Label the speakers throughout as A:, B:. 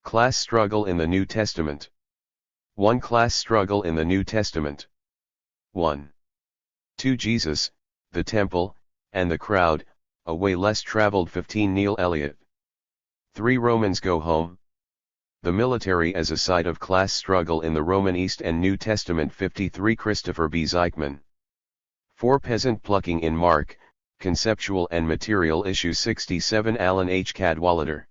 A: Class struggle in the New Testament. 1. Class struggle in the New Testament. 1. 2. Jesus, the temple, and the crowd, a way less traveled. 15. Neil Elliott. 3. Romans go home. The military as a site of class struggle in the Roman East and New Testament. 53. Christopher B. Zeichmann. 4. Peasant plucking in Mark, Conceptual and Material Issue 67. Alan H. Cadwallader.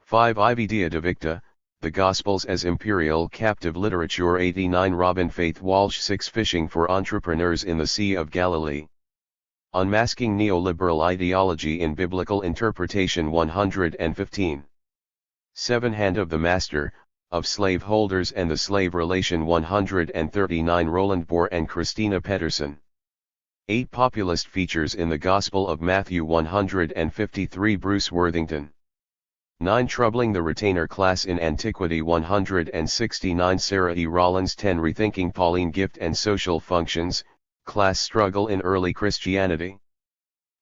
A: 5. Idea Divicta, The Gospels as Imperial Captive Literature. 89. Robin Faith Walsh. 6. Fishing for Entrepreneurs in the Sea of Galilee. Unmasking Neoliberal Ideology in Biblical Interpretation. 115. 7. Hand of the Master, of Slaveholders and the Slave Relation. 139. Roland Bohr and Christina Pedersen. 8. Populist Features in the Gospel of Matthew. 153. Bruce Worthington. 9. Troubling the Retainer Class in Antiquity. 169. Sarah E. Rollins. 10. Rethinking Pauline Gift and Social Functions, Class Struggle in Early Christianity.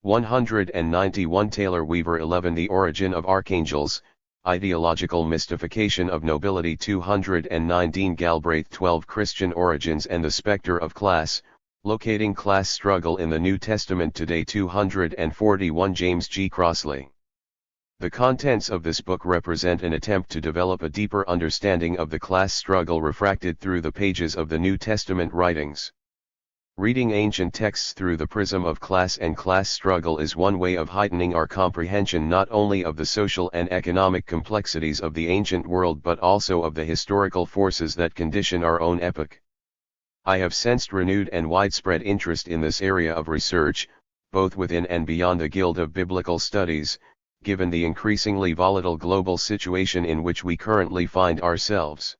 A: 191. Taylor Weaver. 11. The Origin of Archangels, Ideological Mystification of Nobility. 209. Dean Galbraith. 12. Christian Origins and the Specter of Class, Locating Class Struggle in the New Testament Today. 241. James G. Crossley. The contents of this book represent an attempt to develop a deeper understanding of the class struggle refracted through the pages of the New Testament writings. Reading ancient texts through the prism of class and class struggle is one way of heightening our comprehension not only of the social and economic complexities of the ancient world but also of the historical forces that condition our own epoch. I have sensed renewed and widespread interest in this area of research, both within and beyond the Guild of Biblical Studies, given the increasingly volatile global situation in which we currently find ourselves.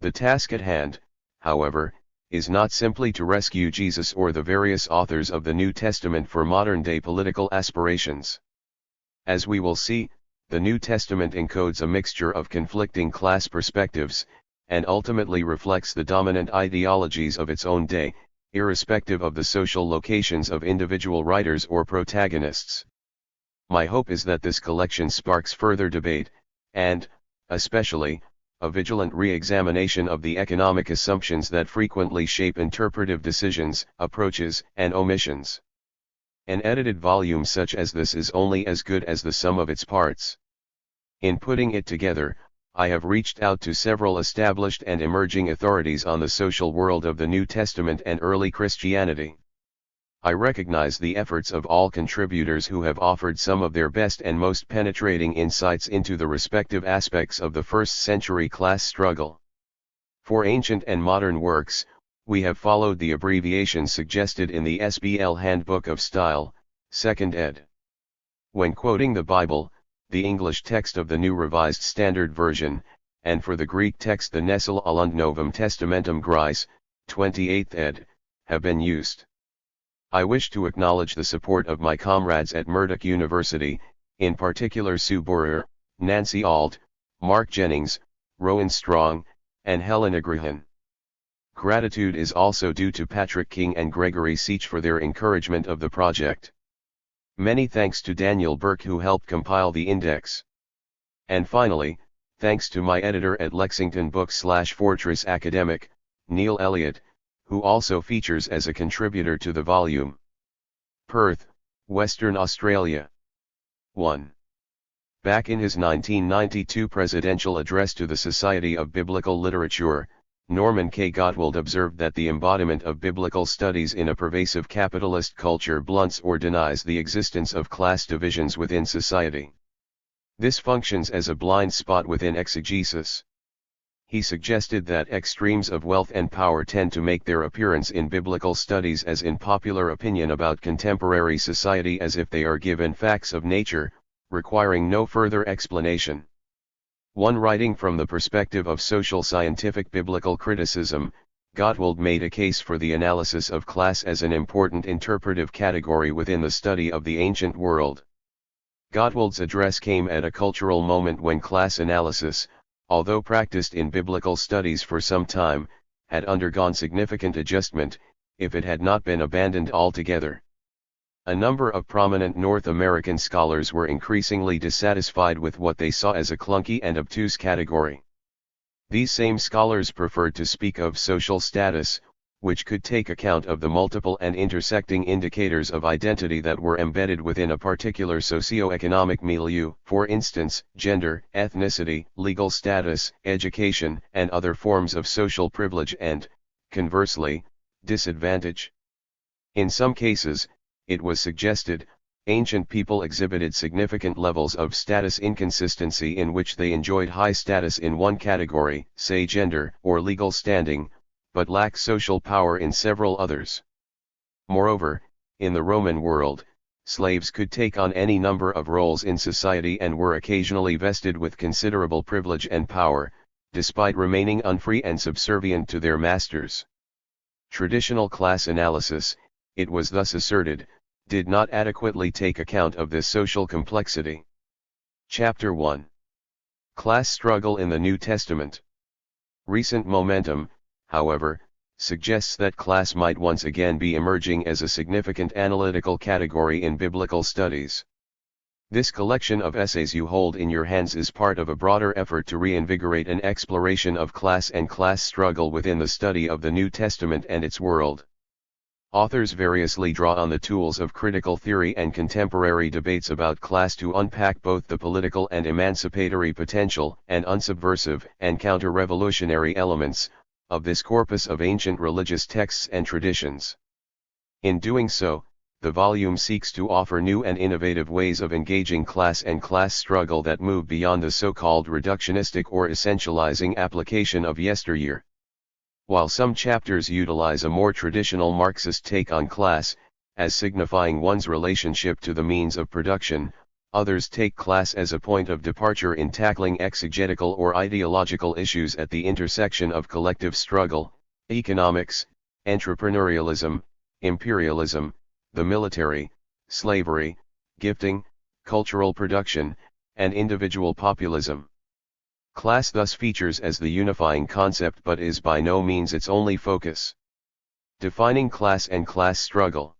A: The task at hand, however, is not simply to rescue Jesus or the various authors of the New Testament for modern-day political aspirations. As we will see, the New Testament encodes a mixture of conflicting class perspectives, and ultimately reflects the dominant ideologies of its own day, irrespective of the social locations of individual writers or protagonists. My hope is that this collection sparks further debate, and, especially, a vigilant re-examination of the economic assumptions that frequently shape interpretive decisions, approaches, and omissions. An edited volume such as this is only as good as the sum of its parts. In putting it together, I have reached out to several established and emerging authorities on the social world of the New Testament and early Christianity. I recognize the efforts of all contributors who have offered some of their best and most penetrating insights into the respective aspects of the first-century class struggle. For ancient and modern works, we have followed the abbreviations suggested in the SBL Handbook of Style, 2nd ed. When quoting the Bible, the English text of the New Revised Standard Version, and for the Greek text the Nestle Alund Novum Testamentum Grise, 28th ed., have been used. I wish to acknowledge the support of my comrades at Murdoch University, in particular Sue Borer, Nancy Auld, Mark Jennings, Rowan Strong, and Helena Grihan. Gratitude is also due to Patrick King and Gregory Seach for their encouragement of the project. Many thanks to Daniel Burke who helped compile the index. And finally, thanks to my editor at Lexington Books/Fortress Academic, Neil Elliott, who also features as a contributor to the volume. Perth, Western Australia. 1. Back in his 1992 presidential address to the Society of Biblical Literature, Norman K. Gottwald observed that the embodiment of biblical studies in a pervasive capitalist culture blunts or denies the existence of class divisions within society. This functions as a blind spot within exegesis. He suggested that extremes of wealth and power tend to make their appearance in biblical studies as in popular opinion about contemporary society as if they are given facts of nature, requiring no further explanation. One writing from the perspective of social scientific biblical criticism, Gottwald made a case for the analysis of class as an important interpretive category within the study of the ancient world. Gottwald's address came at a cultural moment when class analysis, although practiced in biblical studies for some time, had undergone significant adjustment, if it had not been abandoned altogether. A number of prominent North American scholars were increasingly dissatisfied with what they saw as a clunky and obtuse category. These same scholars preferred to speak of social status, which could take account of the multiple and intersecting indicators of identity that were embedded within a particular socio-economic milieu, for instance, gender, ethnicity, legal status, education, and other forms of social privilege and, conversely, disadvantage. In some cases, it was suggested, ancient people exhibited significant levels of status inconsistency in which they enjoyed high status in one category, say gender or legal standing, but lacked social power in several others. Moreover, in the Roman world, slaves could take on any number of roles in society and were occasionally vested with considerable privilege and power, despite remaining unfree and subservient to their masters. Traditional class analysis, it was thus asserted, did not adequately take account of this social complexity. Chapter 1. Class Struggle in the New Testament. Recent momentum, however, suggests that class might once again be emerging as a significant analytical category in biblical studies. This collection of essays you hold in your hands is part of a broader effort to reinvigorate an exploration of class and class struggle within the study of the New Testament and its world. Authors variously draw on the tools of critical theory and contemporary debates about class to unpack both the political and emancipatory potential and unsubversive and counter-revolutionary elements of this corpus of ancient religious texts and traditions. In doing so, the volume seeks to offer new and innovative ways of engaging class and class struggle that move beyond the so-called reductionistic or essentializing application of yesteryear. While some chapters utilize a more traditional Marxist take on class, as signifying one's relationship to the means of production, others take class as a point of departure in tackling exegetical or ideological issues at the intersection of collective struggle, economics, entrepreneurialism, imperialism, the military, slavery, gifting, cultural production, and individual populism. Class thus features as the unifying concept but is by no means its only focus. Defining class and class struggle.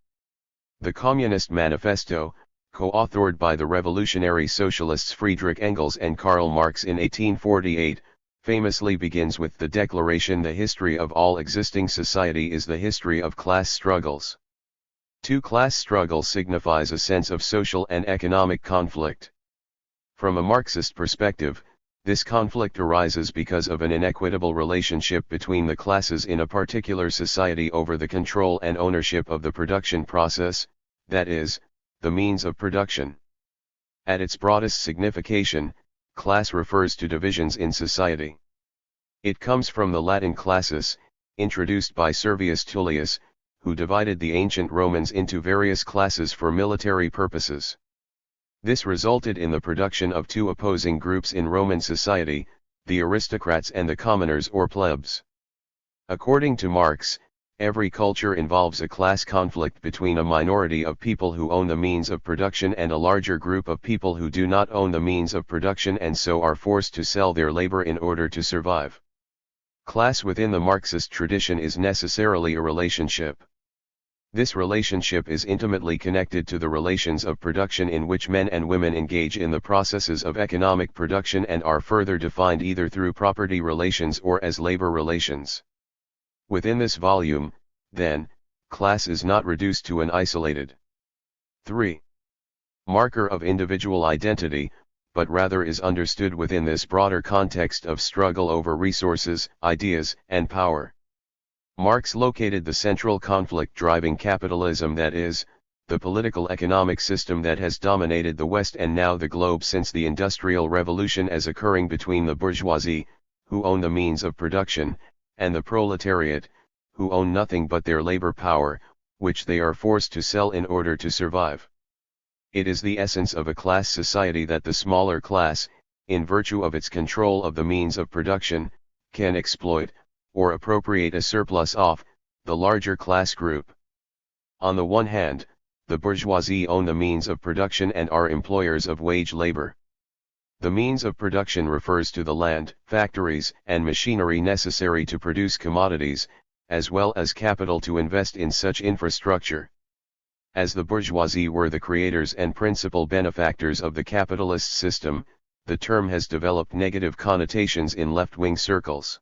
A: The Communist Manifesto, co-authored by the revolutionary socialists Friedrich Engels and Karl Marx in 1848, famously begins with the declaration: "The history of all existing society is the history of class struggles." To class struggle signifies a sense of social and economic conflict. From a Marxist perspective, this conflict arises because of an inequitable relationship between the classes in a particular society over the control and ownership of the production process, that is, the means of production. At its broadest signification, class refers to divisions in society. It comes from the Latin classis, introduced by Servius Tullius, who divided the ancient Romans into various classes for military purposes. This resulted in the production of two opposing groups in Roman society, the aristocrats and the commoners or plebs. According to Marx, every culture involves a class conflict between a minority of people who own the means of production and a larger group of people who do not own the means of production and so are forced to sell their labor in order to survive. Class within the Marxist tradition is necessarily a relationship. This relationship is intimately connected to the relations of production in which men and women engage in the processes of economic production and are further defined either through property relations or as labor relations. Within this volume, then, class is not reduced to an isolated 3. marker of individual identity, but rather is understood within this broader context of struggle over resources, ideas, and power. Marx located the central conflict driving capitalism, that is, the political economic system that has dominated the West and now the globe since the Industrial Revolution, as occurring between the bourgeoisie, who own the means of production, and the proletariat, who own nothing but their labor power, which they are forced to sell in order to survive. It is the essence of a class society that the smaller class, in virtue of its control of the means of production, can exploit, or appropriate a surplus off, the larger class group. On the one hand, the bourgeoisie own the means of production and are employers of wage labor. The means of production refers to the land, factories, and machinery necessary to produce commodities, as well as capital to invest in such infrastructure. As the bourgeoisie were the creators and principal benefactors of the capitalist system, the term has developed negative connotations in left-wing circles.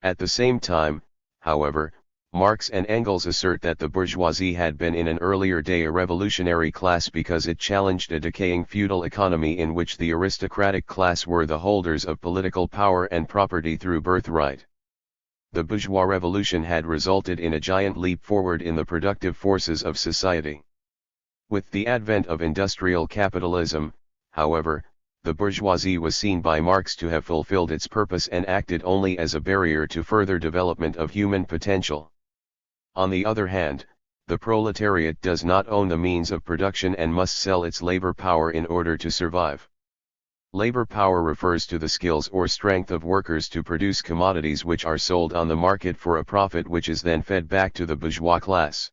A: At the same time, however, Marx and Engels assert that the bourgeoisie had been in an earlier day a revolutionary class because it challenged a decaying feudal economy in which the aristocratic class were the holders of political power and property through birthright. The bourgeois revolution had resulted in a giant leap forward in the productive forces of society. With the advent of industrial capitalism, however, the bourgeoisie was seen by Marx to have fulfilled its purpose and acted only as a barrier to further development of human potential. On the other hand, the proletariat does not own the means of production and must sell its labor power in order to survive. Labor power refers to the skills or strength of workers to produce commodities which are sold on the market for a profit which is then fed back to the bourgeois class.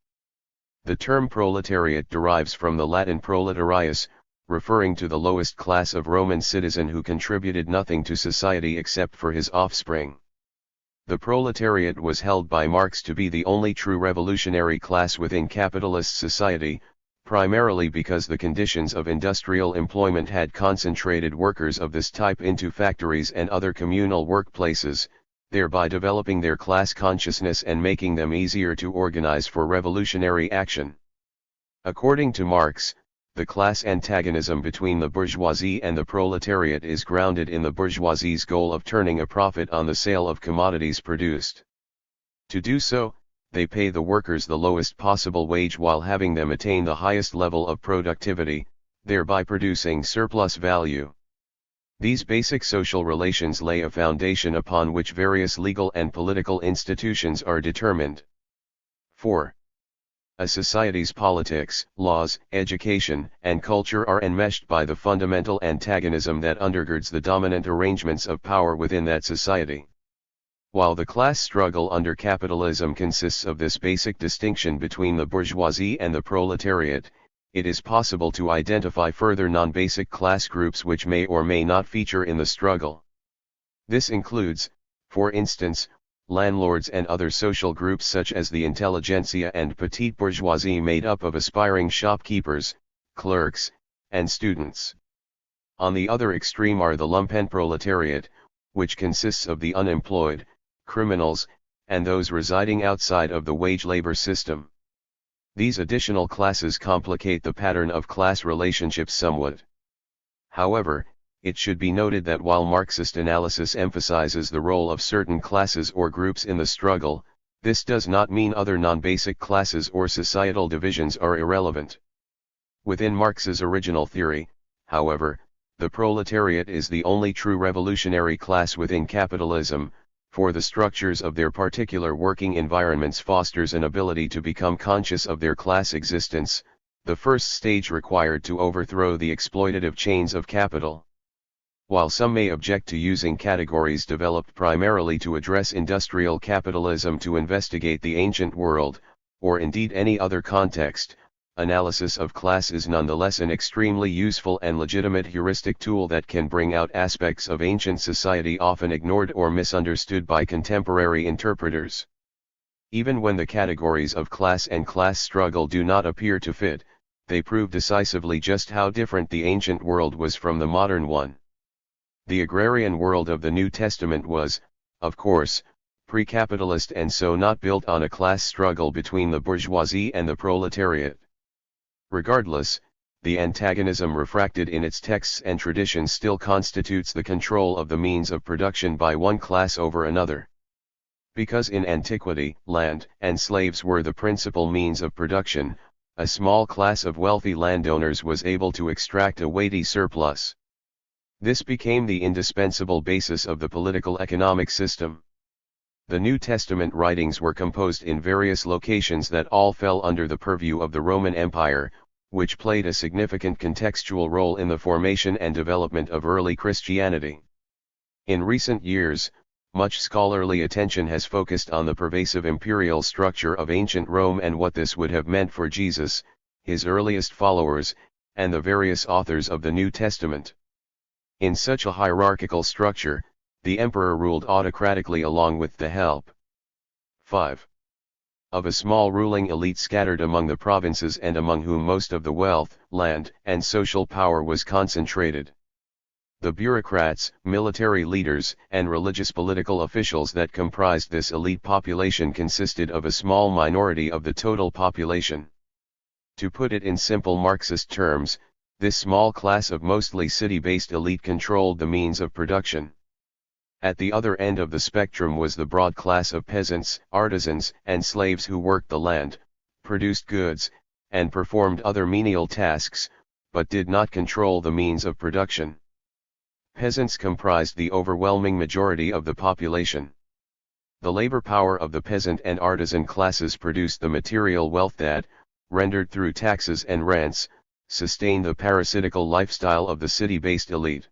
A: The term proletariat derives from the Latin proletarius, referring to the lowest class of Roman citizen who contributed nothing to society except for his offspring. The proletariat was held by Marx to be the only true revolutionary class within capitalist society, primarily because the conditions of industrial employment had concentrated workers of this type into factories and other communal workplaces, thereby developing their class consciousness and making them easier to organize for revolutionary action. According to Marx, the class antagonism between the bourgeoisie and the proletariat is grounded in the bourgeoisie's goal of turning a profit on the sale of commodities produced. To do so, they pay the workers the lowest possible wage while having them attain the highest level of productivity, thereby producing surplus value. These basic social relations lay a foundation upon which various legal and political institutions are determined. 4. A society's politics, laws, education, and culture are enmeshed by the fundamental antagonism that undergirds the dominant arrangements of power within that society. While the class struggle under capitalism consists of this basic distinction between the bourgeoisie and the proletariat, it is possible to identify further non-basic class groups which may or may not feature in the struggle. This includes, for instance, landlords and other social groups such as the intelligentsia and petite bourgeoisie made up of aspiring shopkeepers, clerks, and students. On the other extreme are the lumpenproletariat, which consists of the unemployed, criminals, and those residing outside of the wage labor system. These additional classes complicate the pattern of class relationships somewhat. However, it should be noted that while Marxist analysis emphasizes the role of certain classes or groups in the struggle, this does not mean other non-basic classes or societal divisions are irrelevant. Within Marx's original theory, however, the proletariat is the only true revolutionary class within capitalism, for the structures of their particular working environments fosters an ability to become conscious of their class existence, the first stage required to overthrow the exploitative chains of capital. While some may object to using categories developed primarily to address industrial capitalism to investigate the ancient world, or indeed any other context, analysis of class is nonetheless an extremely useful and legitimate heuristic tool that can bring out aspects of ancient society often ignored or misunderstood by contemporary interpreters. Even when the categories of class and class struggle do not appear to fit, they prove decisively just how different the ancient world was from the modern one. The agrarian world of the New Testament was, of course, pre-capitalist and so not built on a class struggle between the bourgeoisie and the proletariat. Regardless, the antagonism refracted in its texts and traditions still constitutes the control of the means of production by one class over another. Because in antiquity, land and slaves were the principal means of production, a small class of wealthy landowners was able to extract a weighty surplus. This became the indispensable basis of the political economic system. The New Testament writings were composed in various locations that all fell under the purview of the Roman Empire, which played a significant contextual role in the formation and development of early Christianity. In recent years, much scholarly attention has focused on the pervasive imperial structure of ancient Rome and what this would have meant for Jesus, his earliest followers, and the various authors of the New Testament. In such a hierarchical structure, the emperor ruled autocratically along with the help. 5. of a small ruling elite scattered among the provinces and among whom most of the wealth, land, and social power was concentrated. The bureaucrats, military leaders, and religious political officials that comprised this elite population consisted of a small minority of the total population. To put it in simple Marxist terms, this small class of mostly city-based elite controlled the means of production. At the other end of the spectrum was the broad class of peasants, artisans, and slaves who worked the land, produced goods, and performed other menial tasks, but did not control the means of production. Peasants comprised the overwhelming majority of the population. The labor power of the peasant and artisan classes produced the material wealth that, rendered through taxes and rents, sustained the parasitical lifestyle of the city-based elite.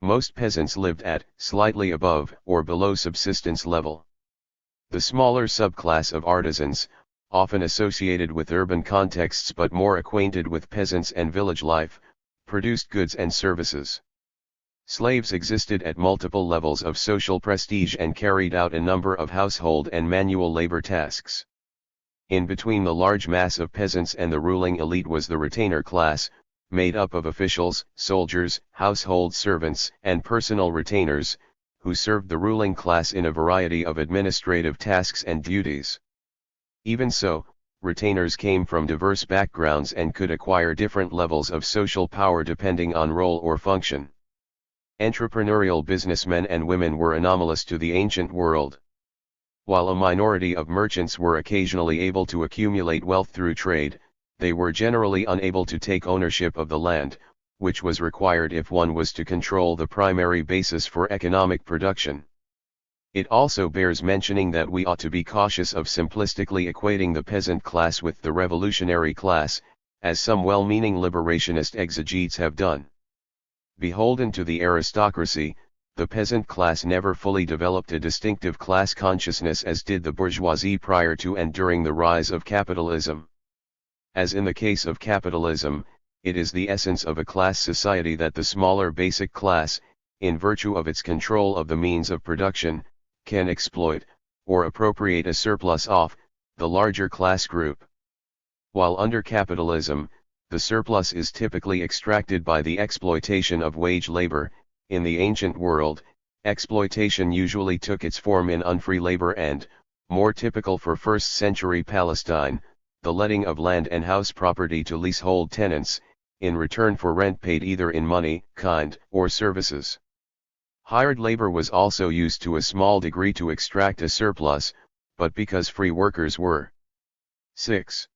A: Most peasants lived at, slightly above, or below subsistence level. The smaller subclass of artisans, often associated with urban contexts but more acquainted with peasants and village life, produced goods and services. Slaves existed at multiple levels of social prestige and carried out a number of household and manual labor tasks. In between the large mass of peasants and the ruling elite was the retainer class, made up of officials, soldiers, household servants, and personal retainers, who served the ruling class in a variety of administrative tasks and duties. Even so, retainers came from diverse backgrounds and could acquire different levels of social power depending on role or function. Entrepreneurial businessmen and women were anomalous to the ancient world. While a minority of merchants were occasionally able to accumulate wealth through trade, they were generally unable to take ownership of the land, which was required if one was to control the primary basis for economic production. It also bears mentioning that we ought to be cautious of simplistically equating the peasant class with the revolutionary class, as some well-meaning liberationist exegetes have done. Beholden to the aristocracy, the peasant class never fully developed a distinctive class consciousness as did the bourgeoisie prior to and during the rise of capitalism. As in the case of capitalism, it is the essence of a class society that the smaller basic class, in virtue of its control of the means of production, can exploit, or appropriate a surplus off, the larger class group. While under capitalism, the surplus is typically extracted by the exploitation of wage labor. In the ancient world, exploitation usually took its form in unfree labor and, more typical for 1st century Palestine, the letting of land and house property to leasehold tenants, in return for rent paid either in money, kind, or services. Hired labor was also used to a small degree to extract a surplus, but because free workers were 6.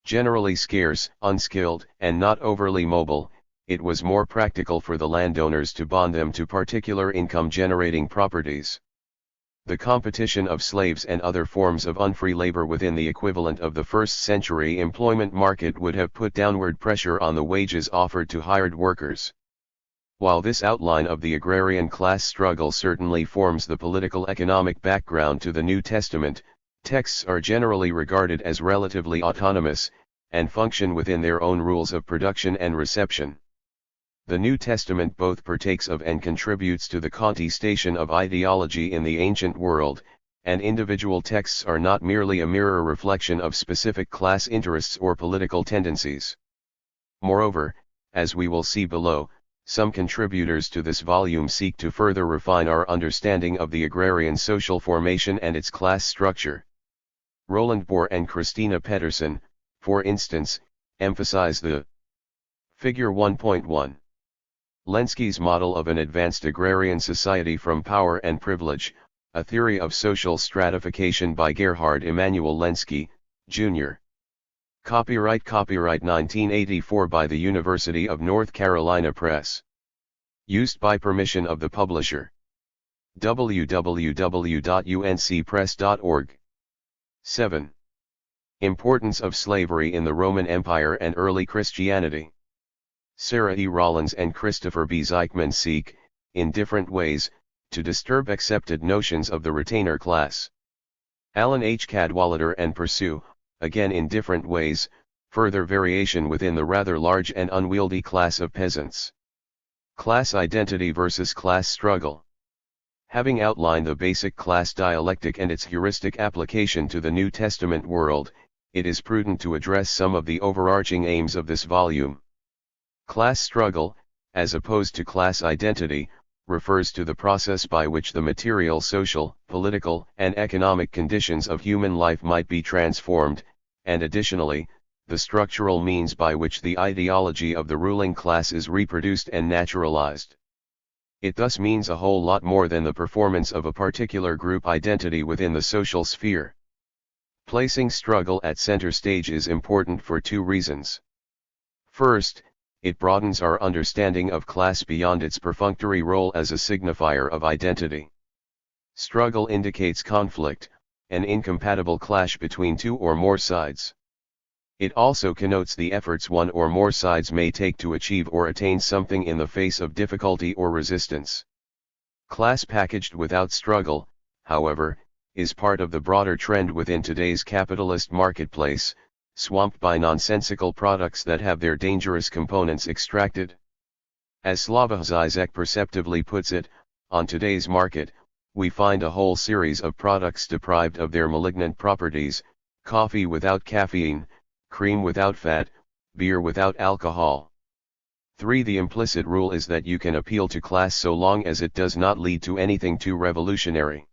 A: Generally scarce, unskilled, and not overly mobile, it was more practical for the landowners to bond them to particular income-generating properties. The competition of slaves and other forms of unfree labor within the equivalent of the 1st century employment market would have put downward pressure on the wages offered to hired workers. While this outline of the agrarian class struggle certainly forms the political economic background to the New Testament, texts are generally regarded as relatively autonomous, and function within their own rules of production and reception. The New Testament both partakes of and contributes to the contestation of ideology in the ancient world, and individual texts are not merely a mirror reflection of specific class interests or political tendencies. Moreover, as we will see below, some contributors to this volume seek to further refine our understanding of the agrarian social formation and its class structure. Roland Bohr and Christina Pedersen, for instance, emphasize the Figure 1.1. Lenski's model of an advanced agrarian society from power and privilege, a theory of social stratification by Gerhard Emanuel Lenski, Jr. Copyright 1984 by the University of North Carolina Press. Used by permission of the publisher. www.uncpress.org. 7. Importance of slavery in the Roman Empire and early Christianity. Sarah E. Rollins and Christopher B. Zeichmann seek, in different ways, to disturb accepted notions of the retainer class. Alan H. Cadwallader and pursue, again in different ways, further variation within the rather large and unwieldy class of peasants. Class identity versus class struggle. Having outlined the basic class dialectic and its heuristic application to the New Testament world, it is prudent to address some of the overarching aims of this volume. Class struggle, as opposed to class identity, refers to the process by which the material, social, political, and economic conditions of human life might be transformed, and additionally, the structural means by which the ideology of the ruling class is reproduced and naturalized. It thus means a whole lot more than the performance of a particular group identity within the social sphere. Placing struggle at center stage is important for two reasons. First, it broadens our understanding of class beyond its perfunctory role as a signifier of identity. Struggle indicates conflict, an incompatible clash between two or more sides. It also connotes the efforts one or more sides may take to achieve or attain something in the face of difficulty or resistance. Class packaged without struggle, however, is part of the broader trend within today's capitalist marketplace, swamped by nonsensical products that have their dangerous components extracted. As Slavoj Žižek perceptively puts it, on today's market, we find a whole series of products deprived of their malignant properties: coffee without caffeine, cream without fat, beer without alcohol. 3. The implicit rule is that you can appeal to class so long as it does not lead to anything too revolutionary.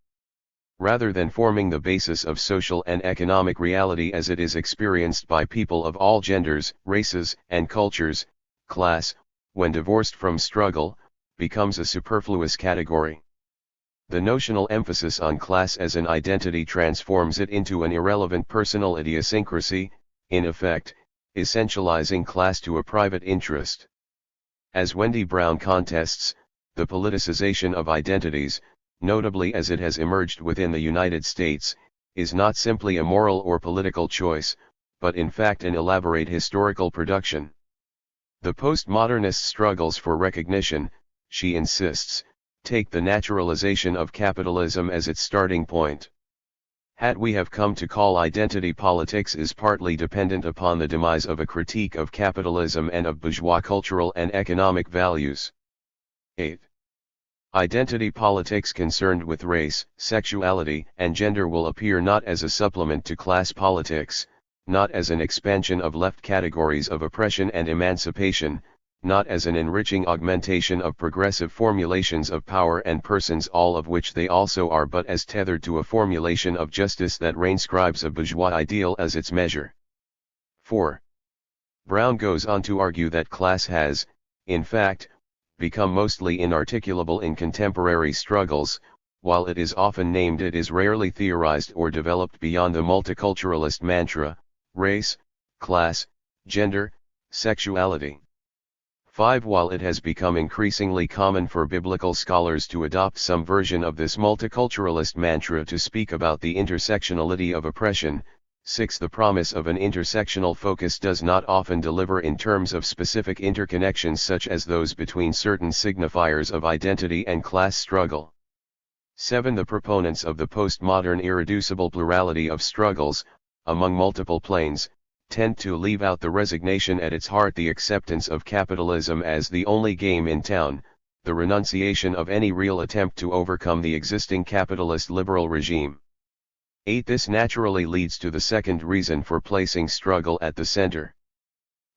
A: Rather than forming the basis of social and economic reality as it is experienced by people of all genders, races, and cultures, class, when divorced from struggle, becomes a superfluous category. The notional emphasis on class as an identity transforms it into an irrelevant personal idiosyncrasy, in effect, essentializing class to a private interest. As Wendy Brown contests, the politicization of identities, notably as it has emerged within the United States, is not simply a moral or political choice, but in fact an elaborate historical production. The postmodernist struggles for recognition, she insists, take the naturalization of capitalism as its starting point. What we have come to call identity politics is partly dependent upon the demise of a critique of capitalism and of bourgeois cultural and economic values. 8. Identity politics concerned with race, sexuality, and gender will appear not as a supplement to class politics, not as an expansion of left categories of oppression and emancipation, not as an enriching augmentation of progressive formulations of power and persons, all of which they also are, but as tethered to a formulation of justice that reinscribes a bourgeois ideal as its measure. 4. Brown goes on to argue that class has, in fact, become mostly inarticulable in contemporary struggles. While it is often named, it is rarely theorized or developed beyond the multiculturalist mantra: race, class, gender, sexuality. 5. While it has become increasingly common for biblical scholars to adopt some version of this multiculturalist mantra to speak about the intersectionality of oppression, 6. The promise of an intersectional focus does not often deliver in terms of specific interconnections such as those between certain signifiers of identity and class struggle. 7. The proponents of the postmodern irreducible plurality of struggles, among multiple planes, tend to leave out the resignation at its heart, the acceptance of capitalism as the only game in town, the renunciation of any real attempt to overcome the existing capitalist liberal regime. 8. This naturally leads to the second reason for placing struggle at the center.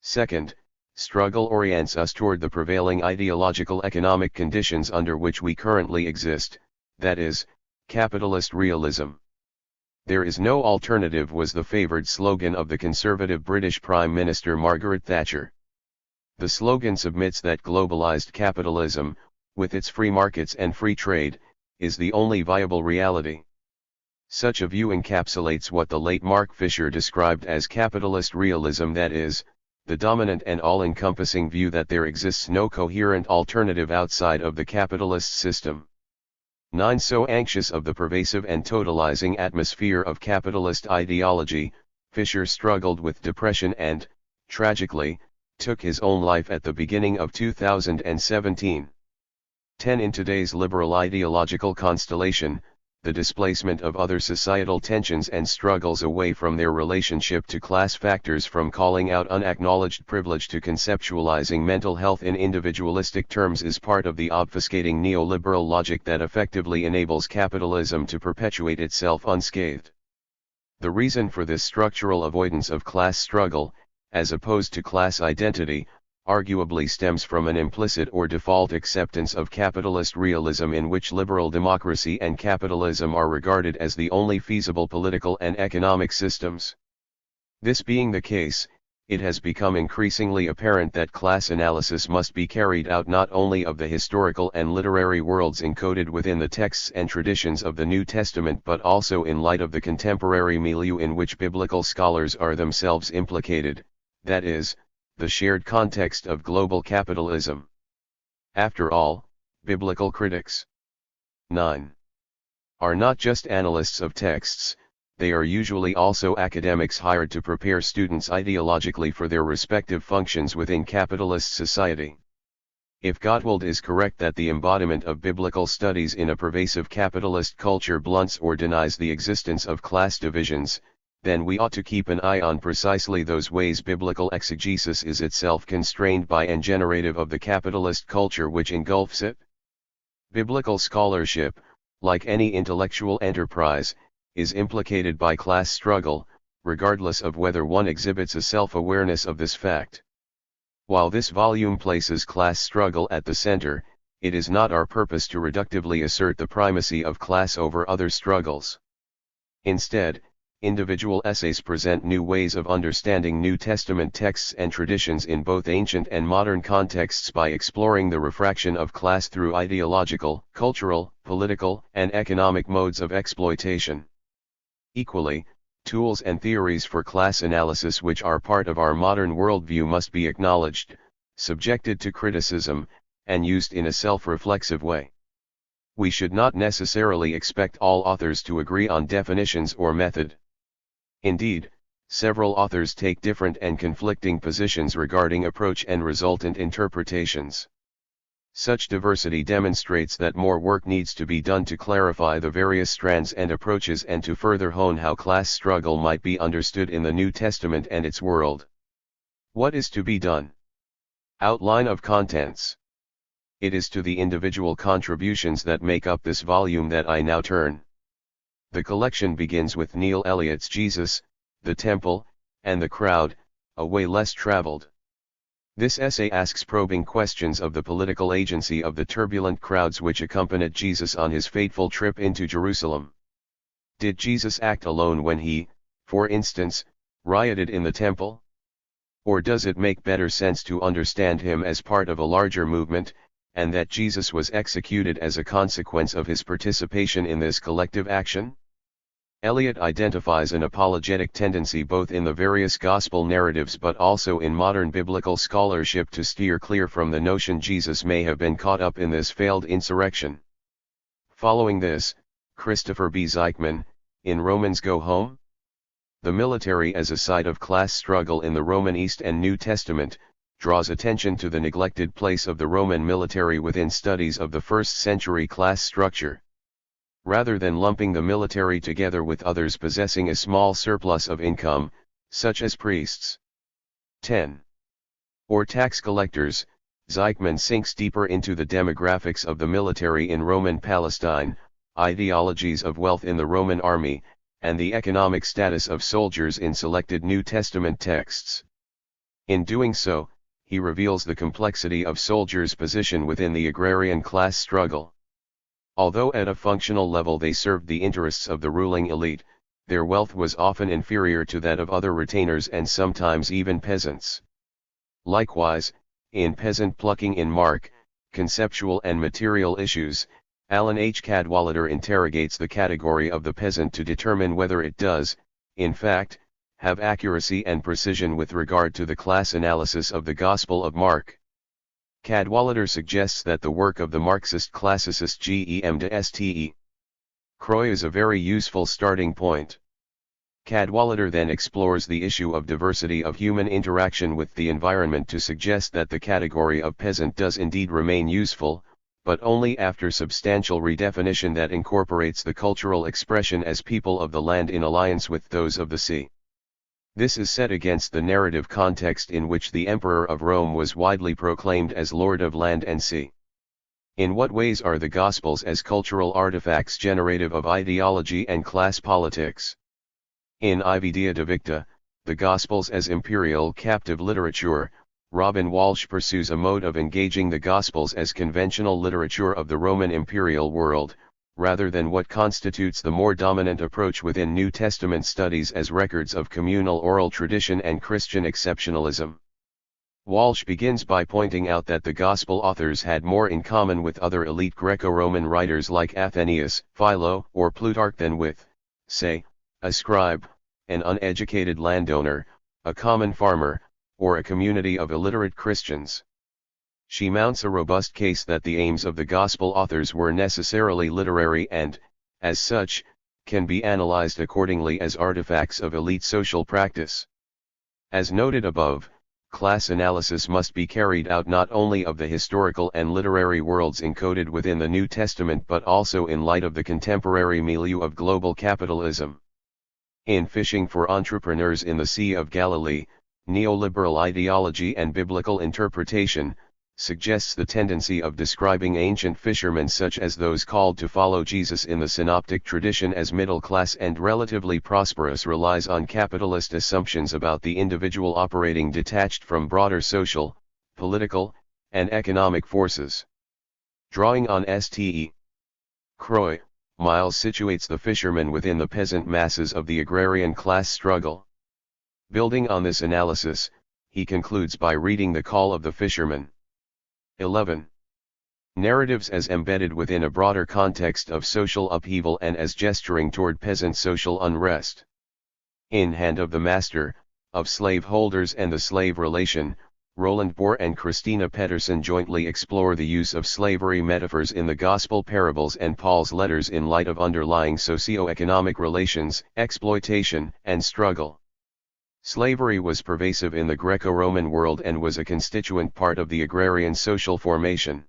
A: Second, struggle orients us toward the prevailing ideological economic conditions under which we currently exist, that is, capitalist realism. There is no alternative was the favoured slogan of the conservative British Prime Minister Margaret Thatcher. The slogan submits that globalised capitalism, with its free markets and free trade, is the only viable reality. Such a view encapsulates what the late Mark Fisher described as capitalist realism, that is, the dominant and all-encompassing view that there exists no coherent alternative outside of the capitalist system. 9. So anxious of the pervasive and totalizing atmosphere of capitalist ideology, Fisher struggled with depression and, tragically, took his own life at the beginning of 2017. 10. In today's liberal ideological constellation, the displacement of other societal tensions and struggles away from their relationship to class factors, from calling out unacknowledged privilege to conceptualizing mental health in individualistic terms, is part of the obfuscating neoliberal logic that effectively enables capitalism to perpetuate itself unscathed. The reason for this structural avoidance of class struggle, as opposed to class identity, arguably stems from an implicit or default acceptance of capitalist realism, in which liberal democracy and capitalism are regarded as the only feasible political and economic systems. This being the case, it has become increasingly apparent that class analysis must be carried out not only of the historical and literary worlds encoded within the texts and traditions of the New Testament, but also in light of the contemporary milieu in which biblical scholars are themselves implicated, that is, the shared context of global capitalism. After all, biblical critics 9. are not just analysts of texts, they are usually also academics hired to prepare students ideologically for their respective functions within capitalist society. If Gottwald is correct that the embodiment of biblical studies in a pervasive capitalist culture blunts or denies the existence of class divisions, then we ought to keep an eye on precisely those ways biblical exegesis is itself constrained by and generative of the capitalist culture which engulfs it. Biblical scholarship, like any intellectual enterprise, is implicated by class struggle, regardless of whether one exhibits a self-awareness of this fact. While this volume places class struggle at the center, it is not our purpose to reductively assert the primacy of class over other struggles. Instead, individual essays present new ways of understanding New Testament texts and traditions in both ancient and modern contexts by exploring the refraction of class through ideological, cultural, political, and economic modes of exploitation. Equally, tools and theories for class analysis which are part of our modern worldview must be acknowledged, subjected to criticism, and used in a self-reflexive way. We should not necessarily expect all authors to agree on definitions or method. Indeed, several authors take different and conflicting positions regarding approach and resultant interpretations. Such diversity demonstrates that more work needs to be done to clarify the various strands and approaches and to further hone how class struggle might be understood in the New Testament and its world. What is to be done? Outline of contents. It is to the individual contributions that make up this volume that I now turn. The collection begins with Neil Elliott's Jesus, the Temple, and the Crowd, A Way Less Traveled. This essay asks probing questions of the political agency of the turbulent crowds which accompanied Jesus on his fateful trip into Jerusalem. Did Jesus act alone when he, for instance, rioted in the temple? Or does it make better sense to understand him as part of a larger movement, and that Jesus was executed as a consequence of his participation in this collective action? Eliot identifies an apologetic tendency both in the various gospel narratives but also in modern biblical scholarship to steer clear from the notion Jesus may have been caught up in this failed insurrection. Following this, Christopher B. Zeichmann, in Romans Go Home? The Military as a Site of Class Struggle in the Roman East and New Testament, draws attention to the neglected place of the Roman military within studies of the first-century class structure. Rather than lumping the military together with others possessing a small surplus of income, such as priests, 10. or tax collectors, Zeichmann sinks deeper into the demographics of the military in Roman Palestine, ideologies of wealth in the Roman army, and the economic status of soldiers in selected New Testament texts. In doing so, he reveals the complexity of soldiers' position within the agrarian class struggle. Although at a functional level they served the interests of the ruling elite, their wealth was often inferior to that of other retainers and sometimes even peasants. Likewise, in Peasant Plucking in Mark, Conceptual and Material Issues, Alan H. Cadwallader interrogates the category of the peasant to determine whether it does, in fact, have accuracy and precision with regard to the class analysis of the Gospel of Mark. Cadwallader suggests that the work of the Marxist classicist G.E.M. de Ste. Croix is a very useful starting point. Cadwallader then explores the issue of diversity of human interaction with the environment to suggest that the category of peasant does indeed remain useful, but only after substantial redefinition that incorporates the cultural expression as people of the land in alliance with those of the sea. This is set against the narrative context in which the Emperor of Rome was widely proclaimed as Lord of land and sea. In what ways are the Gospels as cultural artifacts generative of ideology and class politics? In Idea Divicta, the Gospels as imperial captive literature, Robin Walsh pursues a mode of engaging the Gospels as conventional literature of the Roman imperial world, rather than what constitutes the more dominant approach within New Testament studies as records of communal oral tradition and Christian exceptionalism. Walsh begins by pointing out that the Gospel authors had more in common with other elite Greco-Roman writers like Athenæus, Philo, or Plutarch than with, say, a scribe, an uneducated landowner, a common farmer, or a community of illiterate Christians. She mounts a robust case that the aims of the Gospel authors were necessarily literary and, as such, can be analyzed accordingly as artifacts of elite social practice. As noted above, class analysis must be carried out not only of the historical and literary worlds encoded within the New Testament but also in light of the contemporary milieu of global capitalism. In Fishing for Entrepreneurs in the Sea of Galilee, neoliberal ideology and biblical interpretation suggests the tendency of describing ancient fishermen such as those called to follow Jesus in the synoptic tradition as middle class and relatively prosperous relies on capitalist assumptions about the individual operating detached from broader social, political, and economic forces. Drawing on St. Croix, Myles situates the fishermen within the peasant masses of the agrarian class struggle. Building on this analysis, he concludes by reading the call of the fishermen. 11. Narratives as embedded within a broader context of social upheaval and as gesturing toward peasant social unrest. In Hand of the Master, of Slaveholders and the Slave Relation, Roland Bohr and Christina Pedersen jointly explore the use of slavery metaphors in the Gospel parables and Paul's letters in light of underlying socio-economic relations, exploitation, and struggle. Slavery was pervasive in the Greco-Roman world and was a constituent part of the agrarian social formation.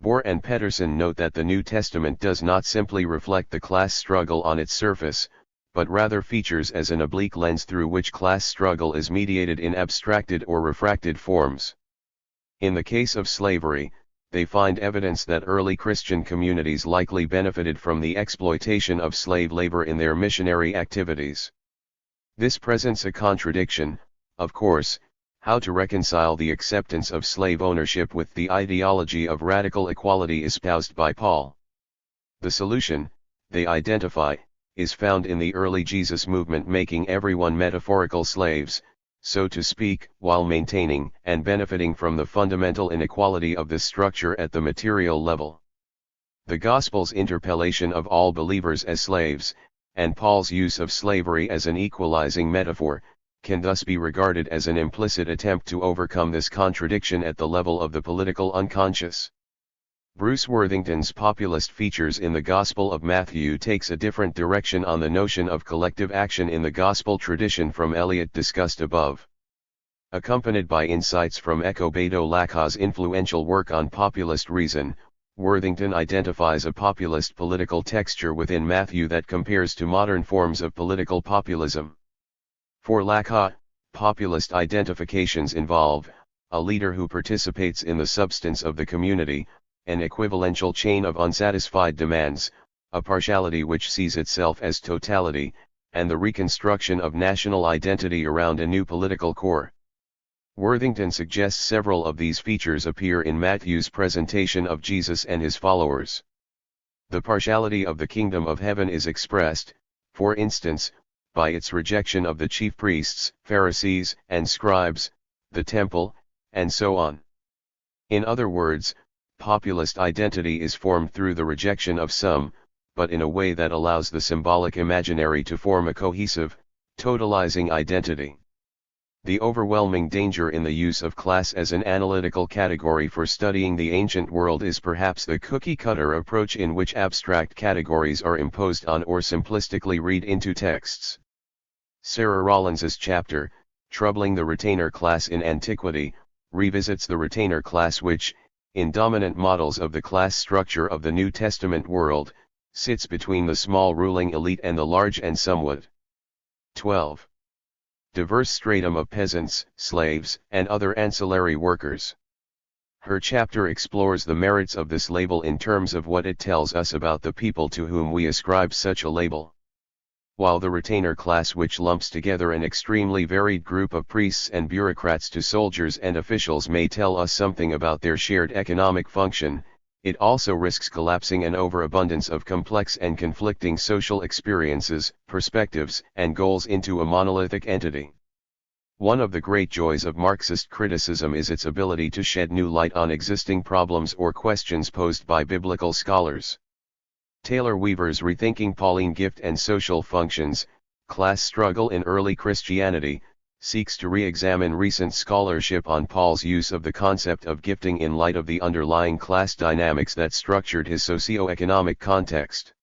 A: Bohr and Pedersen note that the New Testament does not simply reflect the class struggle on its surface, but rather features as an oblique lens through which class struggle is mediated in abstracted or refracted forms. In the case of slavery, they find evidence that early Christian communities likely benefited from the exploitation of slave labor in their missionary activities. This presents a contradiction, of course. How to reconcile the acceptance of slave ownership with the ideology of radical equality espoused by Paul? The solution, they identify, is found in the early Jesus movement making everyone metaphorical slaves, so to speak, while maintaining and benefiting from the fundamental inequality of this structure at the material level. The Gospel's interpellation of all believers as slaves, and Paul's use of slavery as an equalizing metaphor, can thus be regarded as an implicit attempt to overcome this contradiction at the level of the political unconscious. Bruce Worthington's populist features in the Gospel of Matthew takes a different direction on the notion of collective action in the Gospel tradition from Eliot discussed above. Accompanied by insights from Ecobedo Laca's influential work on populist reason, Worthington identifies a populist political texture within Matthew that compares to modern forms of political populism. For Laca, populist identifications involve a leader who participates in the substance of the community, an equivalential chain of unsatisfied demands, a partiality which sees itself as totality, and the reconstruction of national identity around a new political core. Worthington suggests several of these features appear in Matthew's presentation of Jesus and his followers. The partiality of the kingdom of heaven is expressed, for instance, by its rejection of the chief priests, Pharisees, and scribes, the temple, and so on. In other words, populist identity is formed through the rejection of some, but in a way that allows the symbolic imaginary to form a cohesive, totalizing identity. The overwhelming danger in the use of class as an analytical category for studying the ancient world is perhaps the cookie-cutter approach in which abstract categories are imposed on or simplistically read into texts. Sarah Rollins's chapter, Troubling the Retainer Class in Antiquity, revisits the retainer class which, in dominant models of the class structure of the New Testament world, sits between the small ruling elite and the large and somewhat 12. Diverse stratum of peasants, slaves, and other ancillary workers. Her chapter explores the merits of this label in terms of what it tells us about the people to whom we ascribe such a label. While the retainer class, which lumps together an extremely varied group of priests and bureaucrats to soldiers and officials, may tell us something about their shared economic function, it also risks collapsing an overabundance of complex and conflicting social experiences, perspectives, and goals into a monolithic entity. One of the great joys of Marxist criticism is its ability to shed new light on existing problems or questions posed by biblical scholars. Taylor Weaver's Rethinking Pauline Gift and Social Functions, Class Struggle in Early Christianity, seeks to re-examine recent scholarship on Paul's use of the concept of gifting in light of the underlying class dynamics that structured his socio-economic context.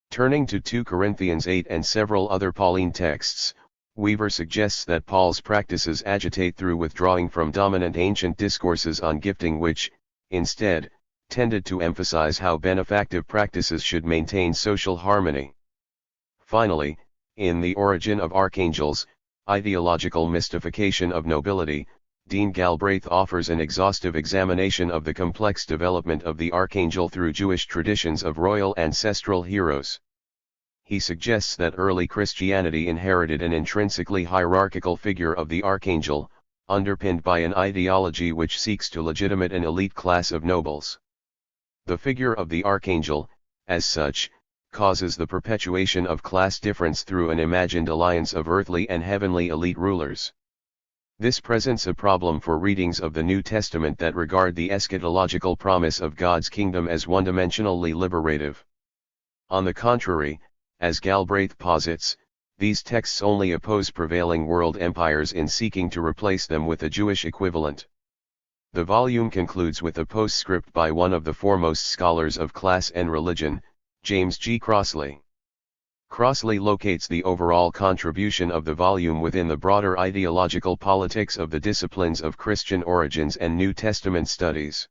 A: Turning to 2 Corinthians 8 and several other Pauline texts, Weaver suggests that Paul's practices agitate through withdrawing from dominant ancient discourses on gifting which, instead, tended to emphasize how benefactive practices should maintain social harmony. Finally, in The Origin of Archangels, Ideological Mystification of Nobility, Dean Galbraith offers an exhaustive examination of the complex development of the archangel through Jewish traditions of royal ancestral heroes. He suggests that early Christianity inherited an intrinsically hierarchical figure of the archangel, underpinned by an ideology which seeks to legitimate an elite class of nobles. The figure of the archangel, as such, causes the perpetuation of class difference through an imagined alliance of earthly and heavenly elite rulers. This presents a problem for readings of the New Testament that regard the eschatological promise of God's kingdom as one-dimensionally liberative. On the contrary, as Galbraith posits, these texts only oppose prevailing world empires in seeking to replace them with a Jewish equivalent. The volume concludes with a postscript by one of the foremost scholars of class and religion, James G. Crossley. Crossley locates the overall contribution of the volume within the broader ideological politics of the disciplines of Christian origins and New Testament studies.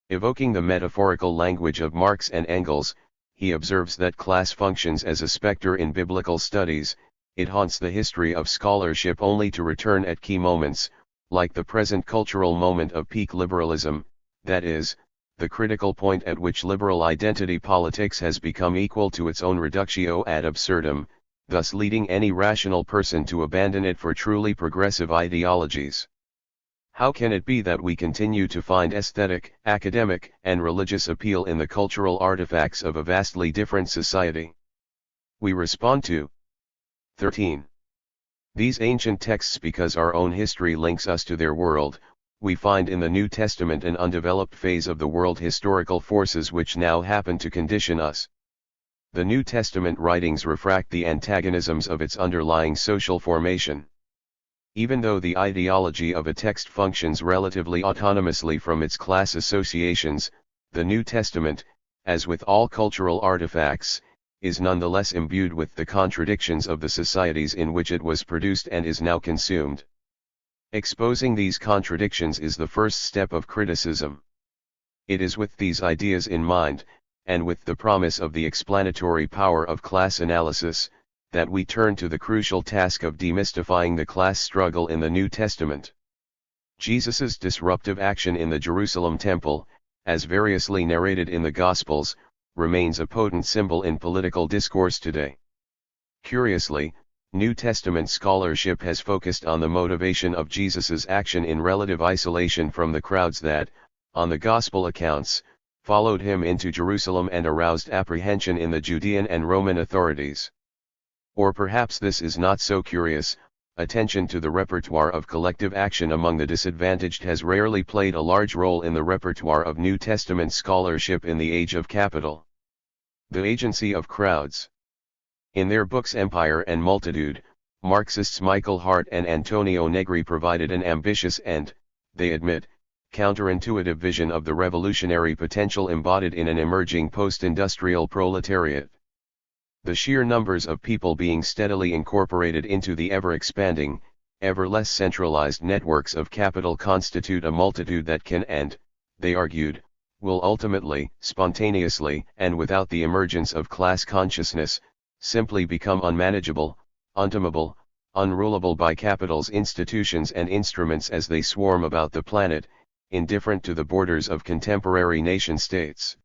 A: Evoking the metaphorical language of Marx and Engels, he observes that class functions as a specter in biblical studies. It haunts the history of scholarship only to return at key moments, like the present cultural moment of peak liberalism, that is, the critical point at which liberal identity politics has become equal to its own reductio ad absurdum, thus leading any rational person to abandon it for truly progressive ideologies. How can it be that we continue to find aesthetic, academic, and religious appeal in the cultural artifacts of a vastly different society? We respond to 13. These ancient texts, because our own history links us to their world, we find in the New Testament an undeveloped phase of the world historical forces which now happen to condition us. The New Testament writings refract the antagonisms of its underlying social formation. Even though the ideology of a text functions relatively autonomously from its class associations, the New Testament, as with all cultural artifacts, is nonetheless imbued with the contradictions of the societies in which it was produced and is now consumed. Exposing these contradictions is the first step of criticism. It is with these ideas in mind, and with the promise of the explanatory power of class analysis, that we turn to the crucial task of demystifying the class struggle in the New Testament. Jesus's disruptive action in the Jerusalem temple, as variously narrated in the Gospels, remains a potent symbol in political discourse today. Curiously, New Testament scholarship has focused on the motivation of Jesus's action in relative isolation from the crowds that, on the Gospel accounts, followed him into Jerusalem and aroused apprehension in the Judean and Roman authorities. Or perhaps this is not so curious. Attention to the repertoire of collective action among the disadvantaged has rarely played a large role in the repertoire of New Testament scholarship in the age of capital. The agency of crowds. In their books Empire and Multitude, Marxists Michael Hart and Antonio Negri provided an ambitious and, they admit, counterintuitive vision of the revolutionary potential embodied in an emerging post-industrial proletariat. The sheer numbers of people being steadily incorporated into the ever-expanding, ever less centralized networks of capital constitute a multitude that can and, they argued, will ultimately, spontaneously, and without the emergence of class consciousness, simply become unmanageable, untamable, unrulable by capital's institutions and instruments as they swarm about the planet, indifferent to the borders of contemporary nation-states.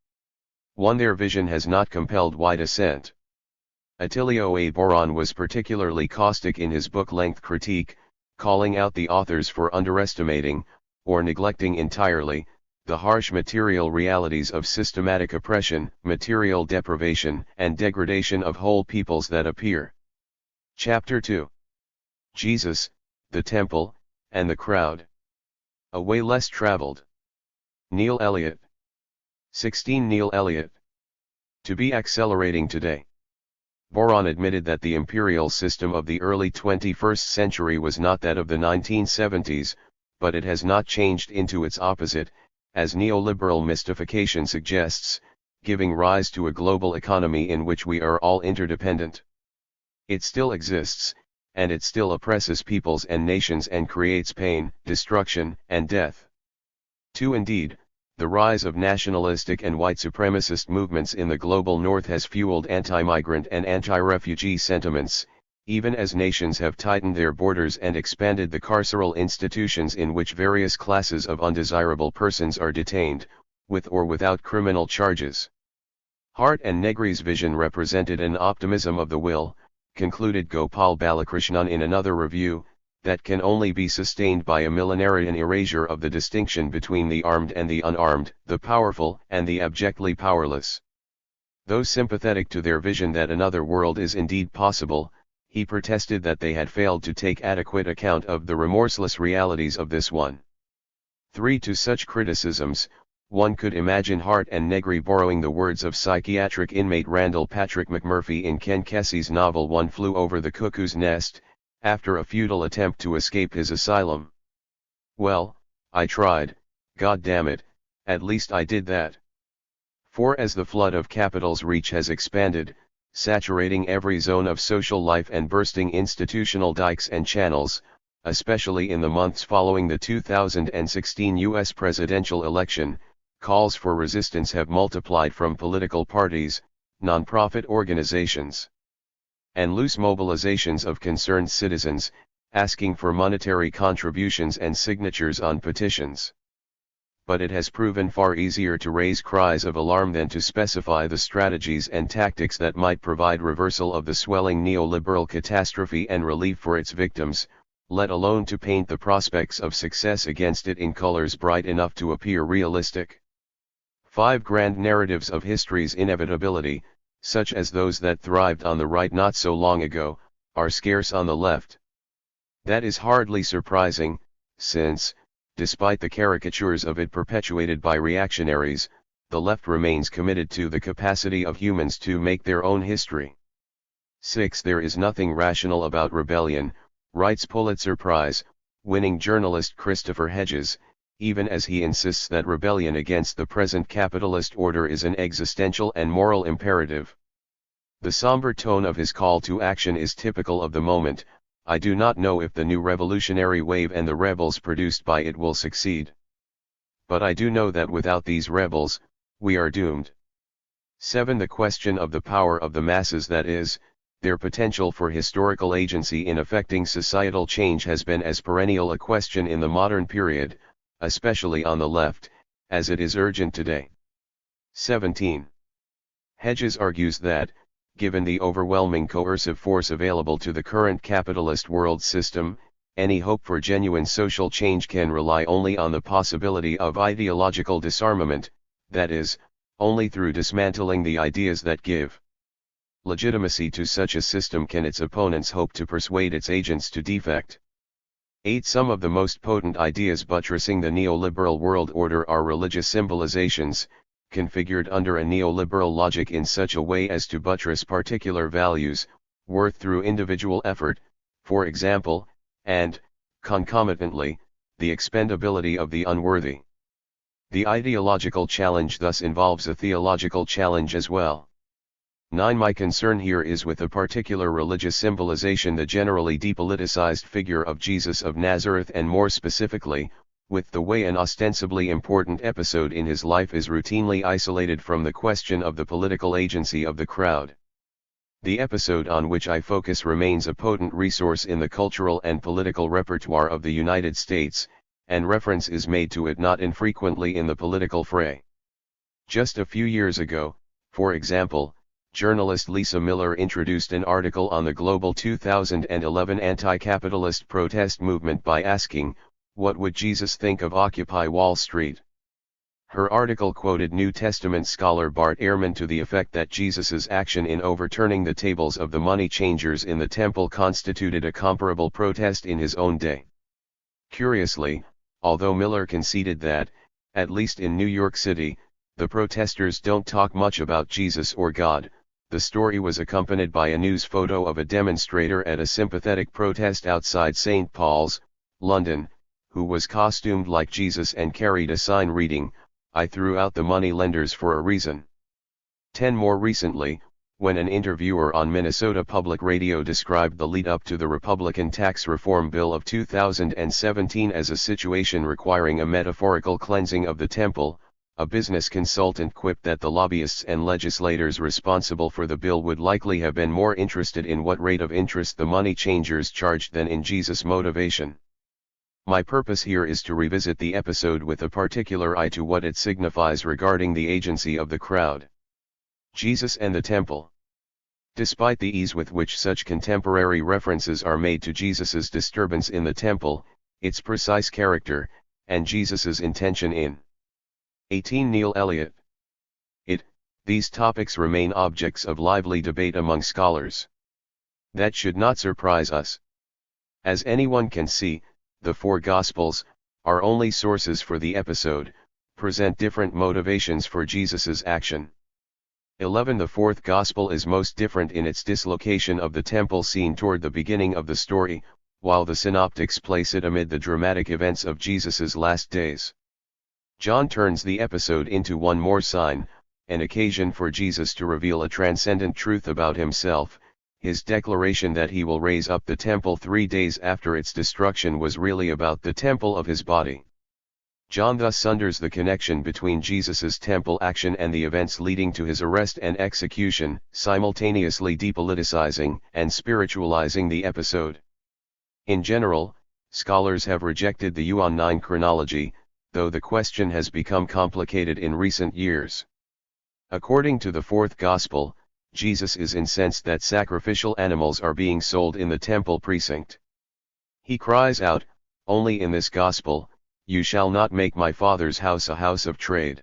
A: Their vision has not compelled wide assent. Attilio A. Boron was particularly caustic in his book-length critique, calling out the authors for underestimating, or neglecting entirely, the harsh material realities of systematic oppression, material deprivation, and degradation of whole peoples that appear. Chapter 2. Jesus, the Temple, and the Crowd. A Way Less Traveled. Neil Eliot. 16 Neil Eliot. To be accelerating today. Boron admitted that the imperial system of the early 21st century was not that of the 1970s, but it has not changed into its opposite, as neoliberal mystification suggests, giving rise to a global economy in which we are all interdependent. It still exists, and it still oppresses peoples and nations and creates pain, destruction, and death. 2. Indeed, the rise of nationalistic and white supremacist movements in the global north has fueled anti-migrant and anti-refugee sentiments, even as nations have tightened their borders and expanded the carceral institutions in which various classes of undesirable persons are detained, with or without criminal charges. Hart and Negri's vision represented an optimism of the will, concluded Gopal Balakrishnan in another review, that can only be sustained by a millenarian erasure of the distinction between the armed and the unarmed, the powerful and the abjectly powerless. Though sympathetic to their vision that another world is indeed possible, he protested that they had failed to take adequate account of the remorseless realities of this one. 3. To such criticisms, one could imagine Hart and Negri borrowing the words of psychiatric inmate Randall Patrick McMurphy in Ken Kesey's novel One Flew Over the Cuckoo's Nest, after a futile attempt to escape his asylum. Well, I tried, God damn it, at least I did that. For as the flood of capital's reach has expanded, saturating every zone of social life and bursting institutional dikes and channels, especially in the months following the 2016 U.S. presidential election, calls for resistance have multiplied from political parties, non-profit organizations, and loose mobilizations of concerned citizens, asking for monetary contributions and signatures on petitions. But it has proven far easier to raise cries of alarm than to specify the strategies and tactics that might provide reversal of the swelling neoliberal catastrophe and relief for its victims, let alone to paint the prospects of success against it in colors bright enough to appear realistic. 5 grand narratives of history's inevitability, such as those that thrived on the right not so long ago, are scarce on the left. That is hardly surprising, since, despite the caricatures of it perpetuated by reactionaries, the left remains committed to the capacity of humans to make their own history. 6. There is nothing rational about rebellion, writes Pulitzer Prize-winning journalist Christopher Hedges, even as he insists that rebellion against the present capitalist order is an existential and moral imperative. The somber tone of his call to action is typical of the moment. I do not know if the new revolutionary wave and the rebels produced by it will succeed. But I do know that without these rebels, we are doomed. 7. The question of the power of the masses, that is, their potential for historical agency in effecting societal change, has been as perennial a question in the modern period, especially on the left, as it is urgent today. 17. Hedges argues that, given the overwhelming coercive force available to the current capitalist world system, any hope for genuine social change can rely only on the possibility of ideological disarmament, that is, only through dismantling the ideas that give legitimacy to such a system can its opponents hope to persuade its agents to defect. 8. Some of the most potent ideas buttressing the neoliberal world order are religious symbolizations, configured under a neoliberal logic in such a way as to buttress particular values, worth through individual effort, for example, and, concomitantly, the expendability of the unworthy. The ideological challenge thus involves a theological challenge as well. 9. My concern here is with a particular religious symbolization, the generally depoliticized figure of Jesus of Nazareth, and more specifically, with the way an ostensibly important episode in his life is routinely isolated from the question of the political agency of the crowd. The episode on which I focus remains a potent resource in the cultural and political repertoire of the United States, and reference is made to it not infrequently in the political fray. Just a few years ago, for example, journalist Lisa Miller introduced an article on the global 2011 anti-capitalist protest movement by asking, "What would Jesus think of Occupy Wall Street?" Her article quoted New Testament scholar Bart Ehrman to the effect that Jesus's action in overturning the tables of the money changers in the temple constituted a comparable protest in his own day. Curiously, although Miller conceded that, at least in New York City, the protesters don't talk much about Jesus or God, the story was accompanied by a news photo of a demonstrator at a sympathetic protest outside St. Paul's, London, who was costumed like Jesus and carried a sign reading, "I threw out the money lenders for a reason." 10 more recently, when an interviewer on Minnesota Public Radio described the lead-up to the Republican tax reform bill of 2017 as a situation requiring a metaphorical cleansing of the temple, a business consultant quipped that the lobbyists and legislators responsible for the bill would likely have been more interested in what rate of interest the money changers charged than in Jesus' motivation. My purpose here is to revisit the episode with a particular eye to what it signifies regarding the agency of the crowd. Jesus and the temple. Despite the ease with which such contemporary references are made to Jesus's disturbance in the temple, its precise character, and Jesus's intention in 18 Neil Elliott. These topics remain objects of lively debate among scholars. That should not surprise us. As anyone can see, the four Gospels, our only sources for the episode, present different motivations for Jesus's action. 11 The fourth Gospel is most different in its dislocation of the temple scene toward the beginning of the story, while the synoptics place it amid the dramatic events of Jesus's last days. John turns the episode into one more sign, an occasion for Jesus to reveal a transcendent truth about himself. His declaration that he will raise up the temple 3 days after its destruction was really about the temple of his body. John thus sunders the connection between Jesus's temple action and the events leading to his arrest and execution, simultaneously depoliticizing and spiritualizing the episode. In general, scholars have rejected the Yuan 9 chronology, though the question has become complicated in recent years. According to the fourth Gospel, Jesus is incensed that sacrificial animals are being sold in the temple precinct. He cries out, "Only in this Gospel, you shall not make my Father's house a house of trade."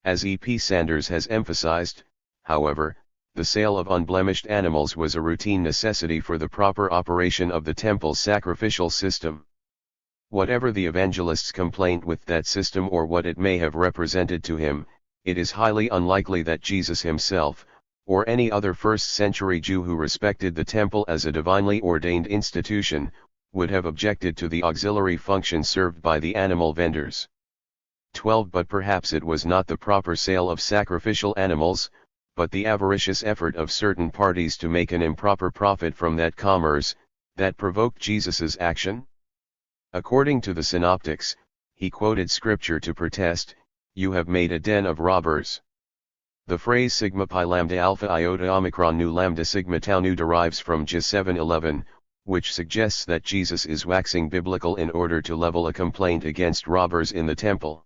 A: As E.P. Sanders has emphasized, however, the sale of unblemished animals was a routine necessity for the proper operation of the temple's sacrificial system. Whatever the evangelist's complaint with that system or what it may have represented to him, it is highly unlikely that Jesus himself, or any other first-century Jew who respected the temple as a divinely ordained institution, would have objected to the auxiliary function served by the animal vendors. 12 But perhaps it was not the proper sale of sacrificial animals, but the avaricious effort of certain parties to make an improper profit from that commerce, that provoked Jesus's action? According to the synoptics, he quoted scripture to protest, "You have made a den of robbers." The phrase sigma pi lambda alpha iota omicron nu lambda sigma tau nu derives from J 7:11, which suggests that Jesus is waxing biblical in order to level a complaint against robbers in the temple.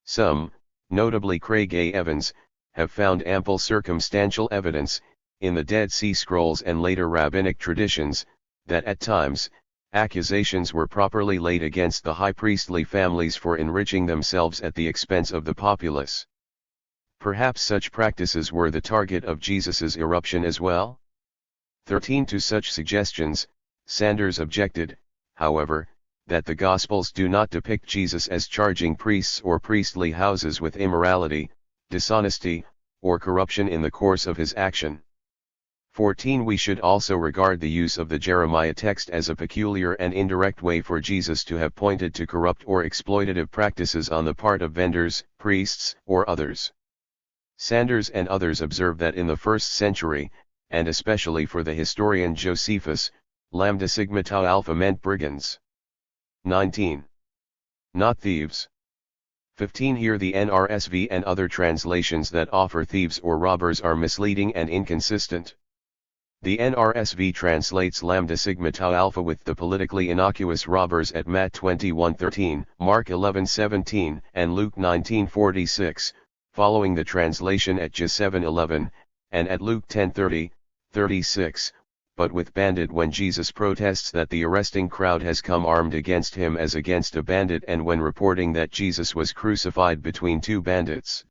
A: Some, notably Craig A. Evans, have found ample circumstantial evidence, in the Dead Sea Scrolls and later rabbinic traditions, that at times, accusations were properly laid against the high priestly families for enriching themselves at the expense of the populace. Perhaps such practices were the target of Jesus's eruption as well? 13 To such suggestions, Sanders objected, however, that the Gospels do not depict Jesus as charging priests or priestly houses with immorality, dishonesty, or corruption in the course of his action. 14 We should also regard the use of the Jeremiah text as a peculiar and indirect way for Jesus to have pointed to corrupt or exploitative practices on the part of vendors, priests, or others. Sanders and others observe that in the 1st century, and especially for the historian Josephus, lambda sigma tau alpha meant brigands. 19. not thieves. 15. Here the NRSV and other translations that offer thieves or robbers are misleading and inconsistent. The NRSV translates lambda sigma tau alpha with the politically innocuous robbers at Matt 21:13, Mark 11:17, and Luke 19:46, following the translation at J 7:11, and at Luke 10:30-36, but with bandit when Jesus protests that the arresting crowd has come armed against him as against a bandit, and when reporting that Jesus was crucified between two bandits.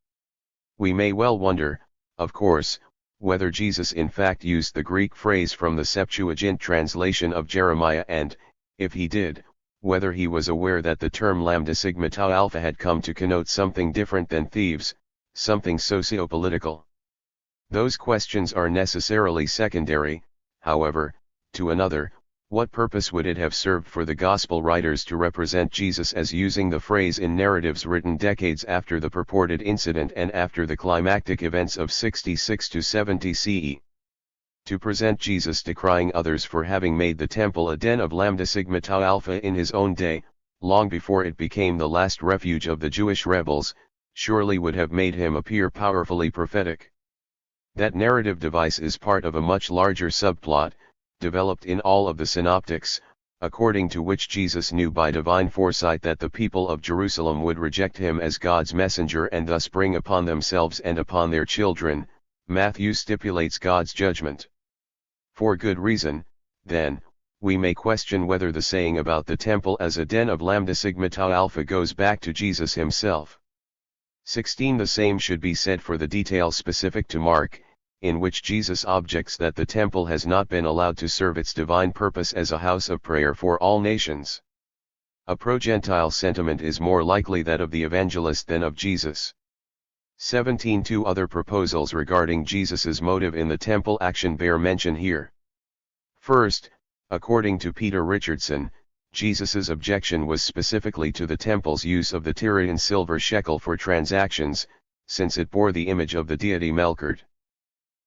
A: We may well wonder, of course, whether Jesus in fact used the Greek phrase from the Septuagint translation of Jeremiah and, if he did, whether he was aware that the term lambda sigma tau alpha had come to connote something different than thieves, something socio-political. Those questions are necessarily secondary, however. To another, what purpose would it have served for the Gospel writers to represent Jesus as using the phrase in narratives written decades after the purported incident and after the climactic events of 66 to 70 CE? To present Jesus decrying others for having made the temple a den of lambda sigma tau alpha in his own day, long before it became the last refuge of the Jewish rebels, surely would have made him appear powerfully prophetic. That narrative device is part of a much larger subplot, developed in all of the synoptics, according to which Jesus knew by divine foresight that the people of Jerusalem would reject him as God's messenger and thus bring upon themselves and upon their children. Matthew stipulates God's judgment. For good reason, then, we may question whether the saying about the temple as a den of lambda sigma tau alpha goes back to Jesus himself. 16. The same should be said for the detail specific to Mark, in which Jesus objects that the temple has not been allowed to serve its divine purpose as a house of prayer for all nations. A pro-Gentile sentiment is more likely that of the evangelist than of Jesus. 17. Two other proposals regarding Jesus's motive in the temple action bear mention here. First, according to Peter Richardson, Jesus's objection was specifically to the temple's use of the Tyrian silver shekel for transactions, since it bore the image of the deity Melkart.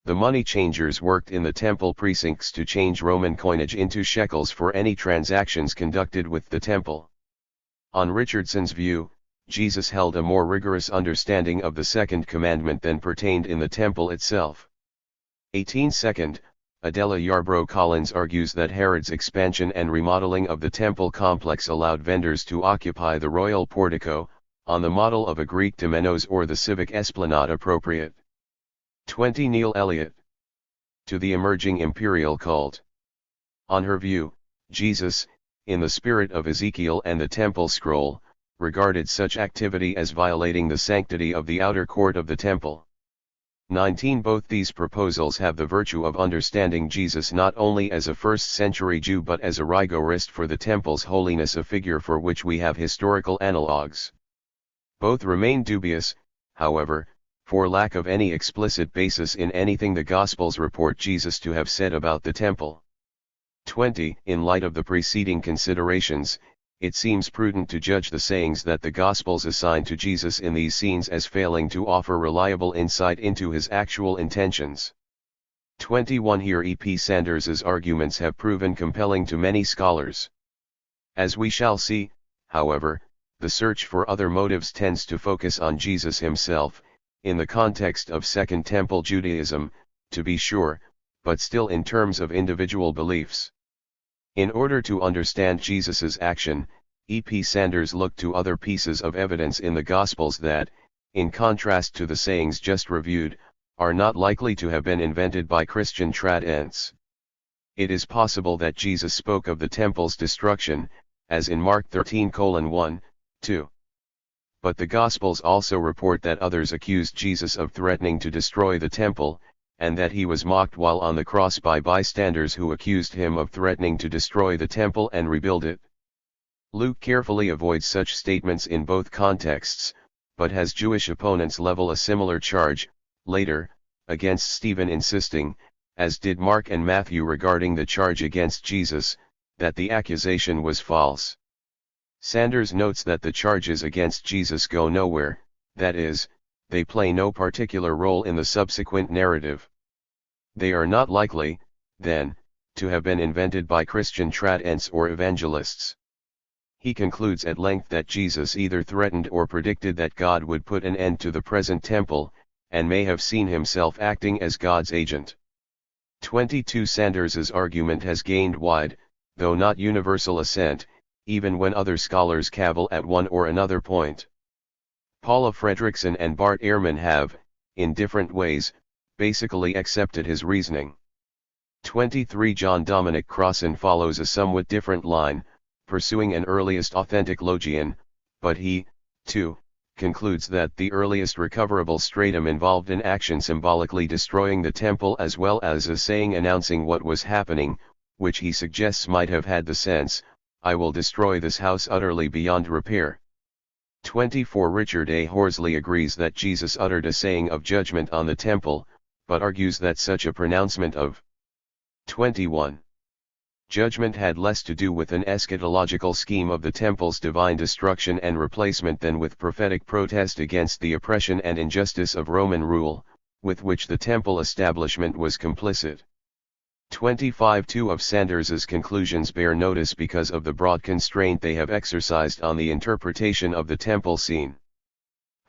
A: The money changers worked in the temple precincts to change Roman coinage into shekels for any transactions conducted with the temple. On Richardson's view, Jesus held a more rigorous understanding of the second commandment than pertained in the temple itself. 18. Second, Adela Yarbrough Collins argues that Herod's expansion and remodeling of the temple complex allowed vendors to occupy the royal portico, on the model of a Greek temenos or the civic esplanade appropriate. 20. Neil Elliott. To the emerging imperial cult. On her view, Jesus, in the spirit of Ezekiel and the temple scroll, regarded such activity as violating the sanctity of the outer court of the temple. 19. Both these proposals have the virtue of understanding Jesus not only as a first-century Jew but as a rigorist for the temple's holiness, a figure for which we have historical analogues. Both remain dubious, however, for lack of any explicit basis in anything the Gospels report Jesus to have said about the temple. 20. In light of the preceding considerations, it seems prudent to judge the sayings that the Gospels assign to Jesus in these scenes as failing to offer reliable insight into his actual intentions. 21. Here E. P. Sanders's arguments have proven compelling to many scholars. As we shall see, however, the search for other motives tends to focus on Jesus himself, in the context of Second Temple Judaism, to be sure, but still in terms of individual beliefs. In order to understand Jesus's action, E. P. Sanders looked to other pieces of evidence in the Gospels that, in contrast to the sayings just reviewed, are not likely to have been invented by Christian trad-ents. It is possible that Jesus spoke of the temple's destruction, as in Mark 13:1, 2. But the Gospels also report that others accused Jesus of threatening to destroy the temple, and that he was mocked while on the cross by bystanders who accused him of threatening to destroy the temple and rebuild it. Luke carefully avoids such statements in both contexts, but has Jewish opponents level a similar charge, later, against Stephen, insisting, as did Mark and Matthew regarding the charge against Jesus, that the accusation was false. Sanders notes that the charges against Jesus go nowhere, that is, they play no particular role in the subsequent narrative. They are not likely, then, to have been invented by Christian trad-ents or evangelists. He concludes at length that Jesus either threatened or predicted that God would put an end to the present temple, and may have seen himself acting as God's agent. 22 Sanders's argument has gained wide, though not universal assent, even when other scholars cavil at one or another point. Paula Fredrickson and Bart Ehrman have, in different ways, basically accepted his reasoning. 23 John Dominic Crossan follows a somewhat different line, pursuing an earliest authentic logion, but he, too, concludes that the earliest recoverable stratum involved an action symbolically destroying the temple as well as a saying announcing what was happening, which he suggests might have had the sense, "I will destroy this house utterly beyond repair." 24 Richard A. Horsley agrees that Jesus uttered a saying of judgment on the temple, but argues that such a pronouncement of 21 judgment had less to do with an eschatological scheme of the temple's divine destruction and replacement than with prophetic protest against the oppression and injustice of Roman rule, with which the temple establishment was complicit. 25 Two of Sanders's conclusions bear notice because of the broad constraint they have exercised on the interpretation of the temple scene.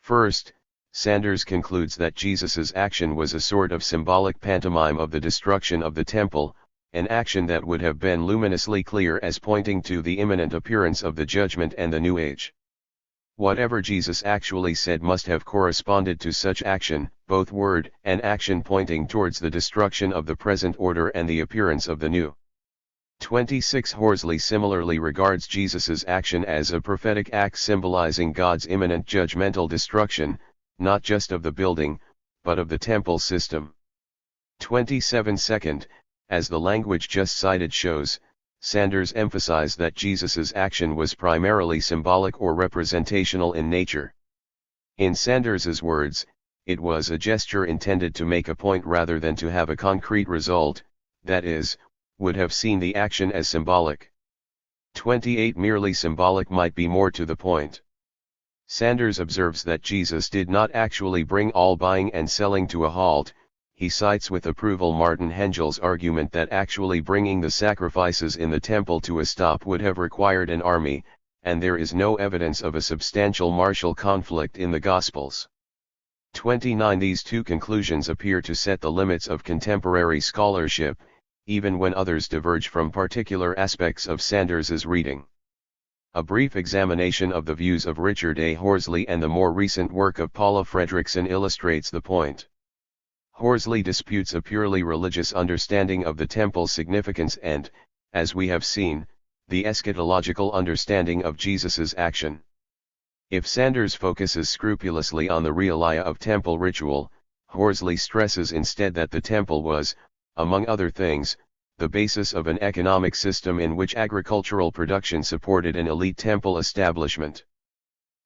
A: First, Sanders concludes that Jesus's action was a sort of symbolic pantomime of the destruction of the temple, an action that would have been luminously clear as pointing to the imminent appearance of the judgment and the new age. Whatever Jesus actually said must have corresponded to such action, both word and action pointing towards the destruction of the present order and the appearance of the new. 26 Horsley similarly regards Jesus's action as a prophetic act symbolizing God's imminent judgmental destruction, not just of the building, but of the temple system. 27 Second, as the language just cited shows, Sanders emphasized that Jesus's action was primarily symbolic or representational in nature. In Sanders's words, it was a gesture intended to make a point rather than to have a concrete result, that is, would have seen the action as symbolic. 28 Merely symbolic might be more to the point. Sanders observes that Jesus did not actually bring all buying and selling to a halt. He cites with approval Martin Hengel's argument that actually bringing the sacrifices in the temple to a stop would have required an army, and there is no evidence of a substantial martial conflict in the Gospels. 29 These two conclusions appear to set the limits of contemporary scholarship, even when others diverge from particular aspects of Sanders's reading. A brief examination of the views of Richard A. Horsley and the more recent work of Paula Fredrickson illustrates the point. Horsley disputes a purely religious understanding of the temple's significance and, as we have seen, the eschatological understanding of Jesus's action. If Sanders focuses scrupulously on the realia of temple ritual, Horsley stresses instead that the temple was, among other things, the basis of an economic system in which agricultural production supported an elite temple establishment.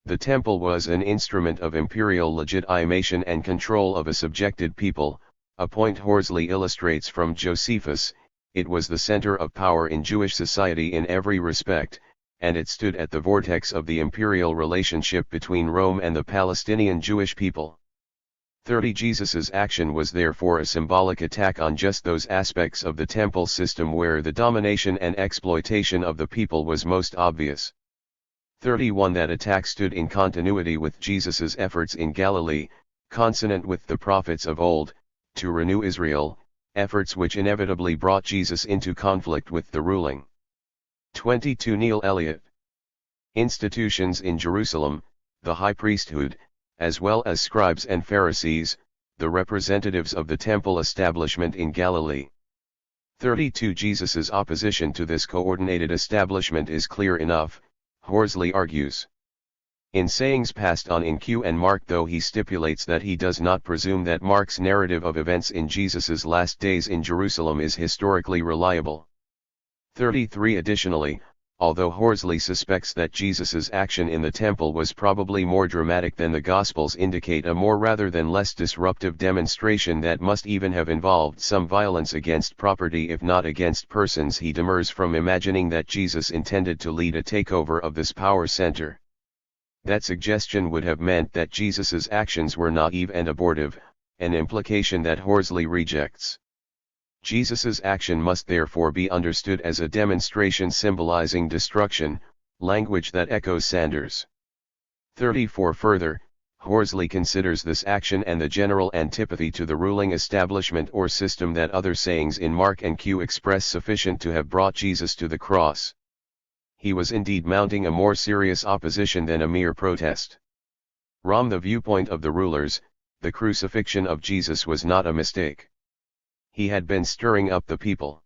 A: The temple was an instrument of imperial legitimation and control of a subjected people, a point Horsley illustrates from Josephus. It was the center of power in Jewish society in every respect, and it stood at the vortex of the imperial relationship between Rome and the Palestinian Jewish people. 30 Jesus's action was therefore a symbolic attack on just those aspects of the temple system where the domination and exploitation of the people was most obvious. 31 That attack stood in continuity with Jesus's efforts in Galilee, consonant with the prophets of old, to renew Israel, efforts which inevitably brought Jesus into conflict with the ruling. 22 Neil Elliott. Institutions in Jerusalem, the high priesthood, as well as scribes and Pharisees, the representatives of the temple establishment in Galilee. 32 Jesus's opposition to this coordinated establishment is clear enough, Horsley argues. In sayings passed on in Q and Mark, though he stipulates that he does not presume that Mark's narrative of events in Jesus's last days in Jerusalem is historically reliable. 33 Additionally, although Horsley suspects that Jesus's action in the temple was probably more dramatic than the Gospels indicate a more rather than less disruptive demonstration that must even have involved some violence against property if not against persons, he demurs from imagining that Jesus intended to lead a takeover of this power center. That suggestion would have meant that Jesus's actions were naive and abortive, an implication that Horsley rejects. Jesus's action must therefore be understood as a demonstration symbolizing destruction, language that echoes Sanders. 34 Further, Horsley considers this action and the general antipathy to the ruling establishment or system that other sayings in Mark and Q express sufficient to have brought Jesus to the cross. He was indeed mounting a more serious opposition than a mere protest. From the viewpoint of the rulers, the crucifixion of Jesus was not a mistake. He had been stirring up the people.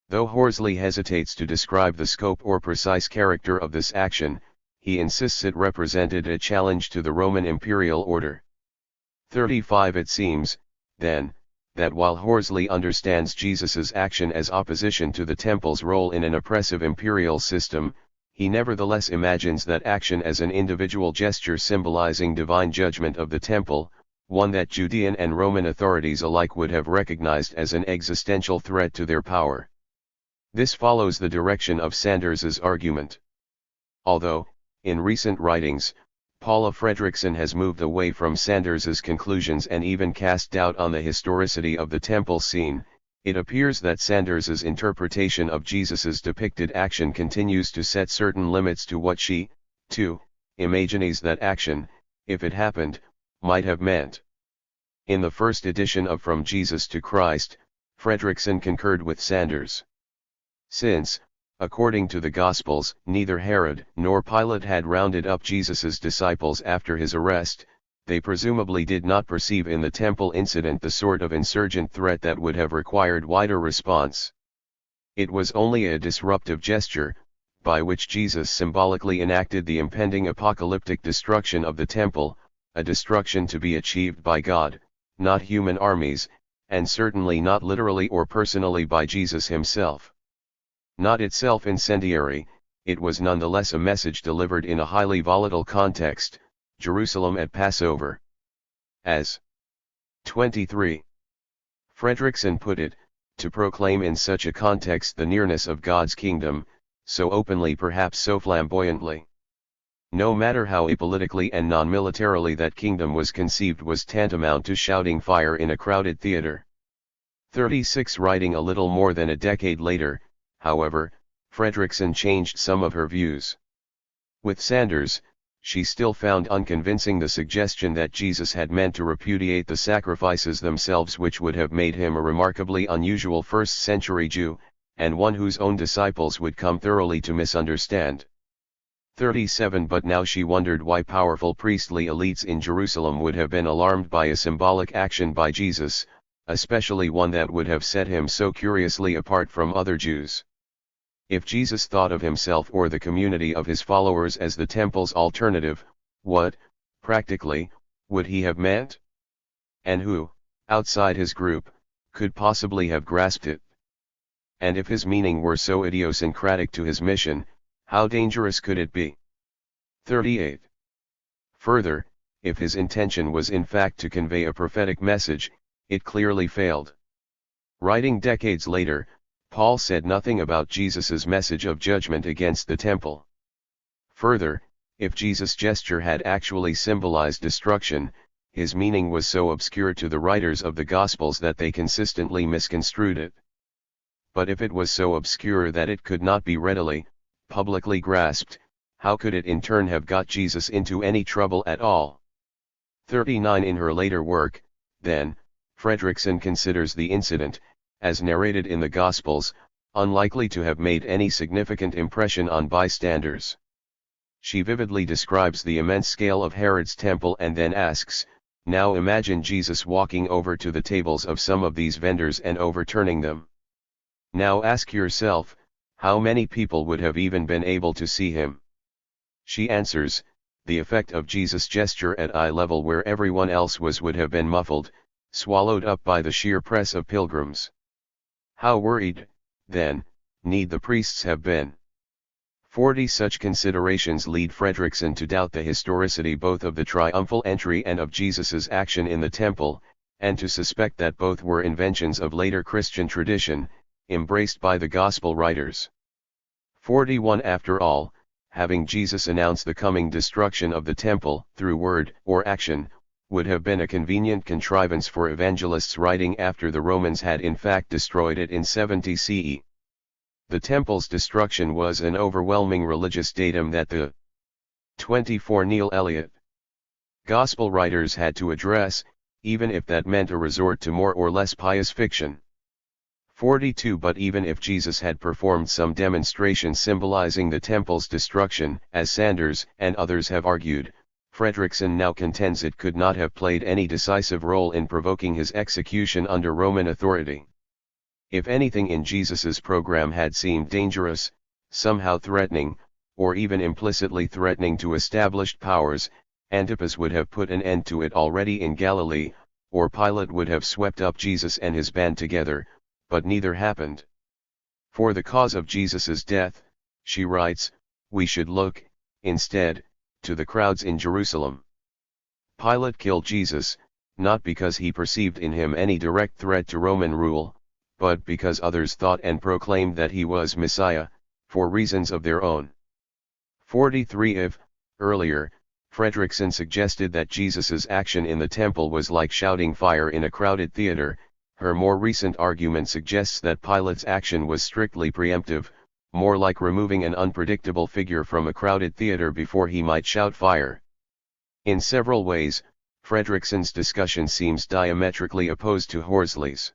A: Though Horsley hesitates to describe the scope or precise character of this action, he insists it represented a challenge to the Roman imperial order. 35 It seems, then, that while Horsley understands Jesus's action as opposition to the temple's role in an oppressive imperial system, he nevertheless imagines that action as an individual gesture symbolizing divine judgment of the temple, one that Judean and Roman authorities alike would have recognized as an existential threat to their power. This follows the direction of Sanders's argument. Although, in recent writings, Paula Fredrickson has moved away from Sanders's conclusions and even cast doubt on the historicity of the temple scene, it appears that Sanders's interpretation of Jesus's depicted action continues to set certain limits to what she, too, imagines that action, if it happened, might have meant. In the first edition of From Jesus to Christ, Fredrickson concurred with Sanders. Since, according to the Gospels, neither Herod nor Pilate had rounded up Jesus's disciples after his arrest, they presumably did not perceive in the temple incident the sort of insurgent threat that would have required wider response. It was only a disruptive gesture, by which Jesus symbolically enacted the impending apocalyptic destruction of the temple, a destruction to be achieved by God, not human armies, and certainly not literally or personally by Jesus himself. Not itself incendiary, it was nonetheless a message delivered in a highly volatile context, Jerusalem at Passover. As 23. Fredrickson put it, to proclaim in such a context the nearness of God's kingdom, so openly perhaps so flamboyantly. No matter how apolitically and non-militarily that kingdom was conceived was tantamount to shouting fire in a crowded theater. 36 Writing a little more than a decade later, however, Fredrickson changed some of her views. With Sanders, she still found unconvincing the suggestion that Jesus had meant to repudiate the sacrifices themselves, which would have made him a remarkably unusual first-century Jew, and one whose own disciples would come thoroughly to misunderstand. 37 But now she wondered why powerful priestly elites in Jerusalem would have been alarmed by a symbolic action by Jesus, especially one that would have set him so curiously apart from other Jews. If Jesus thought of himself or the community of his followers as the temple's alternative, what, practically, would he have meant? And who, outside his group, could possibly have grasped it? And if his meaning were so idiosyncratic to his mission, how dangerous could it be? 38. Further, if his intention was in fact to convey a prophetic message, it clearly failed. Writing decades later, Paul said nothing about Jesus's message of judgment against the temple. Further, if Jesus' gesture had actually symbolized destruction, his meaning was so obscure to the writers of the Gospels that they consistently misconstrued it. But if it was so obscure that it could not be readily, publicly grasped, how could it in turn have got Jesus into any trouble at all? 39 In her later work, then, Fredrickson considers the incident, as narrated in the Gospels, unlikely to have made any significant impression on bystanders. She vividly describes the immense scale of Herod's temple and then asks, now imagine Jesus walking over to the tables of some of these vendors and overturning them. Now ask yourself, how many people would have even been able to see him? She answers, the effect of Jesus' gesture at eye level where everyone else was would have been muffled, swallowed up by the sheer press of pilgrims. How worried, then, need the priests have been? 40 Such considerations lead Fredrickson to doubt the historicity both of the triumphal entry and of Jesus's action in the temple, and to suspect that both were inventions of later Christian tradition, embraced by the Gospel writers. 41 After all, having Jesus announce the coming destruction of the temple, through word or action, would have been a convenient contrivance for evangelists writing after the Romans had in fact destroyed it in 70 CE. The temple's destruction was an overwhelming religious datum that the 24 Neil Elliott Gospel writers had to address, even if that meant a resort to more or less pious fiction. 42 But even if Jesus had performed some demonstration symbolizing the temple's destruction, as Sanders and others have argued, Fredrickson now contends it could not have played any decisive role in provoking his execution under Roman authority. If anything in Jesus's program had seemed dangerous, somehow threatening, or even implicitly threatening to established powers, Antipas would have put an end to it already in Galilee, or Pilate would have swept up Jesus and his band together, but neither happened. For the cause of Jesus's death, she writes, we should look, instead, to the crowds in Jerusalem. Pilate killed Jesus, not because he perceived in him any direct threat to Roman rule, but because others thought and proclaimed that he was Messiah, for reasons of their own. 43 If, earlier, Fredrickson suggested that Jesus's action in the temple was like shouting fire in a crowded theater, her more recent argument suggests that Pilate's action was strictly preemptive, more like removing an unpredictable figure from a crowded theater before he might shout fire. In several ways, Fredrickson's discussion seems diametrically opposed to Horsley's.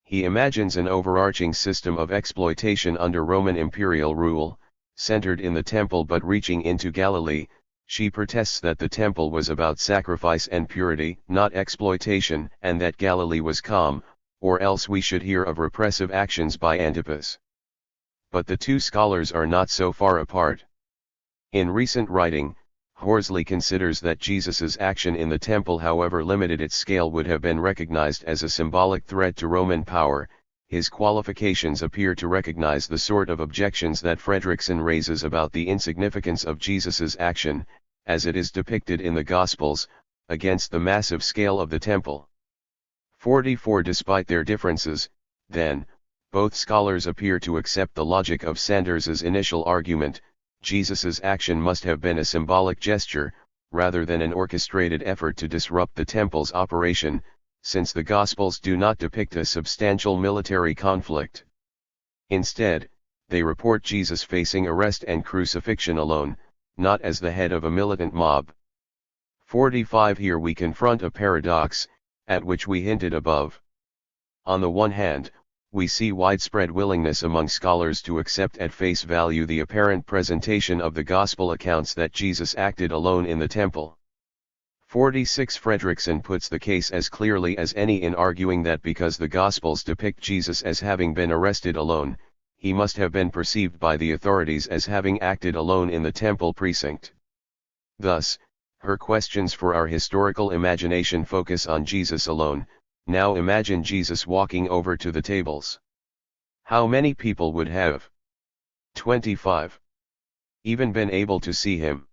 A: He imagines an overarching system of exploitation under Roman imperial rule, centered in the temple but reaching into Galilee. She protests that the temple was about sacrifice and purity, not exploitation, and that Galilee was calm, or else we should hear of repressive actions by Antipas. But the two scholars are not so far apart. In recent writing, Horsley considers that Jesus's action in the temple, however limited its scale, would have been recognized as a symbolic threat to Roman power. His qualifications appear to recognize the sort of objections that Fredrickson raises about the insignificance of Jesus's action, as it is depicted in the Gospels, against the massive scale of the temple. 44 Despite their differences, then, both scholars appear to accept the logic of Sanders's initial argument. Jesus's action must have been a symbolic gesture, rather than an orchestrated effort to disrupt the temple's operation, since the Gospels do not depict a substantial military conflict. Instead, they report Jesus facing arrest and crucifixion alone, not as the head of a militant mob. 45 Here we confront a paradox, at which we hinted above. On the one hand, we see widespread willingness among scholars to accept at face value the apparent presentation of the Gospel accounts that Jesus acted alone in the temple. 46 Fredrickson puts the case as clearly as any in arguing that because the Gospels depict Jesus as having been arrested alone, he must have been perceived by the authorities as having acted alone in the temple precinct. Thus, her questions for our historical imagination focus on Jesus alone. Now imagine Jesus walking over to the tables. How many people would have 25 even been able to see him?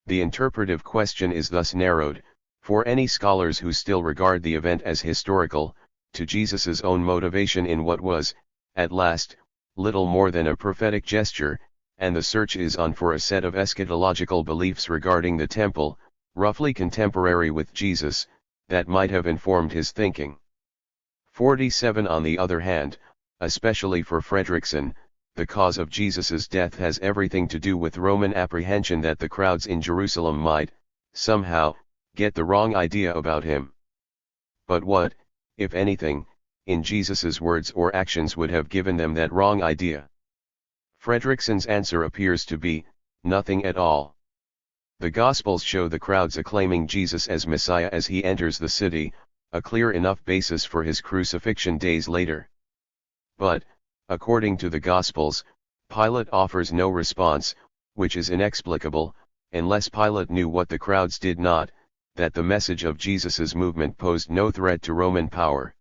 A: The interpretive question is thus narrowed, for any scholars who still regard the event as historical, to Jesus's own motivation in what was, at last, little more than a prophetic gesture, and the search is on for a set of eschatological beliefs regarding the temple, roughly contemporary with Jesus, that might have informed his thinking. 47 On the other hand, especially for Fredrickson, the cause of Jesus's death has everything to do with Roman apprehension that the crowds in Jerusalem might, somehow, get the wrong idea about him. But what, if anything, in Jesus's words or actions would have given them that wrong idea? Fredrickson's answer appears to be, nothing at all. The Gospels show the crowds acclaiming Jesus as Messiah as he enters the city, a clear enough basis for his crucifixion days later. But, according to the Gospels, Pilate offers no response, which is inexplicable, unless Pilate knew what the crowds did not, that the message of Jesus's movement posed no threat to Roman power.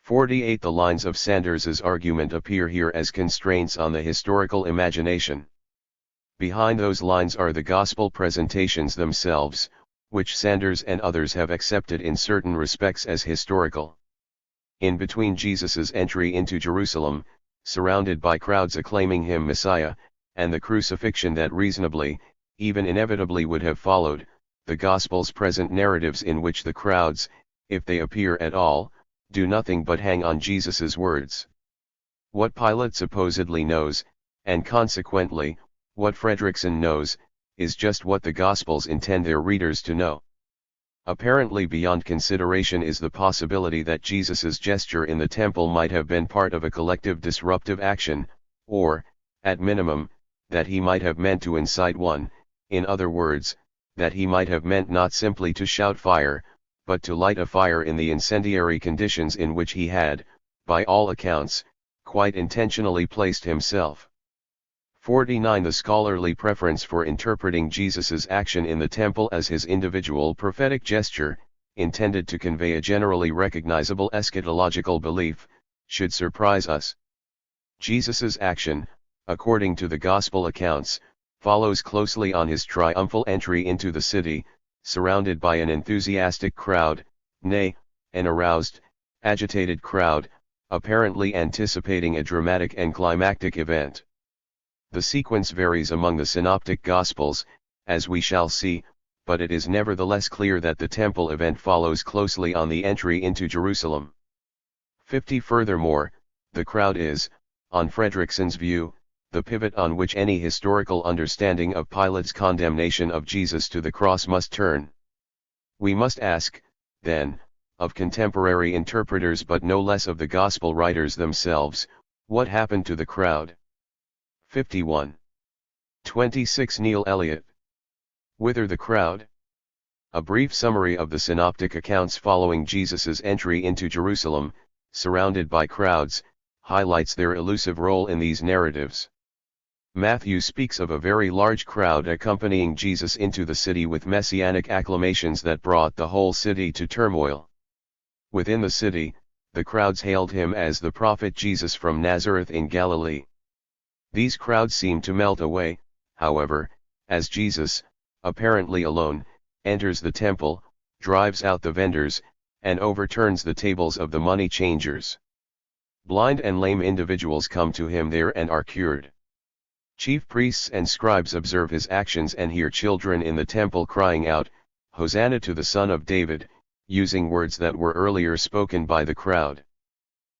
A: 48 The lines of Sanders's argument appear here as constraints on the historical imagination. Behind those lines are the Gospel presentations themselves, which Sanders and others have accepted in certain respects as historical. In between Jesus's entry into Jerusalem, surrounded by crowds acclaiming him Messiah, and the crucifixion that reasonably, even inevitably would have followed, the Gospels present narratives in which the crowds, if they appear at all, do nothing but hang on Jesus's words. What Pilate supposedly knows, and consequently, what Fredrickson knows, is just what the Gospels intend their readers to know. Apparently beyond consideration is the possibility that Jesus's gesture in the temple might have been part of a collective disruptive action, or, at minimum, that he might have meant to incite one, in other words, that he might have meant not simply to shout fire, but to light a fire in the incendiary conditions in which he had, by all accounts, quite intentionally placed himself. 49. The scholarly preference for interpreting Jesus's action in the temple as his individual prophetic gesture, intended to convey a generally recognizable eschatological belief, should surprise us. Jesus's action, according to the Gospel accounts, follows closely on his triumphal entry into the city, surrounded by an enthusiastic crowd, nay, an aroused, agitated crowd, apparently anticipating a dramatic and climactic event. The sequence varies among the synoptic Gospels, as we shall see, but it is nevertheless clear that the temple event follows closely on the entry into Jerusalem. 50. Furthermore, the crowd is, on Fredrickson's view, the pivot on which any historical understanding of Pilate's condemnation of Jesus to the cross must turn. We must ask, then, of contemporary interpreters but no less of the Gospel writers themselves, what happened to the crowd? 51. 26. Neil Elliott. Whither the crowd? A brief summary of the synoptic accounts following Jesus's entry into Jerusalem, surrounded by crowds, highlights their elusive role in these narratives. Matthew speaks of a very large crowd accompanying Jesus into the city with messianic acclamations that brought the whole city to turmoil. Within the city, the crowds hailed him as the prophet Jesus from Nazareth in Galilee. These crowds seem to melt away, however, as Jesus, apparently alone, enters the temple, drives out the vendors, and overturns the tables of the money changers. Blind and lame individuals come to him there and are cured. Chief priests and scribes observe his actions and hear children in the temple crying out, "Hosanna to the Son of David," using words that were earlier spoken by the crowd.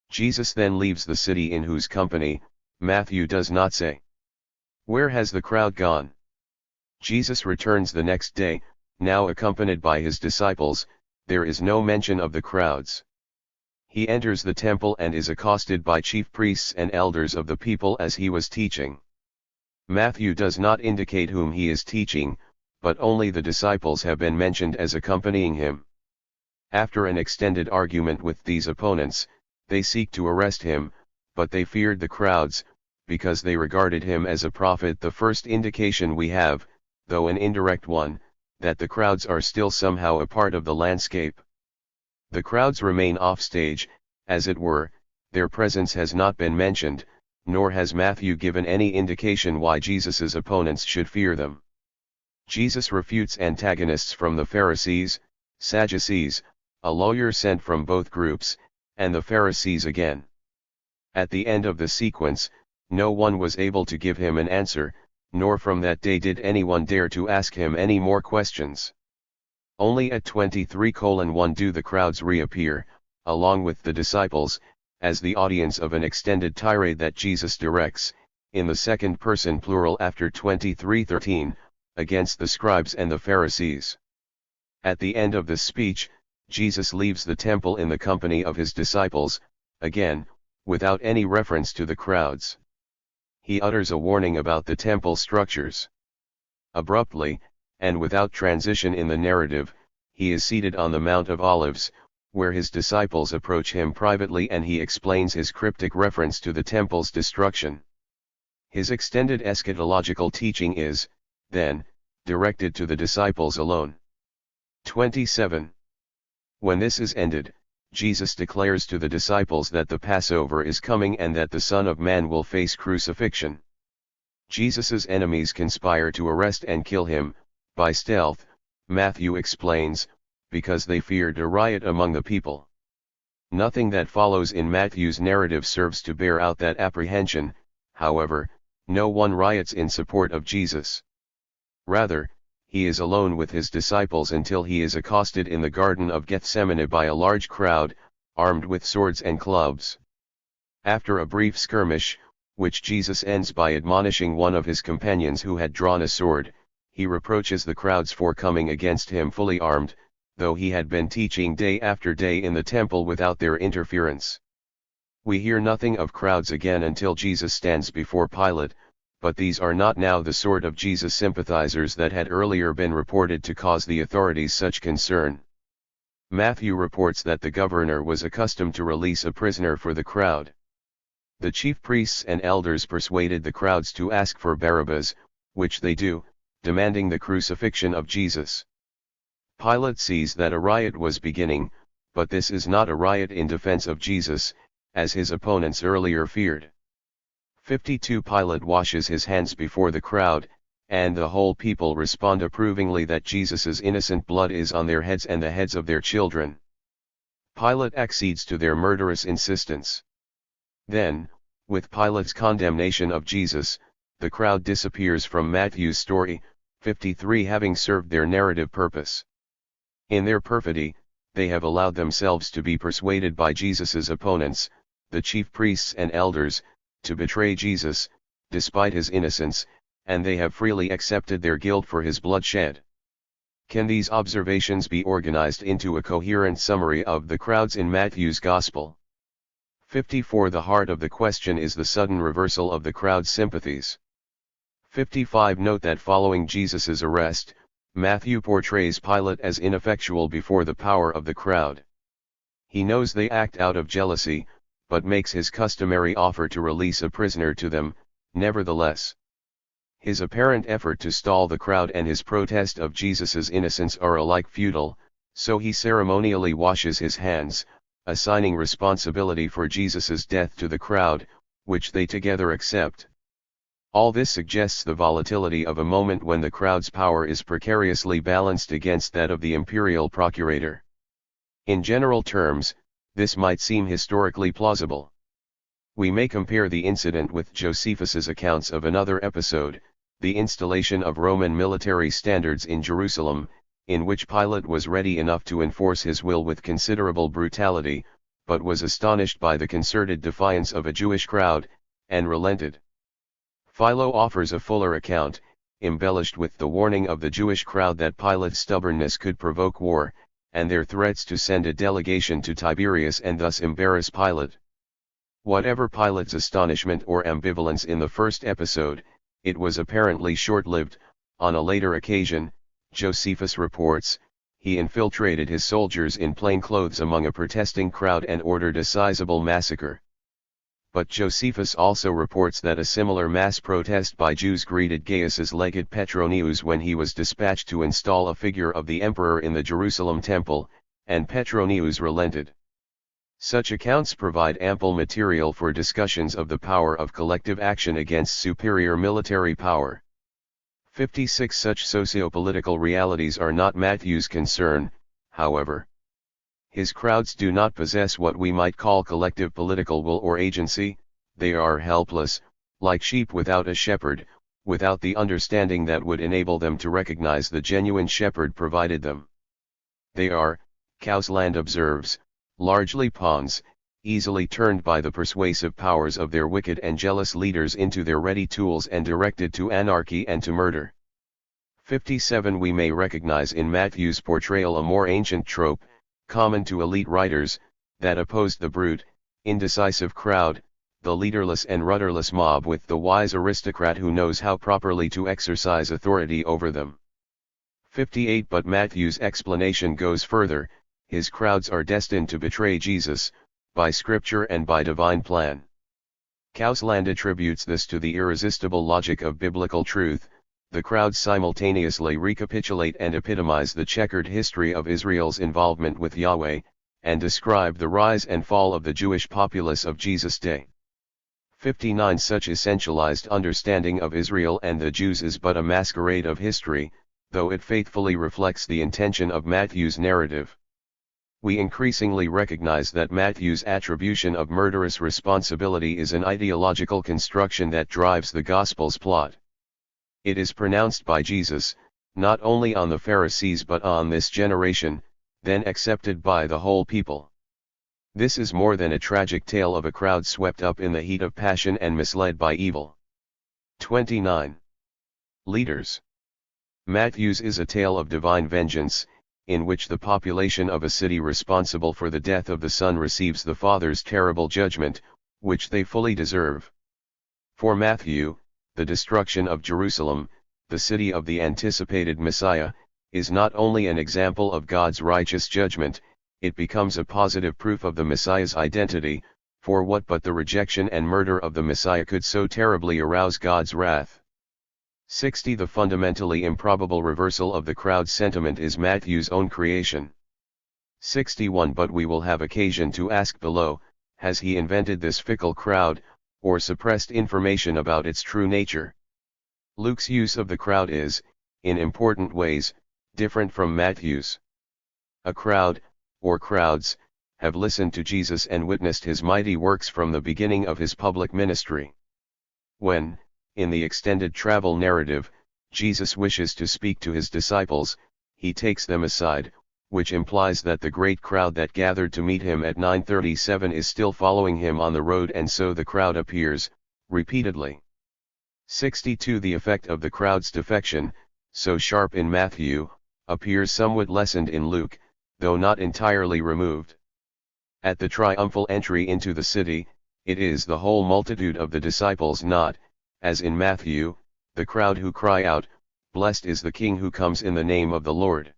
A: Jesus then leaves the city, in whose company, Matthew does not say. Where has the crowd gone? Jesus returns the next day, now accompanied by his disciples. There is no mention of the crowds. He enters the temple and is accosted by chief priests and elders of the people as he was teaching. Matthew does not indicate whom he is teaching, but only the disciples have been mentioned as accompanying him. After an extended argument with these opponents, they seek to arrest him, but they feared the crowds, because they regarded him as a prophet. The first indication we have, though an indirect one, that the crowds are still somehow a part of the landscape. The crowds remain offstage, as it were, their presence has not been mentioned, nor has Matthew given any indication why Jesus's opponents should fear them. Jesus refutes antagonists from the Pharisees, Sadducees, a lawyer sent from both groups, and the Pharisees again. At the end of the sequence, no one was able to give him an answer, nor from that day did anyone dare to ask him any more questions. Only at 23:1 do the crowds reappear, along with the disciples, as the audience of an extended tirade that Jesus directs, in the second person plural after 23:13, against the scribes and the Pharisees. At the end of this speech, Jesus leaves the temple in the company of his disciples, again, without any reference to the crowds. He utters a warning about the temple structures. Abruptly, and without transition in the narrative, he is seated on the Mount of Olives, where his disciples approach him privately and he explains his cryptic reference to the temple's destruction. His extended eschatological teaching is, then, directed to the disciples alone. 27. When this is ended, Jesus declares to the disciples that the Passover is coming and that the Son of Man will face crucifixion. Jesus's enemies conspire to arrest and kill him, by stealth, Matthew explains, because they feared a riot among the people. Nothing that follows in Matthew's narrative serves to bear out that apprehension. However, no one riots in support of Jesus. Rather, he is alone with his disciples until he is accosted in the Garden of Gethsemane by a large crowd, armed with swords and clubs. After a brief skirmish, which Jesus ends by admonishing one of his companions who had drawn a sword, he reproaches the crowds for coming against him fully armed, though he had been teaching day after day in the temple without their interference. We hear nothing of crowds again until Jesus stands before Pilate, but these are not now the sort of Jesus sympathizers that had earlier been reported to cause the authorities such concern. Matthew reports that the governor was accustomed to release a prisoner for the crowd. The chief priests and elders persuaded the crowds to ask for Barabbas, which they do, demanding the crucifixion of Jesus. Pilate sees that a riot was beginning, but this is not a riot in defense of Jesus, as his opponents earlier feared. 52 Pilate washes his hands before the crowd, and the whole people respond approvingly that Jesus's innocent blood is on their heads and the heads of their children. Pilate accedes to their murderous insistence. Then, with Pilate's condemnation of Jesus, the crowd disappears from Matthew's story, 53 having served their narrative purpose. In their perfidy, they have allowed themselves to be persuaded by Jesus's opponents, the chief priests and elders, to betray Jesus, despite his innocence, and they have freely accepted their guilt for his bloodshed. Can these observations be organized into a coherent summary of the crowds in Matthew's Gospel? 54 The heart of the question is the sudden reversal of the crowd's sympathies. 55 Note that following Jesus's arrest, Matthew portrays Pilate as ineffectual before the power of the crowd. He knows they act out of jealousy, but makes his customary offer to release a prisoner to them, nevertheless. His apparent effort to stall the crowd and his protest of Jesus's innocence are alike futile, so he ceremonially washes his hands, assigning responsibility for Jesus's death to the crowd, which they together accept. All this suggests the volatility of a moment when the crowd's power is precariously balanced against that of the imperial procurator. In general terms, this might seem historically plausible. We may compare the incident with Josephus's accounts of another episode, the installation of Roman military standards in Jerusalem, in which Pilate was ready enough to enforce his will with considerable brutality, but was astonished by the concerted defiance of a Jewish crowd, and relented. Philo offers a fuller account, embellished with the warning of the Jewish crowd that Pilate's stubbornness could provoke war, and their threats to send a delegation to Tiberias and thus embarrass Pilate. Whatever Pilate's astonishment or ambivalence in the first episode, it was apparently short-lived. On a later occasion, Josephus reports, he infiltrated his soldiers in plain clothes among a protesting crowd and ordered a sizable massacre. But Josephus also reports that a similar mass protest by Jews greeted Gaius's legate Petronius when he was dispatched to install a figure of the emperor in the Jerusalem temple, and Petronius relented. Such accounts provide ample material for discussions of the power of collective action against superior military power. 56 Such socio-political realities are not Matthew's concern, however. His crowds do not possess what we might call collective political will or agency, they are helpless, like sheep without a shepherd, without the understanding that would enable them to recognize the genuine shepherd provided them. They are, Causland observes, largely pawns, easily turned by the persuasive powers of their wicked and jealous leaders into their ready tools and directed to anarchy and to murder. 57 We may recognize in Matthew's portrayal a more ancient trope, common to elite writers, that opposed the brute, indecisive crowd, the leaderless and rudderless mob with the wise aristocrat who knows how properly to exercise authority over them. 58 But Matthew's explanation goes further, his crowds are destined to betray Jesus, by scripture and by divine plan. Causland attributes this to the irresistible logic of biblical truth. The crowds simultaneously recapitulate and epitomize the checkered history of Israel's involvement with Yahweh, and describe the rise and fall of the Jewish populace of Jesus' day. 59 Such essentialized understanding of Israel and the Jews is but a masquerade of history, though it faithfully reflects the intention of Matthew's narrative. We increasingly recognize that Matthew's attribution of murderous responsibility is an ideological construction that drives the Gospel's plot. It is pronounced by Jesus, not only on the Pharisees but on this generation, then accepted by the whole people. This is more than a tragic tale of a crowd swept up in the heat of passion and misled by evil. 29. Leaders. Matthew's is a tale of divine vengeance, in which the population of a city responsible for the death of the Son receives the Father's terrible judgment, which they fully deserve. For Matthew, the destruction of Jerusalem, the city of the anticipated Messiah, is not only an example of God's righteous judgment, it becomes a positive proof of the Messiah's identity, for what but the rejection and murder of the Messiah could so terribly arouse God's wrath. 60. The fundamentally improbable reversal of the crowd's sentiment is Matthew's own creation. 61. But we will have occasion to ask below, has he invented this fickle crowd, or suppressed information about its true nature? Luke's use of the crowd is, in important ways, different from Matthew's. A crowd, or crowds, have listened to Jesus and witnessed his mighty works from the beginning of his public ministry. When, in the extended travel narrative, Jesus wishes to speak to his disciples, he takes them aside, which implies that the great crowd that gathered to meet him at 9:37 is still following him on the road, and so the crowd appears, repeatedly. 62. The effect of the crowd's defection, so sharp in Matthew, appears somewhat lessened in Luke, though not entirely removed. At the triumphal entry into the city, it is the whole multitude of the disciples, not, as in Matthew, the crowd who cry out, "Blessed is the King who comes in the name of the Lord."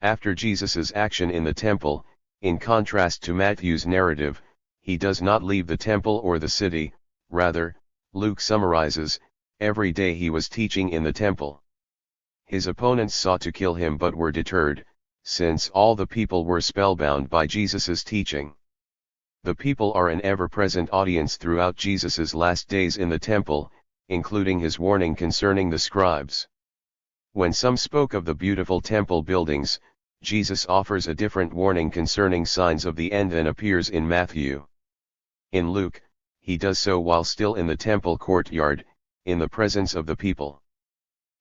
A: After Jesus's action in the temple, in contrast to Matthew's narrative, he does not leave the temple or the city, rather, Luke summarizes, every day he was teaching in the temple. His opponents sought to kill him but were deterred, since all the people were spellbound by Jesus's teaching. The people are an ever-present audience throughout Jesus's last days in the temple, including his warning concerning the scribes. When some spoke of the beautiful temple buildings, Jesus offers a different warning concerning signs of the end than appears in Matthew. In Luke, he does so while still in the temple courtyard, in the presence of the people.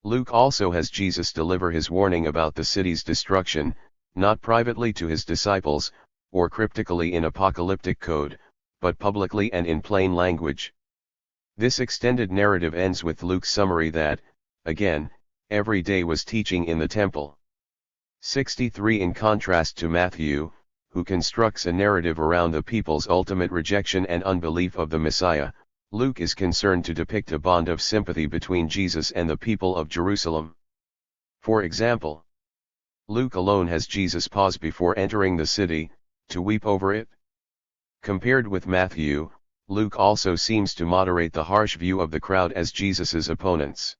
A: Luke also has Jesus deliver his warning about the city's destruction, not privately to his disciples, or cryptically in apocalyptic code, but publicly and in plain language. This extended narrative ends with Luke's summary that, again, every day was teaching in the temple. 63. In contrast to Matthew, who constructs a narrative around the people's ultimate rejection and unbelief of the Messiah, Luke is concerned to depict a bond of sympathy between Jesus and the people of Jerusalem. For example, Luke alone has Jesus pause before entering the city, to weep over it. Compared with Matthew, Luke also seems to moderate the harsh view of the crowd as Jesus's opponents.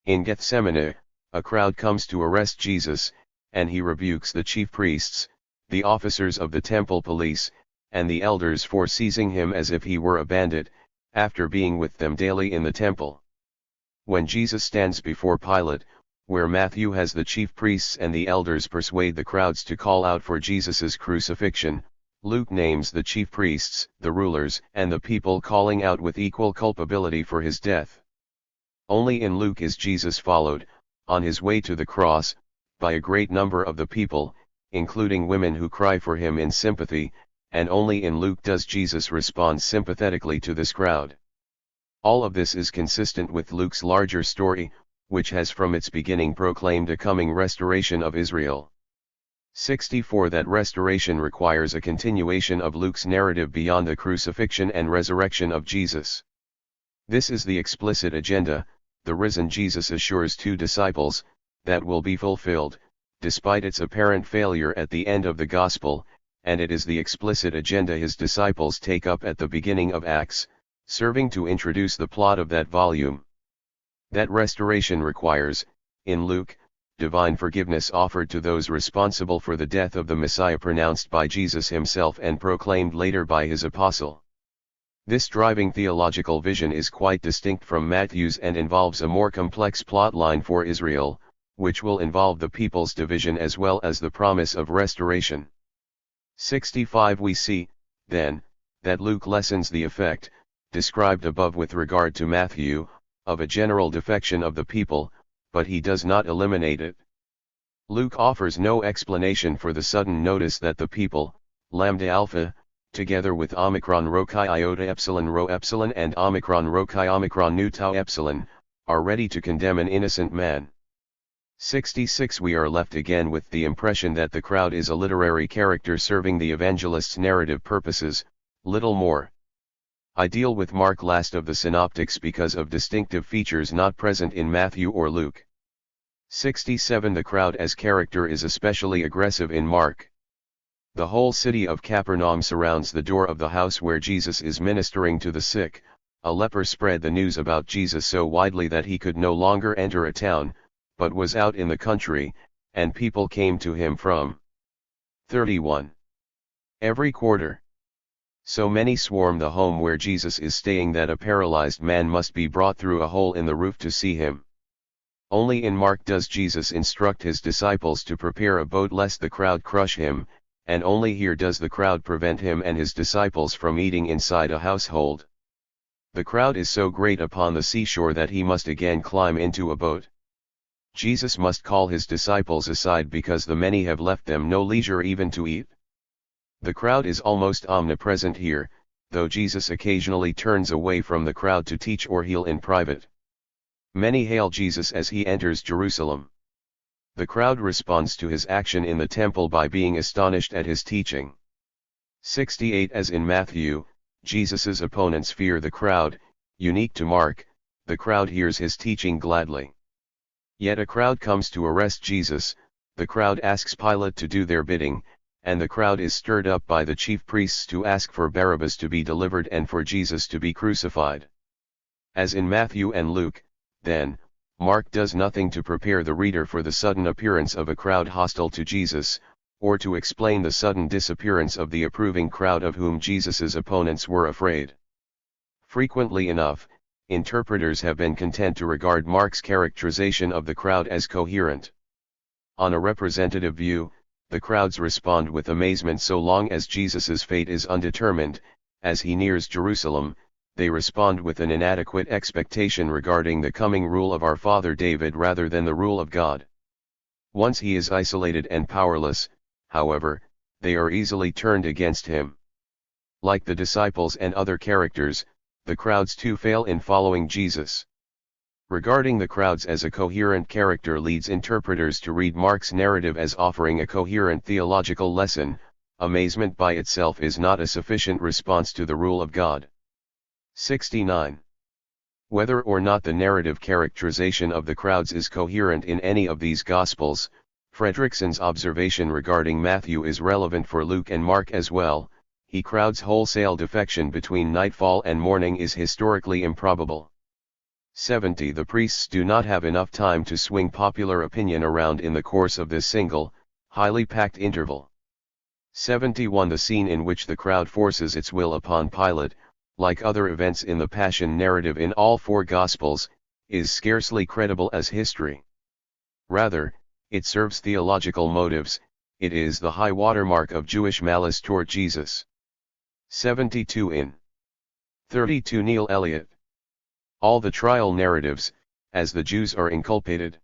A: In Gethsemane, a crowd comes to arrest Jesus, and he rebukes the chief priests, the officers of the temple police, and the elders for seizing him as if he were a bandit, after being with them daily in the temple. When Jesus stands before Pilate, where Matthew has the chief priests and the elders persuade the crowds to call out for Jesus's crucifixion, Luke names the chief priests, the rulers, and the people calling out with equal culpability for his death. Only in Luke is Jesus followed, on his way to the cross, by a great number of the people, including women who cry for him in sympathy, and only in Luke does Jesus respond sympathetically to this crowd. All of this is consistent with Luke's larger story, which has from its beginning proclaimed a coming restoration of Israel. 64. That restoration requires a continuation of Luke's narrative beyond the crucifixion and resurrection of Jesus. This is the explicit agenda, the risen Jesus assures two disciples, that will be fulfilled, despite its apparent failure at the end of the Gospel, and it is the explicit agenda his disciples take up at the beginning of Acts, serving to introduce the plot of that volume. That restoration requires, in Luke, divine forgiveness offered to those responsible for the death of the Messiah pronounced by Jesus himself and proclaimed later by his apostle. This driving theological vision is quite distinct from Matthew's and involves a more complex plot line for Israel, which will involve the people's division as well as the promise of restoration. 65. We see, then, that Luke lessens the effect, described above with regard to Matthew, of a general defection of the people, but he does not eliminate it. Luke offers no explanation for the sudden notice that the people, lambda alpha, together with omicron rho chi iota epsilon rho epsilon and omicron rho chi omicron nu tau epsilon, are ready to condemn an innocent man. 66 We are left again with the impression that the crowd is a literary character serving the evangelist's narrative purposes, little more. I deal with Mark last of the synoptics because of distinctive features not present in Matthew or Luke. 67 The crowd as character is especially aggressive in Mark. The whole city of Capernaum surrounds the door of the house where Jesus is ministering to the sick. A leper spread the news about Jesus so widely that he could no longer enter a town, but was out in the country, and people came to him from 31. Every quarter. So many swarm the home where Jesus is staying that a paralyzed man must be brought through a hole in the roof to see him. Only in Mark does Jesus instruct his disciples to prepare a boat lest the crowd crush him, and only here does the crowd prevent him and his disciples from eating inside a household. The crowd is so great upon the seashore that he must again climb into a boat. Jesus must call his disciples aside because the many have left them no leisure even to eat. The crowd is almost omnipresent here, though Jesus occasionally turns away from the crowd to teach or heal in private. Many hail Jesus as he enters Jerusalem. The crowd responds to his action in the temple by being astonished at his teaching. 68 As in Matthew, Jesus's opponents fear the crowd. Unique to Mark, the crowd hears his teaching gladly. Yet a crowd comes to arrest Jesus, the crowd asks Pilate to do their bidding, and the crowd is stirred up by the chief priests to ask for Barabbas to be delivered and for Jesus to be crucified. As in Matthew and Luke, then, Mark does nothing to prepare the reader for the sudden appearance of a crowd hostile to Jesus, or to explain the sudden disappearance of the approving crowd of whom Jesus's opponents were afraid. Frequently enough, interpreters have been content to regard Mark's characterization of the crowd as coherent. On a representative view, the crowds respond with amazement so long as Jesus's fate is undetermined. As he nears Jerusalem, they respond with an inadequate expectation regarding the coming rule of our father David rather than the rule of God. Once he is isolated and powerless, however, they are easily turned against him. Like the disciples and other characters, the crowds too fail in following Jesus. Regarding the crowds as a coherent character leads interpreters to read Mark's narrative as offering a coherent theological lesson. Amazement by itself is not a sufficient response to the rule of God. 69. Whether or not the narrative characterization of the crowds is coherent in any of these Gospels, Fredrickson's observation regarding Matthew is relevant for Luke and Mark as well. He crowds wholesale defection between nightfall and morning is historically improbable. 70. The priests do not have enough time to swing popular opinion around in the course of this single, highly packed interval. 71. The scene in which the crowd forces its will upon Pilate, like other events in the Passion narrative in all four Gospels, is scarcely credible as history. Rather, it serves theological motives. It is the high watermark of Jewish malice toward Jesus. 72. In 32. Neil Elliott. All the trial narratives, as the Jews are inculpated,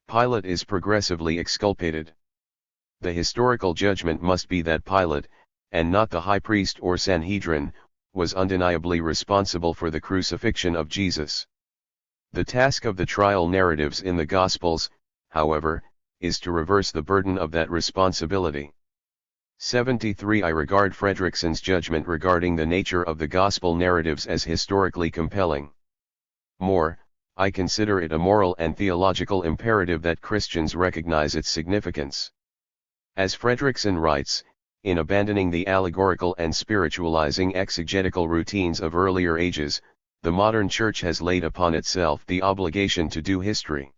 A: Pilate is progressively exculpated. The historical judgment must be that Pilate, and not the high priest or Sanhedrin, was undeniably responsible for the crucifixion of Jesus. The task of the trial narratives in the Gospels, however, is to reverse the burden of that responsibility. 73. I regard Fredrickson's judgment regarding the nature of the Gospel narratives as historically compelling. More, I consider it a moral and theological imperative that Christians recognize its significance. As Fredrickson writes, in abandoning the allegorical and spiritualizing exegetical routines of earlier ages, the modern church has laid upon itself the obligation to do history.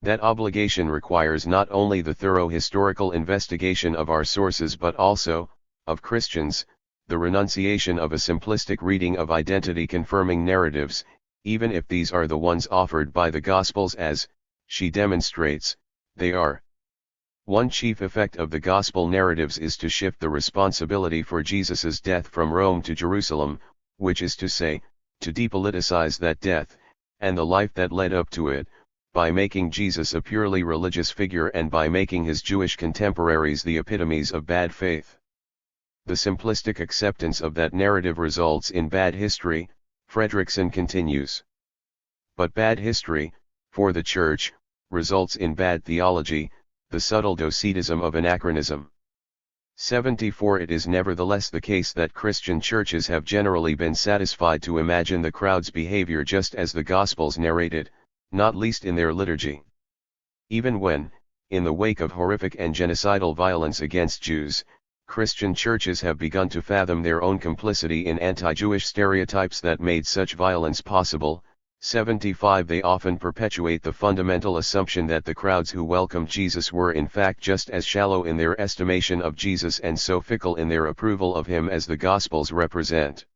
A: That obligation requires not only the thorough historical investigation of our sources but also, of Christians, the renunciation of a simplistic reading of identity-confirming narratives, even if these are the ones offered by the Gospels as, she demonstrates, they are. One chief effect of the Gospel narratives is to shift the responsibility for Jesus's death from Rome to Jerusalem, which is to say, to depoliticize that death, and the life that led up to it, by making Jesus a purely religious figure and by making his Jewish contemporaries the epitomes of bad faith. the simplistic acceptance of that narrative results in bad history, Fredrickson continues. But bad history, for the Church, results in bad theology, the subtle docetism of anachronism. 74. It is nevertheless the case that Christian churches have generally been satisfied to imagine the crowd's behavior just as the Gospels narrated, not least in their liturgy. Even when, in the wake of horrific and genocidal violence against Jews, Christian churches have begun to fathom their own complicity in anti-Jewish stereotypes that made such violence possible. 75. They often perpetuate the fundamental assumption that the crowds who welcomed Jesus were in fact just as shallow in their estimation of Jesus and so fickle in their approval of him as the Gospels represent.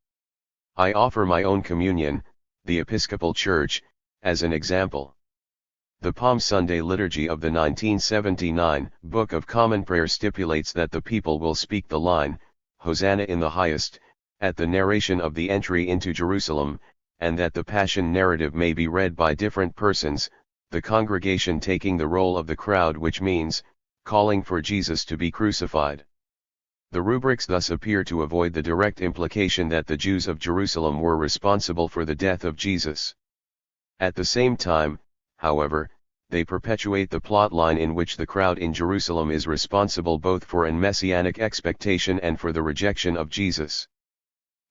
A: I offer my own communion, the Episcopal Church, as an example. The Palm Sunday liturgy of the 1979 Book of Common Prayer stipulates that the people will speak the line, Hosanna in the highest, at the narration of the entry into Jerusalem, and that the Passion narrative may be read by different persons, the congregation taking the role of the crowd, which means, calling for Jesus to be crucified. The rubrics thus appear to avoid the direct implication that the Jews of Jerusalem were responsible for the death of Jesus. At the same time, however, they perpetuate the plot line in which the crowd in Jerusalem is responsible both for an messianic expectation and for the rejection of Jesus.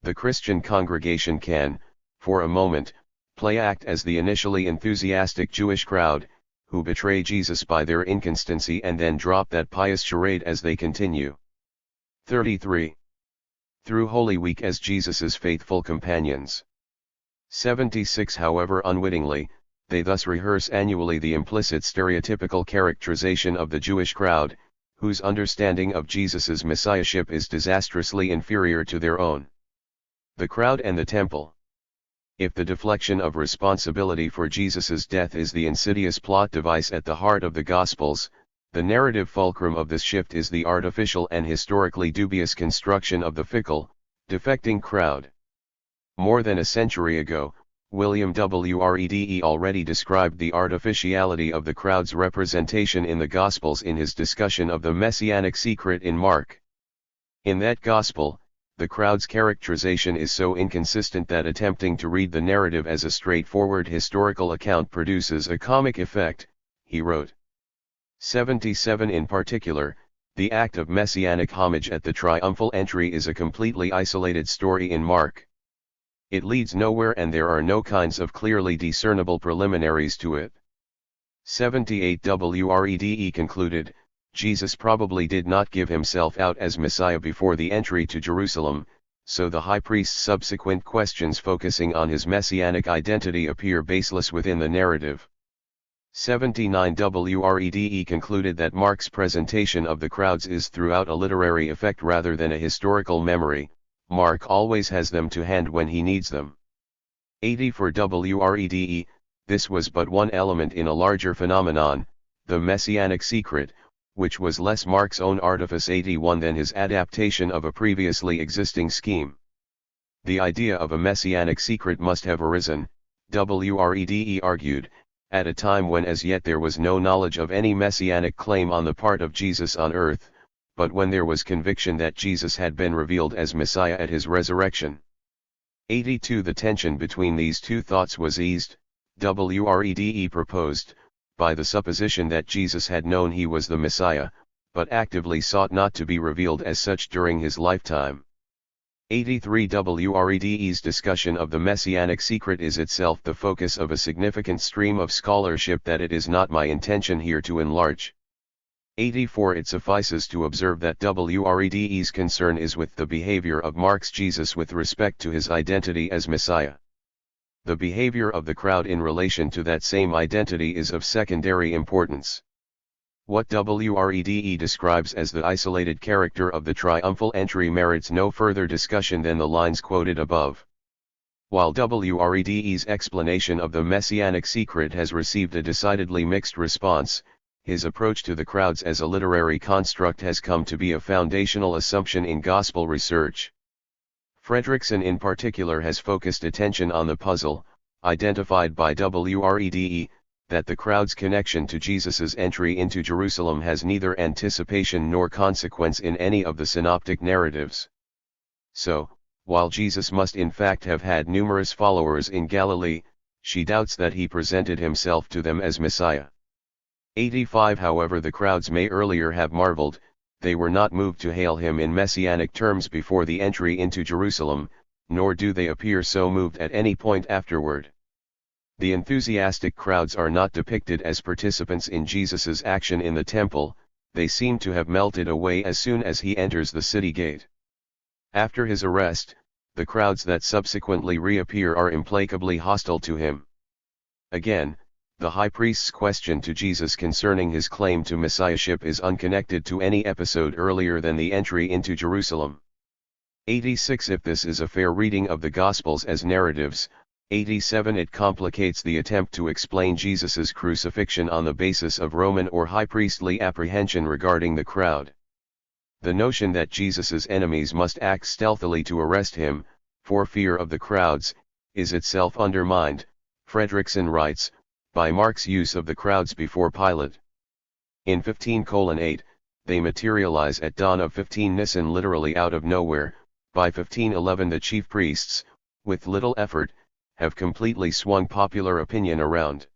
A: The Christian congregation can, for a moment, play act as the initially enthusiastic Jewish crowd, who betray Jesus by their inconstancy and then drop that pious charade as they continue. 33. Through Holy Week as Jesus's faithful companions. 76. However unwittingly, they thus rehearse annually the implicit stereotypical characterization of the Jewish crowd, whose understanding of Jesus's messiahship is disastrously inferior to their own. The crowd and the temple. If the deflection of responsibility for Jesus's death is the insidious plot device at the heart of the Gospels, the narrative fulcrum of this shift is the artificial and historically dubious construction of the fickle, defecting crowd. More than a century ago, William Wrede already described the artificiality of the crowd's representation in the Gospels in his discussion of the messianic secret in Mark. In that Gospel, the crowd's characterization is so inconsistent that attempting to read the narrative as a straightforward historical account produces a comic effect, he wrote. 77. In particular, the act of messianic homage at the triumphal entry is a completely isolated story in Mark. It leads nowhere and there are no kinds of clearly discernible preliminaries to it. 78. Wrede concluded, Jesus probably did not give himself out as Messiah before the entry to Jerusalem, so the high priest's subsequent questions focusing on his messianic identity appear baseless within the narrative. 79. Wrede concluded that Mark's presentation of the crowds is throughout a literary effect rather than a historical memory. Mark always has them to hand when he needs them. 80. For Wrede, this was but one element in a larger phenomenon, the messianic secret, which was less Mark's own artifice 81 than his adaptation of a previously existing scheme. The idea of a messianic secret must have arisen, Wrede argued, at a time when as yet there was no knowledge of any messianic claim on the part of Jesus on earth, but when there was conviction that Jesus had been revealed as Messiah at his resurrection. 82. The tension between these two thoughts was eased, Wrede proposed, by the supposition that Jesus had known he was the Messiah, but actively sought not to be revealed as such during his lifetime. 83. Wrede's discussion of the messianic secret is itself the focus of a significant stream of scholarship that it is not my intention here to enlarge. 84. It suffices to observe that Wrede's concern is with the behavior of Mark's Jesus with respect to his identity as Messiah. The behavior of the crowd in relation to that same identity is of secondary importance. What Wrede describes as the isolated character of the triumphal entry merits no further discussion than the lines quoted above. While Wrede's explanation of the messianic secret has received a decidedly mixed response, his approach to the crowds as a literary construct has come to be a foundational assumption in gospel research. Fredrickson in particular has focused attention on the puzzle, identified by Wrede, that the crowd's connection to Jesus's entry into Jerusalem has neither anticipation nor consequence in any of the synoptic narratives. So, while Jesus must in fact have had numerous followers in Galilee, she doubts that he presented himself to them as Messiah. 85 However the crowds may earlier have marveled, they were not moved to hail him in messianic terms before the entry into Jerusalem, nor do they appear so moved at any point afterward. The enthusiastic crowds are not depicted as participants in Jesus's action in the temple, they seem to have melted away as soon as he enters the city gate. After his arrest, the crowds that subsequently reappear are implacably hostile to him. Again, the high priest's question to Jesus concerning his claim to messiahship is unconnected to any episode earlier than the entry into Jerusalem. 86 If this is a fair reading of the Gospels as narratives, 87 It complicates the attempt to explain Jesus's crucifixion on the basis of Roman or high priestly apprehension regarding the crowd. The notion that Jesus's enemies must act stealthily to arrest him, for fear of the crowds, is itself undermined, Fredrickson writes, by Mark's use of the crowds before Pilate. In 15:8, they materialize at dawn of 15 Nisan literally out of nowhere. By 1511 the chief priests, with little effort, have completely swung popular opinion around.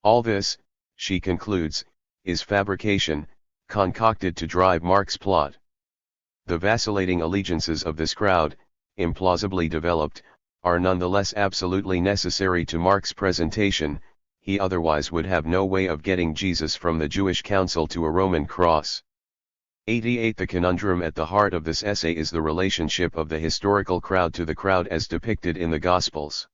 A: All this, she concludes, is fabrication, concocted to drive Mark's plot. The vacillating allegiances of this crowd, implausibly developed, are nonetheless absolutely necessary to Mark's presentation. He otherwise would have no way of getting Jesus from the Jewish council to a Roman cross. 88 The conundrum at the heart of this essay is the relationship of the historical crowd to the crowd as depicted in the Gospels.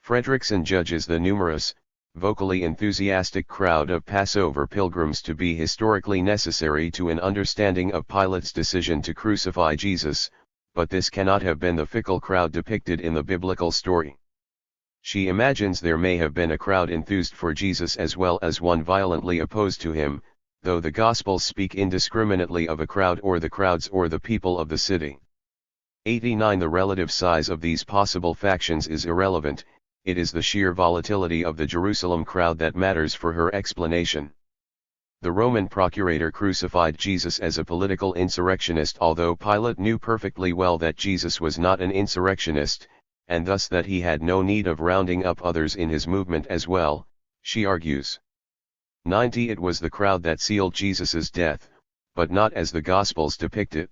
A: Fredrickson judges the numerous, vocally enthusiastic crowd of Passover pilgrims to be historically necessary to an understanding of Pilate's decision to crucify Jesus, but this cannot have been the fickle crowd depicted in the biblical story. She imagines there may have been a crowd enthused for Jesus as well as one violently opposed to him, though the Gospels speak indiscriminately of a crowd or the crowds or the people of the city. 89 The relative size of these possible factions is irrelevant, it is the sheer volatility of the Jerusalem crowd that matters for her explanation. The Roman procurator crucified Jesus as a political insurrectionist, although Pilate knew perfectly well that Jesus was not an insurrectionist, and thus that he had no need of rounding up others in his movement as well, she argues. 90 It was the crowd that sealed Jesus's death, but not as the Gospels depict it.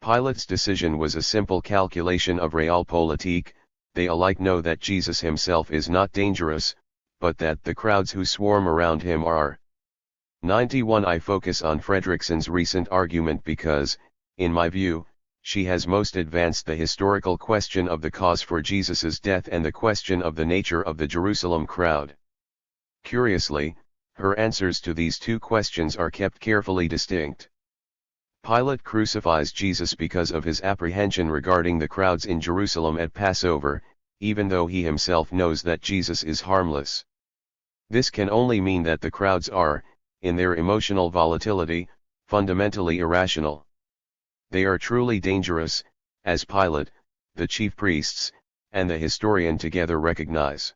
A: Pilate's decision was a simple calculation of realpolitik. They alike know that Jesus himself is not dangerous, but that the crowds who swarm around him are. 91 I focus on Fredrickson's recent argument because, in my view, she has most advanced the historical question of the cause for Jesus's death and the question of the nature of the Jerusalem crowd. Curiously, her answers to these two questions are kept carefully distinct. Pilate crucifies Jesus because of his apprehension regarding the crowds in Jerusalem at Passover, even though he himself knows that Jesus is harmless. This can only mean that the crowds are, in their emotional volatility, fundamentally irrational. They are truly dangerous, as Pilate, the chief priests, and the historian together recognize.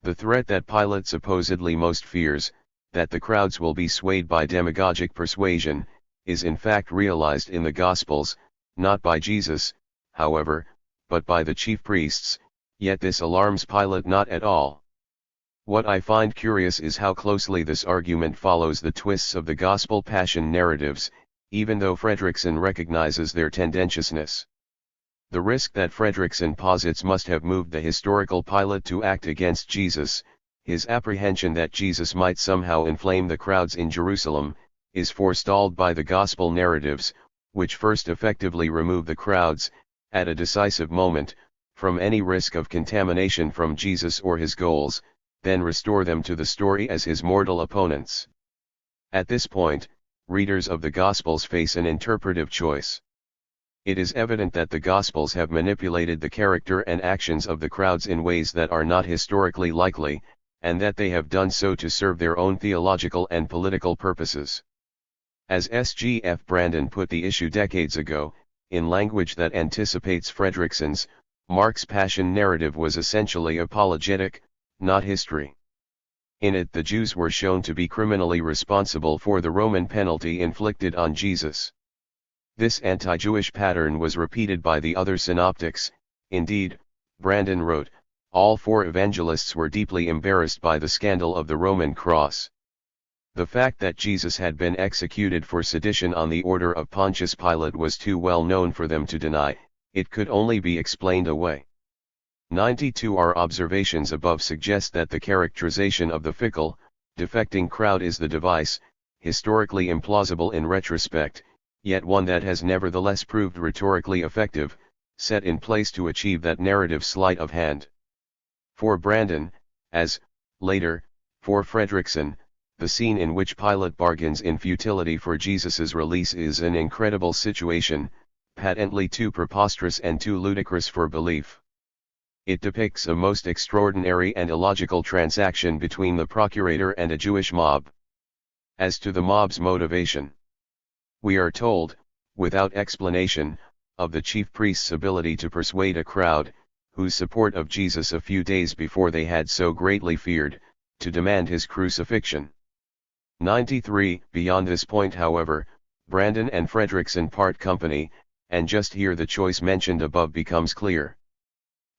A: The threat that Pilate supposedly most fears, that the crowds will be swayed by demagogic persuasion, is in fact realized in the Gospels, not by Jesus, however, but by the chief priests, yet this alarms Pilate not at all. What I find curious is how closely this argument follows the twists of the Gospel Passion narratives, even though Fredrickson recognizes their tendentiousness. The risk that Fredrickson posits must have moved the historical Pilate to act against Jesus, his apprehension that Jesus might somehow inflame the crowds in Jerusalem, is forestalled by the Gospel narratives, which first effectively remove the crowds, at a decisive moment, from any risk of contamination from Jesus or his goals, then restore them to the story as his mortal opponents. At this point, readers of the Gospels face an interpretive choice. It is evident that the Gospels have manipulated the character and actions of the crowds in ways that are not historically likely, and that they have done so to serve their own theological and political purposes. As S.G.F. Brandon put the issue decades ago, in language that anticipates Fredrickson's, Mark's Passion narrative was essentially apologetic, not history. In it the Jews were shown to be criminally responsible for the Roman penalty inflicted on Jesus. This anti-Jewish pattern was repeated by the other synoptics. Indeed, Brandon wrote, all four evangelists were deeply embarrassed by the scandal of the Roman cross. The fact that Jesus had been executed for sedition on the order of Pontius Pilate was too well known for them to deny. It could only be explained away. 92. Our observations above suggest that the characterization of the fickle, defecting crowd is the device, historically implausible in retrospect, yet one that has nevertheless proved rhetorically effective, set in place to achieve that narrative sleight of hand. For Brandon, as, later, for Fredrickson, the scene in which Pilate bargains in futility for Jesus's release is an incredible situation, patently too preposterous and too ludicrous for belief. It depicts a most extraordinary and illogical transaction between the procurator and a Jewish mob. As to the mob's motivation, we are told, without explanation, of the chief priest's ability to persuade a crowd, whose support of Jesus a few days before they had so greatly feared, to demand his crucifixion. 93. Beyond this point, however, Brandon and Fredrickson part company, and just here the choice mentioned above becomes clear.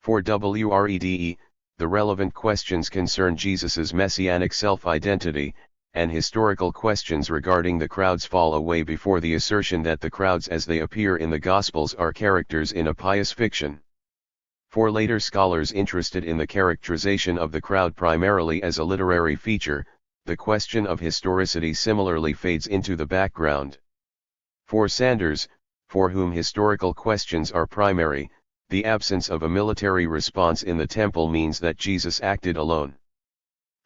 A: For WREDE, the relevant questions concern Jesus's messianic self-identity, and historical questions regarding the crowd's fall away before the assertion that the crowds as they appear in the Gospels are characters in a pious fiction. For later scholars interested in the characterization of the crowd primarily as a literary feature, the question of historicity similarly fades into the background. For Sanders, for whom historical questions are primary, the absence of a military response in the temple means that Jesus acted alone.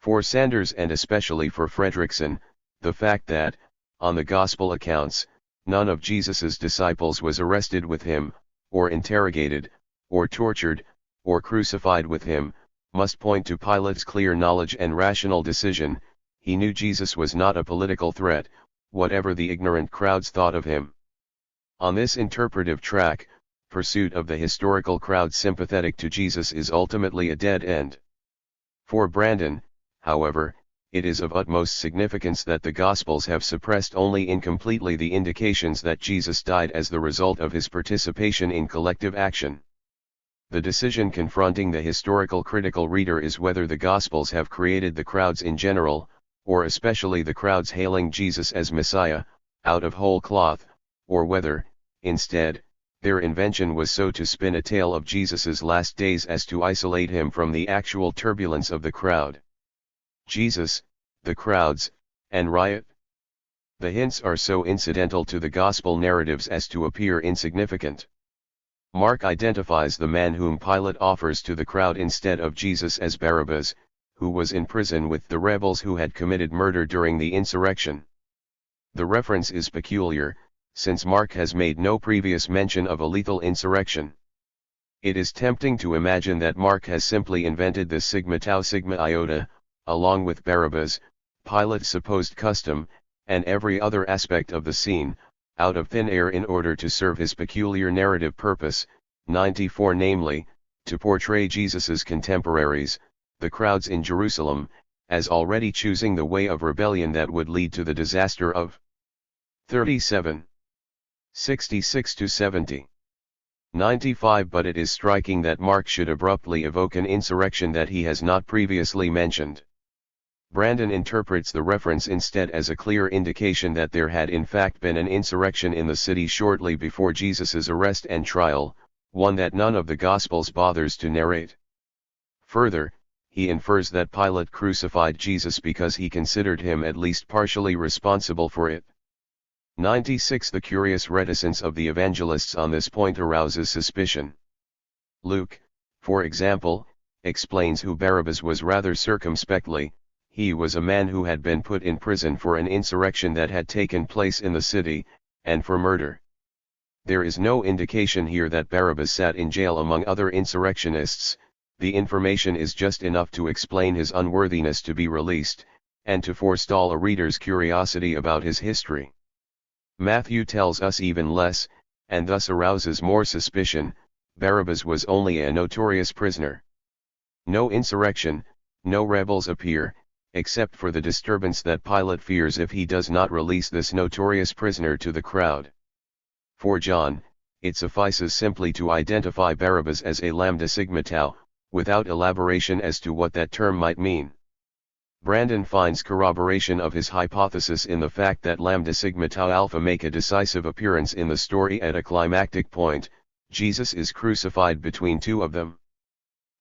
A: For Sanders and especially for Fredrickson, the fact that, on the Gospel accounts, none of Jesus's disciples was arrested with him, or interrogated, or tortured, or crucified with him, must point to Pilate's clear knowledge and rational decision. He knew Jesus was not a political threat, whatever the ignorant crowds thought of him. On this interpretive track, pursuit of the historical crowd sympathetic to Jesus is ultimately a dead end. For Brandon, however, it is of utmost significance that the Gospels have suppressed only incompletely the indications that Jesus died as the result of his participation in collective action. The decision confronting the historical critical reader is whether the Gospels have created the crowds in general, or especially the crowds hailing Jesus as Messiah, out of whole cloth, or whether, instead, their invention was so to spin a tale of Jesus's last days as to isolate him from the actual turbulence of the crowd. Jesus, the crowds, and riot. The hints are so incidental to the gospel narratives as to appear insignificant. Mark identifies the man whom Pilate offers to the crowd instead of Jesus as Barabbas, who was in prison with the rebels who had committed murder during the insurrection. The reference is peculiar, since Mark has made no previous mention of a lethal insurrection. It is tempting to imagine that Mark has simply invented this sigma tau sigma iota, along with Barabbas, Pilate's supposed custom, and every other aspect of the scene, out of thin air in order to serve his peculiar narrative purpose, 94, namely, to portray Jesus's contemporaries, the crowds in Jerusalem, as already choosing the way of rebellion that would lead to the disaster of 37. 66-70. 95. But it is striking that Mark should abruptly evoke an insurrection that he has not previously mentioned. Brandon interprets the reference instead as a clear indication that there had in fact been an insurrection in the city shortly before Jesus's arrest and trial, one that none of the Gospels bothers to narrate. Further, he infers that Pilate crucified Jesus because he considered him at least partially responsible for it. 96. The curious reticence of the evangelists on this point arouses suspicion. Luke, for example, explains who Barabbas was rather circumspectly. He was a man who had been put in prison for an insurrection that had taken place in the city, and for murder. There is no indication here that Barabbas sat in jail among other insurrectionists. The information is just enough to explain his unworthiness to be released, and to forestall a reader's curiosity about his history. Matthew tells us even less, and thus arouses more suspicion. Barabbas was only a notorious prisoner. No insurrection, no rebels appear, except for the disturbance that Pilate fears if he does not release this notorious prisoner to the crowd. For John, it suffices simply to identify Barabbas as a lambda sigma tau, without elaboration as to what that term might mean. Brandon finds corroboration of his hypothesis in the fact that lambda sigma tau alpha make a decisive appearance in the story at a climactic point. Jesus is crucified between two of them.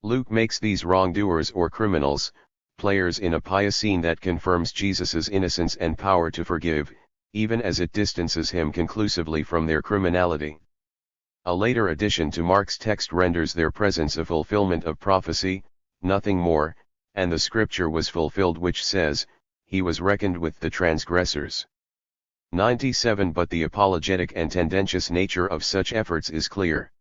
A: Luke makes these wrongdoers or criminals, players in a pious scene that confirms Jesus's innocence and power to forgive, even as it distances him conclusively from their criminality. A later addition to Mark's text renders their presence a fulfillment of prophecy, nothing more, and the scripture was fulfilled which says, he was reckoned with the transgressors. 97 But the apologetic and tendentious nature of such efforts is clear.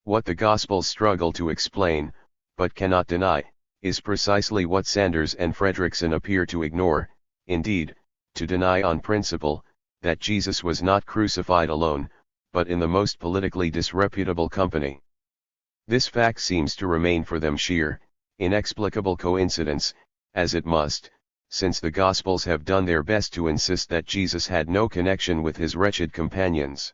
A: What the Gospels struggle to explain, but cannot deny, is precisely what Sanders and Fredrickson appear to ignore, indeed, to deny on principle, that Jesus was not crucified alone, but in the most politically disreputable company. This fact seems to remain for them sheer, inexplicable coincidence, as it must, since the Gospels have done their best to insist that Jesus had no connection with his wretched companions.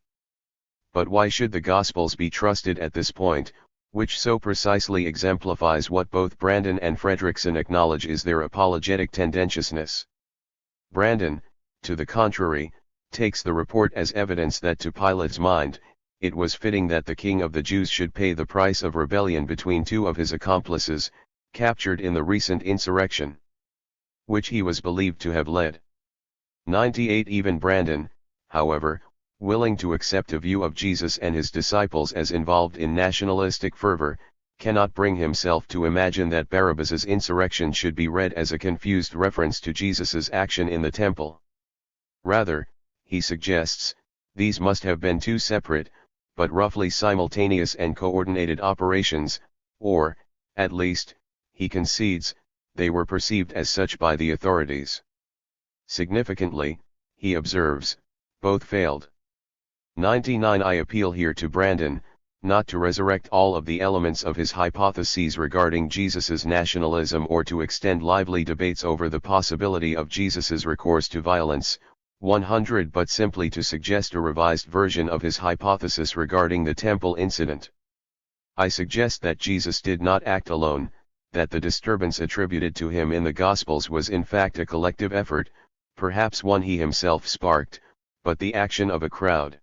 A: But why should the Gospels be trusted at this point, which so precisely exemplifies what both Brandon and Fredrickson acknowledge is their apologetic tendentiousness? Brandon, to the contrary, takes the report as evidence that to Pilate's mind, it was fitting that the King of the Jews should pay the price of rebellion between two of his accomplices, captured in the recent insurrection, which he was believed to have led. 98 Even Brandon, however, willing to accept a view of Jesus and his disciples as involved in nationalistic fervor, cannot bring himself to imagine that Barabbas's insurrection should be read as a confused reference to Jesus's action in the temple. Rather, he suggests, these must have been two separate, but roughly simultaneous and coordinated operations, or, at least, he concedes, they were perceived as such by the authorities. Significantly, he observes, both failed. 99 I appeal here to Brandon, not to resurrect all of the elements of his hypotheses regarding Jesus's nationalism or to extend lively debates over the possibility of Jesus's recourse to violence, 100 but simply to suggest a revised version of his hypothesis regarding the temple incident. I suggest that Jesus did not act alone, that the disturbance attributed to him in the Gospels was in fact a collective effort, perhaps one he himself sparked, but the action of a crowd.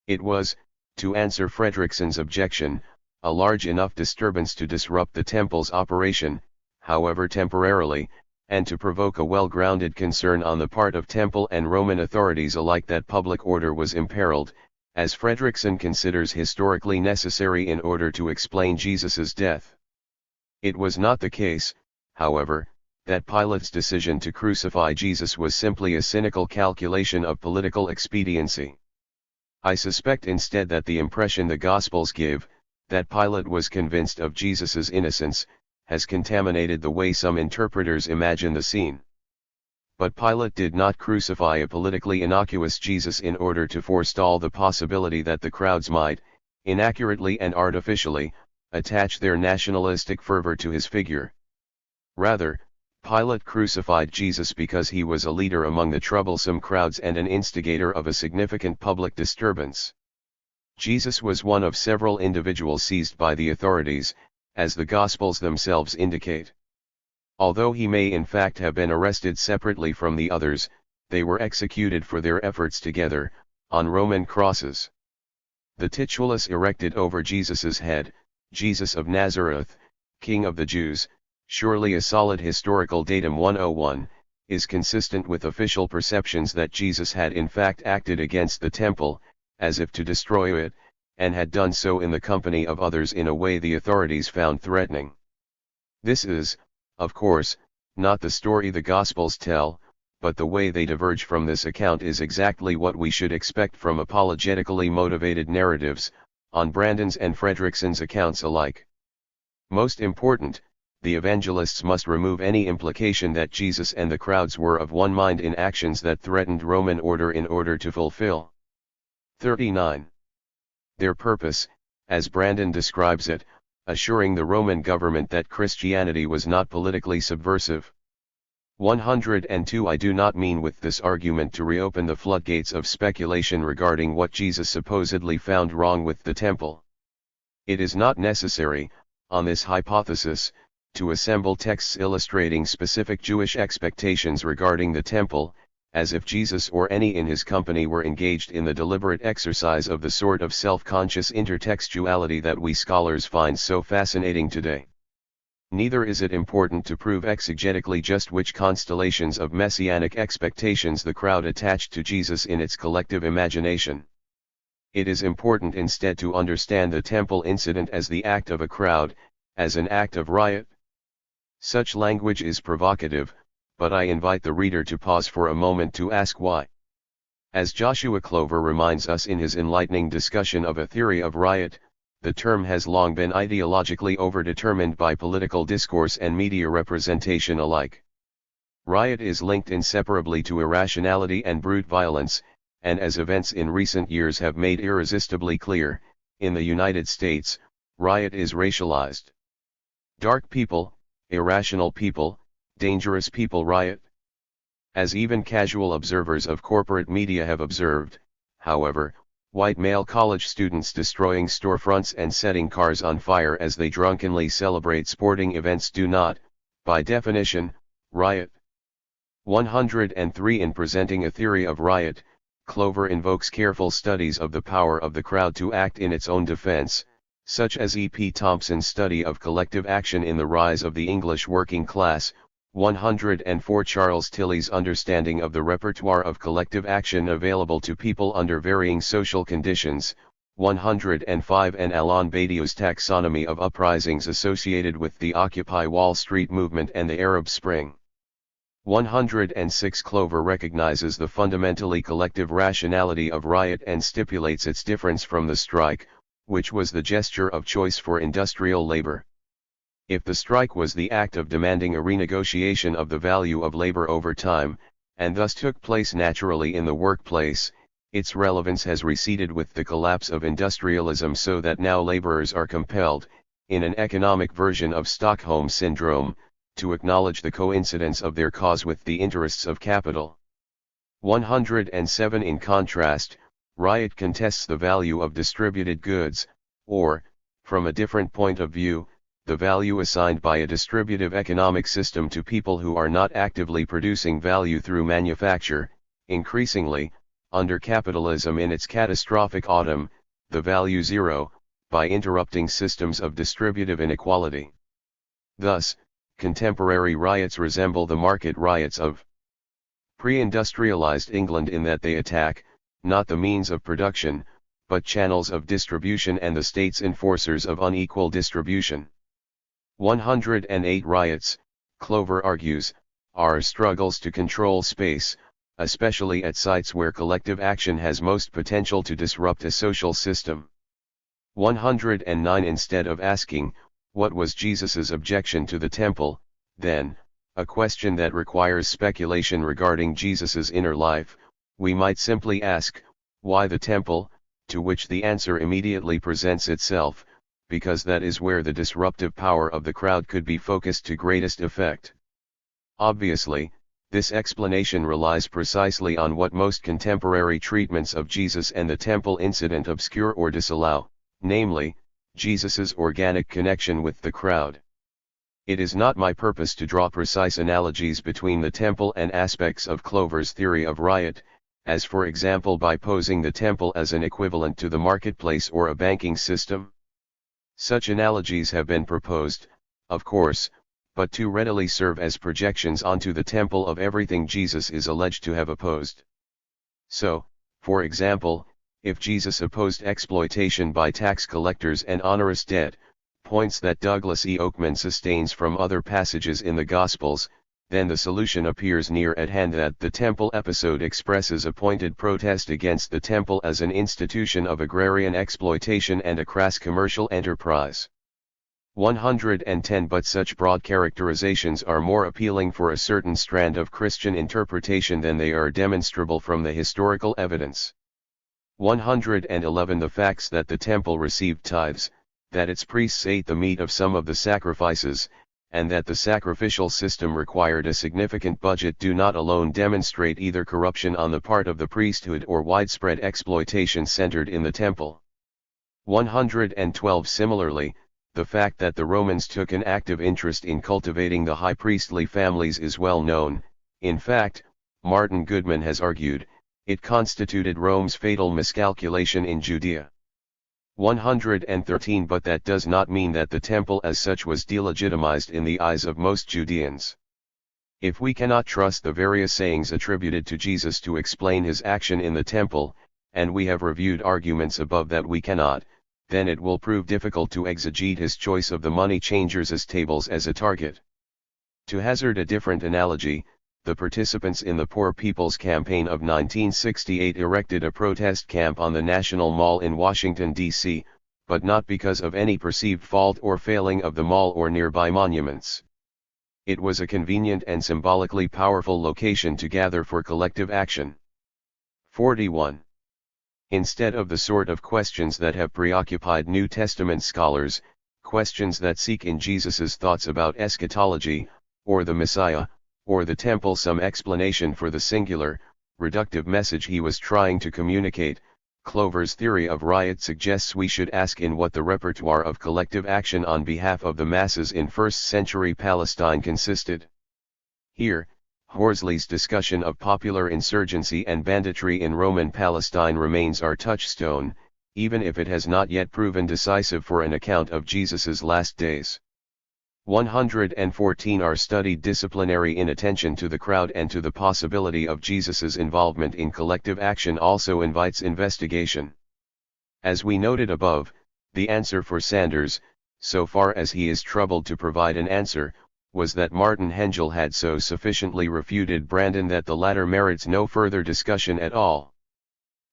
A: It was, to answer Fredrickson's objection, a large enough disturbance to disrupt the temple's operation, however temporarily, and to provoke a well-grounded concern on the part of temple and Roman authorities alike that public order was imperiled, as Fredrickson considers historically necessary in order to explain Jesus's death. It was not the case, however, that Pilate's decision to crucify Jesus was simply a cynical calculation of political expediency. I suspect instead that the impression the Gospels give, that Pilate was convinced of Jesus's innocence, has contaminated the way some interpreters imagine the scene. But Pilate did not crucify a politically innocuous Jesus in order to forestall the possibility that the crowds might, inaccurately and artificially, attach their nationalistic fervor to his figure. Rather, Pilate crucified Jesus because he was a leader among the troublesome crowds and an instigator of a significant public disturbance. Jesus was one of several individuals seized by the authorities, as the Gospels themselves indicate. Although he may in fact have been arrested separately from the others, they were executed for their efforts together, on Roman crosses. The titulus erected over Jesus's head, Jesus of Nazareth, King of the Jews, surely a solid historical datum. 101, is consistent with official perceptions that Jesus had in fact acted against the temple, as if to destroy it, and had done so in the company of others in a way the authorities found threatening. This is, of course, not the story the Gospels tell, but the way they diverge from this account is exactly what we should expect from apologetically motivated narratives, on Brandon's and Fredrickson's accounts alike. Most important, the evangelists must remove any implication that Jesus and the crowds were of one mind in actions that threatened Roman order in order to fulfill 39. Their purpose, as Brandon describes it, assuring the Roman government that Christianity was not politically subversive. 102 I do not mean with this argument to reopen the floodgates of speculation regarding what Jesus supposedly found wrong with the temple. It is not necessary, on this hypothesis, to assemble texts illustrating specific Jewish expectations regarding the temple, as if Jesus or any in his company were engaged in the deliberate exercise of the sort of self-conscious intertextuality that we scholars find so fascinating today. Neither is it important to prove exegetically just which constellations of messianic expectations the crowd attached to Jesus in its collective imagination. It is important instead to understand the temple incident as the act of a crowd, as an act of riot. Such language is provocative, but I invite the reader to pause for a moment to ask why. As Joshua Clover reminds us in his enlightening discussion of a theory of riot, the term has long been ideologically overdetermined by political discourse and media representation alike. Riot is linked inseparably to irrationality and brute violence, and as events in recent years have made irresistibly clear, in the United States, riot is racialized. Dark people, irrational people, dangerous people riot. As even casual observers of corporate media have observed, however, white male college students destroying storefronts and setting cars on fire as they drunkenly celebrate sporting events do not, by definition, riot. 103 In presenting a theory of riot, Clover invokes careful studies of the power of the crowd to act in its own defense, such as E. P. Thompson's study of collective action in the rise of the English working class, 104 Charles Tilley's understanding of the repertoire of collective action available to people under varying social conditions, 105 and Alain Badiou's taxonomy of uprisings associated with the Occupy Wall Street movement and the Arab Spring. 106 Clover recognizes the fundamentally collective rationality of riot and stipulates its difference from the strike, which was the gesture of choice for industrial labor. If the strike was the act of demanding a renegotiation of the value of labor over time, and thus took place naturally in the workplace, its relevance has receded with the collapse of industrialism so that now laborers are compelled, in an economic version of Stockholm Syndrome, to acknowledge the coincidence of their cause with the interests of capital. 107 In contrast, riot contests the value of distributed goods, or, from a different point of view, the value assigned by a distributive economic system to people who are not actively producing value through manufacture. Increasingly, under capitalism in its catastrophic autumn, the value zero, by interrupting systems of distributive inequality. Thus, contemporary riots resemble the market riots of pre-industrialized England in that they attack, not the means of production, but channels of distribution and the state's enforcers of unequal distribution. 108 Riots, Clover argues, are struggles to control space, especially at sites where collective action has most potential to disrupt a social system. 109 Instead of asking, what was Jesus's objection to the temple, then, a question that requires speculation regarding Jesus's inner life, we might simply ask, why the temple, to which the answer immediately presents itself, because that is where the disruptive power of the crowd could be focused to greatest effect. Obviously, this explanation relies precisely on what most contemporary treatments of Jesus and the temple incident obscure or disallow, namely, Jesus's organic connection with the crowd. It is not my purpose to draw precise analogies between the temple and aspects of Clover's theory of riot, as for example by posing the temple as an equivalent to the marketplace or a banking system. Such analogies have been proposed, of course, but too readily serve as projections onto the temple of everything Jesus is alleged to have opposed. So, for example, if Jesus opposed exploitation by tax collectors and onerous debt, points that Douglas E. Oakman sustains from other passages in the Gospels, then the solution appears near at hand that the temple episode expresses a pointed protest against the temple as an institution of agrarian exploitation and a crass commercial enterprise. 110 But such broad characterizations are more appealing for a certain strand of Christian interpretation than they are demonstrable from the historical evidence. 111 The facts that the temple received tithes, that its priests ate the meat of some of the sacrifices, and that the sacrificial system required a significant budget do not alone demonstrate either corruption on the part of the priesthood or widespread exploitation centered in the temple. 112 Similarly, the fact that the Romans took an active interest in cultivating the high priestly families is well known. In fact, Martin Goodman has argued, it constituted Rome's fatal miscalculation in Judea. 113 But that does not mean that the temple as such was delegitimized in the eyes of most Judeans. If we cannot trust the various sayings attributed to Jesus to explain his action in the temple, and we have reviewed arguments above that we cannot, then it will prove difficult to exegete his choice of the money changers' tables as a target. To hazard a different analogy, the participants in the Poor People's Campaign of 1968 erected a protest camp on the National Mall in Washington, D.C., but not because of any perceived fault or failing of the mall or nearby monuments. It was a convenient and symbolically powerful location to gather for collective action. 41. Instead of the sort of questions that have preoccupied New Testament scholars, questions that seek in Jesus's thoughts about eschatology, or the Messiah, or the temple some explanation for the singular, reductive message he was trying to communicate, Clover's theory of riot suggests we should ask in what the repertoire of collective action on behalf of the masses in first-century Palestine consisted. Here, Horsley's discussion of popular insurgency and banditry in Roman Palestine remains our touchstone, even if it has not yet proven decisive for an account of Jesus's last days. 114 Our studied disciplinary inattention to the crowd and to the possibility of Jesus's involvement in collective action also invites investigation. As we noted above, the answer for Sanders, so far as he is troubled to provide an answer, was that Martin Hengel had so sufficiently refuted Brandon that the latter merits no further discussion at all.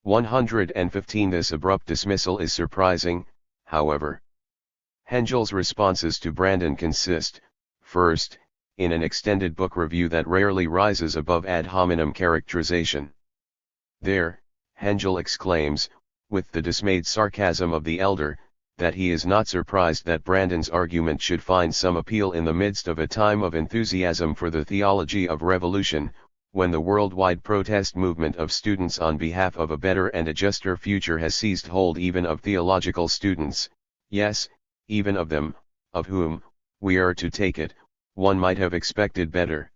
A: 115 This abrupt dismissal is surprising, however. Hengel's responses to Brandon consist, first, in an extended book review that rarely rises above ad hominem characterization. There, Hengel exclaims, with the dismayed sarcasm of the elder, that he is not surprised that Brandon's argument should find some appeal in the midst of a time of enthusiasm for the theology of revolution, when the worldwide protest movement of students on behalf of a better and a juster future has seized hold even of theological students, yes, even of them, of whom, we are to take it, one might have expected better.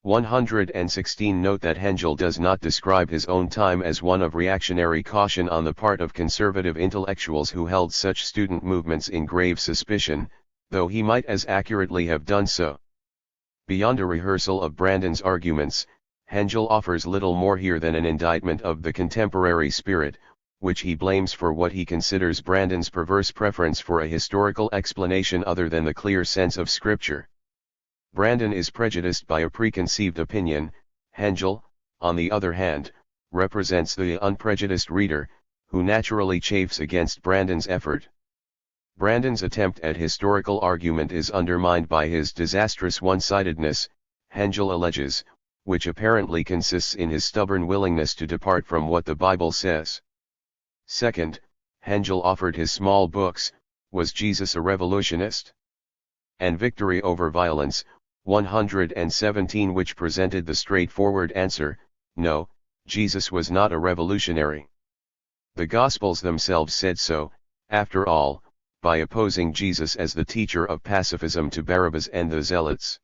A: 116 Note that Hengel does not describe his own time as one of reactionary caution on the part of conservative intellectuals who held such student movements in grave suspicion, though he might as accurately have done so. Beyond a rehearsal of Brandon's arguments, Hengel offers little more here than an indictment of the contemporary spirit, which he blames for what he considers Brandon's perverse preference for a historical explanation other than the clear sense of Scripture. Brandon is prejudiced by a preconceived opinion. Hengel, on the other hand, represents the unprejudiced reader, who naturally chafes against Brandon's effort. Brandon's attempt at historical argument is undermined by his disastrous one-sidedness, Hengel alleges, which apparently consists in his stubborn willingness to depart from what the Bible says. Second, Hengel offered his small books, Was Jesus a Revolutionist? And Victory Over Violence, 117, which presented the straightforward answer, no, Jesus was not a revolutionary. The Gospels themselves said so, after all, by opposing Jesus as the teacher of pacifism to Barabbas and the Zealots.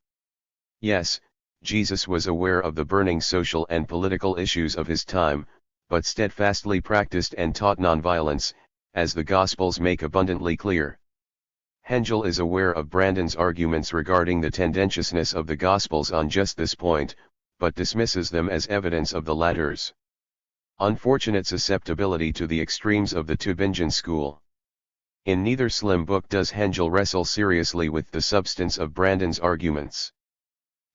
A: Yes, Jesus was aware of the burning social and political issues of his time, but steadfastly practiced and taught nonviolence, as the Gospels make abundantly clear. Hengel is aware of Brandon's arguments regarding the tendentiousness of the Gospels on just this point, but dismisses them as evidence of the latter's unfortunate susceptibility to the extremes of the Tübingen school. In neither slim book does Hengel wrestle seriously with the substance of Brandon's arguments.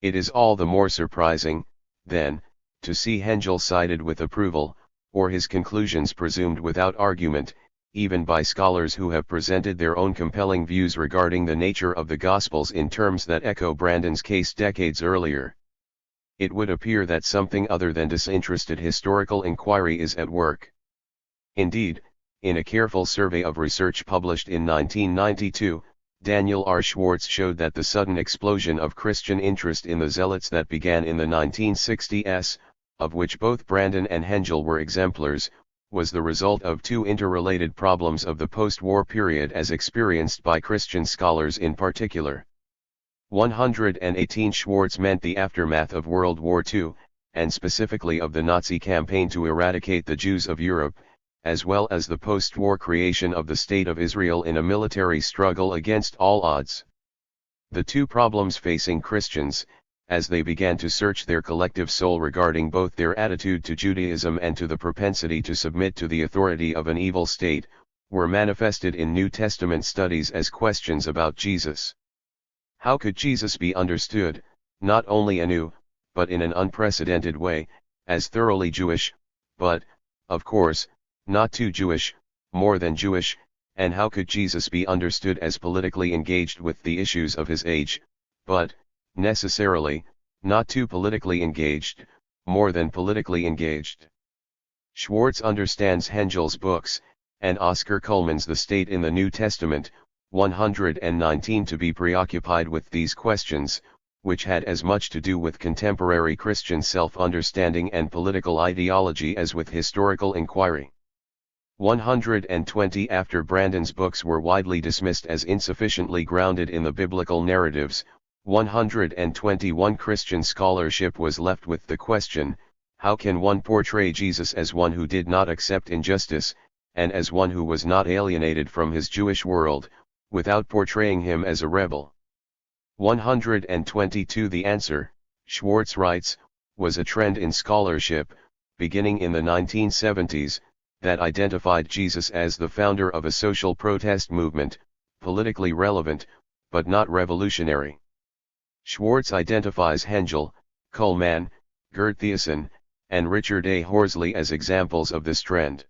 A: It is all the more surprising, then, to see Hengel cited with approval, or his conclusions presumed without argument, even by scholars who have presented their own compelling views regarding the nature of the Gospels in terms that echo Brandon's case decades earlier. It would appear that something other than disinterested historical inquiry is at work. Indeed, in a careful survey of research published in 1992, Daniel R. Schwartz showed that the sudden explosion of Christian interest in the Zealots that began in the 1960s, of which both Brandon and Hengel were exemplars, was the result of two interrelated problems of the post-war period as experienced by Christian scholars in particular. 118 Schwartz meant the aftermath of World War II, and specifically of the Nazi campaign to eradicate the Jews of Europe, as well as the post-war creation of the State of Israel in a military struggle against all odds. The two problems facing Christians, as they began to search their collective soul regarding both their attitude to Judaism and to the propensity to submit to the authority of an evil state, were manifested in New Testament studies as questions about Jesus. How could Jesus be understood, not only anew, but in an unprecedented way, as thoroughly Jewish, but, of course, not too Jewish, more than Jewish, and how could Jesus be understood as politically engaged with the issues of his age, but, necessarily, not too politically engaged, more than politically engaged? Schwartz understands Hengel's books, and Oscar Cullmann's The State in the New Testament, 119 to be preoccupied with these questions, which had as much to do with contemporary Christian self-understanding and political ideology as with historical inquiry. 120 After Brandon's books were widely dismissed as insufficiently grounded in the biblical narratives, 121 Christian scholarship was left with the question, how can one portray Jesus as one who did not accept injustice, and as one who was not alienated from his Jewish world, without portraying him as a rebel? 122 The answer, Schwartz writes, was a trend in scholarship, beginning in the 1970s, that identified Jesus as the founder of a social protest movement, politically relevant, but not revolutionary. Schwartz identifies Hengel, Cullmann, Gert Thiessen, and Richard A. Horsley as examples of this trend.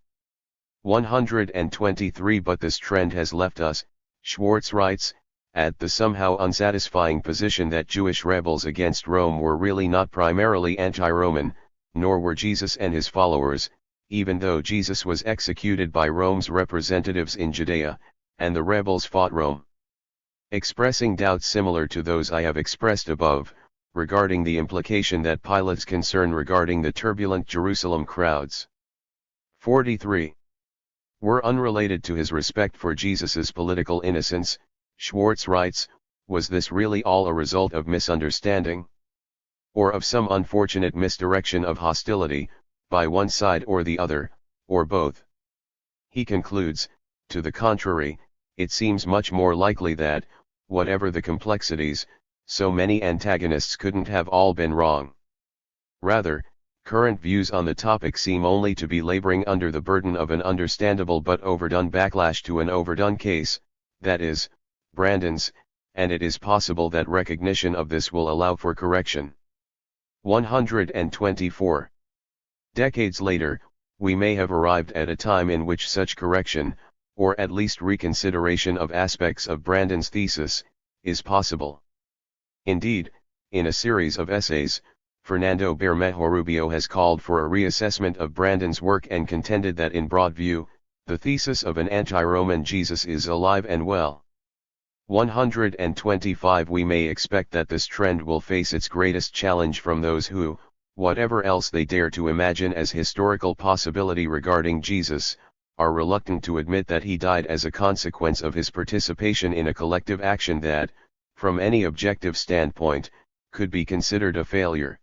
A: 123 But this trend has left us, Schwartz writes, at the somehow unsatisfying position that Jewish rebels against Rome were really not primarily anti-Roman, nor were Jesus and his followers, even though Jesus was executed by Rome's representatives in Judea, and the rebels fought Rome. Expressing doubts similar to those I have expressed above, regarding the implication that Pilate's concern regarding the turbulent Jerusalem crowds 43 were unrelated to his respect for Jesus's political innocence, Schwartz writes, was this really all a result of misunderstanding? Or of some unfortunate misdirection of hostility, by one side or the other, or both? He concludes, to the contrary, it seems much more likely that, whatever the complexities, so many antagonists couldn't have all been wrong. Rather, current views on the topic seem only to be laboring under the burden of an understandable but overdone backlash to an overdone case, that is, Brandon's, and it is possible that recognition of this will allow for correction. 124. Decades later, we may have arrived at a time in which such correction, or at least reconsideration of aspects of Brandon's thesis, is possible. Indeed, in a series of essays, Fernando Bermejo Rubio has called for a reassessment of Brandon's work and contended that in broad view, the thesis of an anti-Roman Jesus is alive and well. 125 We may expect that this trend will face its greatest challenge from those who, whatever else they dare to imagine as historical possibility regarding Jesus, are reluctant to admit that he died as a consequence of his participation in a collective action that, from any objective standpoint, could be considered a failure.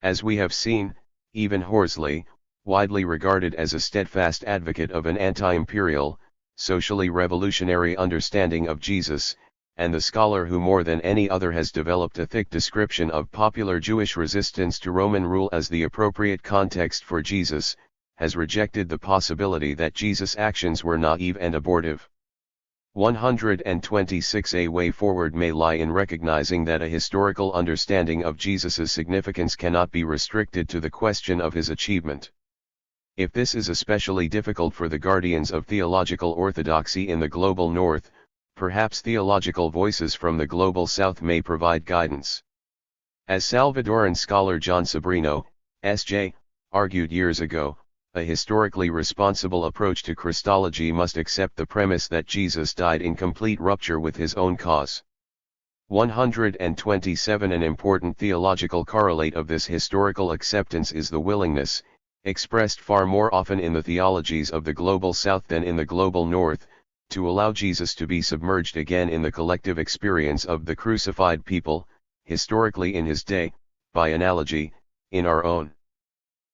A: As we have seen, even Horsley, widely regarded as a steadfast advocate of an anti-imperial, socially revolutionary understanding of Jesus, and the scholar who more than any other has developed a thick description of popular Jewish resistance to Roman rule as the appropriate context for Jesus, has rejected the possibility that Jesus' actions were naive and abortive. 126 A way forward may lie in recognizing that a historical understanding of Jesus' significance cannot be restricted to the question of his achievement. If this is especially difficult for the guardians of theological orthodoxy in the global north, perhaps theological voices from the global south may provide guidance. As Salvadoran scholar John Sobrino, S.J., argued years ago, A historically responsible approach to Christology must accept the premise that Jesus died in complete rupture with his own cause. 127 An important theological correlate of this historical acceptance is the willingness, expressed far more often in the theologies of the global South than in the global North, to allow Jesus to be submerged again in the collective experience of the crucified people, historically in his day, by analogy, in our own.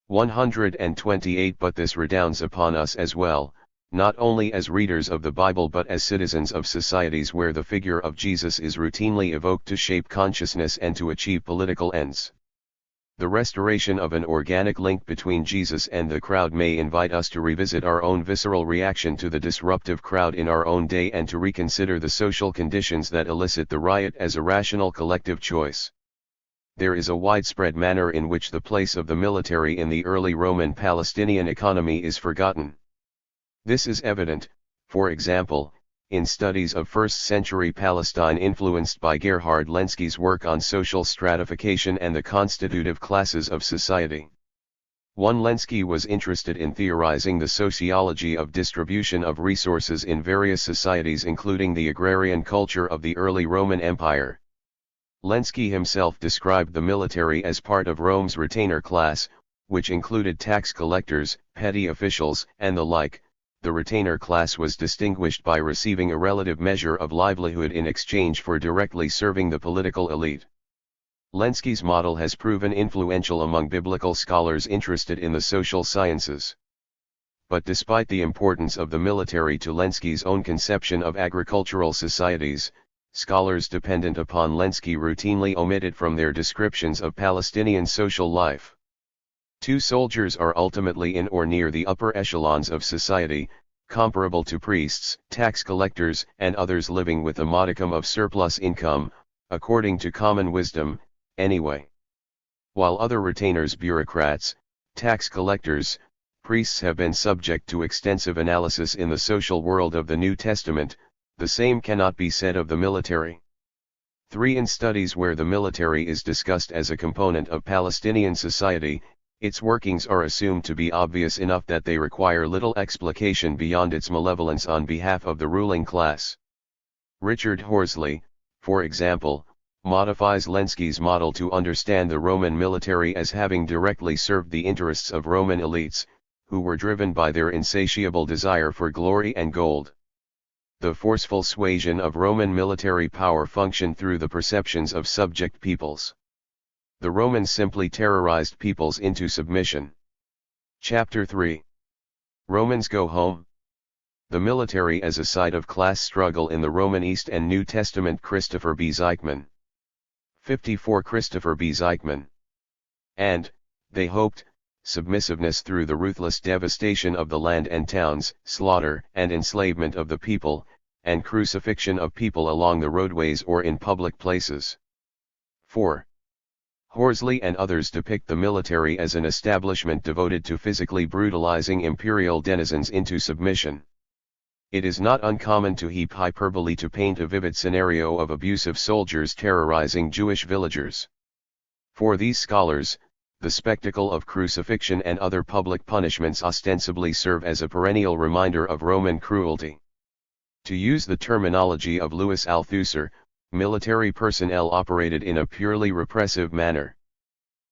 A: 128 But this redounds upon us as well, not only as readers of the Bible but as citizens of societies where the figure of Jesus is routinely evoked to shape consciousness and to achieve political ends. The restoration of an organic link between Jesus and the crowd may invite us to revisit our own visceral reaction to the disruptive crowd in our own day and to reconsider the social conditions that elicit the riot as a rational collective choice. There is a widespread manner in which the place of the military in the early Roman Palestinian economy is forgotten. This is evident, for example, in studies of first-century Palestine influenced by Gerhard Lenski's work on social stratification and the constitutive classes of society. 1. Lenski was interested in theorizing the sociology of distribution of resources in various societies including the agrarian culture of the early Roman Empire. Lenski himself described the military as part of Rome's retainer class, which included tax collectors, petty officials, and the like. The retainer class was distinguished by receiving a relative measure of livelihood in exchange for directly serving the political elite. Lenski's model has proven influential among biblical scholars interested in the social sciences. But despite the importance of the military to Lenski's own conception of agricultural societies, scholars dependent upon Lenski routinely omit it from their descriptions of Palestinian social life. 2. Soldiers are ultimately in or near the upper echelons of society, comparable to priests, tax collectors, and others living with a modicum of surplus income, according to common wisdom, anyway. While other retainers, bureaucrats, tax collectors, priests have been subject to extensive analysis in the social world of the New Testament, the same cannot be said of the military. 3. In studies where the military is discussed as a component of Palestinian society, its workings are assumed to be obvious enough that they require little explication beyond its malevolence on behalf of the ruling class. Richard Horsley, for example, modifies Lenski's model to understand the Roman military as having directly served the interests of Roman elites, who were driven by their insatiable desire for glory and gold. The forceful suasion of Roman military power functioned through the perceptions of subject peoples. The Romans simply terrorized peoples into submission. Chapter 3. Romans go home. The military as a site of class struggle in the Roman East and New Testament. Christopher B. Zeichmann. 54. Christopher B. Zeichmann. And, they hoped, submissiveness through the ruthless devastation of the land and towns, slaughter and enslavement of the people, and crucifixion of people along the roadways or in public places. 4. Horsley and others depict the military as an establishment devoted to physically brutalizing imperial denizens into submission. It is not uncommon to heap hyperbole to paint a vivid scenario of abusive soldiers terrorizing Jewish villagers. For these scholars, the spectacle of crucifixion and other public punishments ostensibly serve as a perennial reminder of Roman cruelty. To use the terminology of Louis Althusser, military personnel operated in a purely repressive manner.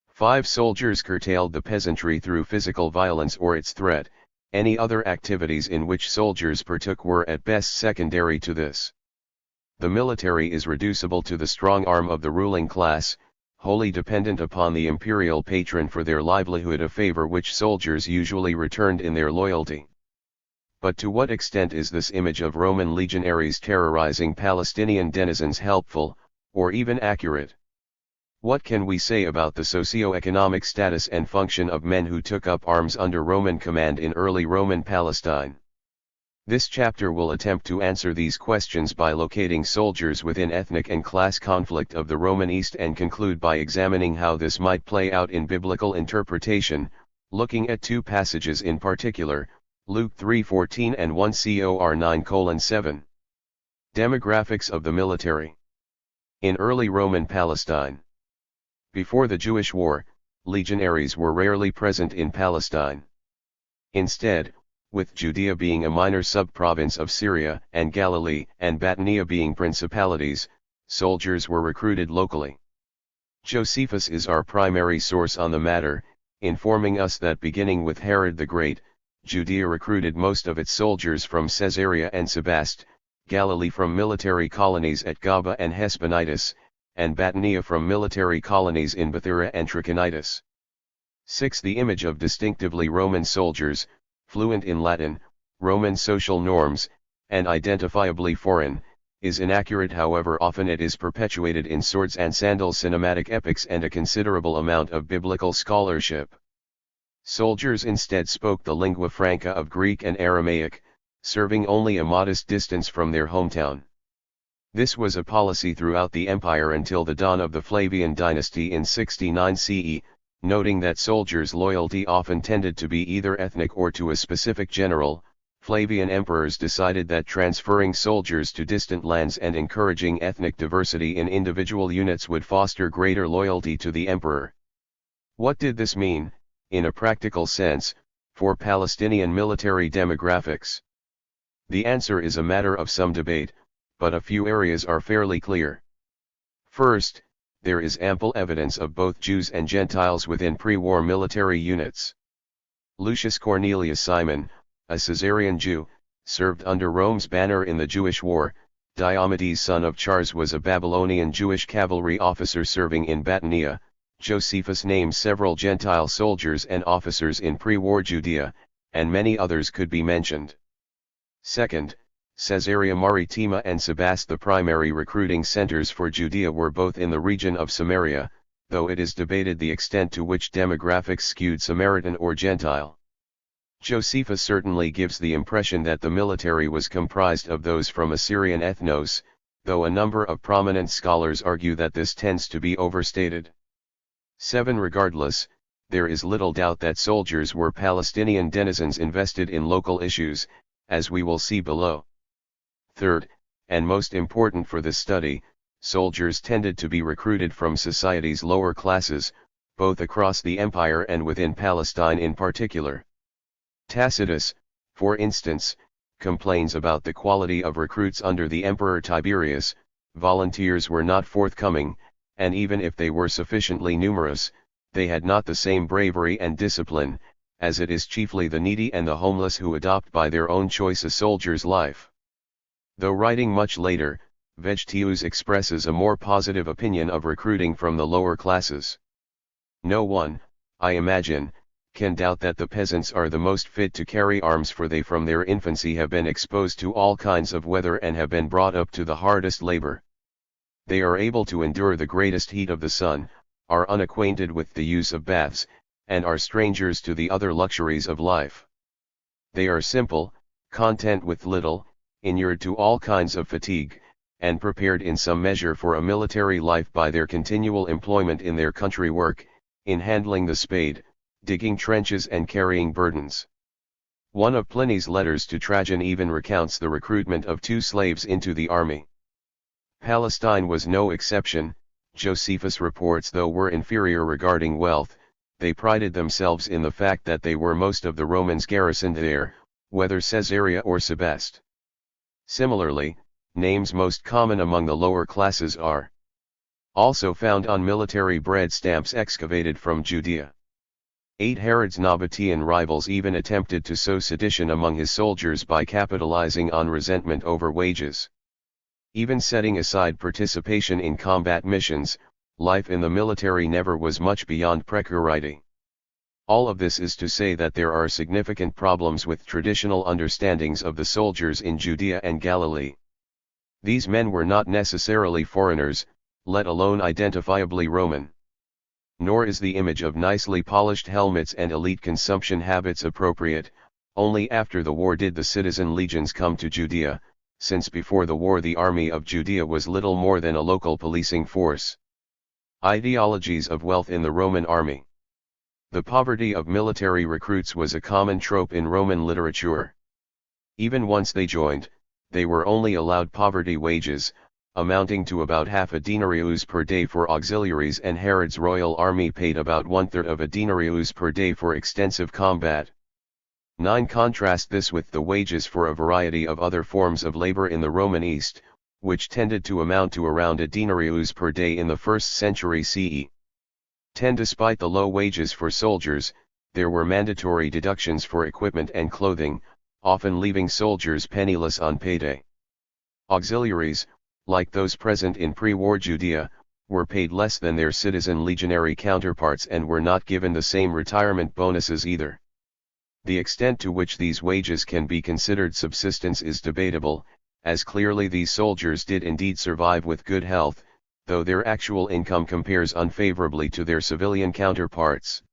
A: 5. Soldiers curtailed the peasantry through physical violence or its threat. Any other activities in which soldiers partook were at best secondary to this. The military is reducible to the strong arm of the ruling class, wholly dependent upon the imperial patron for their livelihood, a favor which soldiers usually returned in their loyalty. But to what extent is this image of Roman legionaries terrorizing Palestinian denizens helpful, or even accurate? What can we say about the socio-economic status and function of men who took up arms under Roman command in early Roman Palestine? This chapter will attempt to answer these questions by locating soldiers within ethnic and class conflict of the Roman East and conclude by examining how this might play out in biblical interpretation, looking at two passages in particular, Luke 3:14 and 1 Cor 9:7. Demographics of the military. In early Roman Palestine. Before the Jewish War, legionaries were rarely present in Palestine. Instead, with Judea being a minor sub-province of Syria and Galilee and Batanea being principalities, soldiers were recruited locally. Josephus is our primary source on the matter, informing us that beginning with Herod the Great, Judea recruited most of its soldiers from Caesarea and Sebaste, Galilee from military colonies at Gaba and Hesponitis, and Batanea from military colonies in Bethyra and Trachonitis. 6. The image of distinctively Roman soldiers, fluent in Latin, Roman social norms, and identifiably foreign, is inaccurate. However, often it is perpetuated in swords and sandals cinematic epics and a considerable amount of biblical scholarship. Soldiers instead spoke the lingua franca of Greek and Aramaic, serving only a modest distance from their hometown. This was a policy throughout the empire until the dawn of the Flavian dynasty in 69 CE, noting that soldiers' loyalty often tended to be either ethnic or to a specific general. Flavian emperors decided that transferring soldiers to distant lands and encouraging ethnic diversity in individual units would foster greater loyalty to the emperor. What did this mean, in a practical sense, for Palestinian military demographics? The answer is a matter of some debate, but a few areas are fairly clear. First, there is ample evidence of both Jews and Gentiles within pre-war military units. Lucius Cornelius Simon, a Caesarean Jew, served under Rome's banner in the Jewish War. Diomedes, son of Chars, was a Babylonian Jewish cavalry officer serving in Batanea. Josephus names several Gentile soldiers and officers in pre-war Judea, and many others could be mentioned. Second, Caesarea Maritima and Sebaste, the primary recruiting centers for Judea, were both in the region of Samaria, though it is debated the extent to which demographics skewed Samaritan or Gentile. Josephus certainly gives the impression that the military was comprised of those from Assyrian ethnos, though a number of prominent scholars argue that this tends to be overstated. 7. Regardless, there is little doubt that soldiers were Palestinian denizens invested in local issues, as we will see below. Third, and most important for this study, soldiers tended to be recruited from society's lower classes, both across the empire and within Palestine in particular. Tacitus, for instance, complains about the quality of recruits under the Emperor Tiberius. Volunteers were not forthcoming, and even if they were sufficiently numerous, they had not the same bravery and discipline, as it is chiefly the needy and the homeless who adopt by their own choice a soldier's life. Though writing much later, Vegetius expresses a more positive opinion of recruiting from the lower classes. No one, I imagine, can doubt that the peasants are the most fit to carry arms, for they from their infancy have been exposed to all kinds of weather and have been brought up to the hardest labor. They are able to endure the greatest heat of the sun, are unacquainted with the use of baths, and are strangers to the other luxuries of life. They are simple, content with little, inured to all kinds of fatigue, and prepared in some measure for a military life by their continual employment in their country work, in handling the spade, digging trenches and carrying burdens. One of Pliny's letters to Trajan even recounts the recruitment of 2 slaves into the army. Palestine was no exception. Josephus reports, though were inferior regarding wealth, they prided themselves in the fact that they were most of the Romans garrisoned there, whether Caesarea or Sebaste. Similarly, names most common among the lower classes are also found on military bread stamps excavated from Judea. 8. Herod's Nabatean rivals even attempted to sow sedition among his soldiers by capitalizing on resentment over wages. Even setting aside participation in combat missions, life in the military never was much beyond precarity. All of this is to say that there are significant problems with traditional understandings of the soldiers in Judea and Galilee. These men were not necessarily foreigners, let alone identifiably Roman. Nor is the image of nicely polished helmets and elite consumption habits appropriate. Only after the war did the citizen legions come to Judea, since before the war the army of Judea was little more than a local policing force. Ideologies of wealth in the Roman army. The poverty of military recruits was a common trope in Roman literature. Even once they joined, they were only allowed poverty wages, amounting to about half a denarius per day for auxiliaries, and Herod's royal army paid about 1/3 of a denarius per day for extensive combat. 9. Contrast this with the wages for a variety of other forms of labor in the Roman East, which tended to amount to around a denarius per day in the 1st century CE. 10. Despite the low wages for soldiers, there were mandatory deductions for equipment and clothing, often leaving soldiers penniless on payday. Auxiliaries, like those present in pre-war Judea, were paid less than their citizen legionary counterparts and were not given the same retirement bonuses either. The extent to which these wages can be considered subsistence is debatable, as clearly these soldiers did indeed survive with good health, though their actual income compares unfavorably to their civilian counterparts.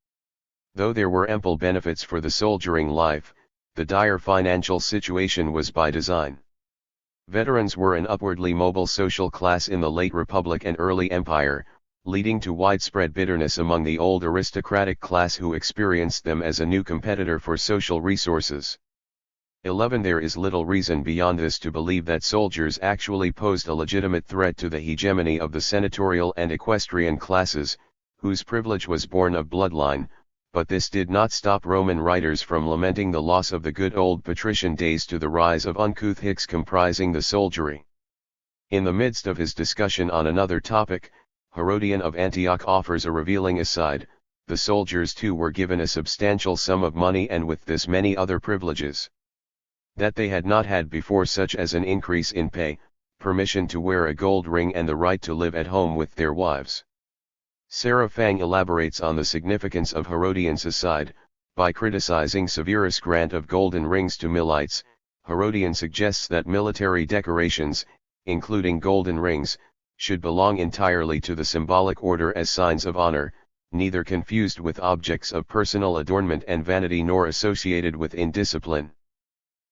A: Though there were ample benefits for the soldiering life, the dire financial situation was by design. Veterans were an upwardly mobile social class in the late Republic and early Empire, leading to widespread bitterness among the old aristocratic class who experienced them as a new competitor for social resources. 11. There is little reason beyond this to believe that soldiers actually posed a legitimate threat to the hegemony of the senatorial and equestrian classes, whose privilege was born of bloodline, but this did not stop Roman writers from lamenting the loss of the good old patrician days to the rise of uncouth hicks comprising the soldiery. In the midst of his discussion on another topic, Herodian of Antioch offers a revealing aside: the soldiers too were given a substantial sum of money and with this many other privileges that they had not had before, such as an increase in pay, permission to wear a gold ring and the right to live at home with their wives. Sarah Fang elaborates on the significance of Herodian's aside, by criticizing Severus' grant of golden rings to Milites. Herodian suggests that military decorations, including golden rings, should belong entirely to the symbolic order as signs of honor, neither confused with objects of personal adornment and vanity nor associated with indiscipline.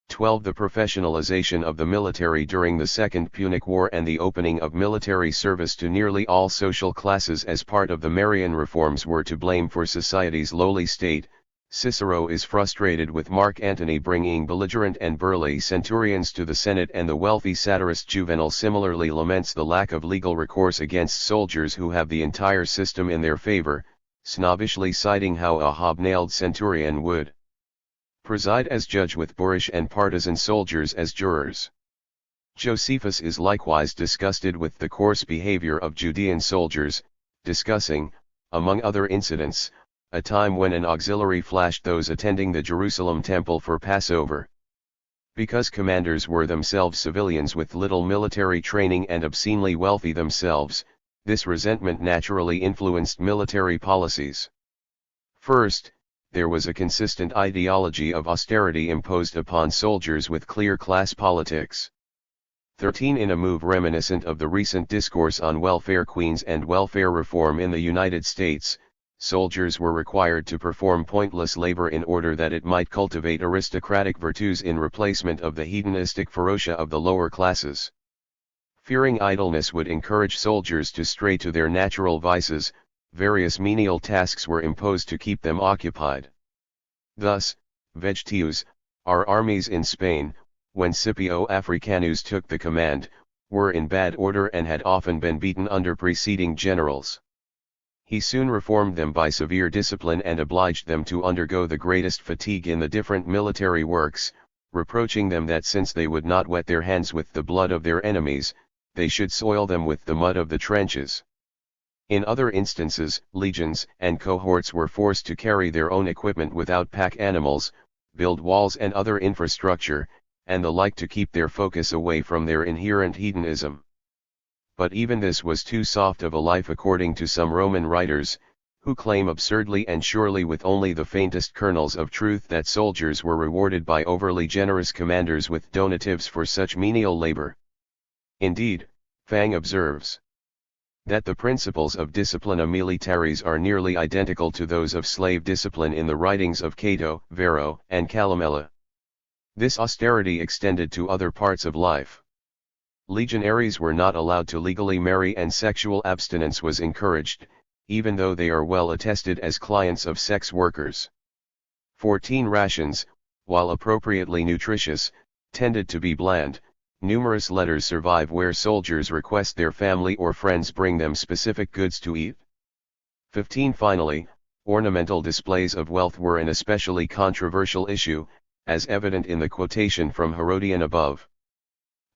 A: 12. The professionalization of the military during the Second Punic War and the opening of military service to nearly all social classes as part of the Marian reforms were to blame for society's lowly state. Cicero is frustrated with Mark Antony bringing belligerent and burly centurions to the Senate, and the wealthy satirist Juvenal similarly laments the lack of legal recourse against soldiers who have the entire system in their favor, snobbishly citing how a hobnailed centurion would preside as judge with boorish and partisan soldiers as jurors. Josephus is likewise disgusted with the coarse behavior of Judean soldiers, discussing, among other incidents, a time when an auxiliary flashed those attending the Jerusalem temple for Passover. Because commanders were themselves civilians with little military training and obscenely wealthy themselves, this resentment naturally influenced military policies. First, there was a consistent ideology of austerity imposed upon soldiers with clear class politics. 13. In a move reminiscent of the recent discourse on welfare queens and welfare reform in the United States, soldiers were required to perform pointless labor in order that it might cultivate aristocratic virtues in replacement of the hedonistic ferocia of the lower classes. Fearing idleness would encourage soldiers to stray to their natural vices, various menial tasks were imposed to keep them occupied. Thus, vegetius, our armies in Spain, when Scipio Africanus took the command, were in bad order and had often been beaten under preceding generals. He soon reformed them by severe discipline and obliged them to undergo the greatest fatigue in the different military works, reproaching them that since they would not wet their hands with the blood of their enemies, they should soil them with the mud of the trenches. In other instances, legions and cohorts were forced to carry their own equipment without pack animals, build walls and other infrastructure, and the like to keep their focus away from their inherent hedonism. But even this was too soft of a life according to some Roman writers, who claim absurdly and surely with only the faintest kernels of truth that soldiers were rewarded by overly generous commanders with donatives for such menial labor. Indeed, Fang observes that the principles of disciplina militaris are nearly identical to those of slave discipline in the writings of Cato, Varro, and Calamella. This austerity extended to other parts of life. Legionaries were not allowed to legally marry and sexual abstinence was encouraged, even though they are well attested as clients of sex workers. 14. Rations, while appropriately nutritious, tended to be bland. Numerous letters survive where soldiers request their family or friends bring them specific goods to eat. 15. Finally, ornamental displays of wealth were an especially controversial issue, as evident in the quotation from Herodian above.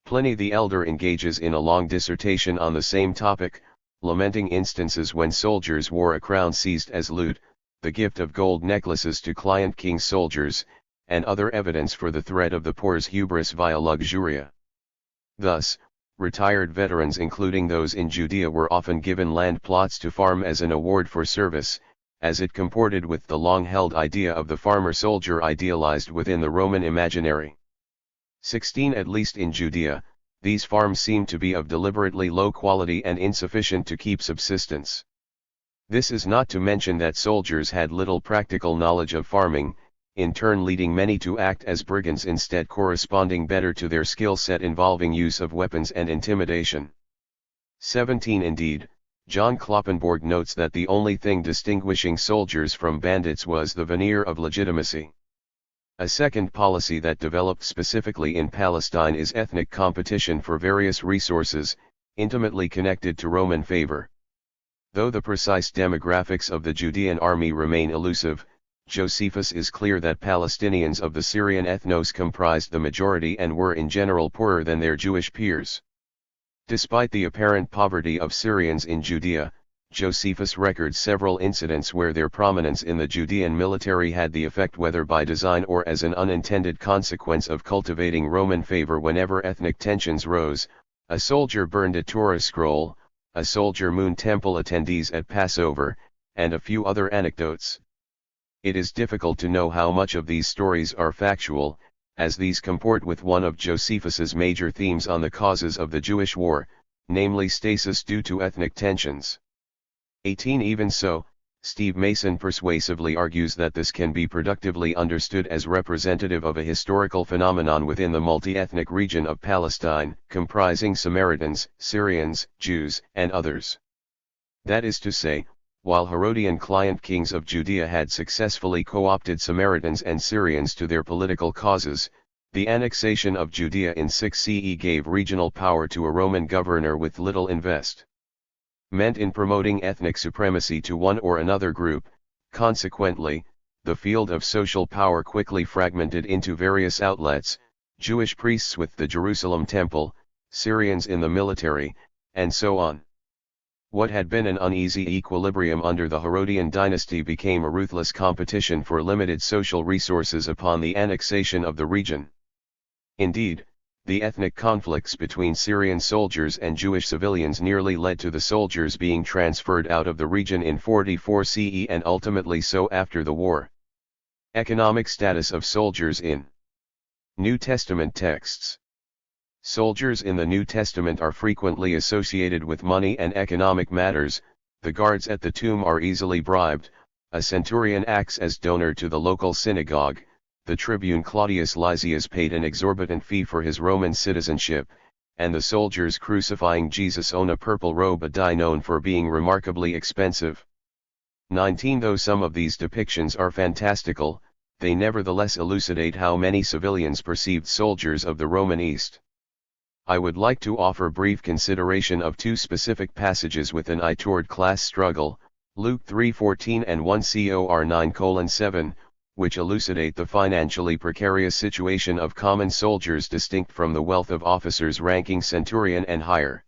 A: Pliny the Elder engages in a long dissertation on the same topic, lamenting instances when soldiers wore a crown seized as loot, the gift of gold necklaces to client king's soldiers, and other evidence for the threat of the poor's hubris via luxuria. Thus, retired veterans including those in Judea were often given land plots to farm as an award for service, as it comported with the long-held idea of the farmer-soldier idealized within the Roman imaginary. 16 At least in Judea, these farms seem to be of deliberately low quality and insufficient to keep subsistence. This is not to mention that soldiers had little practical knowledge of farming, in turn leading many to act as brigands instead, corresponding better to their skill set involving use of weapons and intimidation. 17 Indeed, John Kloppenborg notes that the only thing distinguishing soldiers from bandits was the veneer of legitimacy. A second policy that developed specifically in Palestine is ethnic competition for various resources, intimately connected to Roman favor. Though the precise demographics of the Judean army remain elusive, Josephus is clear that Palestinians of the Syrian ethnos comprised the majority and were in general poorer than their Jewish peers. Despite the apparent poverty of Syrians in Judea, Josephus records several incidents where their prominence in the Judean military had the effect, whether by design or as an unintended consequence, of cultivating Roman favor. Whenever ethnic tensions rose, a soldier burned a Torah scroll, a soldier mooned temple attendees at Passover, and a few other anecdotes. It is difficult to know how much of these stories are factual, as these comport with one of Josephus's major themes on the causes of the Jewish war, namely stasis due to ethnic tensions. 18 Even so, Steve Mason persuasively argues that this can be productively understood as representative of a historical phenomenon within the multi-ethnic region of Palestine, comprising Samaritans, Syrians, Jews, and others. That is to say, while Herodian client kings of Judea had successfully co-opted Samaritans and Syrians to their political causes, the annexation of Judea in 6 CE gave regional power to a Roman governor with little investment in promoting ethnic supremacy to one or another group. Consequently, the field of social power quickly fragmented into various outlets: Jewish priests with the Jerusalem temple, Syrians in the military, and so on. What had been an uneasy equilibrium under the Herodian dynasty became a ruthless competition for limited social resources upon the annexation of the region. Indeed, the ethnic conflicts between Syrian soldiers and Jewish civilians nearly led to the soldiers being transferred out of the region in 44 CE and ultimately so after the war. Economic status of soldiers in New Testament texts. Soldiers in the New Testament are frequently associated with money and economic matters. The guards at the tomb are easily bribed, a centurion acts as donor to the local synagogue, the tribune Claudius Lysias paid an exorbitant fee for his Roman citizenship, and the soldiers crucifying Jesus own a purple robe, a dye known for being remarkably expensive. 19 Though some of these depictions are fantastical, they nevertheless elucidate how many civilians perceived soldiers of the Roman East. I would like to offer brief consideration of two specific passages with an eye toward class struggle, Luke 3:14 and 1 Cor 9:7, which elucidate the financially precarious situation of common soldiers distinct from the wealth of officers ranking centurion and higher.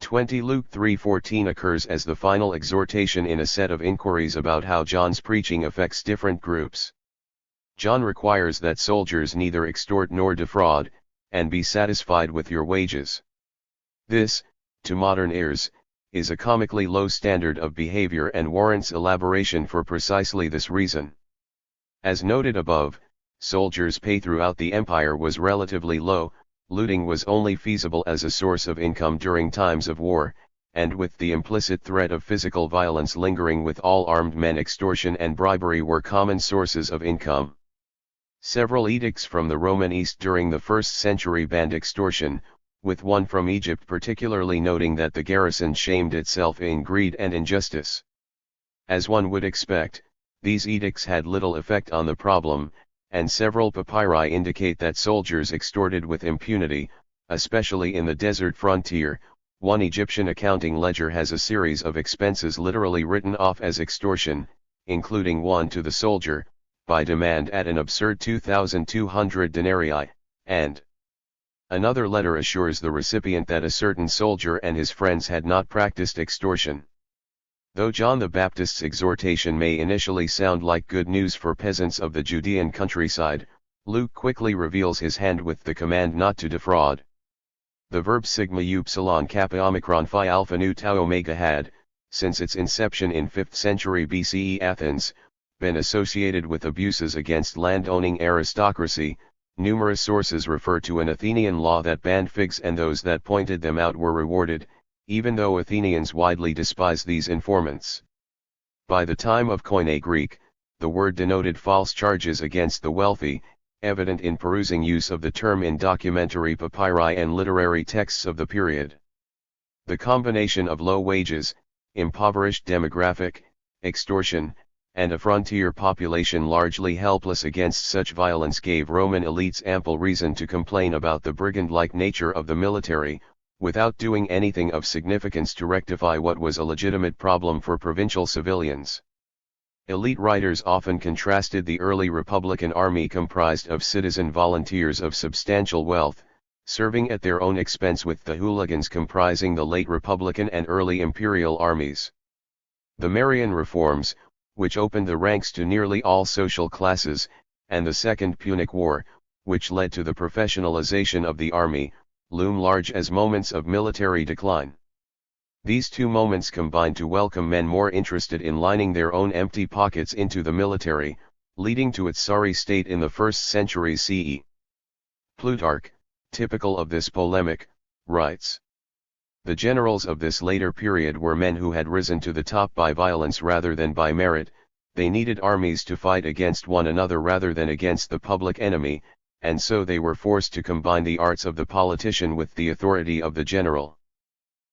A: 20 Luke 3:14 occurs as the final exhortation in a set of inquiries about how John's preaching affects different groups. John requires that soldiers neither extort nor defraud, and be satisfied with your wages. This, to modern ears, is a comically low standard of behavior and warrants elaboration for precisely this reason. As noted above, soldiers' pay throughout the empire was relatively low, looting was only feasible as a source of income during times of war, and with the implicit threat of physical violence lingering with all armed men, extortion and bribery were common sources of income. Several edicts from the Roman East during the 1st century banned extortion, with one from Egypt particularly noting that the garrison shamed itself in greed and injustice. As one would expect, these edicts had little effect on the problem, and several papyri indicate that soldiers extorted with impunity, especially in the desert frontier. One Egyptian accounting ledger has a series of expenses literally written off as extortion, including one to the soldier, by demand at an absurd 2,200 denarii, and another letter assures the recipient that a certain soldier and his friends had not practiced extortion. Though John the Baptist's exhortation may initially sound like good news for peasants of the Judean countryside, Luke quickly reveals his hand with the command not to defraud. The verb sigma upsilon kappa omicron phi alpha nu tau omega had, since its inception in 5th century BCE Athens, been associated with abuses against land-owning aristocracy. Numerous sources refer to an Athenian law that banned figs, and those that pointed them out were rewarded, even though Athenians widely despised these informants. By the time of Koine Greek, the word denoted false charges against the wealthy, evident in perusing use of the term in documentary papyri and literary texts of the period. The combination of low wages, impoverished demographic, extortion, and a frontier population largely helpless against such violence gave Roman elites ample reason to complain about the brigand-like nature of the military, without doing anything of significance to rectify what was a legitimate problem for provincial civilians. Elite writers often contrasted the early Republican army comprised of citizen volunteers of substantial wealth, serving at their own expense, with the hooligans comprising the late Republican and early Imperial armies. The Marian reforms, which opened the ranks to nearly all social classes, and the Second Punic War, which led to the professionalization of the army, loom large as moments of military decline. These two moments combined to welcome men more interested in lining their own empty pockets into the military, leading to its sorry state in the 1st century CE. Plutarch, typical of this polemic, writes: "The generals of this later period were men who had risen to the top by violence rather than by merit. They needed armies to fight against one another rather than against the public enemy, and so they were forced to combine the arts of the politician with the authority of the general.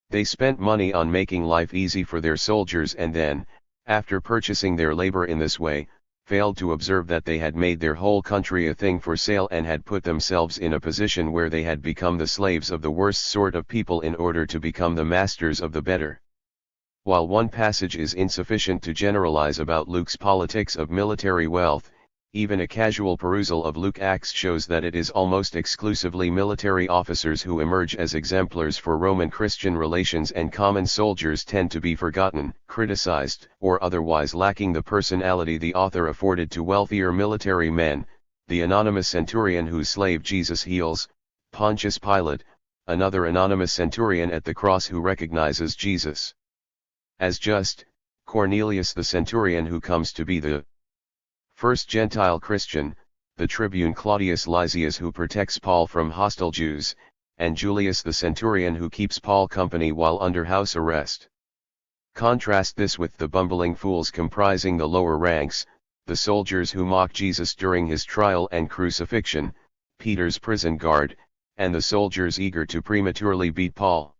A: They spent money on making life easy for their soldiers, and then, after purchasing their labor in this way, failed to observe that they had made their whole country a thing for sale and had put themselves in a position where they had become the slaves of the worst sort of people in order to become the masters of the better." While one passage is insufficient to generalize about Luke's politics of military wealth, even a casual perusal of Luke Acts shows that it is almost exclusively military officers who emerge as exemplars for Roman Christian relations, and common soldiers tend to be forgotten, criticized, or otherwise lacking the personality the author afforded to wealthier military men. The anonymous centurion whose slave Jesus heals, Pontius Pilate, another anonymous centurion at the cross who recognizes Jesus as just, Cornelius the centurion who comes to be the first Gentile Christian, the tribune Claudius Lysias who protects Paul from hostile Jews, and Julius the centurion who keeps Paul company while under house arrest. Contrast this with the bumbling fools comprising the lower ranks, the soldiers who mock Jesus during his trial and crucifixion, Peter's prison guard, and the soldiers eager to prematurely beat Paul.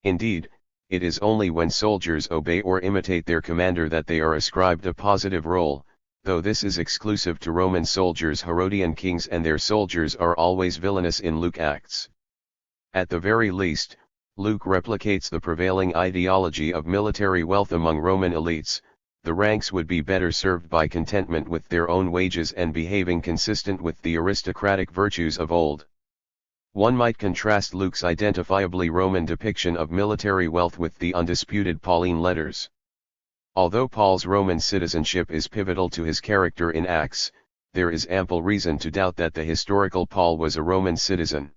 A: Indeed, it is only when soldiers obey or imitate their commander that they are ascribed a positive role, though this is exclusive to Roman soldiers. Herodian kings and their soldiers are always villainous in Luke Acts. At the very least, Luke replicates the prevailing ideology of military wealth among Roman elites. The ranks would be better served by contentment with their own wages and behaving consistent with the aristocratic virtues of old. One might contrast Luke's identifiably Roman depiction of military wealth with the undisputed Pauline letters. Although Paul's Roman citizenship is pivotal to his character in Acts, there is ample reason to doubt that the historical Paul was a Roman citizen.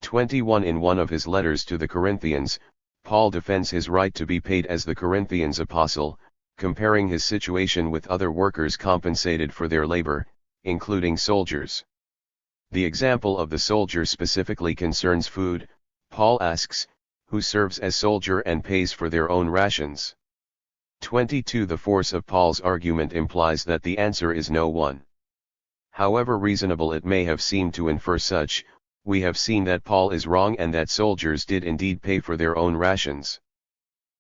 A: 21 In one of his letters to the Corinthians, Paul defends his right to be paid as the Corinthians' apostle, comparing his situation with other workers compensated for their labor, including soldiers. The example of the soldier specifically concerns food. Paul asks, who serves as soldier and pays for their own rations? 22 The force of Paul's argument implies that the answer is no one. However reasonable it may have seemed to infer such, we have seen that Paul is wrong and that soldiers did indeed pay for their own rations.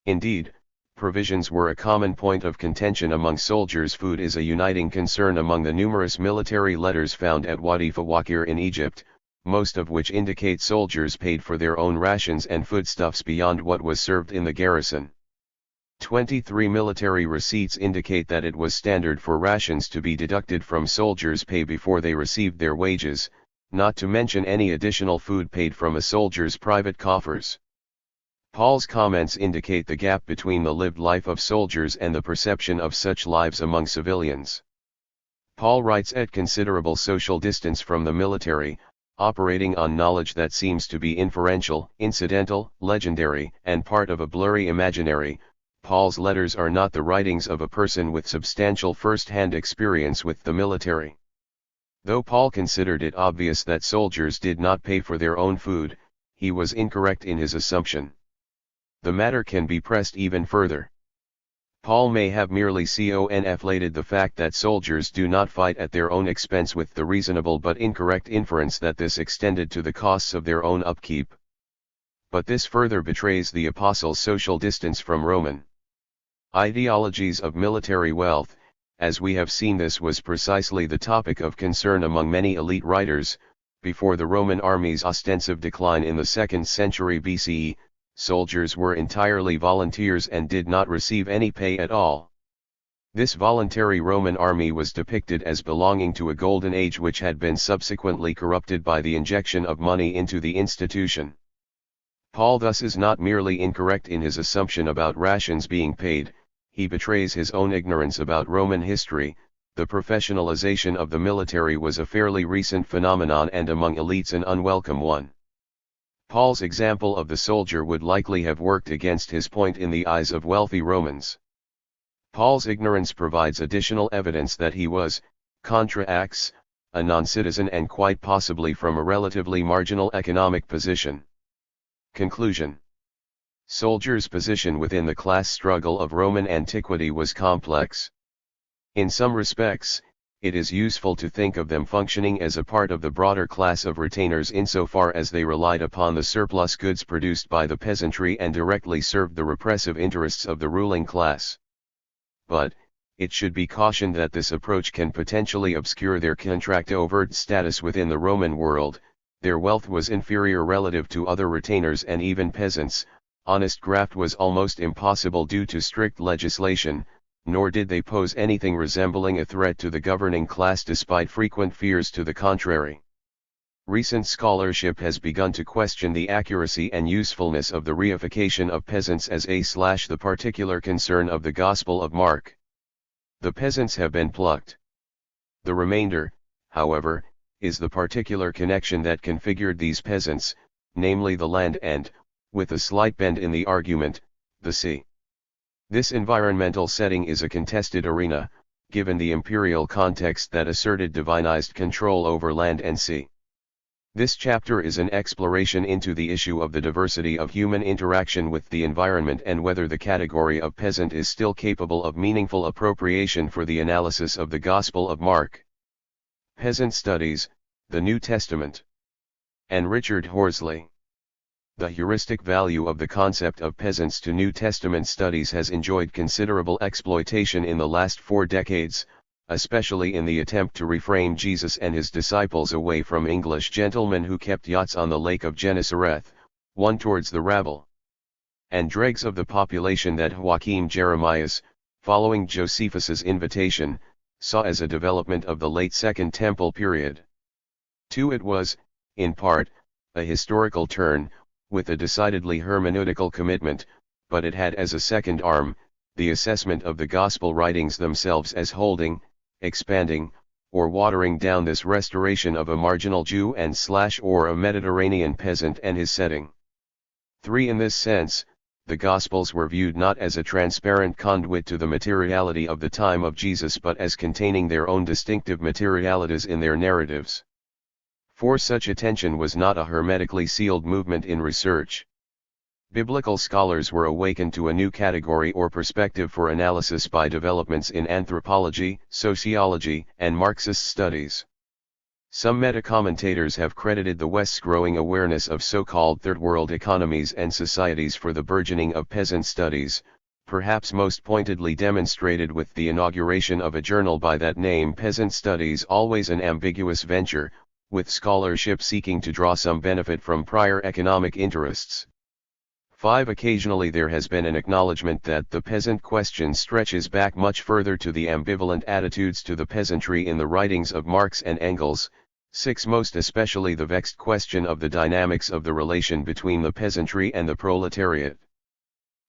A: Indeed, provisions were a common point of contention among soldiers. Food is a uniting concern among the numerous military letters found at Wadi Fawakir in Egypt, most of which indicate soldiers paid for their own rations and foodstuffs beyond what was served in the garrison. 23 military receipts indicate that it was standard for rations to be deducted from soldiers' pay before they received their wages, not to mention any additional food paid from a soldier's private coffers. Paul's comments indicate the gap between the lived life of soldiers and the perception of such lives among civilians. Paul writes at considerable social distance from the military, operating on knowledge that seems to be inferential, incidental, legendary, and part of a blurry imaginary. Paul's letters are not the writings of a person with substantial first-hand experience with the military. Though Paul considered it obvious that soldiers did not pay for their own food, he was incorrect in his assumption. The matter can be pressed even further. Paul may have merely conflated the fact that soldiers do not fight at their own expense with the reasonable but incorrect inference that this extended to the costs of their own upkeep. But this further betrays the apostle's social distance from Roman ideologies of military wealth. As we have seen, this was precisely the topic of concern among many elite writers. Before the Roman army's ostensive decline in the 2nd century BCE, soldiers were entirely volunteers and did not receive any pay at all. This voluntary Roman army was depicted as belonging to a golden age which had been subsequently corrupted by the injection of money into the institution. Paul thus is not merely incorrect in his assumption about rations being paid, he betrays his own ignorance about Roman history. The professionalization of the military was a fairly recent phenomenon and among elites an unwelcome one. Paul's example of the soldier would likely have worked against his point in the eyes of wealthy Romans. Paul's ignorance provides additional evidence that he was, contra acts, a non-citizen and quite possibly from a relatively marginal economic position. Conclusion. Soldiers' position within the class struggle of Roman antiquity was complex. In some respects, it is useful to think of them functioning as a part of the broader class of retainers insofar as they relied upon the surplus goods produced by the peasantry and directly served the repressive interests of the ruling class. But, it should be cautioned that this approach can potentially obscure their contract-overt status within the Roman world. Their wealth was inferior relative to other retainers and even peasants. Honest graft was almost impossible due to strict legislation, nor did they pose anything resembling a threat to the governing class despite frequent fears to the contrary. Recent scholarship has begun to question the accuracy and usefulness of the reification of peasants as the particular concern of the Gospel of Mark. The peasants have been plucked. The remainder, however, is the particular connection that configured these peasants, namely the land and, with a slight bend in the argument, the sea. This environmental setting is a contested arena, given the imperial context that asserted divinized control over land and sea. This chapter is an exploration into the issue of the diversity of human interaction with the environment and whether the category of peasant is still capable of meaningful appropriation for the analysis of the Gospel of Mark. Peasant Studies, the New Testament. And Richard Horsley. The heuristic value of the concept of peasants to New Testament studies has enjoyed considerable exploitation in the last 4 decades, especially in the attempt to reframe Jesus and his disciples away from English gentlemen who kept yachts on the Lake of Gennesareth, one towards the rabble and dregs of the population that Joachim Jeremias, following Josephus's invitation, saw as a development of the late Second Temple period. 2. It was, in part, a historical turn, with a decidedly hermeneutical commitment, but it had as a second arm, the assessment of the Gospel writings themselves as holding, expanding, or watering down this restoration of a marginal Jew or a Mediterranean peasant and his setting. 3. In this sense, the Gospels were viewed not as a transparent conduit to the materiality of the time of Jesus but as containing their own distinctive materialities in their narratives. 4. Such attention was not a hermetically sealed movement in research. Biblical scholars were awakened to a new category or perspective for analysis by developments in anthropology, sociology, and Marxist studies. Some meta-commentators have credited the West's growing awareness of so-called third-world economies and societies for the burgeoning of peasant studies, perhaps most pointedly demonstrated with the inauguration of a journal by that name. Peasant Studies, always an ambiguous venture, with scholarship seeking to draw some benefit from prior economic interests. 5. Occasionally there has been an acknowledgement that the peasant question stretches back much further to the ambivalent attitudes to the peasantry in the writings of Marx and Engels. 6. Most especially the vexed question of the dynamics of the relation between the peasantry and the proletariat.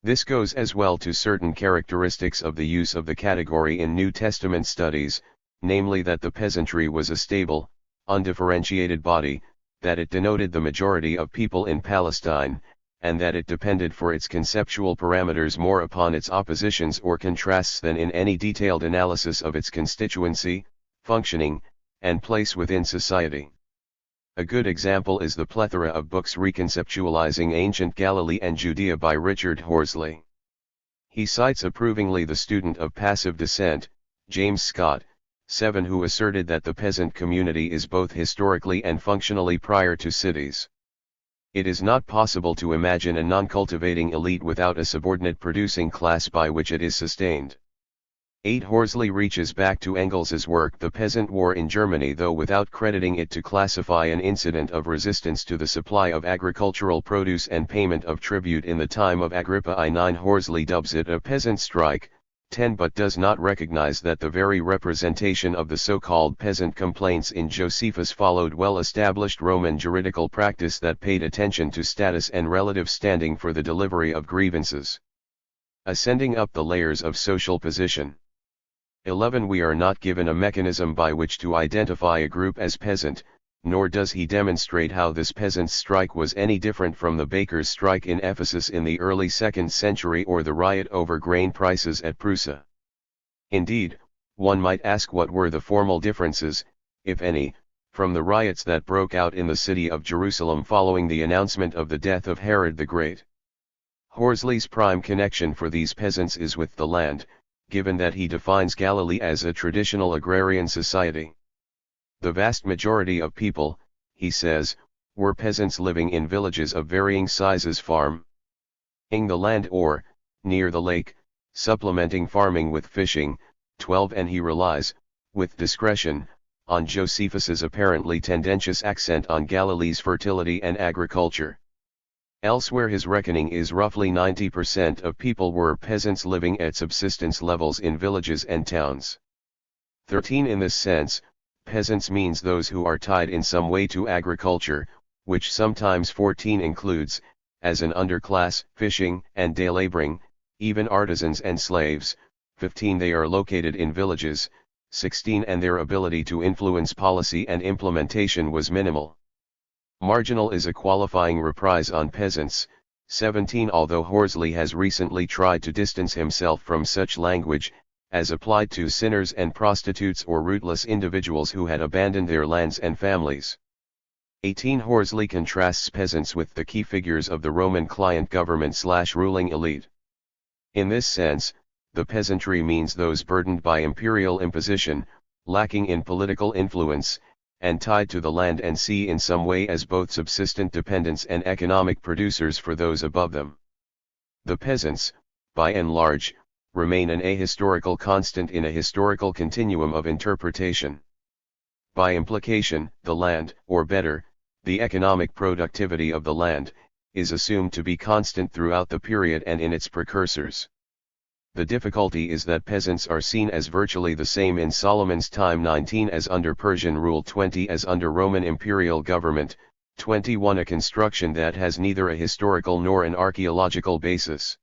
A: This goes as well to certain characteristics of the use of the category in New Testament studies, namely that the peasantry was a stable, undifferentiated body, that it denoted the majority of people in Palestine, and that it depended for its conceptual parameters more upon its oppositions or contrasts than in any detailed analysis of its constituency, functioning, and place within society. A good example is the plethora of books reconceptualizing ancient Galilee and Judea by Richard Horsley. He cites approvingly the student of passive descent, James Scott, 7, who asserted that the peasant community is both historically and functionally prior to cities. It is not possible to imagine a non-cultivating elite without a subordinate producing class by which it is sustained. 8. Horsley reaches back to Engels's work The Peasant War in Germany, though without crediting it, to classify an incident of resistance to the supply of agricultural produce and payment of tribute in the time of Agrippa I. 9. Horsley dubs it a peasant strike. 10. But does not recognize that the very representation of the so-called peasant complaints in Josephus followed well-established Roman juridical practice that paid attention to status and relative standing for the delivery of grievances. Ascending up the layers of social position. 11. We are not given a mechanism by which to identify a group as peasant, nor does he demonstrate how this peasant's strike was any different from the baker's strike in Ephesus in the early 2nd century or the riot over grain prices at Prusa. Indeed, one might ask what were the formal differences, if any, from the riots that broke out in the city of Jerusalem following the announcement of the death of Herod the Great. Horsley's prime connection for these peasants is with the land, given that he defines Galilee as a traditional agrarian society. The vast majority of people, he says, were peasants living in villages of varying sizes, farming the land or, near the lake, supplementing farming with fishing. 12. And he relies, with discretion, on Josephus's apparently tendentious accent on Galilee's fertility and agriculture. Elsewhere his reckoning is roughly 90% of people were peasants living at subsistence levels in villages and towns. 13. In this sense, peasants means those who are tied in some way to agriculture, which sometimes 14 includes, as an underclass, fishing and day laboring, even artisans and slaves. 15. They are located in villages. 16. And their ability to influence policy and implementation was minimal. Marginal is a qualifying reprise on peasants. 17. Although Horsley has recently tried to distance himself from such language, as applied to sinners and prostitutes or rootless individuals who had abandoned their lands and families. 18. Horsley contrasts peasants with the key figures of the Roman client government/ruling elite. In this sense, the peasantry means those burdened by imperial imposition, lacking in political influence, and tied to the land and sea in some way as both subsistent dependents and economic producers for those above them. The peasants, by and large, remain an ahistorical constant in a historical continuum of interpretation. By implication, the land, or better, the economic productivity of the land, is assumed to be constant throughout the period and in its precursors. The difficulty is that peasants are seen as virtually the same in Solomon's time 19 as under Persian rule 20 as under Roman imperial government, 21 a construction that has neither a historical nor an archaeological basis.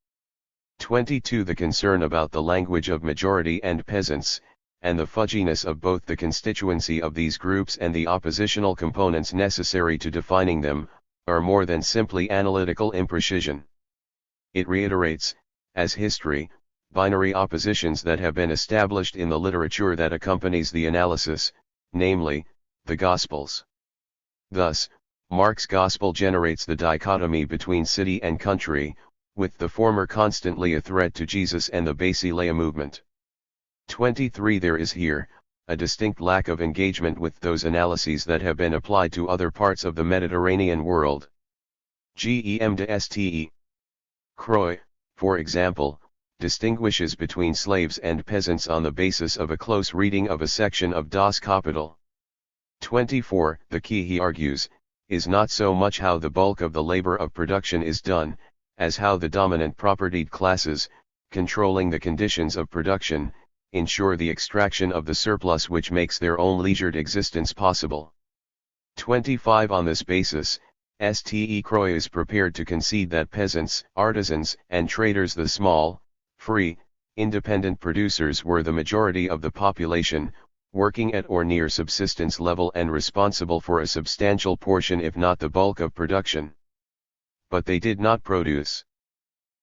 A: 22 The concern about the language of majority and peasants, and the fudginess of both the constituency of these groups and the oppositional components necessary to defining them, are more than simply analytical imprecision. It reiterates, as history, binary oppositions that have been established in the literature that accompanies the analysis, namely, the Gospels. Thus, Mark's Gospel generates the dichotomy between city and country, with the former constantly a threat to Jesus and the Basileia movement. 23 There is here, a distinct lack of engagement with those analyses that have been applied to other parts of the Mediterranean world. Gem de Ste. Croix, for example, distinguishes between slaves and peasants on the basis of a close reading of a section of Das Kapital. 24 The key, he argues, is not so much how the bulk of the labor of production is done, as how the dominant propertied classes, controlling the conditions of production, ensure the extraction of the surplus which makes their own leisured existence possible. 25 On this basis, Ste Croix is prepared to concede that peasants, artisans, and traders, the small, free, independent producers, were the majority of the population, working at or near subsistence level and responsible for a substantial portion if not the bulk of production. But they did not produce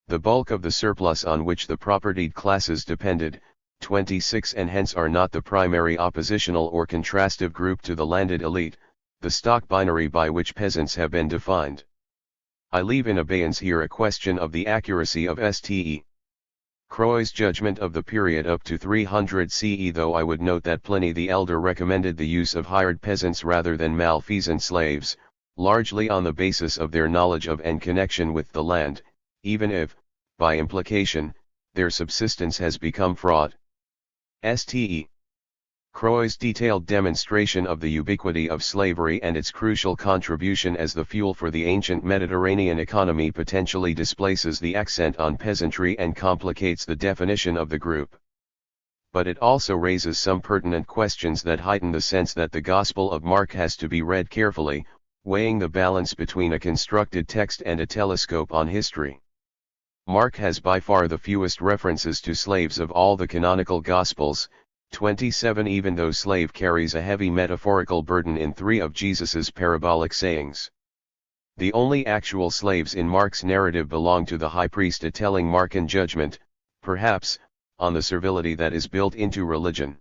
A: the bulk of the surplus on which the propertied classes depended. 26 And hence are not the primary oppositional or contrastive group to the landed elite, the stock binary by which peasants have been defined. I leave in abeyance here a question of the accuracy of Ste Croix's judgment of the period up to 300 CE, though I would note that Pliny the Elder recommended the use of hired peasants rather than malfeasant slaves, largely on the basis of their knowledge of and connection with the land, even if, by implication, their subsistence has become fraud. Ste Croix's detailed demonstration of the ubiquity of slavery and its crucial contribution as the fuel for the ancient Mediterranean economy potentially displaces the accent on peasantry and complicates the definition of the group. But it also raises some pertinent questions that heighten the sense that the Gospel of Mark has to be read carefully, weighing the balance between a constructed text and a telescope on history. Mark has by far the fewest references to slaves of all the canonical Gospels, 27, even though slave carries a heavy metaphorical burden in 3 of Jesus's parabolic sayings. The only actual slaves in Mark's narrative belong to the high priest, a telling mark in judgment, perhaps, on the servility that is built into religion.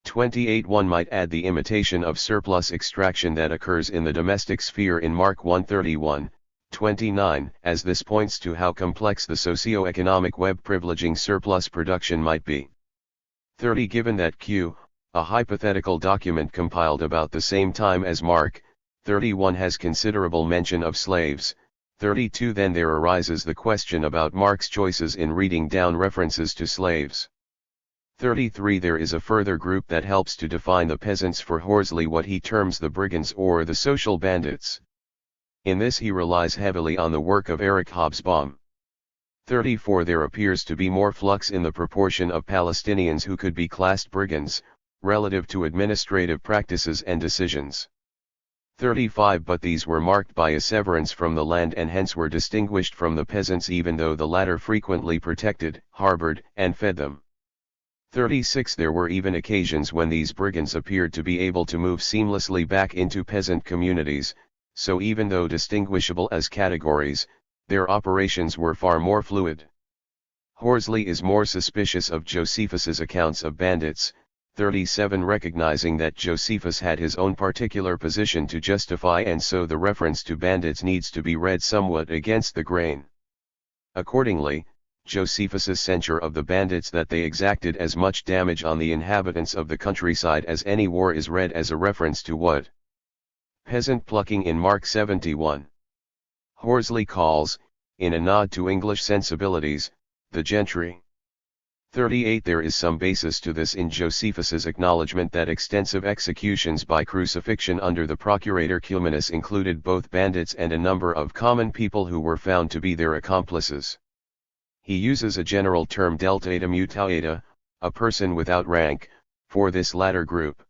A: 28 One might add the imitation of surplus extraction that occurs in the domestic sphere in Mark 1:31, 29, as this points to how complex the socio-economic web privileging surplus production might be. 30 Given that Q, a hypothetical document compiled about the same time as Mark, 31 has considerable mention of slaves, 32 Then there arises the question about Mark's choices in reading down references to slaves. 33 There is a further group that helps to define the peasants for Horsley, what he terms the brigands or the social bandits. In this he relies heavily on the work of Eric Hobsbawm. 34 There appears to be more flux in the proportion of Palestinians who could be classed brigands, relative to administrative practices and decisions. 35 But these were marked by a severance from the land and hence were distinguished from the peasants, even though the latter frequently protected, harbored, and fed them. 36 There were even occasions when these brigands appeared to be able to move seamlessly back into peasant communities, so even though distinguishable as categories, their operations were far more fluid. Horsley is more suspicious of Josephus's accounts of bandits, 37 recognizing that Josephus had his own particular position to justify, and so the reference to bandits needs to be read somewhat against the grain. Accordingly, Josephus's censure of the bandits that they exacted as much damage on the inhabitants of the countryside as any war is read as a reference to what? Peasant plucking in Mark 71. Horsley calls, in a nod to English sensibilities, the gentry. 38 There is some basis to this in Josephus's acknowledgement that extensive executions by crucifixion under the procurator Cumanus included both bandits and a number of common people who were found to be their accomplices. He uses a general term deltata mutata, a person without rank, for this latter group.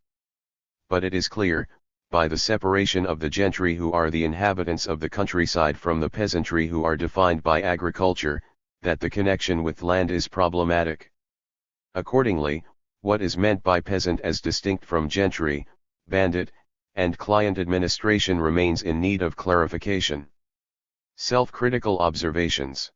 A: But it is clear, by the separation of the gentry who are the inhabitants of the countryside from the peasantry who are defined by agriculture, that the connection with land is problematic. Accordingly, what is meant by peasant as distinct from gentry, bandit, and client administration remains in need of clarification. Self-critical observations.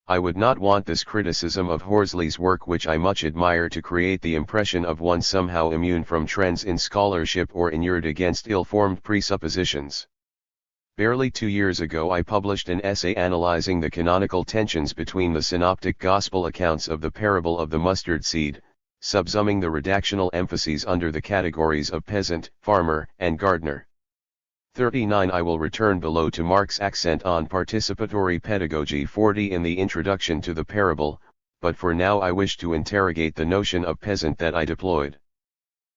A: I would not want this criticism of Horsley's work, which I much admire, to create the impression of one somehow immune from trends in scholarship or inured against ill-formed presuppositions. Barely 2 years ago I published an essay analyzing the canonical tensions between the synoptic gospel accounts of the parable of the mustard seed, subsuming the redactional emphases under the categories of peasant, farmer, and gardener. 39 I will return below to Mark's accent on participatory pedagogy 40 in the introduction to the parable, but for now I wish to interrogate the notion of peasant that I deployed.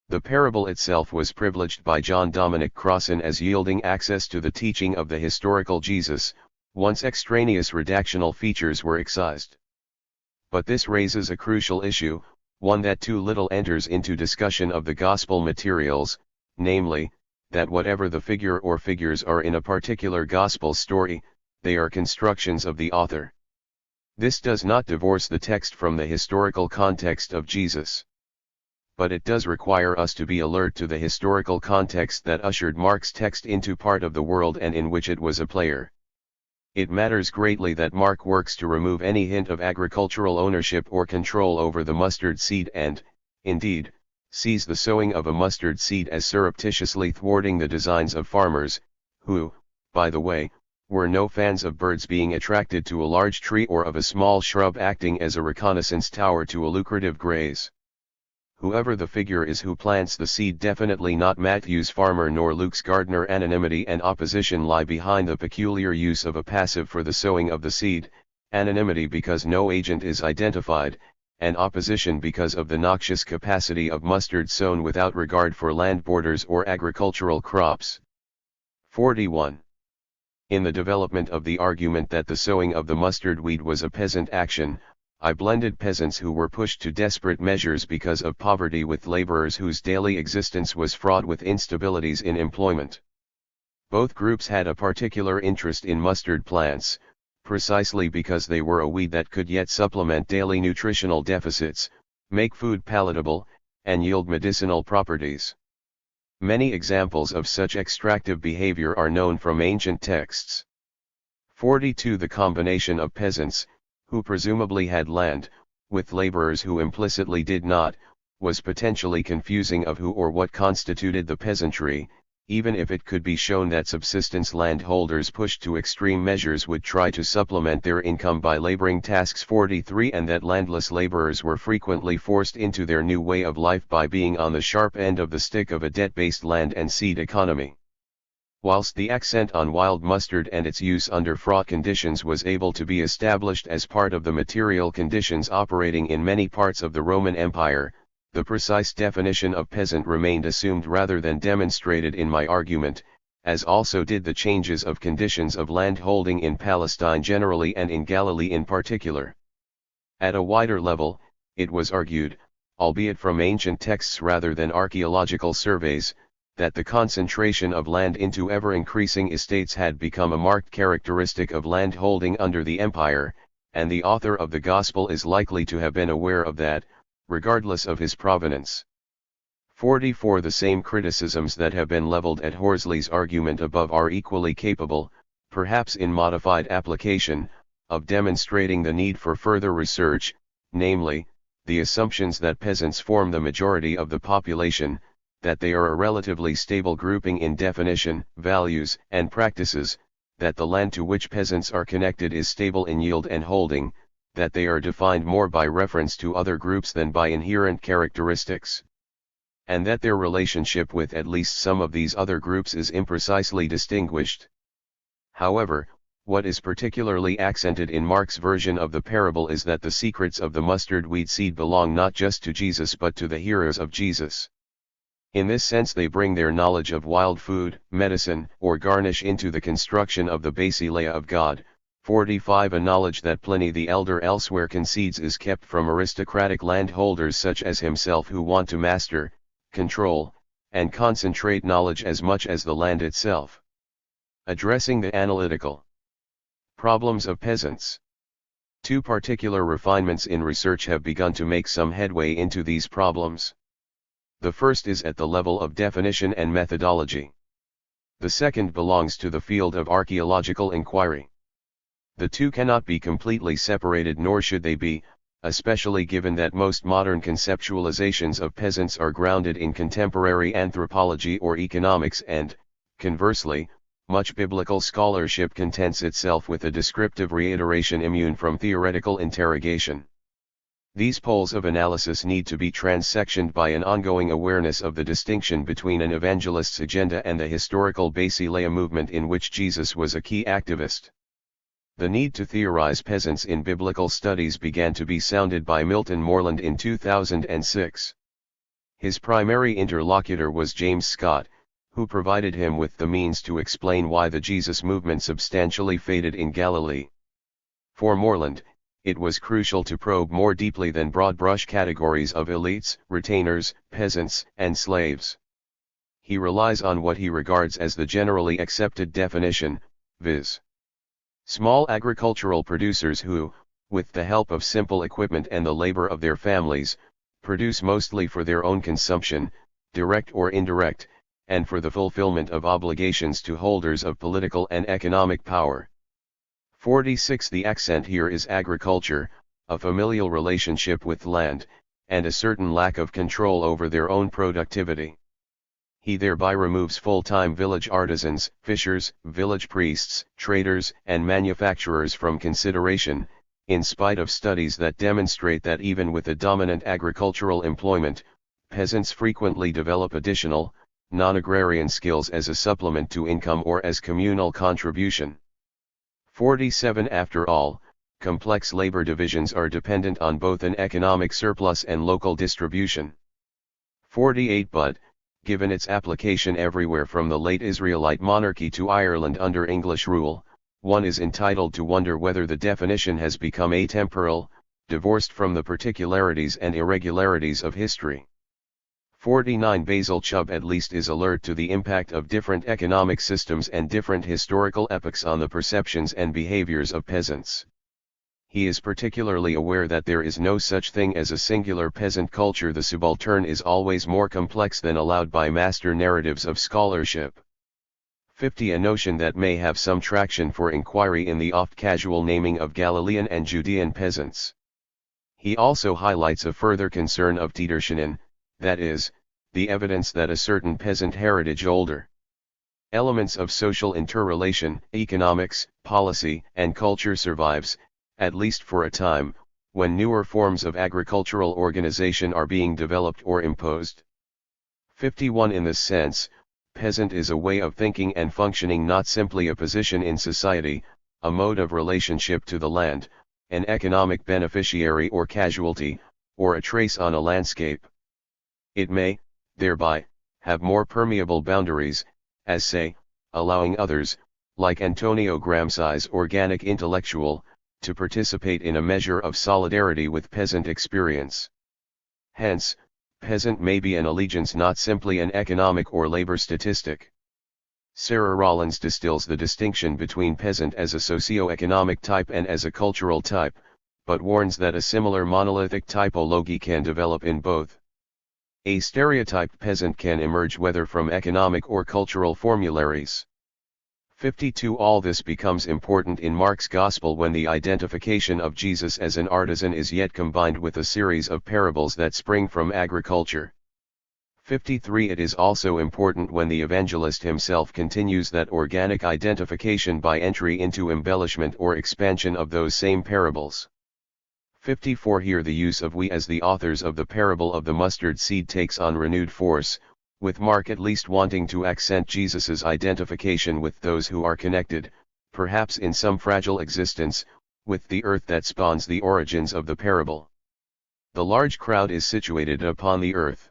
A: The parable itself was privileged by John Dominic Crossan as yielding access to the teaching of the historical Jesus, Once extraneous redactional features were excised. But this raises a crucial issue, one that too little enters into discussion of the gospel materials, namely, that whatever the figure or figures are in a particular gospel story, they are constructions of the author. This does not divorce the text from the historical context of Jesus. But it does require us to be alert to the historical context that ushered Mark's text into part of the world and in which it was a player. It matters greatly that Mark works to remove any hint of agricultural ownership or control over the mustard seed and, indeed, sees the sowing of a mustard seed as surreptitiously thwarting the designs of farmers, who, by the way, were no fans of birds being attracted to a large tree or of a small shrub acting as a reconnaissance tower to a lucrative graze. Whoever the figure is who plants the seed, definitely not Matthew's farmer nor Luke's gardener. Anonymity and opposition lie behind the peculiar use of a passive for the sowing of the seed, anonymity because no agent is identified, and opposition because of the noxious capacity of mustard sown without regard for land borders or agricultural crops. 41. In the development of the argument that the sowing of the mustard weed was a peasant action, I blended peasants who were pushed to desperate measures because of poverty with laborers whose daily existence was fraught with instabilities in employment. Both groups had a particular interest in mustard plants, precisely because they were a weed that could yet supplement daily nutritional deficits, make food palatable, and yield medicinal properties. Many examples of such extractive behavior are known from ancient texts. 42. The combination of peasants, who presumably had land, with laborers who implicitly did not, was potentially confusing of who or what constituted the peasantry, even if it could be shown that subsistence landholders pushed to extreme measures would try to supplement their income by laboring tasks. 43. And that landless laborers were frequently forced into their new way of life by being on the sharp end of the stick of a debt-based land and seed economy. Whilst the accent on wild mustard and its use under fraught conditions was able to be established as part of the material conditions operating in many parts of the Roman Empire, the precise definition of peasant remained assumed rather than demonstrated in my argument, as also did the changes of conditions of landholding in Palestine generally and in Galilee in particular. At a wider level, it was argued, albeit from ancient texts rather than archaeological surveys, that the concentration of land into ever-increasing estates had become a marked characteristic of landholding under the empire, and the author of the Gospel is likely to have been aware of that, regardless of his provenance. 44. The same criticisms that have been leveled at Horsley's argument above are equally capable, perhaps in modified application, of demonstrating the need for further research, namely, the assumptions that peasants form the majority of the population, that they are a relatively stable grouping in definition, values, and practices, that the land to which peasants are connected is stable in yield and holding, that they are defined more by reference to other groups than by inherent characteristics, and that their relationship with at least some of these other groups is imprecisely distinguished. However, what is particularly accented in Mark's version of the parable is that the secrets of the mustard weed seed belong not just to Jesus but to the hearers of Jesus. In this sense they bring their knowledge of wild food, medicine, or garnish into the construction of the basileia of God. 45. A knowledge that Pliny the Elder elsewhere concedes is kept from aristocratic landholders such as himself who want to master, control, and concentrate knowledge as much as the land itself. Addressing the analytical problems of peasants. Two particular refinements in research have begun to make some headway into these problems. The first is at the level of definition and methodology. The second belongs to the field of archaeological inquiry. The two cannot be completely separated, nor should they be, especially given that most modern conceptualizations of peasants are grounded in contemporary anthropology or economics and, conversely, much biblical scholarship contents itself with a descriptive reiteration immune from theoretical interrogation. These poles of analysis need to be transsectioned by an ongoing awareness of the distinction between an evangelist's agenda and the historical basileia movement in which Jesus was a key activist. The need to theorize peasants in biblical studies began to be sounded by Milton Moreland in 2006. His primary interlocutor was James Scott, who provided him with the means to explain why the Jesus movement substantially faded in Galilee. For Moreland, it was crucial to probe more deeply than broad-brush categories of elites, retainers, peasants, and slaves. He relies on what he regards as the generally accepted definition, viz. Small agricultural producers who, with the help of simple equipment and the labor of their families, produce mostly for their own consumption, direct or indirect, and for the fulfillment of obligations to holders of political and economic power. 46. The accent here is agriculture, a familial relationship with land, and a certain lack of control over their own productivity. He thereby removes full-time village artisans, fishers, village priests, traders, and manufacturers from consideration, in spite of studies that demonstrate that even with a dominant agricultural employment, peasants frequently develop additional, non-agrarian skills as a supplement to income or as communal contribution. 47. After all, complex labor divisions are dependent on both an economic surplus and local distribution. 48. But, given its application everywhere from the late Israelite monarchy to Ireland under English rule, one is entitled to wonder whether the definition has become atemporal, divorced from the particularities and irregularities of history. 49. Basil Chubb at least is alert to the impact of different economic systems and different historical epochs on the perceptions and behaviors of peasants. He is particularly aware that there is no such thing as a singular peasant culture. The subaltern is always more complex than allowed by master narratives of scholarship. 50. A notion that may have some traction for inquiry in the oft-casual naming of Galilean and Judean peasants. He also highlights a further concern of Tieterschannen, that is, the evidence that a certain peasant heritage older elements of social interrelation, economics, policy, and culture survives, at least for a time, when newer forms of agricultural organization are being developed or imposed. 51. In this sense, peasant is a way of thinking and functioning, not simply a position in society, a mode of relationship to the land, an economic beneficiary or casualty, or a trace on a landscape. It may, thereby, have more permeable boundaries, as say, allowing others, like Antonio Gramsci's organic intellectual, to participate in a measure of solidarity with peasant experience. Hence, peasant may be an allegiance, not simply an economic or labor statistic. Sarah Rollins distills the distinction between peasant as a socio-economic type and as a cultural type, but warns that a similar monolithic typology can develop in both. A stereotyped peasant can emerge whether from economic or cultural formularies. 52. All this becomes important in Mark's Gospel when the identification of Jesus as an artisan is yet combined with a series of parables that spring from agriculture. 53. It is also important when the evangelist himself continues that organic identification by entry into embellishment or expansion of those same parables. 54. Here the use of we as the authors of the parable of the mustard seed takes on renewed force, with Mark at least wanting to accent Jesus's identification with those who are connected, perhaps in some fragile existence, with the earth that spawns the origins of the parable. The large crowd is situated upon the earth.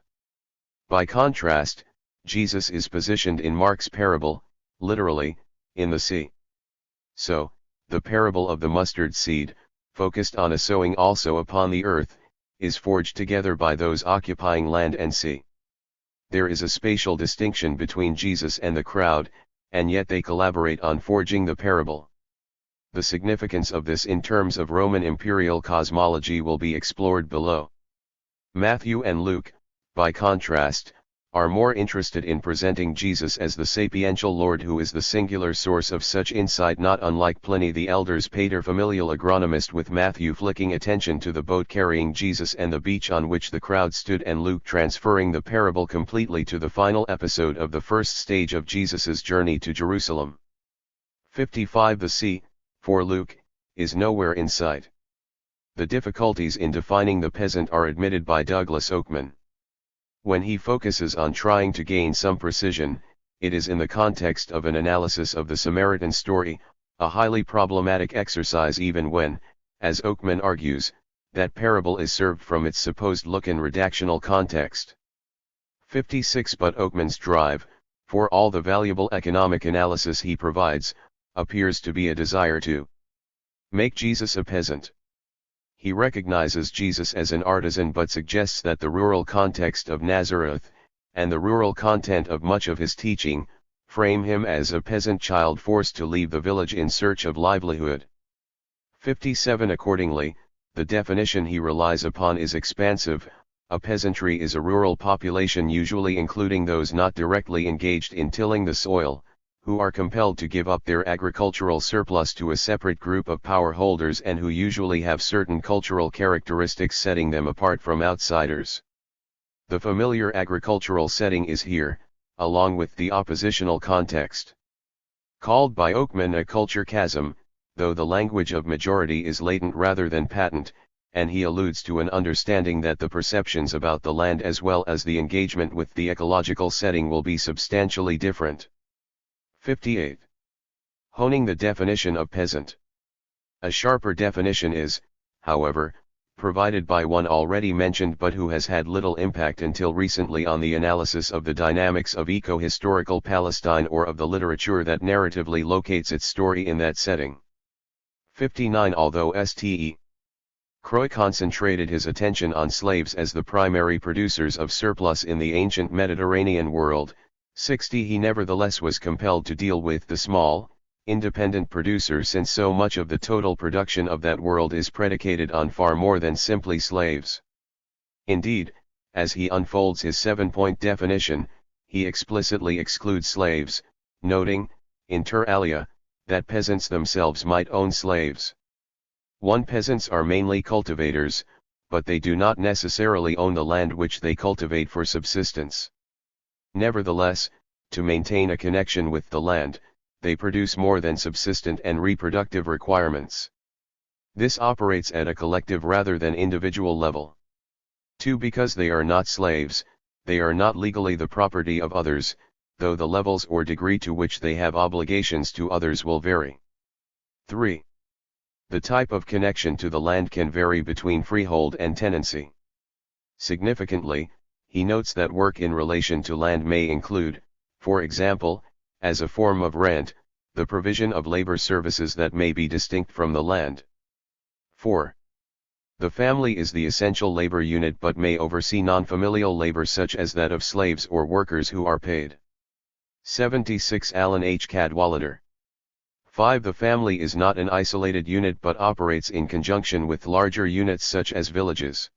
A: By contrast, Jesus is positioned in Mark's parable, literally, in the sea. So, the parable of the mustard seed, focused on a sowing also upon the earth, is forged together by those occupying land and sea. There is a spatial distinction between Jesus and the crowd, and yet they collaborate on forging the parable. The significance of this in terms of Roman imperial cosmology will be explored below. Matthew and Luke, by contrast, are more interested in presenting Jesus as the sapiential Lord who is the singular source of such insight, not unlike Pliny the Elder's paterfamilial agronomist, with Matthew flicking attention to the boat carrying Jesus and the beach on which the crowd stood, and Luke transferring the parable completely to the final episode of the first stage of Jesus's journey to Jerusalem. 55. The sea, for Luke, is nowhere in sight. The difficulties in defining the peasant are admitted by Douglas Oakman. When he focuses on trying to gain some precision, it is in the context of an analysis of the Samaritan story, a highly problematic exercise even when, as Oakman argues, that parable is served from its supposed look and redactional context. 56. But Oakman's drive, For all the valuable economic analysis he provides, appears to be a desire to make Jesus a peasant. He recognizes Jesus as an artisan but suggests that the rural context of Nazareth, and the rural content of much of his teaching, frame him as a peasant child forced to leave the village in search of livelihood. 57 Accordingly, the definition he relies upon is expansive. A peasantry is a rural population usually including those not directly engaged in tilling the soil, who are compelled to give up their agricultural surplus to a separate group of power holders and who usually have certain cultural characteristics setting them apart from outsiders. The familiar agricultural setting is here, along with the oppositional context. Called by Oakman a culture chasm, though the language of majority is latent rather than patent, and he alludes to an understanding that the perceptions about the land as well as the engagement with the ecological setting will be substantially different. 58. Honing the definition of peasant. A sharper definition is, however, provided by one already mentioned but who has had little impact until recently on the analysis of the dynamics of eco-historical Palestine or of the literature that narratively locates its story in that setting. 59 Although St. Croix concentrated his attention on slaves as the primary producers of surplus in the ancient Mediterranean world, 60 he nevertheless was compelled to deal with the small, independent producer since so much of the total production of that world is predicated on far more than simply slaves. Indeed, as he unfolds his 7-point definition, he explicitly excludes slaves, noting, inter alia, that peasants themselves might own slaves. 1 Peasants are mainly cultivators, but they do not necessarily own the land which they cultivate for subsistence. Nevertheless, to maintain a connection with the land, they produce more than subsistent and reproductive requirements. This operates at a collective rather than individual level. 2 Because they are not slaves, they are not legally the property of others, though the levels or degree to which they have obligations to others will vary. 3. The type of connection to the land can vary between freehold and tenancy. Significantly, he notes that work in relation to land may include, for example, as a form of rent, the provision of labor services that may be distinct from the land. 4. The family is the essential labor unit but may oversee non-familial labor such as that of slaves or workers who are paid. 76 Alan H. Cadwallader. 5. The family is not an isolated unit but operates in conjunction with larger units such as villages.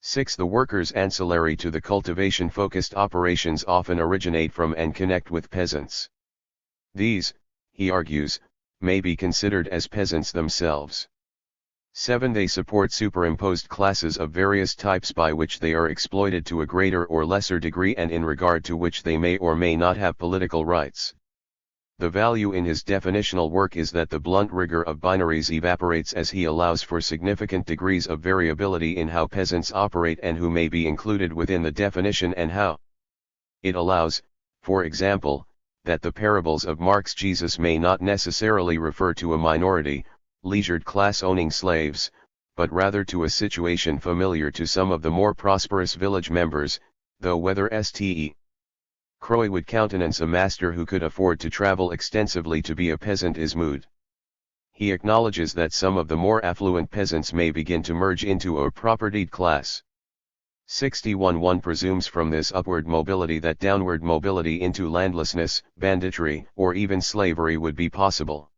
A: 6. The workers ancillary to the cultivation-focused operations often originate from and connect with peasants. These, he argues, may be considered as peasants themselves. 7. They support superimposed classes of various types by which they are exploited to a greater or lesser degree and in regard to which they may or may not have political rights. The value in his definitional work is that the blunt rigor of binaries evaporates as he allows for significant degrees of variability in how peasants operate and who may be included within the definition and how. It allows, for example, that the parables of Mark's Jesus may not necessarily refer to a minority, leisured class owning slaves, but rather to a situation familiar to some of the more prosperous village members, though whether St. Croix would countenance a master who could afford to travel extensively to be a peasant is moot. He acknowledges that some of the more affluent peasants may begin to merge into a propertied class. 61 One presumes from this upward mobility that downward mobility into landlessness, banditry, or even slavery would be possible.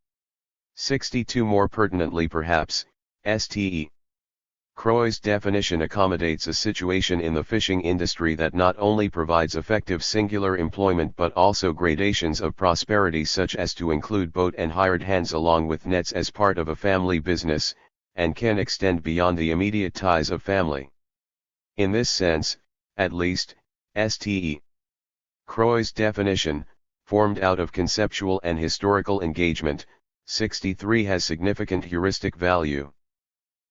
A: 62 More pertinently perhaps, St. Croix's definition accommodates a situation in the fishing industry that not only provides effective singular employment but also gradations of prosperity such as to include boat and hired hands along with nets as part of a family business, and can extend beyond the immediate ties of family. In this sense, at least, St. Croix's definition, formed out of conceptual and historical engagement, 63 has significant heuristic value.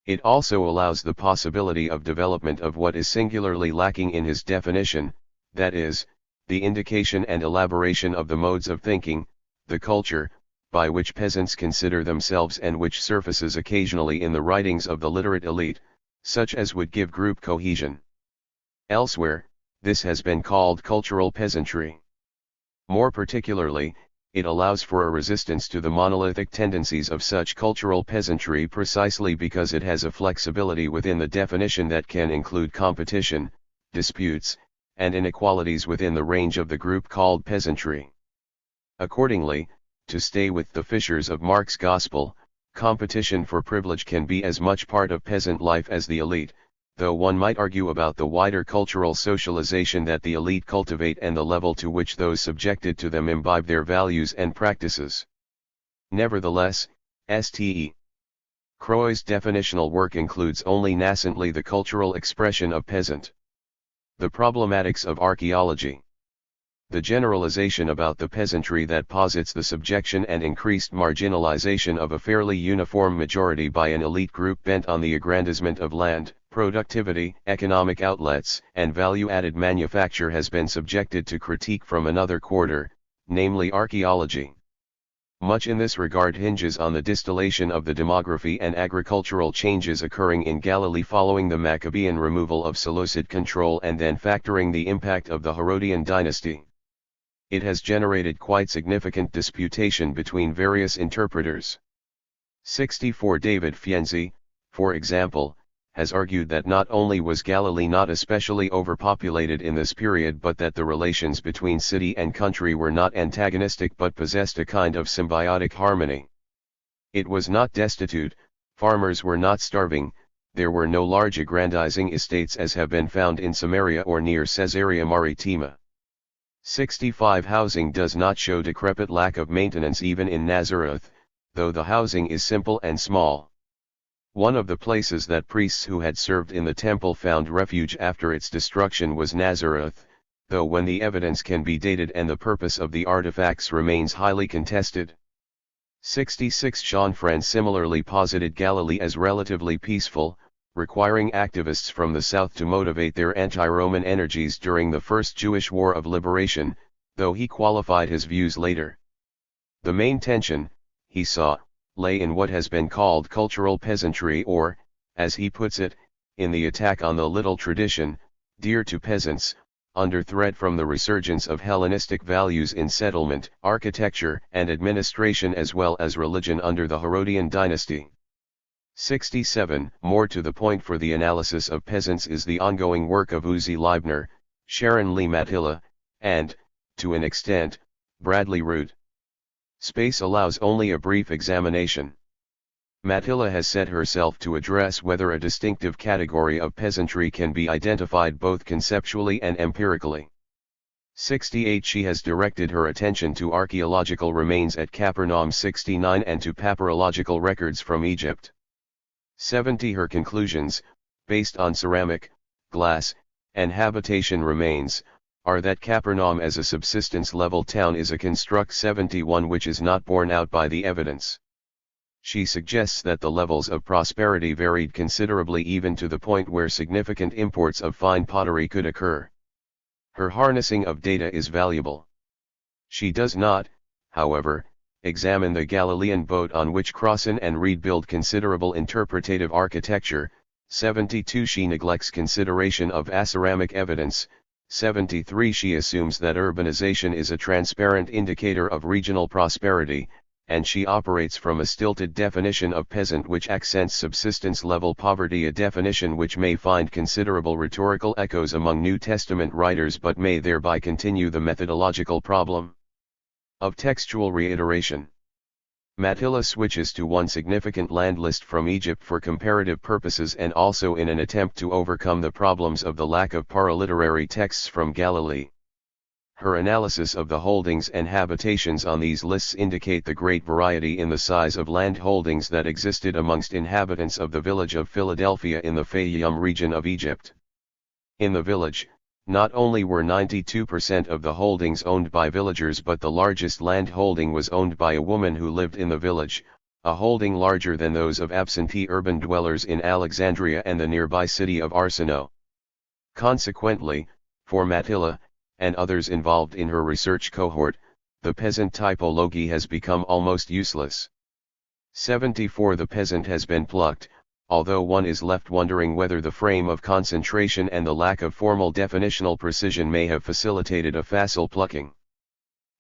A: It also allows the possibility of development of what is singularly lacking in his definition, that is, the indication and elaboration of the modes of thinking, the culture, by which peasants consider themselves and which surfaces occasionally in the writings of the literate elite, such as would give group cohesion. Elsewhere, this has been called cultural peasantry. More particularly, it allows for a resistance to the monolithic tendencies of such cultural peasantry precisely because it has a flexibility within the definition that can include competition, disputes, and inequalities within the range of the group called peasantry. Accordingly, to stay with the fishers of Mark's gospel, competition for privilege can be as much part of peasant life as the elite, though one might argue about the wider cultural socialization that the elite cultivate and the level to which those subjected to them imbibe their values and practices. Nevertheless, St. Croix's definitional work includes only nascently the cultural expression of peasant. The problematics of archaeology. The generalization about the peasantry that posits the subjection and increased marginalization of a fairly uniform majority by an elite group bent on the aggrandizement of land, productivity, economic outlets, and value-added manufacture has been subjected to critique from another quarter, namely archaeology. Much in this regard hinges on the distillation of the demography and agricultural changes occurring in Galilee following the Maccabean removal of Seleucid control and then factoring the impact of the Herodian dynasty. It has generated quite significant disputation between various interpreters. 64 David Fienzi, for example, has argued that not only was Galilee not especially overpopulated in this period but that the relations between city and country were not antagonistic but possessed a kind of symbiotic harmony. It was not destitute, farmers were not starving, there were no large aggrandizing estates as have been found in Samaria or near Caesarea Maritima. 65 Housing does not show decrepit lack of maintenance even in Nazareth, though the housing is simple and small. One of the places that priests who had served in the temple found refuge after its destruction was Nazareth, though when the evidence can be dated and the purpose of the artifacts remains highly contested. 66 Jean-Franc similarly posited Galilee as relatively peaceful, requiring activists from the south to motivate their anti-Roman energies during the First Jewish War of Liberation, though he qualified his views later. The main tension, he saw, lay in what has been called cultural peasantry or, as he puts it, in the attack on the little tradition, dear to peasants, under threat from the resurgence of Hellenistic values in settlement, architecture, and administration as well as religion under the Herodian dynasty. 67 More to the point for the analysis of peasants is the ongoing work of Uzi Leibner, Sharon Lee Matilla, and, to an extent, Bradley Root. Space allows only a brief examination. Matilla has set herself to address whether a distinctive category of peasantry can be identified both conceptually and empirically. 68 She has directed her attention to archaeological remains at Capernaum 69 and to papyrological records from Egypt. 70 Her conclusions, based on ceramic, glass, and habitation remains, are that Capernaum as a subsistence-level town is a construct 71 which is not borne out by the evidence. She suggests that the levels of prosperity varied considerably even to the point where significant imports of fine pottery could occur. Her harnessing of data is valuable. She does not, however, examine the Galilean boat on which Crossan and Reed build considerable interpretative architecture. 72 She neglects consideration of aceramic evidence. 73 She assumes that urbanization is a transparent indicator of regional prosperity, and she operates from a stilted definition of peasant which accents subsistence-level poverty, a definition which may find considerable rhetorical echoes among New Testament writers but may thereby continue the methodological problem of textual reiteration. Matilla switches to one significant land list from Egypt for comparative purposes and also in an attempt to overcome the problems of the lack of paraliterary texts from Galilee. Her analysis of the holdings and habitations on these lists indicate the great variety in the size of land holdings that existed amongst inhabitants of the village of Philadelphia in the Fayyum region of Egypt. In the village, not only were 92% of the holdings owned by villagers but the largest land holding was owned by a woman who lived in the village, a holding larger than those of absentee urban dwellers in Alexandria and the nearby city of Arsinoe. Consequently, for Matilla, and others involved in her research cohort, the peasant typology has become almost useless. 74 The peasant has been plucked, although one is left wondering whether the frame of concentration and the lack of formal definitional precision may have facilitated a facile plucking.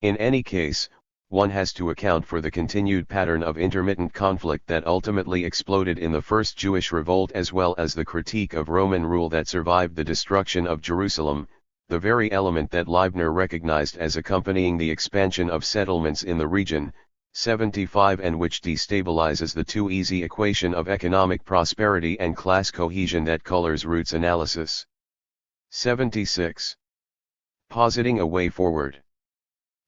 A: In any case, one has to account for the continued pattern of intermittent conflict that ultimately exploded in the First Jewish Revolt, as well as the critique of Roman rule that survived the destruction of Jerusalem, the very element that Leibniz recognized as accompanying the expansion of settlements in the region, 75, and which destabilizes the too easy equation of economic prosperity and class cohesion that colors Root's analysis. 76. Positing a way forward.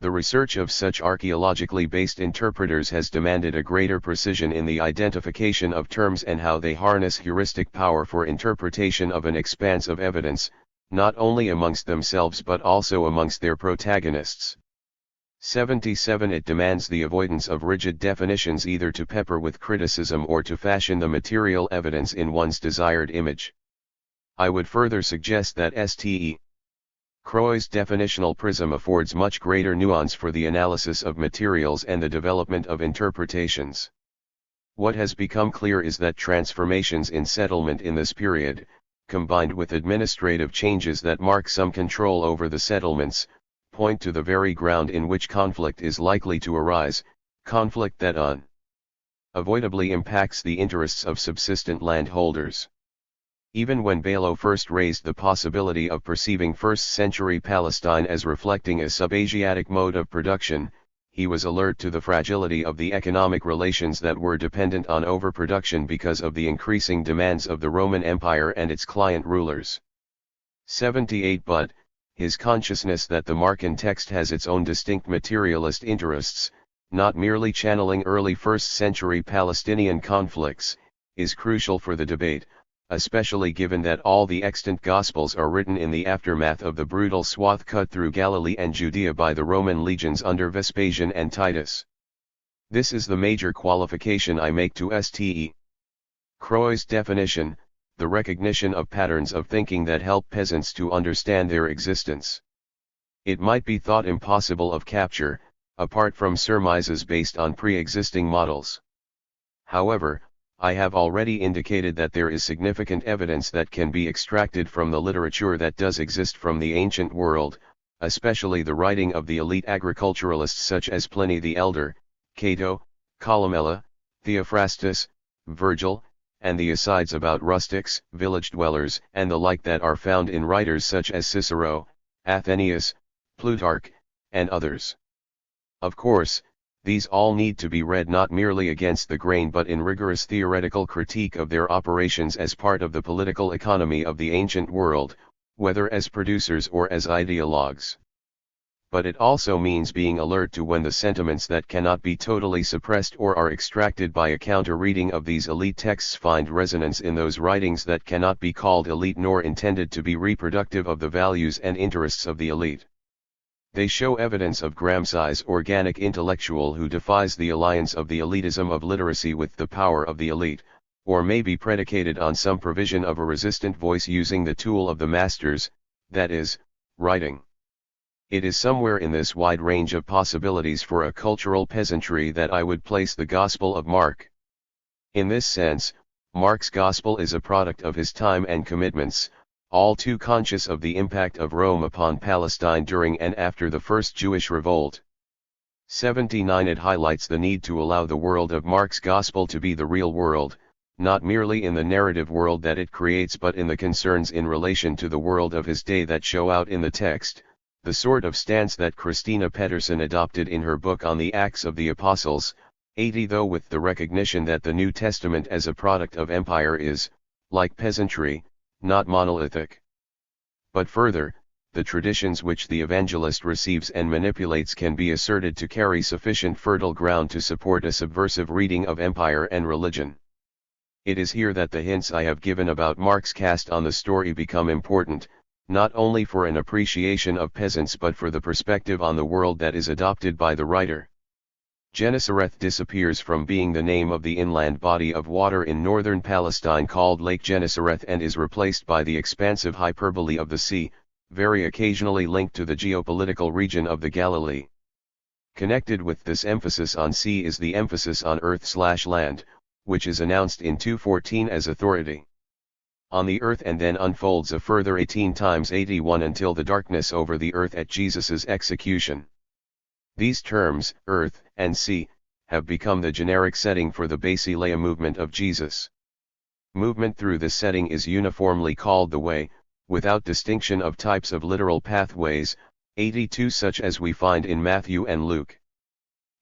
A: The research of such archaeologically based interpreters has demanded a greater precision in the identification of terms and how they harness heuristic power for interpretation of an expanse of evidence, not only amongst themselves but also amongst their protagonists. 77. It demands the avoidance of rigid definitions, either to pepper with criticism or to fashion the material evidence in one's desired image. I would further suggest that St. Croix's definitional prism affords much greater nuance for the analysis of materials and the development of interpretations. What has become clear is that transformations in settlement in this period, combined with administrative changes that mark some control over the settlements, point to the very ground in which conflict is likely to arise, conflict that unavoidably impacts the interests of subsistent landholders. Even when Balo first raised the possibility of perceiving first-century Palestine as reflecting a sub-Asiatic mode of production, he was alert to the fragility of the economic relations that were dependent on overproduction because of the increasing demands of the Roman Empire and its client rulers. 78. But his consciousness that the Markan text has its own distinct materialist interests, not merely channeling early first-century Palestinian conflicts, is crucial for the debate, especially given that all the extant Gospels are written in the aftermath of the brutal swath cut through Galilee and Judea by the Roman legions under Vespasian and Titus. This is the major qualification I make to St. Croix's definition, the recognition of patterns of thinking that help peasants to understand their existence. It might be thought impossible of capture, apart from surmises based on pre-existing models. However, I have already indicated that there is significant evidence that can be extracted from the literature that does exist from the ancient world, especially the writing of the elite agriculturalists such as Pliny the Elder, Cato, Columella, Theophrastus, Virgil, and the asides about rustics, village dwellers, and the like that are found in writers such as Cicero, Athenaeus, Plutarch, and others. Of course, these all need to be read not merely against the grain but in rigorous theoretical critique of their operations as part of the political economy of the ancient world, whether as producers or as ideologues. But it also means being alert to when the sentiments that cannot be totally suppressed or are extracted by a counter-reading of these elite texts find resonance in those writings that cannot be called elite nor intended to be reproductive of the values and interests of the elite. They show evidence of Gramsci's organic intellectual who defies the alliance of the elitism of literacy with the power of the elite, or may be predicated on some provision of a resistant voice using the tool of the masters, that is, writing. It is somewhere in this wide range of possibilities for a cultural peasantry that I would place the Gospel of Mark. In this sense, Mark's Gospel is a product of his time and commitments, all too conscious of the impact of Rome upon Palestine during and after the First Jewish Revolt. 79. It highlights the need to allow the world of Mark's Gospel to be the real world, not merely in the narrative world that it creates but in the concerns in relation to the world of his day that show out in the text, the sort of stance that Christina Pedersen adopted in her book on the Acts of the Apostles, 80. Though with the recognition that the New Testament as a product of empire is, like peasantry, not monolithic. But further, the traditions which the evangelist receives and manipulates can be asserted to carry sufficient fertile ground to support a subversive reading of empire and religion. It is here that the hints I have given about Mark's cast on the story become important, not only for an appreciation of peasants but for the perspective on the world that is adopted by the writer. Gennesareth disappears from being the name of the inland body of water in northern Palestine called Lake Gennesareth and is replaced by the expansive hyperbole of the sea, very occasionally linked to the geopolitical region of the Galilee. Connected with this emphasis on sea is the emphasis on earth/land, which is announced in 2:14 as authority on the earth and then unfolds a further 18 times 81 until the darkness over the earth at Jesus's execution. These terms, earth and sea, have become the generic setting for the Basileia movement of Jesus. Movement through this setting is uniformly called the way, without distinction of types of literal pathways, 82 such as we find in Matthew and Luke.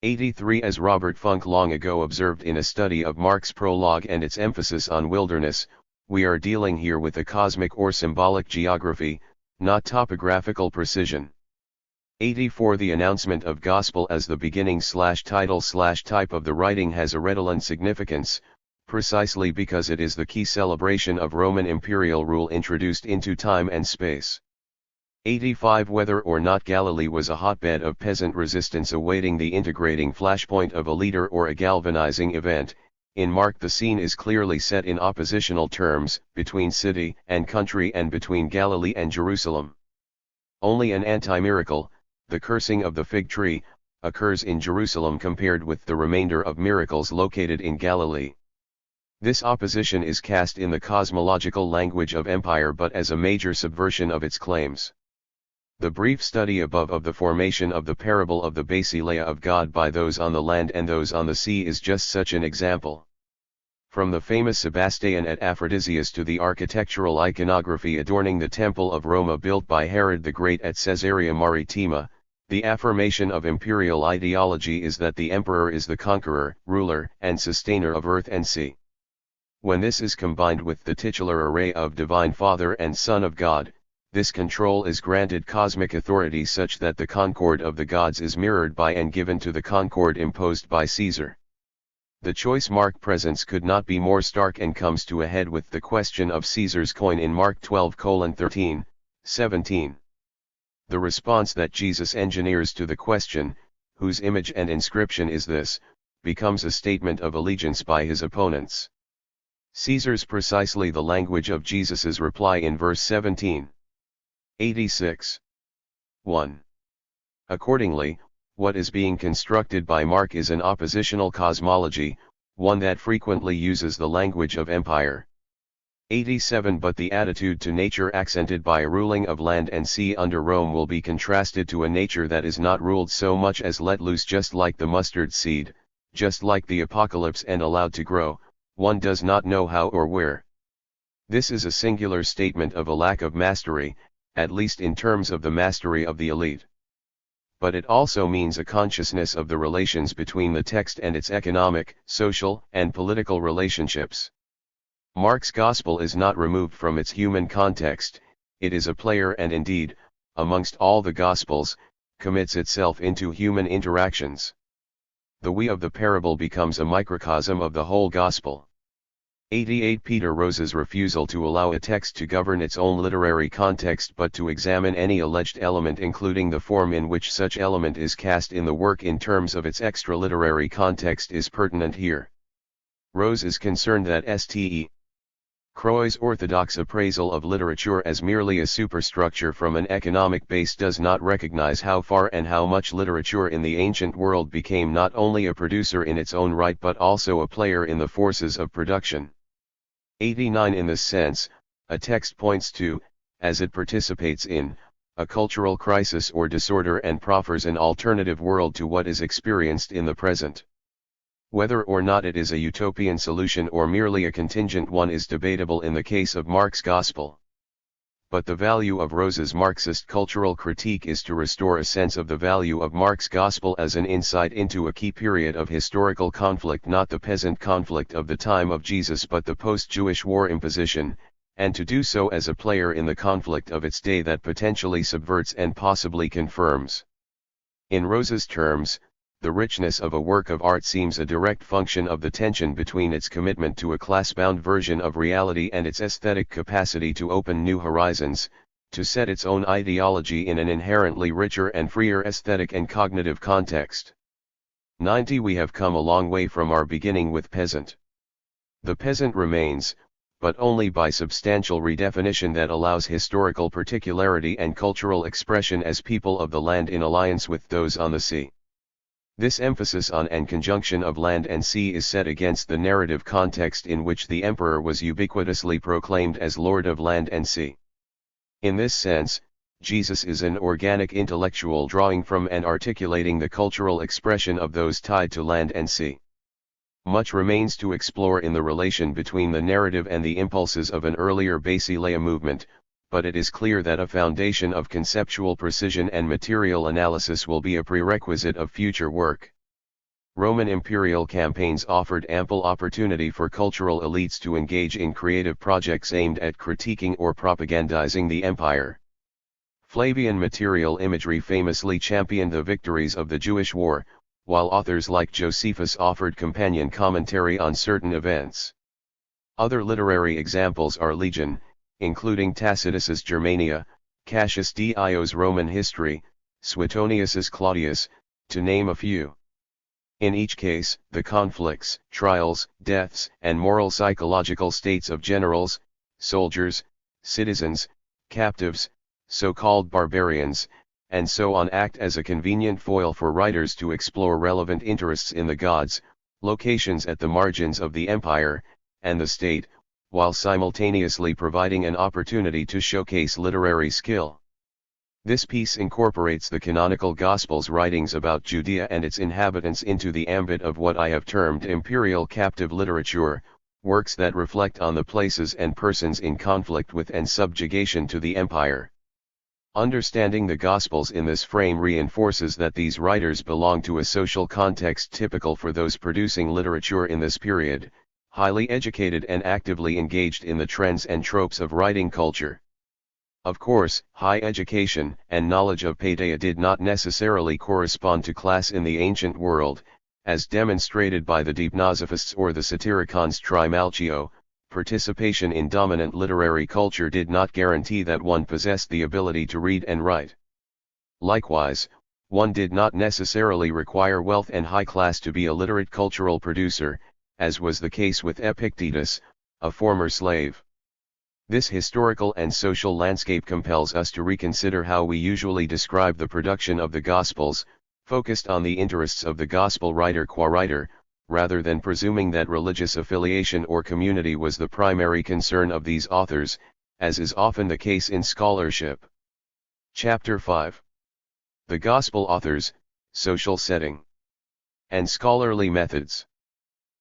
A: 83 As Robert Funk long ago observed in a study of Mark's prologue and its emphasis on wilderness, we are dealing here with a cosmic or symbolic geography, not topographical precision. 84 The announcement of gospel as the beginning/title/type of the writing has a redolent significance, precisely because it is the key celebration of Roman imperial rule introduced into time and space. 85 Whether or not Galilee was a hotbed of peasant resistance awaiting the integrating flashpoint of a leader or a galvanizing event, in Mark the scene is clearly set in oppositional terms, between city and country and between Galilee and Jerusalem. Only an anti-miracle, the cursing of the fig tree, occurs in Jerusalem compared with the remainder of miracles located in Galilee. This opposition is cast in the cosmological language of empire but as a major subversion of its claims. The brief study above of the formation of the parable of the Basileia of God by those on the land and those on the sea is just such an example. From the famous Sebastean at Aphrodisias to the architectural iconography adorning the Temple of Roma built by Herod the Great at Caesarea Maritima, the affirmation of imperial ideology is that the emperor is the conqueror, ruler, and sustainer of earth and sea. When this is combined with the titular array of Divine Father and Son of God, this control is granted cosmic authority such that the concord of the gods is mirrored by and given to the concord imposed by Caesar. The choice Mark presents could not be more stark and comes to a head with the question of Caesar's coin in Mark 12:13, 17. The response that Jesus engineers to the question, whose image and inscription is this, becomes a statement of allegiance by his opponents. Caesar's precisely the language of Jesus's reply in verse 17. 86. 1. Accordingly, what is being constructed by Mark is an oppositional cosmology, one that frequently uses the language of empire. 87 But the attitude to nature accented by a ruling of land and sea under Rome will be contrasted to a nature that is not ruled so much as let loose, just like the mustard seed, just like the apocalypse, and allowed to grow, one does not know how or where. This is a singular statement of a lack of mastery, at least in terms of the mastery of the elite. But it also means a consciousness of the relations between the text and its economic, social, and political relationships. Mark's gospel is not removed from its human context, it is a player and indeed, amongst all the gospels, commits itself into human interactions. The we of the parable becomes a microcosm of the whole gospel. 88 Peter Rose's refusal to allow a text to govern its own literary context but to examine any alleged element including the form in which such element is cast in the work in terms of its extra-literary context is pertinent here. Rose is concerned that St. Croix's orthodox appraisal of literature as merely a superstructure from an economic base does not recognize how far and how much literature in the ancient world became not only a producer in its own right but also a player in the forces of production. 89 In this sense, a text points to, as it participates in, a cultural crisis or disorder and proffers an alternative world to what is experienced in the present. Whether or not it is a utopian solution or merely a contingent one is debatable in the case of Mark's Gospel. But the value of Rose's Marxist cultural critique is to restore a sense of the value of Mark's Gospel as an insight into a key period of historical conflict, not the peasant conflict of the time of Jesus but the post-Jewish war imposition, and to do so as a player in the conflict of its day that potentially subverts and possibly confirms. In Rose's terms, the richness of a work of art seems a direct function of the tension between its commitment to a class-bound version of reality and its aesthetic capacity to open new horizons, to set its own ideology in an inherently richer and freer aesthetic and cognitive context. 90 We have come a long way from our beginning with peasant. The peasant remains, but only by substantial redefinition that allows historical particularity and cultural expression as people of the land in alliance with those on the sea. This emphasis on and conjunction of land and sea is set against the narrative context in which the emperor was ubiquitously proclaimed as Lord of land and sea. In this sense, Jesus is an organic intellectual drawing from and articulating the cultural expression of those tied to land and sea. Much remains to explore in the relation between the narrative and the impulses of an earlier Basileia movement, but it is clear that a foundation of conceptual precision and material analysis will be a prerequisite of future work. Roman imperial campaigns offered ample opportunity for cultural elites to engage in creative projects aimed at critiquing or propagandizing the empire. Flavian material imagery famously championed the victories of the Jewish war, while authors like Josephus offered companion commentary on certain events. Other literary examples are legion, including Tacitus's Germania, Cassius Dio's Roman History, Suetonius's Claudius, to name a few. In each case, the conflicts, trials, deaths, and moral psychological states of generals, soldiers, citizens, captives, so-called barbarians, and so on act as a convenient foil for writers to explore relevant interests in the gods, locations at the margins of the empire, and the state, while simultaneously providing an opportunity to showcase literary skill. This piece incorporates the canonical Gospels' writings about Judea and its inhabitants into the ambit of what I have termed imperial captive literature, works that reflect on the places and persons in conflict with and subjugation to the empire. Understanding the Gospels in this frame reinforces that these writers belong to a social context typical for those producing literature in this period, highly educated and actively engaged in the trends and tropes of writing culture. Of course, high education and knowledge of paideia did not necessarily correspond to class in the ancient world, as demonstrated by the Deipnosophists or the Satyricons Trimalchio. Participation in dominant literary culture did not guarantee that one possessed the ability to read and write. Likewise, one did not necessarily require wealth and high class to be a literate cultural producer, as was the case with Epictetus, a former slave. This historical and social landscape compels us to reconsider how we usually describe the production of the Gospels, focused on the interests of the Gospel writer qua writer, rather than presuming that religious affiliation or community was the primary concern of these authors, as is often the case in scholarship. Chapter 5. The Gospel Authors, Social Setting, and Scholarly Methods.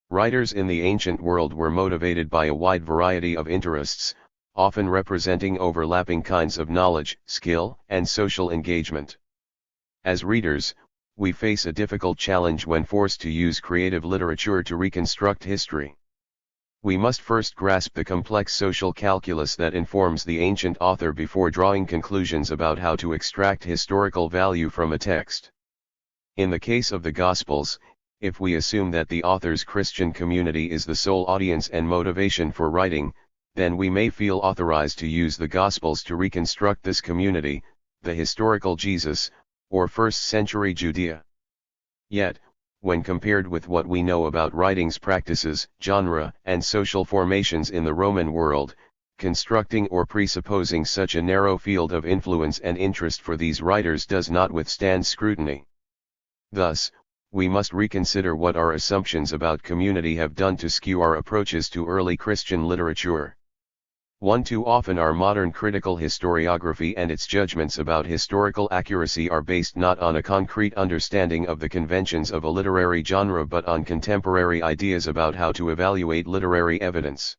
A: Writers in the ancient world were motivated by a wide variety of interests, often representing overlapping kinds of knowledge, skill, and social engagement. As readers, we face a difficult challenge when forced to use creative literature to reconstruct history. We must first grasp the complex social calculus that informs the ancient author before drawing conclusions about how to extract historical value from a text. In the case of the Gospels, if we assume that the author's Christian community is the sole audience and motivation for writing, then we may feel authorized to use the Gospels to reconstruct this community, the historical Jesus, or first-century Judea. Yet, when compared with what we know about writing's practices, genre, and social formations in the Roman world, constructing or presupposing such a narrow field of influence and interest for these writers does not withstand scrutiny. Thus, we must reconsider what our assumptions about community have done to skew our approaches to early Christian literature. Too often our modern critical historiography and its judgments about historical accuracy are based not on a concrete understanding of the conventions of a literary genre but on contemporary ideas about how to evaluate literary evidence.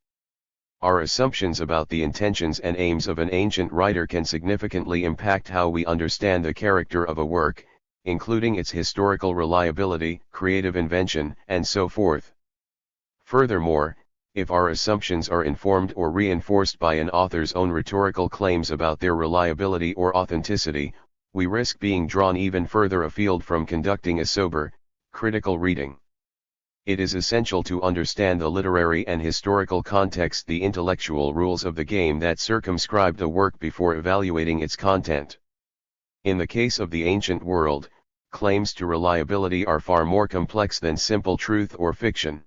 A: Our assumptions about the intentions and aims of an ancient writer can significantly impact how we understand the character of a work, including its historical reliability, creative invention, and so forth. Furthermore, if our assumptions are informed or reinforced by an author's own rhetorical claims about their reliability or authenticity, we risk being drawn even further afield from conducting a sober, critical reading. It is essential to understand the literary and historical context, the intellectual rules of the game that circumscribed a work before evaluating its content. In the case of the ancient world, claims to reliability are far more complex than simple truth or fiction.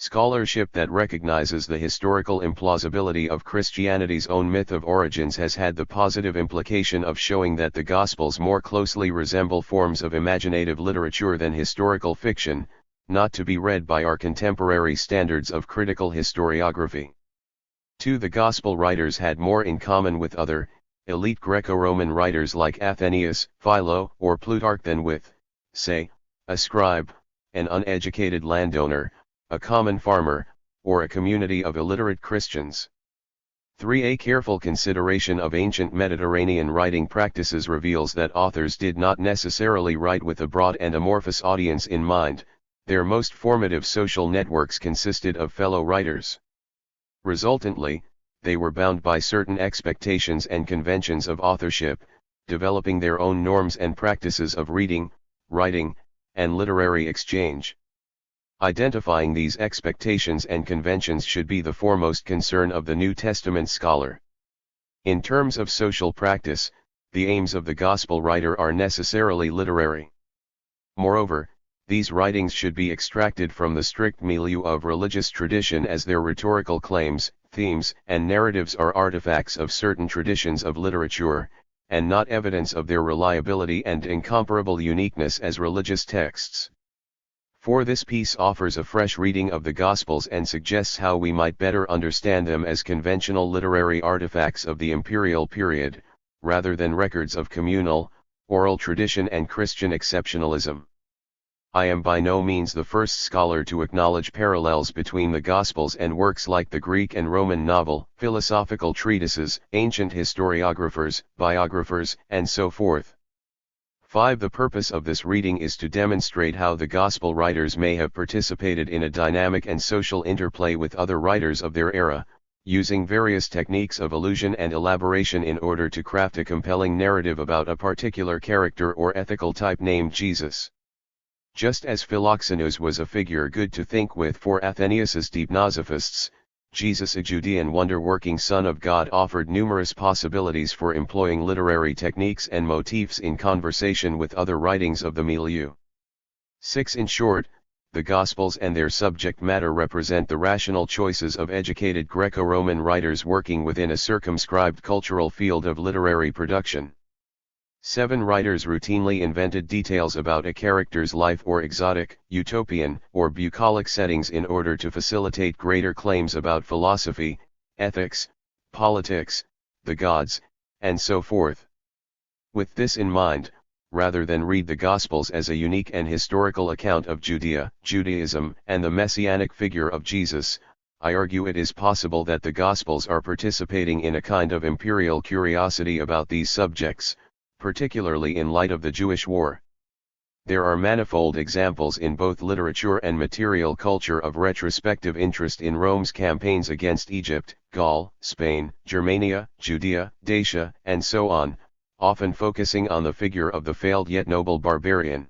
A: Scholarship that recognizes the historical implausibility of Christianity's own myth of origins has had the positive implication of showing that the Gospels more closely resemble forms of imaginative literature than historical fiction, not to be read by our contemporary standards of critical historiography. The Gospel writers had more in common with other, elite Greco-Roman writers like Athenaeus, Philo, or Plutarch than with, say, a scribe, an uneducated landowner, a common farmer, or a community of illiterate Christians. 3. A careful consideration of ancient Mediterranean writing practices reveals that authors did not necessarily write with a broad and amorphous audience in mind. Their most formative social networks consisted of fellow writers. Resultantly, they were bound by certain expectations and conventions of authorship, developing their own norms and practices of reading, writing, and literary exchange. Identifying these expectations and conventions should be the foremost concern of the New Testament scholar. In terms of social practice, the aims of the gospel writer are necessarily literary. Moreover, these writings should be extracted from the strict milieu of religious tradition, as their rhetorical claims, themes, and narratives are artifacts of certain traditions of literature, and not evidence of their reliability and incomparable uniqueness as religious texts. For this piece offers a fresh reading of the Gospels and suggests how we might better understand them as conventional literary artifacts of the imperial period, rather than records of communal, oral tradition and Christian exceptionalism. I am by no means the first scholar to acknowledge parallels between the Gospels and works like the Greek and Roman novel, philosophical treatises, ancient historiographers, biographers, and so forth. 5. The purpose of this reading is to demonstrate how the Gospel writers may have participated in a dynamic and social interplay with other writers of their era, using various techniques of allusion and elaboration in order to craft a compelling narrative about a particular character or ethical type named Jesus. Just as Philoxenus was a figure good to think with for Athenaeus's deipnosophists, Jesus, a Judean wonder-working Son of God, offered numerous possibilities for employing literary techniques and motifs in conversation with other writings of the milieu. 6. In short, the Gospels and their subject matter represent the rational choices of educated Greco-Roman writers working within a circumscribed cultural field of literary production. 7. Writers routinely invented details about a character's life or exotic, utopian, or bucolic settings in order to facilitate greater claims about philosophy, ethics, politics, the gods, and so forth. With this in mind, rather than read the Gospels as a unique and historical account of Judaism, and the messianic figure of Jesus, I argue it is possible that the Gospels are participating in a kind of imperial curiosity about these subjects, particularly in light of the Jewish War. There are manifold examples in both literature and material culture of retrospective interest in Rome's campaigns against Egypt, Gaul, Spain, Germania, Judea, Dacia, and so on, often focusing on the figure of the failed yet noble barbarian.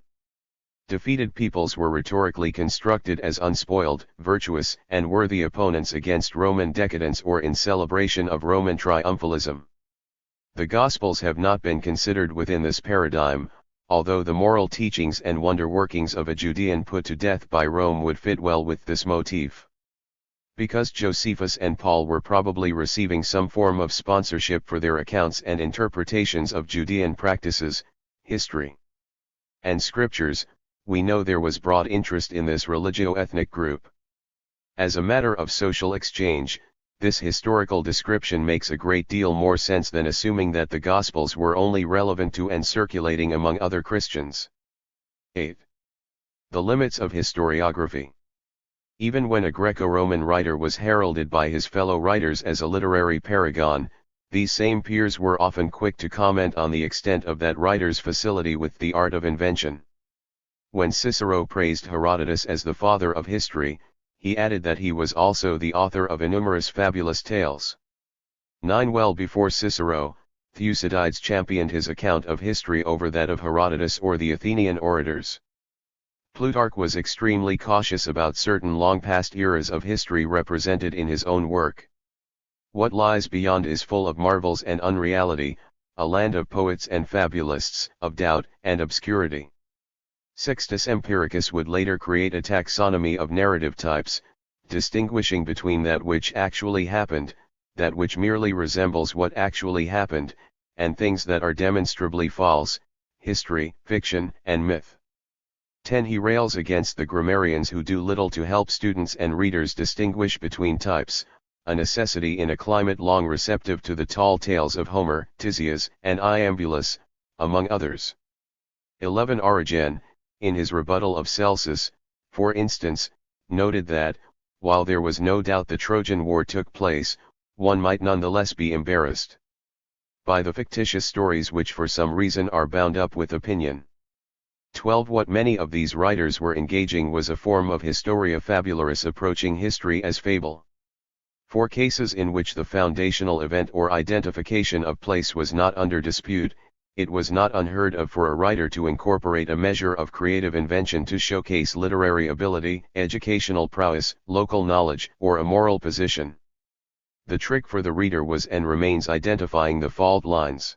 A: Defeated peoples were rhetorically constructed as unspoiled, virtuous, and worthy opponents against Roman decadence or in celebration of Roman triumphalism. The Gospels have not been considered within this paradigm, although the moral teachings and wonder-workings of a Judean put to death by Rome would fit well with this motif. Because Josephus and Paul were probably receiving some form of sponsorship for their accounts and interpretations of Judean practices, history, and scriptures, we know there was broad interest in this religio-ethnic group. As a matter of social exchange, this historical description makes a great deal more sense than assuming that the Gospels were only relevant to and circulating among other Christians. 8. The limits of historiography. Even when a Greco-Roman writer was heralded by his fellow writers as a literary paragon, these same peers were often quick to comment on the extent of that writer's facility with the art of invention. When Cicero praised Herodotus as the father of history, he added that he was also the author of innumerous fabulous tales. 9. Well before Cicero, Thucydides championed his account of history over that of Herodotus or the Athenian orators. Plutarch was extremely cautious about certain long-past eras of history represented in his own work. What lies beyond is full of marvels and unreality, a land of poets and fabulists, of doubt and obscurity. Sextus Empiricus would later create a taxonomy of narrative types, distinguishing between that which actually happened, that which merely resembles what actually happened, and things that are demonstrably false, history, fiction, and myth. 10. He rails against the grammarians who do little to help students and readers distinguish between types, a necessity in a climate long receptive to the tall tales of Homer, Tisias, and Iambulus, among others. 11. Origen, in his rebuttal of Celsus, for instance, noted that, while there was no doubt the Trojan War took place, one might nonetheless be embarrassed by the fictitious stories which for some reason are bound up with opinion. 12. What many of these writers were engaging was a form of historia fabularis approaching history as fable. For cases in which the foundational event or identification of place was not under dispute, it was not unheard of for a writer to incorporate a measure of creative invention to showcase literary ability, educational prowess, local knowledge, or a moral position. The trick for the reader was and remains identifying the fault lines.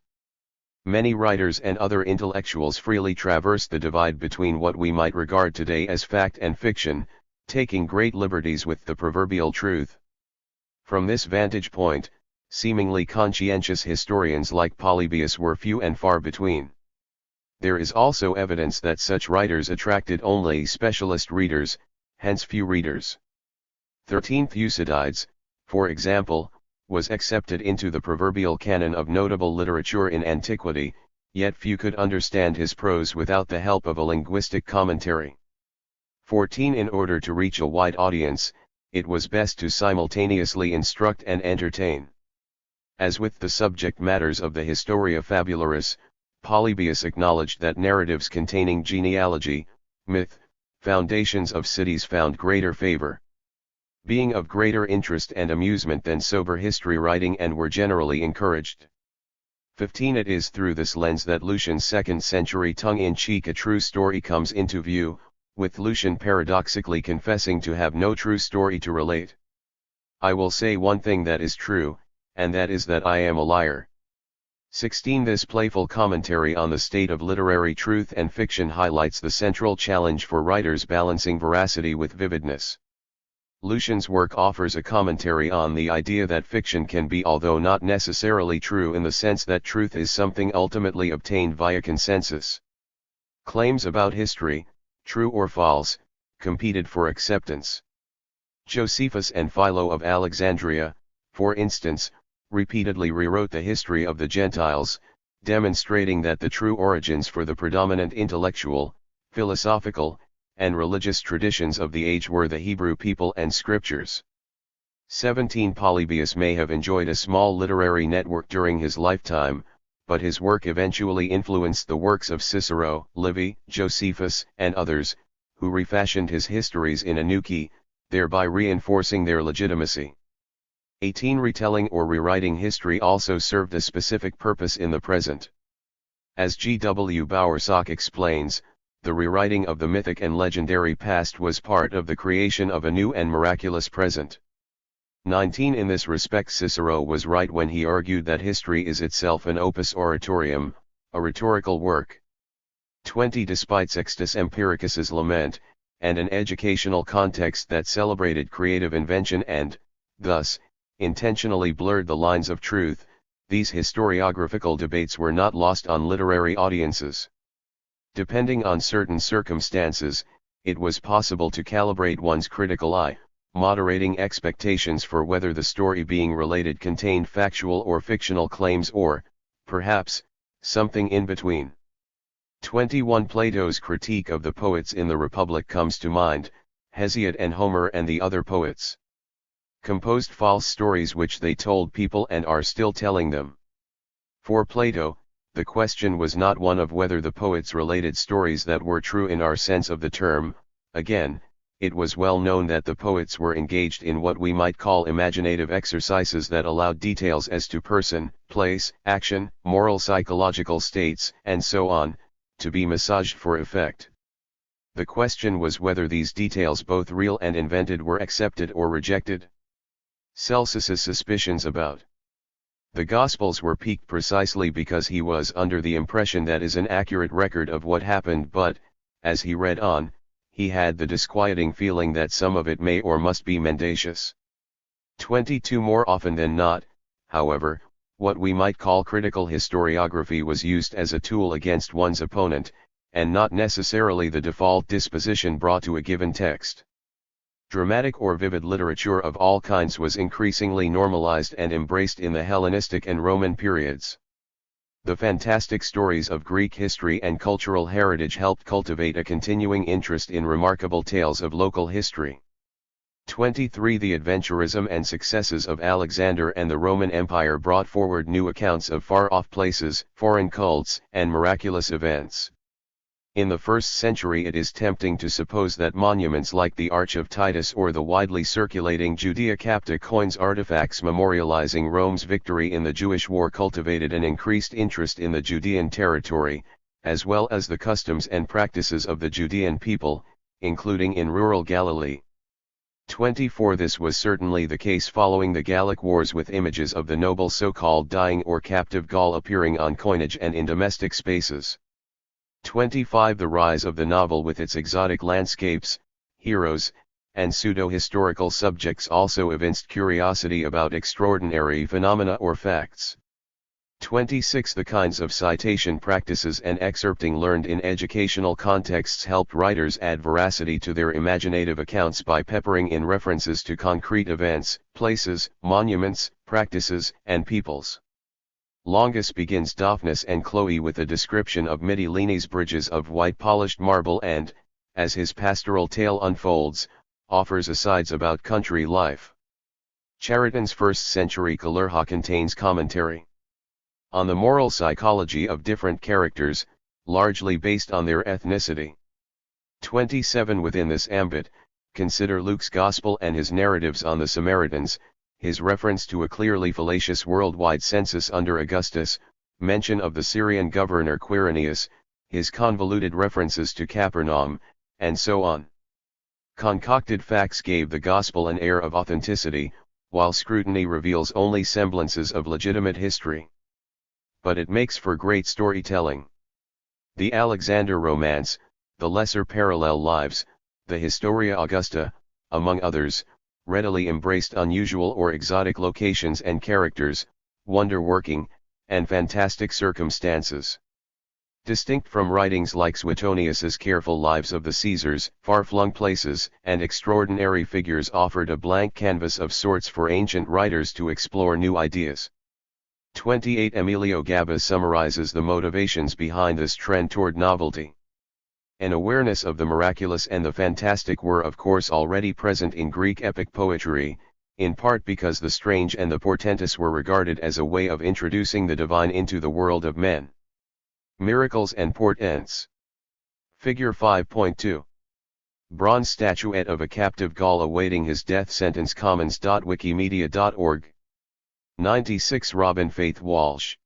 A: Many writers and other intellectuals freely traversed the divide between what we might regard today as fact and fiction, taking great liberties with the proverbial truth. From this vantage point, seemingly conscientious historians like Polybius were few and far between. There is also evidence that such writers attracted only specialist readers, hence few readers. 13. Thucydides, for example, was accepted into the proverbial canon of notable literature in antiquity, yet few could understand his prose without the help of a linguistic commentary. 14. In order to reach a wide audience, it was best to simultaneously instruct and entertain. As with the subject matters of the Historia Fabularis, Polybius acknowledged that narratives containing genealogy, myth, foundations of cities found greater favor, being of greater interest and amusement than sober history writing, and were generally encouraged. 15. It is through this lens that Lucian's 2nd century tongue-in-cheek A True Story comes into view, with Lucian paradoxically confessing to have no true story to relate. I will say one thing that is true, and that is that I am a liar. 16. This playful commentary on the state of literary truth and fiction highlights the central challenge for writers balancing veracity with vividness. Lucian's work offers a commentary on the idea that fiction can be, although not necessarily true in the sense that truth is something ultimately obtained via consensus. Claims about history, true or false, competed for acceptance. Josephus and Philo of Alexandria, for instance, repeatedly rewrote the history of the Gentiles, demonstrating that the true origins for the predominant intellectual, philosophical, and religious traditions of the age were the Hebrew people and scriptures. 17. Polybius may have enjoyed a small literary network during his lifetime, but his work eventually influenced the works of Cicero, Livy, Josephus, and others, who refashioned his histories in a new key, thereby reinforcing their legitimacy. 18. Retelling or rewriting history also served a specific purpose in the present. As G. W. Bowersock explains, the rewriting of the mythic and legendary past was part of the creation of a new and miraculous present. 19. In this respect Cicero was right when he argued that history is itself an opus oratorium, a rhetorical work. 20. Despite Sextus Empiricus's lament, and an educational context that celebrated creative invention and, thus, intentionally blurred the lines of truth, these historiographical debates were not lost on literary audiences. Depending on certain circumstances, it was possible to calibrate one's critical eye, moderating expectations for whether the story being related contained factual or fictional claims or, perhaps, something in between. 21. Plato's critique of the poets in the Republic comes to mind. Hesiod and Homer and the other poets composed false stories which they told people and are still telling them. For Plato, the question was not one of whether the poets related stories that were true in our sense of the term. Again, it was well known that the poets were engaged in what we might call imaginative exercises that allowed details as to person, place, action, moral psychological states, and so on, to be massaged for effect. The question was whether these details, both real and invented, were accepted or rejected. Celsus's suspicions about the Gospels were piqued precisely because he was under the impression that is an accurate record of what happened, but, as he read on, he had the disquieting feeling that some of it may or must be mendacious. 22. More often than not, however, what we might call critical historiography was used as a tool against one's opponent, and not necessarily the default disposition brought to a given text. Dramatic or vivid literature of all kinds was increasingly normalized and embraced in the Hellenistic and Roman periods. The fantastic stories of Greek history and cultural heritage helped cultivate a continuing interest in remarkable tales of local history. 23. The adventurism and successes of Alexander and the Roman Empire brought forward new accounts of far-off places, foreign cults, and miraculous events. In the 1st century it is tempting to suppose that monuments like the Arch of Titus or the widely circulating Judea-Capta coins artifacts memorializing Rome's victory in the Jewish War cultivated an increased interest in the Judean territory, as well as the customs and practices of the Judean people, including in rural Galilee. 24. This was certainly the case following the Gallic Wars, with images of the noble so-called dying or captive Gaul appearing on coinage and in domestic spaces. 25. The rise of the novel with its exotic landscapes, heroes, and pseudo-historical subjects also evinced curiosity about extraordinary phenomena or facts. 26. The kinds of citation practices and excerpting learned in educational contexts helped writers add veracity to their imaginative accounts by peppering in references to concrete events, places, monuments, practices, and peoples. Longus begins Daphnis and Chloe with a description of Mytilene's bridges of white polished marble and, as his pastoral tale unfolds, offers asides about country life. Chariton's 1st century Calurha contains commentary on the moral psychology of different characters, largely based on their ethnicity. 27. Within this ambit, consider Luke's Gospel and his narratives on the Samaritans, his reference to a clearly fallacious worldwide census under Augustus, mention of the Syrian governor Quirinius, his convoluted references to Capernaum, and so on. Concocted facts gave the Gospel an air of authenticity, while scrutiny reveals only semblances of legitimate history. But it makes for great storytelling. The Alexander Romance, the Lesser Parallel Lives, the Historia Augusta, among others, readily embraced unusual or exotic locations and characters, wonder-working, and fantastic circumstances. Distinct from writings like Suetonius's careful lives of the Caesars, far-flung places and extraordinary figures offered a blank canvas of sorts for ancient writers to explore new ideas. 28. Emilio Gabba summarizes the motivations behind this trend toward novelty. An awareness of the miraculous and the fantastic were of course already present in Greek epic poetry, in part because the strange and the portentous were regarded as a way of introducing the divine into the world of men. Miracles and portents. Figure 5.2. Bronze statuette of a captive Gaul awaiting his death sentence. commons.wikimedia.org. 96. Robin Faith Walsh.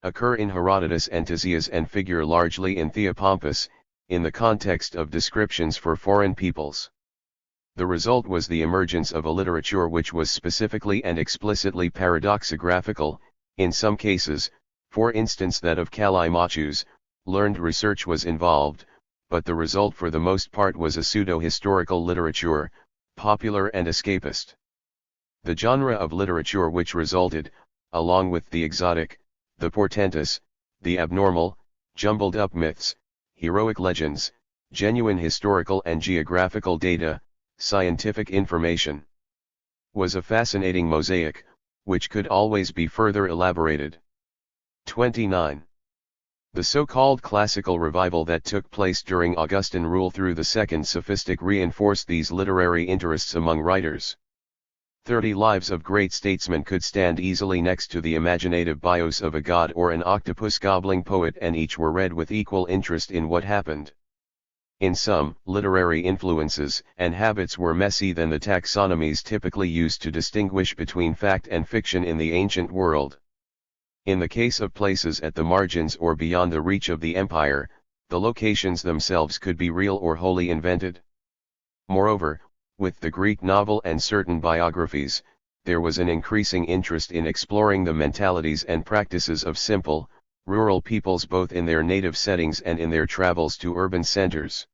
A: Occur in Herodotus and Ctesias and figure largely in Theopompus, in the context of descriptions for foreign peoples. The result was the emergence of a literature which was specifically and explicitly paradoxographical. In some cases, for instance that of Callimachus, learned research was involved, but the result for the most part was a pseudo-historical literature, popular and escapist. The genre of literature which resulted, along with the exotic, the portentous, the abnormal, jumbled up myths, heroic legends, genuine historical and geographical data, scientific information, was a fascinating mosaic, which could always be further elaborated. 29. The so-called classical revival that took place during Augustan rule through the Second Sophistic reinforced these literary interests among writers. 30 lives of great statesmen could stand easily next to the imaginative bios of a god or an octopus-gobbling poet, and each were read with equal interest in what happened. In sum, literary influences and habits were messy than the taxonomies typically used to distinguish between fact and fiction in the ancient world. In the case of places at the margins or beyond the reach of the empire, the locations themselves could be real or wholly invented. Moreover, with the Greek novel and certain biographies, there was an increasing interest in exploring the mentalities and practices of simple, rural peoples both in their native settings and in their travels to urban centers.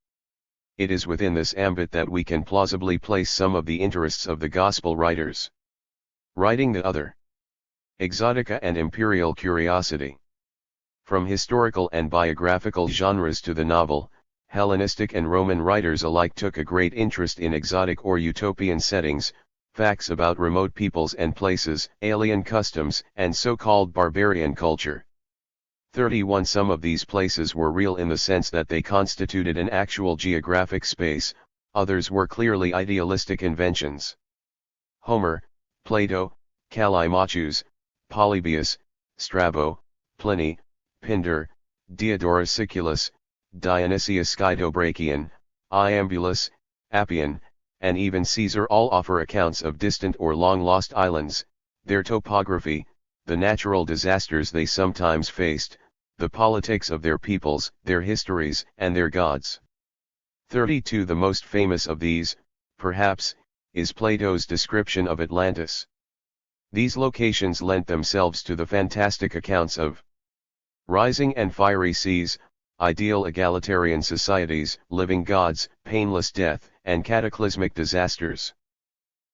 A: It is within this ambit that we can plausibly place some of the interests of the Gospel writers. Writing the other. Exotica and imperial curiosity. From historical and biographical genres to the novel, Hellenistic and Roman writers alike took a great interest in exotic or utopian settings, facts about remote peoples and places, alien customs, and so-called barbarian culture. 31 Some of these places were real in the sense that they constituted an actual geographic space, others were clearly idealistic inventions. Homer, Plato, Callimachus, Polybius, Strabo, Pliny, Pindar, Diodorus Siculus, Dionysius Skytobrachian, Iambulus, Appian, and even Caesar all offer accounts of distant or long-lost islands, their topography, the natural disasters they sometimes faced, the politics of their peoples, their histories, and their gods. 32 The most famous of these, perhaps, is Plato's description of Atlantis. These locations lent themselves to the fantastic accounts of rising and fiery seas, ideal egalitarian societies, living gods, painless death, and cataclysmic disasters.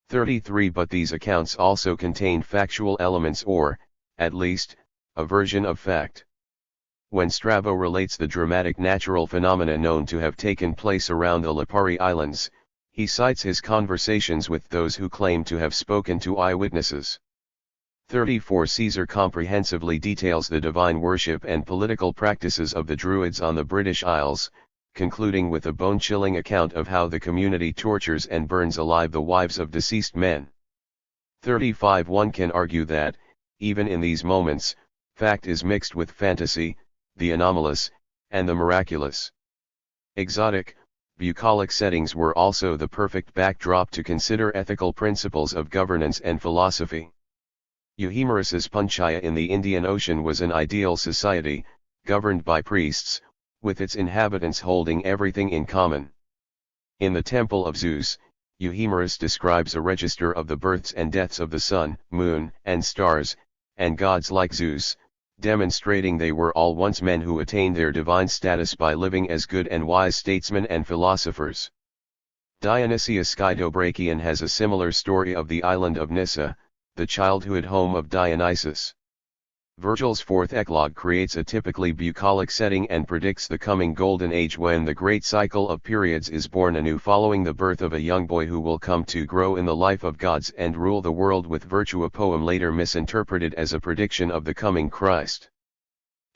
A: 33 But these accounts also contain factual elements or, at least, a version of fact. When Strabo relates the dramatic natural phenomena known to have taken place around the Lipari Islands, he cites his conversations with those who claim to have spoken to eyewitnesses. 34 Caesar comprehensively details the divine worship and political practices of the Druids on the British Isles, concluding with a bone-chilling account of how the community tortures and burns alive the wives of deceased men. 35 One can argue that, even in these moments, fact is mixed with fantasy, the anomalous, and the miraculous. Exotic, bucolic settings were also the perfect backdrop to consider ethical principles of governance and philosophy. Euhemerus's Panchaya in the Indian Ocean was an ideal society, governed by priests, with its inhabitants holding everything in common. In the Temple of Zeus, Euhemerus describes a register of the births and deaths of the sun, moon, and stars, and gods like Zeus, demonstrating they were all once men who attained their divine status by living as good and wise statesmen and philosophers. Dionysius Skytobrachian has a similar story of the island of Nyssa, the childhood home of Dionysus. Virgil's fourth eclogue creates a typically bucolic setting and predicts the coming golden age when the great cycle of periods is born anew following the birth of a young boy who will come to grow in the life of gods and rule the world with virtue, a poem later misinterpreted as a prediction of the coming Christ.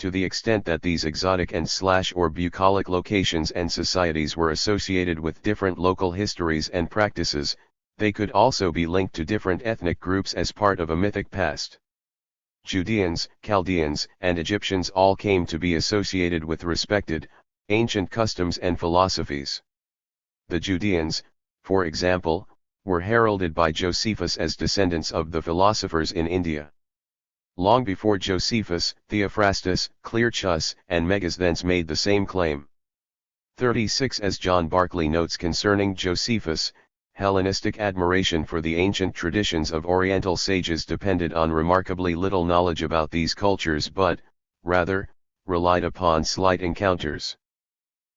A: To the extent that these exotic and or bucolic locations and societies were associated with different local histories and practices, they could also be linked to different ethnic groups as part of a mythic past. Judeans, Chaldeans, and Egyptians all came to be associated with respected, ancient customs and philosophies. The Judeans, for example, were heralded by Josephus as descendants of the philosophers in India. Long before Josephus, Theophrastus, Clearchus, and Megasthenes made the same claim. 36 As John Barclay notes concerning Josephus, Hellenistic admiration for the ancient traditions of Oriental sages depended on remarkably little knowledge about these cultures but, rather, relied upon slight encounters.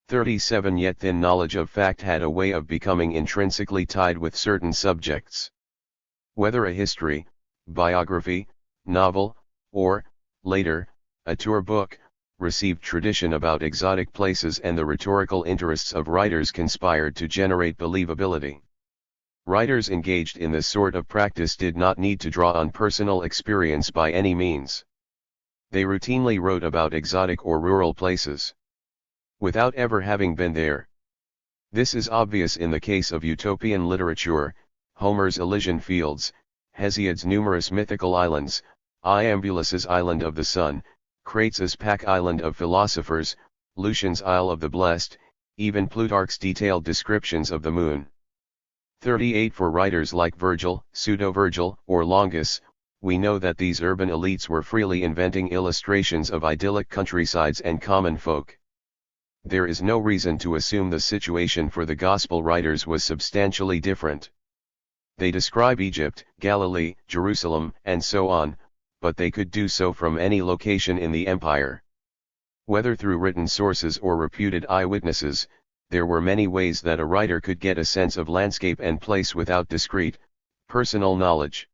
A: 37 Yet thin knowledge of fact had a way of becoming intrinsically tied with certain subjects. Whether a history, biography, novel, or, later, a tour book, received tradition about exotic places and the rhetorical interests of writers conspired to generate believability. Writers engaged in this sort of practice did not need to draw on personal experience by any means. They routinely wrote about exotic or rural places, without ever having been there. This is obvious in the case of utopian literature, Homer's Elysian fields, Hesiod's numerous mythical islands, Iambulus's Island of the Sun, Crates' Pack Island of Philosophers, Lucian's Isle of the Blessed, even Plutarch's detailed descriptions of the moon. 38 For writers like Virgil, Pseudo-Virgil, or Longus, we know that these urban elites were freely inventing illustrations of idyllic countrysides and common folk. There is no reason to assume the situation for the Gospel writers was substantially different. They describe Egypt, Galilee, Jerusalem, and so on, but they could do so from any location in the empire. Whether through written sources or reputed eyewitnesses, there were many ways that a writer could get a sense of landscape and place without discrete, personal knowledge.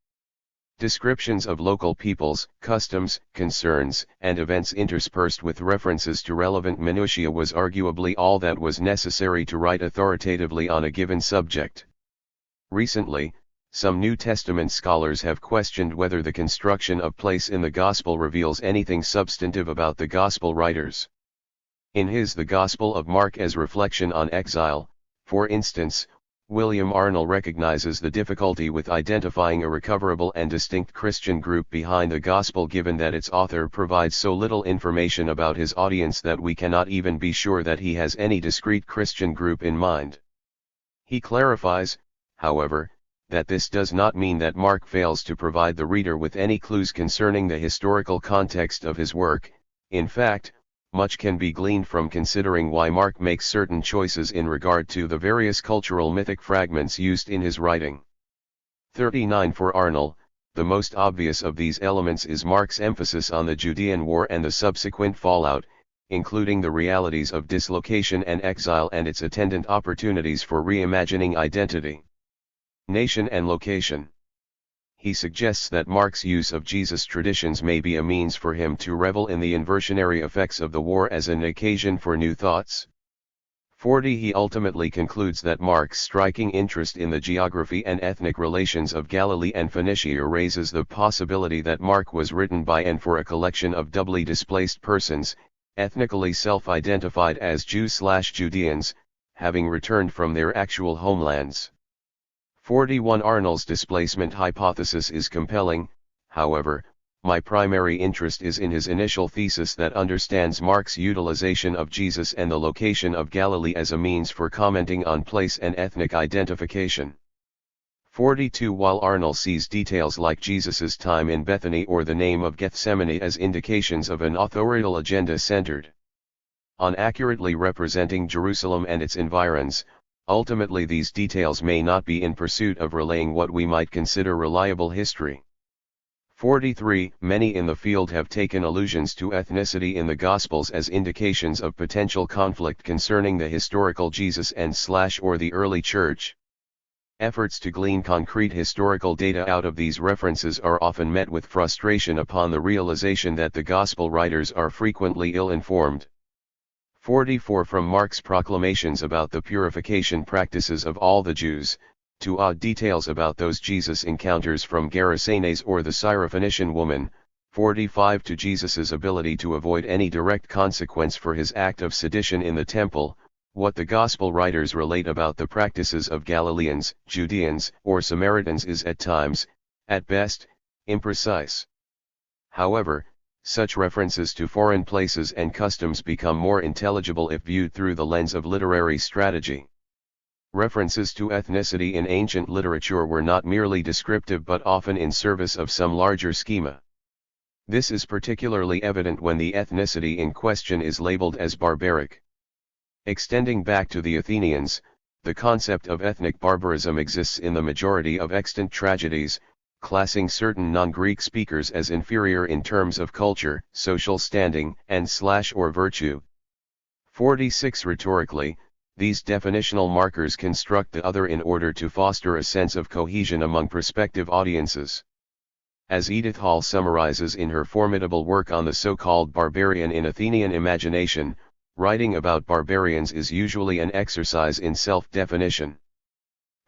A: Descriptions of local peoples, customs, concerns, and events interspersed with references to relevant minutiae was arguably all that was necessary to write authoritatively on a given subject. Recently, some New Testament scholars have questioned whether the construction of place in the Gospel reveals anything substantive about the Gospel writers. In his The Gospel of Mark as Reflection on Exile, for instance, William Arnold recognizes the difficulty with identifying a recoverable and distinct Christian group behind the Gospel given that its author provides so little information about his audience that we cannot even be sure that he has any discrete Christian group in mind. He clarifies, however, that this does not mean that Mark fails to provide the reader with any clues concerning the historical context of his work. In fact, much can be gleaned from considering why Mark makes certain choices in regard to the various cultural mythic fragments used in his writing. 39 For Arnold, the most obvious of these elements is Mark's emphasis on the Judean War and the subsequent fallout, including the realities of dislocation and exile and its attendant opportunities for reimagining identity, nation and location. He suggests that Mark's use of Jesus' traditions may be a means for him to revel in the inversionary effects of the war as an occasion for new thoughts. 40 He ultimately concludes that Mark's striking interest in the geography and ethnic relations of Galilee and Phoenicia raises the possibility that Mark was written by and for a collection of doubly displaced persons, ethnically self-identified as Jews/Judeans, having returned from their actual homelands. 41 Arnold's displacement hypothesis is compelling, however, my primary interest is in his initial thesis that understands Mark's utilization of Jesus and the location of Galilee as a means for commenting on place and ethnic identification. 42 While Arnold sees details like Jesus's time in Bethany or the name of Gethsemane as indications of an authorial agenda centered on accurately representing Jerusalem and its environs, ultimately these details may not be in pursuit of relaying what we might consider reliable history. 43 Many in the field have taken allusions to ethnicity in the Gospels as indications of potential conflict concerning the historical Jesus and/or the early Church. Efforts to glean concrete historical data out of these references are often met with frustration upon the realization that the Gospel writers are frequently ill-informed. 44 From Mark's proclamations about the purification practices of all the Jews, to odd details about those Jesus encounters from Gerasenes or the Syrophoenician woman, 45 to Jesus's ability to avoid any direct consequence for his act of sedition in the temple, what the Gospel writers relate about the practices of Galileans, Judeans, or Samaritans is at times, at best, imprecise. However, such references to foreign places and customs become more intelligible if viewed through the lens of literary strategy. References to ethnicity in ancient literature were not merely descriptive but often in service of some larger schema. This is particularly evident when the ethnicity in question is labeled as barbaric. Extending back to the Athenians, the concept of ethnic barbarism exists in the majority of extant tragedies, classing certain non-Greek speakers as inferior in terms of culture, social standing, and/or virtue. 46 Rhetorically, these definitional markers construct the other in order to foster a sense of cohesion among prospective audiences. As Edith Hall summarizes in her formidable work on the so-called barbarian in Athenian imagination, writing about barbarians is usually an exercise in self-definition.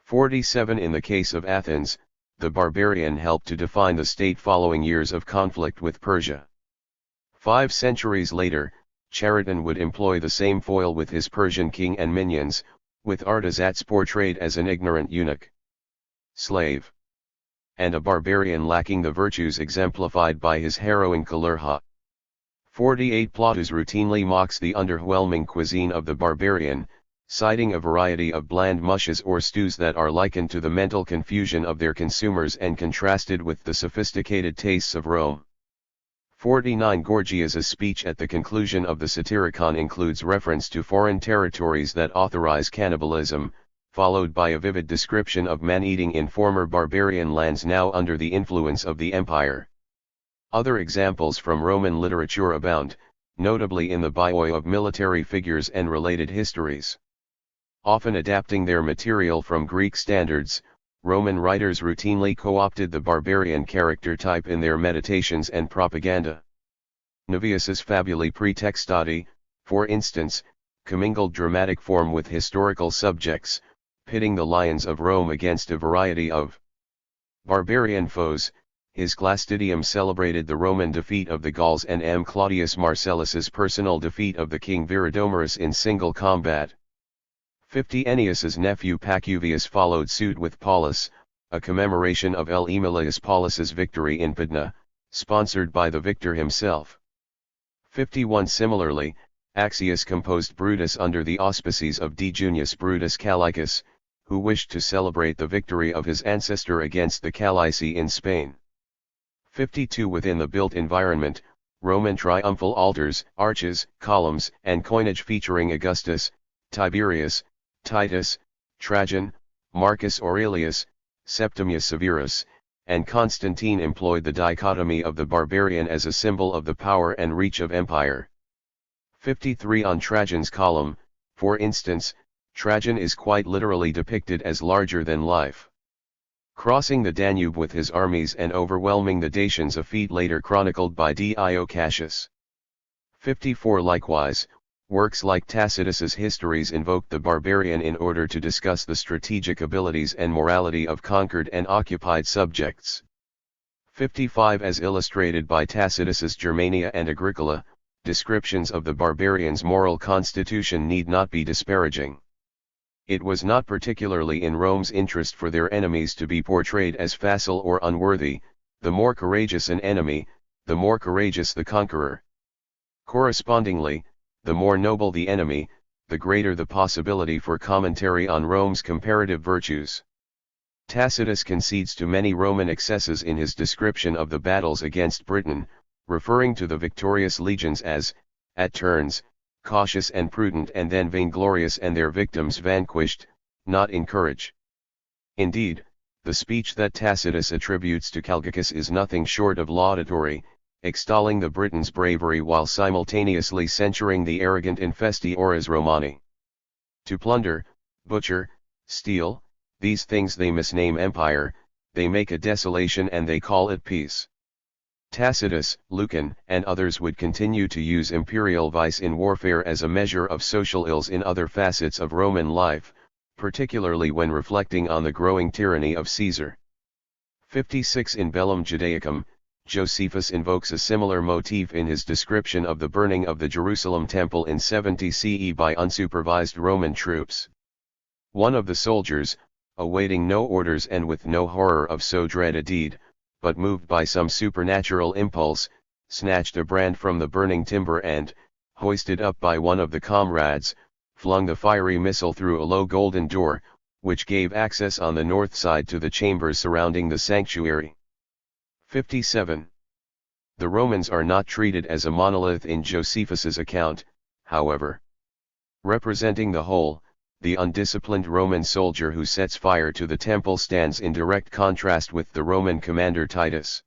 A: 47 In the case of Athens, the barbarian helped to define the state following years of conflict with Persia. 5 centuries later, Chariton would employ the same foil with his Persian king and minions, with Artaxerxes portrayed as an ignorant eunuch, slave, and a barbarian lacking the virtues exemplified by his heroine Kalurha. 48 Plautus routinely mocks the underwhelming cuisine of the barbarian, citing a variety of bland mushes or stews that are likened to the mental confusion of their consumers and contrasted with the sophisticated tastes of Rome. 49 Gorgias's speech at the conclusion of the Satyricon includes reference to foreign territories that authorize cannibalism, followed by a vivid description of man-eating in former barbarian lands now under the influence of the empire. Other examples from Roman literature abound, notably in the bioi of military figures and related histories. Often adapting their material from Greek standards, Roman writers routinely co-opted the barbarian character type in their meditations and propaganda. Navius's Fabulae Praetextati, for instance, commingled dramatic form with historical subjects, pitting the lions of Rome against a variety of barbarian foes. His Clastidium celebrated the Roman defeat of the Gauls and M. Claudius Marcellus's personal defeat of the king Viridomarus in single combat. 50 Ennius's nephew Pacuvius followed suit with Paulus, a commemoration of L. Aemilius Paulus's victory in Pydna, sponsored by the victor himself. 51 Similarly, Axius composed Brutus under the auspices of D. Junius Brutus Callicus, who wished to celebrate the victory of his ancestor against the Callici in Spain. 52 Within the built environment, Roman triumphal altars, arches, columns, and coinage featuring Augustus, Tiberius, Titus, Trajan, Marcus Aurelius, Septimius Severus, and Constantine employed the dichotomy of the barbarian as a symbol of the power and reach of empire. 53 On Trajan's column, for instance, Trajan is quite literally depicted as larger than life. Crossing the Danube with his armies and overwhelming the Dacians, a feat later chronicled by Dio Cassius. 54 Likewise, works like Tacitus's Histories invoked the barbarian in order to discuss the strategic abilities and morality of conquered and occupied subjects. 55 As illustrated by Tacitus's Germania and Agricola, descriptions of the barbarians' moral constitution need not be disparaging. It was not particularly in Rome's interest for their enemies to be portrayed as facile or unworthy. The more courageous an enemy, the more courageous the conqueror. Correspondingly, the more noble the enemy, the greater the possibility for commentary on Rome's comparative virtues. Tacitus concedes to many Roman excesses in his description of the battles against Britain, referring to the victorious legions as, at turns, cautious and prudent and then vainglorious and their victims vanquished, not encouraged. Indeed, the speech that Tacitus attributes to Calgacus is nothing short of laudatory, extolling the Britons' bravery while simultaneously censuring the arrogant infesti ores Romani. To plunder, butcher, steal, these things they misname empire, they make a desolation and they call it peace. Tacitus, Lucan, and others would continue to use imperial vice in warfare as a measure of social ills in other facets of Roman life, particularly when reflecting on the growing tyranny of Caesar. 56 In Bellum Judaicum, Josephus invokes a similar motif in his description of the burning of the Jerusalem temple in 70 CE by unsupervised Roman troops. One of the soldiers, awaiting no orders and with no horror of so dread a deed, but moved by some supernatural impulse, snatched a brand from the burning timber and, hoisted up by one of the comrades, flung the fiery missile through a low golden door, which gave access on the north side to the chambers surrounding the sanctuary. 57. The Romans are not treated as a monolith in Josephus's account, however. Representing the whole, the undisciplined Roman soldier who sets fire to the temple stands in direct contrast with the Roman commander Titus.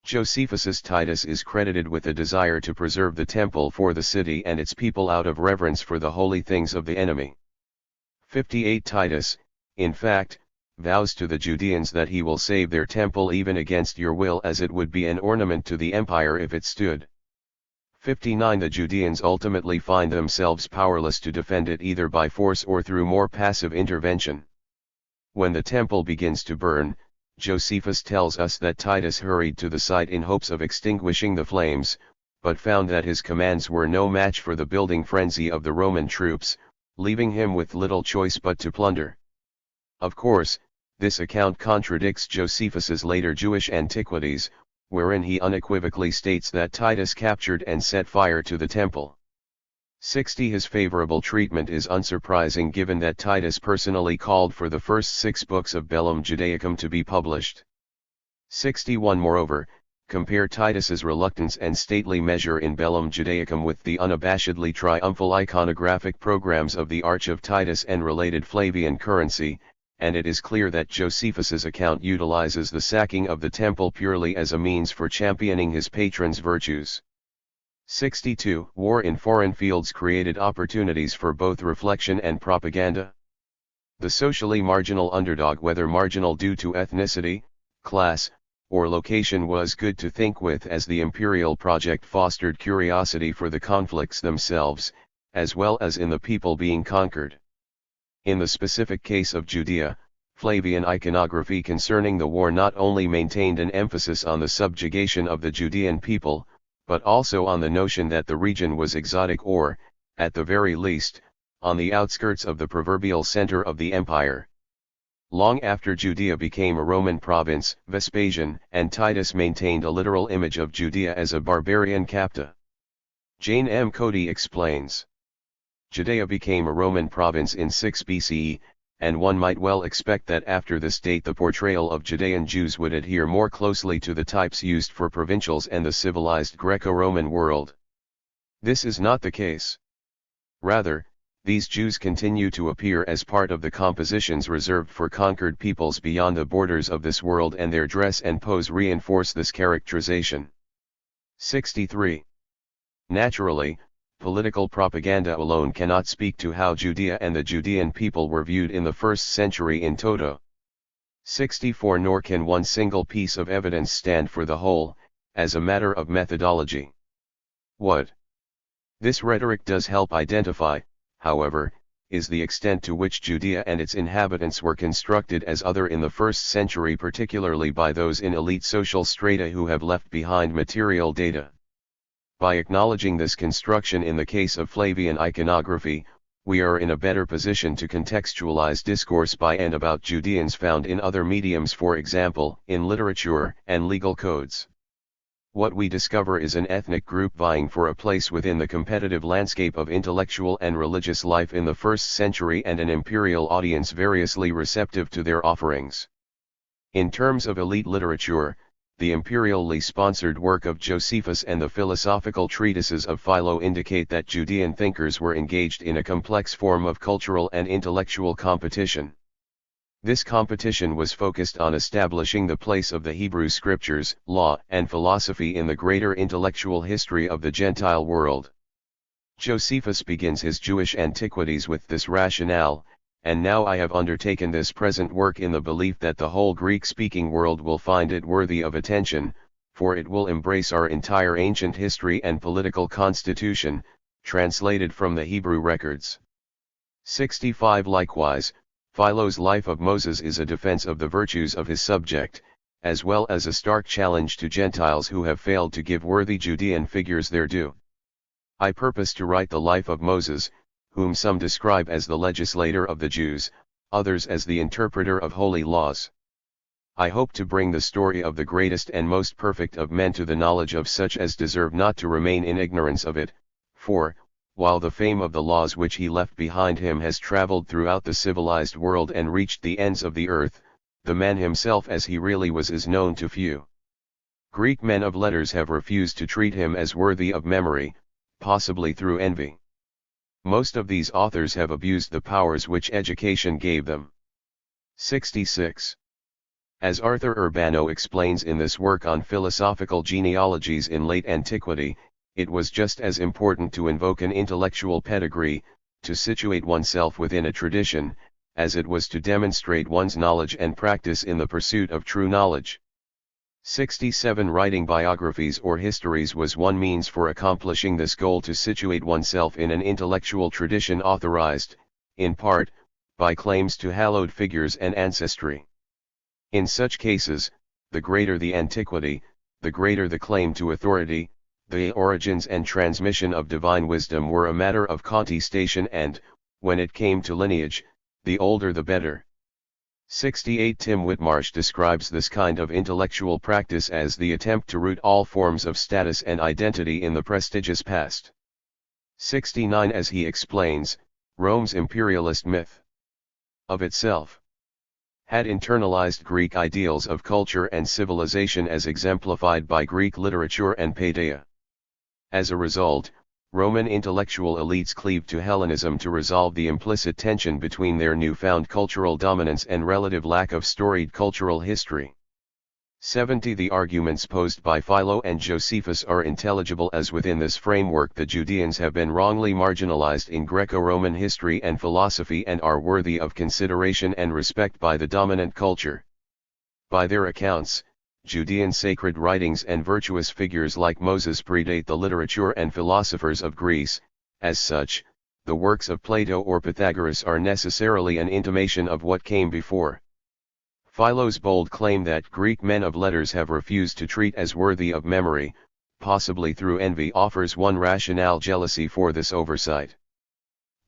A: Josephus's Titus is credited with a desire to preserve the temple for the city and its people out of reverence for the holy things of the enemy. 58 Titus, in fact, vows to the Judeans that he will save their temple even against your will, as it would be an ornament to the empire if it stood. 59 The Judeans ultimately find themselves powerless to defend it either by force or through more passive intervention. When the temple begins to burn, Josephus tells us that Titus hurried to the site in hopes of extinguishing the flames, but found that his commands were no match for the building frenzy of the Roman troops, leaving him with little choice but to plunder. Of course, this account contradicts Josephus's later Jewish Antiquities, wherein he unequivocally states that Titus captured and set fire to the temple. 60 His favorable treatment is unsurprising given that Titus personally called for the first 6 books of Bellum Judaicum to be published. 61 Moreover, compare Titus's reluctance and stately measure in Bellum Judaicum with the unabashedly triumphal iconographic programs of the Arch of Titus and related Flavian currency, and it is clear that Josephus's account utilizes the sacking of the temple purely as a means for championing his patron's virtues. 62 War in foreign fields created opportunities for both reflection and propaganda. The socially marginal underdog, whether marginal due to ethnicity, class, or location, was good to think with, as the imperial project fostered curiosity for the conflicts themselves, as well as in the people being conquered. In the specific case of Judea, Flavian iconography concerning the war not only maintained an emphasis on the subjugation of the Judean people, but also on the notion that the region was exotic or, at the very least, on the outskirts of the proverbial center of the empire. Long after Judea became a Roman province, Vespasian and Titus maintained a literal image of Judea as a barbarian capta. Jane M. Cody explains. Judea became a Roman province in 6 BCE, and one might well expect that after this date the portrayal of Judean Jews would adhere more closely to the types used for provincials and the civilized Greco-Roman world. This is not the case. Rather, these Jews continue to appear as part of the compositions reserved for conquered peoples beyond the borders of this world, and their dress and pose reinforce this characterization. 63. Naturally, political propaganda alone cannot speak to how Judea and the Judean people were viewed in the 1st century in toto. 64. Nor can one single piece of evidence stand for the whole, as a matter of methodology. What this rhetoric does help identify, however, is the extent to which Judea and its inhabitants were constructed as other in the 1st century, particularly by those in elite social strata who have left behind material data. By acknowledging this construction in the case of Flavian iconography, we are in a better position to contextualize discourse by and about Judeans found in other mediums, for example, in literature and legal codes. What we discover is an ethnic group vying for a place within the competitive landscape of intellectual and religious life in the 1st century, and an imperial audience variously receptive to their offerings. In terms of elite literature, the imperially sponsored work of Josephus and the philosophical treatises of Philo indicate that Judean thinkers were engaged in a complex form of cultural and intellectual competition. This competition was focused on establishing the place of the Hebrew scriptures, law, and philosophy in the greater intellectual history of the Gentile world. Josephus begins his Jewish antiquities with this rationale, and now I have undertaken this present work in the belief that the whole Greek-speaking world will find it worthy of attention, for it will embrace our entire ancient history and political constitution, translated from the Hebrew records. 65. Likewise, Philo's Life of Moses is a defense of the virtues of his subject, as well as a stark challenge to Gentiles who have failed to give worthy Judean figures their due. I purpose to write the life of Moses, whom some describe as the legislator of the Jews, others as the interpreter of holy laws. I hope to bring the story of the greatest and most perfect of men to the knowledge of such as deserve not to remain in ignorance of it, for, while the fame of the laws which he left behind him has traveled throughout the civilized world and reached the ends of the earth, the man himself as he really was is known to few. Greek men of letters have refused to treat him as worthy of memory, possibly through envy. Most of these authors have abused the powers which education gave them. 66. As Arthur Urbano explains in this work on philosophical genealogies in late antiquity, it was just as important to invoke an intellectual pedigree, to situate oneself within a tradition, as it was to demonstrate one's knowledge and practice in the pursuit of true knowledge. 67. Writing biographies or histories was one means for accomplishing this goal, to situate oneself in an intellectual tradition authorized, in part, by claims to hallowed figures and ancestry. In such cases, the greater the antiquity, the greater the claim to authority. The origins and transmission of divine wisdom were a matter of contestation, and, when it came to lineage, the older the better. 68. Tim Whitmarsh describes this kind of intellectual practice as the attempt to root all forms of status and identity in the prestigious past. 69. As he explains, Rome's imperialist myth of itself had internalized Greek ideals of culture and civilization as exemplified by Greek literature and paideia. As a result, Roman intellectual elites cleaved to Hellenism to resolve the implicit tension between their newfound cultural dominance and relative lack of storied cultural history. 70. The arguments posed by Philo and Josephus are intelligible, as within this framework the Judeans have been wrongly marginalized in Greco-Roman history and philosophy and are worthy of consideration and respect by the dominant culture. By their accounts, Judean sacred writings and virtuous figures like Moses predate the literature and philosophers of Greece. As such, the works of Plato or Pythagoras are necessarily an intimation of what came before. Philo's bold claim that Greek men of letters have refused to treat as worthy of memory, possibly through envy, offers one rationale: jealousy for this oversight.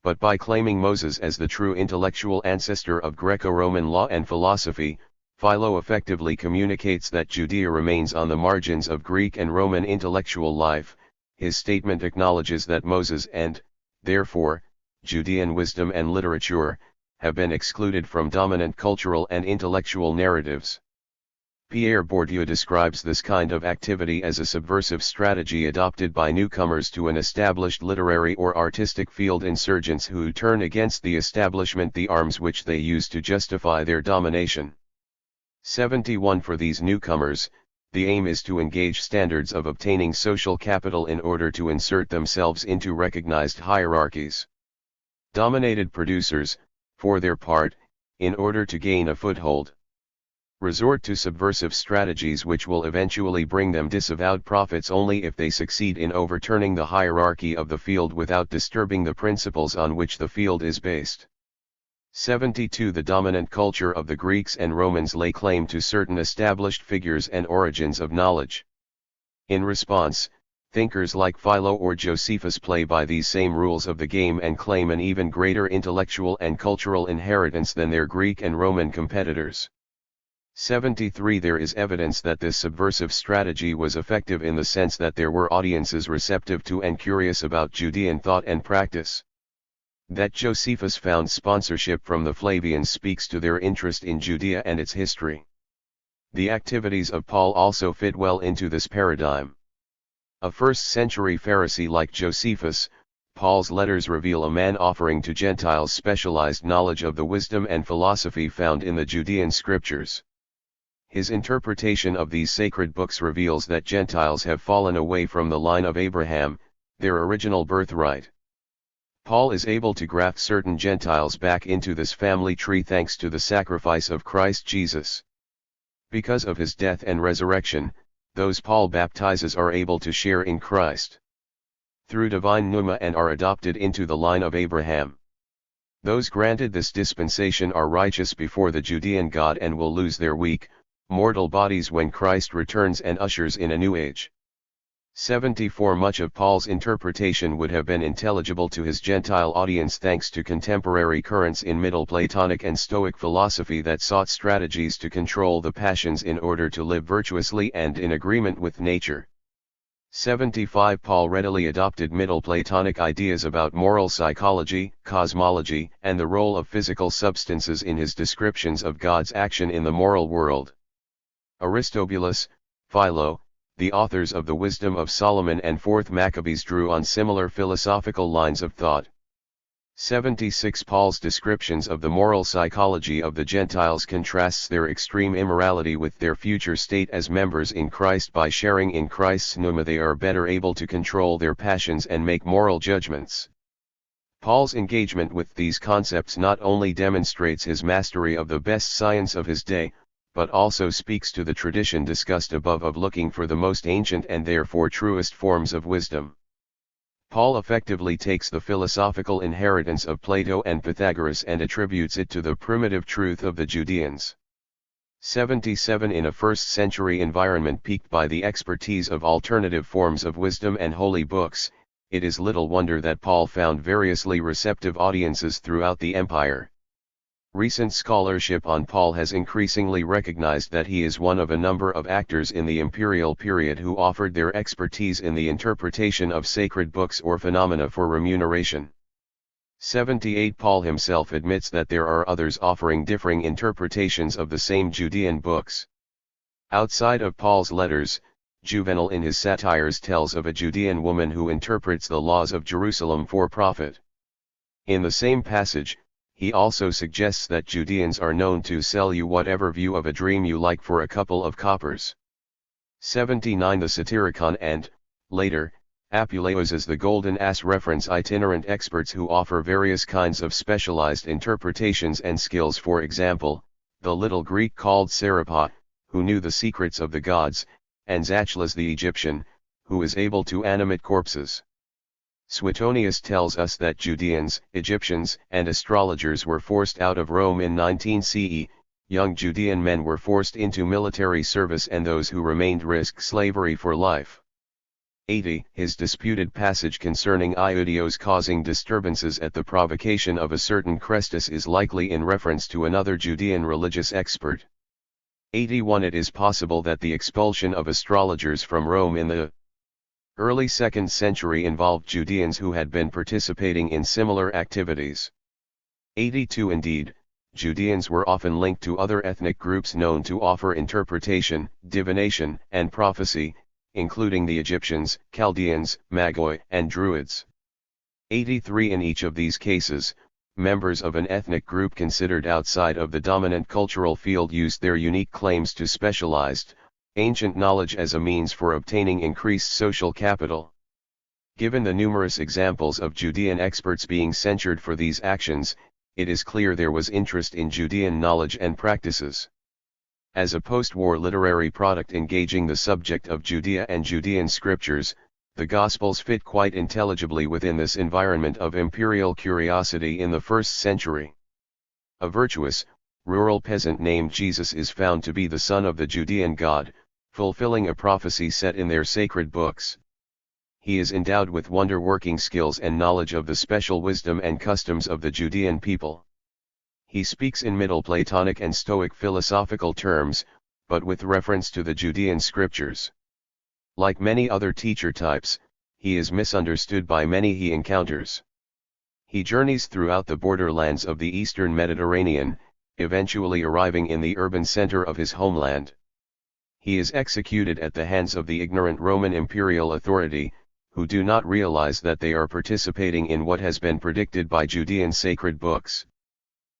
A: But by claiming Moses as the true intellectual ancestor of Greco-Roman law and philosophy, Philo effectively communicates that Judea remains on the margins of Greek and Roman intellectual life. His statement acknowledges that Moses and, therefore, Judean wisdom and literature, have been excluded from dominant cultural and intellectual narratives. Pierre Bourdieu describes this kind of activity as a subversive strategy adopted by newcomers to an established literary or artistic field, insurgents who turn against the establishment the arms which they use to justify their domination. 71. For these newcomers, the aim is to engage standards of obtaining social capital in order to insert themselves into recognized hierarchies. Dominated producers, for their part, in order to gain a foothold, resort to subversive strategies which will eventually bring them disavowed profits only if they succeed in overturning the hierarchy of the field without disturbing the principles on which the field is based. 72. The dominant culture of the Greeks and Romans lay claim to certain established figures and origins of knowledge. In response, thinkers like Philo or Josephus play by these same rules of the game and claim an even greater intellectual and cultural inheritance than their Greek and Roman competitors. 73. There is evidence that this subversive strategy was effective in the sense that there were audiences receptive to and curious about Judean thought and practice. That Josephus found sponsorship from the Flavians speaks to their interest in Judea and its history. The activities of Paul also fit well into this paradigm. A first-century Pharisee like Josephus, Paul's letters reveal a man offering to Gentiles specialized knowledge of the wisdom and philosophy found in the Judean scriptures. His interpretation of these sacred books reveals that Gentiles have fallen away from the line of Abraham, their original birthright. Paul is able to graft certain Gentiles back into this family tree thanks to the sacrifice of Christ Jesus. Because of his death and resurrection, those Paul baptizes are able to share in Christ through divine pneuma and are adopted into the line of Abraham. Those granted this dispensation are righteous before the Judean God and will lose their weak, mortal bodies when Christ returns and ushers in a new age. 74. Much of Paul's interpretation would have been intelligible to his Gentile audience thanks to contemporary currents in Middle Platonic and Stoic philosophy that sought strategies to control the passions in order to live virtuously and in agreement with nature. 75. Paul readily adopted Middle Platonic ideas about moral psychology, cosmology, and the role of physical substances in his descriptions of God's action in the moral world. Aristobulus, Philo, the authors of the Wisdom of Solomon and 4th Maccabees drew on similar philosophical lines of thought. 76. Paul's descriptions of the moral psychology of the Gentiles contrasts their extreme immorality with their future state as members in Christ. By sharing in Christ's pneuma they are better able to control their passions and make moral judgments. Paul's engagement with these concepts not only demonstrates his mastery of the best science of his day, but also speaks to the tradition discussed above of looking for the most ancient and therefore truest forms of wisdom. Paul effectively takes the philosophical inheritance of Plato and Pythagoras and attributes it to the primitive truth of the Judeans. 77. In a first-century environment piqued by the expertise of alternative forms of wisdom and holy books, it is little wonder that Paul found variously receptive audiences throughout the empire. Recent scholarship on Paul has increasingly recognized that he is one of a number of actors in the imperial period who offered their expertise in the interpretation of sacred books or phenomena for remuneration. 78. Paul himself admits that there are others offering differing interpretations of the same Judean books. Outside of Paul's letters, Juvenal in his satires tells of a Judean woman who interprets the laws of Jerusalem for profit. In the same passage, He also suggests that Judeans are known to sell you whatever view of a dream you like for a couple of coppers. 79. The Satyricon and, later, Apuleios as the Golden Ass reference itinerant experts who offer various kinds of specialized interpretations and skills. For example, the little Greek called Serapa, who knew the secrets of the gods, and Zachlas the Egyptian, who is able to animate corpses. Suetonius tells us that Judeans, Egyptians, and astrologers were forced out of Rome in 19 CE, young Judean men were forced into military service and those who remained risked slavery for life. 80. His disputed passage concerning Iudios causing disturbances at the provocation of a certain Chrestus is likely in reference to another Judean religious expert. 81. It is possible that the expulsion of astrologers from Rome in the early 2nd century involved Judeans who had been participating in similar activities. 82. Indeed, Judeans were often linked to other ethnic groups known to offer interpretation, divination, and prophecy, including the Egyptians, Chaldeans, Magoi, and Druids. 83. In each of these cases, members of an ethnic group considered outside of the dominant cultural field used their unique claims to specialized, ancient knowledge as a means for obtaining increased social capital. Given the numerous examples of Judean experts being censured for these actions, it is clear there was interest in Judean knowledge and practices. As a post-war literary product engaging the subject of Judea and Judean scriptures, the Gospels fit quite intelligibly within this environment of imperial curiosity in the 1st century. A virtuous, rural peasant named Jesus is found to be the son of the Judean god, fulfilling a prophecy set in their sacred books. He is endowed with wonder-working skills and knowledge of the special wisdom and customs of the Judean people. He speaks in Middle Platonic and Stoic philosophical terms, but with reference to the Judean scriptures. Like many other teacher types, he is misunderstood by many he encounters. He journeys throughout the borderlands of the eastern Mediterranean, eventually arriving in the urban center of his homeland. He is executed at the hands of the ignorant Roman imperial authority, who do not realize that they are participating in what has been predicted by Judean sacred books.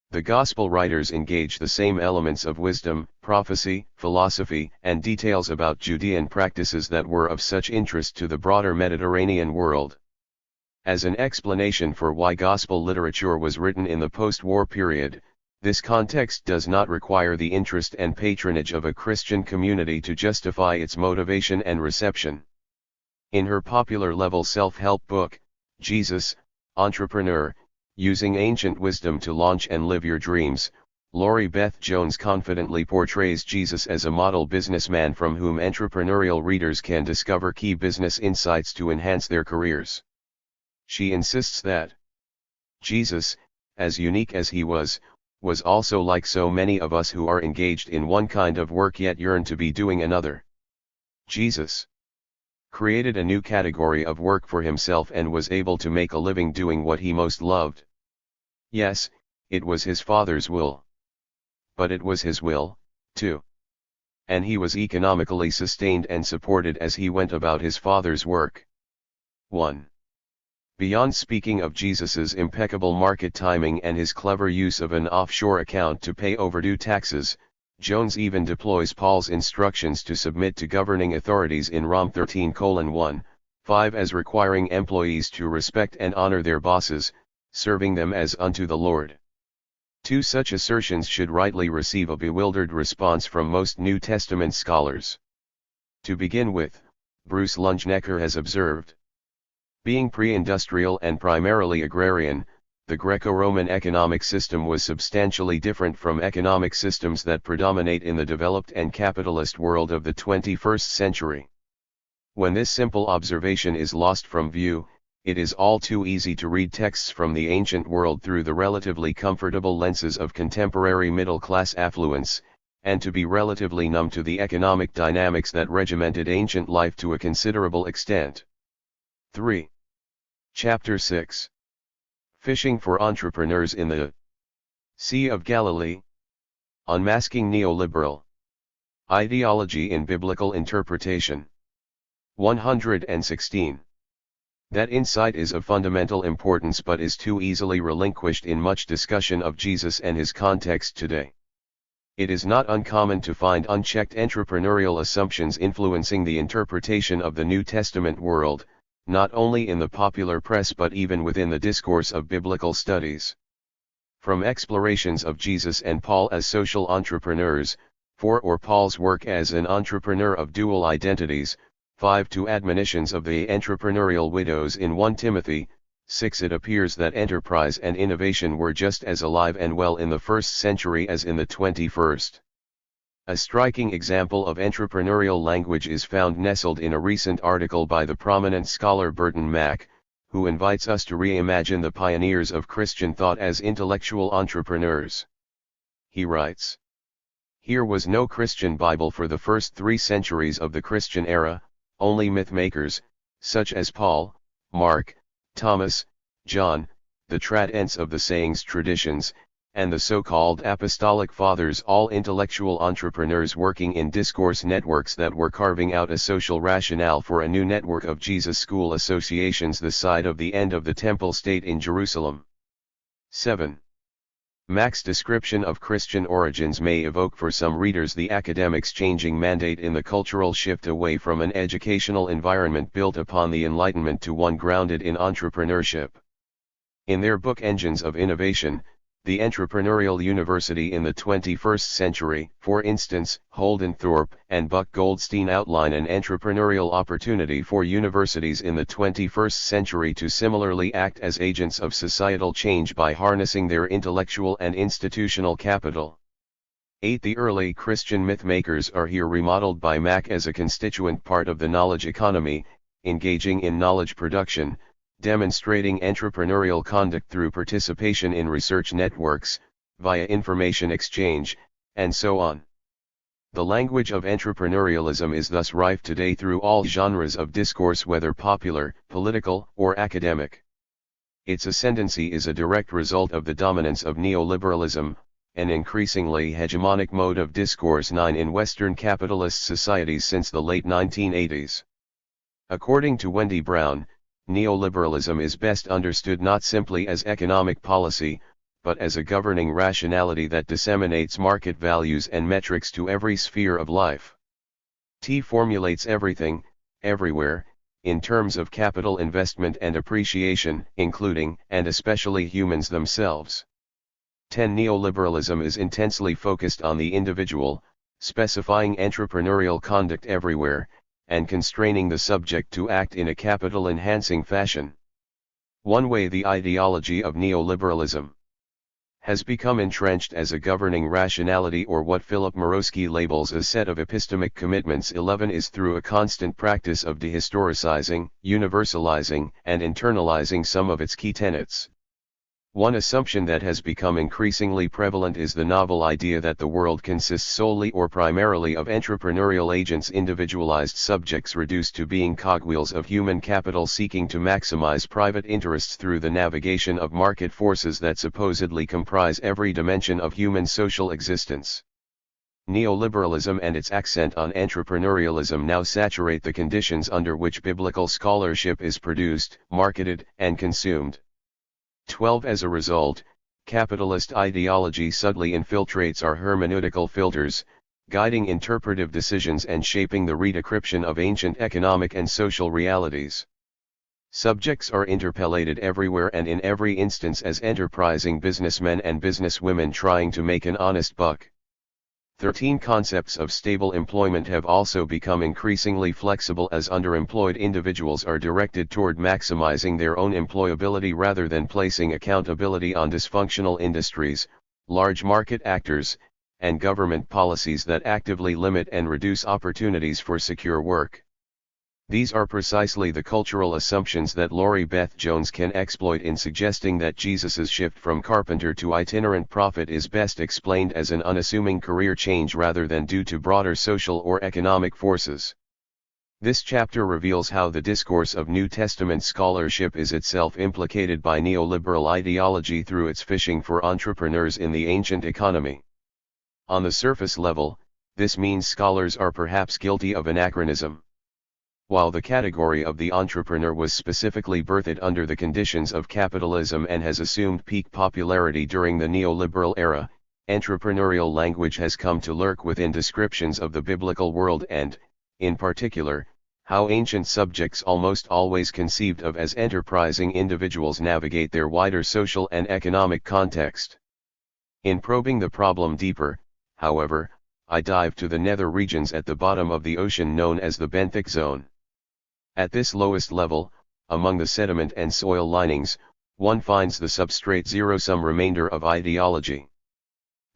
A: The Gospel writers engage the same elements of wisdom, prophecy, philosophy, and details about Judean practices that were of such interest to the broader Mediterranean world. As an explanation for why Gospel literature was written in the post-war period, this context does not require the interest and patronage of a Christian community to justify its motivation and reception. In her popular-level self-help book, Jesus, Entrepreneur, Using Ancient Wisdom to Launch and Live Your Dreams, Lori Beth Jones confidently portrays Jesus as a model businessman from whom entrepreneurial readers can discover key business insights to enhance their careers. She insists that Jesus, as unique as he was also like so many of us who are engaged in one kind of work yet yearn to be doing another. Jesus created a new category of work for himself and was able to make a living doing what he most loved. Yes, it was his Father's will. But it was his will, too. And he was economically sustained and supported as he went about his Father's work. 1. Beyond speaking of Jesus's impeccable market timing and his clever use of an offshore account to pay overdue taxes, Jones even deploys Paul's instructions to submit to governing authorities in Rom 13:1-5 as requiring employees to respect and honor their bosses, serving them as unto the Lord. 2. Such assertions should rightly receive a bewildered response from most New Testament scholars. To begin with, Bruce Lungenecker has observed, being pre-industrial and primarily agrarian, the Greco-Roman economic system was substantially different from economic systems that predominate in the developed and capitalist world of the 21st century. When this simple observation is lost from view, it is all too easy to read texts from the ancient world through the relatively comfortable lenses of contemporary middle-class affluence, and to be relatively numb to the economic dynamics that regimented ancient life to a considerable extent. 3. Chapter 6. Fishing for Entrepreneurs in the Sea of Galilee. Unmasking Neoliberal Ideology in Biblical Interpretation. 116. That insight is of fundamental importance but is too easily relinquished in much discussion of Jesus and his context today. It is not uncommon to find unchecked entrepreneurial assumptions influencing the interpretation of the New Testament world, not only in the popular press but even within the discourse of biblical studies. From explorations of Jesus and Paul as social entrepreneurs, 4 or Paul's work as an entrepreneur of dual identities, 5 to admonitions of the entrepreneurial widows in 1 Timothy, 6 it appears that enterprise and innovation were just as alive and well in the 1st century as in the 21st. A striking example of entrepreneurial language is found nestled in a recent article by the prominent scholar Burton Mack, who invites us to reimagine the pioneers of Christian thought as intellectual entrepreneurs. He writes, "Here was no Christian Bible for the first 3 centuries of the Christian era, only myth-makers, such as Paul, Mark, Thomas, John, the trad-ents of the sayings traditions, and the so-called apostolic fathers, all intellectual entrepreneurs working in discourse networks that were carving out a social rationale for a new network of Jesus school associations the side of the end of the temple state in Jerusalem." 7. Mack's description of Christian origins may evoke for some readers the academic's changing mandate in the cultural shift away from an educational environment built upon the Enlightenment to one grounded in entrepreneurship. In their book Engines of Innovation, the Entrepreneurial University in the 21st Century, for instance, Holden Thorpe and Buck Goldstein outline an entrepreneurial opportunity for universities in the 21st century to similarly act as agents of societal change by harnessing their intellectual and institutional capital. 8. The early Christian myth-makers are here remodeled by Mack as a constituent part of the knowledge economy, engaging in knowledge production, demonstrating entrepreneurial conduct through participation in research networks, via information exchange, and so on. The language of entrepreneurialism is thus rife today through all genres of discourse, whether popular, political, or academic. Its ascendancy is a direct result of the dominance of neoliberalism, an increasingly hegemonic mode of discourse in Western capitalist societies since the late 1980s. According to Wendy Brown, neoliberalism is best understood not simply as economic policy, but as a governing rationality that disseminates market values and metrics to every sphere of life. T formulates everything, everywhere, in terms of capital investment and appreciation, including, and especially humans themselves. 10. Neoliberalism is intensely focused on the individual, specifying entrepreneurial conduct everywhere, and constraining the subject to act in a capital-enhancing fashion. One way the ideology of neoliberalism has become entrenched as a governing rationality, or what Philip Morosky labels a set of epistemic commitments 11, is through a constant practice of dehistoricizing, universalizing, and internalizing some of its key tenets. One assumption that has become increasingly prevalent is the novel idea that the world consists solely or primarily of entrepreneurial agents, individualized subjects reduced to being cogwheels of human capital seeking to maximize private interests through the navigation of market forces that supposedly comprise every dimension of human social existence. Neoliberalism and its accent on entrepreneurialism now saturate the conditions under which biblical scholarship is produced, marketed, and consumed. 12. As a result, capitalist ideology subtly infiltrates our hermeneutical filters, guiding interpretive decisions and shaping the redecryption of ancient economic and social realities. Subjects are interpellated everywhere and in every instance as enterprising businessmen and businesswomen trying to make an honest buck. 13. Concepts of stable employment have also become increasingly flexible as underemployed individuals are directed toward maximizing their own employability rather than placing accountability on dysfunctional industries, large market actors, and government policies that actively limit and reduce opportunities for secure work. These are precisely the cultural assumptions that Laurie Beth Jones can exploit in suggesting that Jesus's shift from carpenter to itinerant prophet is best explained as an unassuming career change rather than due to broader social or economic forces. This chapter reveals how the discourse of New Testament scholarship is itself implicated by neoliberal ideology through its fishing for entrepreneurs in the ancient economy. On the surface level, this means scholars are perhaps guilty of anachronism. While the category of the entrepreneur was specifically birthed under the conditions of capitalism and has assumed peak popularity during the neoliberal era, entrepreneurial language has come to lurk within descriptions of the biblical world and, in particular, how ancient subjects almost always conceived of as enterprising individuals navigate their wider social and economic context. In probing the problem deeper, however, I dive to the nether regions at the bottom of the ocean known as the benthic zone. At this lowest level, among the sediment and soil linings, one finds the substrate zero-sum remainder of ideology.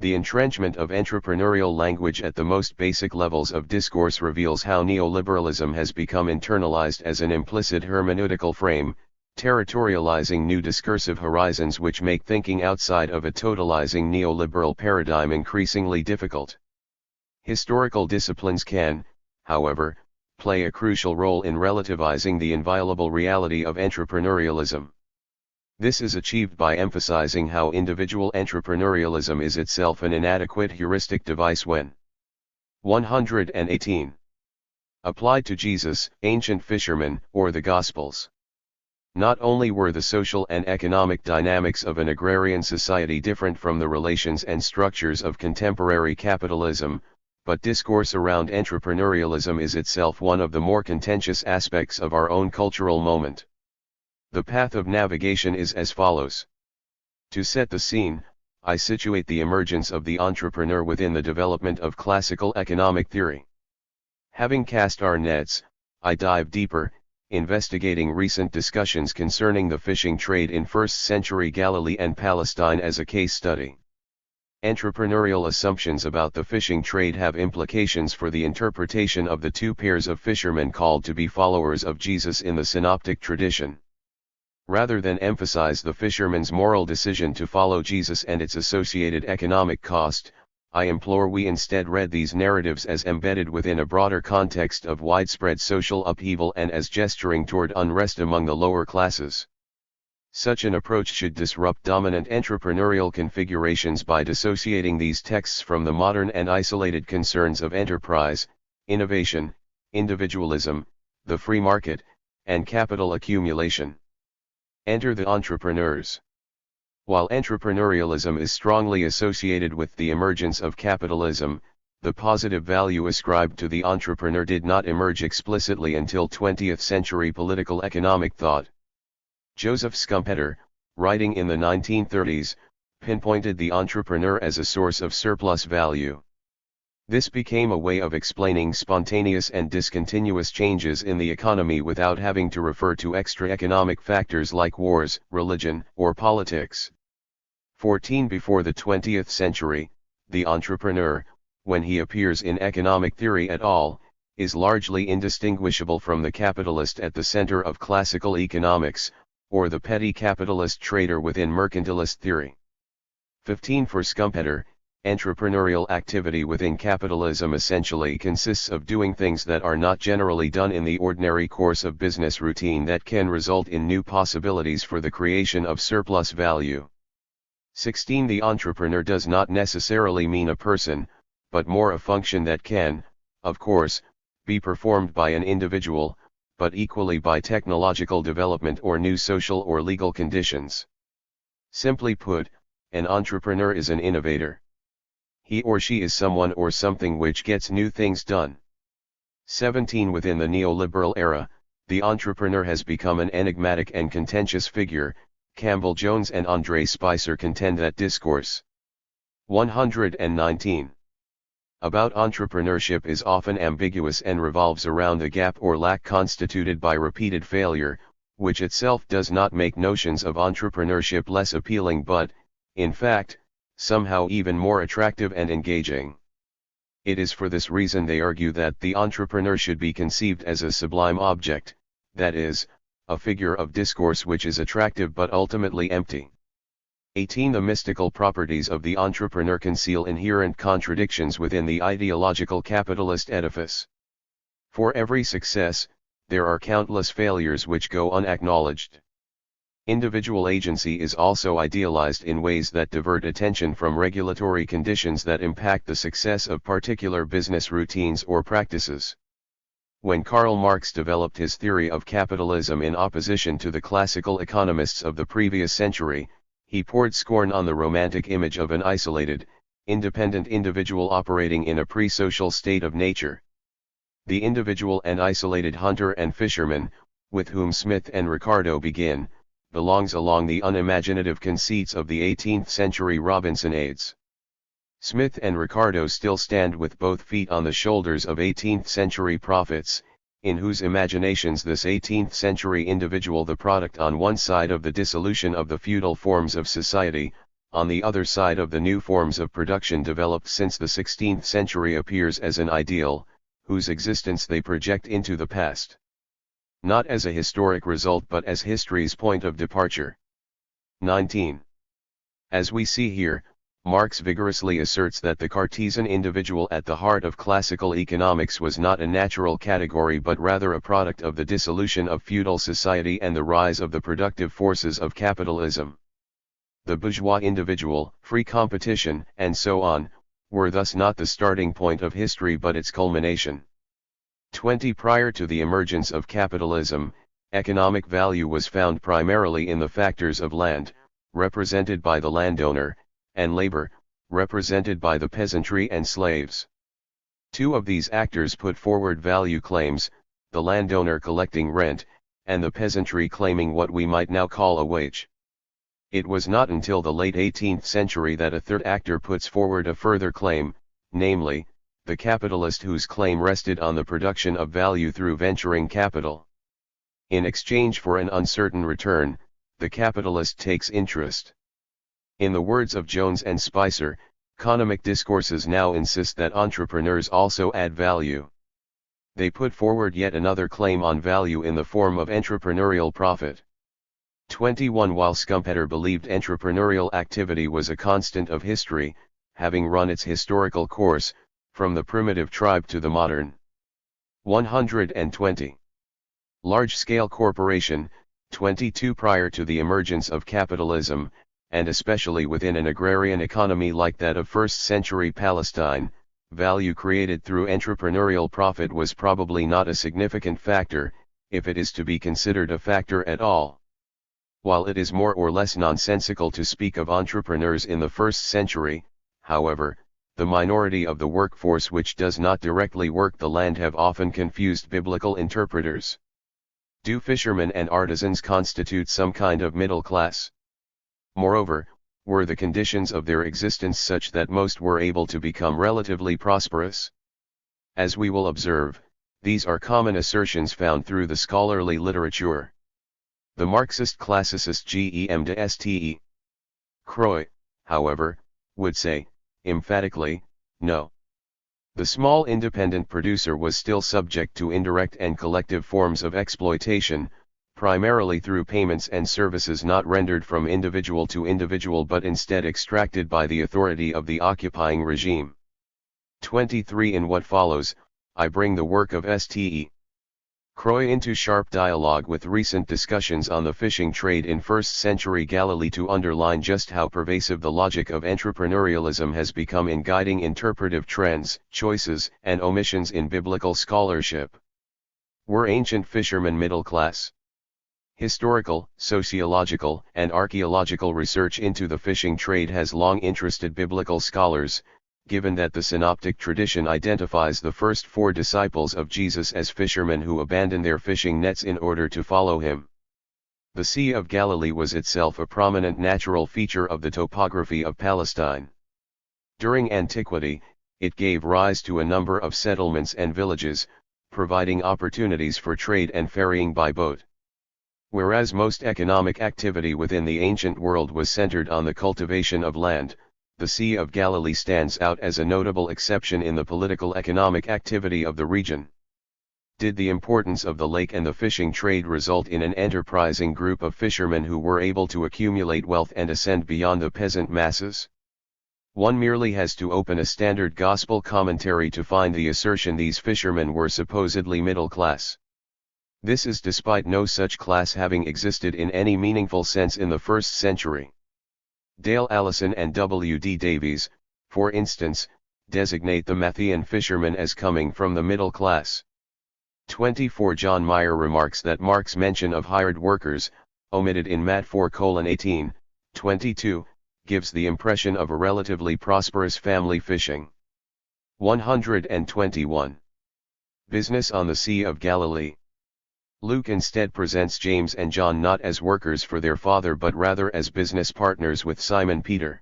A: The entrenchment of entrepreneurial language at the most basic levels of discourse reveals how neoliberalism has become internalized as an implicit hermeneutical frame, territorializing new discursive horizons which make thinking outside of a totalizing neoliberal paradigm increasingly difficult. Historical disciplines can, however, play a crucial role in relativizing the inviolable reality of entrepreneurialism. This is achieved by emphasizing how individual entrepreneurialism is itself an inadequate heuristic device when 118. Applied to Jesus, ancient fishermen, or the Gospels. Not only were the social and economic dynamics of an agrarian society different from the relations and structures of contemporary capitalism, but discourse around entrepreneurialism is itself one of the more contentious aspects of our own cultural moment. The path of navigation is as follows. To set the scene, I situate the emergence of the entrepreneur within the development of classical economic theory. Having cast our nets, I dive deeper, investigating recent discussions concerning the fishing trade in 1st century Galilee and Palestine as a case study. Entrepreneurial assumptions about the fishing trade have implications for the interpretation of the two pairs of fishermen called to be followers of Jesus in the synoptic tradition. Rather than emphasize the fisherman's moral decision to follow Jesus and its associated economic cost, I implore we instead read these narratives as embedded within a broader context of widespread social upheaval and as gesturing toward unrest among the lower classes. Such an approach should disrupt dominant entrepreneurial configurations by dissociating these texts from the modern and isolated concerns of enterprise, innovation, individualism, the free market, and capital accumulation. Enter the entrepreneurs. While entrepreneurialism is strongly associated with the emergence of capitalism, the positive value ascribed to the entrepreneur did not emerge explicitly until 20th century political economic thought. Joseph Schumpeter, writing in the 1930s, pinpointed the entrepreneur as a source of surplus value. This became a way of explaining spontaneous and discontinuous changes in the economy without having to refer to extra economic factors like wars, religion, or politics. 14 Before the 20th century, the entrepreneur, when he appears in economic theory at all, is largely indistinguishable from the capitalist at the center of classical economics, or the petty capitalist trader within mercantilist theory. 15 For Schumpeter, entrepreneurial activity within capitalism essentially consists of doing things that are not generally done in the ordinary course of business routine that can result in new possibilities for the creation of surplus value. 16 The entrepreneur does not necessarily mean a person, but more a function that can, of course, be performed by an individual, but equally by technological development or new social or legal conditions. Simply put, an entrepreneur is an innovator. He or she is someone or something which gets new things done. 17 Within the neoliberal era, the entrepreneur has become an enigmatic and contentious figure. Campbell Jones and Andre Spicer contend that discourse 119 about entrepreneurship is often ambiguous and revolves around a gap or lack constituted by repeated failure, which itself does not make notions of entrepreneurship less appealing but, in fact, somehow even more attractive and engaging. It is for this reason they argue that the entrepreneur should be conceived as a sublime object, that is, a figure of discourse which is attractive but ultimately empty. 18 The mystical properties of the entrepreneur conceal inherent contradictions within the ideological capitalist edifice. For every success, there are countless failures which go unacknowledged. Individual agency is also idealized in ways that divert attention from regulatory conditions that impact the success of particular business routines or practices. When Karl Marx developed his theory of capitalism in opposition to the classical economists of the previous century, he poured scorn on the romantic image of an isolated, independent individual operating in a pre-social state of nature. The individual and isolated hunter and fisherman, with whom Smith and Ricardo begin, belongs along the unimaginative conceits of the 18th century Robinsonades. Smith and Ricardo still stand with both feet on the shoulders of 18th century prophets, in whose imaginations this 18th century individual, the product on one side of the dissolution of the feudal forms of society, on the other side of the new forms of production developed since the 16th century, appears as an ideal, whose existence they project into the past. Not as a historic result but as history's point of departure. 19. As we see here, Marx vigorously asserts that the Cartesian individual at the heart of classical economics was not a natural category but rather a product of the dissolution of feudal society and the rise of the productive forces of capitalism. The bourgeois individual, free competition, and so on, were thus not the starting point of history but its culmination. 20. Prior to the emergence of capitalism, economic value was found primarily in the factors of land, represented by the landowner, and labor, represented by the peasantry and slaves. Two of these actors put forward value claims, the landowner collecting rent, and the peasantry claiming what we might now call a wage. It was not until the late 18th century that a third actor puts forward a further claim, namely, the capitalist, whose claim rested on the production of value through venturing capital. In exchange for an uncertain return, the capitalist takes interest. In the words of Jones and Spicer, economic discourses now insist that entrepreneurs also add value. They put forward yet another claim on value in the form of entrepreneurial profit. 21. While Schumpeter believed entrepreneurial activity was a constant of history, having run its historical course, from the primitive tribe to the modern. 120. Large-scale corporation. 22. Prior to the emergence of capitalism, and especially within an agrarian economy like that of first-century Palestine, value created through entrepreneurial profit was probably not a significant factor, if it is to be considered a factor at all. While it is more or less nonsensical to speak of entrepreneurs in the first century, however, the minority of the workforce which does not directly work the land have often confused biblical interpreters. Do fishermen and artisans constitute some kind of middle class? Moreover, were the conditions of their existence such that most were able to become relatively prosperous? As we will observe, these are common assertions found through the scholarly literature. The Marxist classicist Gem de Ste. Croix, however, would say, emphatically, no. The small independent producer was still subject to indirect and collective forms of exploitation, primarily through payments and services not rendered from individual to individual but instead extracted by the authority of the occupying regime. 23. In what follows, I bring the work of Ste. Croix into sharp dialogue with recent discussions on the fishing trade in first-century Galilee to underline just how pervasive the logic of entrepreneurialism has become in guiding interpretive trends, choices, and omissions in biblical scholarship. Were ancient fishermen middle class? Historical, sociological, and archaeological research into the fishing trade has long interested biblical scholars, given that the synoptic tradition identifies the first 4 disciples of Jesus as fishermen who abandoned their fishing nets in order to follow him. The Sea of Galilee was itself a prominent natural feature of the topography of Palestine. During antiquity, it gave rise to a number of settlements and villages, providing opportunities for trade and ferrying by boat. Whereas most economic activity within the ancient world was centered on the cultivation of land, the Sea of Galilee stands out as a notable exception in the political economic activity of the region. Did the importance of the lake and the fishing trade result in an enterprising group of fishermen who were able to accumulate wealth and ascend beyond the peasant masses? One merely has to open a standard gospel commentary to find the assertion these fishermen were supposedly middle class. This is despite no such class having existed in any meaningful sense in the first century. Dale Allison and W. D. Davies, for instance, designate the Matthean fishermen as coming from the middle class. 24 John Meyer remarks that Mark's mention of hired workers, omitted in Matt 4:18, 22, gives the impression of a relatively prosperous family fishing. 121. Business on the Sea of Galilee. Luke instead presents James and John not as workers for their father but rather as business partners with Simon Peter.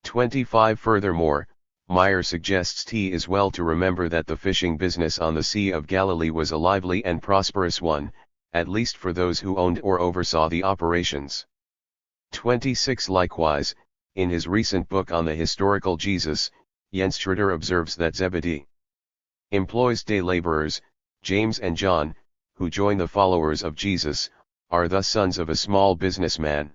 A: 25 Furthermore, Meyer suggests it is well to remember that the fishing business on the Sea of Galilee was a lively and prosperous one, at least for those who owned or oversaw the operations. 26 Likewise, in his recent book on the historical Jesus, Jens Schroeder observes that Zebedee employs day laborers, James and John, who join the followers of Jesus, are thus sons of a small businessman.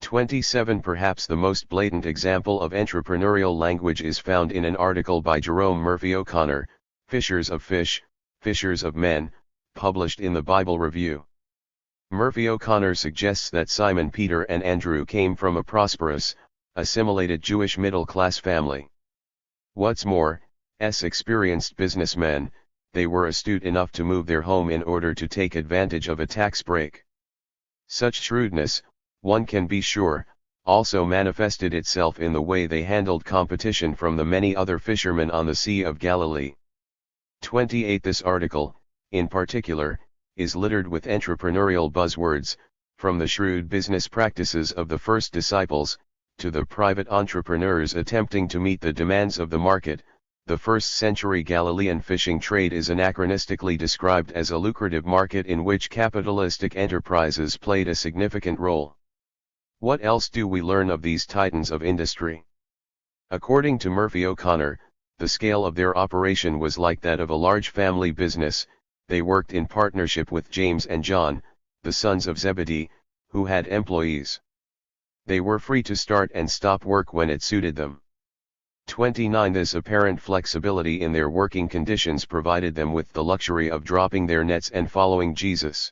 A: 27 Perhaps the most blatant example of entrepreneurial language is found in an article by Jerome Murphy O'Connor, Fishers of Fish, Fishers of Men, published in the Bible Review. Murphy O'Connor suggests that Simon Peter and Andrew came from a prosperous, assimilated Jewish middle-class family. What's more, as experienced businessmen, they were astute enough to move their home in order to take advantage of a tax break. Such shrewdness, one can be sure, also manifested itself in the way they handled competition from the many other fishermen on the Sea of Galilee. 28 This article, in particular, is littered with entrepreneurial buzzwords, from the shrewd business practices of the first disciples, to the private entrepreneurs attempting to meet the demands of the market. The first-century Galilean fishing trade is anachronistically described as a lucrative market in which capitalistic enterprises played a significant role. What else do we learn of these titans of industry? According to Murphy O'Connor, the scale of their operation was like that of a large family business. They worked in partnership with James and John, the sons of Zebedee, who had employees. They were free to start and stop work when it suited them. 29 This apparent flexibility in their working conditions provided them with the luxury of dropping their nets and following Jesus.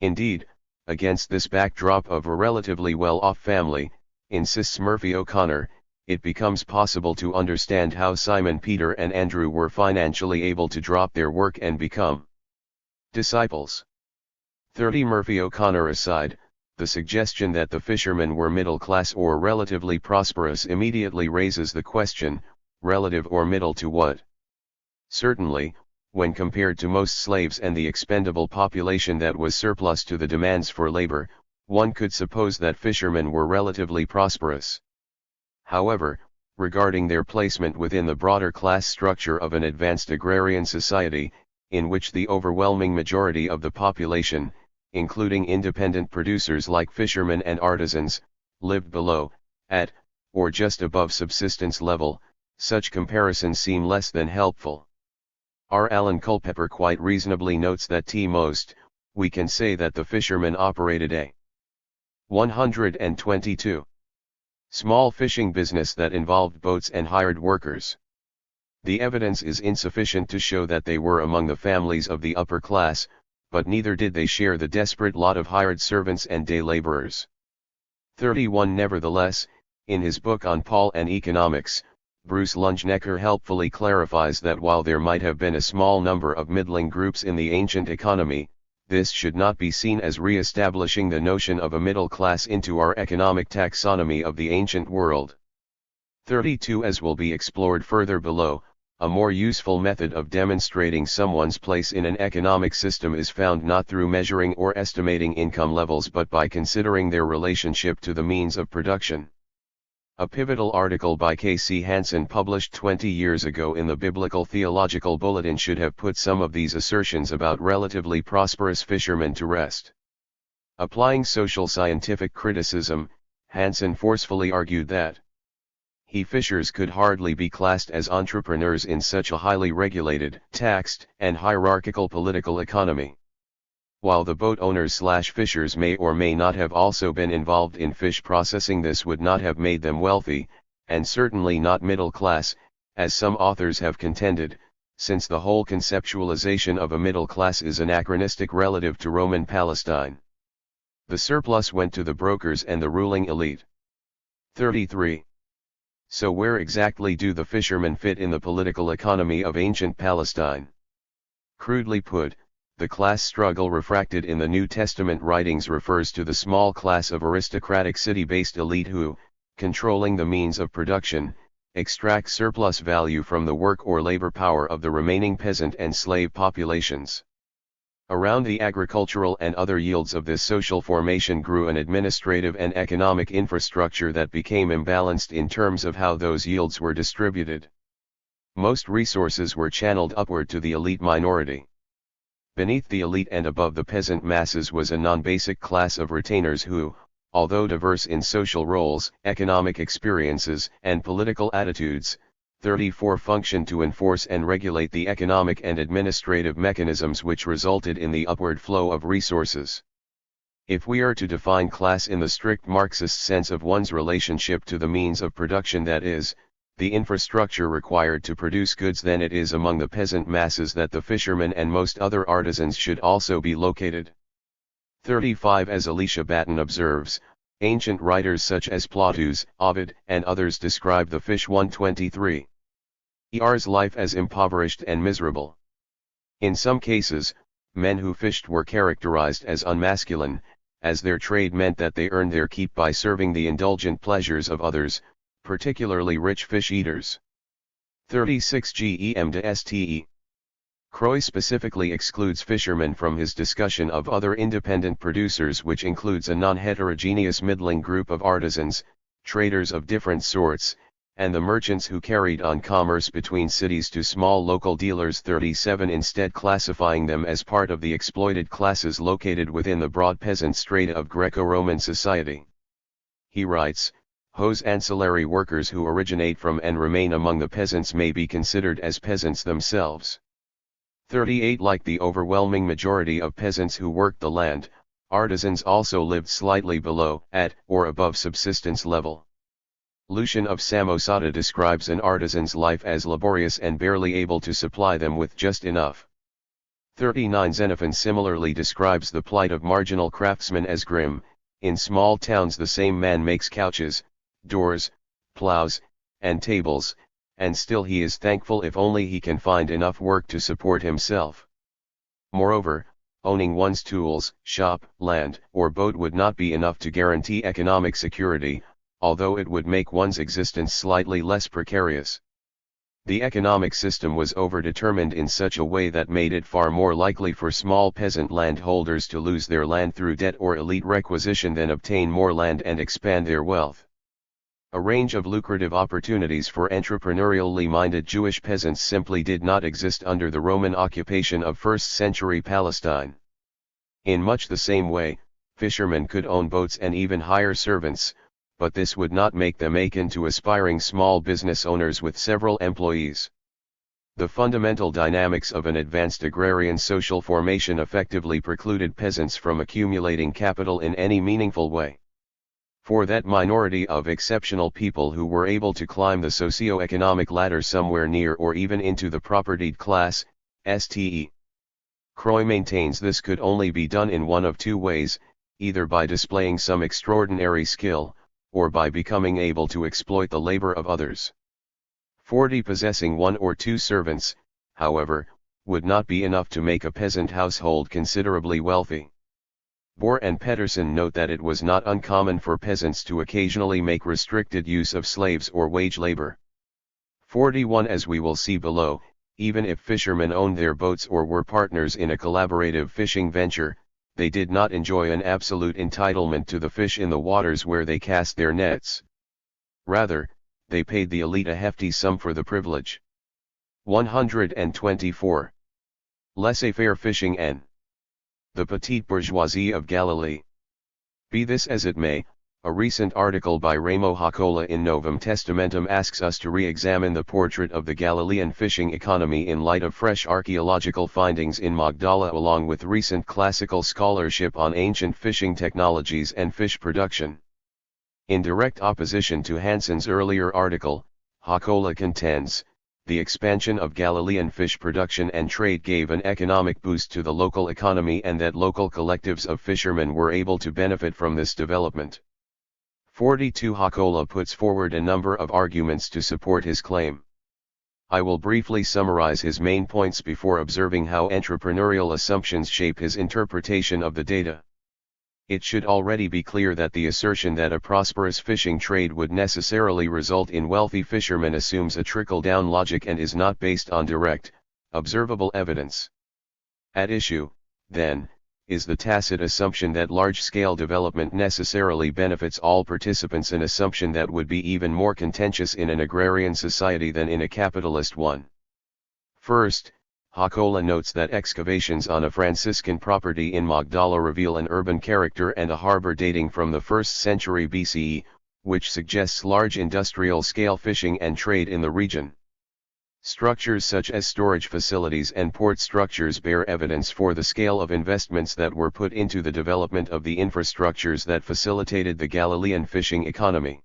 A: Indeed, against this backdrop of a relatively well-off family, insists Murphy O'Connor, it becomes possible to understand how Simon Peter and Andrew were financially able to drop their work and become disciples. 30 Murphy O'Connor aside, the suggestion that the fishermen were middle class or relatively prosperous immediately raises the question, relative or middle to what? Certainly, when compared to most slaves and the expendable population that was surplus to the demands for labor, one could suppose that fishermen were relatively prosperous. However, regarding their placement within the broader class structure of an advanced agrarian society, in which the overwhelming majority of the population, including independent producers like fishermen and artisans, lived below, at, or just above subsistence level, such comparisons seem less than helpful. R. Alan Culpeper quite reasonably notes that most, we can say that the fishermen operated a 122 small fishing business that involved boats and hired workers. The evidence is insufficient to show that they were among the families of the upper class, but neither did they share the desperate lot of hired servants and day laborers. 31 Nevertheless, in his book on Paul and Economics, Bruce Lungenecker helpfully clarifies that while there might have been a small number of middling groups in the ancient economy, this should not be seen as re-establishing the notion of a middle class into our economic taxonomy of the ancient world. 32 As will be explored further below, a more useful method of demonstrating someone's place in an economic system is found not through measuring or estimating income levels but by considering their relationship to the means of production. A pivotal article by K.C. Hansen published 20 years ago in the Biblical Theological Bulletin should have put some of these assertions about relatively prosperous fishermen to rest. Applying social scientific criticism, Hansen forcefully argued that fishers could hardly be classed as entrepreneurs in such a highly regulated, taxed, and hierarchical political economy. While the boat owners/fishers may or may not have also been involved in fish processing, this would not have made them wealthy, and certainly not middle class, as some authors have contended, since the whole conceptualization of a middle class is anachronistic relative to Roman Palestine. The surplus went to the brokers and the ruling elite. 33. So where exactly do the fishermen fit in the political economy of ancient Palestine? Crudely put, the class struggle refracted in the New Testament writings refers to the small class of aristocratic city-based elite who, controlling the means of production, extract surplus value from the work or labor power of the remaining peasant and slave populations. Around the agricultural and other yields of this social formation grew an administrative and economic infrastructure that became imbalanced in terms of how those yields were distributed. Most resources were channeled upward to the elite minority. Beneath the elite and above the peasant masses was a non-basic class of retainers who, although diverse in social roles, economic experiences, and political attitudes, 34 functioned to enforce and regulate the economic and administrative mechanisms which resulted in the upward flow of resources. If we are to define class in the strict Marxist sense of one's relationship to the means of production, that is, the infrastructure required to produce goods, then it is among the peasant masses that the fishermen and most other artisans should also be located. 35 As Elisha Batten observes, ancient writers such as Plautus, Ovid, and others describe the fish 123. ER's life as impoverished and miserable. In some cases, men who fished were characterized as unmasculine, as their trade meant that they earned their keep by serving the indulgent pleasures of others, particularly rich fish eaters. 36 Gem de Ste. Croix specifically excludes fishermen from his discussion of other independent producers, which includes a non-heterogeneous middling group of artisans, traders of different sorts, and the merchants who carried on commerce between cities to small local dealers. 37 Instead classifying them as part of the exploited classes located within the broad peasant strata of Greco-Roman society. He writes, Hose ancillary workers who originate from and remain among the peasants may be considered as peasants themselves. 38 Like the overwhelming majority of peasants who worked the land, artisans also lived slightly below, at, or above subsistence level. Lucian of Samosata describes an artisan's life as laborious and barely able to supply them with just enough. 39 Xenophon similarly describes the plight of marginal craftsmen as grim. In small towns the same man makes couches, doors, plows, and tables, and still he is thankful if only he can find enough work to support himself. Moreover, owning one's tools, shop, land, or boat would not be enough to guarantee economic security, although it would make one's existence slightly less precarious. The economic system was overdetermined in such a way that made it far more likely for small peasant landholders to lose their land through debt or elite requisition than obtain more land and expand their wealth. A range of lucrative opportunities for entrepreneurially minded Jewish peasants simply did not exist under the Roman occupation of 1st century Palestine. In much the same way, fishermen could own boats and even hire servants, but this would not make them akin to aspiring small business owners with several employees. The fundamental dynamics of an advanced agrarian social formation effectively precluded peasants from accumulating capital in any meaningful way. For that minority of exceptional people who were able to climb the socio-economic ladder somewhere near or even into the propertied class, Ste. Croix maintains this could only be done in one of two ways, either by displaying some extraordinary skill, or by becoming able to exploit the labor of others. 40 Possessing one or two servants, however, would not be enough to make a peasant household considerably wealthy. Bohr and Pedersen note that it was not uncommon for peasants to occasionally make restricted use of slaves or wage labor. 41 As we will see below, even if fishermen owned their boats or were partners in a collaborative fishing venture, they did not enjoy an absolute entitlement to the fish in the waters where they cast their nets. Rather, they paid the elite a hefty sum for the privilege. 124. Laissez-faire fishing en the petite bourgeoisie of Galilee. Be this as it may, a recent article by Remo Hacola in Novum Testamentum asks us to re-examine the portrait of the Galilean fishing economy in light of fresh archaeological findings in Magdala along with recent classical scholarship on ancient fishing technologies and fish production. In direct opposition to Hansen's earlier article, Hacola contends, the expansion of Galilean fish production and trade gave an economic boost to the local economy and that local collectives of fishermen were able to benefit from this development. 42 Hacola puts forward a number of arguments to support his claim. I will briefly summarize his main points before observing how entrepreneurial assumptions shape his interpretation of the data. It should already be clear that the assertion that a prosperous fishing trade would necessarily result in wealthy fishermen assumes a trickle-down logic and is not based on direct, observable evidence. At issue, then, is the tacit assumption that large-scale development necessarily benefits all participants, an assumption that would be even more contentious in an agrarian society than in a capitalist one. First, Hakola notes that excavations on a Franciscan property in Magdala reveal an urban character and a harbor dating from the 1st century BCE, which suggests large industrial-scale fishing and trade in the region. Structures such as storage facilities and port structures bear evidence for the scale of investments that were put into the development of the infrastructures that facilitated the Galilean fishing economy.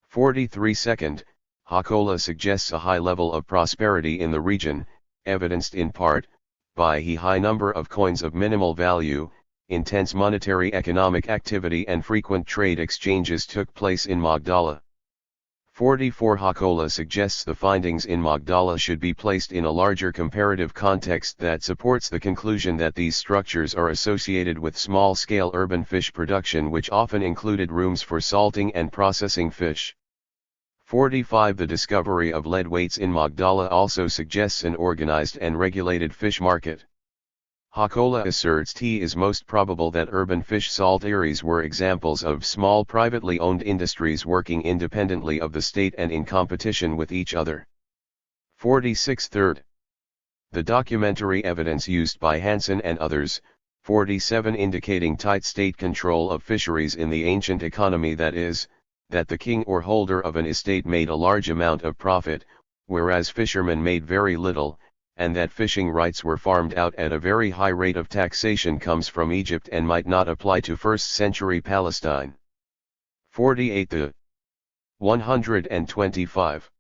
A: 43 Second, Hakola suggests a high level of prosperity in the region, evidenced in part by a high number of coins of minimal value. Intense monetary economic activity and frequent trade exchanges took place in Magdala. 44 Hakola suggests the findings in Magdala should be placed in a larger comparative context that supports the conclusion that these structures are associated with small-scale urban fish production, which often included rooms for salting and processing fish. 45 The discovery of lead weights in Magdala also suggests an organized and regulated fish market. Hakola asserts it is most probable that urban fish salteries were examples of small privately owned industries working independently of the state and in competition with each other. 46 Third, the documentary evidence used by Hansen and others, 47 indicating tight state control of fisheries in the ancient economy, that is, that the king or holder of an estate made a large amount of profit, whereas fishermen made very little, and that fishing rights were farmed out at a very high rate of taxation, comes from Egypt and might not apply to 1st century Palestine. 48 The 125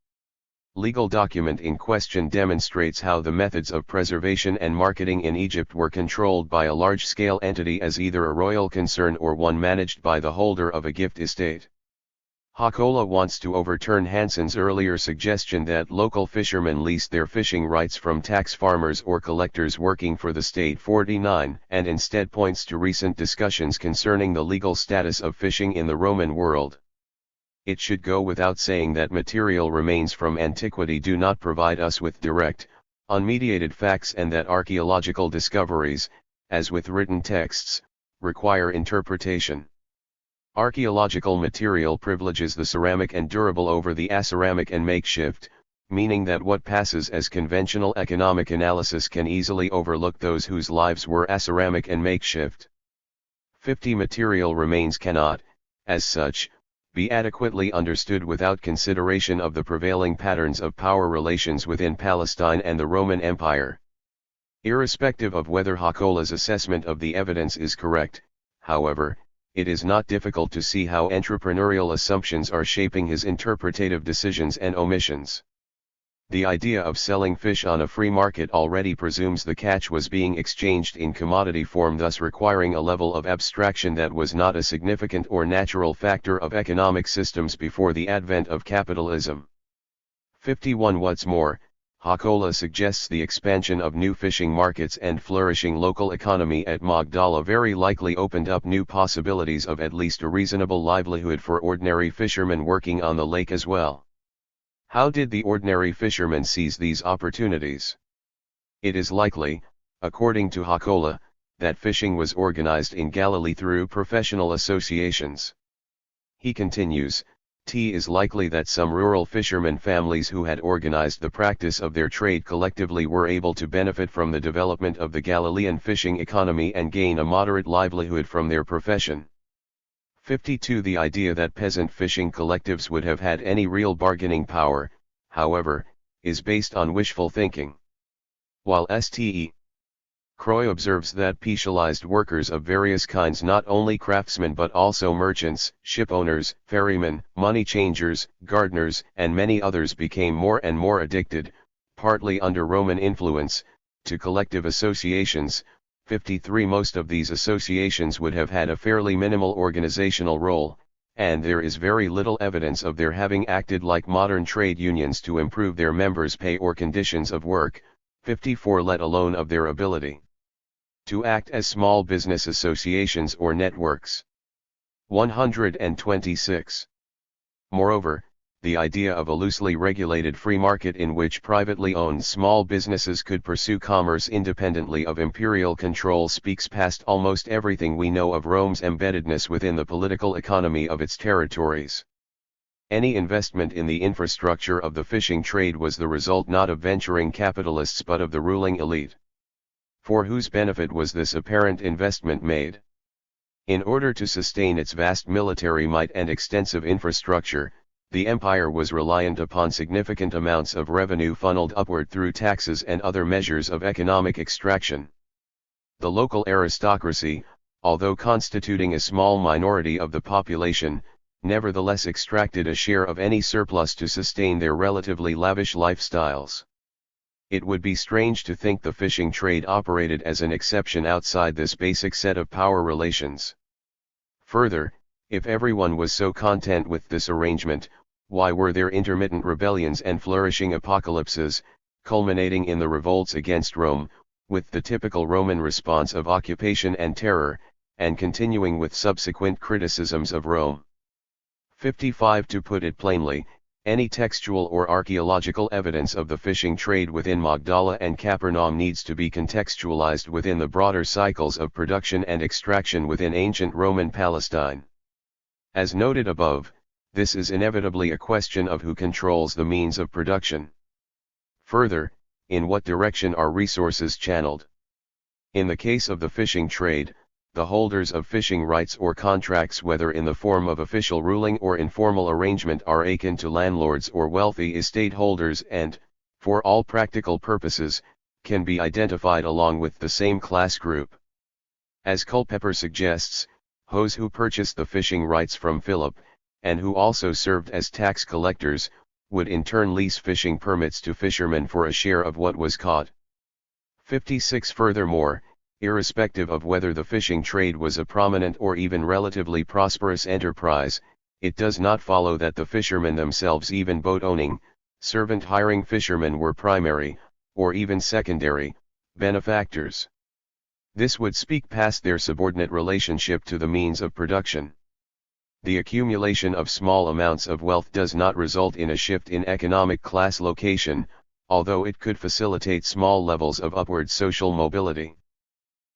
A: legal document in question demonstrates how the methods of preservation and marketing in Egypt were controlled by a large-scale entity as either a royal concern or one managed by the holder of a gift estate. Hakola wants to overturn Hansen's earlier suggestion that local fishermen leased their fishing rights from tax farmers or collectors working for the state. 49 and instead points to recent discussions concerning the legal status of fishing in the Roman world. It should go without saying that material remains from antiquity do not provide us with direct, unmediated facts, and that archaeological discoveries, as with written texts, require interpretation. Archaeological material privileges the ceramic and durable over the aceramic and makeshift, meaning that what passes as conventional economic analysis can easily overlook those whose lives were aceramic and makeshift. 50 Material remains cannot, as such, be adequately understood without consideration of the prevailing patterns of power relations within Palestine and the Roman Empire. Irrespective of whether Hakola's assessment of the evidence is correct, however, it is not difficult to see how entrepreneurial assumptions are shaping his interpretative decisions and omissions. The idea of selling fish on a free market already presumes the catch was being exchanged in commodity form, thus requiring a level of abstraction that was not a significant or natural factor of economic systems before the advent of capitalism. 51 What's more, Hakola suggests the expansion of new fishing markets and flourishing local economy at Magdala very likely opened up new possibilities of at least a reasonable livelihood for ordinary fishermen working on the lake as well. How did the ordinary fishermen seize these opportunities? It is likely, according to Hakola, that fishing was organized in Galilee through professional associations. He continues, it is likely that some rural fishermen families who had organized the practice of their trade collectively were able to benefit from the development of the Galilean fishing economy and gain a moderate livelihood from their profession. 52 The idea that peasant fishing collectives would have had any real bargaining power, however, is based on wishful thinking. While St. Croix observes that specialized workers of various kinds, not only craftsmen but also merchants, shipowners, ferrymen, money changers, gardeners, and many others became more and more addicted, partly under Roman influence, to collective associations. 53 Most of these associations would have had a fairly minimal organizational role, and there is very little evidence of their having acted like modern trade unions to improve their members' pay or conditions of work. 54 let alone of their ability to act as small business associations or networks. 126. Moreover, the idea of a loosely regulated free market in which privately owned small businesses could pursue commerce independently of imperial control speaks past almost everything we know of Rome's embeddedness within the political economy of its territories. Any investment in the infrastructure of the fishing trade was the result not of venturing capitalists but of the ruling elite. For whose benefit was this apparent investment made? In order to sustain its vast military might and extensive infrastructure, the empire was reliant upon significant amounts of revenue funneled upward through taxes and other measures of economic extraction. The local aristocracy, although constituting a small minority of the population, nevertheless extracted a share of any surplus to sustain their relatively lavish lifestyles. It would be strange to think the fishing trade operated as an exception outside this basic set of power relations. Further, if everyone was so content with this arrangement, why were there intermittent rebellions and flourishing apocalypses, culminating in the revolts against Rome, with the typical Roman response of occupation and terror, and continuing with subsequent criticisms of Rome? 55 To put it plainly, any textual or archaeological evidence of the fishing trade within Magdala and Capernaum needs to be contextualized within the broader cycles of production and extraction within ancient Roman Palestine. As noted above, this is inevitably a question of who controls the means of production. Further, in what direction are resources channeled? In the case of the fishing trade, the holders of fishing rights or contracts, whether in the form of official ruling or informal arrangement, are akin to landlords or wealthy estate holders and, for all practical purposes, can be identified along with the same class group. As Culpeper suggests, Hos who purchased the fishing rights from Philip, and who also served as tax collectors, would in turn lease fishing permits to fishermen for a share of what was caught. 56 Furthermore, irrespective of whether the fishing trade was a prominent or even relatively prosperous enterprise, it does not follow that the fishermen themselves, even boat-owning, servant-hiring fishermen, were primary, or even secondary, benefactors. This would speak past their subordinate relationship to the means of production. The accumulation of small amounts of wealth does not result in a shift in economic class location, although it could facilitate small levels of upward social mobility.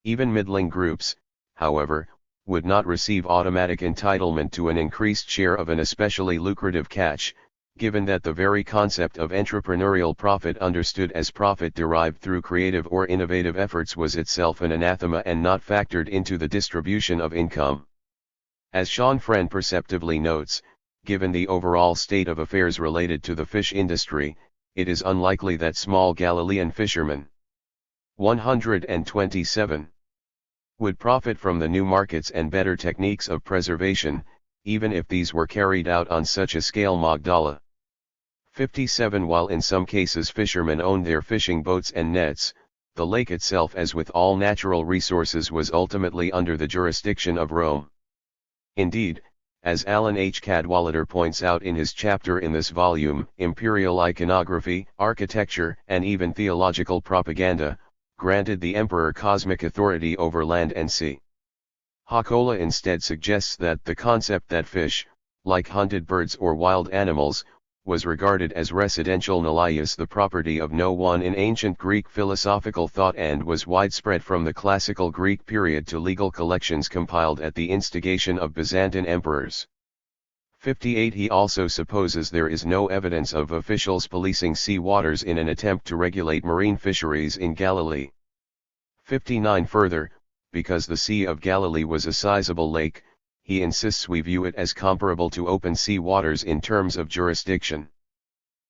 A: Even middling groups, however, would not receive automatic entitlement to an increased share of an especially lucrative catch, given that the very concept of entrepreneurial profit, understood as profit derived through creative or innovative efforts, was itself an anathema and not factored into the distribution of income. As Jean-Fren perceptively notes, given the overall state of affairs related to the fish industry, it is unlikely that small Galilean fishermen 127 would profit from the new markets and better techniques of preservation, even if these were carried out on such a scale. Magdala. 57 While in some cases fishermen owned their fishing boats and nets, the lake itself, as with all natural resources, was ultimately under the jurisdiction of Rome. Indeed, as Alan H. Cadwallader points out in his chapter in this volume, imperial iconography, architecture, and even theological propaganda granted the emperor cosmic authority over land and sea. Hakola instead suggests that the concept that fish, like hunted birds or wild animals, was regarded as residential nullius, the property of no one, in ancient Greek philosophical thought, and was widespread from the classical Greek period to legal collections compiled at the instigation of Byzantine emperors. 58 He also supposes there is no evidence of officials policing sea waters in an attempt to regulate marine fisheries in Galilee. 59 Further, because the Sea of Galilee was a sizable lake, he insists we view it as comparable to open sea waters in terms of jurisdiction.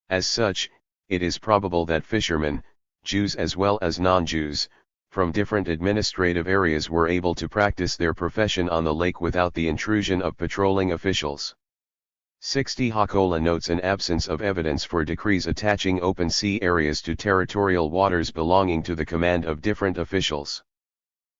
A: As such, it is probable that fishermen, Jews as well as non-Jews, from different administrative areas were able to practice their profession on the lake without the intrusion of patrolling officials. 60 Hakola notes an absence of evidence for decrees attaching open sea areas to territorial waters belonging to the command of different officials.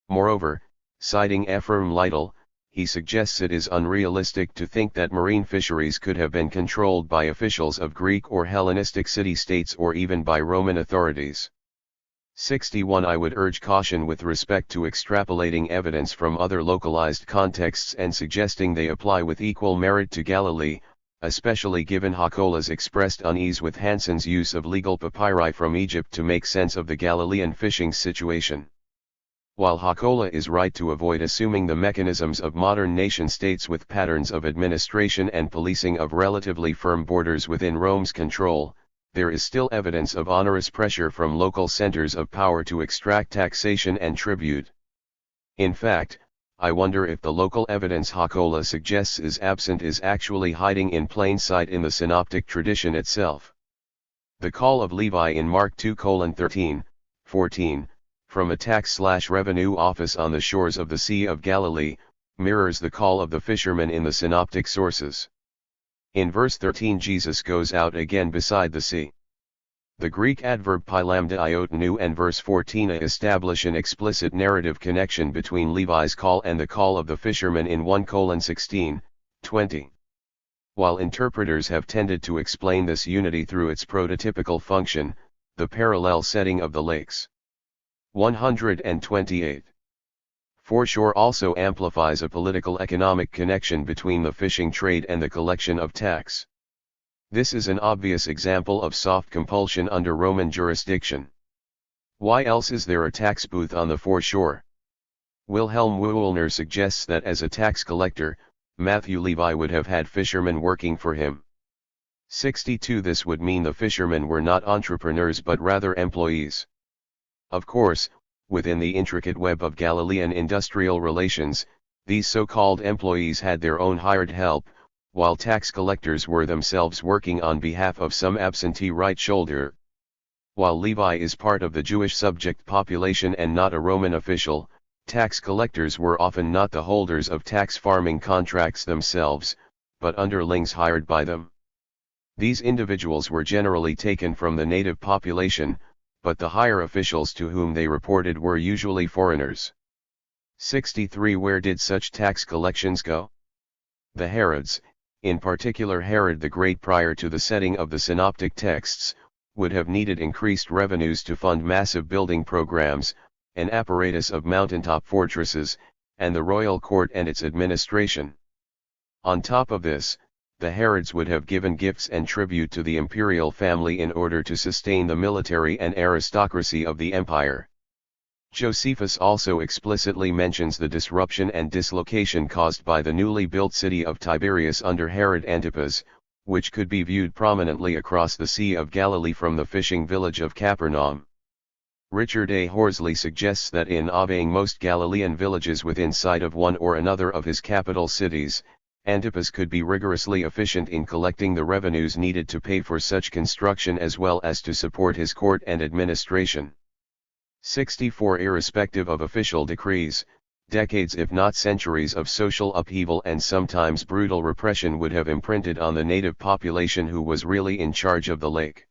A: Moreover, citing Ephraim Lytle, he suggests it is unrealistic to think that marine fisheries could have been controlled by officials of Greek or Hellenistic city-states or even by Roman authorities. 61. I would urge caution with respect to extrapolating evidence from other localized contexts and suggesting they apply with equal merit to Galilee, especially given Hakola's expressed unease with Hansen's use of legal papyri from Egypt to make sense of the Galilean fishing situation. While Hakola is right to avoid assuming the mechanisms of modern nation-states with patterns of administration and policing of relatively firm borders within Rome's control, there is still evidence of onerous pressure from local centers of power to extract taxation and tribute. In fact, I wonder if the local evidence Hakola suggests is absent is actually hiding in plain sight in the synoptic tradition itself. The call of Levi in Mark 2:13-14, from a tax/revenue office on the shores of the Sea of Galilee, mirrors the call of the fishermen in the synoptic sources. In verse 13 Jesus goes out again beside the sea. The Greek adverb pylamdaiotenu and verse 14 establish an explicit narrative connection between Levi's call and the call of the fishermen in 1:16-20. While interpreters have tended to explain this unity through its prototypical function, the parallel setting of the lakes. 128. Foreshore also amplifies a political economic connection between the fishing trade and the collection of tax. This is an obvious example of soft compulsion under Roman jurisdiction. Why else is there a tax booth on the foreshore? Wilhelm Wüllner suggests that as a tax collector, Matthew Levi would have had fishermen working for him. 62. This would mean the fishermen were not entrepreneurs but rather employees. Of course, within the intricate web of Galilean industrial relations, these so-called employees had their own hired help, while tax collectors were themselves working on behalf of some absentee right shoulder. While Levi is part of the Jewish subject population and not a Roman official, tax collectors were often not the holders of tax farming contracts themselves, but underlings hired by them. These individuals were generally taken from the native population, but the higher officials to whom they reported were usually foreigners. 63. Where did such tax collections go? The Herods, in particular Herod the Great prior to the setting of the synoptic texts, would have needed increased revenues to fund massive building programs, an apparatus of mountaintop fortresses, and the royal court and its administration. On top of this, the Herods would have given gifts and tribute to the imperial family in order to sustain the military and aristocracy of the empire. Josephus also explicitly mentions the disruption and dislocation caused by the newly built city of Tiberias under Herod Antipas, which could be viewed prominently across the Sea of Galilee from the fishing village of Capernaum. Richard A. Horsley suggests that in obeying most Galilean villages within sight of one or another of his capital cities, Antipas could be rigorously efficient in collecting the revenues needed to pay for such construction as well as to support his court and administration. 64. Irrespective of official decrees, decades if not centuries of social upheaval and sometimes brutal repression would have imprinted on the native population who was really in charge of the lake.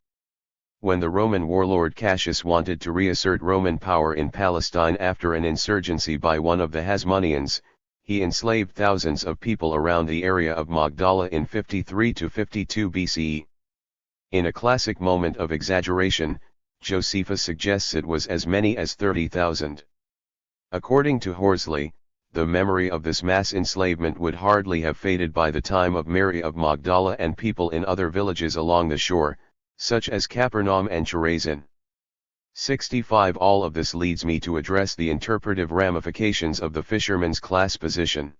A: When the Roman warlord Cassius wanted to reassert Roman power in Palestine after an insurgency by one of the Hasmoneans, he enslaved thousands of people around the area of Magdala in 53 to 52 BCE. In a classic moment of exaggeration, Josephus suggests it was as many as 30,000. According to Horsley, the memory of this mass enslavement would hardly have faded by the time of Mary of Magdala and people in other villages along the shore, such as Capernaum and Chorazin. 65. All of this leads me to address the interpretive ramifications of the fisherman's class position.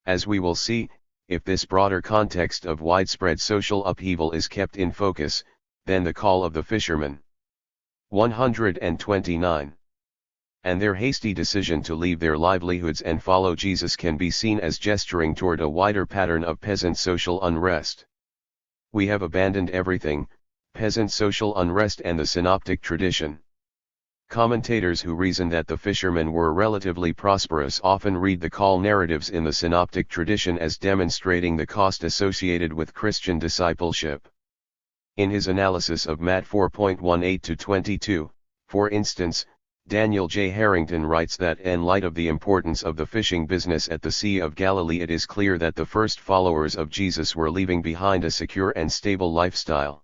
A: As we will see, if this broader context of widespread social upheaval is kept in focus, then the call of the fishermen. 129. And their hasty decision to leave their livelihoods and follow Jesus can be seen as gesturing toward a wider pattern of peasant social unrest. We have abandoned everything, peasant social unrest and the synoptic tradition. Commentators who reason that the fishermen were relatively prosperous often read the call narratives in the synoptic tradition as demonstrating the cost associated with Christian discipleship. In his analysis of Matt 4.18-22, for instance, Daniel J. Harrington writes that in light of the importance of the fishing business at the Sea of Galilee, it is clear that the first followers of Jesus were leaving behind a secure and stable lifestyle.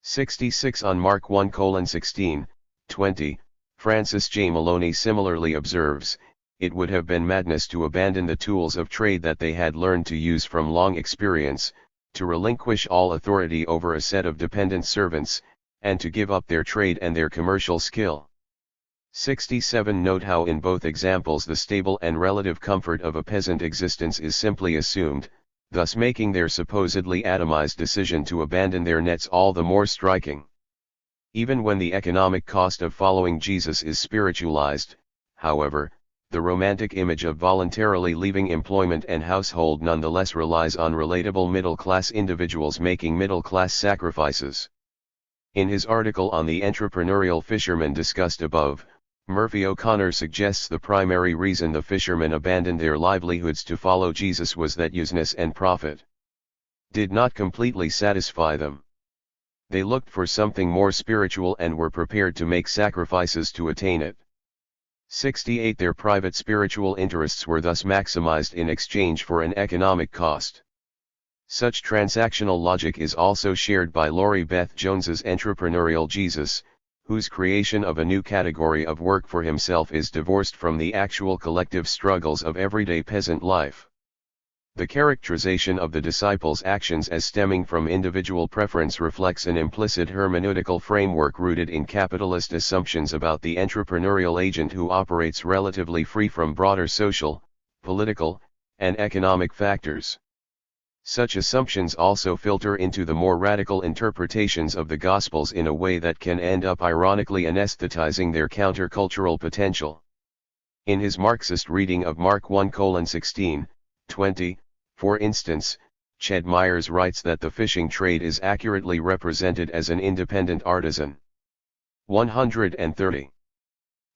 A: 66 On Mark 1:16, 20, Francis J. Maloney similarly observes, "It would have been madness to abandon the tools of trade that they had learned to use from long experience, to relinquish all authority over a set of dependent servants, and to give up their trade and their commercial skill." 67 Note how in both examples the stable and relative comfort of a peasant existence is simply assumed, thus making their supposedly atomized decision to abandon their nets all the more striking. Even when the economic cost of following Jesus is spiritualized, however, the romantic image of voluntarily leaving employment and household nonetheless relies on relatable middle-class individuals making middle-class sacrifices. In his article on the entrepreneurial fishermen discussed above, Murphy O'Connor suggests the primary reason the fishermen abandoned their livelihoods to follow Jesus was that useness and profit did not completely satisfy them. They looked for something more spiritual and were prepared to make sacrifices to attain it. 68 Their private spiritual interests were thus maximized in exchange for an economic cost. Such transactional logic is also shared by Laurie Beth Jones's Entrepreneurial Jesus, whose creation of a new category of work for himself is divorced from the actual collective struggles of everyday peasant life. The characterization of the disciples' actions as stemming from individual preference reflects an implicit hermeneutical framework rooted in capitalist assumptions about the entrepreneurial agent who operates relatively free from broader social, political, and economic factors. Such assumptions also filter into the more radical interpretations of the Gospels in a way that can end up ironically anesthetizing their countercultural potential. In his Marxist reading of Mark 1:16, 20, for instance, Ched Myers writes that the fishing trade is accurately represented as an independent artisan. 130.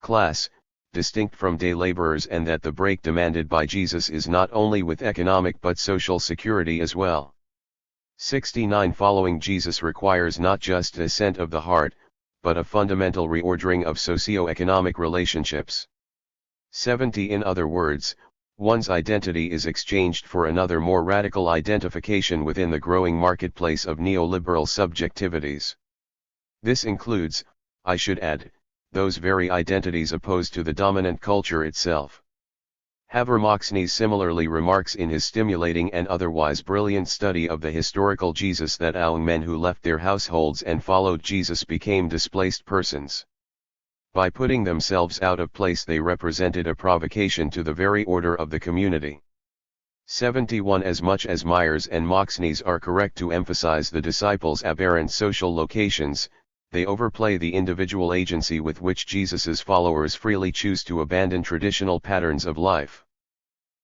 A: Class, distinct from day laborers, and that the break demanded by Jesus is not only with economic but social security as well. 69 Following Jesus requires not just assent of the heart, but a fundamental reordering of socio-economic relationships. 70 In other words, one's identity is exchanged for another more radical identification within the growing marketplace of neoliberal subjectivities. This includes, I should add, those very identities opposed to the dominant culture itself. Habermas similarly remarks in his stimulating and otherwise brilliant study of the historical Jesus that young men who left their households and followed Jesus became displaced persons. By putting themselves out of place, they represented a provocation to the very order of the community. 71 As much as Myers and Moxneys are correct to emphasize the disciples' aberrant social locations, they overplay the individual agency with which Jesus's followers freely choose to abandon traditional patterns of life.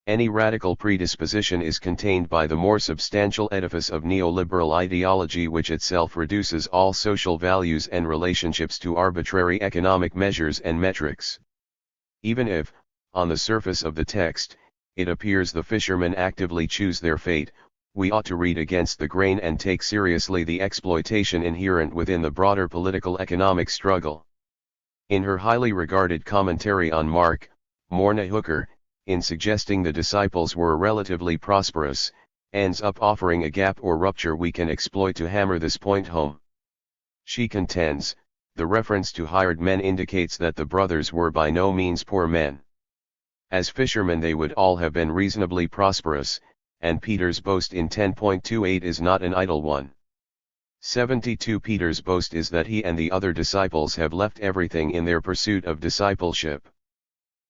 A: Any radical predisposition is contained by the more substantial edifice of neoliberal ideology, which itself reduces all social values and relationships to arbitrary economic measures and metrics. Even if, on the surface of the text, it appears the fishermen actively choose their fate, we ought to read against the grain and take seriously the exploitation inherent within the broader political economic struggle. In her highly regarded commentary on Mark, Morna Hooker, in suggesting the disciples were relatively prosperous, ends up offering a gap or rupture we can exploit to hammer this point home. She contends, the reference to hired men indicates that the brothers were by no means poor men. As fishermen they would all have been reasonably prosperous, and Peter's boast in 10.28 is not an idle one. 72 Peter's boast is that he and the other disciples have left everything in their pursuit of discipleship.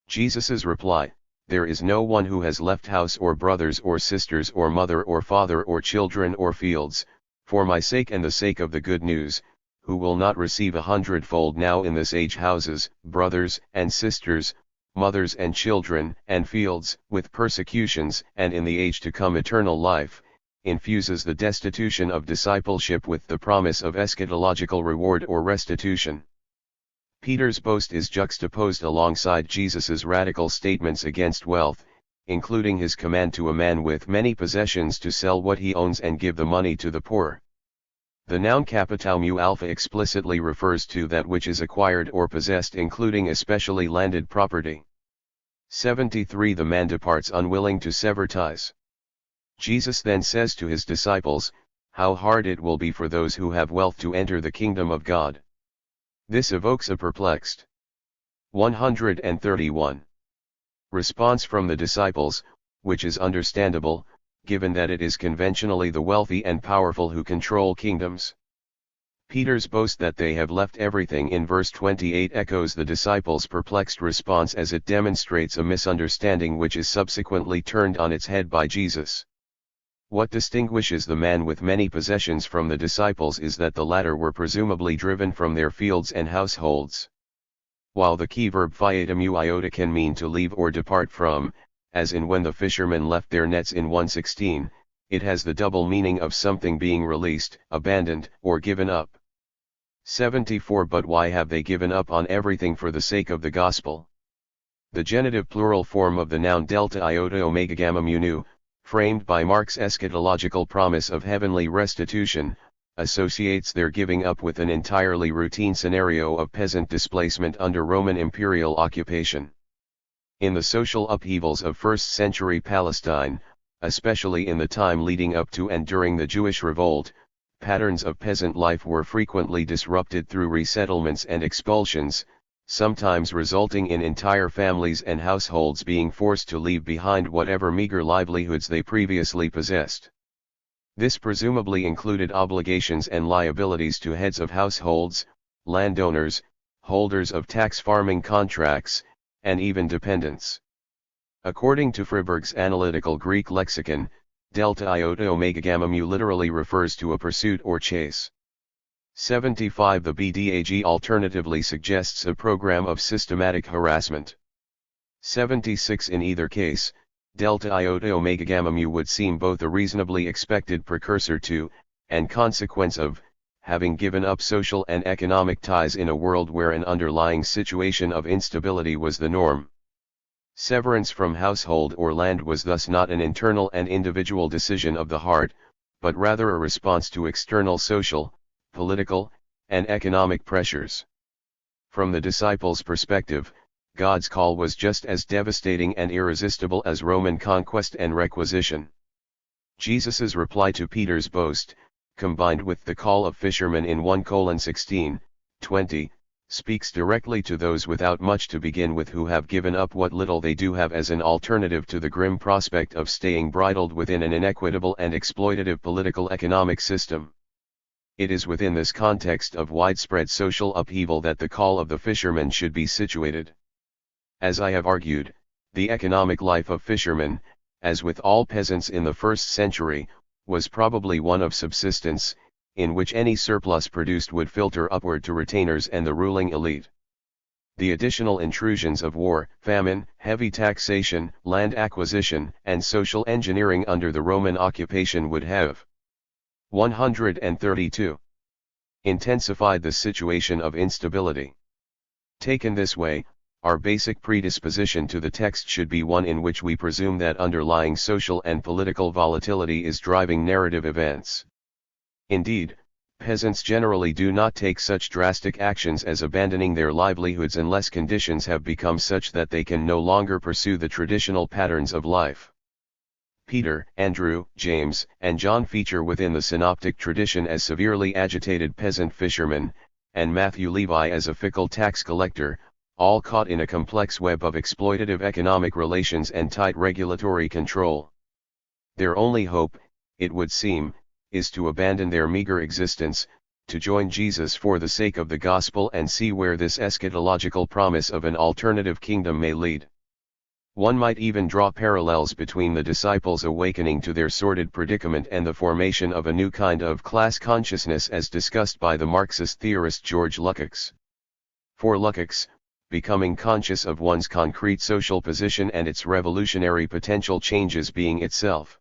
A: Jesus's reply, there is no one who has left house or brothers or sisters or mother or father or children or fields, for my sake and the sake of the good news, who will not receive 100-fold now in this age houses, brothers and sisters, mothers and children and fields, with persecutions, and in the age to come eternal life, infuses the destitution of discipleship with the promise of eschatological reward or restitution. Peter's boast is juxtaposed alongside Jesus's radical statements against wealth, including his command to a man with many possessions to sell what he owns and give the money to the poor. The noun capital mu alpha explicitly refers to that which is acquired or possessed, including especially landed property. 73. The man departs unwilling to sever ties. Jesus then says to his disciples, "How hard it will be for those who have wealth to enter the kingdom of God." This evokes a perplexed 131 response from the disciples, which is understandable, given that it is conventionally the wealthy and powerful who control kingdoms. Peter's boast that they have left everything in verse 28 echoes the disciples' perplexed response, as it demonstrates a misunderstanding which is subsequently turned on its head by Jesus. What distinguishes the man with many possessions from the disciples is that the latter were presumably driven from their fields and households. While the key verb fiatum iota can mean to leave or depart from, as in when the fishermen left their nets in 1:16, it has the double meaning of something being released, abandoned, or given up. 74. But why have they given up on everything for the sake of the gospel? The genitive plural form of the noun delta iota omega gamma mu nu, framed by Mark's eschatological promise of heavenly restitution, associates their giving up with an entirely routine scenario of peasant displacement under Roman imperial occupation. In the social upheavals of first-century Palestine, especially in the time leading up to and during the Jewish revolt, patterns of peasant life were frequently disrupted through resettlements and expulsions, sometimes resulting in entire families and households being forced to leave behind whatever meager livelihoods they previously possessed. This presumably included obligations and liabilities to heads of households, landowners, holders of tax farming contracts, and even dependents. According to Friberg's analytical Greek lexicon, delta iota omega gamma mu literally refers to a pursuit or chase. 75. The BDAG alternatively suggests a program of systematic harassment. 76. In either case, delta iota omega gamma mu would seem both a reasonably expected precursor to, and consequence of, having given up social and economic ties in a world where an underlying situation of instability was the norm. Severance from household or land was thus not an internal and individual decision of the heart, but rather a response to external social, political, and economic pressures. From the disciples' perspective, God's call was just as devastating and irresistible as Roman conquest and requisition. Jesus' reply to Peter's boast, combined with the call of fishermen in 1:16-20, speaks directly to those without much to begin with, who have given up what little they do have as an alternative to the grim prospect of staying bridled within an inequitable and exploitative political economic system. It is within this context of widespread social upheaval that the call of the fishermen should be situated. As I have argued, the economic life of fishermen, as with all peasants in the first century, was probably one of subsistence, in which any surplus produced would filter upward to retainers and the ruling elite. The additional intrusions of war, famine, heavy taxation, land acquisition, and social engineering under the Roman occupation would have 132. Intensified the situation of instability. Taken this way, our basic predisposition to the text should be one in which we presume that underlying social and political volatility is driving narrative events. Indeed, peasants generally do not take such drastic actions as abandoning their livelihoods unless conditions have become such that they can no longer pursue the traditional patterns of life. Peter, Andrew, James, and John feature within the synoptic tradition as severely agitated peasant fishermen, and Matthew Levi as a fickle tax collector, all caught in a complex web of exploitative economic relations and tight regulatory control. Their only hope, it would seem, is to abandon their meager existence, to join Jesus for the sake of the gospel and see where this eschatological promise of an alternative kingdom may lead. One might even draw parallels between the disciples' awakening to their sordid predicament and the formation of a new kind of class consciousness as discussed by the Marxist theorist George Lukács. For Lukács, becoming conscious of one's concrete social position and its revolutionary potential changes being itself.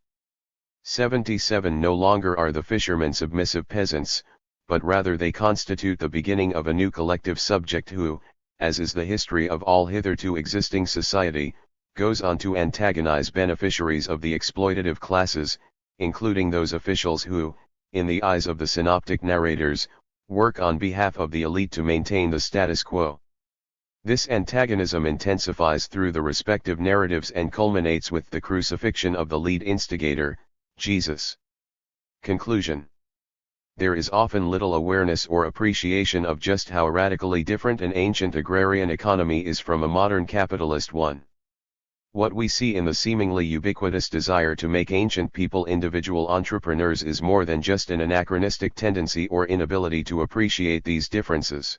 A: 77. No longer are the fishermen submissive peasants, but rather they constitute the beginning of a new collective subject who, as is the history of all hitherto existing society, goes on to antagonize beneficiaries of the exploitative classes, including those officials who, in the eyes of the synoptic narrators, work on behalf of the elite to maintain the status quo. This antagonism intensifies through the respective narratives and culminates with the crucifixion of the lead instigator, Jesus. Conclusion. There is often little awareness or appreciation of just how radically different an ancient agrarian economy is from a modern capitalist one. What we see in the seemingly ubiquitous desire to make ancient people individual entrepreneurs is more than just an anachronistic tendency or inability to appreciate these differences.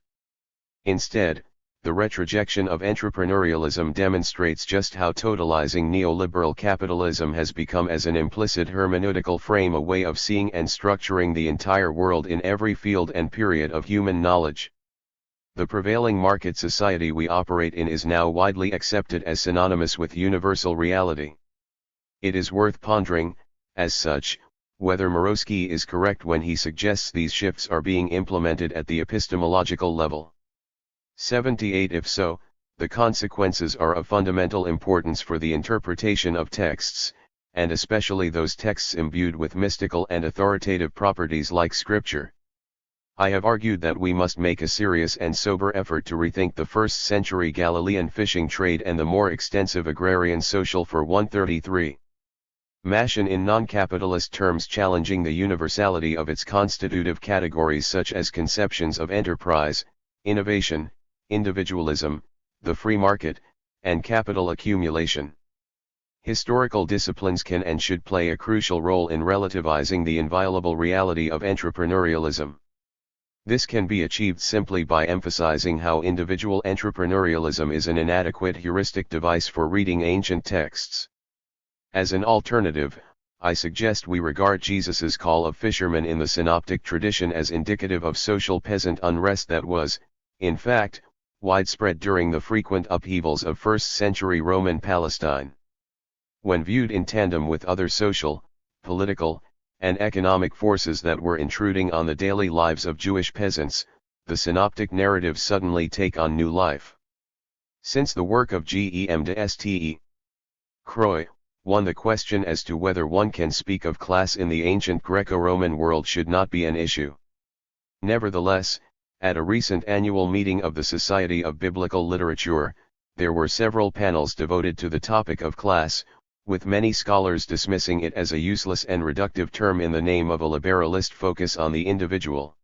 A: Instead, the retrojection of entrepreneurialism demonstrates just how totalizing neoliberal capitalism has become as an implicit hermeneutical frame, a way of seeing and structuring the entire world in every field and period of human knowledge. The prevailing market society we operate in is now widely accepted as synonymous with universal reality. It is worth pondering, as such, whether Murawski is correct when he suggests these shifts are being implemented at the epistemological level. 78. If so, the consequences are of fundamental importance for the interpretation of texts, and especially those texts imbued with mystical and authoritative properties like Scripture. I have argued that we must make a serious and sober effort to rethink the first-century Galilean fishing trade and the more extensive agrarian social for 133. Machine in non-capitalist terms, challenging the universality of its constitutive categories such as conceptions of enterprise, innovation, individualism, the free market, and capital accumulation. Historical disciplines can and should play a crucial role in relativizing the inviolable reality of entrepreneurialism. This can be achieved simply by emphasizing how individual entrepreneurialism is an inadequate heuristic device for reading ancient texts. As an alternative, I suggest we regard Jesus's call of fishermen in the synoptic tradition as indicative of social peasant unrest that was, in fact, widespread during the frequent upheavals of first-century Roman Palestine. When viewed in tandem with other social, political, and economic forces that were intruding on the daily lives of Jewish peasants, the synoptic narratives suddenly take on new life. Since the work of Gem de Ste. Croix, the question as to whether one can speak of class in the ancient Greco-Roman world should not be an issue. Nevertheless, at a recent annual meeting of the Society of Biblical Literature, there were several panels devoted to the topic of class, with many scholars dismissing it as a useless and reductive term in the name of a liberalist focus on the individual.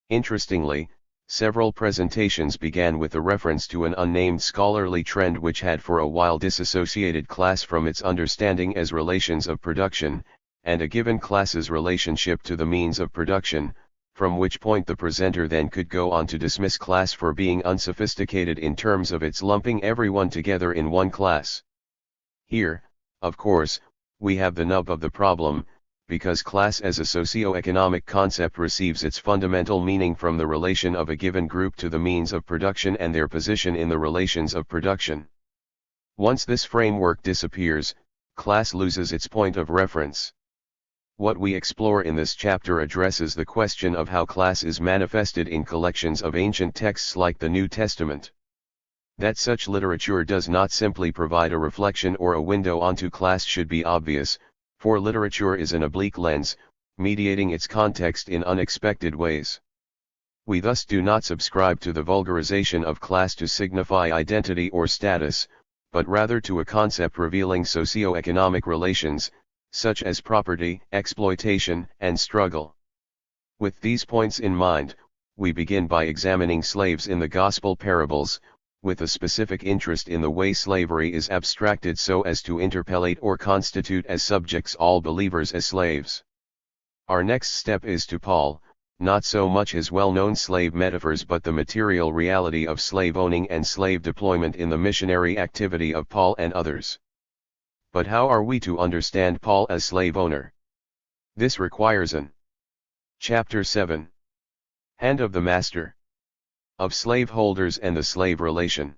A: Interestingly, several presentations began with a reference to an unnamed scholarly trend which had for a while disassociated class from its understanding as relations of production, and a given class's relationship to the means of production, from which point the presenter then could go on to dismiss class for being unsophisticated in terms of its lumping everyone together in one class. Here, of course, we have the nub of the problem, because class as a socio-economic concept receives its fundamental meaning from the relation of a given group to the means of production and their position in the relations of production. Once this framework disappears, class loses its point of reference. What we explore in this chapter addresses the question of how class is manifested in collections of ancient texts like the New Testament. That such literature does not simply provide a reflection or a window onto class should be obvious, for literature is an oblique lens, mediating its context in unexpected ways. We thus do not subscribe to the vulgarization of class to signify identity or status, but rather to a concept revealing socio-economic relations, such as property, exploitation, and struggle. With these points in mind, we begin by examining slaves in the Gospel parables, with a specific interest in the way slavery is abstracted so as to interpellate or constitute as subjects all believers as slaves. Our next step is to Paul, not so much his well-known slave metaphors but the material reality of slave owning and slave deployment in the missionary activity of Paul and others. But how are we to understand Paul as slave owner? This requires an Chapter 7. Hand of the Master. Of Slaveholders and the Slave Relation.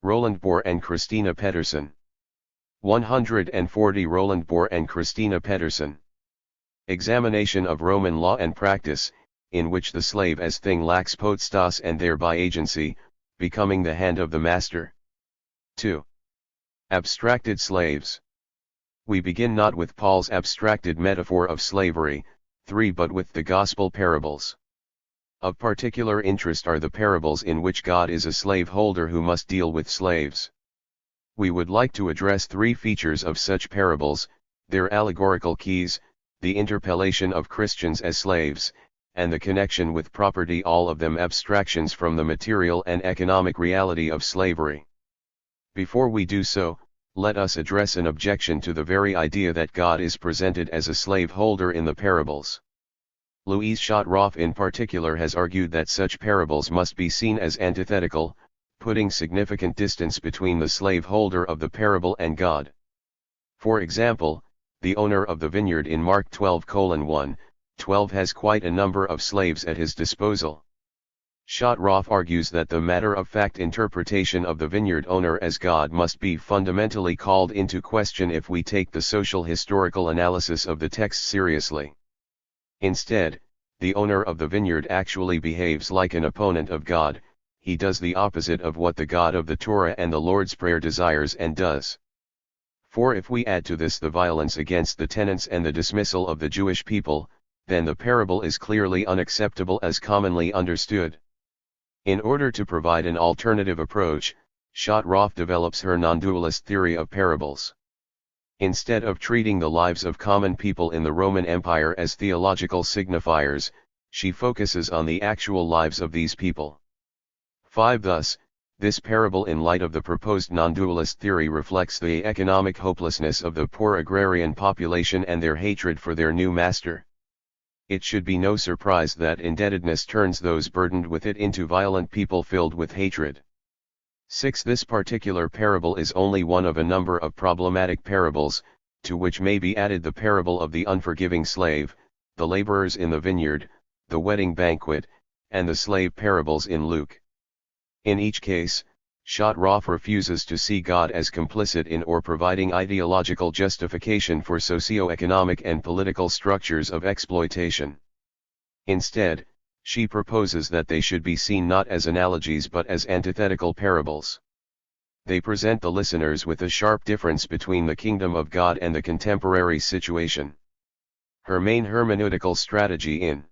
A: Roland Bohr and Christina Pedersen. 140 Roland Bohr and Christina Pedersen. Examination of Roman law and practice, in which the slave as thing lacks potestas and thereby agency, becoming the hand of the master. 2. Abstracted slaves. We begin not with Paul's abstracted metaphor of slavery, 3. But with the gospel parables. Of particular interest are the parables in which God is a slaveholder who must deal with slaves. We would like to address 3 features of such parables: their allegorical keys, the interpellation of Christians as slaves, and the connection with property, all of them abstractions from the material and economic reality of slavery. Before we do so, let us address an objection to the very idea that God is presented as a slaveholder in the parables. Louise Schottroff in particular has argued that such parables must be seen as antithetical, putting significant distance between the slaveholder of the parable and God. For example, the owner of the vineyard in Mark 12:1-12 has quite a number of slaves at his disposal. Schottroff argues that the matter-of-fact interpretation of the vineyard owner as God must be fundamentally called into question if we take the social historical analysis of the text seriously. Instead, the owner of the vineyard actually behaves like an opponent of God. He does the opposite of what the God of the Torah and the Lord's Prayer desires and does. For if we add to this the violence against the tenants and the dismissal of the Jewish people, then the parable is clearly unacceptable as commonly understood. In order to provide an alternative approach, Schottroff develops her non-dualist theory of parables. Instead of treating the lives of common people in the Roman Empire as theological signifiers, she focuses on the actual lives of these people. 5. Thus, this parable in light of the proposed non-dualist theory reflects the economic hopelessness of the poor agrarian population and their hatred for their new master. It should be no surprise that indebtedness turns those burdened with it into violent people filled with hatred. 6. This particular parable is only one of a number of problematic parables, to which may be added the parable of the unforgiving slave, the laborers in the vineyard, the wedding banquet, and the slave parables in Luke. In each case, Schottroff refuses to see God as complicit in or providing ideological justification for socio-economic and political structures of exploitation. Instead, she proposes that they should be seen not as analogies but as antithetical parables. They present the listeners with a sharp difference between the kingdom of God and the contemporary situation. Her main hermeneutical strategy in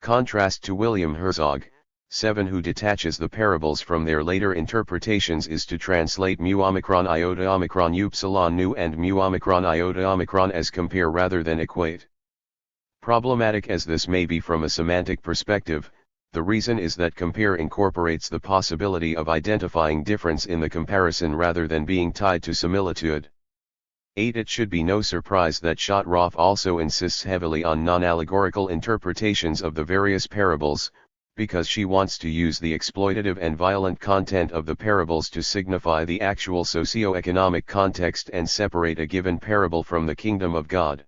A: contrast to William Herzog, 7, who detaches the parables from their later interpretations, is to translate mu omicron iota omicron upsilon nu and mu omicron iota omicron as compare rather than equate. Problematic as this may be from a semantic perspective, the reason is that compare incorporates the possibility of identifying difference in the comparison rather than being tied to similitude. 8. It should be no surprise that Schottroff also insists heavily on non-allegorical interpretations of the various parables, because she wants to use the exploitative and violent content of the parables to signify the actual socio-economic context and separate a given parable from the kingdom of God.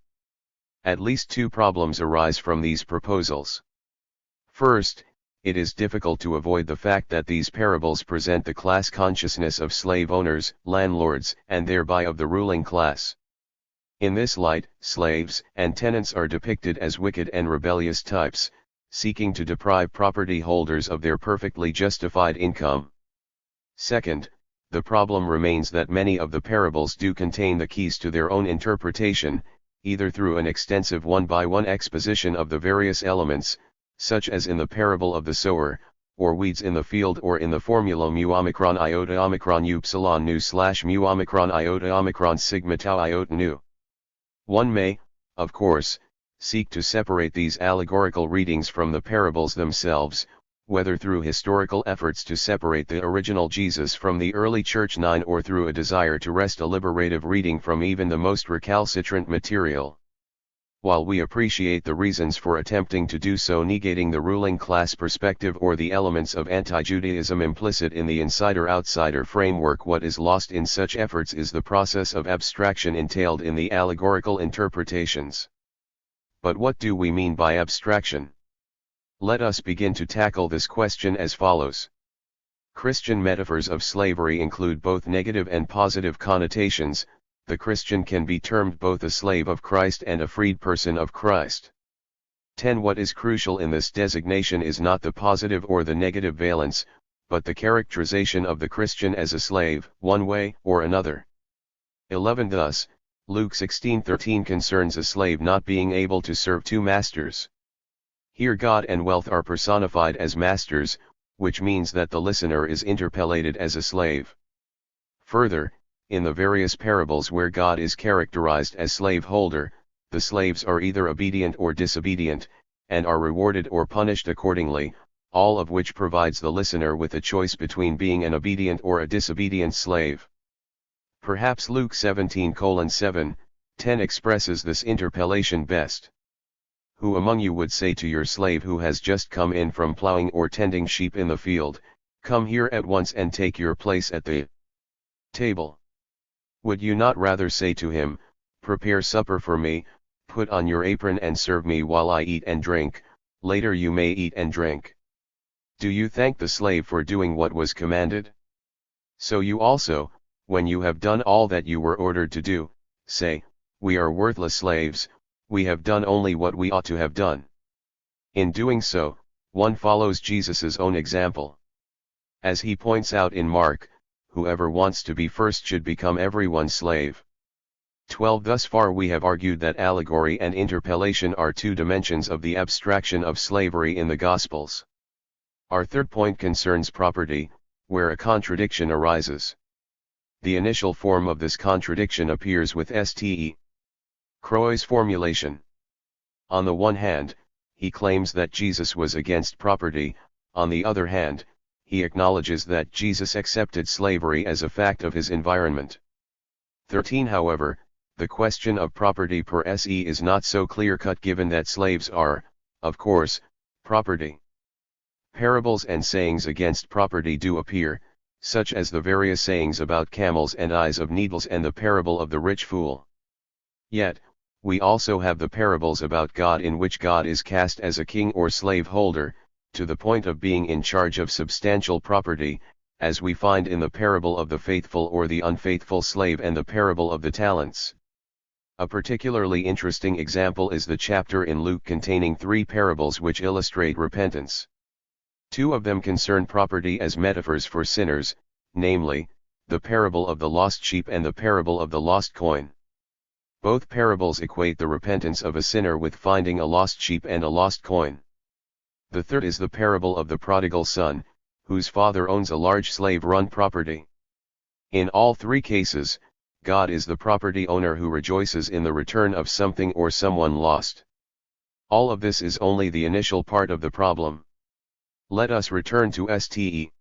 A: At least 2 problems arise from these proposals. First, it is difficult to avoid the fact that these parables present the class consciousness of slave owners, landlords, and thereby of the ruling class. In this light, slaves and tenants are depicted as wicked and rebellious types, seeking to deprive property holders of their perfectly justified income. Second, the problem remains that many of the parables do contain the keys to their own interpretation, either through an extensive one-by-one exposition of the various elements, such as in the parable of the sower, or weeds in the field, or in the formula mu omicron iota omicron upsilon nu / mu omicron iota omicron sigma tau iota nu. One may, of course, seek to separate these allegorical readings from the parables themselves, whether through historical efforts to separate the original Jesus from the early Church 9 or through a desire to wrest a liberative reading from even the most recalcitrant material. While we appreciate the reasons for attempting to do so, negating the ruling class perspective or the elements of anti-Judaism implicit in the insider-outsider framework, what is lost in such efforts is the process of abstraction entailed in the allegorical interpretations. But what do we mean by abstraction? Let us begin to tackle this question as follows. Christian metaphors of slavery include both negative and positive connotations. The Christian can be termed both a slave of Christ and a freed person of Christ. 10. What is crucial in this designation is not the positive or the negative valence, but the characterization of the Christian as a slave, one way or another. 11. Thus, Luke 16:13 concerns a slave not being able to serve two masters. Here God and wealth are personified as masters, which means that the listener is interpellated as a slave. Further, in the various parables where God is characterized as slaveholder, the slaves are either obedient or disobedient, and are rewarded or punished accordingly, all of which provides the listener with a choice between being an obedient or a disobedient slave. Perhaps Luke 17:7-10 expresses this interpellation best. Who among you would say to your slave who has just come in from plowing or tending sheep in the field, "Come here at once and take your place at the table"? Would you not rather say to him, "Prepare supper for me, put on your apron and serve me while I eat and drink, later you may eat and drink"? Do you thank the slave for doing what was commanded? So you also, when you have done all that you were ordered to do, say, "We are worthless slaves, we have done only what we ought to have done." In doing so, one follows Jesus' own example. As he points out in Mark, whoever wants to be first should become everyone's slave. 12 Thus far we have argued that allegory and interpellation are two dimensions of the abstraction of slavery in the Gospels. Our third point concerns property, where a contradiction arises. The initial form of this contradiction appears with St. Croix's formulation. On the one hand, he claims that Jesus was against property; on the other hand, he acknowledges that Jesus accepted slavery as a fact of his environment. 13 However, the question of property per se is not so clear-cut given that slaves are, of course, property. Parables and sayings against property do appear, such as the various sayings about camels and eyes of needles and the parable of the rich fool. Yet, we also have the parables about God in which God is cast as a king or slave holder, to the point of being in charge of substantial property, as we find in the parable of the faithful or the unfaithful slave and the parable of the talents. A particularly interesting example is the chapter in Luke containing 3 parables which illustrate repentance. 2 of them concern property as metaphors for sinners, namely, the parable of the lost sheep and the parable of the lost coin. Both parables equate the repentance of a sinner with finding a lost sheep and a lost coin. The third is the parable of the prodigal son, whose father owns a large slave-run property. In all 3 cases, God is the property owner who rejoices in the return of something or someone lost. All of this is only the initial part of the problem. Let us return to St.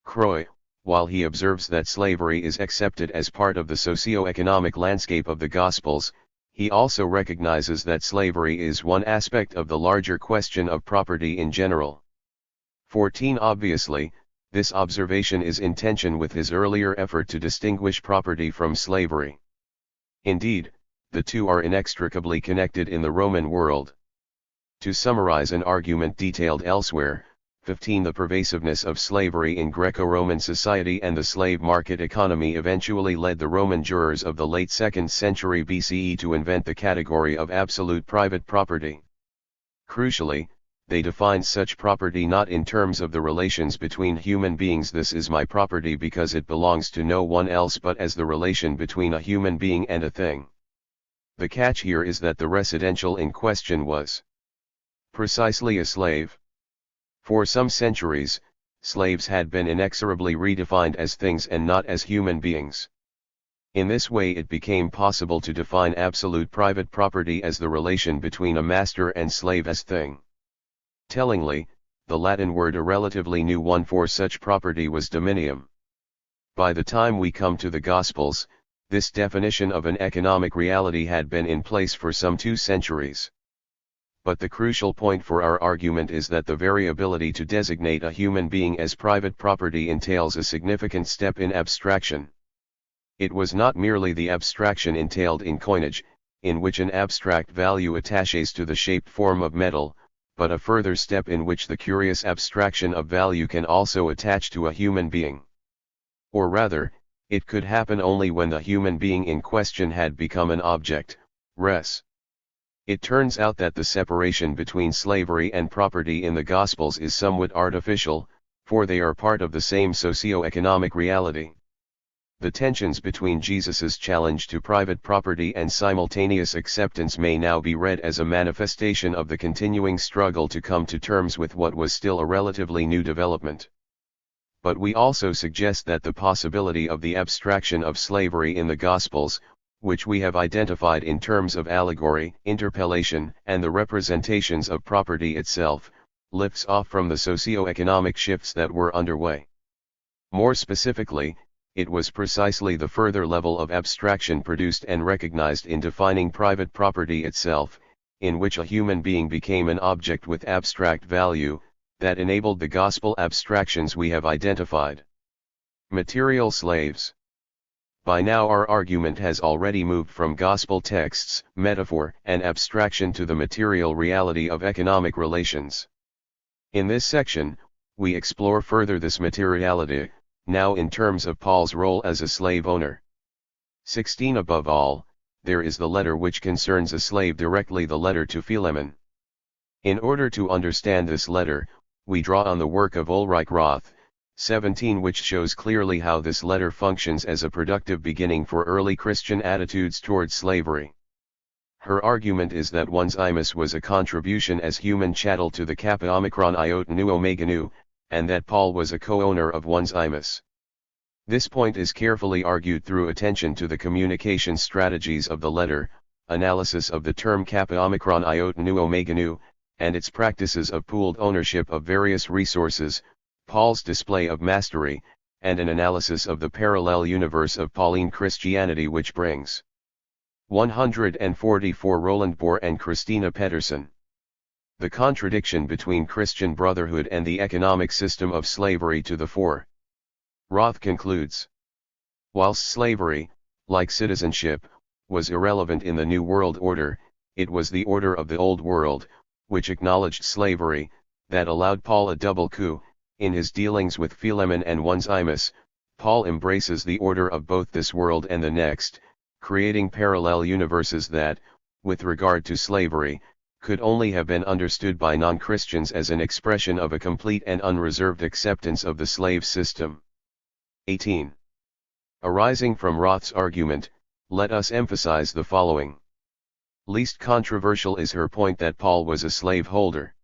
A: Croix. While he observes that slavery is accepted as part of the socio-economic landscape of the Gospels, he also recognizes that slavery is one aspect of the larger question of property in general. 14 Obviously, this observation is in tension with his earlier effort to distinguish property from slavery. Indeed, the two are inextricably connected in the Roman world. To summarize an argument detailed elsewhere, 15 The pervasiveness of slavery in Greco-Roman society and the slave market economy eventually led the Roman jurors of the late 2nd century BCE to invent the category of absolute private property. Crucially, they defined such property not in terms of the relations between human beings, "This is my property because it belongs to no one else," but as the relation between a human being and a thing. The catch here is that the residential in question was precisely a slave. For some centuries, slaves had been inexorably redefined as things and not as human beings. In this way it became possible to define absolute private property as the relation between a master and slave as thing. Tellingly, the Latin word, a relatively new one for such property, was dominium. By the time we come to the Gospels, this definition of an economic reality had been in place for some 2 centuries. But the crucial point for our argument is that the very ability to designate a human being as private property entails a significant step in abstraction. It was not merely the abstraction entailed in coinage, in which an abstract value attaches to the shaped form of metal, but a further step in which the curious abstraction of value can also attach to a human being. Or rather, it could happen only when the human being in question had become an object, res. It turns out that the separation between slavery and property in the Gospels is somewhat artificial, for they are part of the same socio-economic reality. The tensions between Jesus's challenge to private property and simultaneous acceptance may now be read as a manifestation of the continuing struggle to come to terms with what was still a relatively new development. But we also suggest that the possibility of the abstraction of slavery in the Gospels, which we have identified in terms of allegory, interpellation, and the representations of property itself, lifts off from the socio-economic shifts that were underway. More specifically, it was precisely the further level of abstraction produced and recognized in defining private property itself, in which a human being became an object with abstract value, that enabled the gospel abstractions we have identified. Material slaves. By now our argument has already moved from gospel texts, metaphor, and abstraction to the material reality of economic relations. In this section, we explore further this materiality, now in terms of Paul's role as a slave owner. 16 Above all, there is the letter which concerns a slave directly, the letter to Philemon. In order to understand this letter, we draw on the work of Ulrich Roth, 17, which shows clearly how this letter functions as a productive beginning for early Christian attitudes towards slavery. Her argument is that one's imus was a contribution as human chattel to the kappa omicron iota nu omega nu, and that Paul was a co-owner of one's imus. This point is carefully argued through attention to the communication strategies of the letter, analysis of the term kappa omicron iota nu omega nu, and its practices of pooled ownership of various resources, Paul's display of mastery, and an analysis of the parallel universe of Pauline Christianity which brings 144 Roland Bohr and Christina Pedersen. The contradiction between Christian brotherhood and the economic system of slavery to the fore. Roth concludes. Whilst slavery, like citizenship, was irrelevant in the New World Order, it was the order of the Old World, which acknowledged slavery, that allowed Paul a double coup. In his dealings with Philemon and one's imus, Paul embraces the order of both this world and the next, creating parallel universes that, with regard to slavery, could only have been understood by non-Christians as an expression of a complete and unreserved acceptance of the slave system. 18. Arising from Roth's argument, let us emphasize the following. Least controversial is her point that Paul was a slaveholder.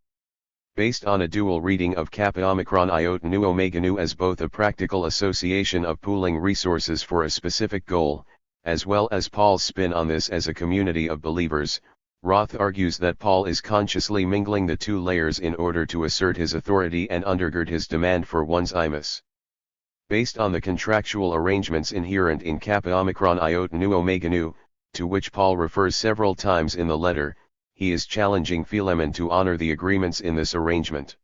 A: Based on a dual reading of kappa omicron iota nu omega nu as both a practical association of pooling resources for a specific goal, as well as Paul's spin on this as a community of believers, Roth argues that Paul is consciously mingling the two layers in order to assert his authority and undergird his demand for one's imus. Based on the contractual arrangements inherent in kappa omicron iota nu omega nu, to which Paul refers several times in the letter, he is challenging Philemon to honor the agreements in this arrangement.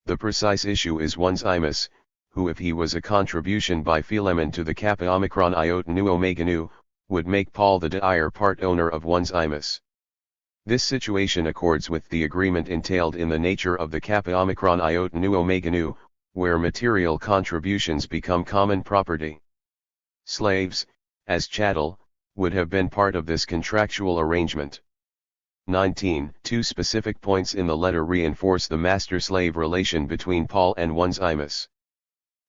A: The precise issue is one's imus, who, if he was a contribution by Philemon to the kappa omicron iota nu omega nu, would make Paul the dire part owner of one's imus. This situation accords with the agreement entailed in the nature of the kappa omicron iota nu omega nu, where material contributions become common property. Slaves, as chattel, would have been part of this contractual arrangement. 19. Two specific points in the letter reinforce the master-slave relation between Paul and one's imus.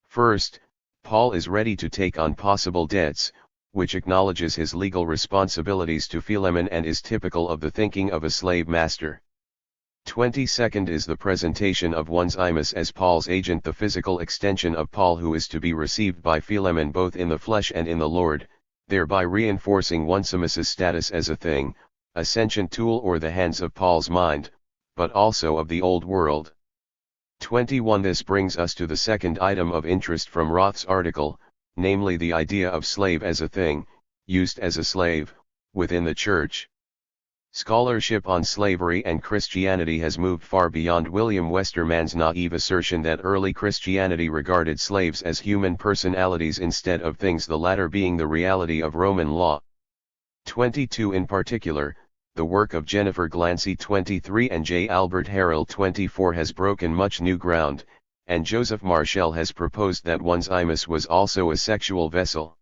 A: First, Paul is ready to take on possible debts, which acknowledges his legal responsibilities to Philemon and is typical of the thinking of a slave master. 22nd is the presentation of one's imus as Paul's agent, the physical extension of Paul who is to be received by Philemon both in the flesh and in the Lord, thereby reinforcing one's imus's status as a thing, a sentient tool or the hands of Paul's mind, but also of the old world. 21. This brings us to the second item of interest from Roth's article, namely the idea of slave as a thing, used as a slave, within the Church. Scholarship on slavery and Christianity has moved far beyond William Westermann's naive assertion that early Christianity regarded slaves as human personalities instead of things, the latter being the reality of Roman law. 22. In particular, the work of Jennifer Glancy 23 and J. Albert Harrell 24 has broken much new ground, and Joseph Marshall has proposed that one's imus was also a sexual vessel.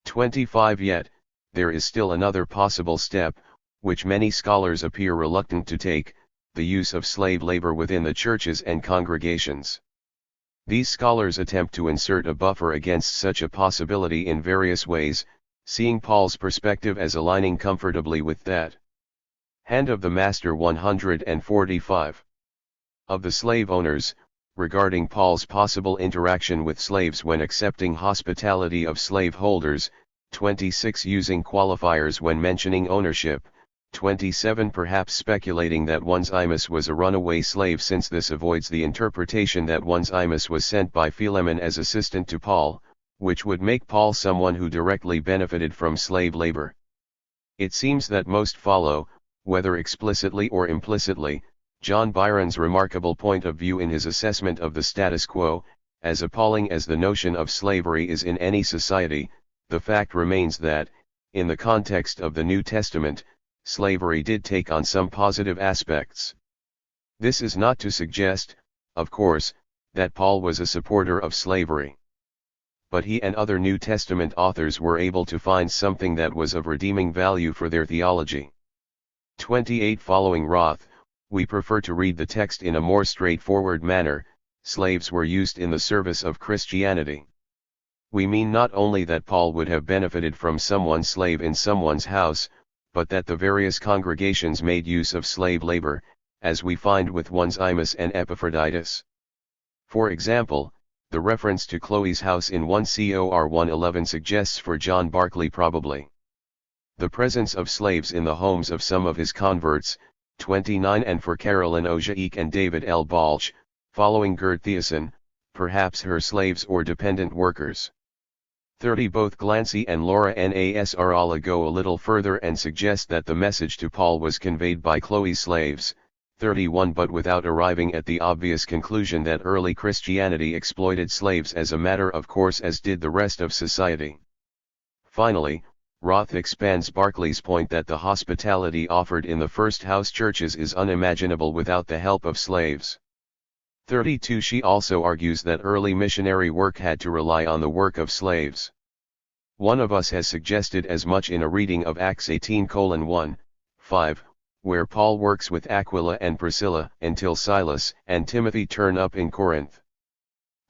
A: 25. Yet, there is still another possible step, which many scholars appear reluctant to take, the use of slave labor within the churches and congregations. These scholars attempt to insert a buffer against such a possibility in various ways, seeing Paul's perspective as aligning comfortably with that hand of the master. 145. Of the slave owners, regarding Paul's possible interaction with slaves when accepting hospitality of slave holders, 26 using qualifiers when mentioning ownership, 27 perhaps speculating that Onesimus was a runaway slave, since this avoids the interpretation that Onesimus was sent by Philemon as assistant to Paul, which would make Paul someone who directly benefited from slave labor. It seems that most follow, whether explicitly or implicitly, John Byron's remarkable point of view in his assessment of the status quo. As appalling as the notion of slavery is in any society, the fact remains that, in the context of the New Testament, slavery did take on some positive aspects. This is not to suggest, of course, that Paul was a supporter of slavery. But he and other New Testament authors were able to find something that was of redeeming value for their theology. 28. Following Roth, we prefer to read the text in a more straightforward manner. Slaves were used in the service of Christianity. We mean not only that Paul would have benefited from someone's slave in someone's house, but that the various congregations made use of slave labor, as we find with Onesimus and Epaphroditus. For example, the reference to Chloe's house in 1 Cor 1:11 suggests for John Barclay probably the presence of slaves in the homes of some of his converts, 29, and for Carolyn Ojaik and David L. Balch, following Gert Thiessen, perhaps her slaves or dependent workers. 30. Both Glancy and Laura Nasrallah go a little further and suggest that the message to Paul was conveyed by Chloe's slaves, 31, but without arriving at the obvious conclusion that early Christianity exploited slaves as a matter of course, as did the rest of society. Finally, Roth expands Barclay's point that the hospitality offered in the first house churches is unimaginable without the help of slaves. 32. She also argues that early missionary work had to rely on the work of slaves. One of us has suggested as much in a reading of Acts 18:1, 5, where Paul works with Aquila and Priscilla until Silas and Timothy turn up in Corinth.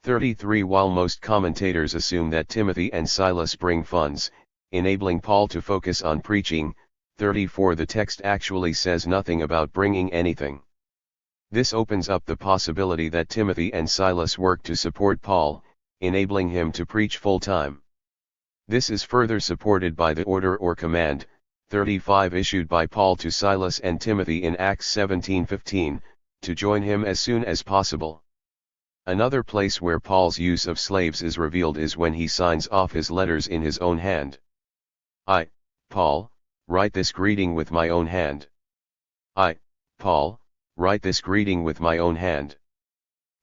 A: 33. While most commentators assume that Timothy and Silas bring funds, enabling Paul to focus on preaching, 34. The text actually says nothing about bringing anything. This opens up the possibility that Timothy and Silas worked to support Paul, enabling him to preach full-time. This is further supported by the order or command, 35, issued by Paul to Silas and Timothy in Acts 17:15, to join him as soon as possible. Another place where Paul's use of slaves is revealed is when he signs off his letters in his own hand. I, Paul, write this greeting with my own hand. I, Paul, write this greeting with my own hand.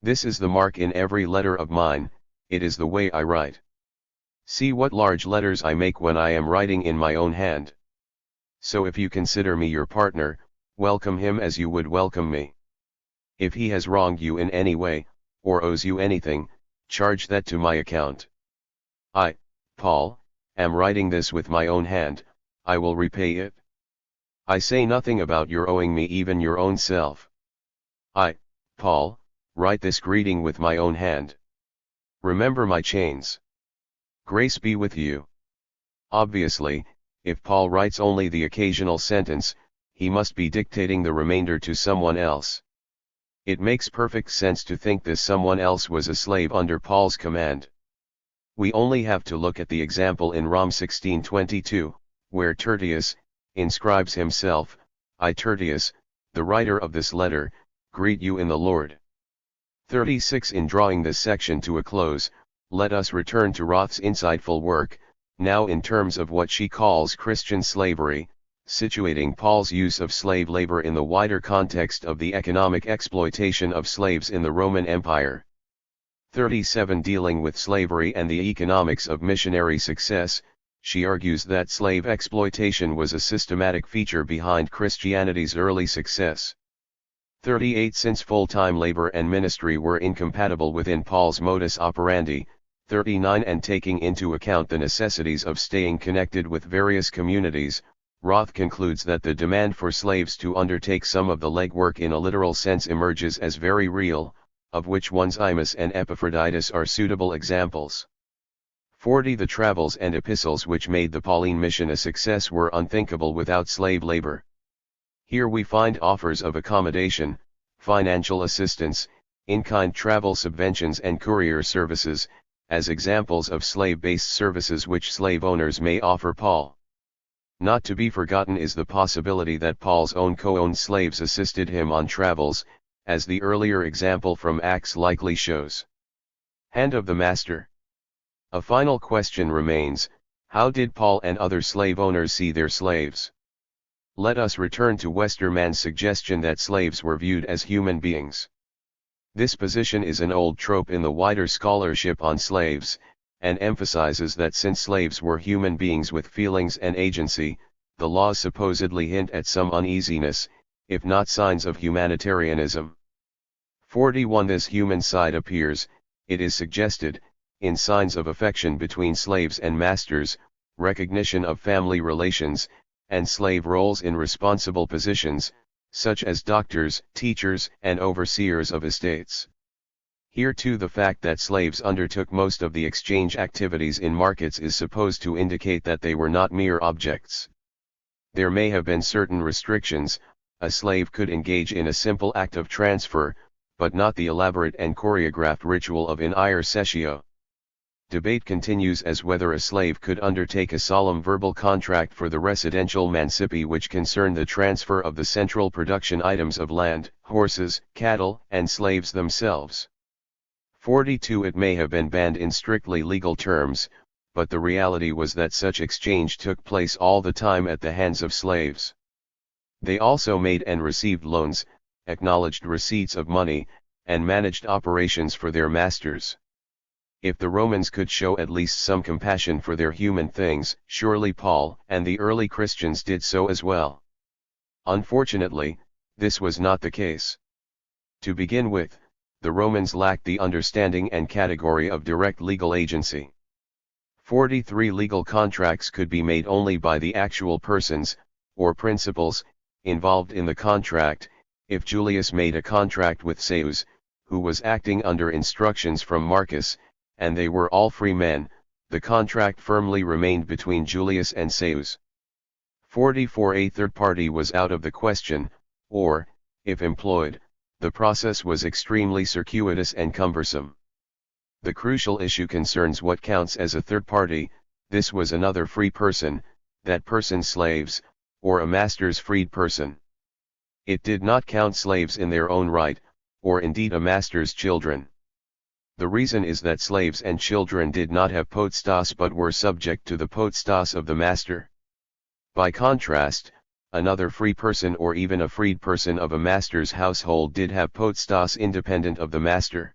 A: This is the mark in every letter of mine, it is the way I write. See what large letters I make when I am writing in my own hand. So if you consider me your partner, welcome him as you would welcome me. If he has wronged you in any way, or owes you anything, charge that to my account. I, Paul, am writing this with my own hand, I will repay it. I say nothing about your owing me even your own self. I, Paul, write this greeting with my own hand. Remember my chains. Grace be with you. Obviously, if Paul writes only the occasional sentence, he must be dictating the remainder to someone else. It makes perfect sense to think this someone else was a slave under Paul's command. We only have to look at the example in Rom 16:22, where Tertius inscribes himself, I Tertius, the writer of this letter, greet you in the Lord. 36. In drawing this section to a close, let us return to Roth's insightful work, now in terms of what she calls Christian slavery, situating Paul's use of slave labor in the wider context of the economic exploitation of slaves in the Roman Empire. 37. Dealing with slavery and the economics of missionary success, she argues that slave exploitation was a systematic feature behind Christianity's early success. 38. Since full-time labor and ministry were incompatible within Paul's modus operandi, 39. And taking into account the necessities of staying connected with various communities, Roth concludes that the demand for slaves to undertake some of the legwork in a literal sense emerges as very real, of which Onesimus and Epaphroditus are suitable examples. 40. The travels and epistles which made the Pauline mission a success were unthinkable without slave labor. Here we find offers of accommodation, financial assistance, in-kind travel subventions and courier services, as examples of slave-based services which slave owners may offer Paul. Not to be forgotten is the possibility that Paul's own co-owned slaves assisted him on travels, as the earlier example from Acts likely shows. Hand of the master. A final question remains: how did Paul and other slave owners see their slaves? Let us return to Westermann's suggestion that slaves were viewed as human beings. This position is an old trope in the wider scholarship on slaves, and emphasizes that since slaves were human beings with feelings and agency, the laws supposedly hint at some uneasiness, if not signs of humanitarianism. 41. This human side appears, it is suggested, in signs of affection between slaves and masters, recognition of family relations, and slave roles in responsible positions, such as doctors, teachers, and overseers of estates. Here too the fact that slaves undertook most of the exchange activities in markets is supposed to indicate that they were not mere objects. There may have been certain restrictions: a slave could engage in a simple act of transfer, but not the elaborate and choreographed ritual of in ire cessio. Debate continues as whether a slave could undertake a solemn verbal contract for the residential mancipi which concerned the transfer of the central production items of land, horses, cattle, and slaves themselves. 42. It may have been banned in strictly legal terms, but the reality was that such exchange took place all the time at the hands of slaves. They also made and received loans, acknowledged receipts of money, and managed operations for their masters. If the Romans could show at least some compassion for their human things, surely Paul and the early Christians did so as well. Unfortunately, this was not the case. To begin with, the Romans lacked the understanding and category of direct legal agency. 43. Legal contracts could be made only by the actual persons, or principals, involved in the contract. If Julius made a contract with Seius, who was acting under instructions from Marcus, and they were all free men, the contract firmly remained between Julius and Seius. 44. A third party was out of the question, or, if employed, the process was extremely circuitous and cumbersome. The crucial issue concerns what counts as a third party. This was another free person, that person's slaves, or a master's freed person. It did not count slaves in their own right, or indeed a master's children. The reason is that slaves and children did not have potestas but were subject to the potestas of the master. By contrast, another free person or even a freed person of a master's household did have potestas independent of the master.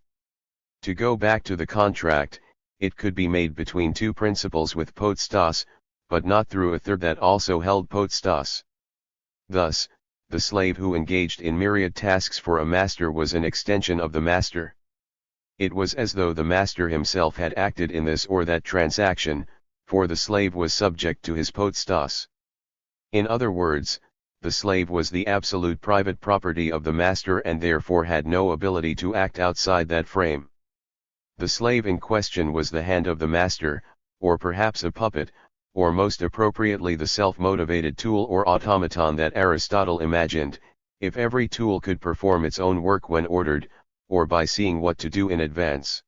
A: To go back to the contract, it could be made between two principals with potestas, but not through a third that also held potestas. Thus, the slave who engaged in myriad tasks for a master was an extension of the master. It was as though the master himself had acted in this or that transaction, for the slave was subject to his potestas. In other words, the slave was the absolute private property of the master and therefore had no ability to act outside that frame. The slave in question was the hand of the master, or perhaps a puppet, or most appropriately the self-motivated tool or automaton that Aristotle imagined, if every tool could perform its own work when ordered, or by seeing what to do in advance.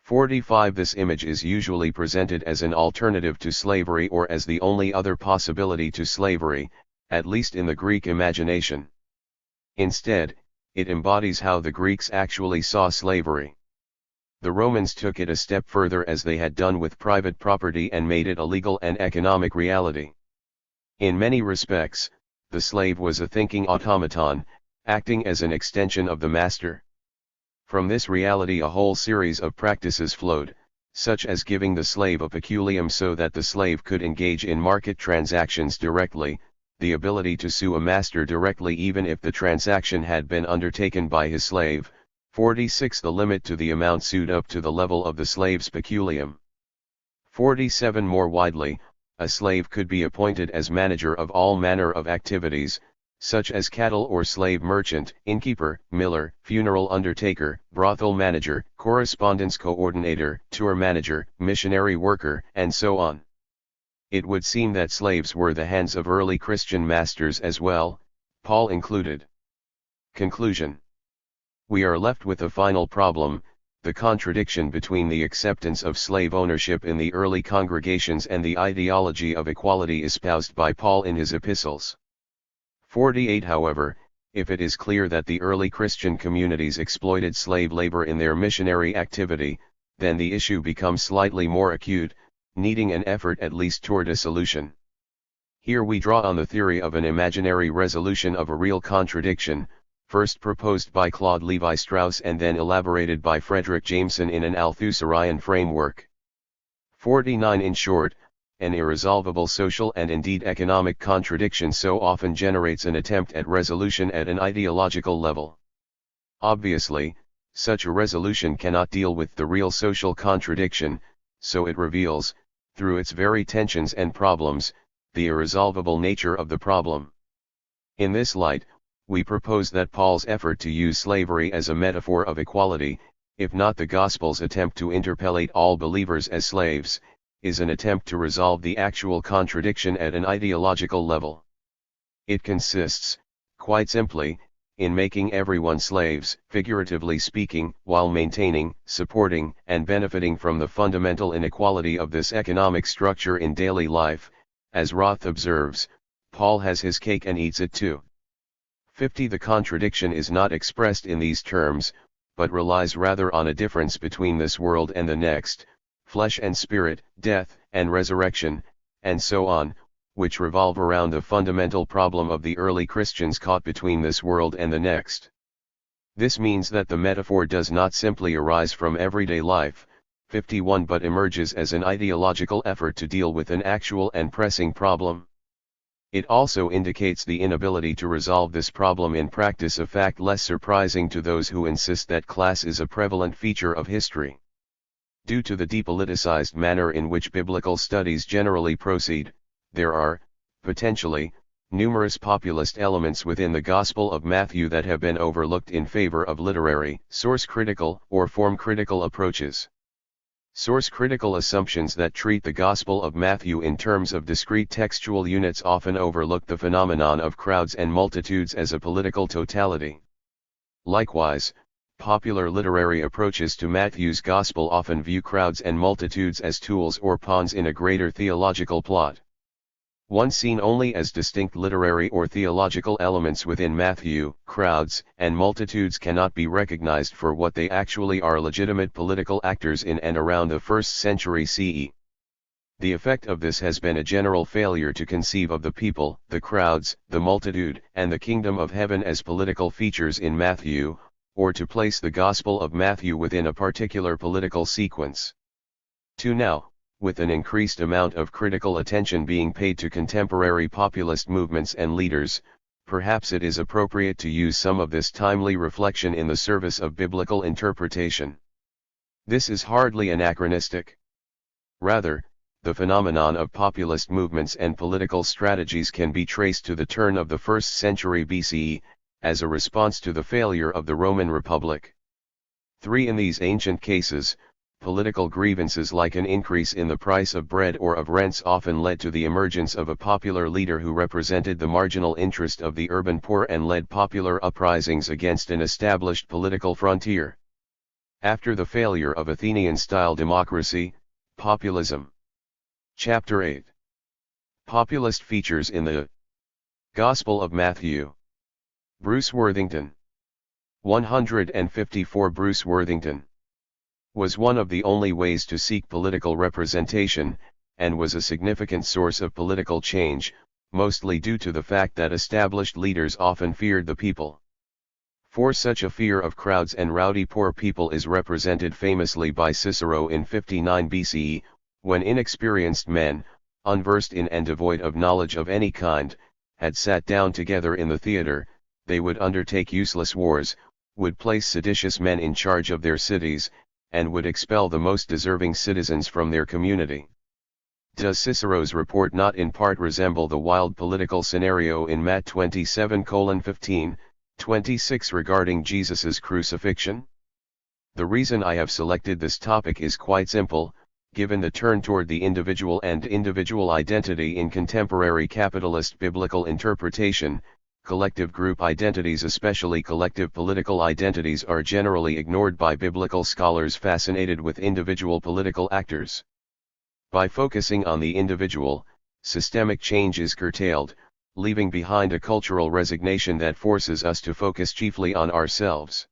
A: 45. This image is usually presented as an alternative to slavery or as the only other possibility to slavery, at least in the Greek imagination. Instead, it embodies how the Greeks actually saw slavery. The Romans took it a step further as they had done with private property and made it a legal and economic reality. In many respects, the slave was a thinking automaton, acting as an extension of the master. From this reality a whole series of practices flowed, such as giving the slave a peculium so that the slave could engage in market transactions directly, the ability to sue a master directly even if the transaction had been undertaken by his slave. 46. The limit to the amount sued up to the level of the slave's peculium. 47. More widely, a slave could be appointed as manager of all manner of activities, such as cattle or slave merchant, innkeeper, miller, funeral undertaker, brothel manager, correspondence coordinator, tour manager, missionary worker, and so on. It would seem that slaves were the hands of early Christian masters as well, Paul included. Conclusion. We are left with a final problem, the contradiction between the acceptance of slave ownership in the early congregations and the ideology of equality espoused by Paul in his epistles. 48. However, if it is clear that the early Christian communities exploited slave labor in their missionary activity, then the issue becomes slightly more acute, needing an effort at least toward a solution. Here we draw on the theory of an imaginary resolution of a real contradiction, first proposed by Claude Lévi-Strauss and then elaborated by Frederick Jameson in an Althusserian framework. 49. In short, an irresolvable social and indeed economic contradiction so often generates an attempt at resolution at an ideological level. Obviously, such a resolution cannot deal with the real social contradiction, so it reveals, through its very tensions and problems, the irresolvable nature of the problem. In this light, we propose that Paul's effort to use slavery as a metaphor of equality, if not the Gospel's attempt to interpellate all believers as slaves, is an attempt to resolve the actual contradiction at an ideological level. It consists, quite simply, in making everyone slaves, figuratively speaking, while maintaining, supporting, and benefiting from the fundamental inequality of this economic structure in daily life. As Roth observes, Paul has his cake and eats it too. 50. The contradiction is not expressed in these terms, but relies rather on a difference between this world and the next, flesh and spirit, death and resurrection, and so on, which revolve around the fundamental problem of the early Christians caught between this world and the next. This means that the metaphor does not simply arise from everyday life, 51, but emerges as an ideological effort to deal with an actual and pressing problem. It also indicates the inability to resolve this problem in practice, a fact less surprising to those who insist that class is a prevalent feature of history. Due to the depoliticized manner in which biblical studies generally proceed, there are, potentially, numerous populist elements within the Gospel of Matthew that have been overlooked in favor of literary, source-critical, or form-critical approaches. Source-critical assumptions that treat the Gospel of Matthew in terms of discrete textual units often overlook the phenomenon of crowds and multitudes as a political totality. Likewise, popular literary approaches to Matthew's Gospel often view crowds and multitudes as tools or pawns in a greater theological plot. Once seen only as distinct literary or theological elements within Matthew, crowds and multitudes cannot be recognized for what they actually are: legitimate political actors in and around the 1st century CE. The effect of this has been a general failure to conceive of the people, the crowds, the multitude, and the kingdom of heaven as political features in Matthew, or to place the Gospel of Matthew within a particular political sequence. 2. Now, with an increased amount of critical attention being paid to contemporary populist movements and leaders, perhaps it is appropriate to use some of this timely reflection in the service of biblical interpretation. This is hardly anachronistic. Rather, the phenomenon of populist movements and political strategies can be traced to the turn of the 1st century BCE, as a response to the failure of the Roman Republic. 3. In these ancient cases, political grievances like an increase in the price of bread or of rents often led to the emergence of a popular leader who represented the marginal interest of the urban poor and led popular uprisings against an established political frontier. After the failure of Athenian-style democracy, populism. Chapter 8. Populist features in the Gospel of Matthew. Bruce Worthington. 154. Bruce Worthington was one of the only ways to seek political representation, and was a significant source of political change, mostly due to the fact that established leaders often feared the people. For such a fear of crowds and rowdy poor people is represented famously by Cicero in 59 BCE, when inexperienced men, unversed in and devoid of knowledge of any kind, had sat down together in the theater. They would undertake useless wars, would place seditious men in charge of their cities, and would expel the most deserving citizens from their community. Does Cicero's report not in part resemble the wild political scenario in Matt 27:15, 26 regarding Jesus's crucifixion? The reason I have selected this topic is quite simple, given the turn toward the individual and individual identity in contemporary capitalist biblical interpretation. Collective group identities, especially collective political identities, are generally ignored by biblical scholars fascinated with individual political actors. By focusing on the individual, systemic change is curtailed, leaving behind a cultural resignation that forces us to focus chiefly on ourselves.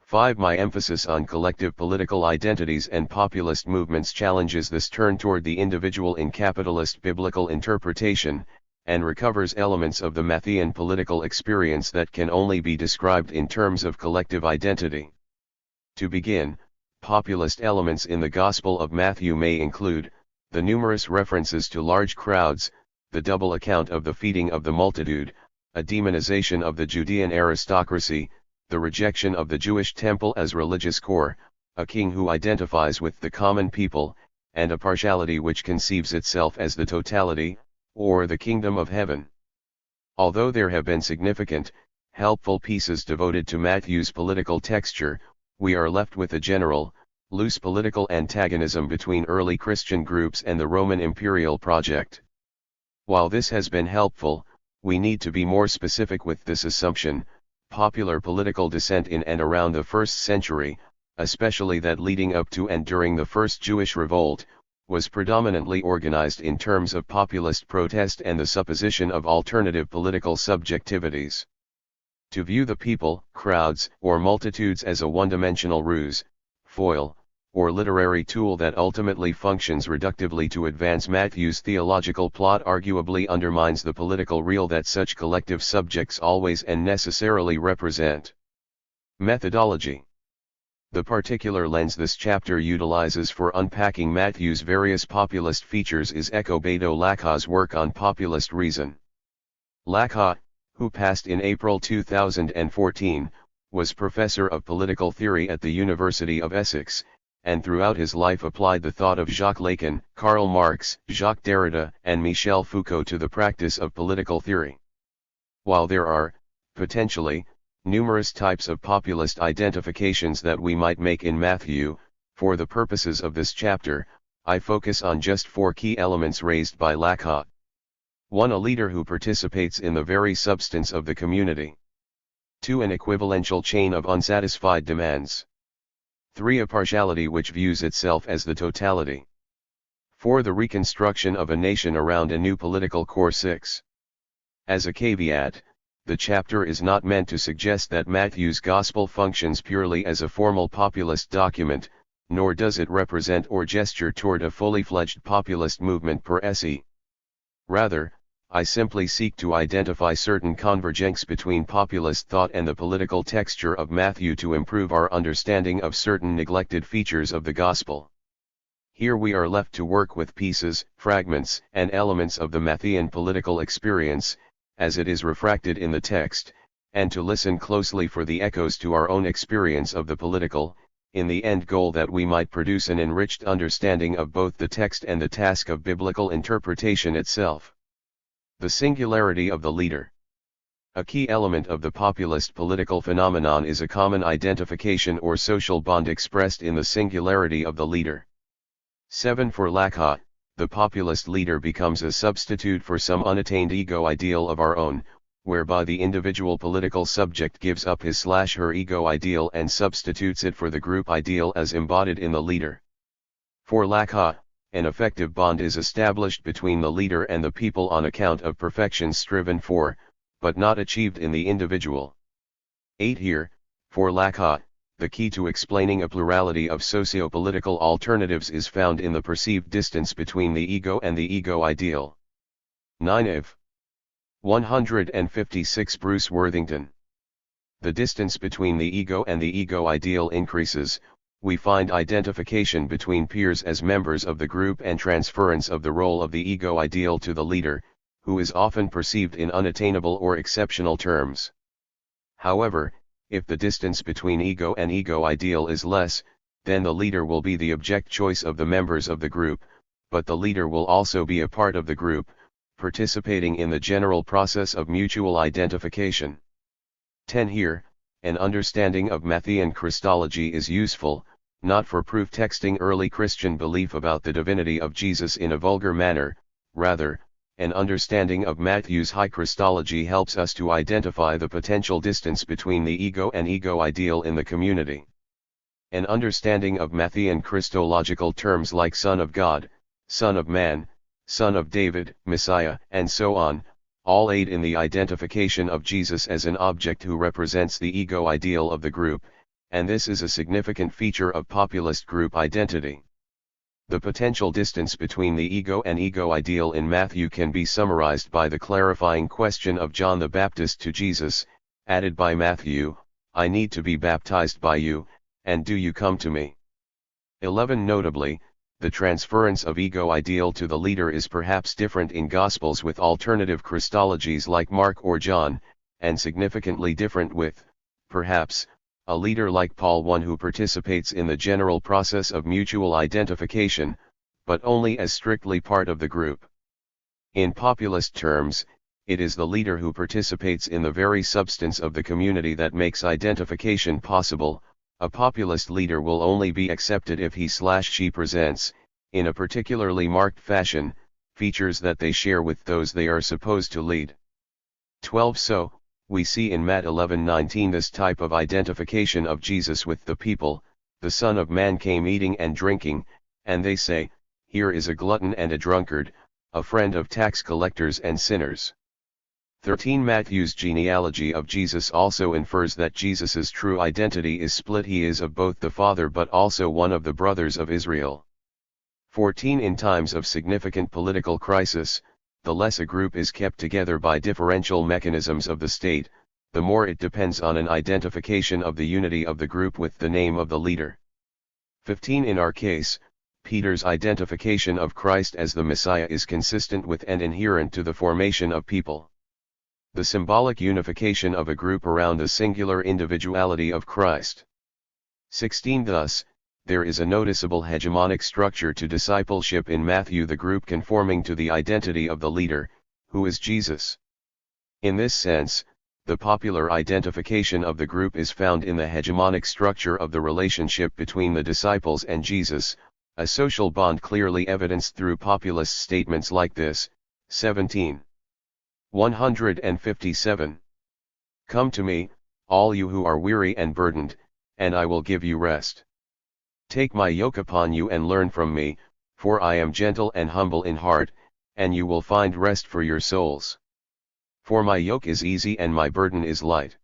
A: 5. My emphasis on collective political identities and populist movements challenges this turn toward the individual in capitalist biblical interpretation, and recovers elements of the Matthean political experience that can only be described in terms of collective identity. To begin, populist elements in the Gospel of Matthew may include the numerous references to large crowds, the double account of the feeding of the multitude, a demonization of the Judean aristocracy, the rejection of the Jewish temple as religious core, a king who identifies with the common people, and a partiality which conceives itself as the totality, or the kingdom of heaven. Although there have been significant, helpful pieces devoted to Matthew's political texture, we are left with a general, loose political antagonism between early Christian groups and the Roman imperial project. While this has been helpful, we need to be more specific with this assumption. Popular political dissent in and around the 1st century, especially that leading up to and during the First Jewish Revolt, was predominantly organized in terms of populist protest and the supposition of alternative political subjectivities. To view the people, crowds, or multitudes as a one-dimensional ruse, foil, or literary tool that ultimately functions reductively to advance Matthew's theological plot arguably undermines the political real that such collective subjects always and necessarily represent. Methodology. The particular lens this chapter utilizes for unpacking Matthew's various populist features is Ecobedo Laca's work on populist reason. Laca, who passed in April 2014, was professor of political theory at the University of Essex, and throughout his life applied the thought of Jacques Lacan, Karl Marx, Jacques Derrida, and Michel Foucault to the practice of political theory. While there are, potentially, numerous types of populist identifications that we might make in Matthew, for the purposes of this chapter, I focus on just 4 key elements raised by Lacan. 1. A leader who participates in the very substance of the community. 2. An equivalential chain of unsatisfied demands. 3. A partiality which views itself as the totality. 4. The reconstruction of a nation around a new political core. 6. As a caveat, the chapter is not meant to suggest that Matthew's Gospel functions purely as a formal populist document, nor does it represent or gesture toward a fully fledged populist movement per se. Rather, I simply seek to identify certain convergence between populist thought and the political texture of Matthew to improve our understanding of certain neglected features of the Gospel. Here we are left to work with pieces, fragments, and elements of the Matthean political experience, as it is refracted in the text, and to listen closely for the echoes to our own experience of the political, in the end goal that we might produce an enriched understanding of both the text and the task of biblical interpretation itself. The singularity of the leader. A key element of the populist political phenomenon is a common identification or social bond expressed in the singularity of the leader. 7. For Lacan, the populist leader becomes a substitute for some unattained ego ideal of our own, whereby the individual political subject gives up his/her ego ideal and substitutes it for the group ideal as embodied in the leader. For Lacan, an effective bond is established between the leader and the people on account of perfection striven for, but not achieved in the individual. 8. Here, for Lacan, the key to explaining a plurality of socio-political alternatives is found in the perceived distance between the ego and the ego ideal. 9. If 156 Bruce Worthington. The distance between the ego and the ego ideal increases, we find identification between peers as members of the group and transference of the role of the ego ideal to the leader, who is often perceived in unattainable or exceptional terms. However, if the distance between ego and ego ideal is less, then the leader will be the object choice of the members of the group, but the leader will also be a part of the group, participating in the general process of mutual identification. 10 Here, an understanding of Matthean Christology is useful, not for proof texting early Christian belief about the divinity of Jesus in a vulgar manner, rather, an understanding of Matthew's high Christology helps us to identify the potential distance between the ego and ego ideal in the community. An understanding of Matthean Christological terms like Son of God, Son of Man, Son of David, Messiah, and so on, all aid in the identification of Jesus as an object who represents the ego ideal of the group, and this is a significant feature of populist group identity. The potential distance between the ego and ego ideal in Matthew can be summarized by the clarifying question of John the Baptist to Jesus, added by Matthew, "I need to be baptized by you, and do you come to me?" 11 Notably, the transference of ego ideal to the leader is perhaps different in Gospels with alternative Christologies like Mark or John, and significantly different with, perhaps, a leader like Paul, one who participates in the general process of mutual identification, but only as strictly part of the group. In populist terms, it is the leader who participates in the very substance of the community that makes identification possible. A populist leader will only be accepted if he/she presents, in a particularly marked fashion, features that they share with those they are supposed to lead. 12 So, we see in Matt 11:19 this type of identification of Jesus with the people. The Son of Man came eating and drinking, and they say, "Here is a glutton and a drunkard, a friend of tax collectors and sinners." 13 Matthew's genealogy of Jesus also infers that Jesus's true identity is split. He is of both the Father but also one of the brothers of Israel. 14 In times of significant political crisis, the less a group is kept together by differential mechanisms of the state, the more it depends on an identification of the unity of the group with the name of the leader. 15 In our case, Peter's identification of Christ as the Messiah is consistent with and inherent to the formation of people. The symbolic unification of a group around the singular individuality of Christ. 16 Thus, there is a noticeable hegemonic structure to discipleship in Matthew, the group conforming to the identity of the leader, who is Jesus. In this sense, the popular identification of the group is found in the hegemonic structure of the relationship between the disciples and Jesus, a social bond clearly evidenced through populist statements like this. 17. 157. Come to me, all you who are weary and burdened, and I will give you rest. Take my yoke upon you and learn from me, for I am gentle and humble in heart, and you will find rest for your souls. For my yoke is easy and my burden is light.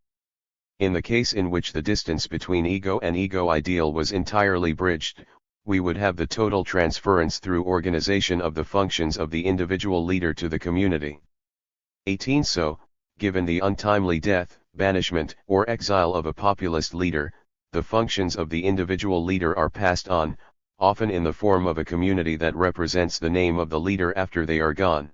A: In the case in which the distance between ego and ego ideal was entirely bridged, we would have the total transference through organization of the functions of the individual leader to the community. 18 So, given the untimely death, banishment, or exile of a populist leader, the functions of the individual leader are passed on, often in the form of a community that represents the name of the leader after they are gone.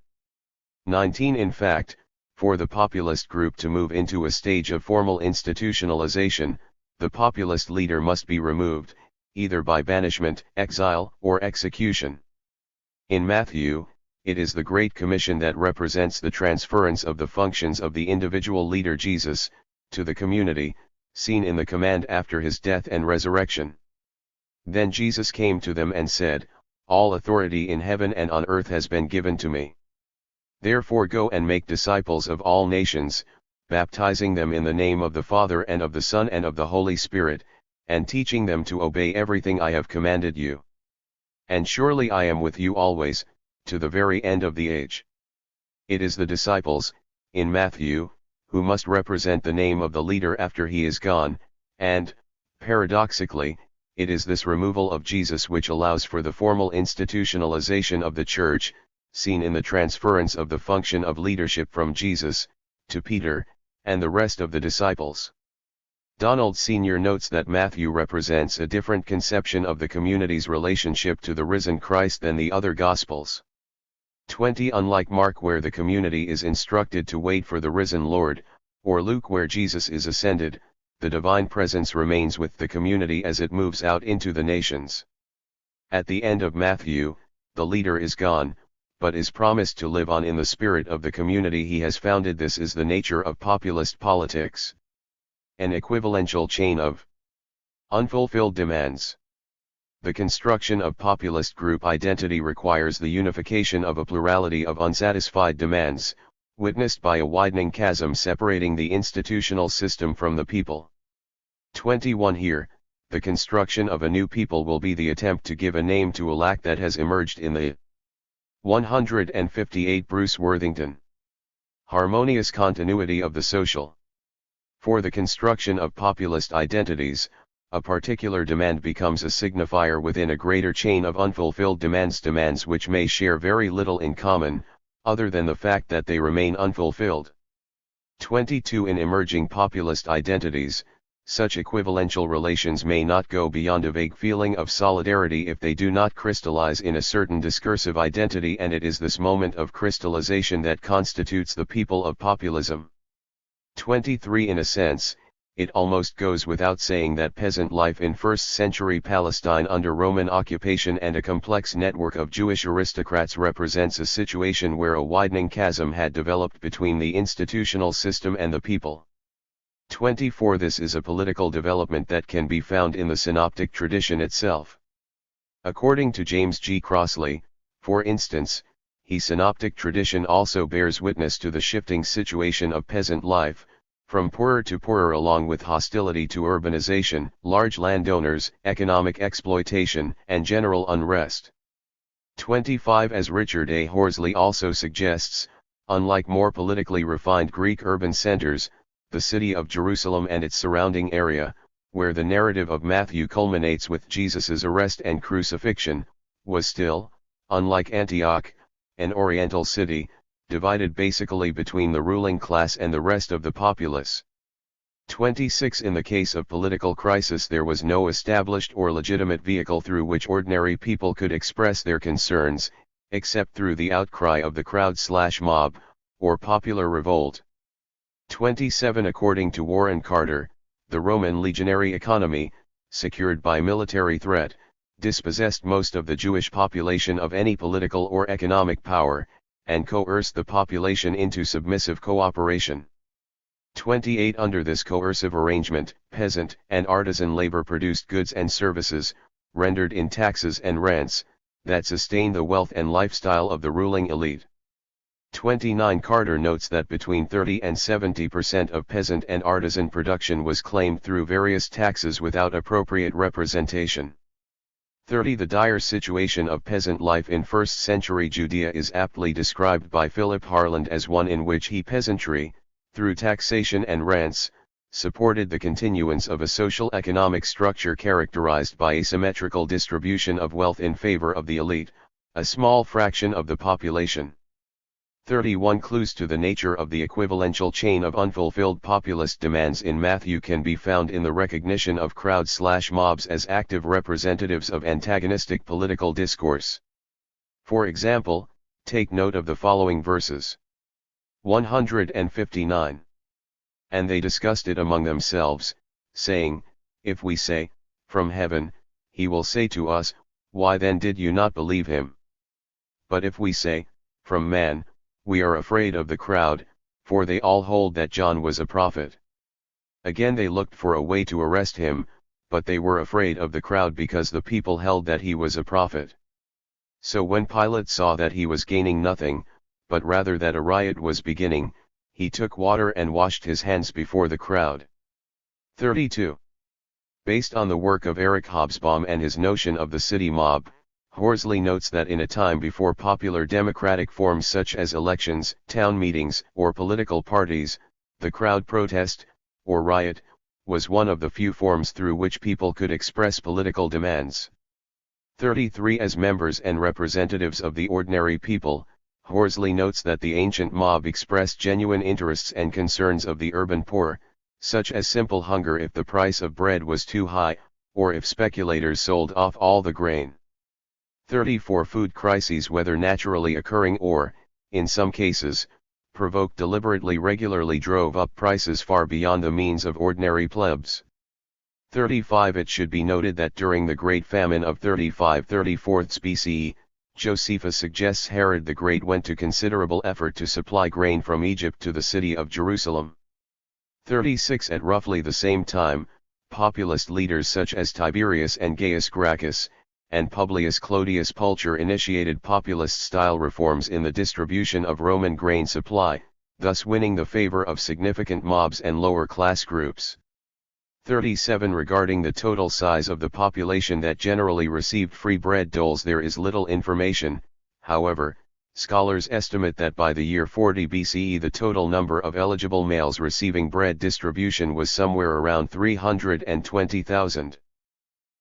A: 19 In fact, for the populist group to move into a stage of formal institutionalization, the populist leader must be removed, either by banishment, exile, or execution. In Matthew, it is the Great Commission that represents the transference of the functions of the individual leader Jesus, to the community, seen in the command after his death and resurrection. Then Jesus came to them and said, "All authority in heaven and on earth has been given to me. Therefore go and make disciples of all nations, baptizing them in the name of the Father and of the Son and of the Holy Spirit, and teaching them to obey everything I have commanded you. And surely I am with you always, to the very end of the age." It is the disciples, in Matthew, who must represent the name of the leader after he is gone, and, paradoxically, it is this removal of Jesus which allows for the formal institutionalization of the church, seen in the transference of the function of leadership from Jesus, to Peter, and the rest of the disciples. Donald Sr. notes that Matthew represents a different conception of the community's relationship to the risen Christ than the other Gospels. 20 Unlike Mark, where the community is instructed to wait for the risen Lord, or Luke, where Jesus is ascended, the divine presence remains with the community as it moves out into the nations. At the end of Matthew, the leader is gone, but is promised to live on in the spirit of the community he has founded. This is the nature of populist politics. An equivalential chain of unfulfilled demands. The construction of populist group identity requires the unification of a plurality of unsatisfied demands, witnessed by a widening chasm separating the institutional system from the people. 21 Here, the construction of a new people will be the attempt to give a name to a lack that has emerged in the 158 Bruce Worthington. Harmonious continuity of the social. For the construction of populist identities, a particular demand becomes a signifier within a greater chain of unfulfilled demands which may share very little in common, other than the fact that they remain unfulfilled. 22 In emerging populist identities, such equivalential relations may not go beyond a vague feeling of solidarity if they do not crystallize in a certain discursive identity, and it is this moment of crystallization that constitutes the people of populism. 23 In a sense, it almost goes without saying that peasant life in first-century Palestine under Roman occupation and a complex network of Jewish aristocrats represents a situation where a widening chasm had developed between the institutional system and the people. 24 This is a political development that can be found in the synoptic tradition itself. According to James G. Crossley, for instance, the synoptic tradition also bears witness to the shifting situation of peasant life, from poorer to poorer, along with hostility to urbanization, large landowners, economic exploitation, and general unrest. 25 As Richard A. Horsley also suggests, unlike more politically refined Greek urban centers, the city of Jerusalem and its surrounding area, where the narrative of Matthew culminates with Jesus' arrest and crucifixion, was still, unlike Antioch, an Oriental city, divided basically between the ruling class and the rest of the populace. 26 In the case of political crisis, there was no established or legitimate vehicle through which ordinary people could express their concerns, except through the outcry of the crowd/mob, or popular revolt. 27 According to Warren Carter, the Roman legionary economy, secured by military threat, dispossessed most of the Jewish population of any political or economic power, and coerced the population into submissive cooperation. 28 Under this coercive arrangement, peasant and artisan labor produced goods and services, rendered in taxes and rents, that sustained the wealth and lifestyle of the ruling elite. 29 Carter notes that between 30 and 70% of peasant and artisan production was claimed through various taxes without appropriate representation. 30 The dire situation of peasant life in first-century Judea is aptly described by Philip Harland as one in which peasantry, through taxation and rents, supported the continuance of a social-economic structure characterized by asymmetrical distribution of wealth in favor of the elite, a small fraction of the population. 31 Clues to the nature of the equivalential chain of unfulfilled populist demands in Matthew can be found in the recognition of crowds/mobs as active representatives of antagonistic political discourse. For example, take note of the following verses. 159. And they discussed it among themselves, saying, If we say, from heaven, he will say to us, why then did you not believe him? But if we say, from man, we are afraid of the crowd, for they all hold that John was a prophet. Again they looked for a way to arrest him, but they were afraid of the crowd because the people held that he was a prophet. So when Pilate saw that he was gaining nothing, but rather that a riot was beginning, he took water and washed his hands before the crowd. 32. Based on the work of Eric Hobsbawm and his notion of the city mob, Horsley notes that in a time before popular democratic forms such as elections, town meetings, or political parties, the crowd protest, or riot, was one of the few forms through which people could express political demands. 33 As members and representatives of the ordinary people, Horsley notes that the ancient mob expressed genuine interests and concerns of the urban poor, such as simple hunger if the price of bread was too high, or if speculators sold off all the grain. 34 Food crises, whether naturally occurring or, in some cases, provoked deliberately, regularly drove up prices far beyond the means of ordinary plebs. 35 It should be noted that during the Great Famine of 35–34 BCE, Josephus suggests Herod the Great went to considerable effort to supply grain from Egypt to the city of Jerusalem. 36 At roughly the same time, populist leaders such as Tiberius and Gaius Gracchus, and Publius Clodius Pulcher initiated populist-style reforms in the distribution of Roman grain supply, thus winning the favor of significant mobs and lower-class groups. 37 Regarding the total size of the population that generally received free bread doles, there is little information. However, scholars estimate that by the year 40 BCE the total number of eligible males receiving bread distribution was somewhere around 320,000.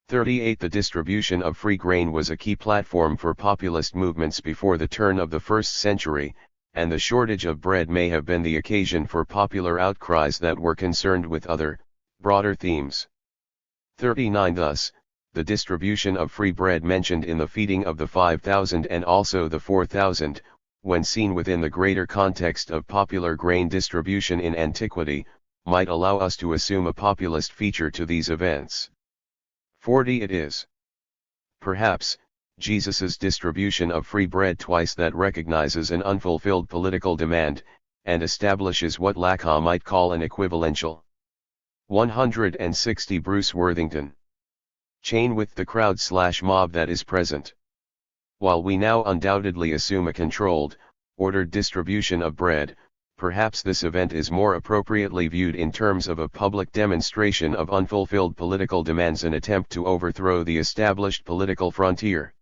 A: 38 The distribution of free grain was a key platform for populist movements before the turn of the 1st century, and the shortage of bread may have been the occasion for popular outcries that were concerned with other, broader themes. 39 Thus, the distribution of free bread mentioned in the feeding of the 5,000 and also the 4,000, when seen within the greater context of popular grain distribution in antiquity, might allow us to assume a populist feature to these events. 40 It is, perhaps, Jesus's distribution of free bread twice that recognizes an unfulfilled political demand, and establishes what Lacan might call an equivalential. 160 Bruce Worthington. Chain with the crowd/mob that is present. While we now undoubtedly assume a controlled, ordered distribution of bread, perhaps this event is more appropriately viewed in terms of a public demonstration of unfulfilled political demands, an attempt to overthrow the established political frontier.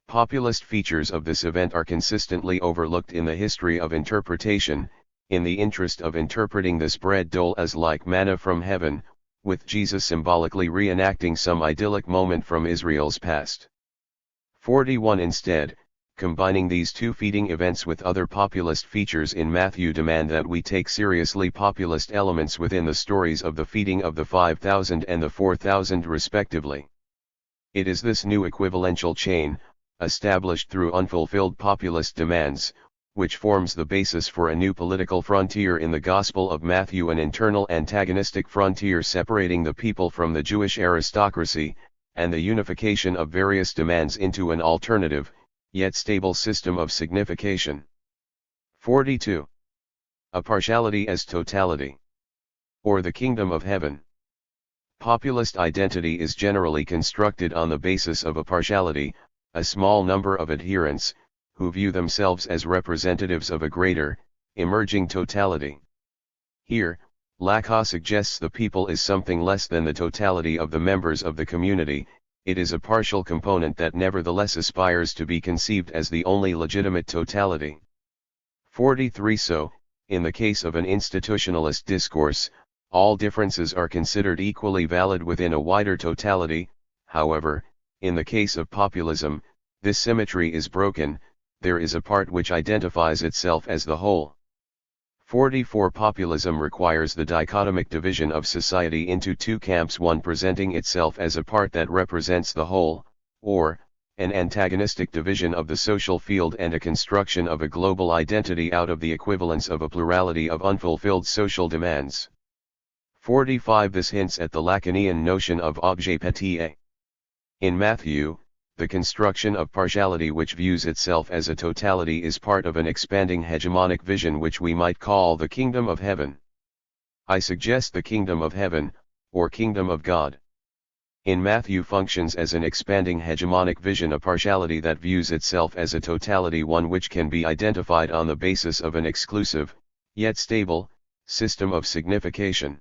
A: Populist features of this event are consistently overlooked in the history of interpretation, in the interest of interpreting this bread dole as like manna from heaven, with Jesus symbolically reenacting some idyllic moment from Israel's past. 41 Instead, combining these two feeding events with other populist features in Matthew demand that we take seriously populist elements within the stories of the feeding of the 5,000 and the 4,000 respectively. It is this new equivalential chain, established through unfulfilled populist demands, which forms the basis for a new political frontier in the Gospel of Matthew, an internal antagonistic frontier separating the people from the Jewish aristocracy, and the unification of various demands into an alternative, yet stable system of signification. 42. A partiality as totality. Or the kingdom of heaven. Populist identity is generally constructed on the basis of a partiality, a small number of adherents, who view themselves as representatives of a greater, emerging totality. Here, Lacan suggests the people is something less than the totality of the members of the community, it is a partial component that nevertheless aspires to be conceived as the only legitimate totality. 43 So, in the case of an institutionalist discourse, all differences are considered equally valid within a wider totality. However, in the case of populism, this symmetry is broken, there is a part which identifies itself as the whole. 44 Populism requires the dichotomic division of society into two camps, one presenting itself as a part that represents the whole, or, an antagonistic division of the social field, and a construction of a global identity out of the equivalence of a plurality of unfulfilled social demands. 45 This hints at the Lacanian notion of objet petit. In Matthew, the construction of partiality which views itself as a totality is part of an expanding hegemonic vision which we might call the kingdom of heaven. I suggest the kingdom of heaven, or kingdom of God. In Matthew functions as an expanding hegemonic vision, a partiality that views itself as a totality, one which can be identified on the basis of an exclusive, yet stable, system of signification.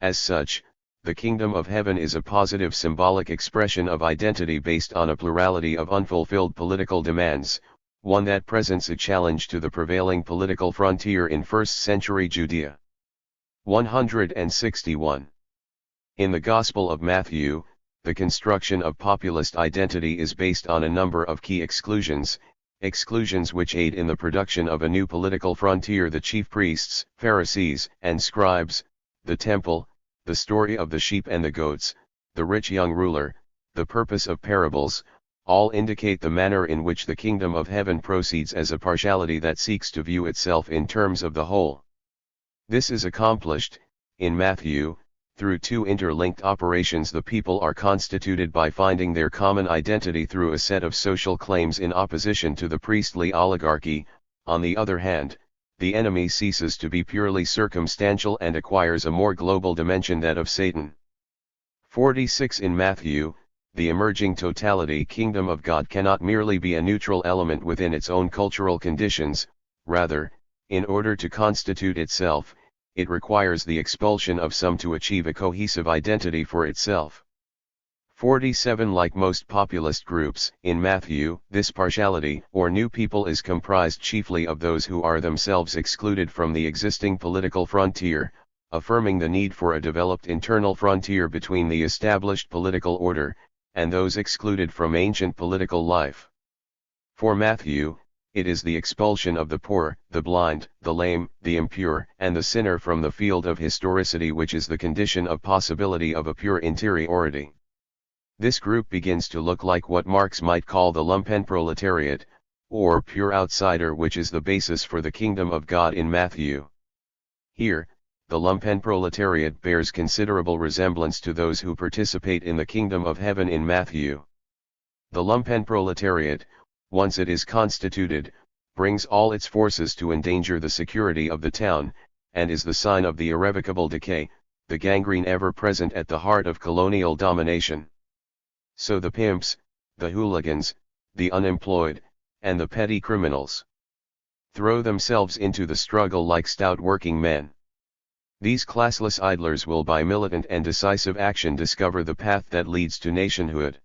A: As such, the kingdom of heaven is a positive symbolic expression of identity based on a plurality of unfulfilled political demands, one that presents a challenge to the prevailing political frontier in first-century Judea. 161. In the Gospel of Matthew, the construction of populist identity is based on a number of key exclusions which aid in the production of a new political frontier: the chief priests, Pharisees, and scribes, the temple, the story of the sheep and the goats, the rich young ruler, the purpose of parables, all indicate the manner in which the kingdom of heaven proceeds as a partiality that seeks to view itself in terms of the whole. This is accomplished, in Matthew, Through two interlinked operations, the people are constituted by finding their common identity through a set of social claims in opposition to the priestly oligarchy. On the other hand, the enemy ceases to be purely circumstantial and acquires a more global dimension, that of Satan. 46. In Matthew, the emerging totality kingdom of God cannot merely be a neutral element within its own cultural conditions, rather, in order to constitute itself, it requires the expulsion of some to achieve a cohesive identity for itself. 47. Like most populist groups in Matthew, this partiality or new people is comprised chiefly of those who are themselves excluded from the existing political frontier, affirming the need for a developed internal frontier between the established political order and those excluded from ancient political life. For Matthew, it is the expulsion of the poor, the blind, the lame, the impure, and the sinner from the field of historicity which is the condition of possibility of a pure interiority. This group begins to look like what Marx might call the lumpenproletariat, or pure outsider, which is the basis for the kingdom of God in Matthew. Here, the lumpenproletariat bears considerable resemblance to those who participate in the kingdom of heaven in Matthew. The lumpenproletariat, once it is constituted, brings all its forces to endanger the security of the town, and is the sign of the irrevocable decay, the gangrene ever present at the heart of colonial domination. So the pimps, the hooligans, the unemployed, and the petty criminals throw themselves into the struggle like stout working men. These classless idlers will by militant and decisive action discover the path that leads to nationhood.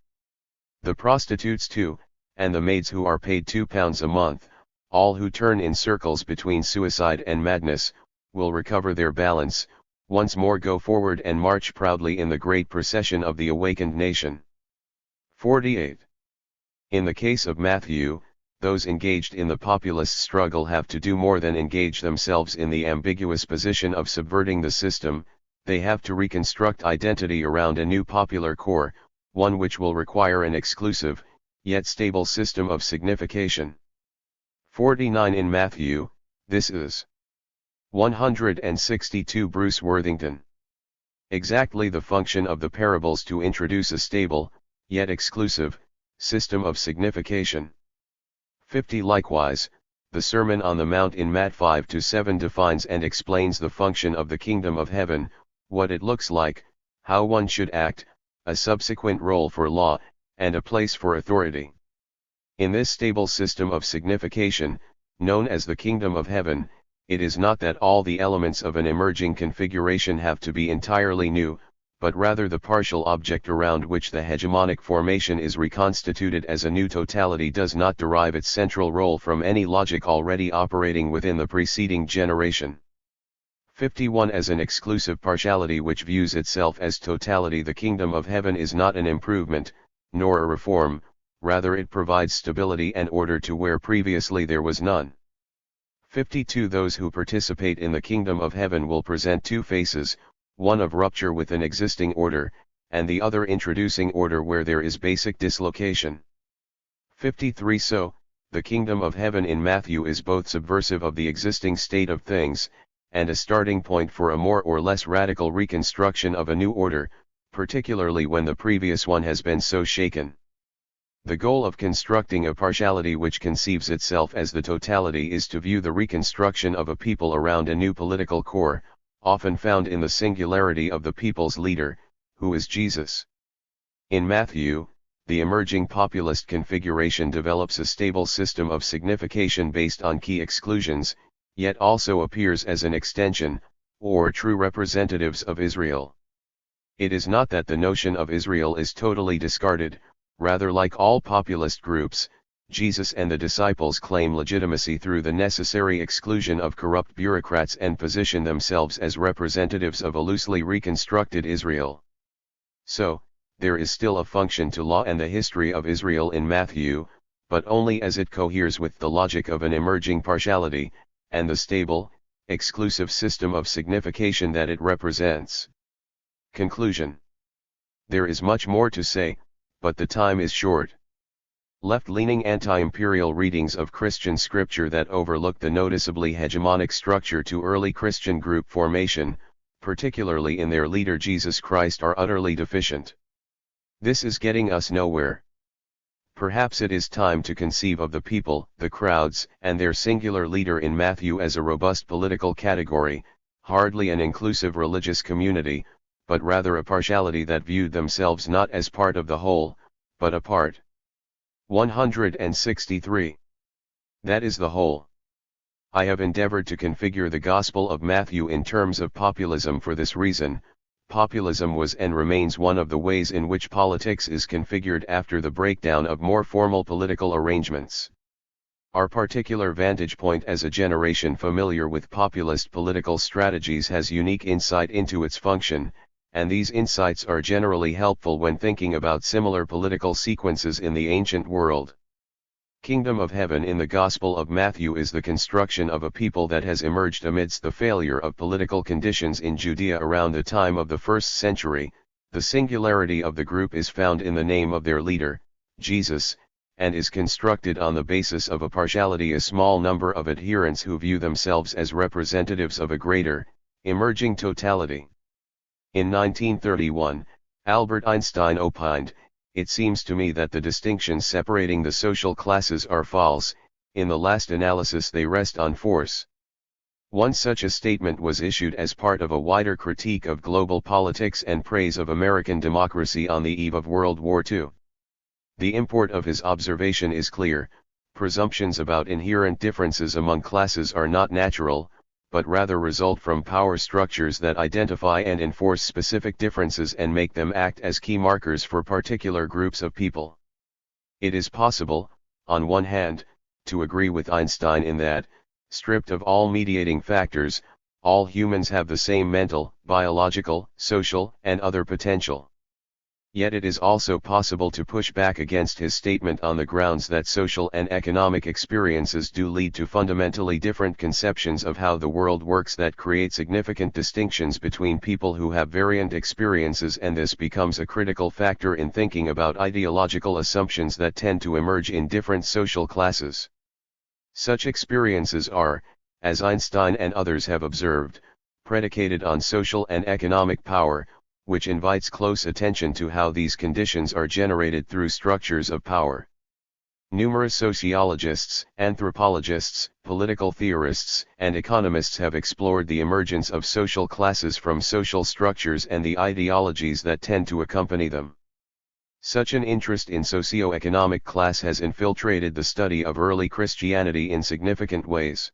A: The prostitutes too, and the maids who are paid £2 a month, all who turn in circles between suicide and madness, will recover their balance, once more go forward and march proudly in the great procession of the awakened nation. 48. In the case of Matthew, those engaged in the populist struggle have to do more than engage themselves in the ambiguous position of subverting the system. They have to reconstruct identity around a new popular core, one which will require an exclusive, yet stable system of signification. 49. In Matthew, this is 162. Bruce Worthington. Exactly the function of the parables to introduce a stable, yet exclusive, system of signification. 50. Likewise, the Sermon on the Mount in Matt 5-7 defines and explains the function of the kingdom of heaven, what it looks like, how one should act, a subsequent role for law, and a place for authority. In this stable system of signification, known as the kingdom of heaven, it is not that all the elements of an emerging configuration have to be entirely new, but rather the partial object around which the hegemonic formation is reconstituted as a new totality does not derive its central role from any logic already operating within the preceding generation. 51. As an exclusive partiality which views itself as totality, the kingdom of heaven is not an improvement, nor a reform, rather it provides stability and order to where previously there was none. 52. Those who participate in the kingdom of heaven will present two faces, one of rupture with an existing order, and the other introducing order where there is basic dislocation. 53. So, the kingdom of heaven in Matthew is both subversive of the existing state of things, and a starting point for a more or less radical reconstruction of a new order, particularly when the previous one has been so shaken. The goal of constructing a partiality which conceives itself as the totality is to view the reconstruction of a people around a new political core, often found in the singularity of the people's leader, who is Jesus. In Matthew, the emerging populist configuration develops a stable system of signification based on key exclusions, yet also appears as an extension, or true representatives of Israel. It is not that the notion of Israel is totally discarded, rather like all populist groups, Jesus and the disciples claim legitimacy through the necessary exclusion of corrupt bureaucrats and position themselves as representatives of a loosely reconstructed Israel. So, there is still a function to law and the history of Israel in Matthew, but only as it coheres with the logic of an emerging partiality, and the stable, exclusive system of signification that it represents. Conclusion. There is much more to say, but the time is short. Left-leaning anti-imperial readings of Christian scripture that overlook the noticeably hegemonic structure to early Christian group formation, particularly in their leader Jesus Christ, are utterly deficient. This is getting us nowhere. Perhaps it is time to conceive of the people, the crowds, and their singular leader in Matthew as a robust political category, hardly an inclusive religious community, but rather a partiality that viewed themselves not as part of the whole, but a part. 163. That is the whole. I have endeavored to configure the Gospel of Matthew in terms of populism for this reason. Populism was and remains one of the ways in which politics is configured after the breakdown of more formal political arrangements. Our particular vantage point as a generation familiar with populist political strategies has unique insight into its function, and these insights are generally helpful when thinking about similar political sequences in the ancient world. Kingdom of Heaven in the Gospel of Matthew is the construction of a people that has emerged amidst the failure of political conditions in Judea around the time of the 1st century. The singularity of the group is found in the name of their leader, Jesus, and is constructed on the basis of a partiality, a small number of adherents who view themselves as representatives of a greater, emerging totality. In 1931, Albert Einstein opined, "It seems to me that the distinctions separating the social classes are false, in the last analysis they rest on force." One such a statement was issued as part of a wider critique of global politics and praise of American democracy on the eve of World War II. The import of his observation is clear: presumptions about inherent differences among classes are not natural, but rather result from power structures that identify and enforce specific differences and make them act as key markers for particular groups of people. It is possible, on one hand, to agree with Einstein in that, stripped of all mediating factors, all humans have the same mental, biological, social, and other potential. Yet it is also possible to push back against his statement on the grounds that social and economic experiences do lead to fundamentally different conceptions of how the world works that create significant distinctions between people who have variant experiences, and this becomes a critical factor in thinking about ideological assumptions that tend to emerge in different social classes. Such experiences are, as Einstein and others have observed, predicated on social and economic power, which invites close attention to how these conditions are generated through structures of power. Numerous sociologists, anthropologists, political theorists, and economists have explored the emergence of social classes from social structures and the ideologies that tend to accompany them. Such an interest in socio-economic class has infiltrated the study of early Christianity in significant ways.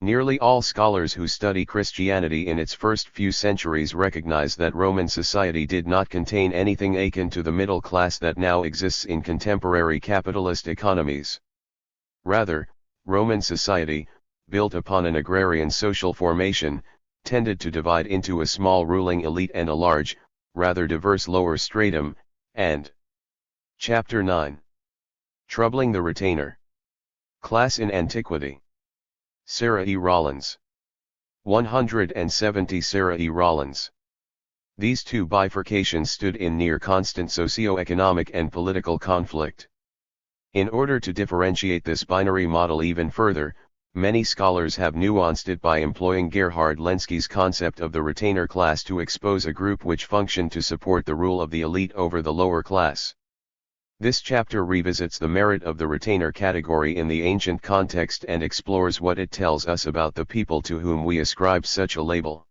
A: Nearly all scholars who study Christianity in its first few centuries recognize that Roman society did not contain anything akin to the middle class that now exists in contemporary capitalist economies. Rather, Roman society, built upon an agrarian social formation, tended to divide into a small ruling elite and a large, rather diverse lower stratum, and Chapter 9. Troubling the Retainer. Class in Antiquity. Sarah E. Rollins. 170 Sarah E. Rollins. These two bifurcations stood in near constant socio-economic and political conflict. In order to differentiate this binary model even further, many scholars have nuanced it by employing Gerhard Lenski's concept of the retainer class to expose a group which functioned to support the rule of the elite over the lower class. This chapter revisits the merit of the retainer category in the ancient context and explores what it tells us about the people to whom we ascribe such a label.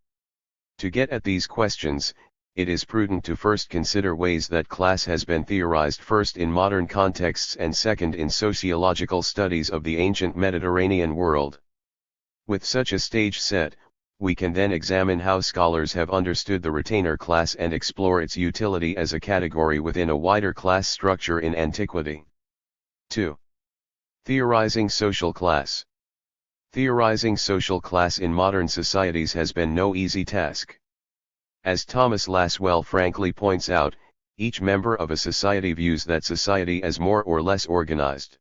A: To get at these questions, it is prudent to first consider ways that class has been theorized, first in modern contexts and second in sociological studies of the ancient Mediterranean world. With such a stage set, we can then examine how scholars have understood the retainer class and explore its utility as a category within a wider class structure in antiquity. 2. Theorizing social class. Theorizing social class in modern societies has been no easy task. As Thomas Laswell frankly points out, each member of a society views that society as more or less organized.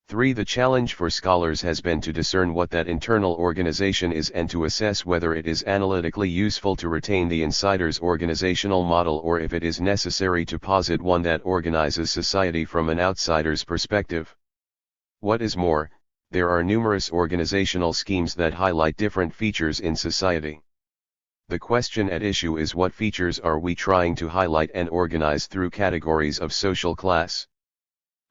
A: 3. The challenge for scholars has been to discern what that internal organization is and to assess whether it is analytically useful to retain the insider's organizational model or if it is necessary to posit one that organizes society from an outsider's perspective. What is more, there are numerous organizational schemes that highlight different features in society. The question at issue is, what features are we trying to highlight and organize through categories of social class?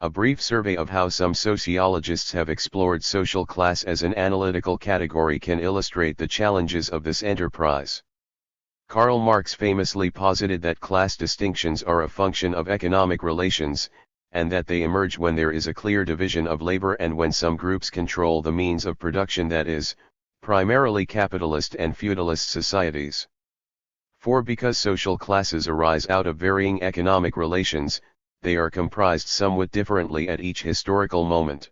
A: A brief survey of how some sociologists have explored social class as an analytical category can illustrate the challenges of this enterprise. Karl Marx famously posited that class distinctions are a function of economic relations, and that they emerge when there is a clear division of labor and when some groups control the means of production, that is, primarily capitalist and feudalist societies. For because social classes arise out of varying economic relations, they are comprised somewhat differently at each historical moment.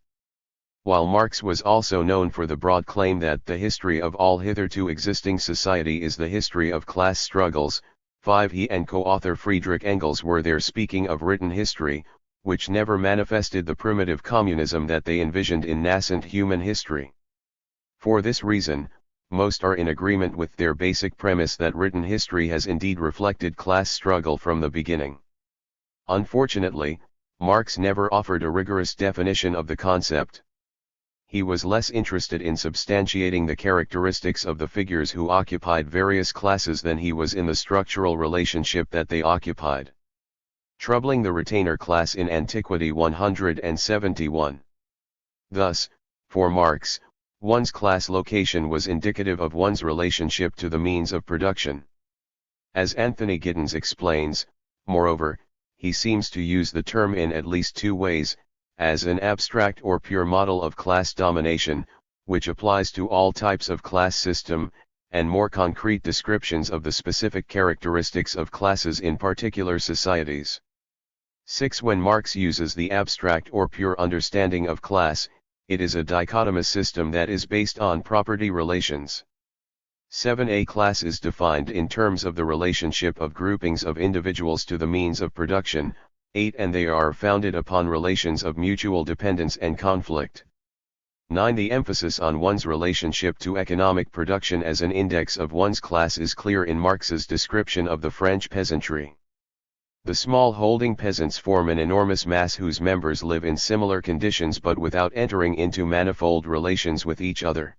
A: While Marx was also known for the broad claim that the history of all hitherto existing society is the history of class struggles, he and co-author Friedrich Engels were there speaking of written history, which never manifested the primitive communism that they envisioned in nascent human history. For this reason, most are in agreement with their basic premise that written history has indeed reflected class struggle from the beginning. Unfortunately, Marx never offered a rigorous definition of the concept. He was less interested in substantiating the characteristics of the figures who occupied various classes than he was in the structural relationship that they occupied. Troubling the retainer class in Antiquity 171. Thus, for Marx, one's class location was indicative of one's relationship to the means of production. As Anthony Giddens explains, moreover, he seems to use the term in at least two ways, as an abstract or pure model of class domination, which applies to all types of class system, and more concrete descriptions of the specific characteristics of classes in particular societies. 6. When Marx uses the abstract or pure understanding of class, it is a dichotomous system that is based on property relations. 7. A class is defined in terms of the relationship of groupings of individuals to the means of production. 8. And they are founded upon relations of mutual dependence and conflict. 9. The emphasis on one's relationship to economic production as an index of one's class is clear in Marx's description of the French peasantry. The small-holding peasants form an enormous mass whose members live in similar conditions but without entering into manifold relations with each other.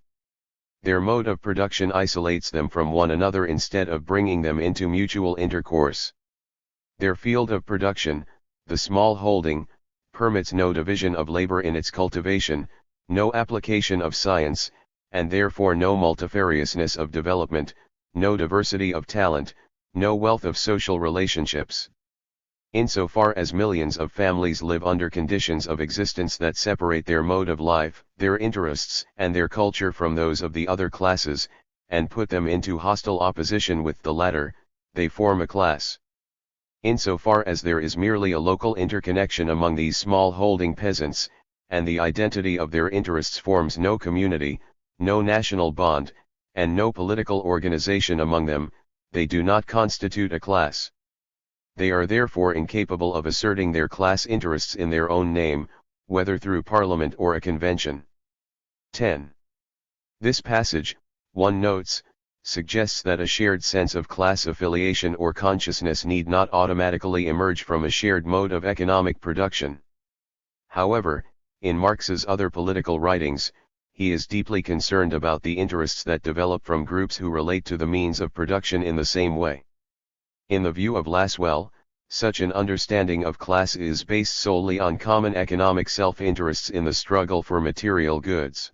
A: Their mode of production isolates them from one another instead of bringing them into mutual intercourse. Their field of production, the small holding, permits no division of labor in its cultivation, no application of science, and therefore no multifariousness of development, no diversity of talent, no wealth of social relationships. Insofar as millions of families live under conditions of existence that separate their mode of life, their interests and their culture from those of the other classes, and put them into hostile opposition with the latter, they form a class. Insofar as there is merely a local interconnection among these small-holding peasants, and the identity of their interests forms no community, no national bond, and no political organization among them, they do not constitute a class. They are therefore incapable of asserting their class interests in their own name, whether through parliament or a convention. 10. This passage, one notes, suggests that a shared sense of class affiliation or consciousness need not automatically emerge from a shared mode of economic production. However, in Marx's other political writings, he is deeply concerned about the interests that develop from groups who relate to the means of production in the same way. In the view of Lasswell, such an understanding of class is based solely on common economic self-interests in the struggle for material goods.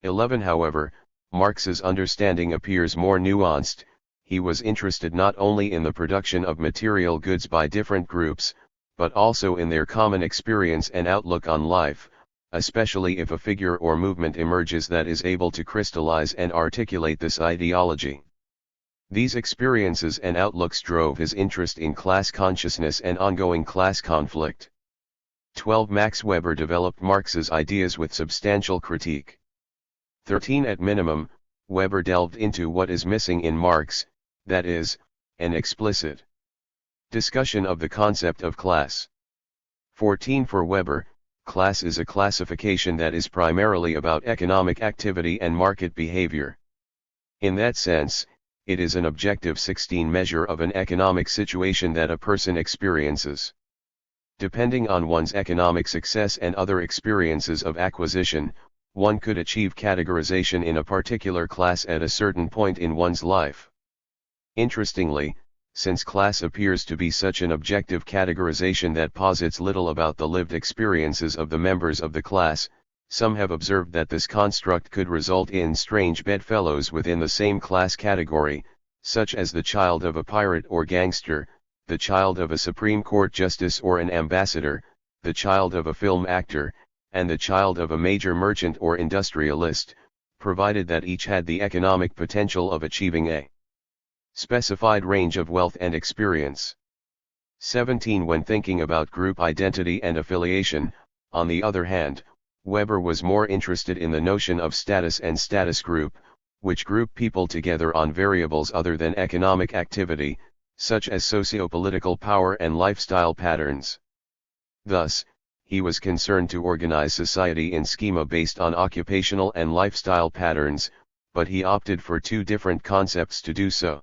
A: 11. However, Marx's understanding appears more nuanced. He was interested not only in the production of material goods by different groups, but also in their common experience and outlook on life, especially if a figure or movement emerges that is able to crystallize and articulate this ideology. These experiences and outlooks drove his interest in class consciousness and ongoing class conflict. 12. Max Weber developed Marx's ideas with substantial critique. 13. At minimum, Weber delved into what is missing in Marx, that is, an explicit discussion of the concept of class. 14. For Weber, class is a classification that is primarily about economic activity and market behavior. In that sense, it is an objective 16 measure of an economic situation that a person experiences. Depending on one's economic success and other experiences of acquisition, one could achieve categorization in a particular class at a certain point in one's life. Interestingly, since class appears to be such an objective categorization that posits little about the lived experiences of the members of the class, some have observed that this construct could result in strange bedfellows within the same class category, such as the child of a pirate or gangster, the child of a Supreme Court justice or an ambassador, the child of a film actor, and the child of a major merchant or industrialist, provided that each had the economic potential of achieving a specified range of wealth and experience. 17. When thinking about group identity and affiliation, on the other hand, Weber was more interested in the notion of status and status group, which group people together on variables other than economic activity, such as socio-political power and lifestyle patterns. Thus, he was concerned to organize society in schema based on occupational and lifestyle patterns, but he opted for two different concepts to do so.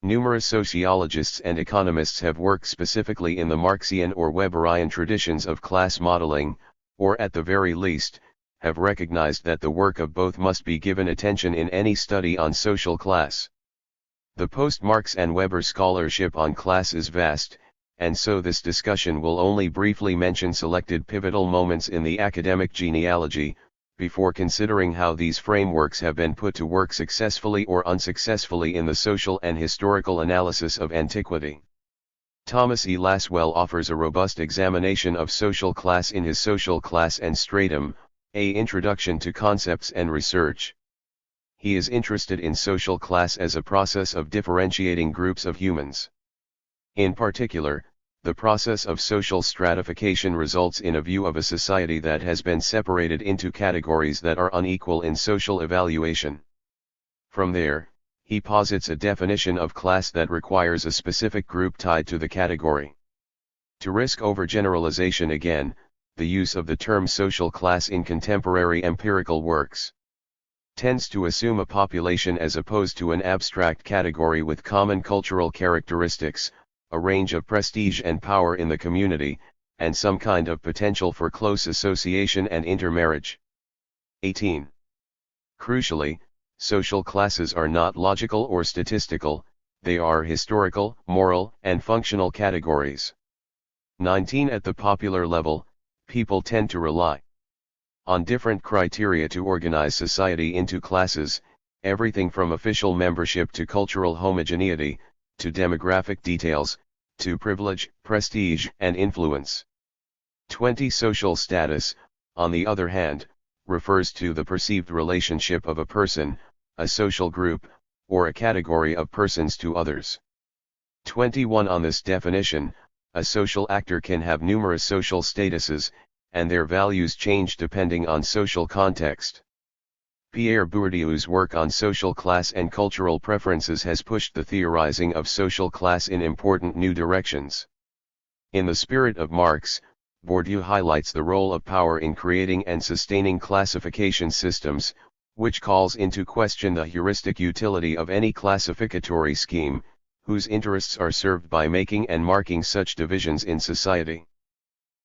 A: Numerous sociologists and economists have worked specifically in the Marxian or Weberian traditions of class modeling, or at the very least, have recognized that the work of both must be given attention in any study on social class. The post-Marx and Weber scholarship on class is vast, and so this discussion will only briefly mention selected pivotal moments in the academic genealogy, before considering how these frameworks have been put to work successfully or unsuccessfully in the social and historical analysis of antiquity. Thomas E. Lasswell offers a robust examination of social class in his Social Class and Stratum, A Introduction to Concepts and Research. He is interested in social class as a process of differentiating groups of humans. In particular, the process of social stratification results in a view of a society that has been separated into categories that are unequal in social evaluation. From there, he posits a definition of class that requires a specific group tied to the category. To risk overgeneralization again, the use of the term social class in contemporary empirical works tends to assume a population as opposed to an abstract category with common cultural characteristics, a range of prestige and power in the community, and some kind of potential for close association and intermarriage. 18. Crucially, social classes are not logical or statistical, they are historical, moral, and functional categories. 19. At the popular level, people tend to rely on different criteria to organize society into classes, everything from official membership to cultural homogeneity, to demographic details, to privilege, prestige, and influence. 20. Social status, on the other hand, refers to the perceived relationship of a person, a social group, or a category of persons to others. 21. On this definition, a social actor can have numerous social statuses, and their values change depending on social context. Pierre Bourdieu's work on social class and cultural preferences has pushed the theorizing of social class in important new directions. In the spirit of Marx, Bourdieu highlights the role of power in creating and sustaining classification systems, which calls into question the heuristic utility of any classificatory scheme, whose interests are served by making and marking such divisions in society.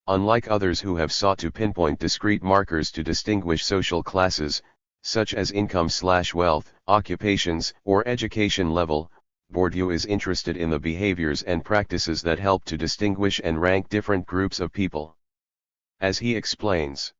A: Unlike others who have sought to pinpoint discrete markers to distinguish social classes, such as income/wealth, occupations, or education level, Bourdieu is interested in the behaviors and practices that help to distinguish and rank different groups of people. As he explains,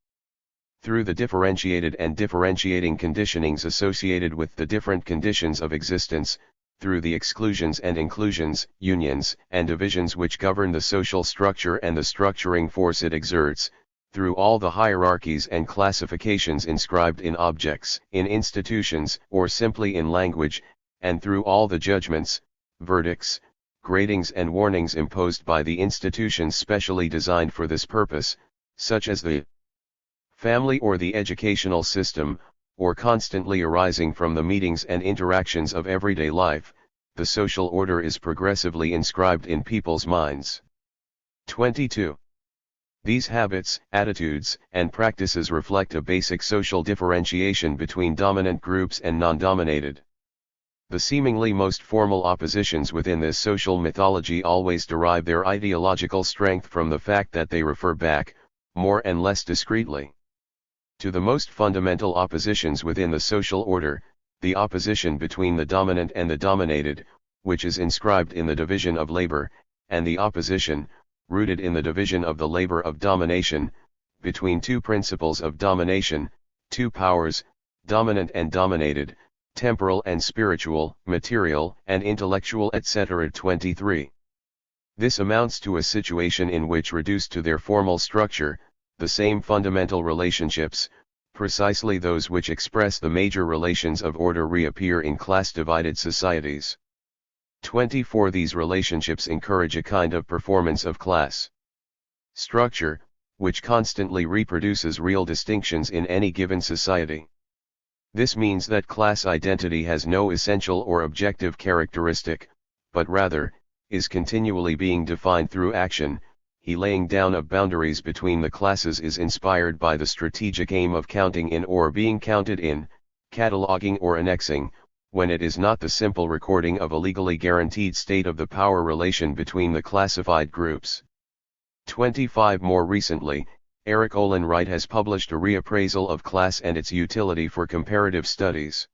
A: through the differentiated and differentiating conditionings associated with the different conditions of existence, through the exclusions and inclusions, unions, and divisions which govern the social structure and the structuring force it exerts, through all the hierarchies and classifications inscribed in objects, in institutions, or simply in language, and through all the judgments, verdicts, gradings and warnings imposed by the institutions specially designed for this purpose, such as the family or the educational system, or constantly arising from the meetings and interactions of everyday life, the social order is progressively inscribed in people's minds. 22. These habits, attitudes, and practices reflect a basic social differentiation between dominant groups and non-dominated. The seemingly most formal oppositions within this social mythology always derive their ideological strength from the fact that they refer back, more and less discreetly, to the most fundamental oppositions within the social order, the opposition between the dominant and the dominated, which is inscribed in the division of labor, and the opposition, rooted in the division of the labor of domination, between two principles of domination, two powers, dominant and dominated, temporal and spiritual, material and intellectual, etc. 23. This amounts to a situation in which, reduced to their formal structure, the same fundamental relationships, precisely those which express the major relations of order, reappear in class-divided societies. 24. These relationships encourage a kind of performance of class structure, which constantly reproduces real distinctions in any given society. This means that class identity has no essential or objective characteristic, but rather, is continually being defined through action. The laying down of boundaries between the classes is inspired by the strategic aim of counting in or being counted in, cataloging or annexing, when it is not the simple recording of a legally guaranteed state of the power relation between the classified groups. 25. More recently, Eric Olin Wright has published a reappraisal of class and its utility for comparative studies.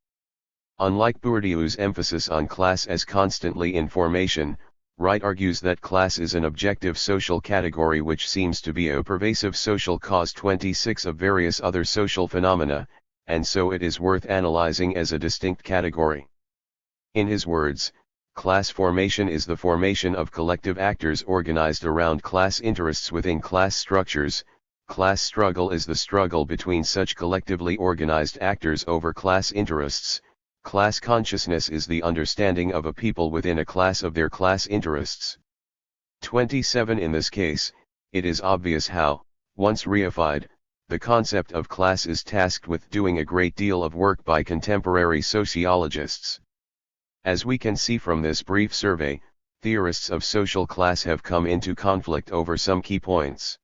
A: Unlike Bourdieu's emphasis on class as constantly in formation, Wright argues that class is an objective social category which seems to be a pervasive social cause. 26. Of various other social phenomena, and so it is worth analyzing as a distinct category. In his words, class formation is the formation of collective actors organized around class interests within class structures. Class struggle is the struggle between such collectively organized actors over class interests. Class consciousness is the understanding of a people within a class of their class interests. 27. In this case, it is obvious how, once reified, the concept of class is tasked with doing a great deal of work by contemporary sociologists. As we can see from this brief survey, theorists of social class have come into conflict over some key points.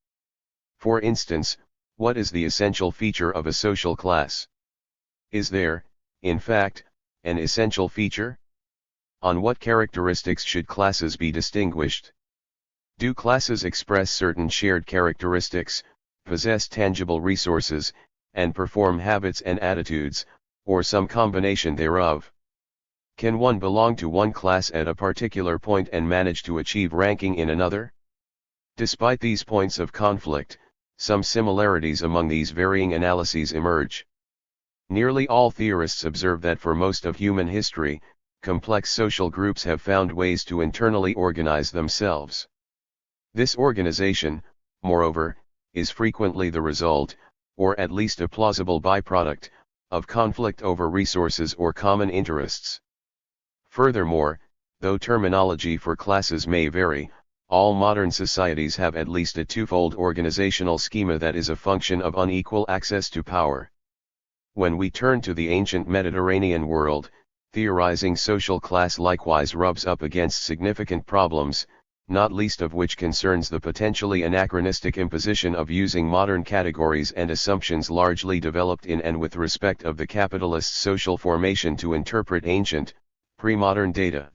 A: For instance, what is the essential feature of a social class? Is there, in fact, an essential feature? On what characteristics should classes be distinguished? Do classes express certain shared characteristics, possess tangible resources, and perform habits and attitudes, or some combination thereof? Can one belong to one class at a particular point and manage to achieve ranking in another? Despite these points of conflict, some similarities among these varying analyses emerge. Nearly all theorists observe that for most of human history, complex social groups have found ways to internally organize themselves. This organization, moreover, is frequently the result, or at least a plausible byproduct, of conflict over resources or common interests. Furthermore, though terminology for classes may vary, all modern societies have at least a twofold organizational schema that is a function of unequal access to power. When we turn to the ancient Mediterranean world, theorizing social class likewise rubs up against significant problems, not least of which concerns the potentially anachronistic imposition of using modern categories and assumptions largely developed in and with respect of the capitalist social formation to interpret ancient, pre-modern data.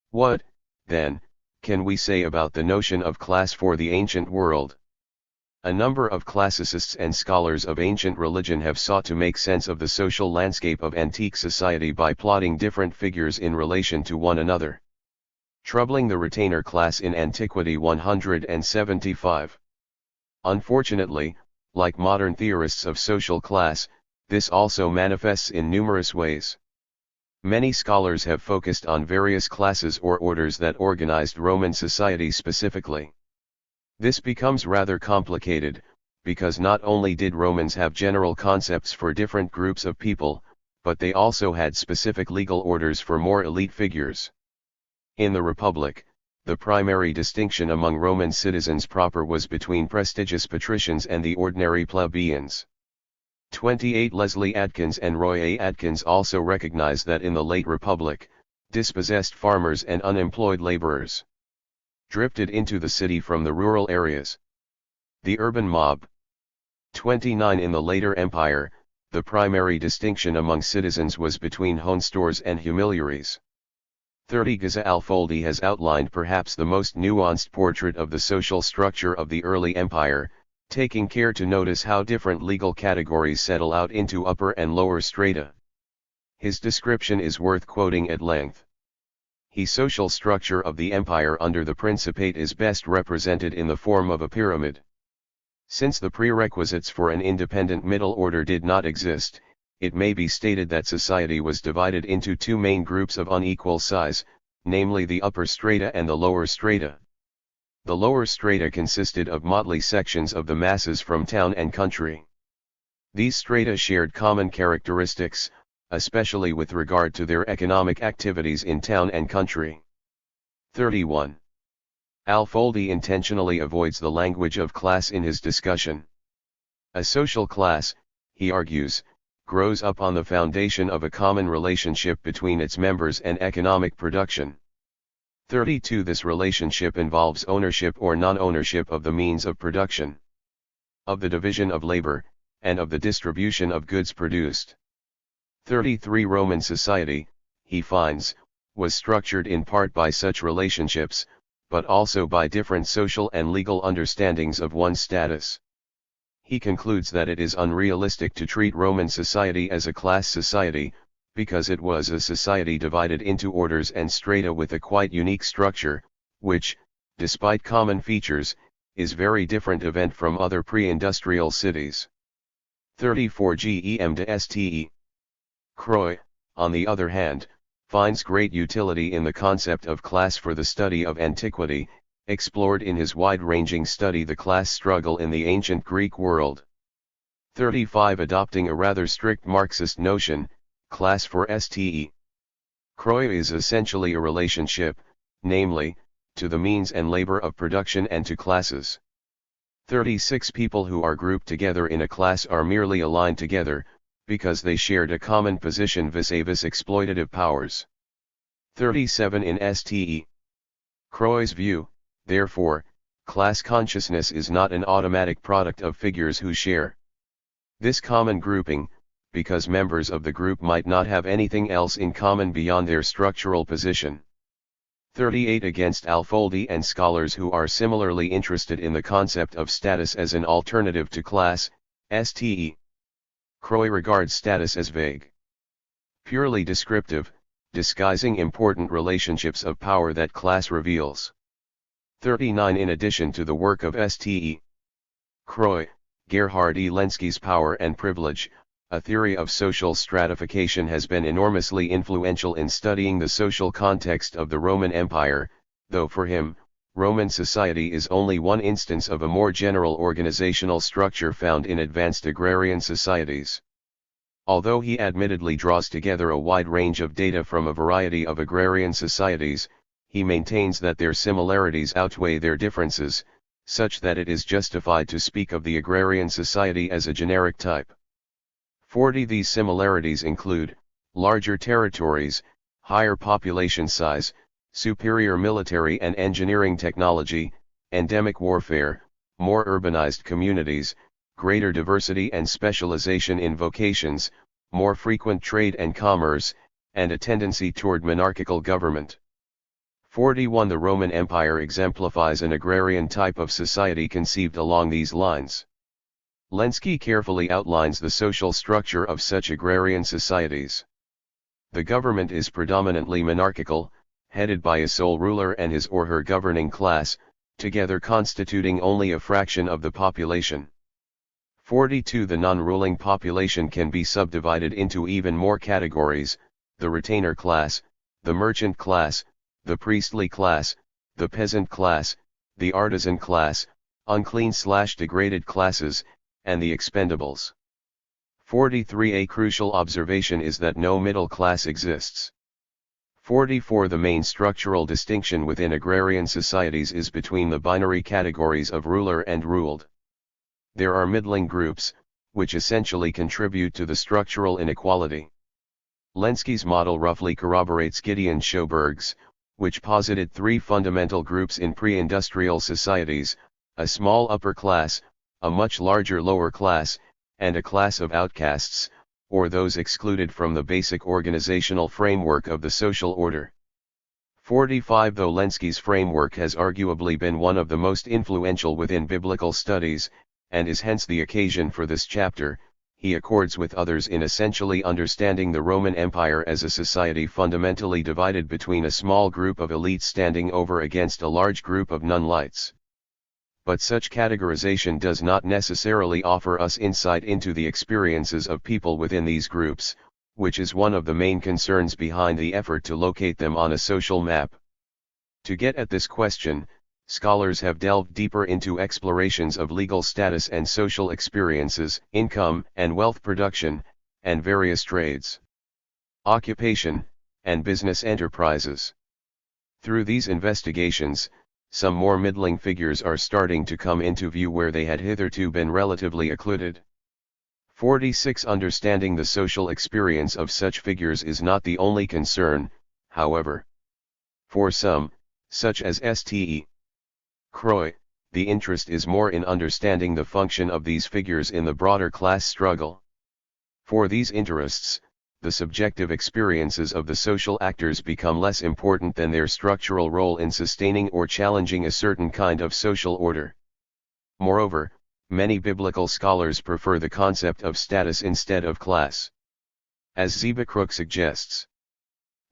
A: What, then, can we say about the notion of class for the ancient world? A number of classicists and scholars of ancient religion have sought to make sense of the social landscape of antique society by plotting different figures in relation to one another. Troubling the retainer class in Antiquity 175. Unfortunately, like modern theorists of social class, this also manifests in numerous ways. Many scholars have focused on various classes or orders that organized Roman society specifically. This becomes rather complicated, because not only did Romans have general concepts for different groups of people, but they also had specific legal orders for more elite figures. In the Republic, the primary distinction among Roman citizens proper was between prestigious patricians and the ordinary plebeians. 28. Leslie Atkins and Roy A. Atkins also recognized that in the late Republic, dispossessed farmers and unemployed laborers drifted into the city from the rural areas. The urban mob. 29. In the later empire, the primary distinction among citizens was between honestores and humiliaries. 30. Gazza-Alfoldi has outlined perhaps the most nuanced portrait of the social structure of the early empire, taking care to notice how different legal categories settle out into upper and lower strata. His description is worth quoting at length. The social structure of the empire under the Principate is best represented in the form of a pyramid. Since the prerequisites for an independent middle order did not exist, it may be stated that society was divided into two main groups of unequal size, namely the upper strata and the lower strata. The lower strata consisted of motley sections of the masses from town and country. These strata shared common characteristics, especially with regard to their economic activities in town and country. 31. Alfoldi intentionally avoids the language of class in his discussion. A social class, he argues, grows up on the foundation of a common relationship between its members and economic production. 32. This relationship involves ownership or non-ownership of the means of production, of the division of labor, and of the distribution of goods produced. 33. Roman society, he finds, was structured in part by such relationships, but also by different social and legal understandings of one's status. He concludes that it is unrealistic to treat Roman society as a class society, because it was a society divided into orders and strata with a quite unique structure, which, despite common features, is very different event from other pre-industrial cities. 34. Gem de Ste. Croix, on the other hand, finds great utility in the concept of class for the study of antiquity, explored in his wide-ranging study The Class Struggle in the Ancient Greek World. 35. Adopting a rather strict Marxist notion, class for Ste. Croix is essentially a relationship, namely, to the means and labor of production and to classes. 36. People who are grouped together in a class are merely aligned together, because they shared a common position vis-a-vis exploitative powers. 37. In Ste. Croix's view, therefore, class consciousness is not an automatic product of figures who share this common grouping, because members of the group might not have anything else in common beyond their structural position. 38. Against Alfoldi and scholars who are similarly interested in the concept of status as an alternative to class, Ste. Croix regards status as vague, purely descriptive, disguising important relationships of power that class reveals. 39. In addition to the work of Ste. Croix, Gerhard E. Lenski's Power and Privilege, a theory of social stratification, has been enormously influential in studying the social context of the Roman Empire, though for him, Roman society is only one instance of a more general organizational structure found in advanced agrarian societies. Although he admittedly draws together a wide range of data from a variety of agrarian societies, he maintains that their similarities outweigh their differences, such that it is justified to speak of the agrarian society as a generic type. 40. These similarities include larger territories, higher population size, superior military and engineering technology, endemic warfare, more urbanized communities, greater diversity and specialization in vocations, more frequent trade and commerce, and a tendency toward monarchical government. 41. The Roman Empire exemplifies an agrarian type of society conceived along these lines. Lenski carefully outlines the social structure of such agrarian societies. The government is predominantly monarchical, headed by a sole ruler and his or her governing class, together constituting only a fraction of the population. 42. The non-ruling population can be subdivided into even more categories: the retainer class, the merchant class, the priestly class, the peasant class, the artisan class, unclean/degraded classes, and the expendables. 43. A crucial observation is that no middle class exists. 44. The main structural distinction within agrarian societies is between the binary categories of ruler and ruled. There are middling groups, which essentially contribute to the structural inequality. Lenski's model roughly corroborates Gideon Schoberg's, which posited three fundamental groups in pre-industrial societies: a small upper class, a much larger lower class, and a class of outcasts, or those excluded from the basic organizational framework of the social order. 45. Though Lenski's framework has arguably been one of the most influential within biblical studies, and is hence the occasion for this chapter, he accords with others in essentially understanding the Roman Empire as a society fundamentally divided between a small group of elites standing over against a large group of non-elites. But such categorization does not necessarily offer us insight into the experiences of people within these groups, which is one of the main concerns behind the effort to locate them on a social map. To get at this question, scholars have delved deeper into explorations of legal status and social experiences, income and wealth production, and various trades, occupation, and business enterprises. Through these investigations, some more middling figures are starting to come into view where they had hitherto been relatively occluded. 46. Understanding the social experience of such figures is not the only concern, however. For some, such as St. Croix, the interest is more in understanding the function of these figures in the broader class struggle. For these interests, the subjective experiences of the social actors become less important than their structural role in sustaining or challenging a certain kind of social order. Moreover, many biblical scholars prefer the concept of status instead of class. As Zebekrook suggests,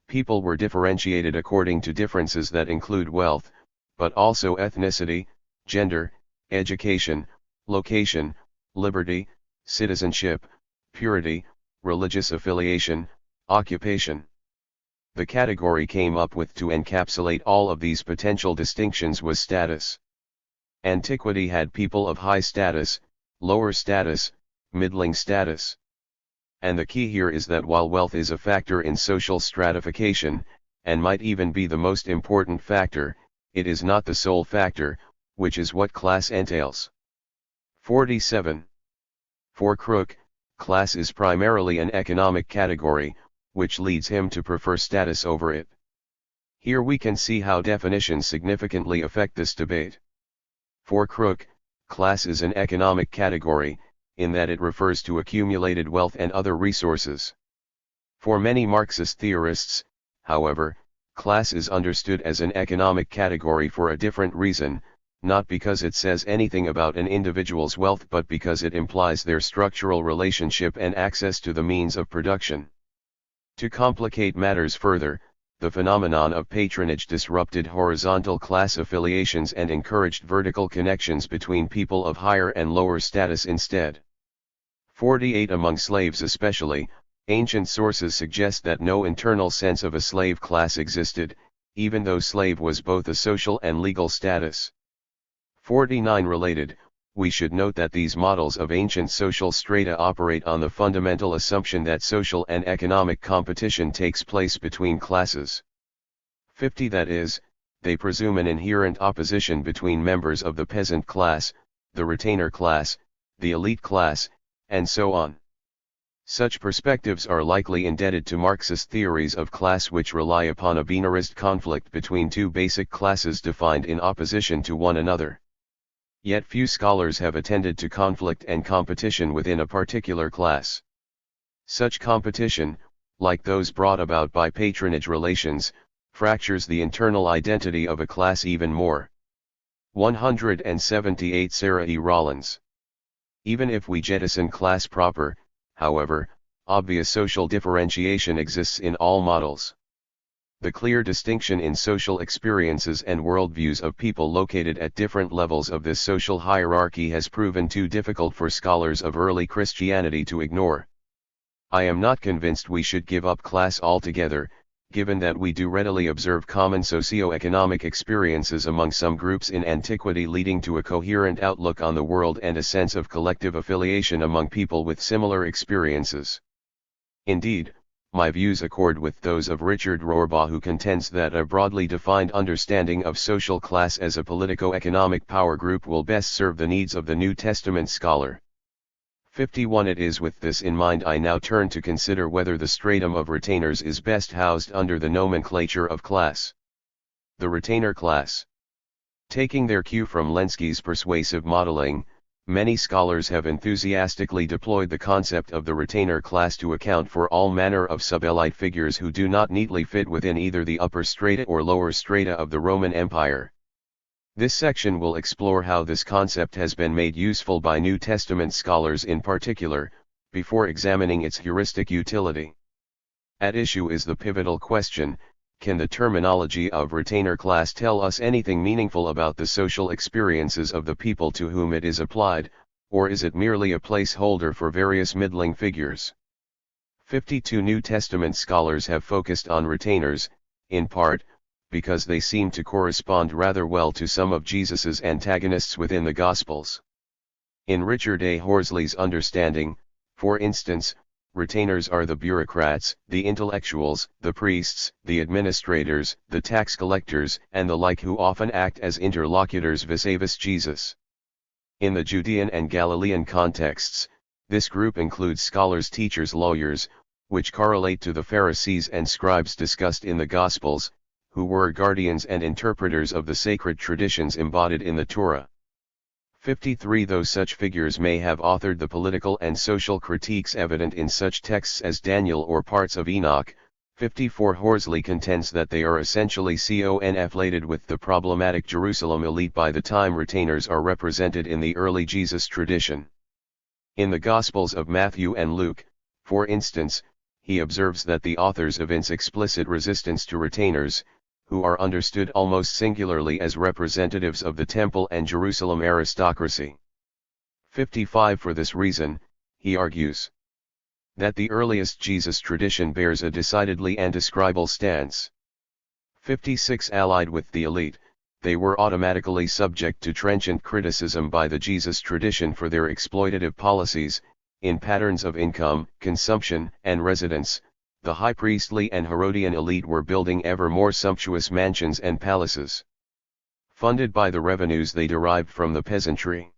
A: people were differentiated according to differences that include wealth, but also ethnicity, gender, education, location, liberty, citizenship, purity, religious affiliation, occupation. The category came up with to encapsulate all of these potential distinctions was status. Antiquity had people of high status, lower status, middling status. And the key here is that while wealth is a factor in social stratification, and might even be the most important factor, it is not the sole factor, which is what class entails. 47. For Crook, class is primarily an economic category, which leads him to prefer status over it. Here we can see how definitions significantly affect this debate. For Crook, class is an economic category, in that it refers to accumulated wealth and other resources. For many Marxist theorists, however, class is understood as an economic category for a different reason, not because it says anything about an individual's wealth but because it implies their structural relationship and access to the means of production. To complicate matters further, the phenomenon of patronage disrupted horizontal class affiliations and encouraged vertical connections between people of higher and lower status instead. 48. Among slaves especially, ancient sources suggest that no internal sense of a slave class existed, even though slave was both a social and legal status. 49. Related, we should note that these models of ancient social strata operate on the fundamental assumption that social and economic competition takes place between classes. 50. That is, they presume an inherent opposition between members of the peasant class, the retainer class, the elite class, and so on. Such perspectives are likely indebted to Marxist theories of class which rely upon a binarist conflict between two basic classes defined in opposition to one another. Yet few scholars have attended to conflict and competition within a particular class. Such competition, like those brought about by patronage relations, fractures the internal identity of a class even more. 178. Sarah E. Rollins. Even if we jettison class proper, however, obvious social differentiation exists in all models. The clear distinction in social experiences and worldviews of people located at different levels of this social hierarchy has proven too difficult for scholars of early Christianity to ignore. I am not convinced we should give up class altogether, given that we do readily observe common socio-economic experiences among some groups in antiquity leading to a coherent outlook on the world and a sense of collective affiliation among people with similar experiences. Indeed, my views accord with those of Richard Rohrbaugh, who contends that a broadly defined understanding of social class as a politico-economic power group will best serve the needs of the New Testament scholar. 51. It is with this in mind I now turn to consider whether the stratum of retainers is best housed under the nomenclature of class. The retainer class. Taking their cue from Lenski's persuasive modeling, many scholars have enthusiastically deployed the concept of the retainer class to account for all manner of sub-elite figures who do not neatly fit within either the upper strata or lower strata of the Roman Empire. This section will explore how this concept has been made useful by New Testament scholars in particular, before examining its heuristic utility. At issue is the pivotal question: can the terminology of retainer class tell us anything meaningful about the social experiences of the people to whom it is applied, or is it merely a placeholder for various middling figures? 52 New Testament scholars have focused on retainers, in part, because they seem to correspond rather well to some of Jesus's antagonists within the Gospels. In Richard A. Horsley's understanding, for instance, retainers are the bureaucrats, the intellectuals, the priests, the administrators, the tax collectors, and the like, who often act as interlocutors vis-a-vis Jesus. In the Judean and Galilean contexts, this group includes scholars, teachers, lawyers, which correlate to the Pharisees and scribes discussed in the Gospels, who were guardians and interpreters of the sacred traditions embodied in the Torah. 53 Though such figures may have authored the political and social critiques evident in such texts as Daniel or parts of Enoch, 54 Horsley contends that they are essentially conflated with the problematic Jerusalem elite by the time retainers are represented in the early Jesus tradition. In the Gospels of Matthew and Luke, for instance, he observes that the authors evince explicit resistance to retainers, who are understood almost singularly as representatives of the temple and Jerusalem aristocracy. 55 For this reason, he argues that the earliest Jesus tradition bears a decidedly antiscribal stance. 56 Allied with the elite, they were automatically subject to trenchant criticism by the Jesus tradition for their exploitative policies, in patterns of income, consumption, and residence. The high priestly and Herodian elite were building ever more sumptuous mansions and palaces, funded by the revenues they derived from the peasantry.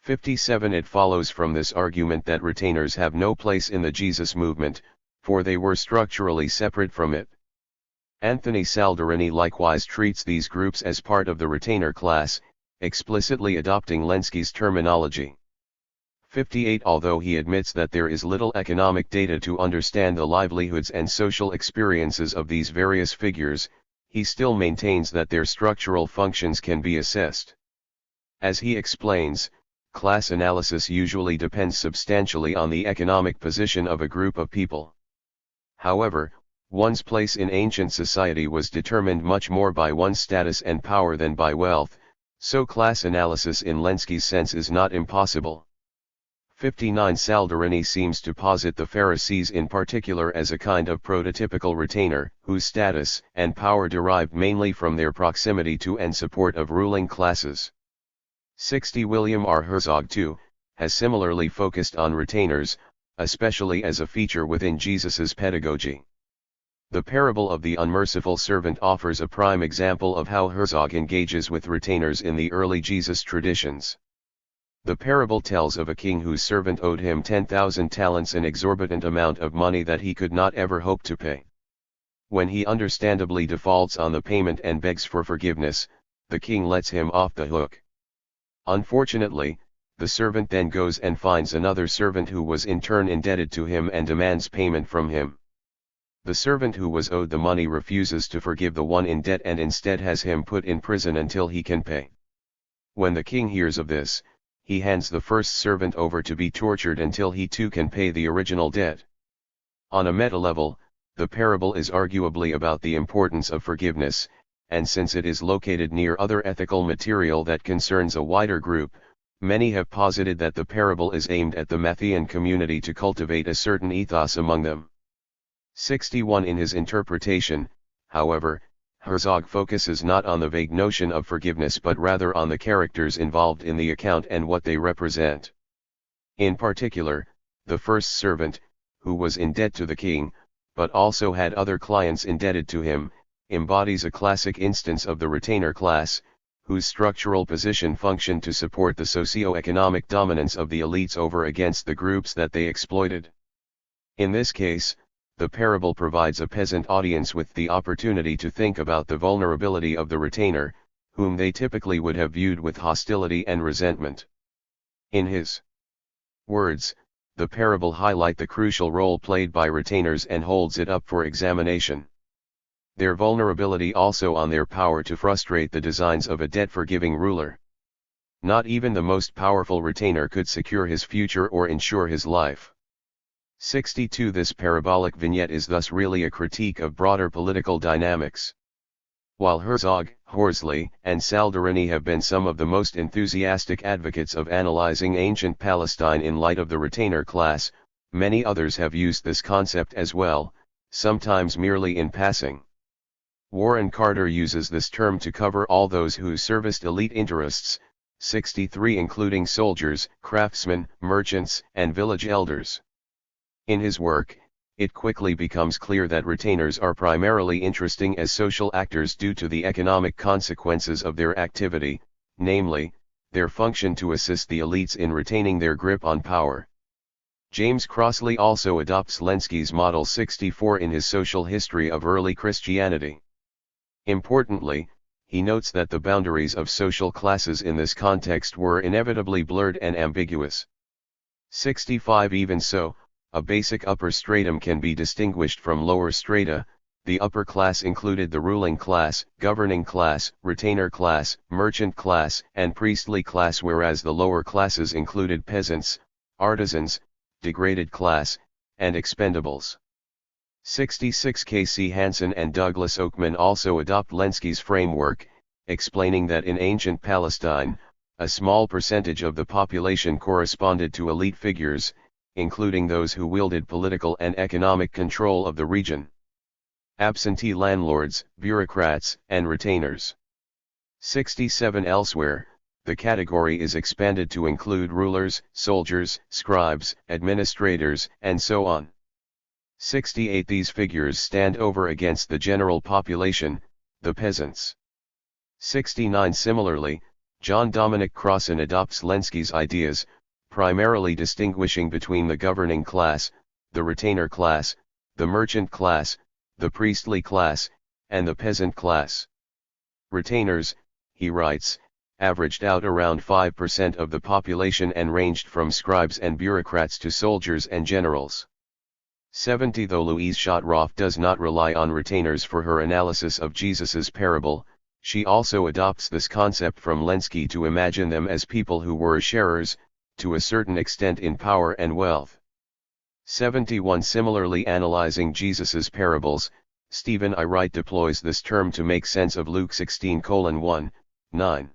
A: 57 It follows from this argument that retainers have no place in the Jesus movement, for they were structurally separate from it. Anthony Saldarini likewise treats these groups as part of the retainer class, explicitly adopting Lenski's terminology. 58 Although he admits that there is little economic data to understand the livelihoods and social experiences of these various figures, he still maintains that their structural functions can be assessed. As he explains, class analysis usually depends substantially on the economic position of a group of people. However, one's place in ancient society was determined much more by one's status and power than by wealth, so class analysis in Lenski's sense is not impossible. 59 Saldarini seems to posit the Pharisees in particular as a kind of prototypical retainer, whose status and power derived mainly from their proximity to and support of ruling classes. 60 William R. Herzog too has similarly focused on retainers, especially as a feature within Jesus's pedagogy. The parable of the unmerciful servant offers a prime example of how Herzog engages with retainers in the early Jesus traditions. The parable tells of a king whose servant owed him 10,000 talents, an exorbitant amount of money that he could not ever hope to pay. When he understandably defaults on the payment and begs for forgiveness, the king lets him off the hook. Unfortunately, the servant then goes and finds another servant who was in turn indebted to him and demands payment from him. The servant who was owed the money refuses to forgive the one in debt and instead has him put in prison until he can pay. When the king hears of this, he hands the first servant over to be tortured until he too can pay the original debt. On a meta-level, the parable is arguably about the importance of forgiveness, and since it is located near other ethical material that concerns a wider group, many have posited that the parable is aimed at the Matthean community to cultivate a certain ethos among them. 61 In his interpretation, however, Herzog focuses not on the vague notion of forgiveness but rather on the characters involved in the account and what they represent. In particular, the first servant, who was in debt to the king, but also had other clients indebted to him, embodies a classic instance of the retainer class, whose structural position functioned to support the socio-economic dominance of the elites over against the groups that they exploited. In this case, the parable provides a peasant audience with the opportunity to think about the vulnerability of the retainer, whom they typically would have viewed with hostility and resentment. In his words, the parable highlights the crucial role played by retainers and holds it up for examination. Their vulnerability also on their power to frustrate the designs of a debt-forgiving ruler. Not even the most powerful retainer could secure his future or ensure his life. 62 This parabolic vignette is thus really a critique of broader political dynamics. While Herzog, Horsley, and Saldarini have been some of the most enthusiastic advocates of analyzing ancient Palestine in light of the retainer class, many others have used this concept as well, sometimes merely in passing. Warren Carter uses this term to cover all those who serviced elite interests, 63 including soldiers, craftsmen, merchants, and village elders. In his work, it quickly becomes clear that retainers are primarily interesting as social actors due to the economic consequences of their activity, namely, their function to assist the elites in retaining their grip on power. James Crossley also adopts Lenski's Model 64 in his Social History of Early Christianity. Importantly, he notes that the boundaries of social classes in this context were inevitably blurred and ambiguous. 65 Even so, a basic upper stratum can be distinguished from lower strata. The upper class included the ruling class, governing class, retainer class, merchant class, and priestly class, whereas the lower classes included peasants, artisans, degraded class, and expendables. 66 K. C. Hansen and Douglas Oakman also adopt Lenski's framework, explaining that in ancient Palestine, a small percentage of the population corresponded to elite figures, including those who wielded political and economic control of the region. Absentee landlords, bureaucrats, and retainers. 67 Elsewhere, the category is expanded to include rulers, soldiers, scribes, administrators, and so on. 68 These figures stand over against the general population, the peasants. 69 Similarly, John Dominic Crossan adopts Lenski's ideas, primarily distinguishing between the governing class, the retainer class, the merchant class, the priestly class, and the peasant class. Retainers, he writes, averaged out around 5% of the population and ranged from scribes and bureaucrats to soldiers and generals. 70 Though Louise Schottroff does not rely on retainers for her analysis of Jesus's parable, she also adopts this concept from Lenski to imagine them as people who were sharers, to a certain extent in power and wealth. 71 Similarly analyzing Jesus's parables, Stephen I. Wright deploys this term to make sense of Luke 16:1, 9.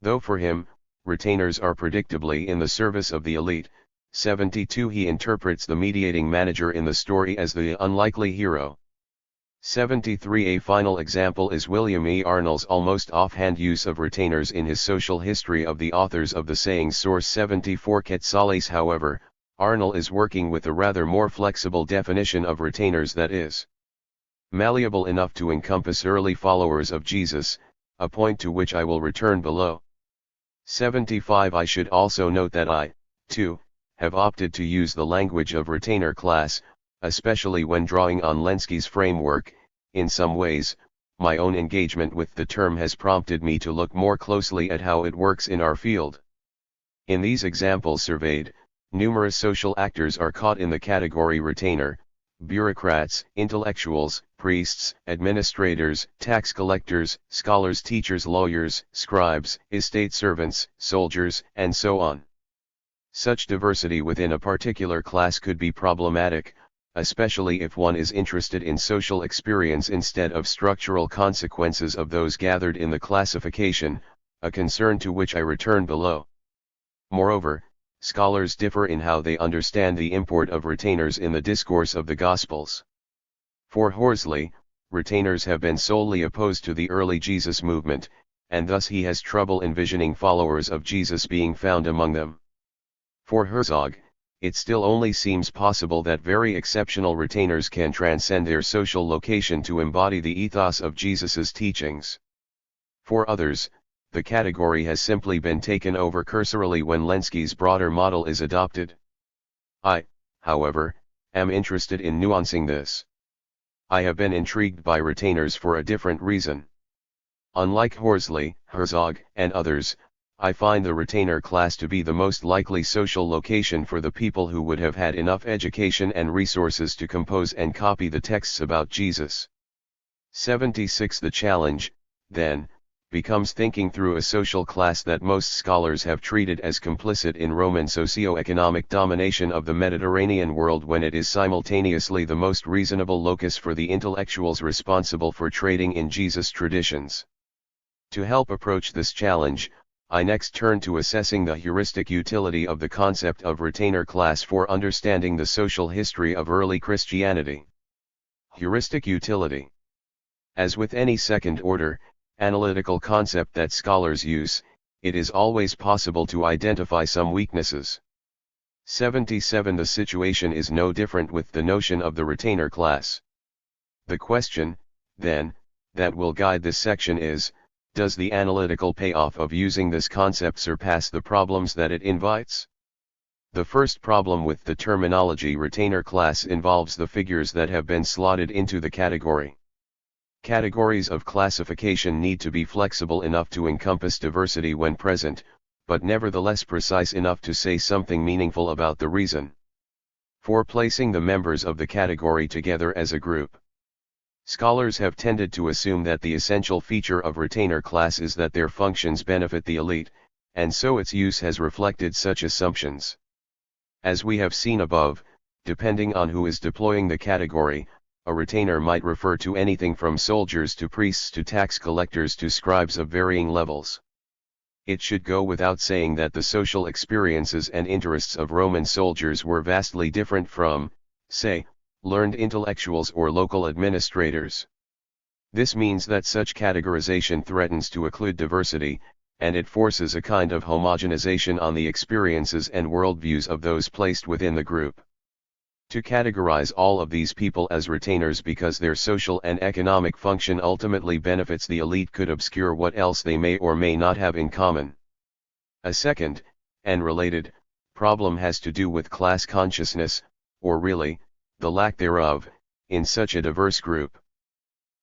A: Though for him, retainers are predictably in the service of the elite, 72 He interprets the mediating manager in the story as the unlikely hero. 73 A final example is William E. Arnold's almost offhand use of retainers in his Social History of the Authors of the Sayings source 74 Quetzales. However, Arnold is working with a rather more flexible definition of retainers that is malleable enough to encompass early followers of Jesus, a point to which I will return below. 75 I should also note that I, too, have opted to use the language of retainer class, especially when drawing on Lenski's framework. In some ways, my own engagement with the term has prompted me to look more closely at how it works in our field. In these examples surveyed, numerous social actors are caught in the category retainer: bureaucrats, intellectuals, priests, administrators, tax collectors, scholars, teachers, lawyers, scribes, estate servants, soldiers, and so on. Such diversity within a particular class could be problematic, especially if one is interested in social experience instead of structural consequences of those gathered in the classification, a concern to which I return below. Moreover, scholars differ in how they understand the import of retainers in the discourse of the Gospels. For Horsley, retainers have been solely opposed to the early Jesus movement, and thus he has trouble envisioning followers of Jesus being found among them. For Herzog, it still only seems possible that very exceptional retainers can transcend their social location to embody the ethos of Jesus's teachings. For others, the category has simply been taken over cursorily when Lenski's broader model is adopted. I, however, am interested in nuancing this. I have been intrigued by retainers for a different reason. Unlike Horsley, Herzog, and others, I find the retainer class to be the most likely social location for the people who would have had enough education and resources to compose and copy the texts about Jesus. 76 The challenge, then, becomes thinking through a social class that most scholars have treated as complicit in Roman socio-economic domination of the Mediterranean world, when it is simultaneously the most reasonable locus for the intellectuals responsible for trading in Jesus' traditions. To help approach this challenge, I next turn to assessing the heuristic utility of the concept of retainer class for understanding the social history of early Christianity. Heuristic utility. As with any second-order, analytical concept that scholars use, it is always possible to identify some weaknesses. 77 The situation is no different with the notion of the retainer class. The question, then, that will guide this section is, does the analytical payoff of using this concept surpass the problems that it invites? The first problem with the terminology retainer class involves the figures that have been slotted into the category. Categories of classification need to be flexible enough to encompass diversity when present, but nevertheless precise enough to say something meaningful about the reason for placing the members of the category together as a group. Scholars have tended to assume that the essential feature of retainer class is that their functions benefit the elite, and so its use has reflected such assumptions. As we have seen above, depending on who is deploying the category, a retainer might refer to anything from soldiers to priests to tax collectors to scribes of varying levels. It should go without saying that the social experiences and interests of Roman soldiers were vastly different from, say, learned intellectuals or local administrators. This means that such categorization threatens to occlude diversity, and it forces a kind of homogenization on the experiences and worldviews of those placed within the group. To categorize all of these people as retainers because their social and economic function ultimately benefits the elite could obscure what else they may or may not have in common. A second, and related, problem has to do with class consciousness, or really, the lack thereof, in such a diverse group.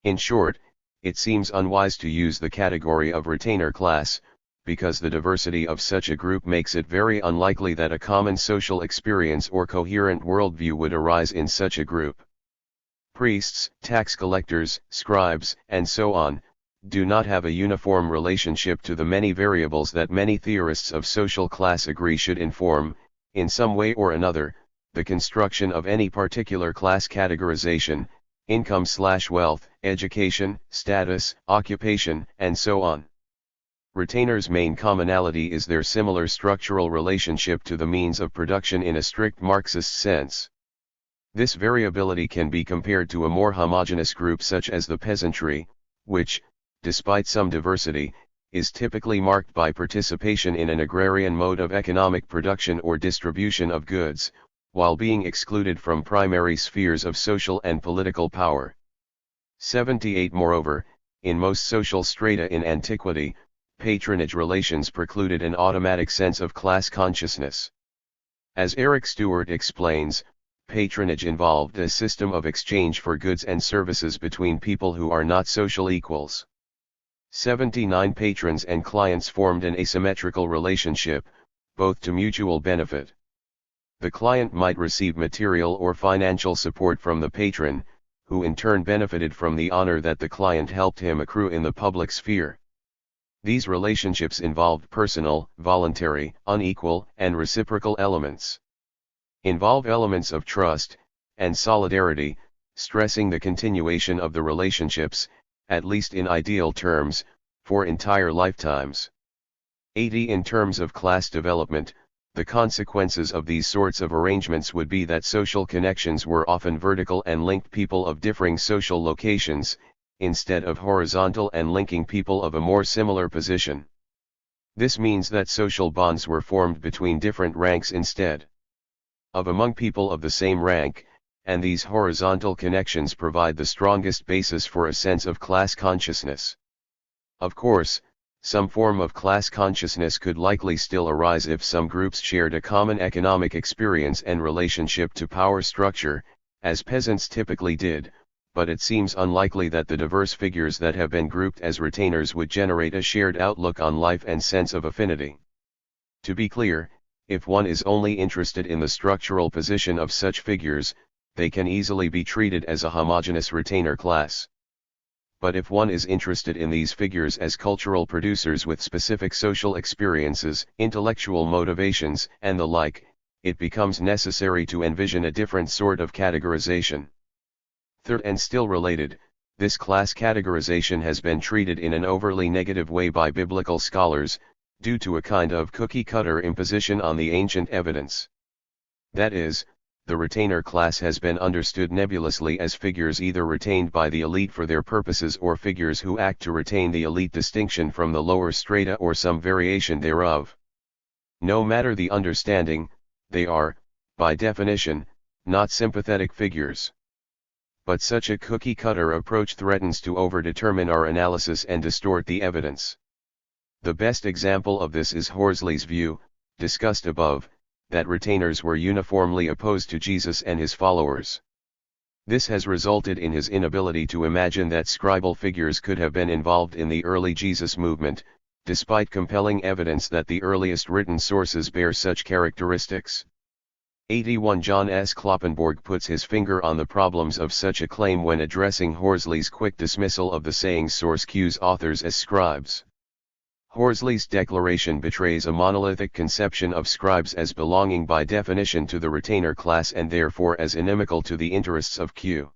A: In short, it seems unwise to use the category of retainer class, because the diversity of such a group makes it very unlikely that a common social experience or coherent worldview would arise in such a group. Priests, tax collectors, scribes, and so on, do not have a uniform relationship to the many variables that many theorists of social class agree should inform, in some way or another, the construction of any particular class categorization: income/wealth, education, status, occupation, and so on. Retainers' main commonality is their similar structural relationship to the means of production in a strict Marxist sense. This variability can be compared to a more homogeneous group such as the peasantry, which, despite some diversity, is typically marked by participation in an agrarian mode of economic production or distribution of goods, while being excluded from primary spheres of social and political power. 78 Moreover, in most social strata in antiquity, patronage relations precluded an automatic sense of class consciousness. As Eric Stewart explains, patronage involved a system of exchange for goods and services between people who are not social equals. 79 Patrons and clients formed an asymmetrical relationship, both to mutual benefit. The client might receive material or financial support from the patron, who in turn benefited from the honor that the client helped him accrue in the public sphere. These relationships involved personal, voluntary, unequal, and reciprocal elements. Involve elements of trust and solidarity, stressing the continuation of the relationships, at least in ideal terms, for entire lifetimes. 80 In terms of class development, the consequences of these sorts of arrangements would be that social connections were often vertical and linked people of differing social locations, instead of horizontal and linking people of a more similar position. This means that social bonds were formed between different ranks instead of among people of the same rank, and these horizontal connections provide the strongest basis for a sense of class consciousness. Of course, some form of class consciousness could likely still arise if some groups shared a common economic experience and relationship to power structure, as peasants typically did, but it seems unlikely that the diverse figures that have been grouped as retainers would generate a shared outlook on life and sense of affinity. To be clear, if one is only interested in the structural position of such figures, they can easily be treated as a homogeneous retainer class. but if one is interested in these figures as cultural producers with specific social experiences, intellectual motivations, and the like, it becomes necessary to envision a different sort of categorization. Third, and still related, this class categorization has been treated in an overly negative way by biblical scholars, due to a kind of cookie-cutter imposition on the ancient evidence. That is, the retainer class has been understood nebulously as figures either retained by the elite for their purposes or figures who act to retain the elite distinction from the lower strata or some variation thereof. No matter the understanding, they are, by definition, not sympathetic figures. But such a cookie-cutter approach threatens to overdetermine our analysis and distort the evidence. The best example of this is Horsley's view, discussed above, that retainers were uniformly opposed to Jesus and his followers. This has resulted in his inability to imagine that scribal figures could have been involved in the early Jesus movement, despite compelling evidence that the earliest written sources bear such characteristics. 81 John S. Kloppenborg puts his finger on the problems of such a claim when addressing Horsley's quick dismissal of the saying source cues authors as scribes. Horsley's declaration betrays a monolithic conception of scribes as belonging by definition to the retainer class and therefore as inimical to the interests of Q.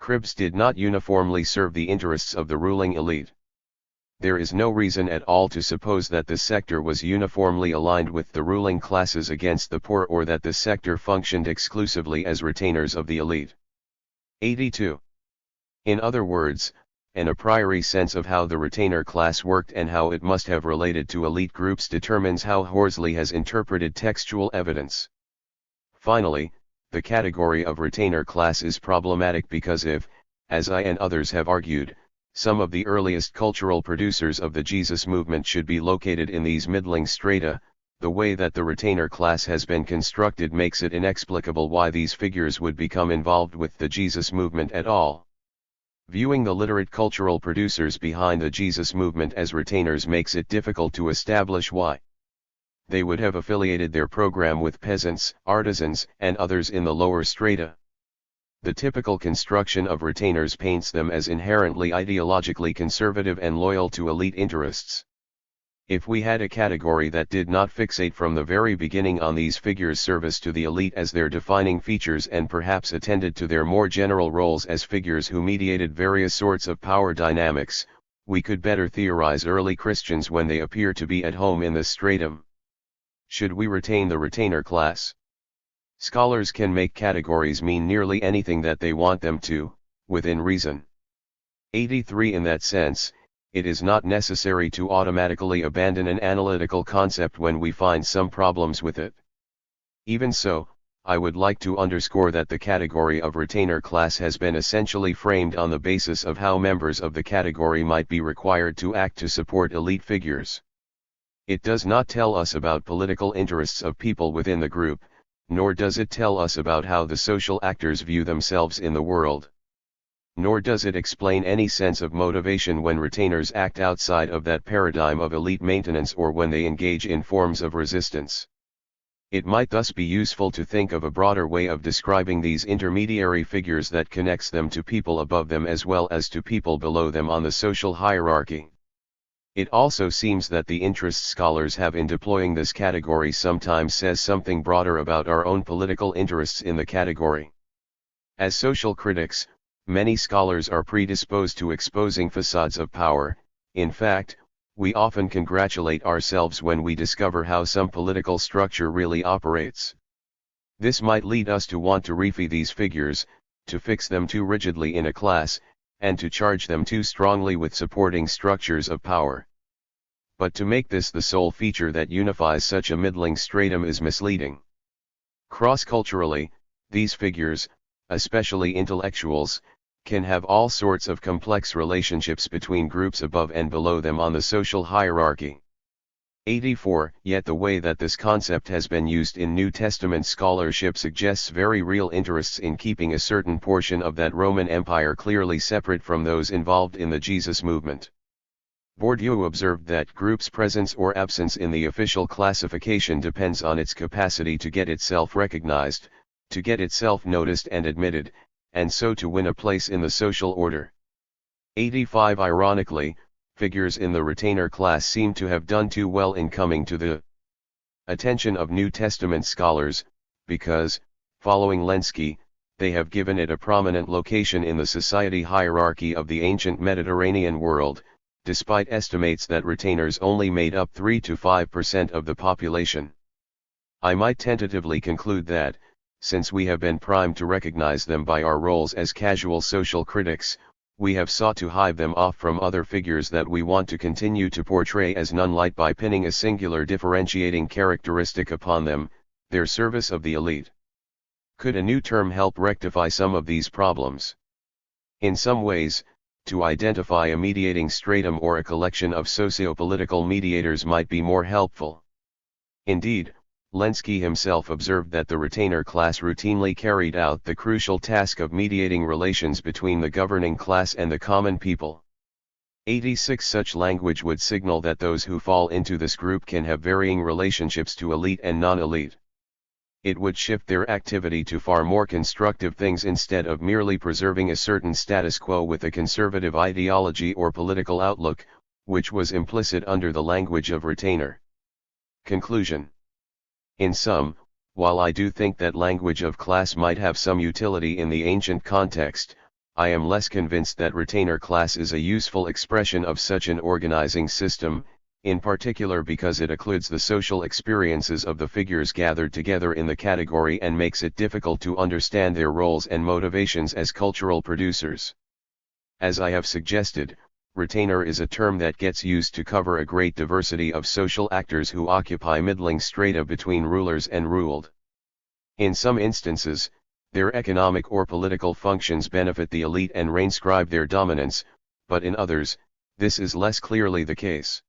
A: Scribes did not uniformly serve the interests of the ruling elite. There is no reason at all to suppose that this sector was uniformly aligned with the ruling classes against the poor or that this sector functioned exclusively as retainers of the elite. 82. In other words, an a priori sense of how the retainer class worked and how it must have related to elite groups determines how Horsley has interpreted textual evidence. Finally, the category of retainer class is problematic because if, as I and others have argued, some of the earliest cultural producers of the Jesus movement should be located in these middling strata, the way that the retainer class has been constructed makes it inexplicable why these figures would become involved with the Jesus movement at all. Viewing the literate cultural producers behind the Jesus movement as retainers makes it difficult to establish why they would have affiliated their program with peasants, artisans, and others in the lower strata. The typical construction of retainers paints them as inherently ideologically conservative and loyal to elite interests. If we had a category that did not fixate from the very beginning on these figures' service to the elite as their defining features and perhaps attended to their more general roles as figures who mediated various sorts of power dynamics, we could better theorize early Christians when they appear to be at home in this stratum. Should we retain the retainer class? Scholars can make categories mean nearly anything that they want them to, within reason. 83 In that sense, it is not necessary to automatically abandon an analytical concept when we find some problems with it. Even so, I would like to underscore that the category of retainer class has been essentially framed on the basis of how members of the category might be required to act to support elite figures. It does not tell us about political interests of people within the group, nor does it tell us about how the social actors view themselves in the world. Nor does it explain any sense of motivation when retainers act outside of that paradigm of elite maintenance or when they engage in forms of resistance. It might thus be useful to think of a broader way of describing these intermediary figures that connects them to people above them as well as to people below them on the social hierarchy. It also seems that the interest scholars have in deploying this category sometimes says something broader about our own political interests in the category. As social critics, many scholars are predisposed to exposing facades of power. In fact, we often congratulate ourselves when we discover how some political structure really operates. This might lead us to want to refy these figures, to fix them too rigidly in a class, and to charge them too strongly with supporting structures of power. But to make this the sole feature that unifies such a middling stratum is misleading. Cross-culturally, these figures, especially intellectuals, can have all sorts of complex relationships between groups above and below them on the social hierarchy. 84 Yet the way that this concept has been used in New Testament scholarship suggests very real interests in keeping a certain portion of that Roman Empire clearly separate from those involved in the Jesus movement. Bourdieu observed that groups' presence or absence in the official classification depends on its capacity to get itself recognized, to get itself noticed and admitted, and so to win a place in the social order. 85 Ironically, figures in the retainer class seem to have done too well in coming to the attention of New Testament scholars, because, following Lenski, they have given it a prominent location in the society hierarchy of the ancient Mediterranean world, despite estimates that retainers only made up 3 to 5% of the population. I might tentatively conclude that, since we have been primed to recognize them by our roles as casual social critics, we have sought to hive them off from other figures that we want to continue to portray as non-light by pinning a singular differentiating characteristic upon them, their service of the elite. Could a new term help rectify some of these problems? In some ways, to identify a mediating stratum or a collection of socio-political mediators might be more helpful. Indeed, Lenski himself observed that the retainer class routinely carried out the crucial task of mediating relations between the governing class and the common people. 86 Such language would signal that those who fall into this group can have varying relationships to elite and non-elite. It would shift their activity to far more constructive things instead of merely preserving a certain status quo with a conservative ideology or political outlook, which was implicit under the language of retainer. Conclusion. In sum, while I do think that language of class might have some utility in the ancient context, I am less convinced that retainer class is a useful expression of such an organizing system, in particular because it occludes the social experiences of the figures gathered together in the category and makes it difficult to understand their roles and motivations as cultural producers. As I have suggested, retainer is a term that gets used to cover a great diversity of social actors who occupy middling strata between rulers and ruled. In some instances, their economic or political functions benefit the elite and reinscribe their dominance, but in others, this is less clearly the case.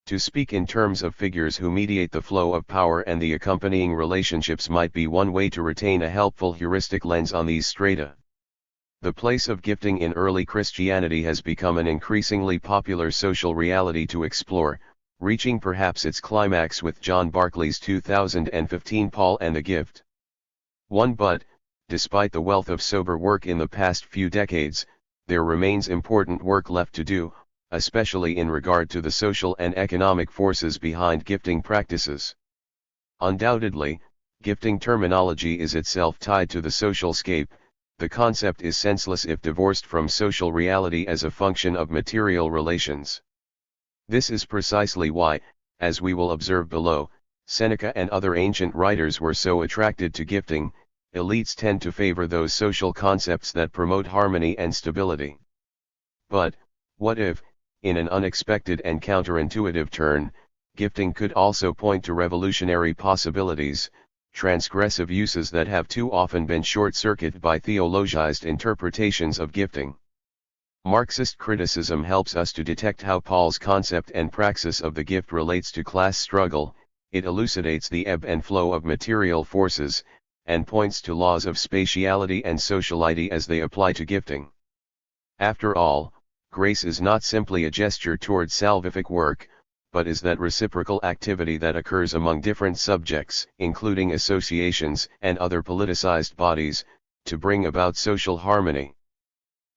A: To speak in terms of figures who mediate the flow of power and the accompanying relationships might be one way to retain a helpful heuristic lens on these strata. The place of gifting in early Christianity has become an increasingly popular social reality to explore, reaching perhaps its climax with John Barclay's 2015 Paul and the Gift. But, despite the wealth of sober work in the past few decades, there remains important work left to do, especially in regard to the social and economic forces behind gifting practices. Undoubtedly, gifting terminology is itself tied to the social scape. The concept is senseless if divorced from social reality as a function of material relations. This is precisely why, as we will observe below, Seneca and other ancient writers were so attracted to gifting. Elites tend to favor those social concepts that promote harmony and stability. But, what if, in an unexpected and counterintuitive turn, gifting could also point to revolutionary possibilities, transgressive uses that have too often been short-circuited by theologized interpretations of gifting? Marxist criticism helps us to detect how Paul's concept and praxis of the gift relates to class struggle. It elucidates the ebb and flow of material forces, and points to laws of spatiality and sociality as they apply to gifting. After all, grace is not simply a gesture toward salvific work, but is that reciprocal activity that occurs among different subjects, including associations and other politicized bodies, to bring about social harmony.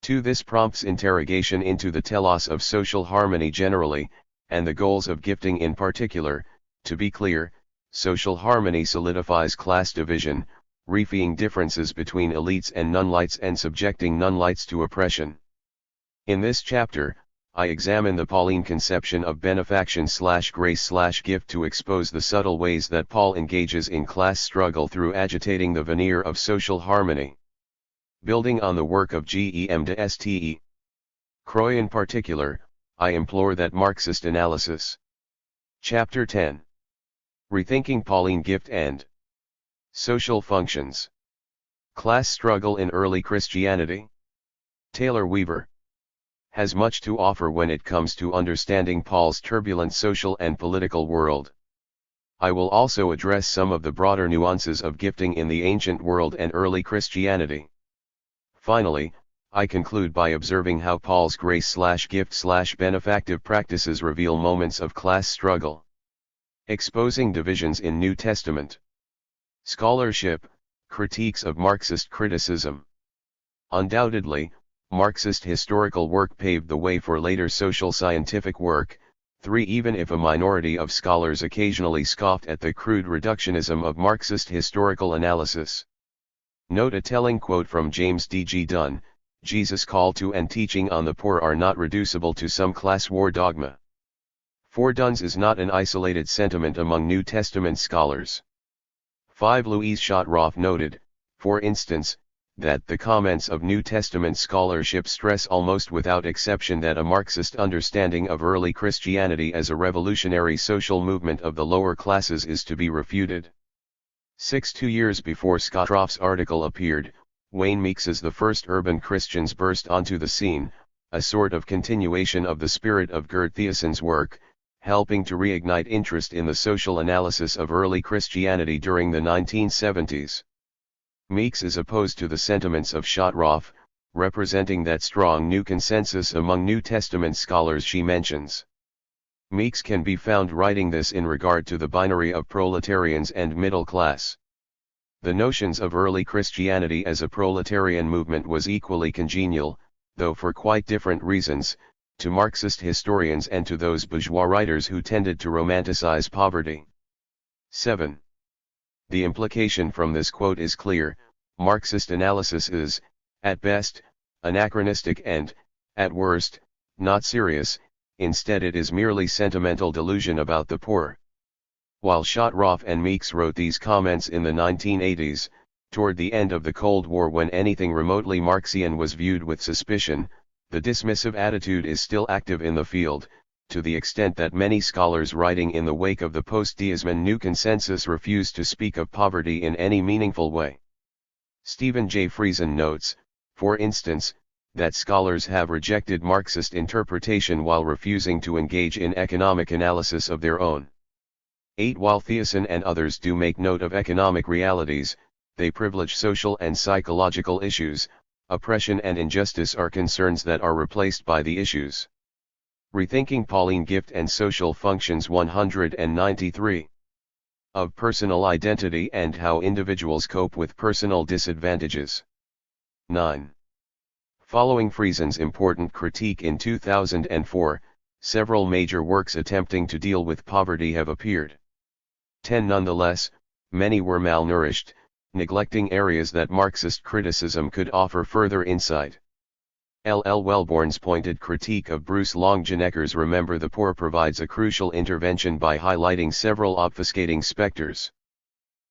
A: This prompts interrogation into the telos of social harmony generally, and the goals of gifting in particular. To be clear, social harmony solidifies class division, reifying differences between elites and non-lights and subjecting non-lights to oppression. In this chapter, I examine the Pauline conception of benefaction/grace/gift to expose the subtle ways that Paul engages in class struggle through agitating the veneer of social harmony. Building on the work of Gem de Ste. Croix in particular, I implore that Marxist analysis. Chapter 10. Rethinking Pauline Gift and Social Functions. Class Struggle in Early Christianity. Taylor Weaver has much to offer when it comes to understanding Paul's turbulent social and political world. I will also address some of the broader nuances of gifting in the ancient world and early Christianity. Finally, I conclude by observing how Paul's grace/gift/benefactive practices reveal moments of class struggle. Exposing divisions in New Testament scholarship, critiques of Marxist criticism. Undoubtedly, Marxist historical work paved the way for later social scientific work. 3. Even if a minority of scholars occasionally scoffed at the crude reductionism of Marxist historical analysis. Note a telling quote from James D. G. Dunn: Jesus' call to and teaching on the poor are not reducible to some class war dogma. 4. Dunn's is not an isolated sentiment among New Testament scholars. 5. Louise Schotroff noted, for instance, that the comments of New Testament scholarship stress almost without exception that a Marxist understanding of early Christianity as a revolutionary social movement of the lower classes is to be refuted. 6. 2 years before Schotroff's article appeared, Wayne Meeks's The First Urban Christians burst onto the scene, a sort of continuation of the spirit of Gerd Thiesen's work, helping to reignite interest in the social analysis of early Christianity during the 1970s. Meeks is opposed to the sentiments of Schotroff, representing that strong new consensus among New Testament scholars she mentions. Meeks can be found writing this in regard to the binary of proletarians and middle class. The notions of early Christianity as a proletarian movement was equally congenial, though for quite different reasons, to Marxist historians and to those bourgeois writers who tended to romanticize poverty. 7. The implication from this quote is clear: Marxist analysis is, at best, anachronistic and, at worst, not serious. Instead it is merely sentimental delusion about the poor. While Schotroff and Meeks wrote these comments in the 1980s, toward the end of the Cold War when anything remotely Marxian was viewed with suspicion, the dismissive attitude is still active in the field, to the extent that many scholars writing in the wake of the post-Deisman New Consensus refuse to speak of poverty in any meaningful way. Stephen J. Friesen notes, for instance, that scholars have rejected Marxist interpretation while refusing to engage in economic analysis of their own. 8. While Thiesen and others do make note of economic realities, they privilege social and psychological issues. Oppression and injustice are concerns that are replaced by the issues. Rethinking Pauline Gift and Social Functions 193. Of personal identity and how individuals cope with personal disadvantages. 9. Following Friesen's important critique in 2004, several major works attempting to deal with poverty have appeared. 10. Nonetheless, many were malnourished, neglecting areas that Marxist criticism could offer further insight. L. L. Wellborn's pointed critique of Bruce Longenecker's Remember the Poor provides a crucial intervention by highlighting several obfuscating specters.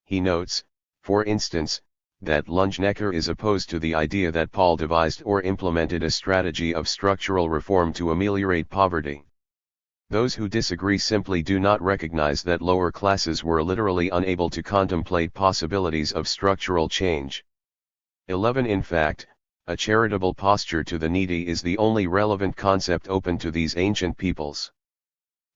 A: He notes, for instance, that Longenecker is opposed to the idea that Paul devised or implemented a strategy of structural reform to ameliorate poverty. Those who disagree simply do not recognize that lower classes were literally unable to contemplate possibilities of structural change. 11. In fact, a charitable posture to the needy is the only relevant concept open to these ancient peoples.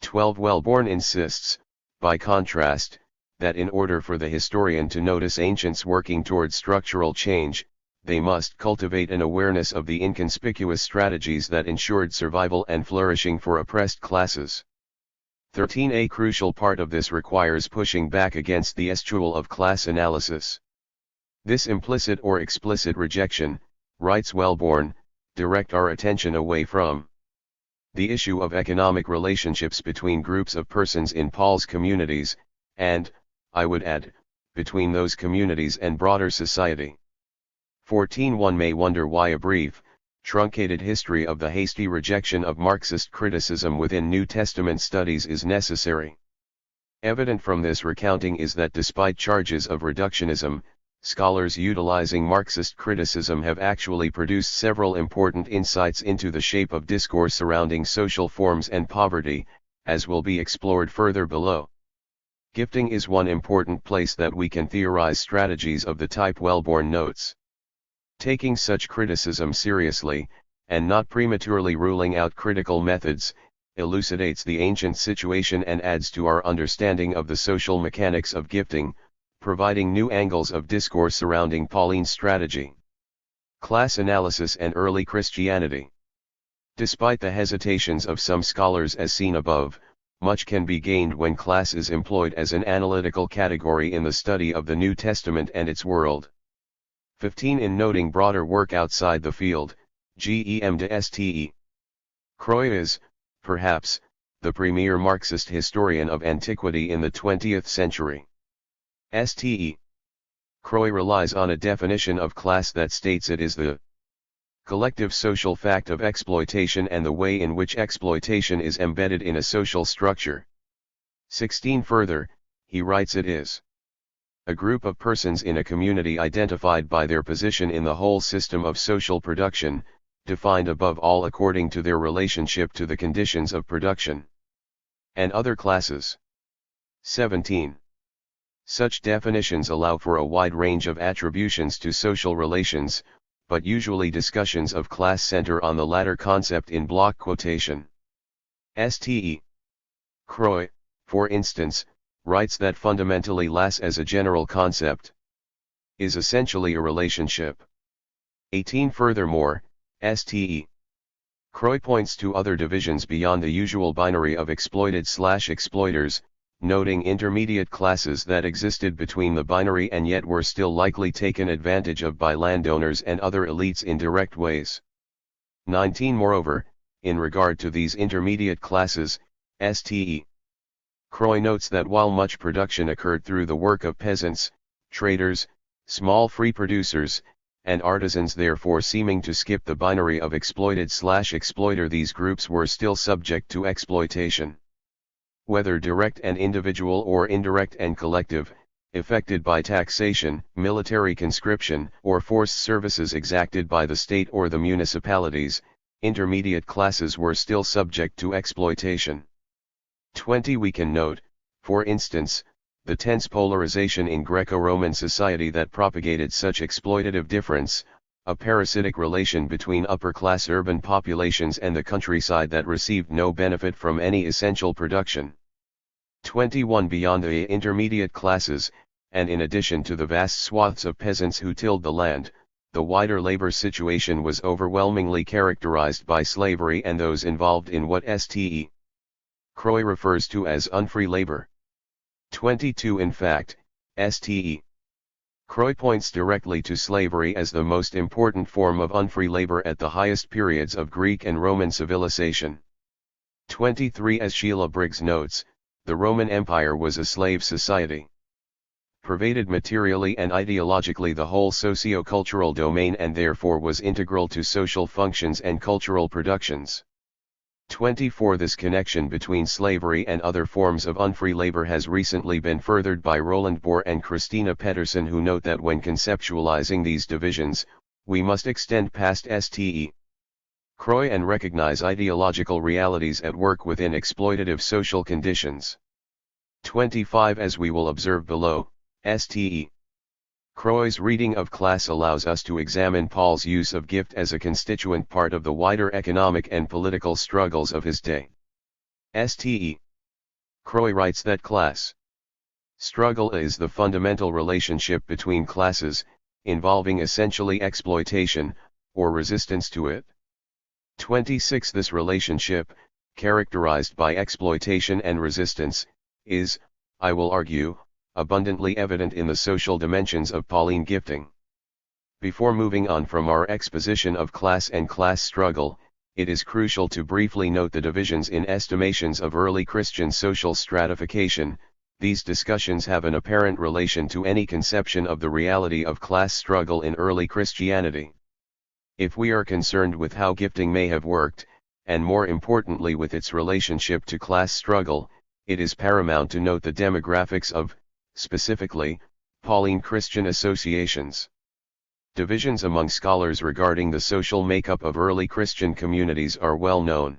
A: 12. Wellborn insists, by contrast, that in order for the historian to notice ancients working toward structural change, they must cultivate an awareness of the inconspicuous strategies that ensured survival and flourishing for oppressed classes. 13. A crucial part of this requires pushing back against the eschewal of class analysis. This implicit or explicit rejection, writes Wellborn, direct our attention away from the issue of economic relationships between groups of persons in Paul's communities, and, I would add, between those communities and broader society. 14. One may wonder why a brief, truncated history of the hasty rejection of Marxist criticism within New Testament studies is necessary. Evident from this recounting is that despite charges of reductionism, scholars utilizing Marxist criticism have actually produced several important insights into the shape of discourse surrounding social forms and poverty, as will be explored further below. Gifting is one important place that we can theorize strategies of the type Wellborn notes. Taking such criticism seriously, and not prematurely ruling out critical methods, elucidates the ancient situation and adds to our understanding of the social mechanics of gifting, providing new angles of discourse surrounding Pauline strategy. Class analysis and early Christianity. Despite the hesitations of some scholars as seen above, much can be gained when class is employed as an analytical category in the study of the New Testament and its world. 15. In noting broader work outside the field, Gem de Ste. Croix is, perhaps, the premier Marxist historian of antiquity in the 20th century. Ste. Croix relies on a definition of class that states it is the collective social fact of exploitation and the way in which exploitation is embedded in a social structure. 16 Further, he writes it is a group of persons in a community identified by their position in the whole system of social production, defined above all according to their relationship to the conditions of production and other classes. 17. Such definitions allow for a wide range of attributions to social relations, but usually discussions of class center on the latter concept in block quotation. Ste. Croix, for instance, writes that fundamentally class as a general concept is essentially a relationship. 18 Furthermore, Ste. Croix points to other divisions beyond the usual binary of exploited/exploiters, noting intermediate classes that existed between the binary and yet were still likely taken advantage of by landowners and other elites in direct ways. 19 Moreover, in regard to these intermediate classes, Ste. Croix notes that while much production occurred through the work of peasants, traders, small free producers, and artisans, therefore seeming to skip the binary of exploited/exploiter, these groups were still subject to exploitation. Whether direct and individual or indirect and collective, effected by taxation, military conscription, or forced services exacted by the state or the municipalities, intermediate classes were still subject to exploitation. 20 We can note, for instance, the tense polarization in Greco-Roman society that propagated such exploitative difference, a parasitic relation between upper-class urban populations and the countryside that received no benefit from any essential production. 21 Beyond the intermediate classes, and in addition to the vast swaths of peasants who tilled the land, the wider labor situation was overwhelmingly characterized by slavery and those involved in what Ste. Croix refers to as unfree labor. 22 In fact, Ste. Croix points directly to slavery as the most important form of unfree labor at the highest periods of Greek and Roman civilization. 23 As Sheila Briggs notes, the Roman Empire was a slave society. Pervaded materially and ideologically the whole socio-cultural domain and therefore was integral to social functions and cultural productions. 24 This connection between slavery and other forms of unfree labor has recently been furthered by Roland Bohr and Christina Pedersen, who note that when conceptualizing these divisions, we must extend past Ste. Croix and recognize ideological realities at work within exploitative social conditions. 25 As we will observe below, Ste. Croix's reading of class allows us to examine Paul's use of gift as a constituent part of the wider economic and political struggles of his day. Ste. Croix writes that class struggle is the fundamental relationship between classes, involving essentially exploitation, or resistance to it. 26 This relationship, characterized by exploitation and resistance, is, I will argue, abundantly evident in the social dimensions of Pauline gifting. Before moving on from our exposition of class and class struggle, it is crucial to briefly note the divisions in estimations of early Christian social stratification. These discussions have an apparent relation to any conception of the reality of class struggle in early Christianity. If we are concerned with how gifting may have worked, and more importantly with its relationship to class struggle, it is paramount to note the demographics of, specifically, Pauline Christian associations. Divisions among scholars regarding the social makeup of early Christian communities are well known.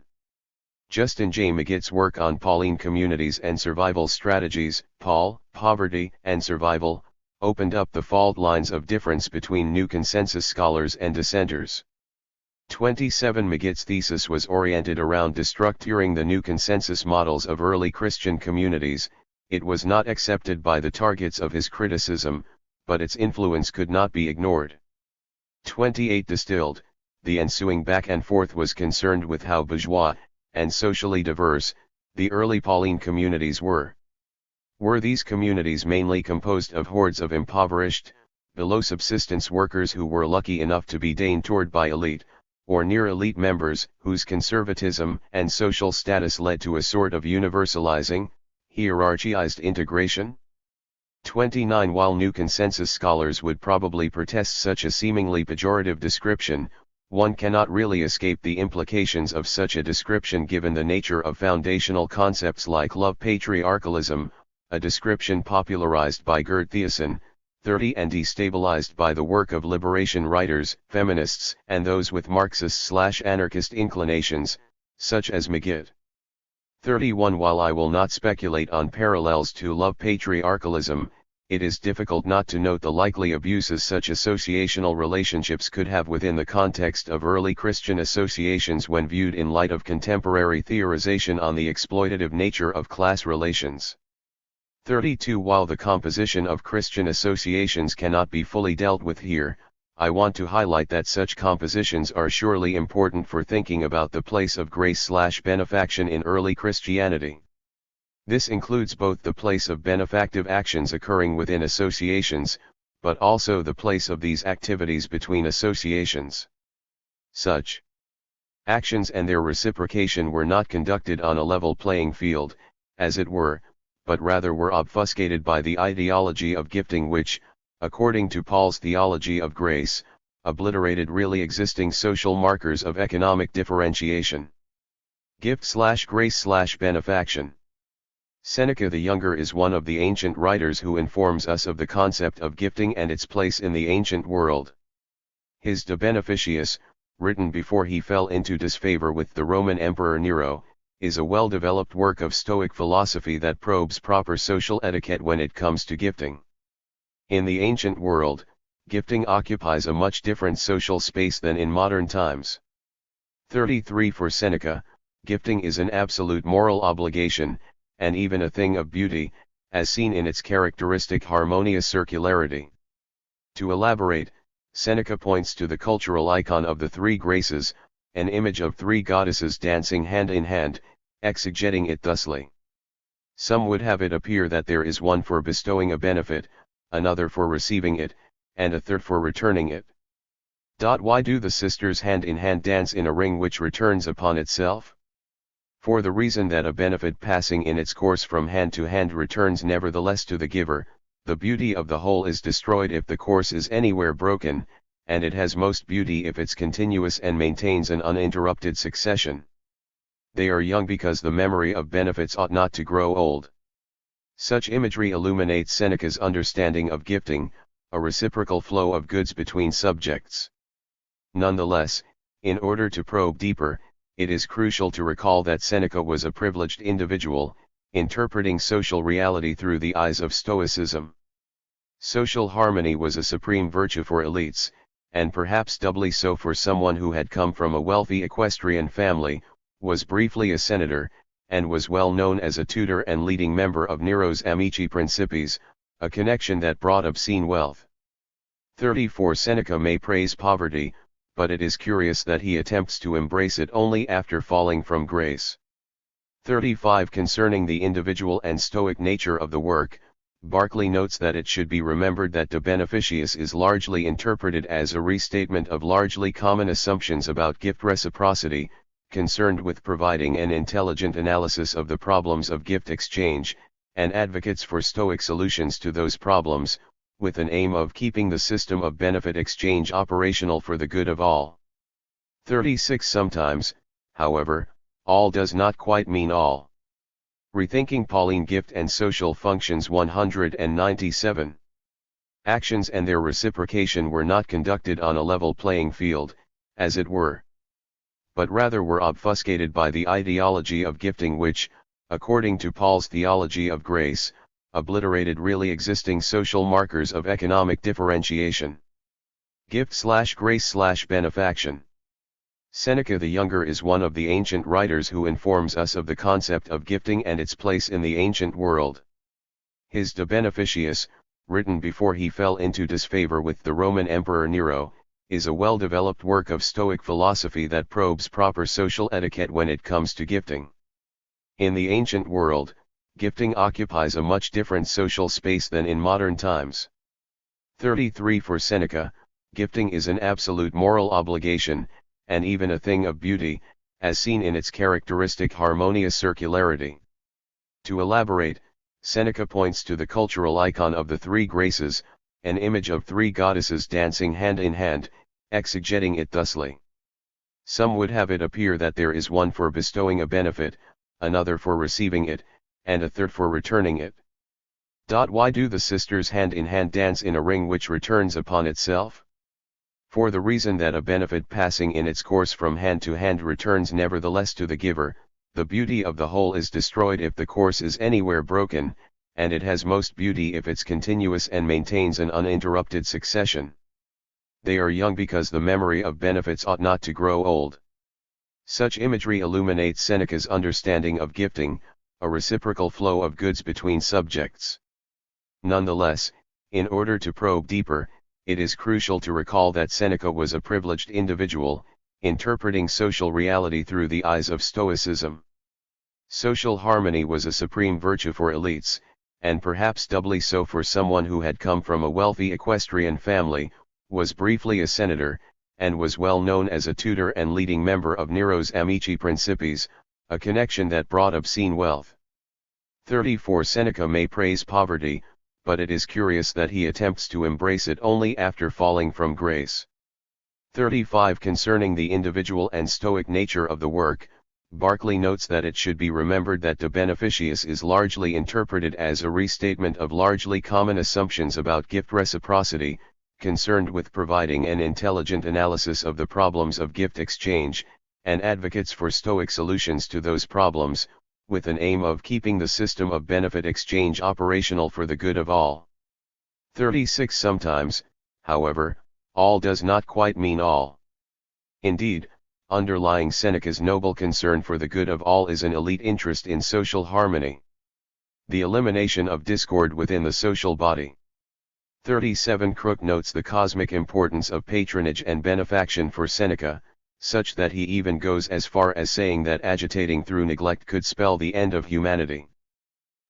A: Justin J. Magid's work on Pauline communities and survival strategies, Paul, Poverty, and Survival, opened up the fault lines of difference between new consensus scholars and dissenters. 27 Magid's thesis was oriented around destructuring the new consensus models of early Christian communities. It was not accepted by the targets of his criticism, but its influence could not be ignored. 28 Distilled, the ensuing back and forth was concerned with how bourgeois, and socially diverse, the early Pauline communities were. Were these communities mainly composed of hordes of impoverished, below subsistence workers who were lucky enough to be deigned toward by elite, or near elite members, whose conservatism and social status led to a sort of universalizing, hierarchized integration? 29. While new consensus scholars would probably protest such a seemingly pejorative description, one cannot really escape the implications of such a description given the nature of foundational concepts like love patriarchalism, a description popularized by Gerd Thiessen, 30, and destabilized by the work of liberation writers, feminists, and those with Marxist/anarchist inclinations, such as Magid. 31. While I will not speculate on parallels to love patriarchalism, it is difficult not to note the likely abuses such associational relationships could have within the context of early Christian associations when viewed in light of contemporary theorization on the exploitative nature of class relations. 32. While the composition of Christian associations cannot be fully dealt with here, I want to highlight that such compositions are surely important for thinking about the place of grace/benefaction in early Christianity. This includes both the place of benefactive actions occurring within associations, but also the place of these activities between associations. Such actions and their reciprocation were not conducted on a level playing field, as it were, but rather were obfuscated by the ideology of gifting which, according to Paul's theology of grace, obliterated really existing social markers of economic differentiation. Gift/grace/benefaction. Seneca the Younger is one of the ancient writers who informs us of the concept of gifting and its place in the ancient world. His De Beneficiis, written before he fell into disfavor with the Roman Emperor Nero, is a well-developed work of Stoic philosophy that probes proper social etiquette when it comes to gifting. In the ancient world, gifting occupies a much different social space than in modern times. 33. For Seneca, gifting is an absolute moral obligation, and even a thing of beauty, as seen in its characteristic harmonious circularity. To elaborate, Seneca points to the cultural icon of the three graces, an image of three goddesses dancing hand in hand, exegeting it thusly. Some would have it appear that there is one for bestowing a benefit, another for receiving it, and a third for returning it. Why do the sisters hand in hand dance in a ring which returns upon itself? For the reason that a benefit passing in its course from hand to hand returns nevertheless to the giver. The beauty of the whole is destroyed if the course is anywhere broken, and it has most beauty if it's continuous and maintains an uninterrupted succession. They are young because the memory of benefits ought not to grow old. Such imagery illuminates Seneca's understanding of gifting, a reciprocal flow of goods between subjects. Nonetheless, in order to probe deeper, it is crucial to recall that Seneca was a privileged individual, interpreting social reality through the eyes of Stoicism. Social harmony was a supreme virtue for elites, and perhaps doubly so for someone who had come from a wealthy equestrian family, was briefly a senator, and was well known as a tutor and leading member of Nero's Amici Principes, a connection that brought obscene wealth. 34. Seneca may praise poverty, but it is curious that he attempts to embrace it only after falling from grace. 35. Concerning the individual and Stoic nature of the work, Barclay notes that it should be remembered that De Beneficiis is largely interpreted as a restatement of largely common assumptions about gift reciprocity, concerned with providing an intelligent analysis of the problems of gift exchange, and advocates for Stoic solutions to those problems, with an aim of keeping the system of benefit exchange operational for the good of all. 36. Sometimes, however, all does not quite mean all. Rethinking Pauline Gift and Social Functions 197. Actions and their reciprocation were not conducted on a level playing field, as it were, but rather were obfuscated by the ideology of gifting which, according to Paul's theology of grace, obliterated really existing social markers of economic differentiation. Gift/grace/benefaction. Seneca the Younger is one of the ancient writers who informs us of the concept of gifting and its place in the ancient world. His De Beneficiis, written before he fell into disfavor with the Roman Emperor Nero, is a well-developed work of Stoic philosophy that probes proper social etiquette when it comes to gifting. In the ancient world, gifting occupies a much different social space than in modern times. 33. For Seneca, gifting is an absolute moral obligation, and even a thing of beauty, as seen in its characteristic harmonious circularity. To elaborate, Seneca points to the cultural icon of the three graces, an image of three goddesses dancing hand in hand, exegeting it thusly. Some would have it appear that there is one for bestowing a benefit, another for receiving it, and a third for returning it. Why do the sisters hand in hand dance in a ring which returns upon itself? For the reason that a benefit passing in its course from hand to hand returns nevertheless to the giver. The beauty of the whole is destroyed if the course is anywhere broken, and it has most beauty if it's continuous and maintains an uninterrupted succession. They are young because the memory of benefits ought not to grow old. Such imagery illuminates Seneca's understanding of gifting, a reciprocal flow of goods between subjects. Nonetheless, in order to probe deeper, it is crucial to recall that Seneca was a privileged individual, interpreting social reality through the eyes of Stoicism. Social harmony was a supreme virtue for elites, and perhaps doubly so for someone who had come from a wealthy equestrian family, was briefly a senator, and was well known as a tutor and leading member of Nero's Amici Principes, a connection that brought obscene wealth. 34 Seneca may praise poverty, but it is curious that he attempts to embrace it only after falling from grace. 35 Concerning the individual and Stoic nature of the work, Barclay notes that it should be remembered that De Beneficiis is largely interpreted as a restatement of largely common assumptions about gift reciprocity, concerned with providing an intelligent analysis of the problems of gift exchange, and advocates for Stoic solutions to those problems, with an aim of keeping the system of benefit exchange operational for the good of all. 36 Sometimes, however, all does not quite mean all. Indeed, underlying Seneca's noble concern for the good of all is an elite interest in social harmony. The elimination of discord within the social body. 37 Crook notes the cosmic importance of patronage and benefaction for Seneca, such that he even goes as far as saying that agitating through neglect could spell the end of humanity.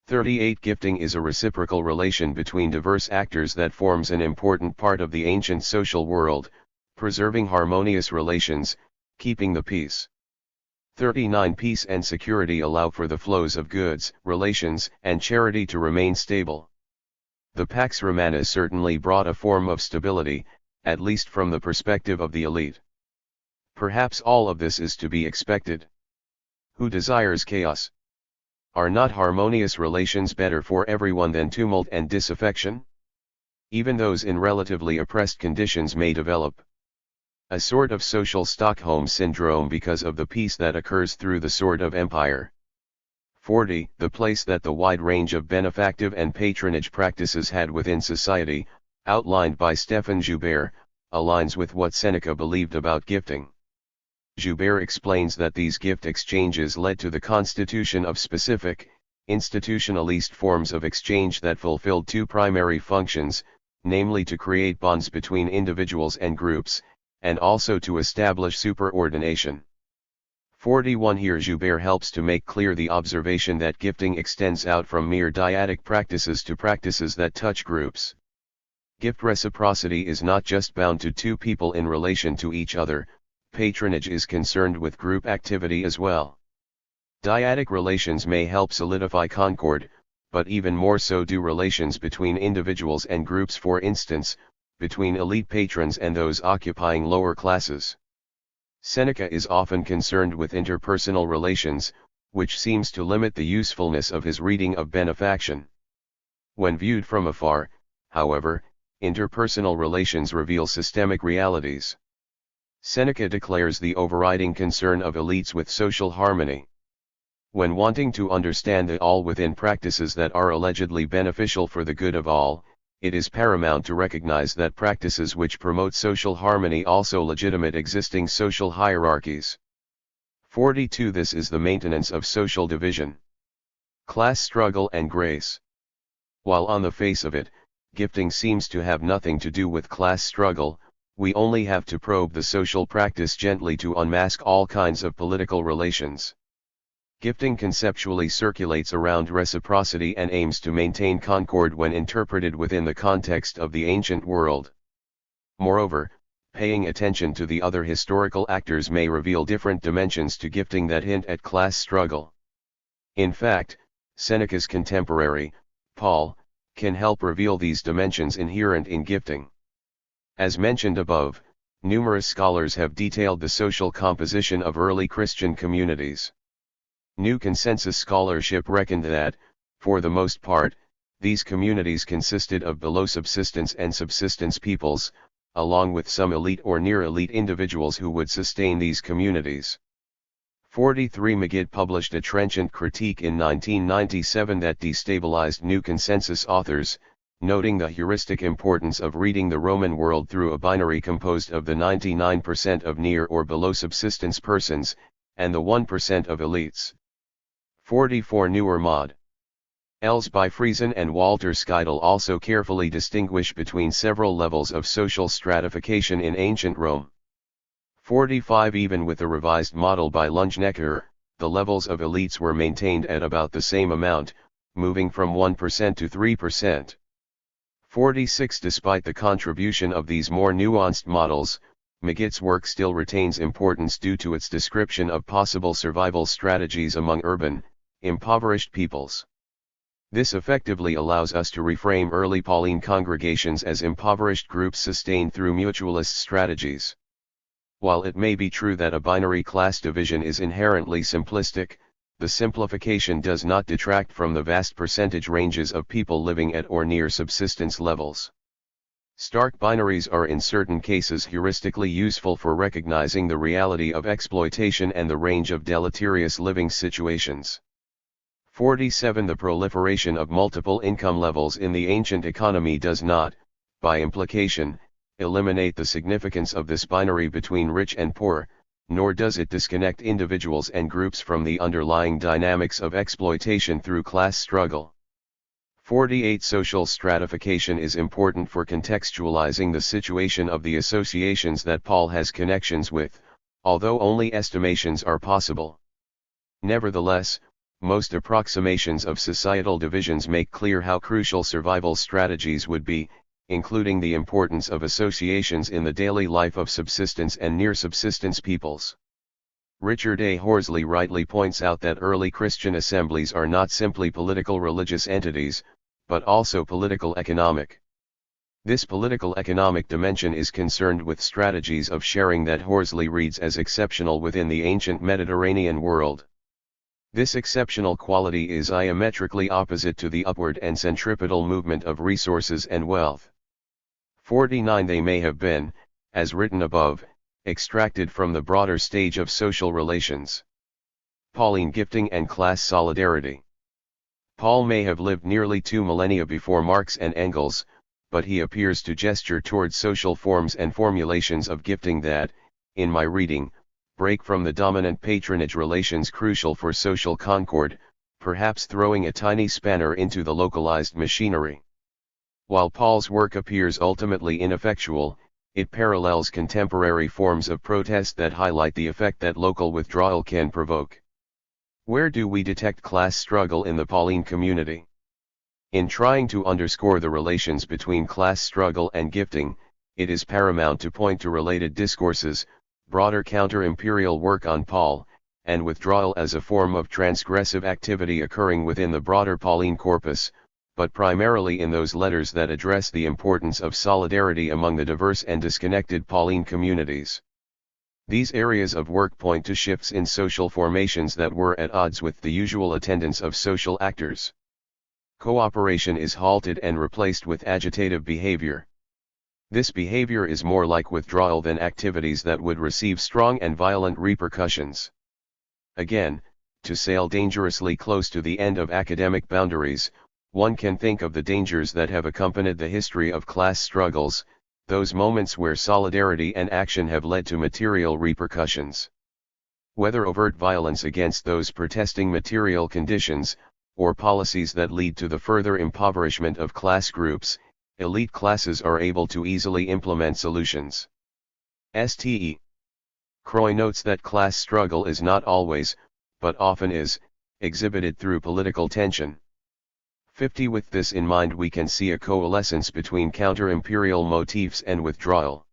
A: 38 Gifting is a reciprocal relation between diverse actors that forms an important part of the ancient social world, preserving harmonious relations, keeping the peace. 39 Peace and security allow for the flows of goods, relations, and charity to remain stable. The Pax Romana certainly brought a form of stability, at least from the perspective of the elite. Perhaps all of this is to be expected. Who desires chaos? Are not harmonious relations better for everyone than tumult and disaffection? Even those in relatively oppressed conditions may develop a sort of social Stockholm syndrome because of the peace that occurs through the sword of empire. 40. The place that the wide range of benefactive and patronage practices had within society, outlined by Stephan Joubert, aligns with what Seneca believed about gifting. Joubert explains that these gift exchanges led to the constitution of specific, institutionalist forms of exchange that fulfilled two primary functions, namely to create bonds between individuals and groups, and also to establish superordination. 41 Here Joubert helps to make clear the observation that gifting extends out from mere dyadic practices to practices that touch groups. Gift reciprocity is not just bound to two people in relation to each other, patronage is concerned with group activity as well. Dyadic relations may help solidify concord, but even more so do relations between individuals and groups, for instance, between elite patrons and those occupying lower classes. Seneca is often concerned with interpersonal relations, which seems to limit the usefulness of his reading of benefaction. When viewed from afar, however, interpersonal relations reveal systemic realities. Seneca declares the overriding concern of elites with social harmony. When wanting to understand the all within practices that are allegedly beneficial for the good of all, it is paramount to recognize that practices which promote social harmony also legitimate existing social hierarchies. 42 This is the maintenance of social division. Class struggle and grace. While on the face of it, gifting seems to have nothing to do with class struggle, we only have to probe the social practice gently to unmask all kinds of political relations. Gifting conceptually circulates around reciprocity and aims to maintain concord when interpreted within the context of the ancient world. Moreover, Paying attention to the other historical actors may reveal different dimensions to gifting that hint at class struggle. In fact, Seneca's contemporary, Paul, can help reveal these dimensions inherent in gifting. As mentioned above, numerous scholars have detailed the social composition of early Christian communities. New consensus scholarship reckoned that, for the most part, these communities consisted of below subsistence and subsistence peoples, along with some elite or near-elite individuals who would sustain these communities. 43 Magid published a trenchant critique in 1997 that destabilized new consensus authors, noting the heuristic importance of reading the Roman world through a binary composed of the 99% of near or below subsistence persons, and the 1% of elites. 44 Newer Mod. Els by Friesen and Walter Skeidel also carefully distinguish between several levels of social stratification in ancient Rome. 45 Even with a revised model by Lungenecker, the levels of elites were maintained at about the same amount, moving from 1% to 3%. 46 Despite the contribution of these more nuanced models, Magid's work still retains importance due to its description of possible survival strategies among urban, impoverished peoples. This effectively allows us to reframe early Pauline congregations as impoverished groups sustained through mutualist strategies. While it may be true that a binary class division is inherently simplistic, the simplification does not detract from the vast percentage ranges of people living at or near subsistence levels. Stark binaries are in certain cases heuristically useful for recognizing the reality of exploitation and the range of deleterious living situations. 47 The proliferation of multiple income levels in the ancient economy does not, by implication, eliminate the significance of this binary between rich and poor, nor does it disconnect individuals and groups from the underlying dynamics of exploitation through class struggle. 48 Social stratification is important for contextualizing the situation of the associations that Paul has connections with, although only estimations are possible. Nevertheless, most approximations of societal divisions make clear how crucial survival strategies would be, including the importance of associations in the daily life of subsistence and near-subsistence peoples. Richard A. Horsley rightly points out that early Christian assemblies are not simply political religious entities, but also political-economic. This political-economic dimension is concerned with strategies of sharing that Horsley reads as exceptional within the ancient Mediterranean world. This exceptional quality is diametrically opposite to the upward and centripetal movement of resources and wealth. 49 They may have been, as written above, extracted from the broader stage of social relations. Pauline gifting and class solidarity. Paul may have lived nearly 2 millennia before Marx and Engels, but he appears to gesture towards social forms and formulations of gifting that, in my reading, break from the dominant patronage relations crucial for social concord, perhaps throwing a tiny spanner into the localized machinery. While Paul's work appears ultimately ineffectual, it parallels contemporary forms of protest that highlight the effect that local withdrawal can provoke. Where do we detect class struggle in the Pauline community? In trying to underscore the relations between class struggle and gifting, it is paramount to point to related discourses, broader counter-imperial work on Paul, and withdrawal as a form of transgressive activity occurring within the broader Pauline corpus, but primarily in those letters that address the importance of solidarity among the diverse and disconnected Pauline communities. These areas of work point to shifts in social formations that were at odds with the usual attendance of social actors. Cooperation is halted and replaced with agitative behavior. This behavior is more like withdrawal than activities that would receive strong and violent repercussions. Again, to sail dangerously close to the end of academic boundaries, one can think of the dangers that have accompanied the history of class struggles, those moments where solidarity and action have led to material repercussions. Whether overt violence against those protesting material conditions, or policies that lead to the further impoverishment of class groups, elite classes are able to easily implement solutions. Ste. Croy notes that class struggle is not always, but often is, exhibited through political tension. 50 With this in mind we can see a coalescence between counter-imperial motifs and withdrawal.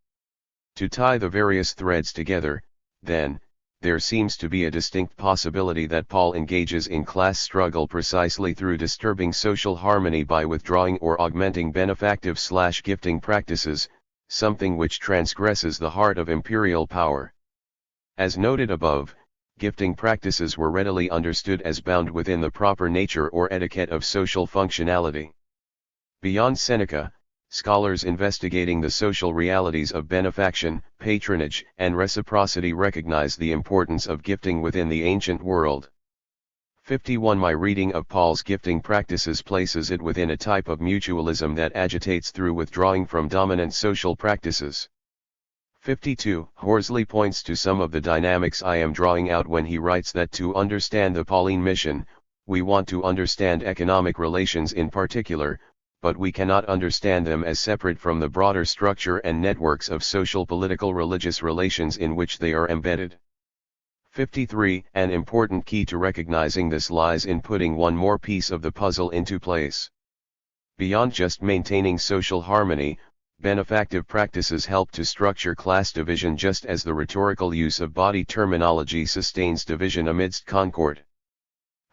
A: To tie the various threads together, then, there seems to be a distinct possibility that Paul engages in class struggle precisely through disturbing social harmony by withdrawing or augmenting benefactive/gifting practices, something which transgresses the heart of imperial power. As noted above, gifting practices were readily understood as bound within the proper nature or etiquette of social functionality. Beyond Seneca, scholars investigating the social realities of benefaction, patronage, and reciprocity recognize the importance of gifting within the ancient world. 51. My reading of Paul's gifting practices places it within a type of mutualism that agitates through withdrawing from dominant social practices. 52. Horsley points to some of the dynamics I am drawing out when he writes that to understand the Pauline mission, we want to understand economic relations in particular, but we cannot understand them as separate from the broader structure and networks of social, political, religious relations in which they are embedded. 53. An important key to recognizing this lies in putting one more piece of the puzzle into place. Beyond just maintaining social harmony, benefactive practices help to structure class division just as the rhetorical use of body terminology sustains division amidst concord.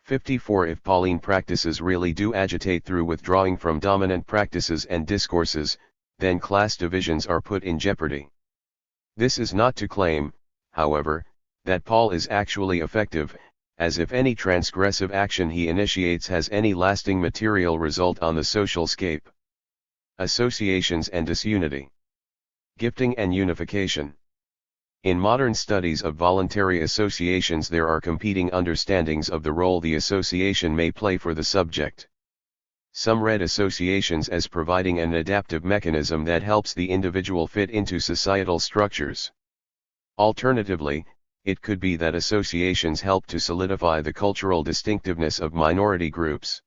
A: 54. If Pauline practices really do agitate through withdrawing from dominant practices and discourses, then class divisions are put in jeopardy. This is not to claim, however, that Paul is actually effective, as if any transgressive action he initiates has any lasting material result on the social scape. Associations and disunity. Gifting and unification. In modern studies of voluntary associations there are competing understandings of the role the association may play for the subject. Some read associations as providing an adaptive mechanism that helps the individual fit into societal structures. Alternatively, it could be that associations help to solidify the cultural distinctiveness of minority groups.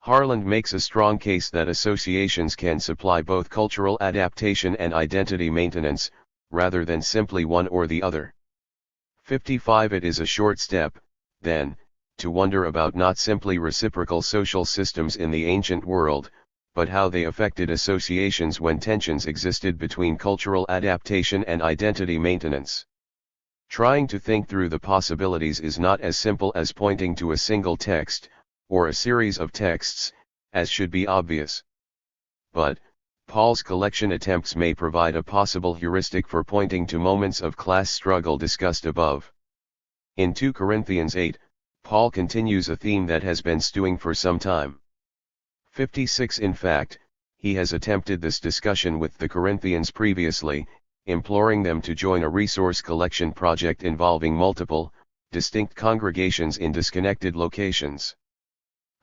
A: Harland makes a strong case that associations can supply both cultural adaptation and identity maintenance, rather than simply one or the other. 55. It is a short step, then, to wonder about not simply reciprocal social systems in the ancient world, but how they affected associations when tensions existed between cultural adaptation and identity maintenance. Trying to think through the possibilities is not as simple as pointing to a single text, or a series of texts, as should be obvious. But, Paul's collection attempts may provide a possible heuristic for pointing to moments of class struggle discussed above. In 2 Corinthians 8, Paul continues a theme that has been stewing for some time. 56. In fact, he has attempted this discussion with the Corinthians previously, imploring them to join a resource collection project involving multiple, distinct congregations in disconnected locations.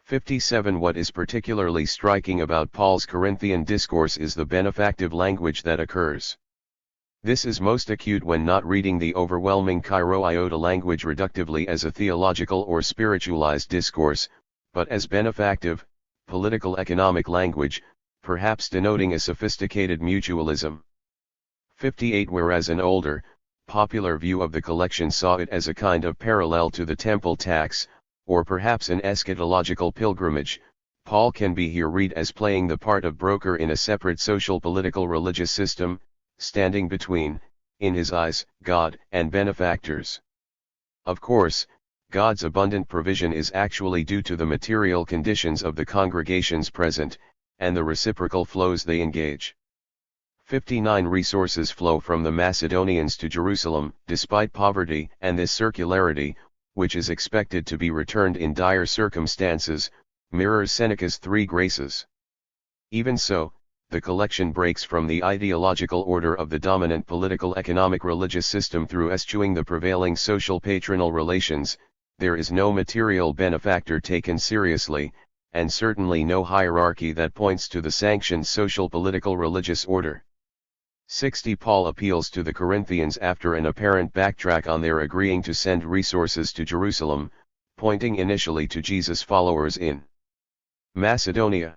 A: 57. What is particularly striking about Paul's Corinthian discourse is the benefactive language that occurs. This is most acute when not reading the overwhelming Chi-Rho-Iota language reductively as a theological or spiritualized discourse, but as benefactive, political economic language, perhaps denoting a sophisticated mutualism. 58. Whereas an older, popular view of the collection saw it as a kind of parallel to the temple tax, or perhaps an eschatological pilgrimage, Paul can be here read as playing the part of broker in a separate social political religious system, standing between, in his eyes, God and benefactors. Of course, God's abundant provision is actually due to the material conditions of the congregations present, and the reciprocal flows they engage. 59. Resources flow from the Macedonians to Jerusalem, despite poverty, and this circularity, which is expected to be returned in dire circumstances, mirrors Seneca's 3 graces. Even so, the collection breaks from the ideological order of the dominant political economic religious system through eschewing the prevailing social patronal relations. There is no material benefactor taken seriously, and certainly no hierarchy that points to the sanctioned social political religious order. 60. Paul appeals to the Corinthians after an apparent backtrack on their agreeing to send resources to Jerusalem, pointing initially to Jesus' followers in Macedonia.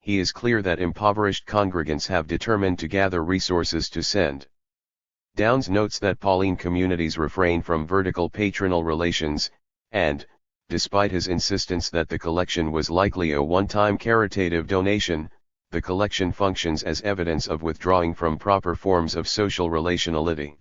A: He is clear that impoverished congregants have determined to gather resources to send. Downes notes that Pauline communities refrain from vertical patronal relations, and, despite his insistence that the collection was likely a one-time caritative donation, the collection functions as evidence of withdrawing from proper forms of social relationality.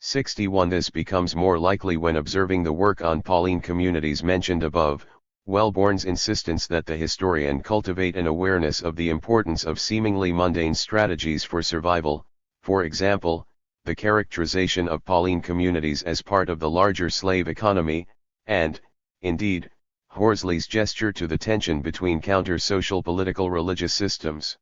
A: 61. This becomes more likely when observing the work on Pauline communities mentioned above, Wellborn's insistence that the historian cultivate an awareness of the importance of seemingly mundane strategies for survival, for example, the characterization of Pauline communities as part of the larger slave economy, and, indeed, Horsley's gesture to the tension between counter-social political religious systems.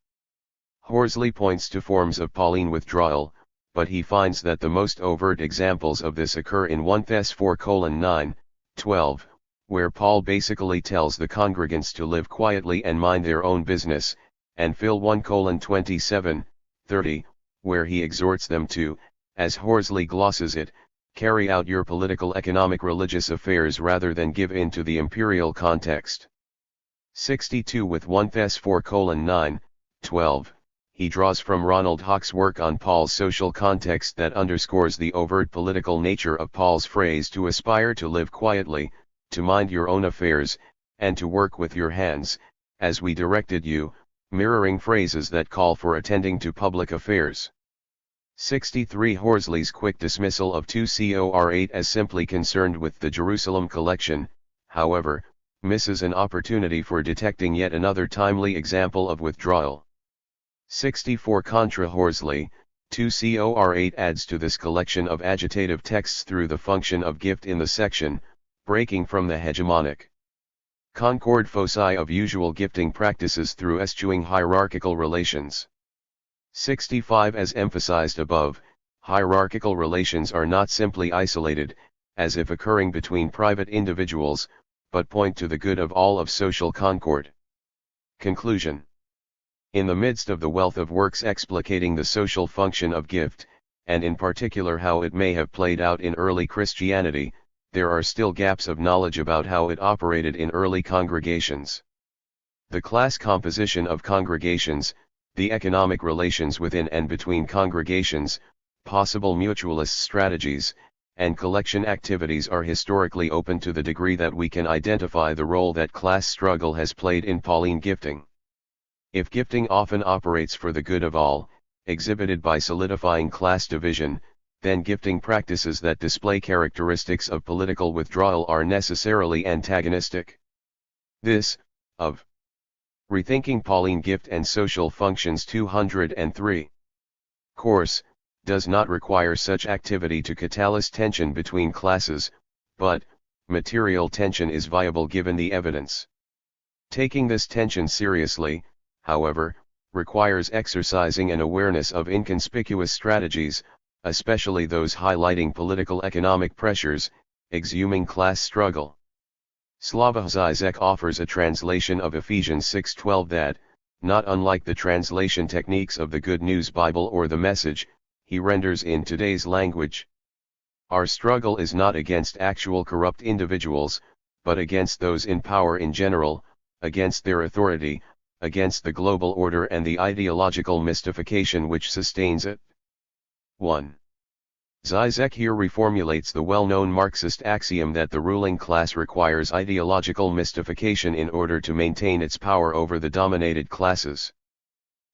A: Horsley points to forms of Pauline withdrawal, but he finds that the most overt examples of this occur in 1 Thess 4:9, 12, where Paul basically tells the congregants to live quietly and mind their own business, and Phil 1:27, 30, where he exhorts them to, as Horsley glosses it, carry out your political, economic, religious affairs rather than give in to the imperial context. 62. With 1 Thess 4:9, 12, he draws from Ronald Hawk's work on Paul's social context that underscores the overt political nature of Paul's phrase to aspire to live quietly, to mind your own affairs, and to work with your hands, as we directed you, mirroring phrases that call for attending to public affairs. 63. Horsley's quick dismissal of 2 Cor 8 as simply concerned with the Jerusalem collection, however, misses an opportunity for detecting yet another timely example of withdrawal. 64. Contra Horsley, 2 Cor 8 adds to this collection of agitative texts through the function of gift in the section, breaking from the hegemonic concord foci of usual gifting practices through eschewing hierarchical relations. 65. As emphasized above, hierarchical relations are not simply isolated, as if occurring between private individuals, but point to the good of all of social concord. Conclusion. In the midst of the wealth of works explicating the social function of gift, and in particular how it may have played out in early Christianity, there are still gaps of knowledge about how it operated in early congregations. The class composition of congregations, the economic relations within and between congregations, possible mutualist strategies, and collection activities are historically open to the degree that we can identify the role that class struggle has played in Pauline gifting. If gifting often operates for the good of all, exhibited by solidifying class division, then gifting practices that display characteristics of political withdrawal are necessarily antagonistic. This, of Rethinking Pauline Gift and Social Functions 203. Course, does not require such activity to catalyze tension between classes, but, material tension is viable given the evidence. Taking this tension seriously, however, requires exercising an awareness of inconspicuous strategies, especially those highlighting political economic pressures, exhuming class struggle. Slavoj Zizek offers a translation of Ephesians 6:12 that, not unlike the translation techniques of the Good News Bible or the Message, he renders in today's language. Our struggle is not against actual corrupt individuals, but against those in power in general, against their authority, against the global order and the ideological mystification which sustains it. 1. Zizek here reformulates the well-known Marxist axiom that the ruling class requires ideological mystification in order to maintain its power over the dominated classes.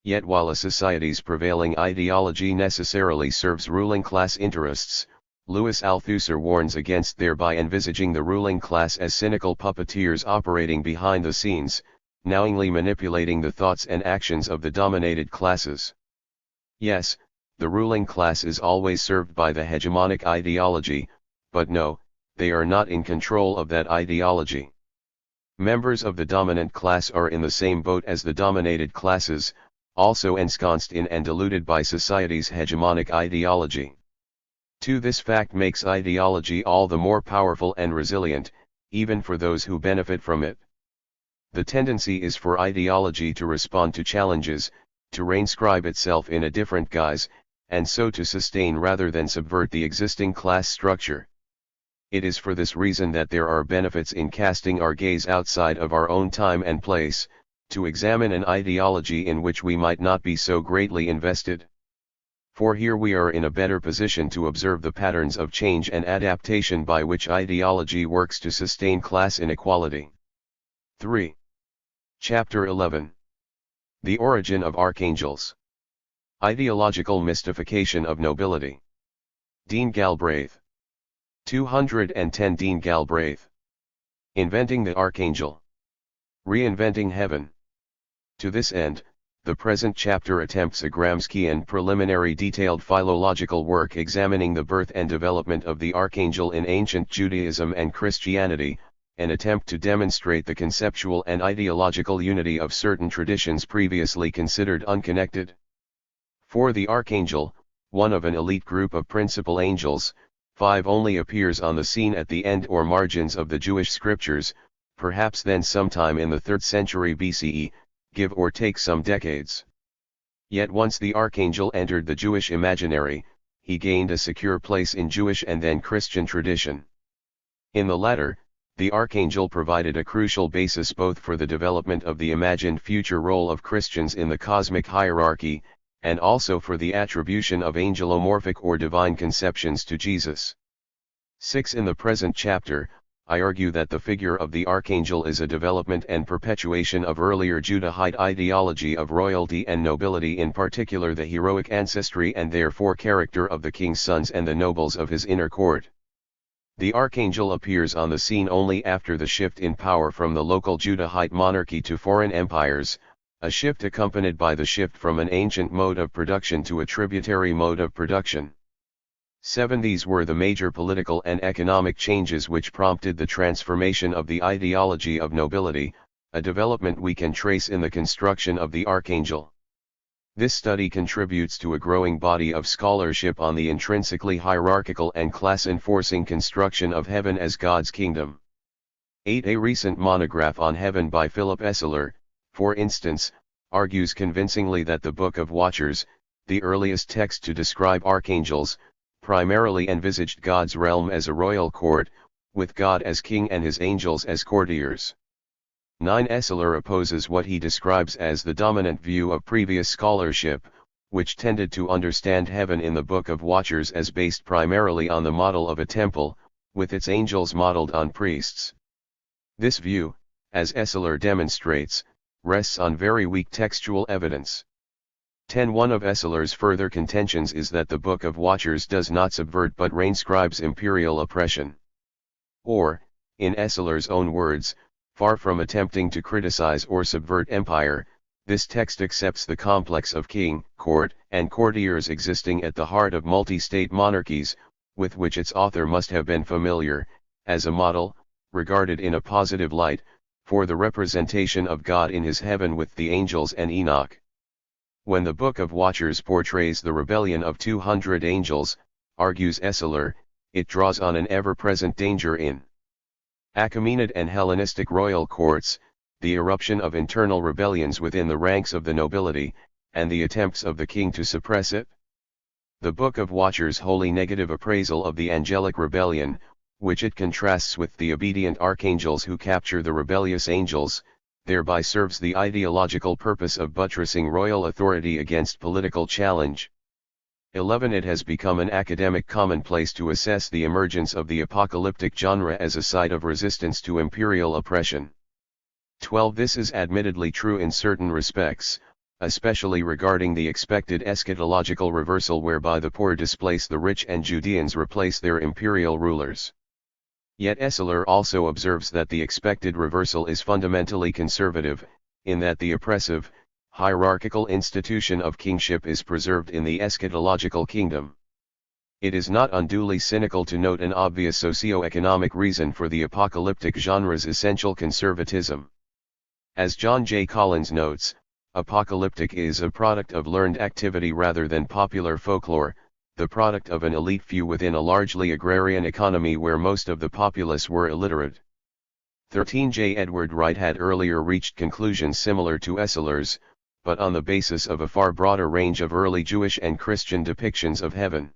A: Yet while a society's prevailing ideology necessarily serves ruling class interests, Louis Althusser warns against thereby envisaging the ruling class as cynical puppeteers operating behind the scenes, knowingly manipulating the thoughts and actions of the dominated classes. Yes, the ruling class is always served by the hegemonic ideology, but no, they are not in control of that ideology. Members of the dominant class are in the same boat as the dominated classes, also ensconced in and deluded by society's hegemonic ideology. 2. This fact makes ideology all the more powerful and resilient, even for those who benefit from it. The tendency is for ideology to respond to challenges, to reinscribe itself in a different guise, and so to sustain rather than subvert the existing class structure. It is for this reason that there are benefits in casting our gaze outside of our own time and place, to examine an ideology in which we might not be so greatly invested. For here we are in a better position to observe the patterns of change and adaptation by which ideology works to sustain class inequality. 3. Chapter 11. The origin of archangels. Ideological mystification of nobility. Dean Galbraith. 210 Dean Galbraith. Inventing the Archangel. Reinventing Heaven. To this end, the present chapter attempts a Gramscian preliminary detailed philological work examining the birth and development of the Archangel in ancient Judaism and Christianity, an attempt to demonstrate the conceptual and ideological unity of certain traditions previously considered unconnected. For the Archangel, one of an elite group of principal angels, 5 only appears on the scene at the end or margins of the Jewish scriptures, perhaps then sometime in the 3rd century BCE, give or take some decades. Yet once the Archangel entered the Jewish imaginary, he gained a secure place in Jewish and then Christian tradition. In the latter, the Archangel provided a crucial basis both for the development of the imagined future role of Christians in the cosmic hierarchy, and also for the attribution of angelomorphic or divine conceptions to Jesus. 6. In the present chapter, I argue that the figure of the Archangel is a development and perpetuation of earlier Judahite ideology of royalty and nobility, in particular the heroic ancestry and therefore character of the king's sons and the nobles of his inner court. The Archangel appears on the scene only after the shift in power from the local Judahite monarchy to foreign empires, a shift accompanied by the shift from an ancient mode of production to a tributary mode of production. 7. These were the major political and economic changes which prompted the transformation of the ideology of nobility, a development we can trace in the construction of the Archangel. This study contributes to a growing body of scholarship on the intrinsically hierarchical and class-enforcing construction of heaven as God's kingdom. 8. A recent monograph on heaven by Philip Esseler, for instance, argues convincingly that the Book of Watchers, the earliest text to describe archangels, primarily envisaged God's realm as a royal court, with God as king and his angels as courtiers. 9. Esseler opposes what he describes as the dominant view of previous scholarship, which tended to understand heaven in the Book of Watchers as based primarily on the model of a temple, with its angels modeled on priests. This view, as Esseler demonstrates, rests on very weak textual evidence. 10. One of Esseler's further contentions is that the Book of Watchers does not subvert but reinscribes imperial oppression. Or, in Esseler's own words, far from attempting to criticize or subvert empire, this text accepts the complex of king, court, and courtiers existing at the heart of multi-state monarchies, with which its author must have been familiar, as a model, regarded in a positive light, for the representation of God in his heaven with the angels and Enoch. When the Book of Watchers portrays the rebellion of 200 angels, argues Esseler, it draws on an ever-present danger in Achaemenid and Hellenistic royal courts, the eruption of internal rebellions within the ranks of the nobility, and the attempts of the king to suppress it. The Book of Watchers' wholly negative appraisal of the angelic rebellion, which it contrasts with the obedient archangels who capture the rebellious angels, thereby serves the ideological purpose of buttressing royal authority against political challenge. 11. It has become an academic commonplace to assess the emergence of the apocalyptic genre as a site of resistance to imperial oppression. 12. This is admittedly true in certain respects, especially regarding the expected eschatological reversal whereby the poor displace the rich and Judeans replace their imperial rulers. Yet Esseler also observes that the expected reversal is fundamentally conservative, in that the oppressive, hierarchical institution of kingship is preserved in the eschatological kingdom. It is not unduly cynical to note an obvious socio-economic reason for the apocalyptic genre's essential conservatism. As John J. Collins notes, apocalyptic is a product of learned activity rather than popular folklore, the product of an elite few within a largely agrarian economy where most of the populace were illiterate. 13. J. Edward Wright had earlier reached conclusions similar to Esseler's, but on the basis of a far broader range of early Jewish and Christian depictions of heaven.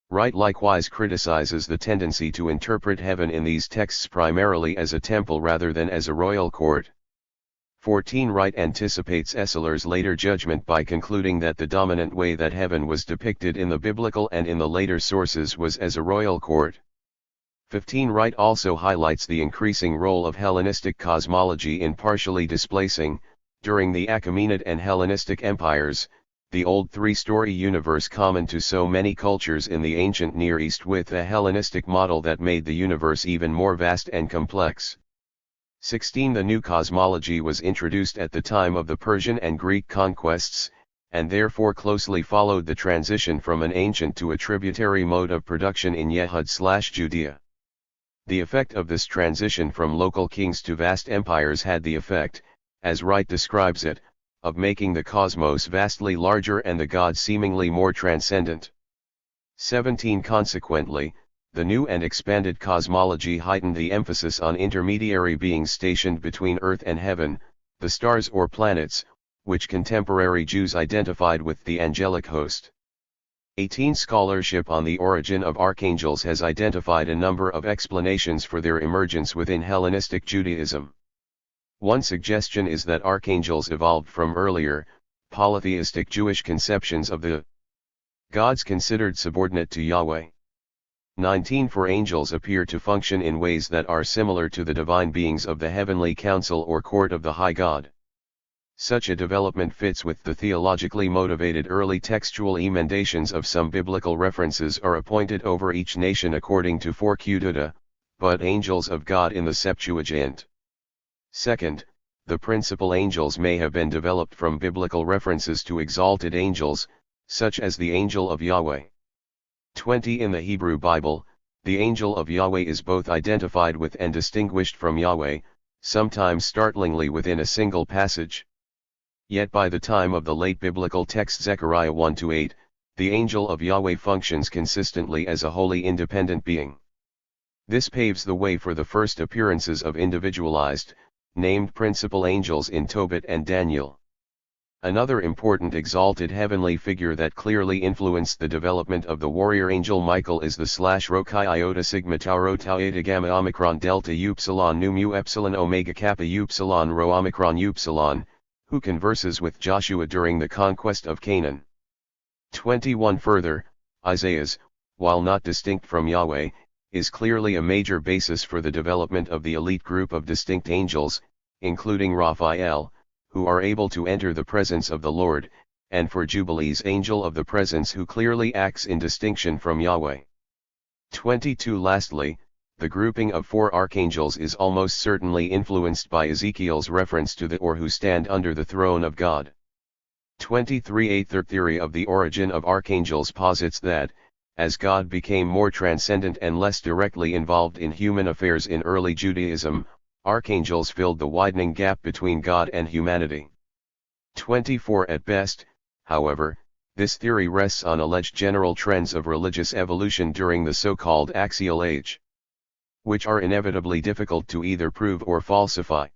A: Wright likewise criticizes the tendency to interpret heaven in these texts primarily as a temple rather than as a royal court. 14. Wright anticipates Esseler's later judgment by concluding that the dominant way that heaven was depicted in the biblical and in the later sources was as a royal court. 15. Wright also highlights the increasing role of Hellenistic cosmology in partially displacing, During the Achaemenid and Hellenistic empires, the old three-story universe common to so many cultures in the ancient Near East with a Hellenistic model that made the universe even more vast and complex. 16. The new cosmology was introduced at the time of the Persian and Greek conquests, and therefore closely followed the transition from an ancient to a tributary mode of production in Yehud/Judea. The effect of this transition from local kings to vast empires had the effect, as Wright describes it, of making the cosmos vastly larger and the gods seemingly more transcendent. 17. Consequently, the new and expanded cosmology heightened the emphasis on intermediary beings stationed between earth and heaven, the stars or planets, which contemporary Jews identified with the angelic host. 18. Scholarship on the origin of archangels has identified a number of explanations for their emergence within Hellenistic Judaism. One suggestion is that archangels evolved from earlier, polytheistic Jewish conceptions of the gods considered subordinate to Yahweh. 19. For angels appear to function in ways that are similar to the divine beings of the heavenly council or court of the high God. Such a development fits with the theologically motivated early textual emendations of some biblical references are appointed over each nation according to 4 Qduda, but angels of God in the Septuagint. Second, the principal angels may have been developed from biblical references to exalted angels, such as the angel of Yahweh. 20. In the Hebrew Bible, the angel of Yahweh is both identified with and distinguished from Yahweh, sometimes startlingly within a single passage. Yet by the time of the late biblical text Zechariah 1-8, the angel of Yahweh functions consistently as a wholly independent being. This paves the way for the first appearances of individualized, named principal angels in Tobit and Daniel. Another important exalted heavenly figure that clearly influenced the development of the warrior angel Michael is the /Rho Chi Iota Sigma Tau Rho Tau Eta Gamma Omicron Delta Upsilon Nu Mu Epsilon Omega Kappa Upsilon Rho Omicron Upsilon, who converses with Joshua during the conquest of Canaan. 21. Further, Isaiah's, while not distinct from Yahweh, is clearly a major basis for the development of the elite group of distinct angels, including Raphael, who are able to enter the presence of the Lord, and for Jubilee's angel of the presence who clearly acts in distinction from Yahweh. 22. Lastly, the grouping of 4 archangels is almost certainly influenced by Ezekiel's reference to the or who stand under the throne of God. 23. A third theory of the origin of archangels posits that, as God became more transcendent and less directly involved in human affairs in early Judaism, archangels filled the widening gap between God and humanity. 24. At best, however, this theory rests on alleged general trends of religious evolution during the so-called axial age, which are inevitably difficult to either prove or falsify.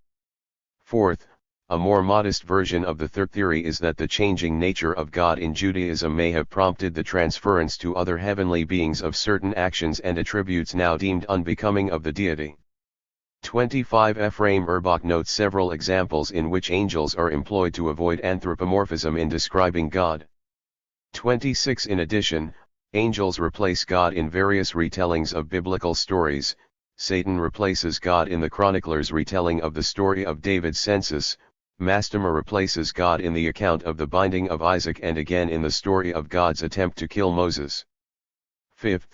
A: Fourth, a more modest version of the third theory is that the changing nature of God in Judaism may have prompted the transference to other heavenly beings of certain actions and attributes now deemed unbecoming of the deity. 25. Ephraim Erbach notes several examples in which angels are employed to avoid anthropomorphism in describing God. 26. In addition, angels replace God in various retellings of biblical stories. Satan replaces God in the chronicler's retelling of the story of David's census. Mastema replaces God in the account of the binding of Isaac and again in the story of God's attempt to kill Moses. 5th,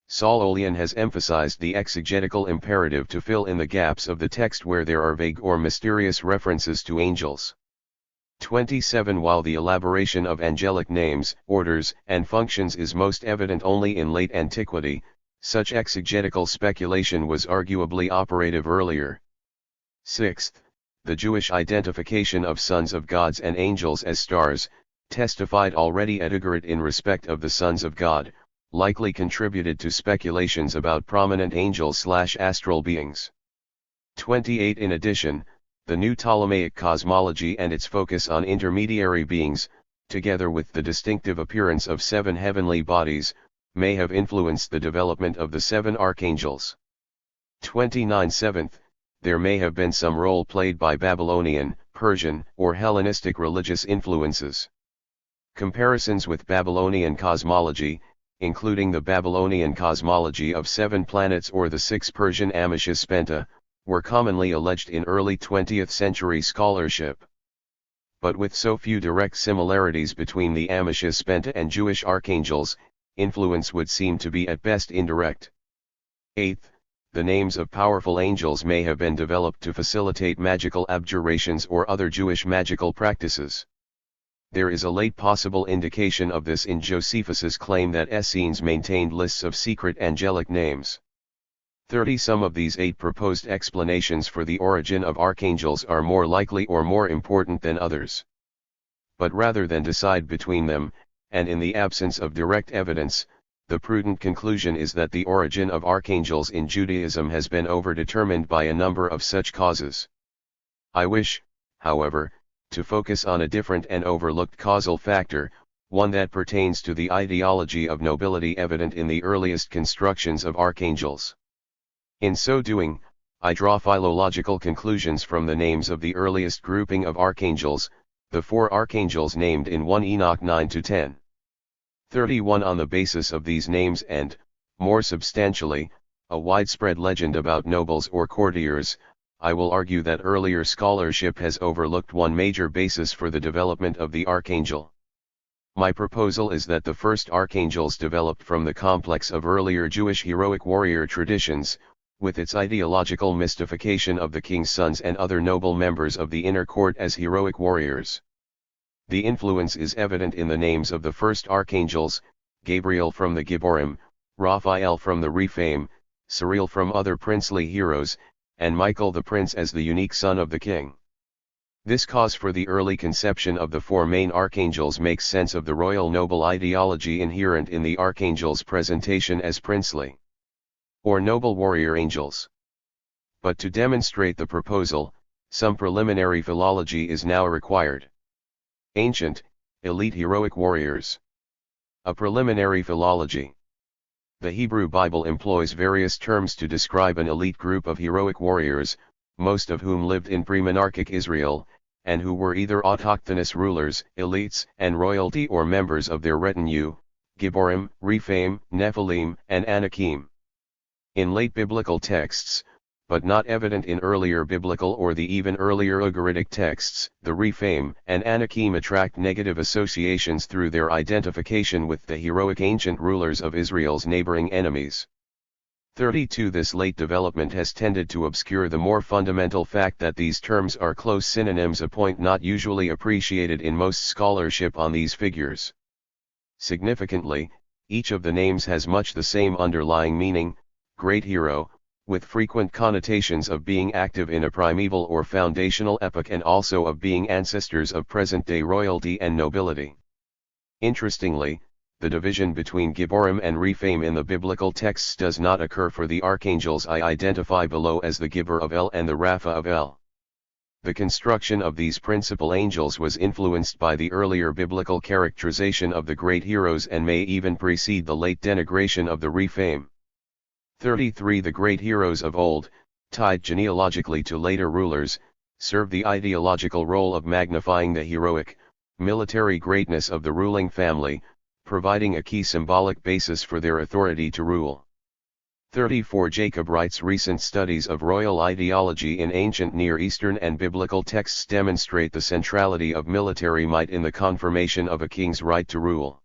A: Saul Olian has emphasized the exegetical imperative to fill in the gaps of the text where there are vague or mysterious references to angels. 27. While the elaboration of angelic names, orders, and functions is most evident only in late antiquity, such exegetical speculation was arguably operative earlier. 6th, the Jewish identification of sons of gods and angels as stars, testified already at Ugarit in respect of the sons of God, likely contributed to speculations about prominent angels/astral beings. 28. In addition, the new Ptolemaic cosmology and its focus on intermediary beings, together with the distinctive appearance of 7 heavenly bodies, may have influenced the development of the 7 archangels. 29. 7th, there may have been some role played by Babylonian, Persian, or Hellenistic religious influences. Comparisons with Babylonian cosmology, including the Babylonian cosmology of 7 planets or the 6 Persian Amesha Spenta, were commonly alleged in early 20th century scholarship. but with so few direct similarities between the Amishas Spenta and Jewish archangels, influence would seem to be at best indirect. 8th, the names of powerful angels may have been developed to facilitate magical abjurations or other Jewish magical practices. There is a late possible indication of this in Josephus's claim that Essenes maintained lists of secret angelic names. 30 Some of these 8 proposed explanations for the origin of archangels are more likely or more important than others. But rather than decide between them, and in the absence of direct evidence, the prudent conclusion is that the origin of archangels in Judaism has been overdetermined by a number of such causes. I wish, however, to focus on a different and overlooked causal factor, one that pertains to the ideology of nobility evident in the earliest constructions of archangels. In so doing, I draw philological conclusions from the names of the earliest grouping of archangels, the 4 archangels named in 1 Enoch 9-10. 31 On the basis of these names and, more substantially, a widespread legend about nobles or courtiers, I will argue that earlier scholarship has overlooked one major basis for the development of the archangel. My proposal is that the first archangels developed from the complex of earlier Jewish heroic warrior traditions, with its ideological mystification of the king's sons and other noble members of the inner court as heroic warriors. The influence is evident in the names of the first archangels, Gabriel from the Gibborim, Raphael from the Rephaim, Cyril from other princely heroes, and Michael the prince as the unique son of the king. This cause for the early conception of the 4 main archangels makes sense of the royal noble ideology inherent in the archangels' presentation as princely or noble warrior angels. But to demonstrate the proposal, some preliminary philology is now required. Ancient, elite heroic warriors. A preliminary philology. The Hebrew Bible employs various terms to describe an elite group of heroic warriors, most of whom lived in pre-monarchic Israel, and who were either autochthonous rulers, elites, and royalty or members of their retinue, Gibborim, Rephaim, Nephilim, and Anakim. In late biblical texts, but not evident in earlier biblical or the even earlier Ugaritic texts, the Rephaim and Anakim attract negative associations through their identification with the heroic ancient rulers of Israel's neighboring enemies. 32 This late development has tended to obscure the more fundamental fact that these terms are close synonyms, a point not usually appreciated in most scholarship on these figures. Significantly, each of the names has much the same underlying meaning, great hero, with frequent connotations of being active in a primeval or foundational epoch and also of being ancestors of present-day royalty and nobility. Interestingly, the division between Gibborim and Rephaim in the biblical texts does not occur for the archangels I identify below as the Gibber of El and the Rapha of El. The construction of these principal angels was influenced by the earlier biblical characterization of the great heroes and may even precede the late denigration of the Rephaim. 33 The great heroes of old, tied genealogically to later rulers, serve the ideological role of magnifying the heroic, military greatness of the ruling family, providing a key symbolic basis for their authority to rule. 34 Jacob writes recent studies of royal ideology in ancient Near Eastern and biblical texts demonstrate the centrality of military might in the confirmation of a king's right to rule.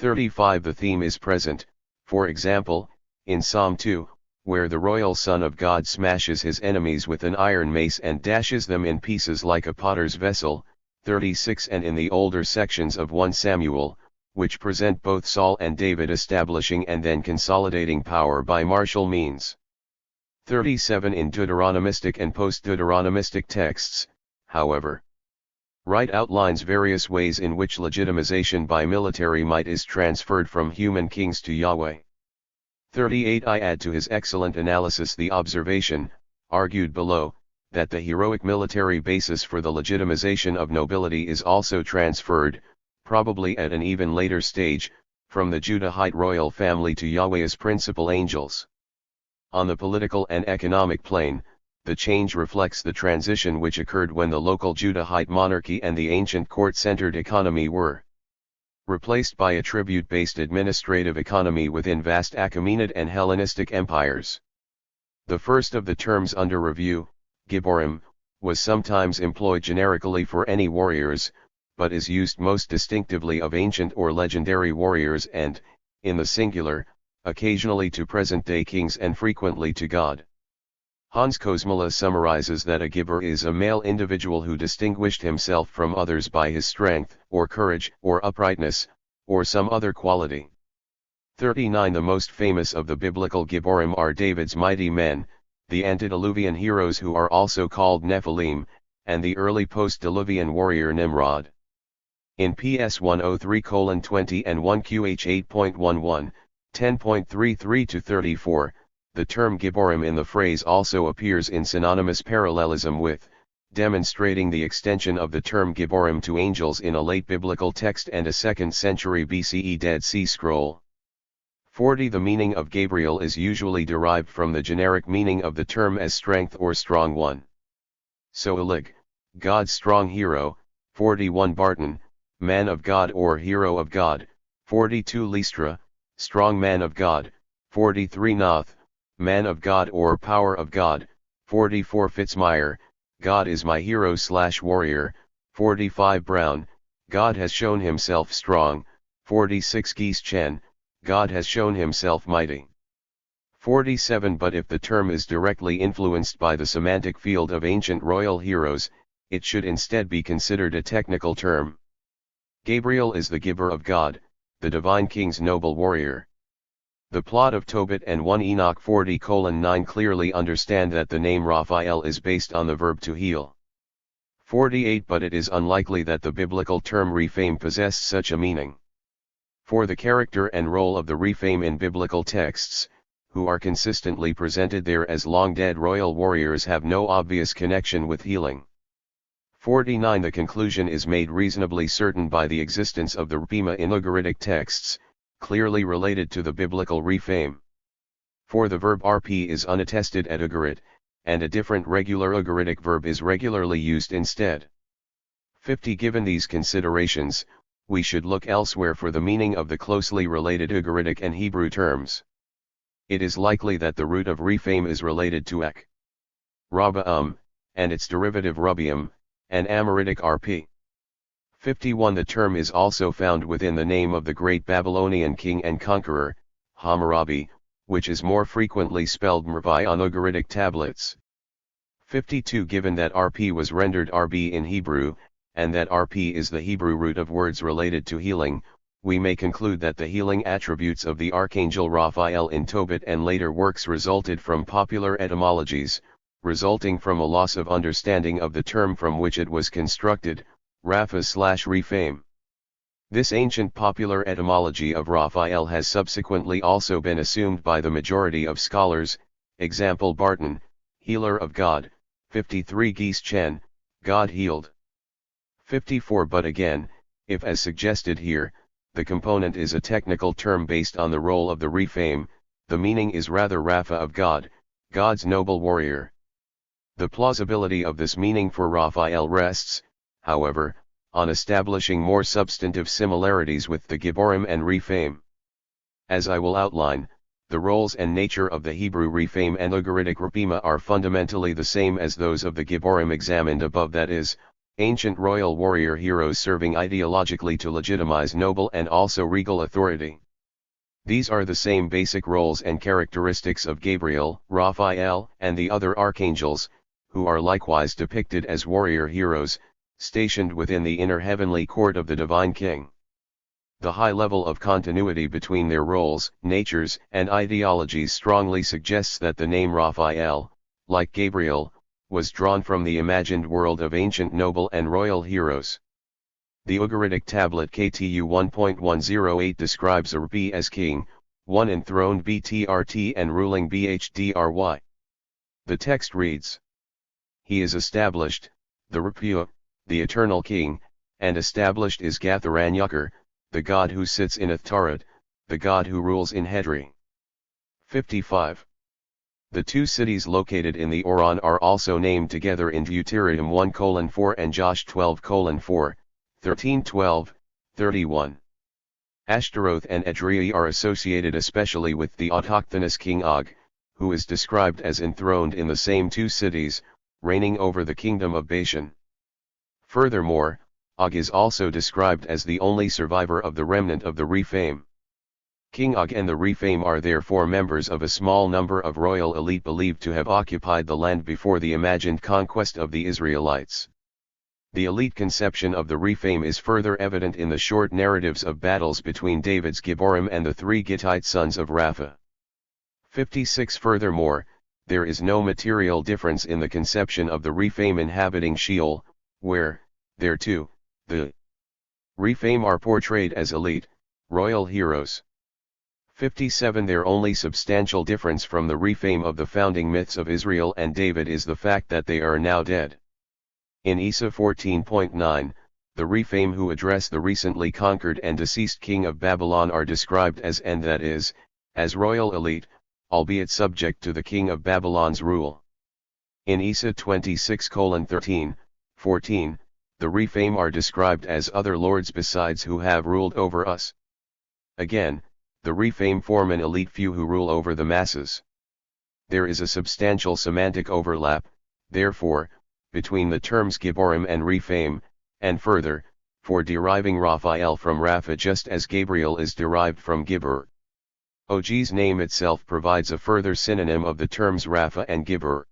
A: 35 The theme is present, for example, in Psalm 2, where the royal Son of God smashes his enemies with an iron mace and dashes them in pieces like a potter's vessel. 36 And in the older sections of 1 Samuel, which present both Saul and David establishing and then consolidating power by martial means. 37 In Deuteronomistic and post-Deuteronomistic texts, however, Wright outlines various ways in which legitimization by military might is transferred from human kings to Yahweh. 38 I add to his excellent analysis the observation, argued below, that the heroic military basis for the legitimization of nobility is also transferred, probably at an even later stage, from the Judahite royal family to Yahweh's principal angels. On the political and economic plane, the change reflects the transition which occurred when the local Judahite monarchy and the ancient court-centered economy were replaced by a tribute-based administrative economy within vast Achaemenid and Hellenistic empires. The first of the terms under review, Gibborim, was sometimes employed generically for any warriors, but is used most distinctively of ancient or legendary warriors and, in the singular, occasionally to present-day kings and frequently to God. Hans Kosmala summarizes that a Gibber is a male individual who distinguished himself from others by his strength, or courage, or uprightness, or some other quality. 39 The most famous of the biblical Gibborim are David's mighty men, the antediluvian heroes who are also called Nephilim, and the early post-diluvian warrior Nimrod. In PS 103:20 and 1QH 8.11, 10.33-34, the term Gibborim in the phrase also appears in synonymous parallelism with, demonstrating the extension of the term Gibborim to angels in a late biblical text and a 2nd century BCE Dead Sea Scroll. 40 The meaning of Gabriel is usually derived from the generic meaning of the term as strength or strong one. So Elig, God's strong hero, 41 Barton, man of God or hero of God, 42 Lystra, strong man of God, 43 Noth, man of God or power of God, 44 Fitzmyer, God is my hero/warrior, 45 Brown, God has shown himself strong, 46 Geese Chen, God has shown himself mighty. 47 But if the term is directly influenced by the semantic field of ancient royal heroes, it should instead be considered a technical term. Gabriel is the Gibber of God, the divine king's noble warrior. The plot of Tobit and 1 Enoch 40:9 clearly understand that the name Raphael is based on the verb to heal. 48 But it is unlikely that the biblical term Rephaim possessed such a meaning. For the character and role of the Rephaim in biblical texts, who are consistently presented there as long-dead royal warriors, have no obvious connection with healing. 49 The conclusion is made reasonably certain by the existence of the Rephaim in Ugaritic texts, clearly related to the biblical Rephaim. For the verb rp is unattested at Ugarit, and a different regular Ugaritic verb is regularly used instead. 50 Given these considerations, we should look elsewhere for the meaning of the closely related Ugaritic and Hebrew terms. It is likely that the root of Rephaim is related to ek, Rabbaum, and its derivative Rubium, and Amoritic rp. 51 The term is also found within the name of the great Babylonian king and conqueror, Hammurabi, which is more frequently spelled Mervi on Ugaritic tablets. 52 Given that rp was rendered rb in Hebrew, and that rp is the Hebrew root of words related to healing, we may conclude that the healing attributes of the archangel Raphael in Tobit and later works resulted from popular etymologies, resulting from a loss of understanding of the term from which it was constructed, Rapha/Rephaim. This ancient popular etymology of Raphael has subsequently also been assumed by the majority of scholars, example Barton, healer of God, 53 Geese Chen, God healed. 54 But again, if as suggested here, the component is a technical term based on the role of the Rephaim, the meaning is rather Rapha of God, God's noble warrior. The plausibility of this meaning for Raphael rests, however, on establishing more substantive similarities with the Gibborim and Rephaim. As I will outline, the roles and nature of the Hebrew Rephaim and Ugaritic Rephaim are fundamentally the same as those of the Gibborim examined above, that is, ancient royal warrior heroes serving ideologically to legitimize noble and also regal authority. These are the same basic roles and characteristics of Gabriel, Raphael, and the other archangels, who are likewise depicted as warrior heroes, stationed within the inner heavenly court of the divine king. The high level of continuity between their roles, natures, and ideologies strongly suggests that the name Raphael, like Gabriel, was drawn from the imagined world of ancient noble and royal heroes. The Ugaritic tablet KTU 1.108 describes a Rb as king, one enthroned BTRT and ruling BHDRY. The text reads, He is established, the Rpua, the eternal king, and established is Gatharanyuker, the god who sits in Athtarat, the god who rules in Hedri. 55. The two cities located in the Oron are also named together in Deuteronomy 1:4 and Josh 12:4, 13:12, 31. Ashtaroth and Edrei are associated especially with the autochthonous king Og, who is described as enthroned in the same two cities, reigning over the kingdom of Bashan. Furthermore, Og is also described as the only survivor of the remnant of the Rephaim. King Og and the Rephaim are therefore members of a small number of royal elite believed to have occupied the land before the imagined conquest of the Israelites. The elite conception of the Rephaim is further evident in the short narratives of battles between David's Gibborim and the 3 Gittite sons of Rapha. 56. Furthermore, there is no material difference in the conception of the Rephaim inhabiting Sheol, where, there too, the Rephaim are portrayed as elite, royal heroes. 57. Their only substantial difference from the Rephaim of the founding myths of Israel and David is the fact that they are now dead. In Isa 14.9, the Rephaim who address the recently conquered and deceased king of Babylon are described as, and that is, as royal elite, albeit subject to the king of Babylon's rule. In Isa 26:13, 14, the Rephaim are described as other lords besides who have ruled over us. Again, the Rephaim form an elite few who rule over the masses. There is a substantial semantic overlap, therefore, between the terms Gibborim and Rephaim, and further, for deriving Raphael from Rapha just as Gabriel is derived from Gibbor. Og's name itself provides a further synonym of the terms Rapha and Gibbor.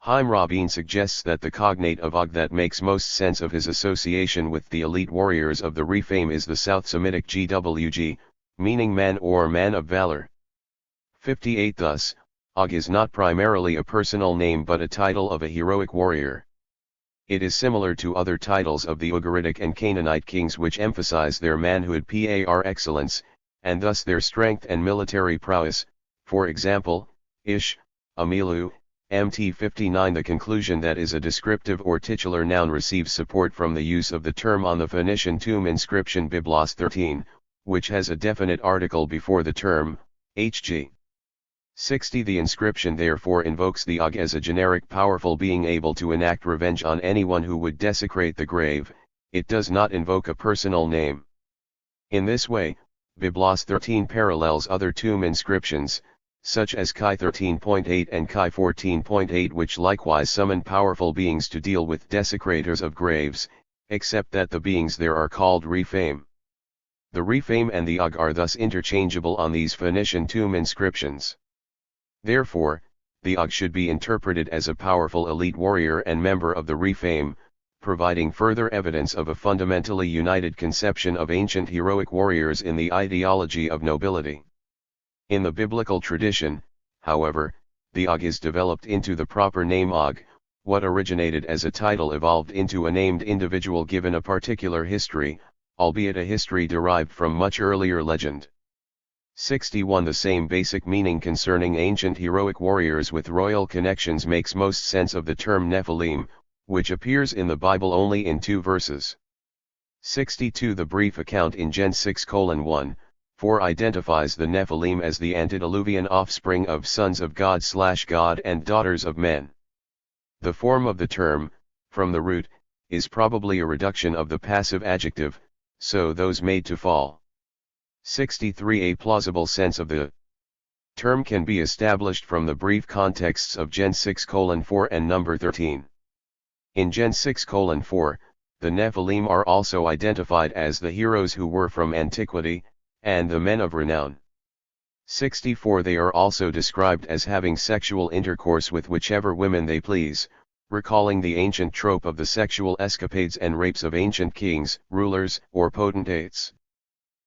A: Haim Rabin suggests that the cognate of Og that makes most sense of his association with the elite warriors of the Rephaim is the South Semitic gwg, meaning man or man of valor. 58. Thus, Og is not primarily a personal name but a title of a heroic warrior. It is similar to other titles of the Ugaritic and Canaanite kings which emphasize their manhood par excellence, and thus their strength and military prowess, for example, Ish, Amilu, Mt 59. The conclusion that is a descriptive or titular noun receives support from the use of the term on the Phoenician tomb inscription Byblos 13, which has a definite article before the term, hg. 60. The inscription therefore invokes the Og as a generic powerful being able to enact revenge on anyone who would desecrate the grave, it does not invoke a personal name. In this way, Byblos 13 parallels other tomb inscriptions, such as Chi 13.8 and Chi 14.8, which likewise summon powerful beings to deal with desecrators of graves, except that the beings there are called Rephaim. The Rephaim and the Og are thus interchangeable on these Phoenician tomb inscriptions. Therefore, the Og should be interpreted as a powerful elite warrior and member of the Rephaim, providing further evidence of a fundamentally united conception of ancient heroic warriors in the ideology of nobility. In the biblical tradition, however, the Og is developed into the proper name Og. What originated as a title evolved into a named individual given a particular history, albeit a history derived from much earlier legend. 61. The same basic meaning concerning ancient heroic warriors with royal connections makes most sense of the term Nephilim, which appears in the Bible only in 2 verses. 62. The brief account in Gen 6:1, 4 identifies the Nephilim as the antediluvian offspring of sons of God and daughters of men. The form of the term, from the root, is probably a reduction of the passive adjective, so those made to fall. 63. A plausible sense of the term can be established from the brief contexts of Gen 6:4 and number 13. In Gen 6:4, the Nephilim are also identified as the heroes who were from antiquity, and the men of renown. 64. They are also described as having sexual intercourse with whichever women they please, recalling the ancient trope of the sexual escapades and rapes of ancient kings, rulers, or potentates.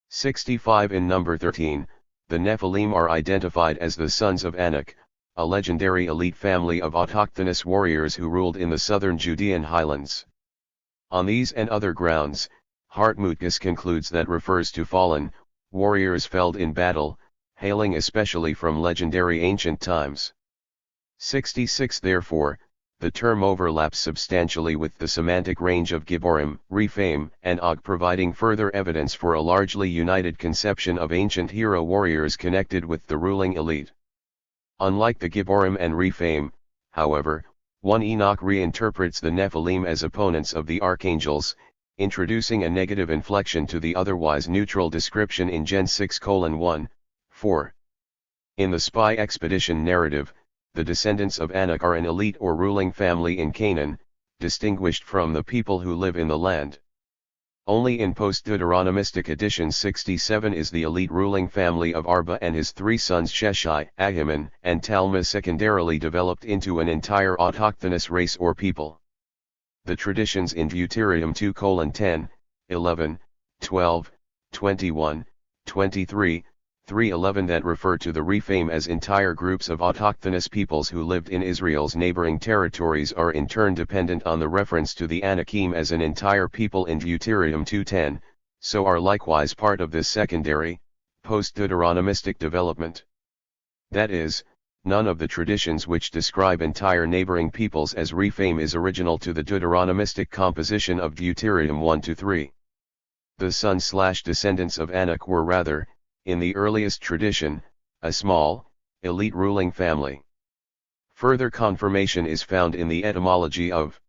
A: 65. In number 13, the Nephilim are identified as the sons of Anak, a legendary elite family of autochthonous warriors who ruled in the southern Judean highlands. On these and other grounds, Hartmutkus concludes that refers to fallen warriors felled in battle, hailing especially from legendary ancient times. 66. Therefore, the term overlaps substantially with the semantic range of Gibborim, Rephaim, and Og, providing further evidence for a largely united conception of ancient hero warriors connected with the ruling elite. Unlike the Gibborim and Rephaim, however, 1 Enoch reinterprets the Nephilim as opponents of the archangels, introducing a negative inflection to the otherwise neutral description in Gen 6:1, 4. In the spy expedition narrative, the descendants of Anak are an elite or ruling family in Canaan, distinguished from the people who live in the land. Only in post-Deuteronomistic edition 67 is the elite ruling family of Arba and his three sons Sheshai, Ahiman, and Talmah secondarily developed into an entire autochthonous race or people. The traditions in Deuteronomy 2:10, 11, 12, 21, 23, 3:11 that refer to the Rephaim as entire groups of autochthonous peoples who lived in Israel's neighboring territories are in turn dependent on the reference to the Anakim as an entire people in Deuteronomy 2:10, so are likewise part of this secondary, post-Deuteronomistic development. That is, none of the traditions which describe entire neighboring peoples as Rephaim is original to the Deuteronomistic composition of Deuteronomy 1-3. The sons/descendants of Anak were rather, in the earliest tradition, a small, elite ruling family. Further confirmation is found in the etymology of.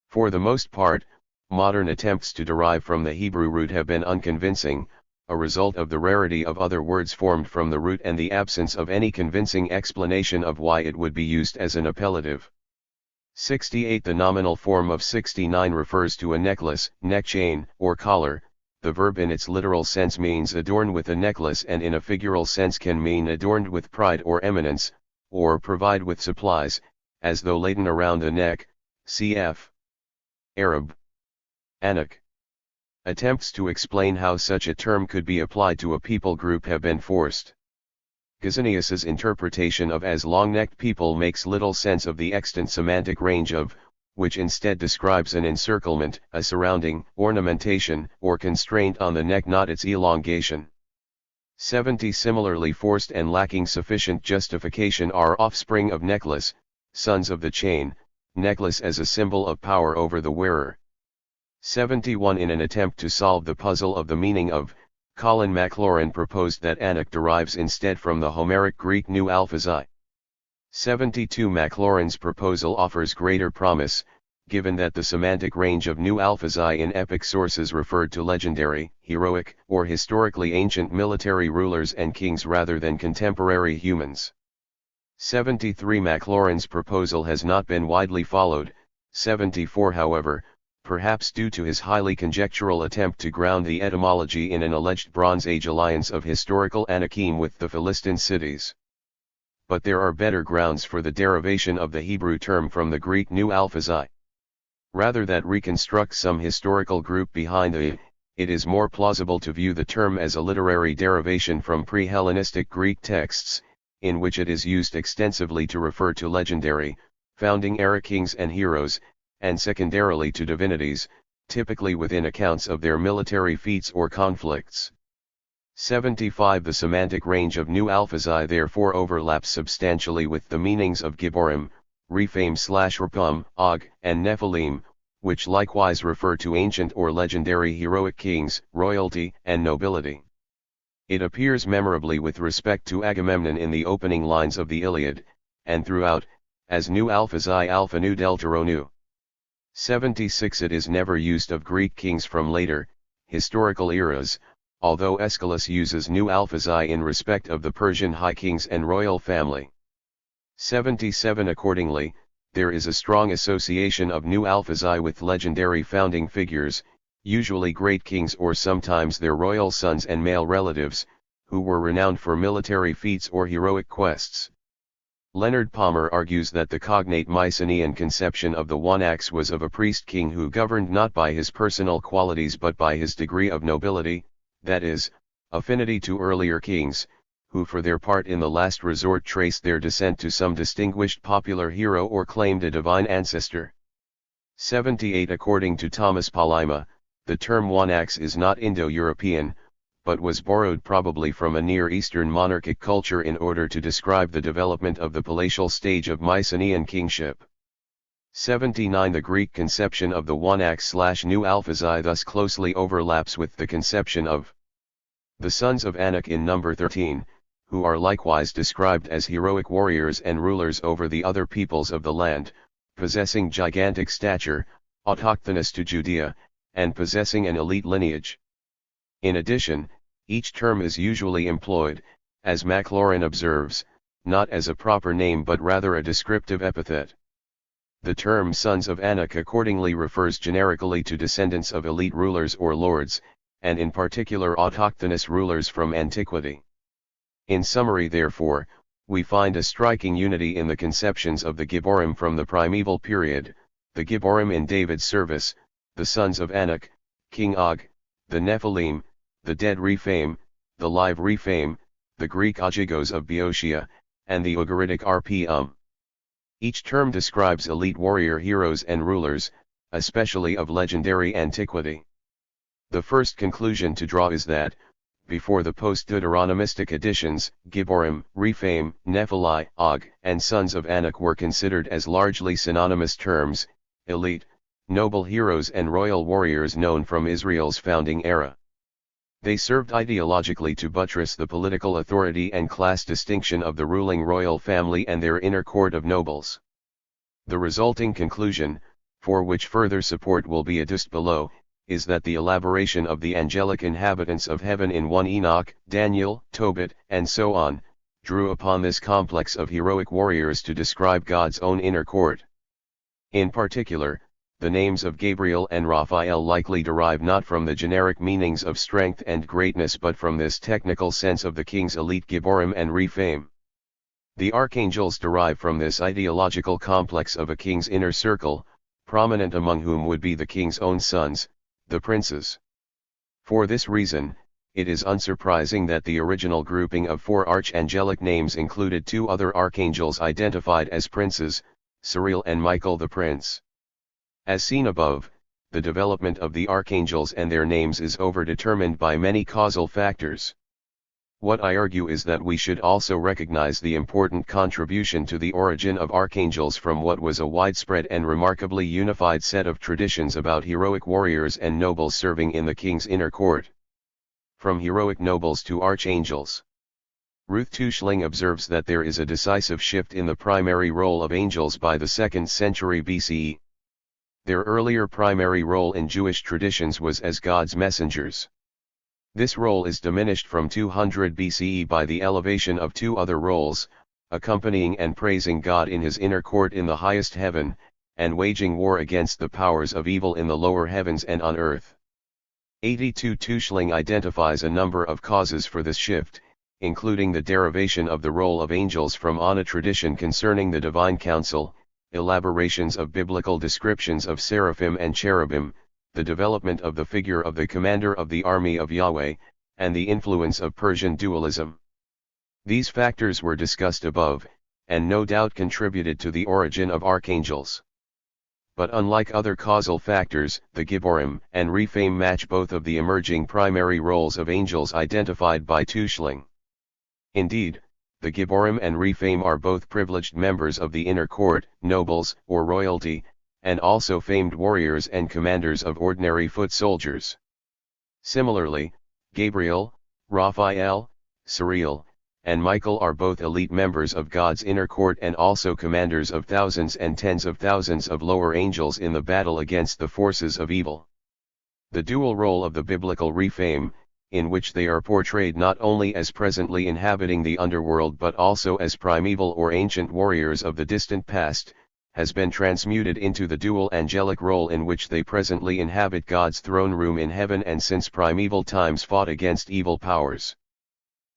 A: For the most part, modern attempts to derive from the Hebrew root have been unconvincing, a result of the rarity of other words formed from the root and the absence of any convincing explanation of why it would be used as an appellative. 68 The nominal form of 69 refers to a necklace, neck chain, or collar. The verb in its literal sense means adorn with a necklace and in a figural sense can mean adorned with pride or eminence, or provide with supplies, as though laden around the neck, cf. Arab. Anak. Attempts to explain how such a term could be applied to a people group have been forced. Gesenius's interpretation of as long-necked people makes little sense of the extant semantic range of, which instead describes an encirclement, a surrounding, ornamentation, or constraint on the neck, not its elongation. 70 Similarly forced and lacking sufficient justification are offspring of necklace, sons of the chain, necklace as a symbol of power over the wearer. 71 In an attempt to solve the puzzle of the meaning of, Colin Maclaurin proposed that Anak derives instead from the Homeric Greek Nu Alphazai. 72 Maclaurin's proposal offers greater promise, given that the semantic range of Nu Alphazai in epic sources referred to legendary, heroic, or historically ancient military rulers and kings rather than contemporary humans. 73 Maclaurin's proposal has not been widely followed. 74 However, perhaps due to his highly conjectural attempt to ground the etymology in an alleged Bronze Age alliance of historical Anakim with the Philistine cities. But there are better grounds for the derivation of the Hebrew term from the Greek Nu Alphazai. Rather that reconstruct some historical group behind it is more plausible to view the term as a literary derivation from pre-Hellenistic Greek texts, in which it is used extensively to refer to legendary, founding era kings and heroes, and secondarily to divinities, typically within accounts of their military feats or conflicts. 75 The semantic range of Nu Alphazai therefore overlaps substantially with the meanings of Gibborim, Rephaim/Repum, Og, and Nephilim, which likewise refer to ancient or legendary heroic kings, royalty, and nobility. It appears memorably with respect to Agamemnon in the opening lines of the Iliad, and throughout, as Nu Alphazai Alpha Nu Delta Rho Nu. 76 It is never used of Greek kings from later, historical eras, although Aeschylus uses Nu Alphazai in respect of the Persian high kings and royal family. 77 Accordingly, there is a strong association of Nu Alphazai with legendary founding figures, usually great kings or sometimes their royal sons and male relatives, who were renowned for military feats or heroic quests. Leonard Palmer argues that the cognate Mycenaean conception of the Wanax was of a priest-king who governed not by his personal qualities but by his degree of nobility, that is, affinity to earlier kings, who for their part in the last resort traced their descent to some distinguished popular hero or claimed a divine ancestor. 78 According to Thomas Palima, the term Wanax is not Indo-European, but was borrowed probably from a Near Eastern monarchic culture in order to describe the development of the palatial stage of Mycenaean kingship. 79 The Greek conception of the Wanax/Nu Alphazai thus closely overlaps with the conception of the sons of Anak in number 13, who are likewise described as heroic warriors and rulers over the other peoples of the land, possessing gigantic stature, autochthonous to Judea, and possessing an elite lineage. In addition, each term is usually employed, as Maclaurin observes, not as a proper name but rather a descriptive epithet. The term sons of Anak accordingly refers generically to descendants of elite rulers or lords, and in particular autochthonous rulers from antiquity. In summary, therefore, we find a striking unity in the conceptions of the Gibborim from the primeval period, the Gibborim in David's service, the sons of Anak, King Og, the Nephilim, the dead Rephaim, the live Rephaim, the Greek Agigos of Boeotia, and the Ugaritic Rpum. Each term describes elite warrior heroes and rulers, especially of legendary antiquity. The first conclusion to draw is that, before the post-Deuteronomistic editions, Gibborim, Rephaim, Nephili, Og, and sons of Anak were considered as largely synonymous terms, elite, noble heroes and royal warriors known from Israel's founding era. They served ideologically to buttress the political authority and class distinction of the ruling royal family and their inner court of nobles. The resulting conclusion, for which further support will be adduced below, is that the elaboration of the angelic inhabitants of heaven in 1 Enoch, Daniel, Tobit, and so on, drew upon this complex of heroic warriors to describe God's own inner court. In particular, the names of Gabriel and Raphael likely derive not from the generic meanings of strength and greatness but from this technical sense of the king's elite Gibborim and Rephaim. The archangels derive from this ideological complex of a king's inner circle, prominent among whom would be the king's own sons, the princes. For this reason, it is unsurprising that the original grouping of 4 archangelic names included 2 other archangels identified as princes, Suriel and Michael the prince. As seen above, the development of the archangels and their names is overdetermined by many causal factors. What I argue is that we should also recognize the important contribution to the origin of archangels from what was a widespread and remarkably unified set of traditions about heroic warriors and nobles serving in the king's inner court. From heroic nobles to archangels. Ruth Tushling observes that there is a decisive shift in the primary role of angels by the 2nd century BCE. Their earlier primary role in Jewish traditions was as God's messengers. This role is diminished from 200 BCE by the elevation of 2 other roles, accompanying and praising God in his inner court in the highest heaven, and waging war against the powers of evil in the lower heavens and on earth. 82 Tushling identifies a number of causes for this shift, including the derivation of the role of angels from Ana tradition concerning the divine council, elaborations of biblical descriptions of seraphim and cherubim, the development of the figure of the commander of the army of Yahweh, and the influence of Persian dualism. These factors were discussed above, and no doubt contributed to the origin of archangels. But unlike other causal factors, the Gibborim and Rephaim match both of the emerging primary roles of angels identified by Tushling. Indeed, the Gibborim and Rephaim are both privileged members of the inner court, nobles, or royalty, and also famed warriors and commanders of ordinary foot soldiers. Similarly, Gabriel, Raphael, Suriel, and Michael are both elite members of God's inner court and also commanders of thousands and tens of thousands of lower angels in the battle against the forces of evil. The dual role of the biblical Rephaim, in which they are portrayed not only as presently inhabiting the underworld but also as primeval or ancient warriors of the distant past, has been transmuted into the dual angelic role in which they presently inhabit God's throne room in heaven and since primeval times fought against evil powers.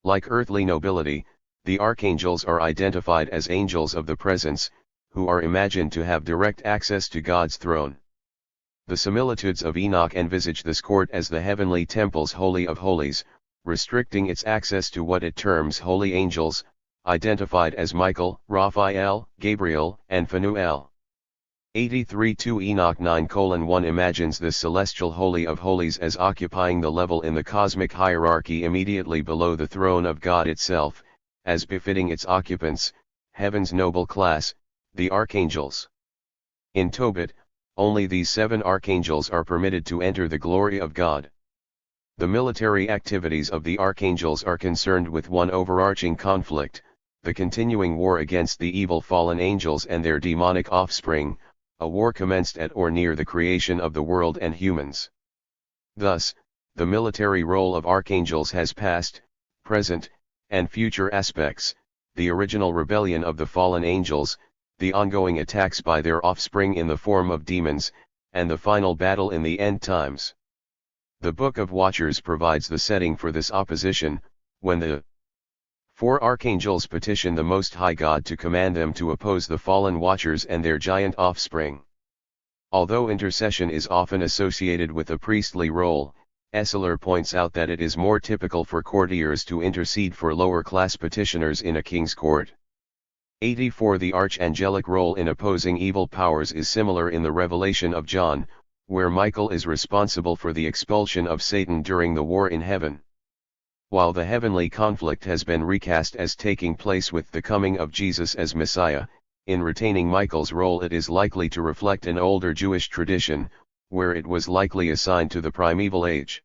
A: Like earthly nobility, the archangels are identified as angels of the presence, who are imagined to have direct access to God's throne. The similitudes of Enoch envisage this court as the heavenly temple's holy of holies, restricting its access to what it terms holy angels, identified as Michael, Raphael, Gabriel, and Phanuel. 83-2 Enoch 9:1 imagines this celestial holy of holies as occupying the level in the cosmic hierarchy immediately below the throne of God itself, as befitting its occupants, heaven's noble class, the archangels. In Tobit, only these 7 archangels are permitted to enter the glory of God. The military activities of the archangels are concerned with one overarching conflict, the continuing war against the evil fallen angels and their demonic offspring, a war commenced at or near the creation of the world and humans. Thus, the military role of archangels has past, present, and future aspects, the original rebellion of the fallen angels, the ongoing attacks by their offspring in the form of demons, and the final battle in the end times. The Book of Watchers provides the setting for this opposition, when the four archangels petition the Most High God to command them to oppose the fallen Watchers and their giant offspring. Although intercession is often associated with a priestly role, Esseler points out that it is more typical for courtiers to intercede for lower-class petitioners in a king's court. 84 The archangelic role in opposing evil powers is similar in the Revelation of John, where Michael is responsible for the expulsion of Satan during the war in heaven. While the heavenly conflict has been recast as taking place with the coming of Jesus as Messiah, in retaining Michael's role it is likely to reflect an older Jewish tradition, where it was likely assigned to the primeval age.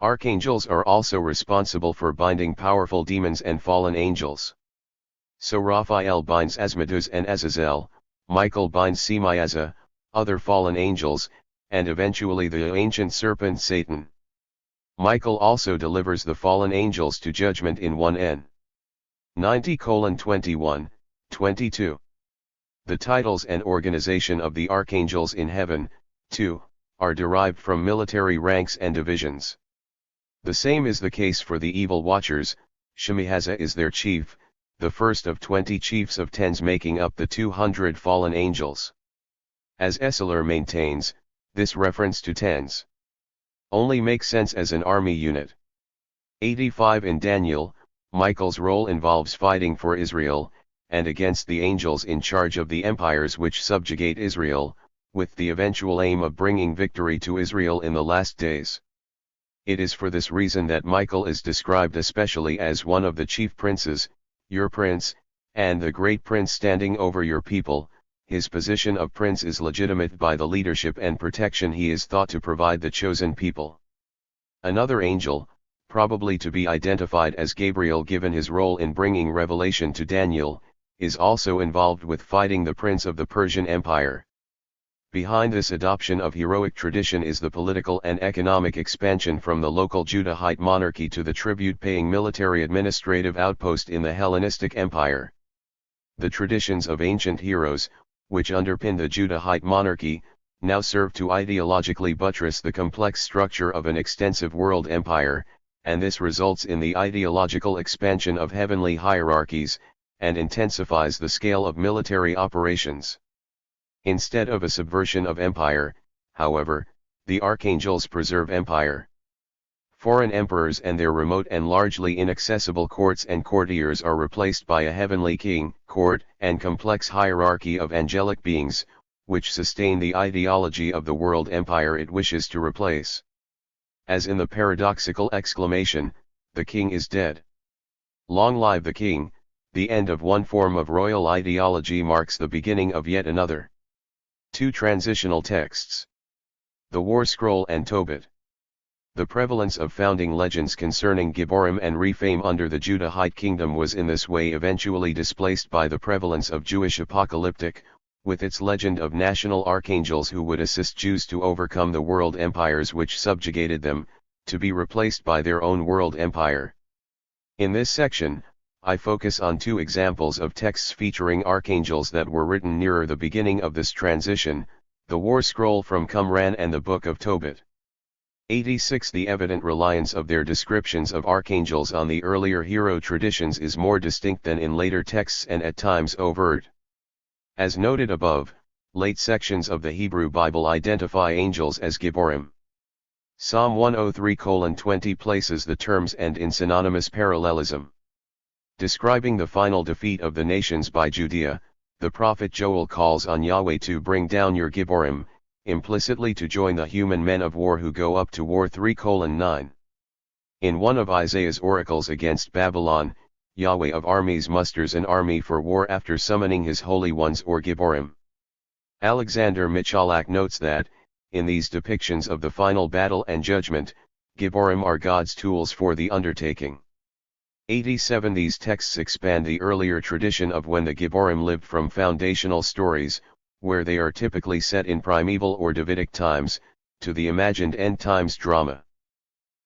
A: Archangels are also responsible for binding powerful demons and fallen angels. So Raphael binds Asmodeus and Azazel, Michael binds Semiaza, other fallen angels, and eventually the ancient serpent Satan. Michael also delivers the fallen angels to judgment in 1 90:21, 22. The titles and organization of the archangels in heaven, too, are derived from military ranks and divisions. The same is the case for the evil watchers. Shemihaza is their chief, the first of 20 chiefs of tens making up the 200 fallen angels. As Esseler maintains, this reference to tens only makes sense as an army unit. 85 In Daniel, Michael's role involves fighting for Israel, and against the angels in charge of the empires which subjugate Israel, with the eventual aim of bringing victory to Israel in the last days. It is for this reason that Michael is described especially as one of the chief princes, your prince, and the great prince standing over your people. His position of prince is legitimate by the leadership and protection he is thought to provide the chosen people. Another angel, probably to be identified as Gabriel given his role in bringing revelation to Daniel, is also involved with fighting the prince of the Persian Empire. Behind this adoption of heroic tradition is the political and economic expansion from the local Judahite monarchy to the tribute-paying military administrative outpost in the Hellenistic Empire. The traditions of ancient heroes, which underpin the Judahite monarchy, now serve to ideologically buttress the complex structure of an extensive world empire, and this results in the ideological expansion of heavenly hierarchies, and intensifies the scale of military operations. Instead of a subversion of empire, however, the archangels preserve empire. Foreign emperors and their remote and largely inaccessible courts and courtiers are replaced by a heavenly king, court, and complex hierarchy of angelic beings, which sustain the ideology of the world empire it wishes to replace. As in the paradoxical exclamation, "The king is dead. Long live the king," the end of one form of royal ideology marks the beginning of yet another. 2 Transitional texts. The War Scroll and Tobit. The prevalence of founding legends concerning Gibborim and Rephaim under the Judahite kingdom was in this way eventually displaced by the prevalence of Jewish apocalyptic, with its legend of national archangels who would assist Jews to overcome the world empires which subjugated them, to be replaced by their own world empire. In this section, I focus on 2 examples of texts featuring archangels that were written nearer the beginning of this transition, the War Scroll from Qumran and the Book of Tobit. 86 The evident reliance of their descriptions of archangels on the earlier hero traditions is more distinct than in later texts and at times overt. As noted above, late sections of the Hebrew Bible identify angels as Gibborim. Psalm 103:20 places the terms and in synonymous parallelism. Describing the final defeat of the nations by Judea, the prophet Joel calls on Yahweh to bring down your Gibborim, implicitly to join the human men of war who go up to war 3:9. In one of Isaiah's oracles against Babylon, Yahweh of armies musters an army for war after summoning his holy ones or Gibborim. Alexander Michalak notes that, in these depictions of the final battle and judgment, Gibborim are God's tools for the undertaking. 87 These texts expand the earlier tradition of when the Gibborim lived from foundational stories, where they are typically set in primeval or Davidic times, to the imagined end times drama.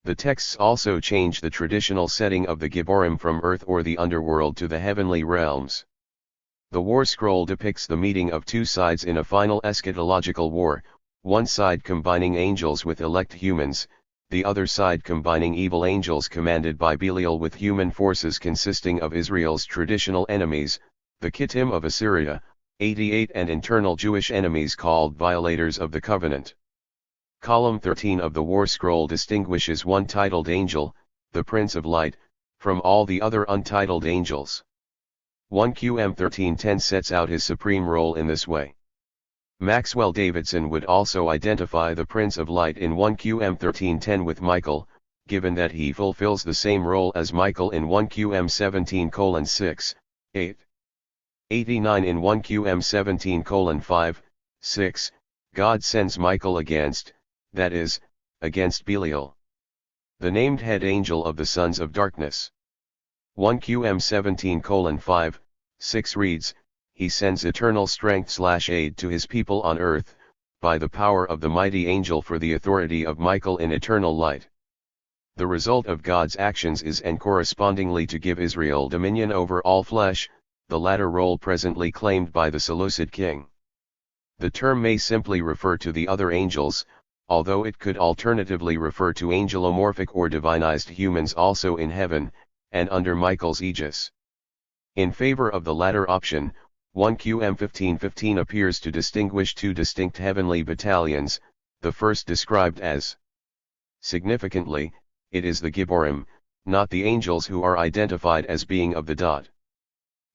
A: The texts also change the traditional setting of the Gibborim from earth or the underworld to the heavenly realms. The war scroll depicts the meeting of two sides in a final eschatological war, one side combining angels with elect humans, the other side combining evil angels commanded by Belial with human forces consisting of Israel's traditional enemies, the Kittim of Assyria, 88, and internal Jewish enemies called violators of the covenant. Column 13 of the war scroll distinguishes one titled angel, the Prince of Light, from all the other untitled angels. 1 QM 1310 sets out his supreme role in this way. Maxwell Davidson would also identify the Prince of Light in 1 QM 1310 with Michael, given that he fulfills the same role as Michael in 1 QM 17:6, 8. 89 in 1 QM 17:5, 6, God sends Michael against, that is, against Belial, the named head angel of the sons of darkness. 1 QM 17:5, 6 reads, He sends eternal strength/aid to his people on earth, by the power of the mighty angel for the authority of Michael in eternal light. The result of God's actions is and correspondingly to give Israel dominion over all flesh, the latter role presently claimed by the Seleucid king. The term may simply refer to the other angels, although it could alternatively refer to angelomorphic or divinized humans also in heaven, and under Michael's aegis. In favor of the latter option, 1 QM 15:15 appears to distinguish two distinct heavenly battalions, the first described as. Significantly, it is the Gibborim, not the angels who are identified as being of the dot.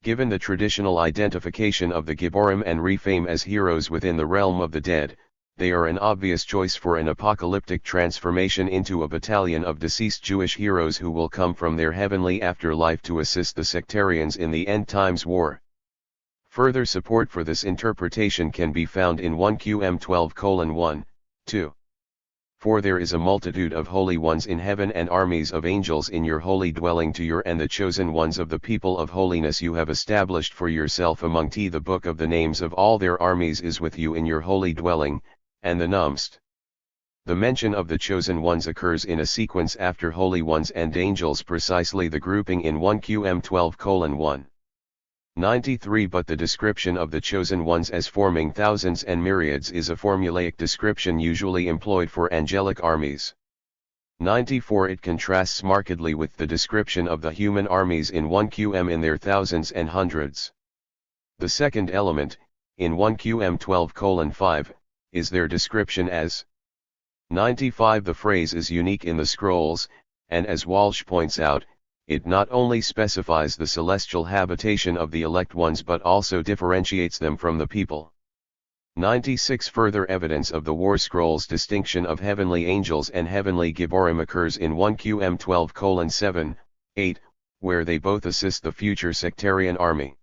A: Given the traditional identification of the Gibborim and Rephaim as heroes within the realm of the dead, they are an obvious choice for an apocalyptic transformation into a battalion of deceased Jewish heroes who will come from their heavenly afterlife to assist the sectarians in the end times war. Further support for this interpretation can be found in 1 QM 12:1, 2. For there is a multitude of holy ones in heaven and armies of angels in your holy dwelling to your and the chosen ones of the people of holiness you have established for yourself among the book of the names of all their armies is with you in your holy dwelling, and the numst. The mention of the chosen ones occurs in a sequence after holy ones and angels, precisely the grouping in 1 QM 12:1. 93. But the description of the chosen ones as forming thousands and myriads is a formulaic description usually employed for angelic armies. 94. It contrasts markedly with the description of the human armies in 1 QM in their thousands and hundreds. The second element, in 1 QM 12:5, is their description as. 95. The phrase is unique in the scrolls, and as Walsh points out, it not only specifies the celestial habitation of the elect ones but also differentiates them from the people. 96. Further evidence of the war scroll's distinction of heavenly angels and heavenly Gibborim occurs in 1 QM 12:7, 8, where they both assist the future sectarian army.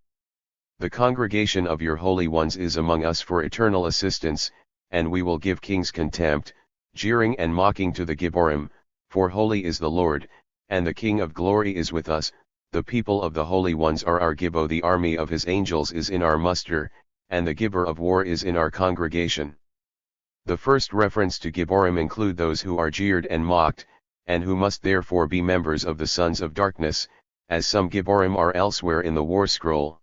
A: The congregation of your holy ones is among us for eternal assistance, and we will give kings contempt, jeering and mocking to the Gibborim, for holy is the Lord, and the King of glory is with us. The people of the holy ones are our Gibbo, the army of his angels is in our muster, and the Gibber of war is in our congregation. The first reference to Gibborim include those who are jeered and mocked, and who must therefore be members of the sons of darkness, as some Gibborim are elsewhere in the war scroll.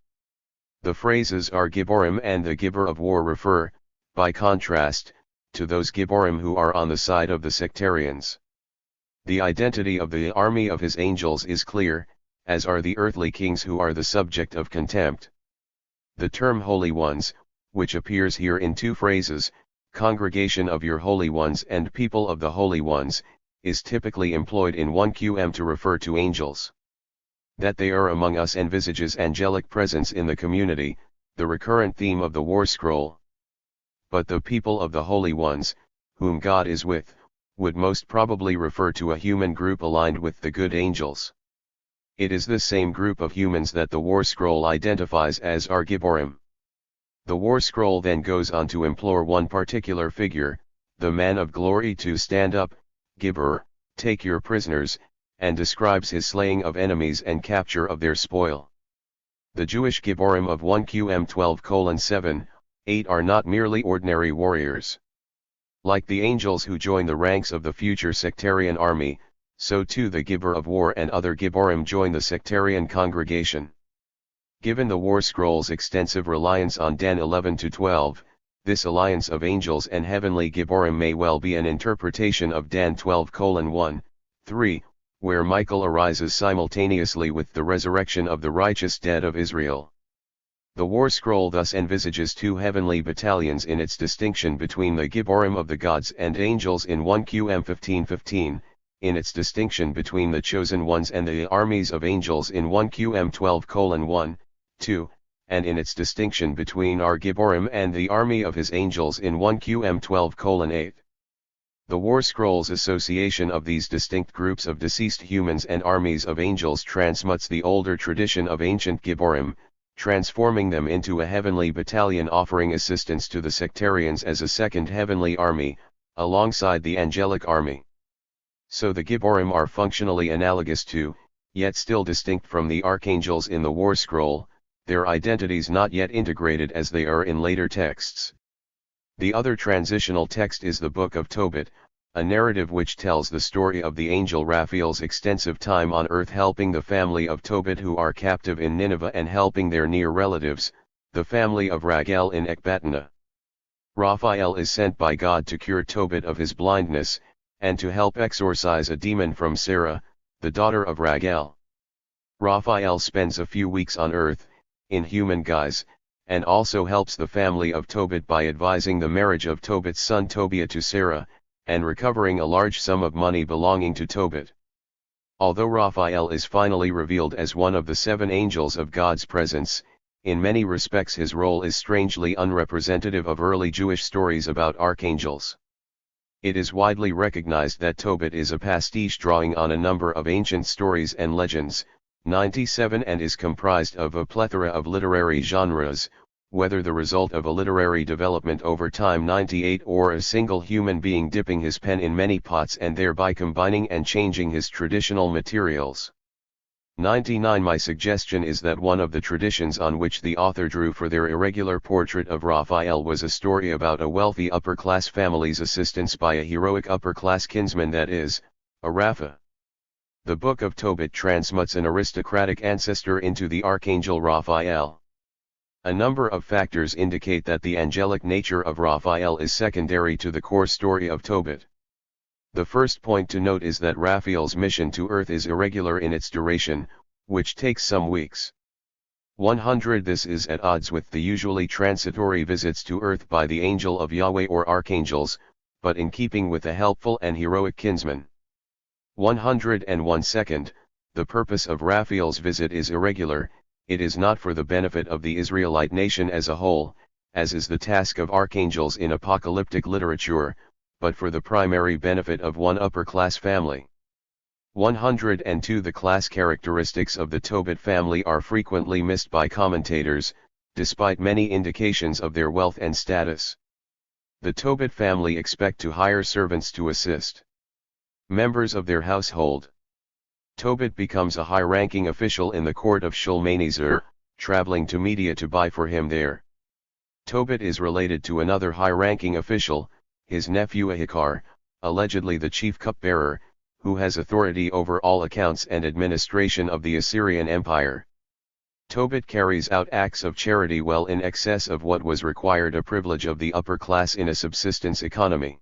A: The phrases our Gibborim and the Gibber of war refer, by contrast, to those Gibborim who are on the side of the sectarians. The identity of the army of his angels is clear, as are the earthly kings who are the subject of contempt. The term holy ones, which appears here in two phrases, congregation of your holy ones and people of the holy ones, is typically employed in 1 QM to refer to angels. That they are among us envisages angelic presence in the community, the recurrent theme of the war scroll. But the people of the holy ones, whom God is with, would most probably refer to a human group aligned with the good angels. It is this same group of humans that the war scroll identifies as our Gibborim. The war scroll then goes on to implore one particular figure, the man of glory, to stand up, Gibber, take your prisoners, and describes his slaying of enemies and capture of their spoil. The Jewish Gibborim of 1 QM 12:7, 8 are not merely ordinary warriors. Like the angels who join the ranks of the future sectarian army, so too the Gibber of War and other Gibborim join the sectarian congregation. Given the War Scroll's extensive reliance on Dan 11-12, this alliance of angels and heavenly Gibborim may well be an interpretation of Dan 12:1-3, where Michael arises simultaneously with the resurrection of the righteous dead of Israel. The War Scroll thus envisages two heavenly battalions in its distinction between the Gibborim of the gods and angels in 1 Qm 15:15, in its distinction between the chosen ones and the armies of angels in 1 Qm 12:1-2, and in its distinction between our Gibborim and the army of his angels in 1 Qm 12:8. The War Scroll's association of these distinct groups of deceased humans and armies of angels transmutes the older tradition of ancient Gibborim, transforming them into a heavenly battalion offering assistance to the sectarians as a second heavenly army, alongside the angelic army. So the Gibborim are functionally analogous to, yet still distinct from the archangels in the War Scroll, their identities not yet integrated as they are in later texts. The other transitional text is the Book of Tobit, a narrative which tells the story of the angel Raphael's extensive time on earth helping the family of Tobit who are captive in Nineveh and helping their near relatives, the family of Raguel in Ecbatana. Raphael is sent by God to cure Tobit of his blindness, and to help exorcise a demon from Sarah, the daughter of Raguel. Raphael spends a few weeks on earth, in human guise, and also helps the family of Tobit by advising the marriage of Tobit's son Tobiah to Sarah, and recovering a large sum of money belonging to Tobit. Although Raphael is finally revealed as one of the 7 angels of God's presence, in many respects his role is strangely unrepresentative of early Jewish stories about archangels. It is widely recognized that Tobit is a pastiche drawing on a number of ancient stories and legends, 97, and is comprised of a plethora of literary genres, whether the result of a literary development over time 98 or a single human being dipping his pen in many pots and thereby combining and changing his traditional materials. 99. My suggestion is that one of the traditions on which the author drew for their irregular portrait of Raphael was a story about a wealthy upper-class family's assistance by a heroic upper-class kinsman, that is, a Rapha. The Book of Tobit transmutes an aristocratic ancestor into the archangel Raphael. A number of factors indicate that the angelic nature of Raphael is secondary to the core story of Tobit. The first point to note is that Raphael's mission to Earth is irregular in its duration, which takes some weeks. 100. This is at odds with the usually transitory visits to Earth by the angel of Yahweh or archangels, but in keeping with a helpful and heroic kinsman. 101. Second, the purpose of Raphael's visit is irregular. It is not for the benefit of the Israelite nation as a whole, as is the task of archangels in apocalyptic literature, but for the primary benefit of one upper-class family. 102. The class characteristics of the Tobit family are frequently missed by commentators, despite many indications of their wealth and status. The Tobit family expect to hire servants to assist members of their household. Tobit becomes a high-ranking official in the court of Shalmaneser, traveling to Media to buy for him there. Tobit is related to another high-ranking official, his nephew Ahikar, allegedly the chief cupbearer, who has authority over all accounts and administration of the Assyrian Empire. Tobit carries out acts of charity well in excess of what was required, a privilege of the upper class in a subsistence economy.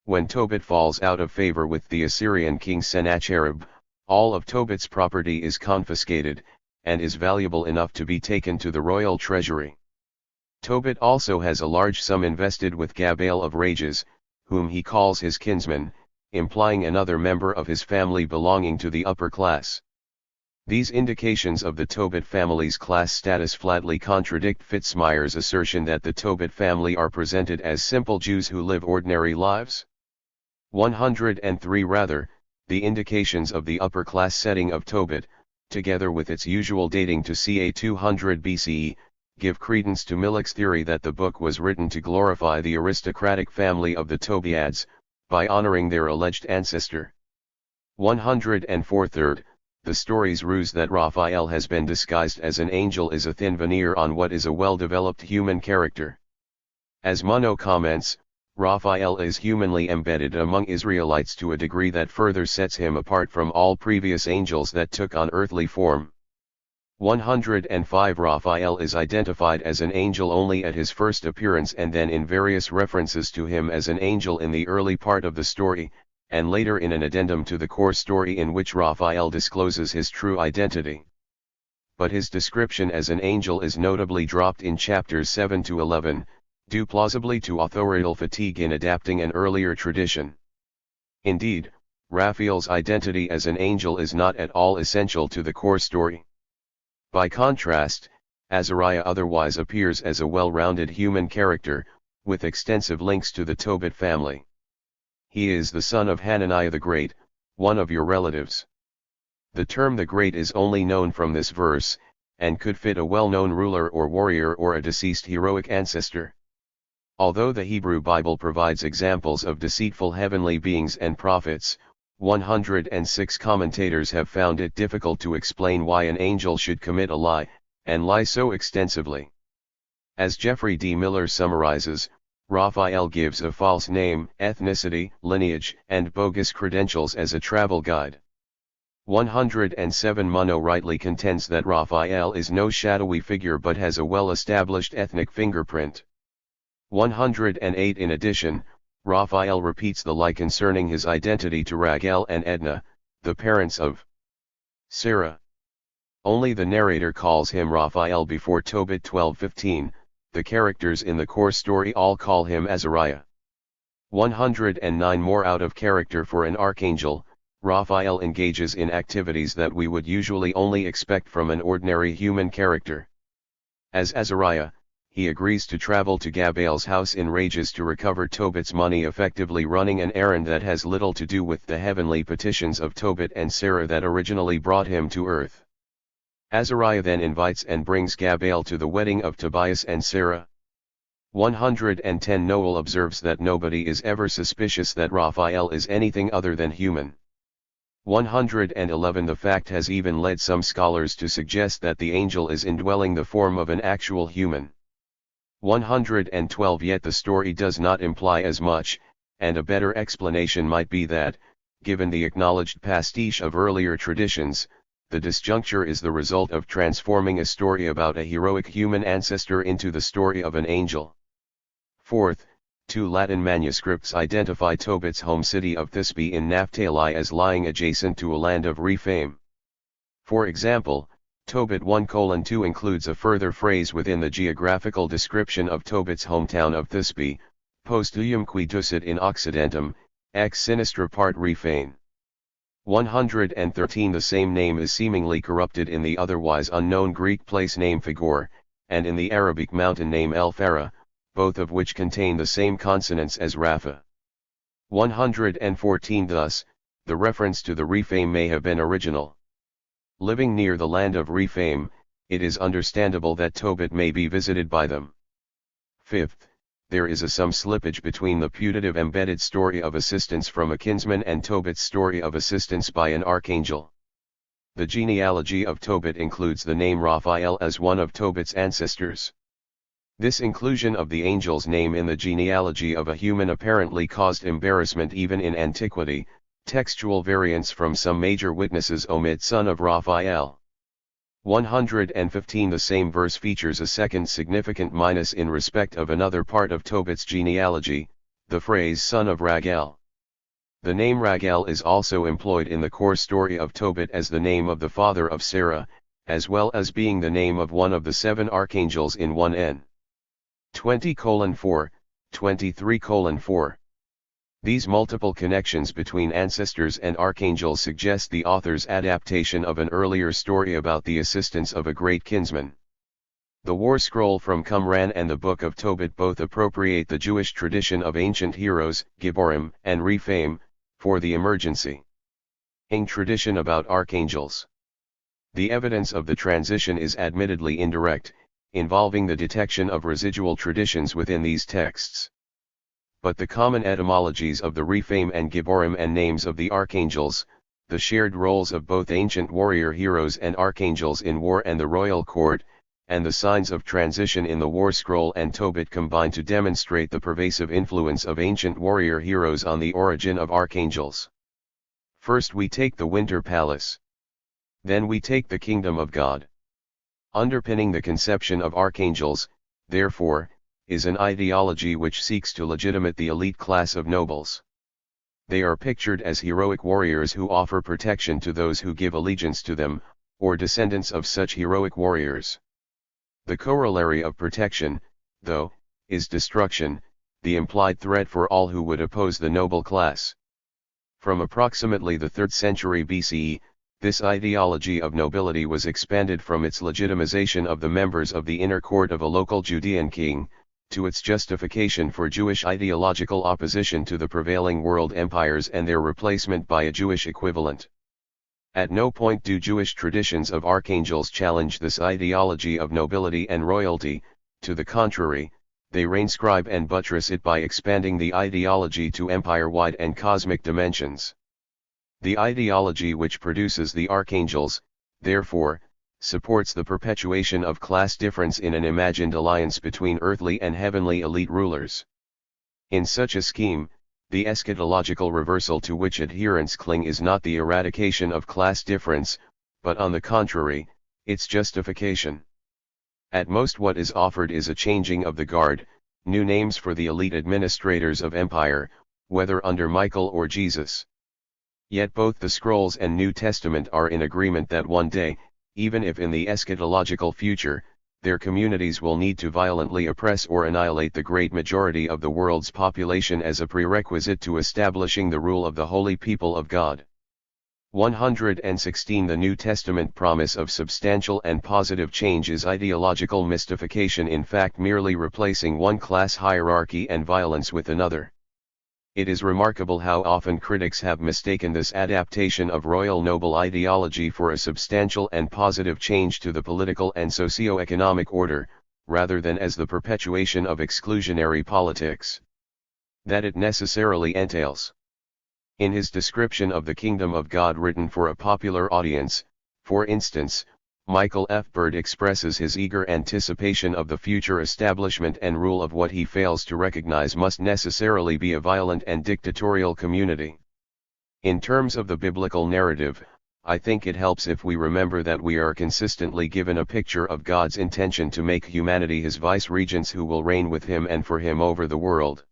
A: When Tobit falls out of favor with the Assyrian king Sennacherib, all of Tobit's property is confiscated, and is valuable enough to be taken to the royal treasury. Tobit also has a large sum invested with Gabael of Rages, whom he calls his kinsman, implying another member of his family belonging to the upper class. These indications of the Tobit family's class status flatly contradict Fitzmyer's assertion that the Tobit family are presented as simple Jews who live ordinary lives. 103. Rather, the indications of the upper-class setting of Tobit, together with its usual dating to ca. 200 BCE, give credence to Millick's theory that the book was written to glorify the aristocratic family of the Tobiads, by honoring their alleged ancestor. 104. Third, the story's ruse that Raphael has been disguised as an angel is a thin veneer on what is a well-developed human character. As Monod comments, Raphael is humanly embedded among Israelites to a degree that further sets him apart from all previous angels that took on earthly form. 105 Raphael is identified as an angel only at his first appearance and then in various references to him as an angel in the early part of the story, and later in an addendum to the core story in which Raphael discloses his true identity. But his description as an angel is notably dropped in chapters 7 to 11, due plausibly to authorial fatigue in adapting an earlier tradition. Indeed, Raphael's identity as an angel is not at all essential to the core story. By contrast, Azariah otherwise appears as a well-rounded human character, with extensive links to the Tobit family. He is the son of Hananiah the Great, one of your relatives. The term the Great is only known from this verse, and could fit a well-known ruler or warrior or a deceased heroic ancestor. Although the Hebrew Bible provides examples of deceitful heavenly beings and prophets, 106 commentators have found it difficult to explain why an angel should commit a lie, and lie so extensively. As Jeffrey D. Miller summarizes, Raphael gives a false name, ethnicity, lineage, and bogus credentials as a travel guide. 107 Munno rightly contends that Raphael is no shadowy figure but has a well-established ethnic fingerprint. 108 In addition, Raphael repeats the lie concerning his identity to Raguel and Edna, the parents of Sarah. Only the narrator calls him Raphael before Tobit 12:15, the characters in the core story all call him Azariah. 109 More out of character for an archangel, Raphael engages in activities that we would usually only expect from an ordinary human character. As Azariah, he agrees to travel to Gabael's house in rages to recover Tobit's money, effectively running an errand that has little to do with the heavenly petitions of Tobit and Sarah that originally brought him to earth. Azariah then invites and brings Gabael to the wedding of Tobias and Sarah. 110 Noel observes that nobody is ever suspicious that Raphael is anything other than human. 111 The fact has even led some scholars to suggest that the angel is indwelling the form of an actual human. 112 Yet the story does not imply as much, and a better explanation might be that, given the acknowledged pastiche of earlier traditions, the disjuncture is the result of transforming a story about a heroic human ancestor into the story of an angel. Fourth, two Latin manuscripts identify Tobit's home city of Thisbe in Naphtali as lying adjacent to a land of Rephaim. For example, Tobit 1:2 includes a further phrase within the geographical description of Tobit's hometown of Thisbe, postuum qui ducit in Occidentum, ex sinistra part Rephaim. 113 The same name is seemingly corrupted in the otherwise unknown Greek place name Fagor, and in the Arabic mountain name El Farah, both of which contain the same consonants as Rapha. 114 Thus, the reference to the Rephaim may have been original. Living near the land of Rephaim, it is understandable that Tobit may be visited by them. Fifth, there is some slippage between the putative embedded story of assistance from a kinsman and Tobit's story of assistance by an archangel. The genealogy of Tobit includes the name Raphael as one of Tobit's ancestors. This inclusion of the angel's name in the genealogy of a human apparently caused embarrassment even in antiquity. Textual variants from some major witnesses omit son of Raphael. 115 The same verse features a second significant minus in respect of another part of Tobit's genealogy, the phrase son of Raguel. The name Raguel is also employed in the core story of Tobit as the name of the father of Sarah, as well as being the name of one of the 7 archangels in 1n. 20:4, 23:4. These multiple connections between ancestors and archangels suggest the author's adaptation of an earlier story about the assistance of a great kinsman. The War Scroll from Qumran and the Book of Tobit both appropriate the Jewish tradition of ancient heroes, Giborim and Rephaim, for the emergency tradition about archangels. The evidence of the transition is admittedly indirect, involving the detection of residual traditions within these texts. But the common etymologies of the Rephaim and Giborim and names of the archangels, the shared roles of both ancient warrior heroes and archangels in war and the royal court, and the signs of transition in the War Scroll and Tobit combine to demonstrate the pervasive influence of ancient warrior heroes on the origin of archangels. First we take the Winter Palace. Then we take the Kingdom of God. Underpinning the conception of archangels, therefore, is an ideology which seeks to legitimate the elite class of nobles. They are pictured as heroic warriors who offer protection to those who give allegiance to them, or descendants of such heroic warriors. The corollary of protection, though, is destruction, the implied threat for all who would oppose the noble class. From approximately the 3rd century BCE, this ideology of nobility was expanded from its legitimization of the members of the inner court of a local Judean king, to its justification for Jewish ideological opposition to the prevailing world empires and their replacement by a Jewish equivalent. At no point do Jewish traditions of archangels challenge this ideology of nobility and royalty, to the contrary, they reinscribe and buttress it by expanding the ideology to empire-wide and cosmic dimensions. The ideology which produces the archangels, therefore, supports the perpetuation of class difference in an imagined alliance between earthly and heavenly elite rulers. In such a scheme, the eschatological reversal to which adherents cling is not the eradication of class difference, but on the contrary, its justification. At most what is offered is a changing of the guard, new names for the elite administrators of empire, whether under Michael or Jesus. Yet both the Scrolls and New Testament are in agreement that one day, even if in the eschatological future, their communities will need to violently oppress or annihilate the great majority of the world's population as a prerequisite to establishing the rule of the holy people of God. 116 The New Testament promise of substantial and positive change is ideological mystification, in fact merely replacing one class hierarchy and violence with another. It is remarkable how often critics have mistaken this adaptation of royal noble ideology for a substantial and positive change to the political and socio-economic order, rather than as the perpetuation of exclusionary politics that it necessarily entails. In his description of the Kingdom of God written for a popular audience, for instance, Michael F. Bird expresses his eager anticipation of the future establishment and rule of what he fails to recognize must necessarily be a violent and dictatorial community. In terms of the biblical narrative, I think it helps if we remember that we are consistently given a picture of God's intention to make humanity his vice-regents who will reign with him and for him over the world.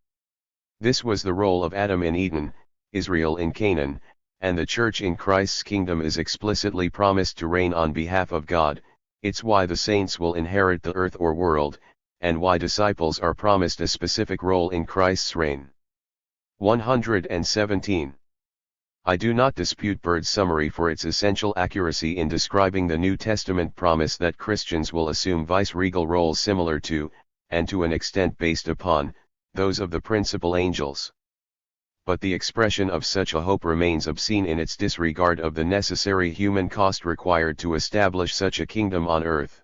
A: This was the role of Adam in Eden, Israel in Canaan, and the Church in Christ's kingdom is explicitly promised to reign on behalf of God. It's why the saints will inherit the earth or world, and why disciples are promised a specific role in Christ's reign. 117. I do not dispute Bird's summary for its essential accuracy in describing the New Testament promise that Christians will assume vice-regal roles similar to, and to an extent based upon, those of the principal angels. But the expression of such a hope remains obscene in its disregard of the necessary human cost required to establish such a kingdom on earth.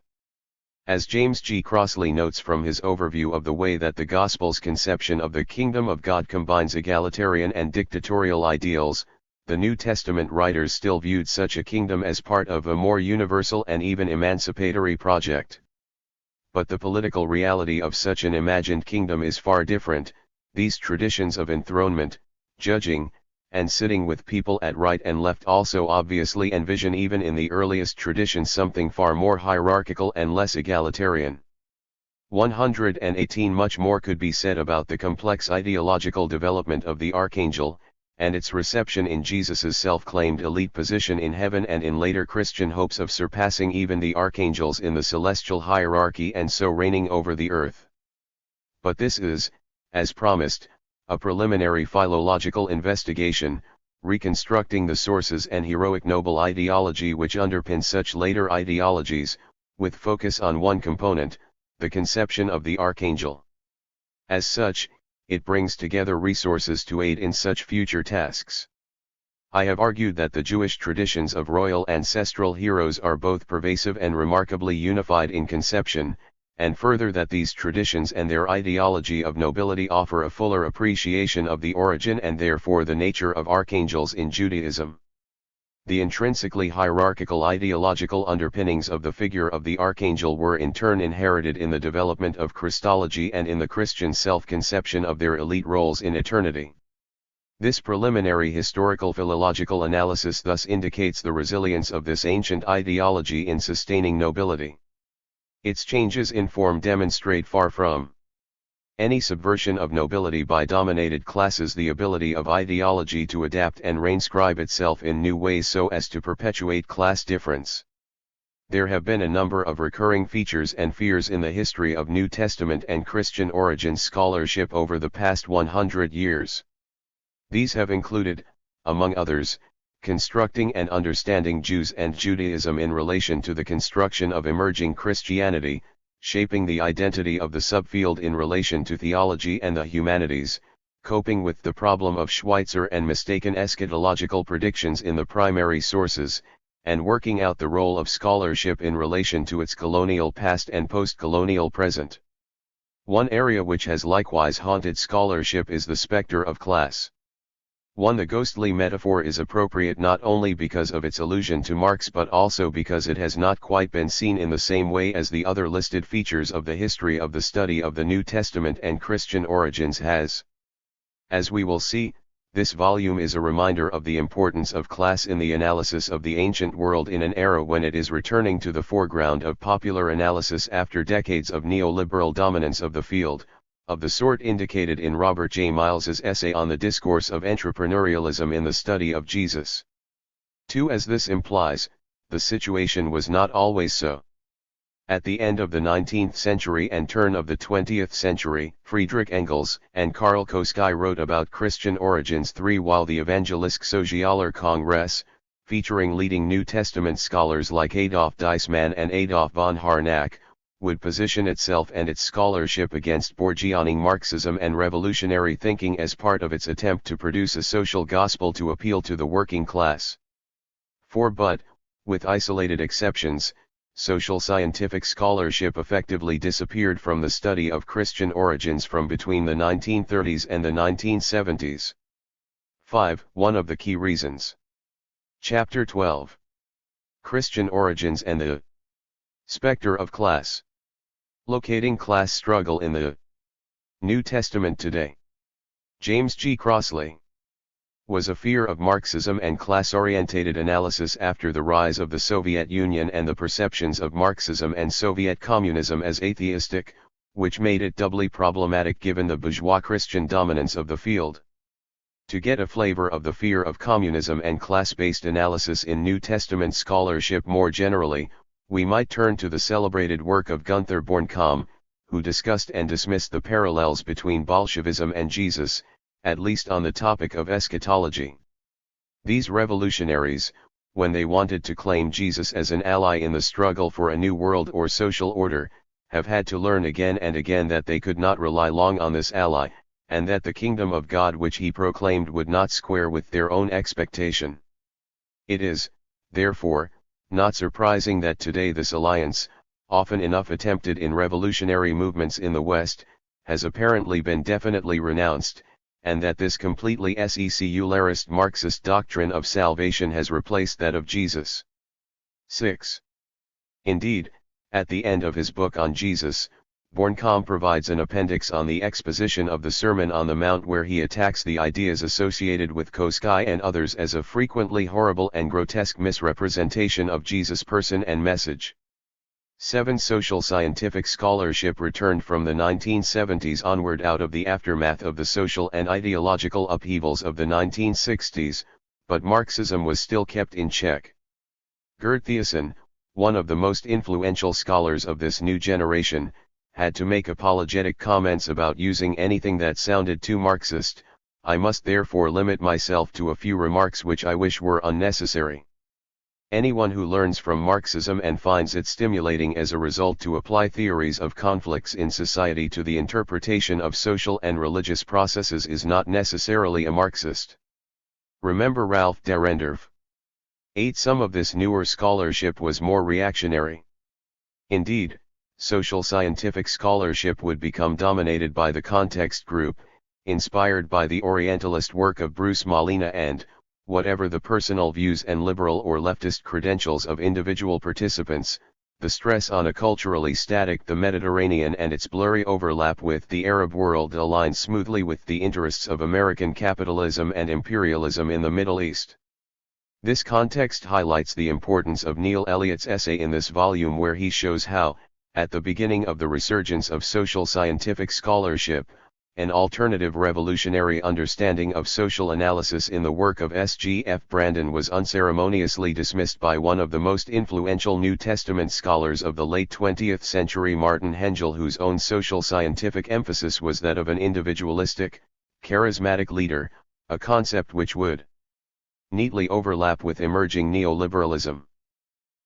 A: As James G. Crossley notes from his overview of the way that the Gospel's conception of the kingdom of God combines egalitarian and dictatorial ideals, the New Testament writers still viewed such a kingdom as part of a more universal and even emancipatory project. But the political reality of such an imagined kingdom is far different. These traditions of enthronement, judging, and sitting with people at right and left also obviously envision even in the earliest traditions something far more hierarchical and less egalitarian. 118 Much more could be said about the complex ideological development of the archangel, and its reception in Jesus's self-claimed elite position in heaven and in later Christian hopes of surpassing even the archangels in the celestial hierarchy and so reigning over the earth. But this is, as promised, a preliminary philological investigation, reconstructing the sources and heroic noble ideology which underpin such later ideologies, with focus on one component, the conception of the archangel. As such, it brings together resources to aid in such future tasks. I have argued that the Jewish traditions of royal ancestral heroes are both pervasive and remarkably unified in conception, and further that these traditions and their ideology of nobility offer a fuller appreciation of the origin and therefore the nature of archangels in Judaism. The intrinsically hierarchical ideological underpinnings of the figure of the archangel were in turn inherited in the development of Christology and in the Christian self-conception of their elite roles in eternity. This preliminary historical philological analysis thus indicates the resilience of this ancient ideology in sustaining nobility. Its changes in form demonstrate far from any subversion of nobility by dominated classes the ability of ideology to adapt and reinscribe itself in new ways so as to perpetuate class difference. There have been a number of recurring features and fears in the history of New Testament and Christian origins scholarship over the past 100 years. These have included, among others, constructing and understanding Jews and Judaism in relation to the construction of emerging Christianity, shaping the identity of the subfield in relation to theology and the humanities, coping with the problem of Schweitzer and mistaken eschatological predictions in the primary sources, and working out the role of scholarship in relation to its colonial past and post-colonial present. One area which has likewise haunted scholarship is the specter of class. The ghostly metaphor is appropriate not only because of its allusion to Marx but also because it has not quite been seen in the same way as the other listed features of the history of the study of the New Testament and Christian origins has. As we will see, this volume is a reminder of the importance of class in the analysis of the ancient world in an era when it is returning to the foreground of popular analysis after decades of neoliberal dominance of the field, of the sort indicated in Robert J. Myles's essay on the discourse of entrepreneurialism in the study of Jesus. 2. As this implies, the situation was not always so. At the end of the 19th century and turn of the 20th century, Friedrich Engels and Karl Koski wrote about Christian origins 3, while the Evangelisk Sozialer Kongress, featuring leading New Testament scholars like Adolf Deismann and Adolf von Harnack, would position itself and its scholarship against Borgianing Marxism and revolutionary thinking as part of its attempt to produce a social gospel to appeal to the working class. 4. But, with isolated exceptions, social scientific scholarship effectively disappeared from the study of Christian origins from between the 1930s and the 1970s. 5. One of the key reasons. Chapter 12. Christian Origins and the Spectre of Class. Locating class struggle in the New Testament today. James G. Crossley. Was a fear of Marxism and class-orientated analysis after the rise of the Soviet Union and the perceptions of Marxism and Soviet communism as atheistic, which made it doubly problematic given the bourgeois Christian dominance of the field. To get a flavor of the fear of communism and class-based analysis in New Testament scholarship more generally, we might turn to the celebrated work of Gunther Bornkamm, who discussed and dismissed the parallels between Bolshevism and Jesus, at least on the topic of eschatology. These revolutionaries, when they wanted to claim Jesus as an ally in the struggle for a new world or social order, have had to learn again and again that they could not rely long on this ally, and that the kingdom of God which he proclaimed would not square with their own expectation. It is, therefore, not surprising that today this alliance, often enough attempted in revolutionary movements in the West, has apparently been definitely renounced, and that this completely secularist Marxist doctrine of salvation has replaced that of Jesus. 6. Indeed, at the end of his book on Jesus, Bornkamm provides an appendix on the exposition of the Sermon on the Mount where he attacks the ideas associated with Koski and others as a frequently horrible and grotesque misrepresentation of Jesus' person and message. 7. Social scientific scholarship returned from the 1970s onward out of the aftermath of the social and ideological upheavals of the 1960s, but Marxism was still kept in check. Gerd Thiessen, one of the most influential scholars of this new generation, had to make apologetic comments about using anything that sounded too Marxist. I must therefore limit myself to a few remarks which I wish were unnecessary. Anyone who learns from Marxism and finds it stimulating as a result to apply theories of conflicts in society to the interpretation of social and religious processes is not necessarily a Marxist. Remember Ralph Dahrendorf. 8. Some of this newer scholarship was more reactionary. Indeed, social scientific scholarship would become dominated by the context group, inspired by the Orientalist work of Bruce Malina and, whatever the personal views and liberal or leftist credentials of individual participants, the stress on a culturally static the Mediterranean and its blurry overlap with the Arab world aligns smoothly with the interests of American capitalism and imperialism in the Middle East. This context highlights the importance of Neil Elliott's essay in this volume, where he shows how, at the beginning of the resurgence of social scientific scholarship, an alternative revolutionary understanding of social analysis in the work of S.G.F. Brandon was unceremoniously dismissed by one of the most influential New Testament scholars of the late 20th century, Martin Hengel, whose own social scientific emphasis was that of an individualistic, charismatic leader, a concept which would neatly overlap with emerging neoliberalism.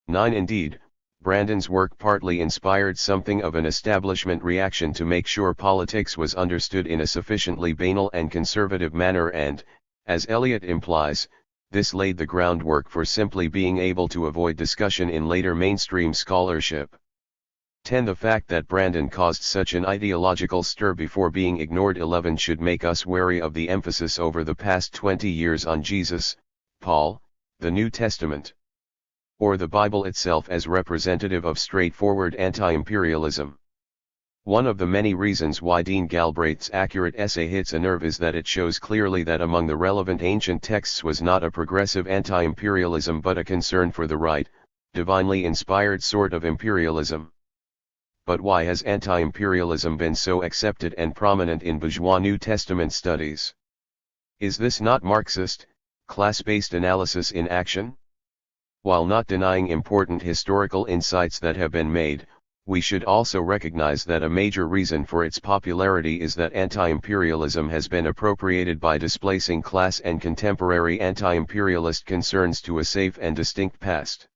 A: 9. Indeed, Brandon's work partly inspired something of an establishment reaction to make sure politics was understood in a sufficiently banal and conservative manner, and, as Eliot implies, this laid the groundwork for simply being able to avoid discussion in later mainstream scholarship. 10. The fact that Brandon caused such an ideological stir before being ignored 11 should make us wary of the emphasis over the past 20 years on Jesus, Paul, the New Testament, or the Bible itself as representative of straightforward anti-imperialism. One of the many reasons why Dean Galbraith's accurate essay hits a nerve is that it shows clearly that among the relevant ancient texts was not a progressive anti-imperialism but a concern for the right, divinely inspired sort of imperialism. But why has anti-imperialism been so accepted and prominent in bourgeois New Testament studies? Is this not Marxist, class-based analysis in action? While not denying important historical insights that have been made, we should also recognize that a major reason for its popularity is that anti-imperialism has been appropriated by displacing class and contemporary anti-imperialist concerns to a safe and distinct past.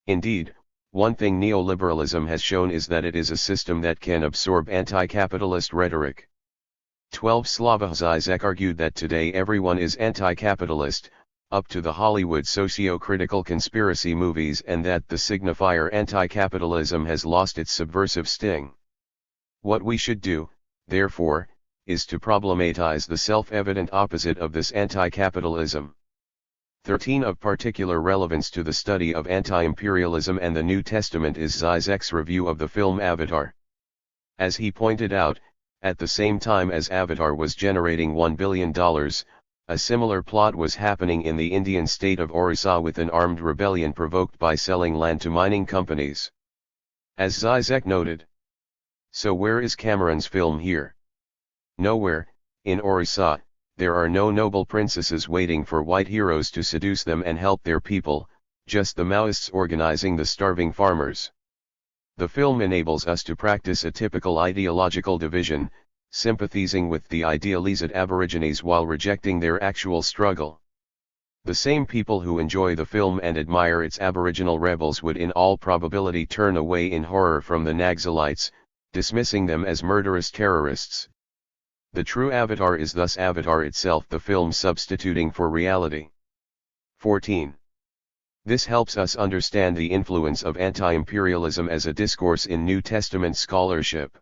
A: Indeed, one thing neoliberalism has shown is that it is a system that can absorb anti-capitalist rhetoric. 12. Slavoj Žižek argued that today everyone is anti-capitalist, up to the Hollywood socio-critical conspiracy movies, and that the signifier anti-capitalism has lost its subversive sting. What we should do, therefore, is to problematize the self-evident opposite of this anti-capitalism. 13. Of particular relevance to the study of anti-imperialism and the New Testament is Žižek's review of the film Avatar. As he pointed out, at the same time as Avatar was generating $1 billion, a similar plot was happening in the Indian state of Orissa with an armed rebellion provoked by selling land to mining companies. As Žižek noted. So where is Cameron's film here? Nowhere. In Orissa, there are no noble princesses waiting for white heroes to seduce them and help their people, just the Maoists organizing the starving farmers. The film enables us to practice a typical ideological division, sympathizing with the idealized Aborigines while rejecting their actual struggle. The same people who enjoy the film and admire its Aboriginal rebels would in all probability turn away in horror from the Naxalites, dismissing them as murderous terrorists. The true Avatar is thus Avatar itself, the film substituting for reality. 14. This helps us understand the influence of anti-imperialism as a discourse in New Testament scholarship.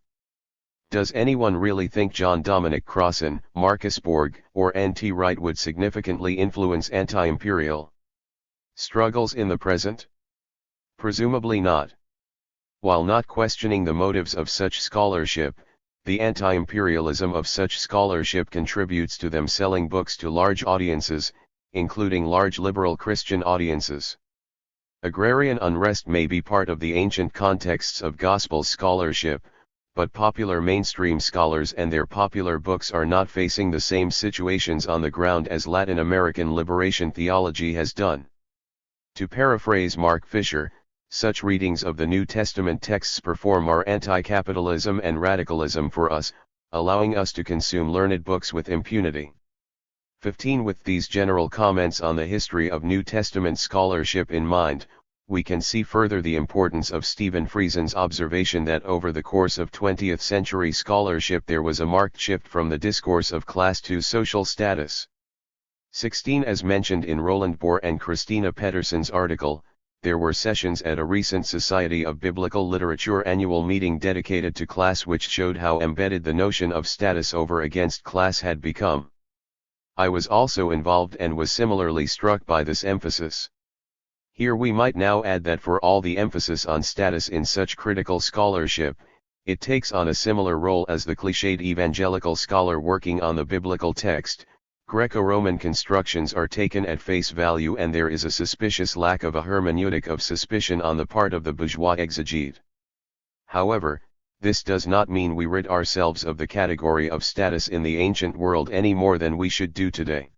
A: Does anyone really think John Dominic Crossan, Marcus Borg, or N.T. Wright would significantly influence anti-imperial struggles in the present? Presumably not. While not questioning the motives of such scholarship, the anti-imperialism of such scholarship contributes to them selling books to large audiences, including large liberal Christian audiences. Agrarian unrest may be part of the ancient contexts of gospel scholarship, but popular mainstream scholars and their popular books are not facing the same situations on the ground as Latin American liberation theology has done. To paraphrase Mark Fisher, such readings of the New Testament texts perform our anti-capitalism and radicalism for us, allowing us to consume learned books with impunity. 15. With these general comments on the history of New Testament scholarship in mind, we can see further the importance of Stephen Friesen's observation that over the course of 20th century scholarship there was a marked shift from the discourse of class to social status. 16. As mentioned in Roland Bohr and Christina Pedersen's article, there were sessions at a recent Society of Biblical Literature annual meeting dedicated to class which showed how embedded the notion of status over against class had become. I was also involved and was similarly struck by this emphasis. Here we might now add that for all the emphasis on status in such critical scholarship, it takes on a similar role as the cliched evangelical scholar working on the biblical text. Greco-Roman constructions are taken at face value and there is a suspicious lack of a hermeneutic of suspicion on the part of the bourgeois exegete. However, this does not mean we rid ourselves of the category of status in the ancient world any more than we should do today.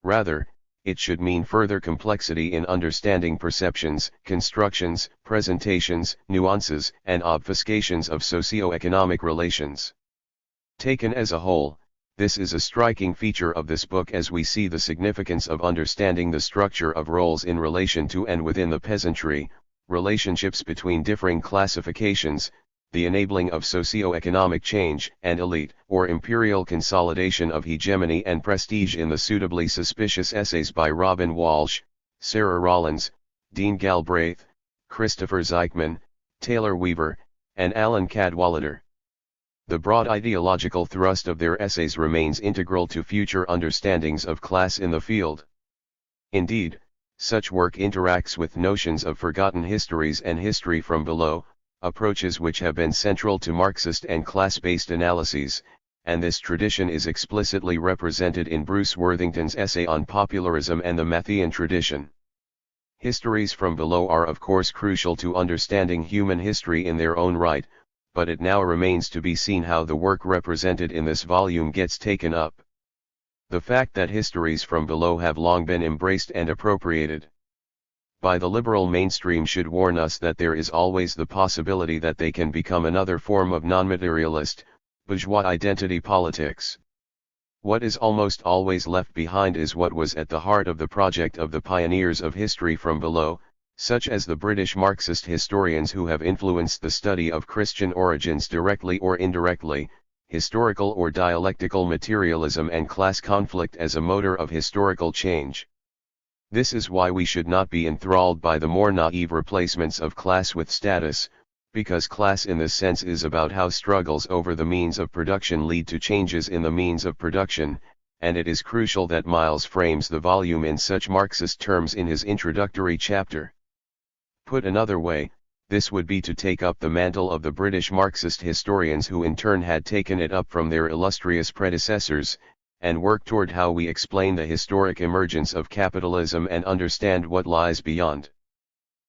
A: Rather, it should mean further complexity in understanding perceptions, constructions, presentations, nuances, and obfuscations of socio-economic relations. Taken as a whole, this is a striking feature of this book as we see the significance of understanding the structure of roles in relation to and within the peasantry, relationships between differing classifications, the enabling of socio-economic change and elite or imperial consolidation of hegemony and prestige in the suitably suspicious essays by Robin Walsh, Sarah Rollins, Dean Galbraith, Christopher Zeichmann, Taylor Weaver, and Alan Cadwallader. The broad ideological thrust of their essays remains integral to future understandings of class in the field. Indeed, such work interacts with notions of forgotten histories and history from below, approaches which have been central to Marxist and class-based analyses, and this tradition is explicitly represented in Bruce Worthington's essay on popularism and the Matthean tradition. Histories from below are of course crucial to understanding human history in their own right, but it now remains to be seen how the work represented in this volume gets taken up. The fact that histories from below have long been embraced and appropriated by the liberal mainstream should warn us that there is always the possibility that they can become another form of non-materialist, bourgeois identity politics. What is almost always left behind is what was at the heart of the project of the pioneers of history from below, such as the British Marxist historians who have influenced the study of Christian origins directly or indirectly, historical or dialectical materialism and class conflict as a motor of historical change. This is why we should not be enthralled by the more naive replacements of class with status, because class in this sense is about how struggles over the means of production lead to changes in the means of production, and it is crucial that Myles frames the volume in such Marxist terms in his introductory chapter. Put another way, this would be to take up the mantle of the British Marxist historians who in turn had taken it up from their illustrious predecessors, and work toward how we explain the historic emergence of capitalism and understand what lies beyond.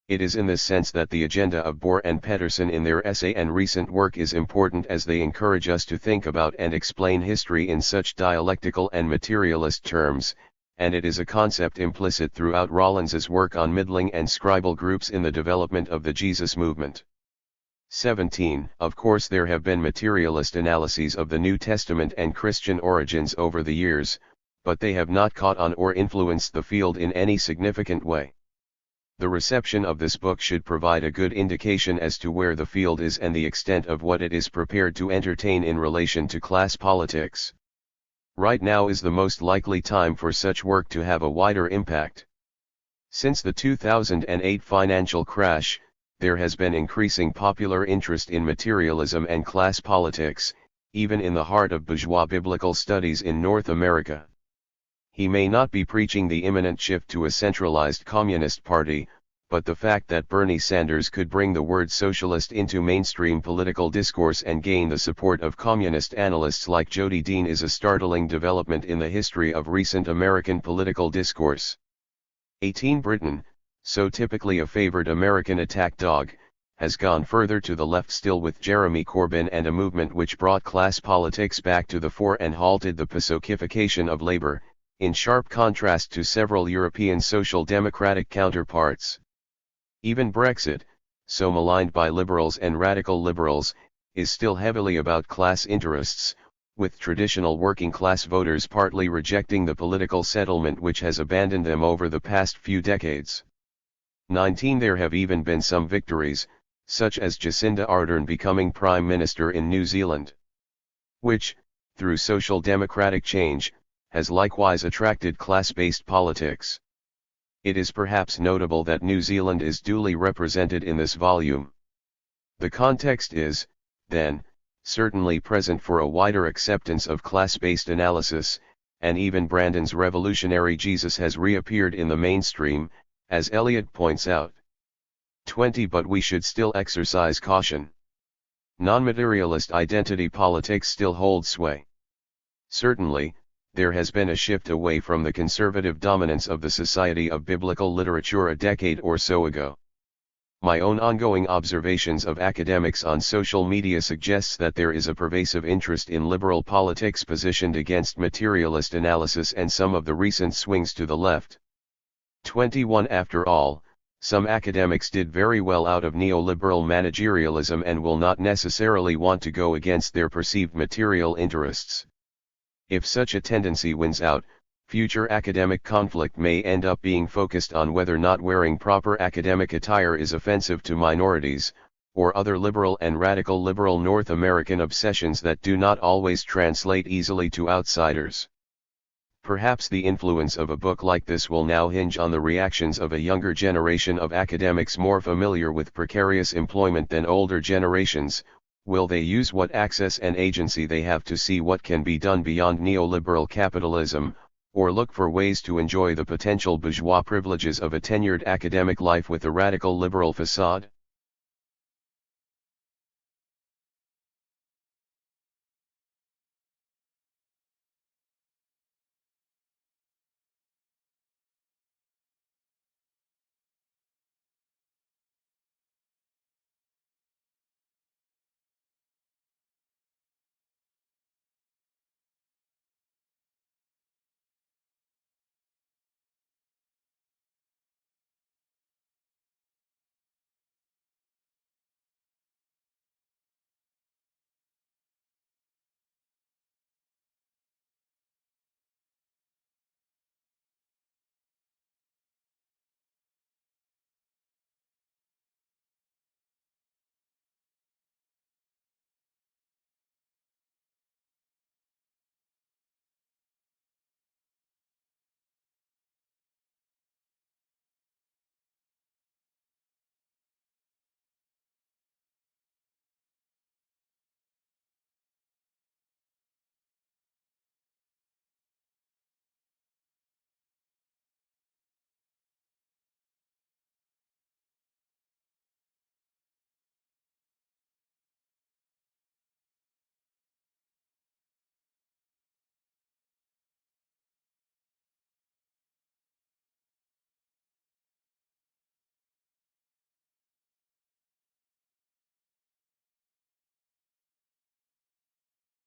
A: It is in this sense that the agenda of Bohr and Pedersen in their essay and recent work is important, as they encourage us to think about and explain history in such dialectical and materialist terms, and it is a concept implicit throughout Rollins's work on middling and scribal groups in the development of the Jesus movement. 17. Of course there have been materialist analyses of the New Testament and Christian origins over the years, but they have not caught on or influenced the field in any significant way. The reception of this book should provide a good indication as to where the field is and the extent of what it is prepared to entertain in relation to class politics. Right now is the most likely time for such work to have a wider impact. Since the 2008 financial crash, there has been increasing popular interest in materialism and class politics, even in the heart of bourgeois biblical studies in North America. He may not be preaching the imminent shift to a centralized communist party, but the fact that Bernie Sanders could bring the word socialist into mainstream political discourse and gain the support of communist analysts like Jody Dean is a startling development in the history of recent American political discourse. 18. Britain, so typically a favored American attack dog, has gone further to the left still with Jeremy Corbyn and a movement which brought class politics back to the fore and halted the PASOKification of labor, in sharp contrast to several European social democratic counterparts. Even Brexit, so maligned by liberals and radical liberals, is still heavily about class interests, with traditional working class voters partly rejecting the political settlement which has abandoned them over the past few decades. 19. There have even been some victories, such as Jacinda Ardern becoming Prime Minister in New Zealand, which, through social democratic change, has likewise attracted class-based politics. It is perhaps notable that New Zealand is duly represented in this volume. The context is, then, certainly present for a wider acceptance of class-based analysis, and even Brandon's revolutionary Jesus has reappeared in the mainstream, as Eliot points out. 20. But we should still exercise caution. Non-materialist identity politics still hold sway. Certainly, there has been a shift away from the conservative dominance of the Society of Biblical Literature a decade or so ago. My own ongoing observations of academics on social media suggests that there is a pervasive interest in liberal politics positioned against materialist analysis and some of the recent swings to the left. 21. After all, some academics did very well out of neoliberal managerialism and will not necessarily want to go against their perceived material interests. If such a tendency wins out, future academic conflict may end up being focused on whether not wearing proper academic attire is offensive to minorities, or other liberal and radical liberal North American obsessions that do not always translate easily to outsiders. Perhaps the influence of a book like this will now hinge on the reactions of a younger generation of academics more familiar with precarious employment than older generations. Will they use what access and agency they have to see what can be done beyond neoliberal capitalism, or look for ways to enjoy the potential bourgeois privileges of a tenured academic life with a radical liberal facade?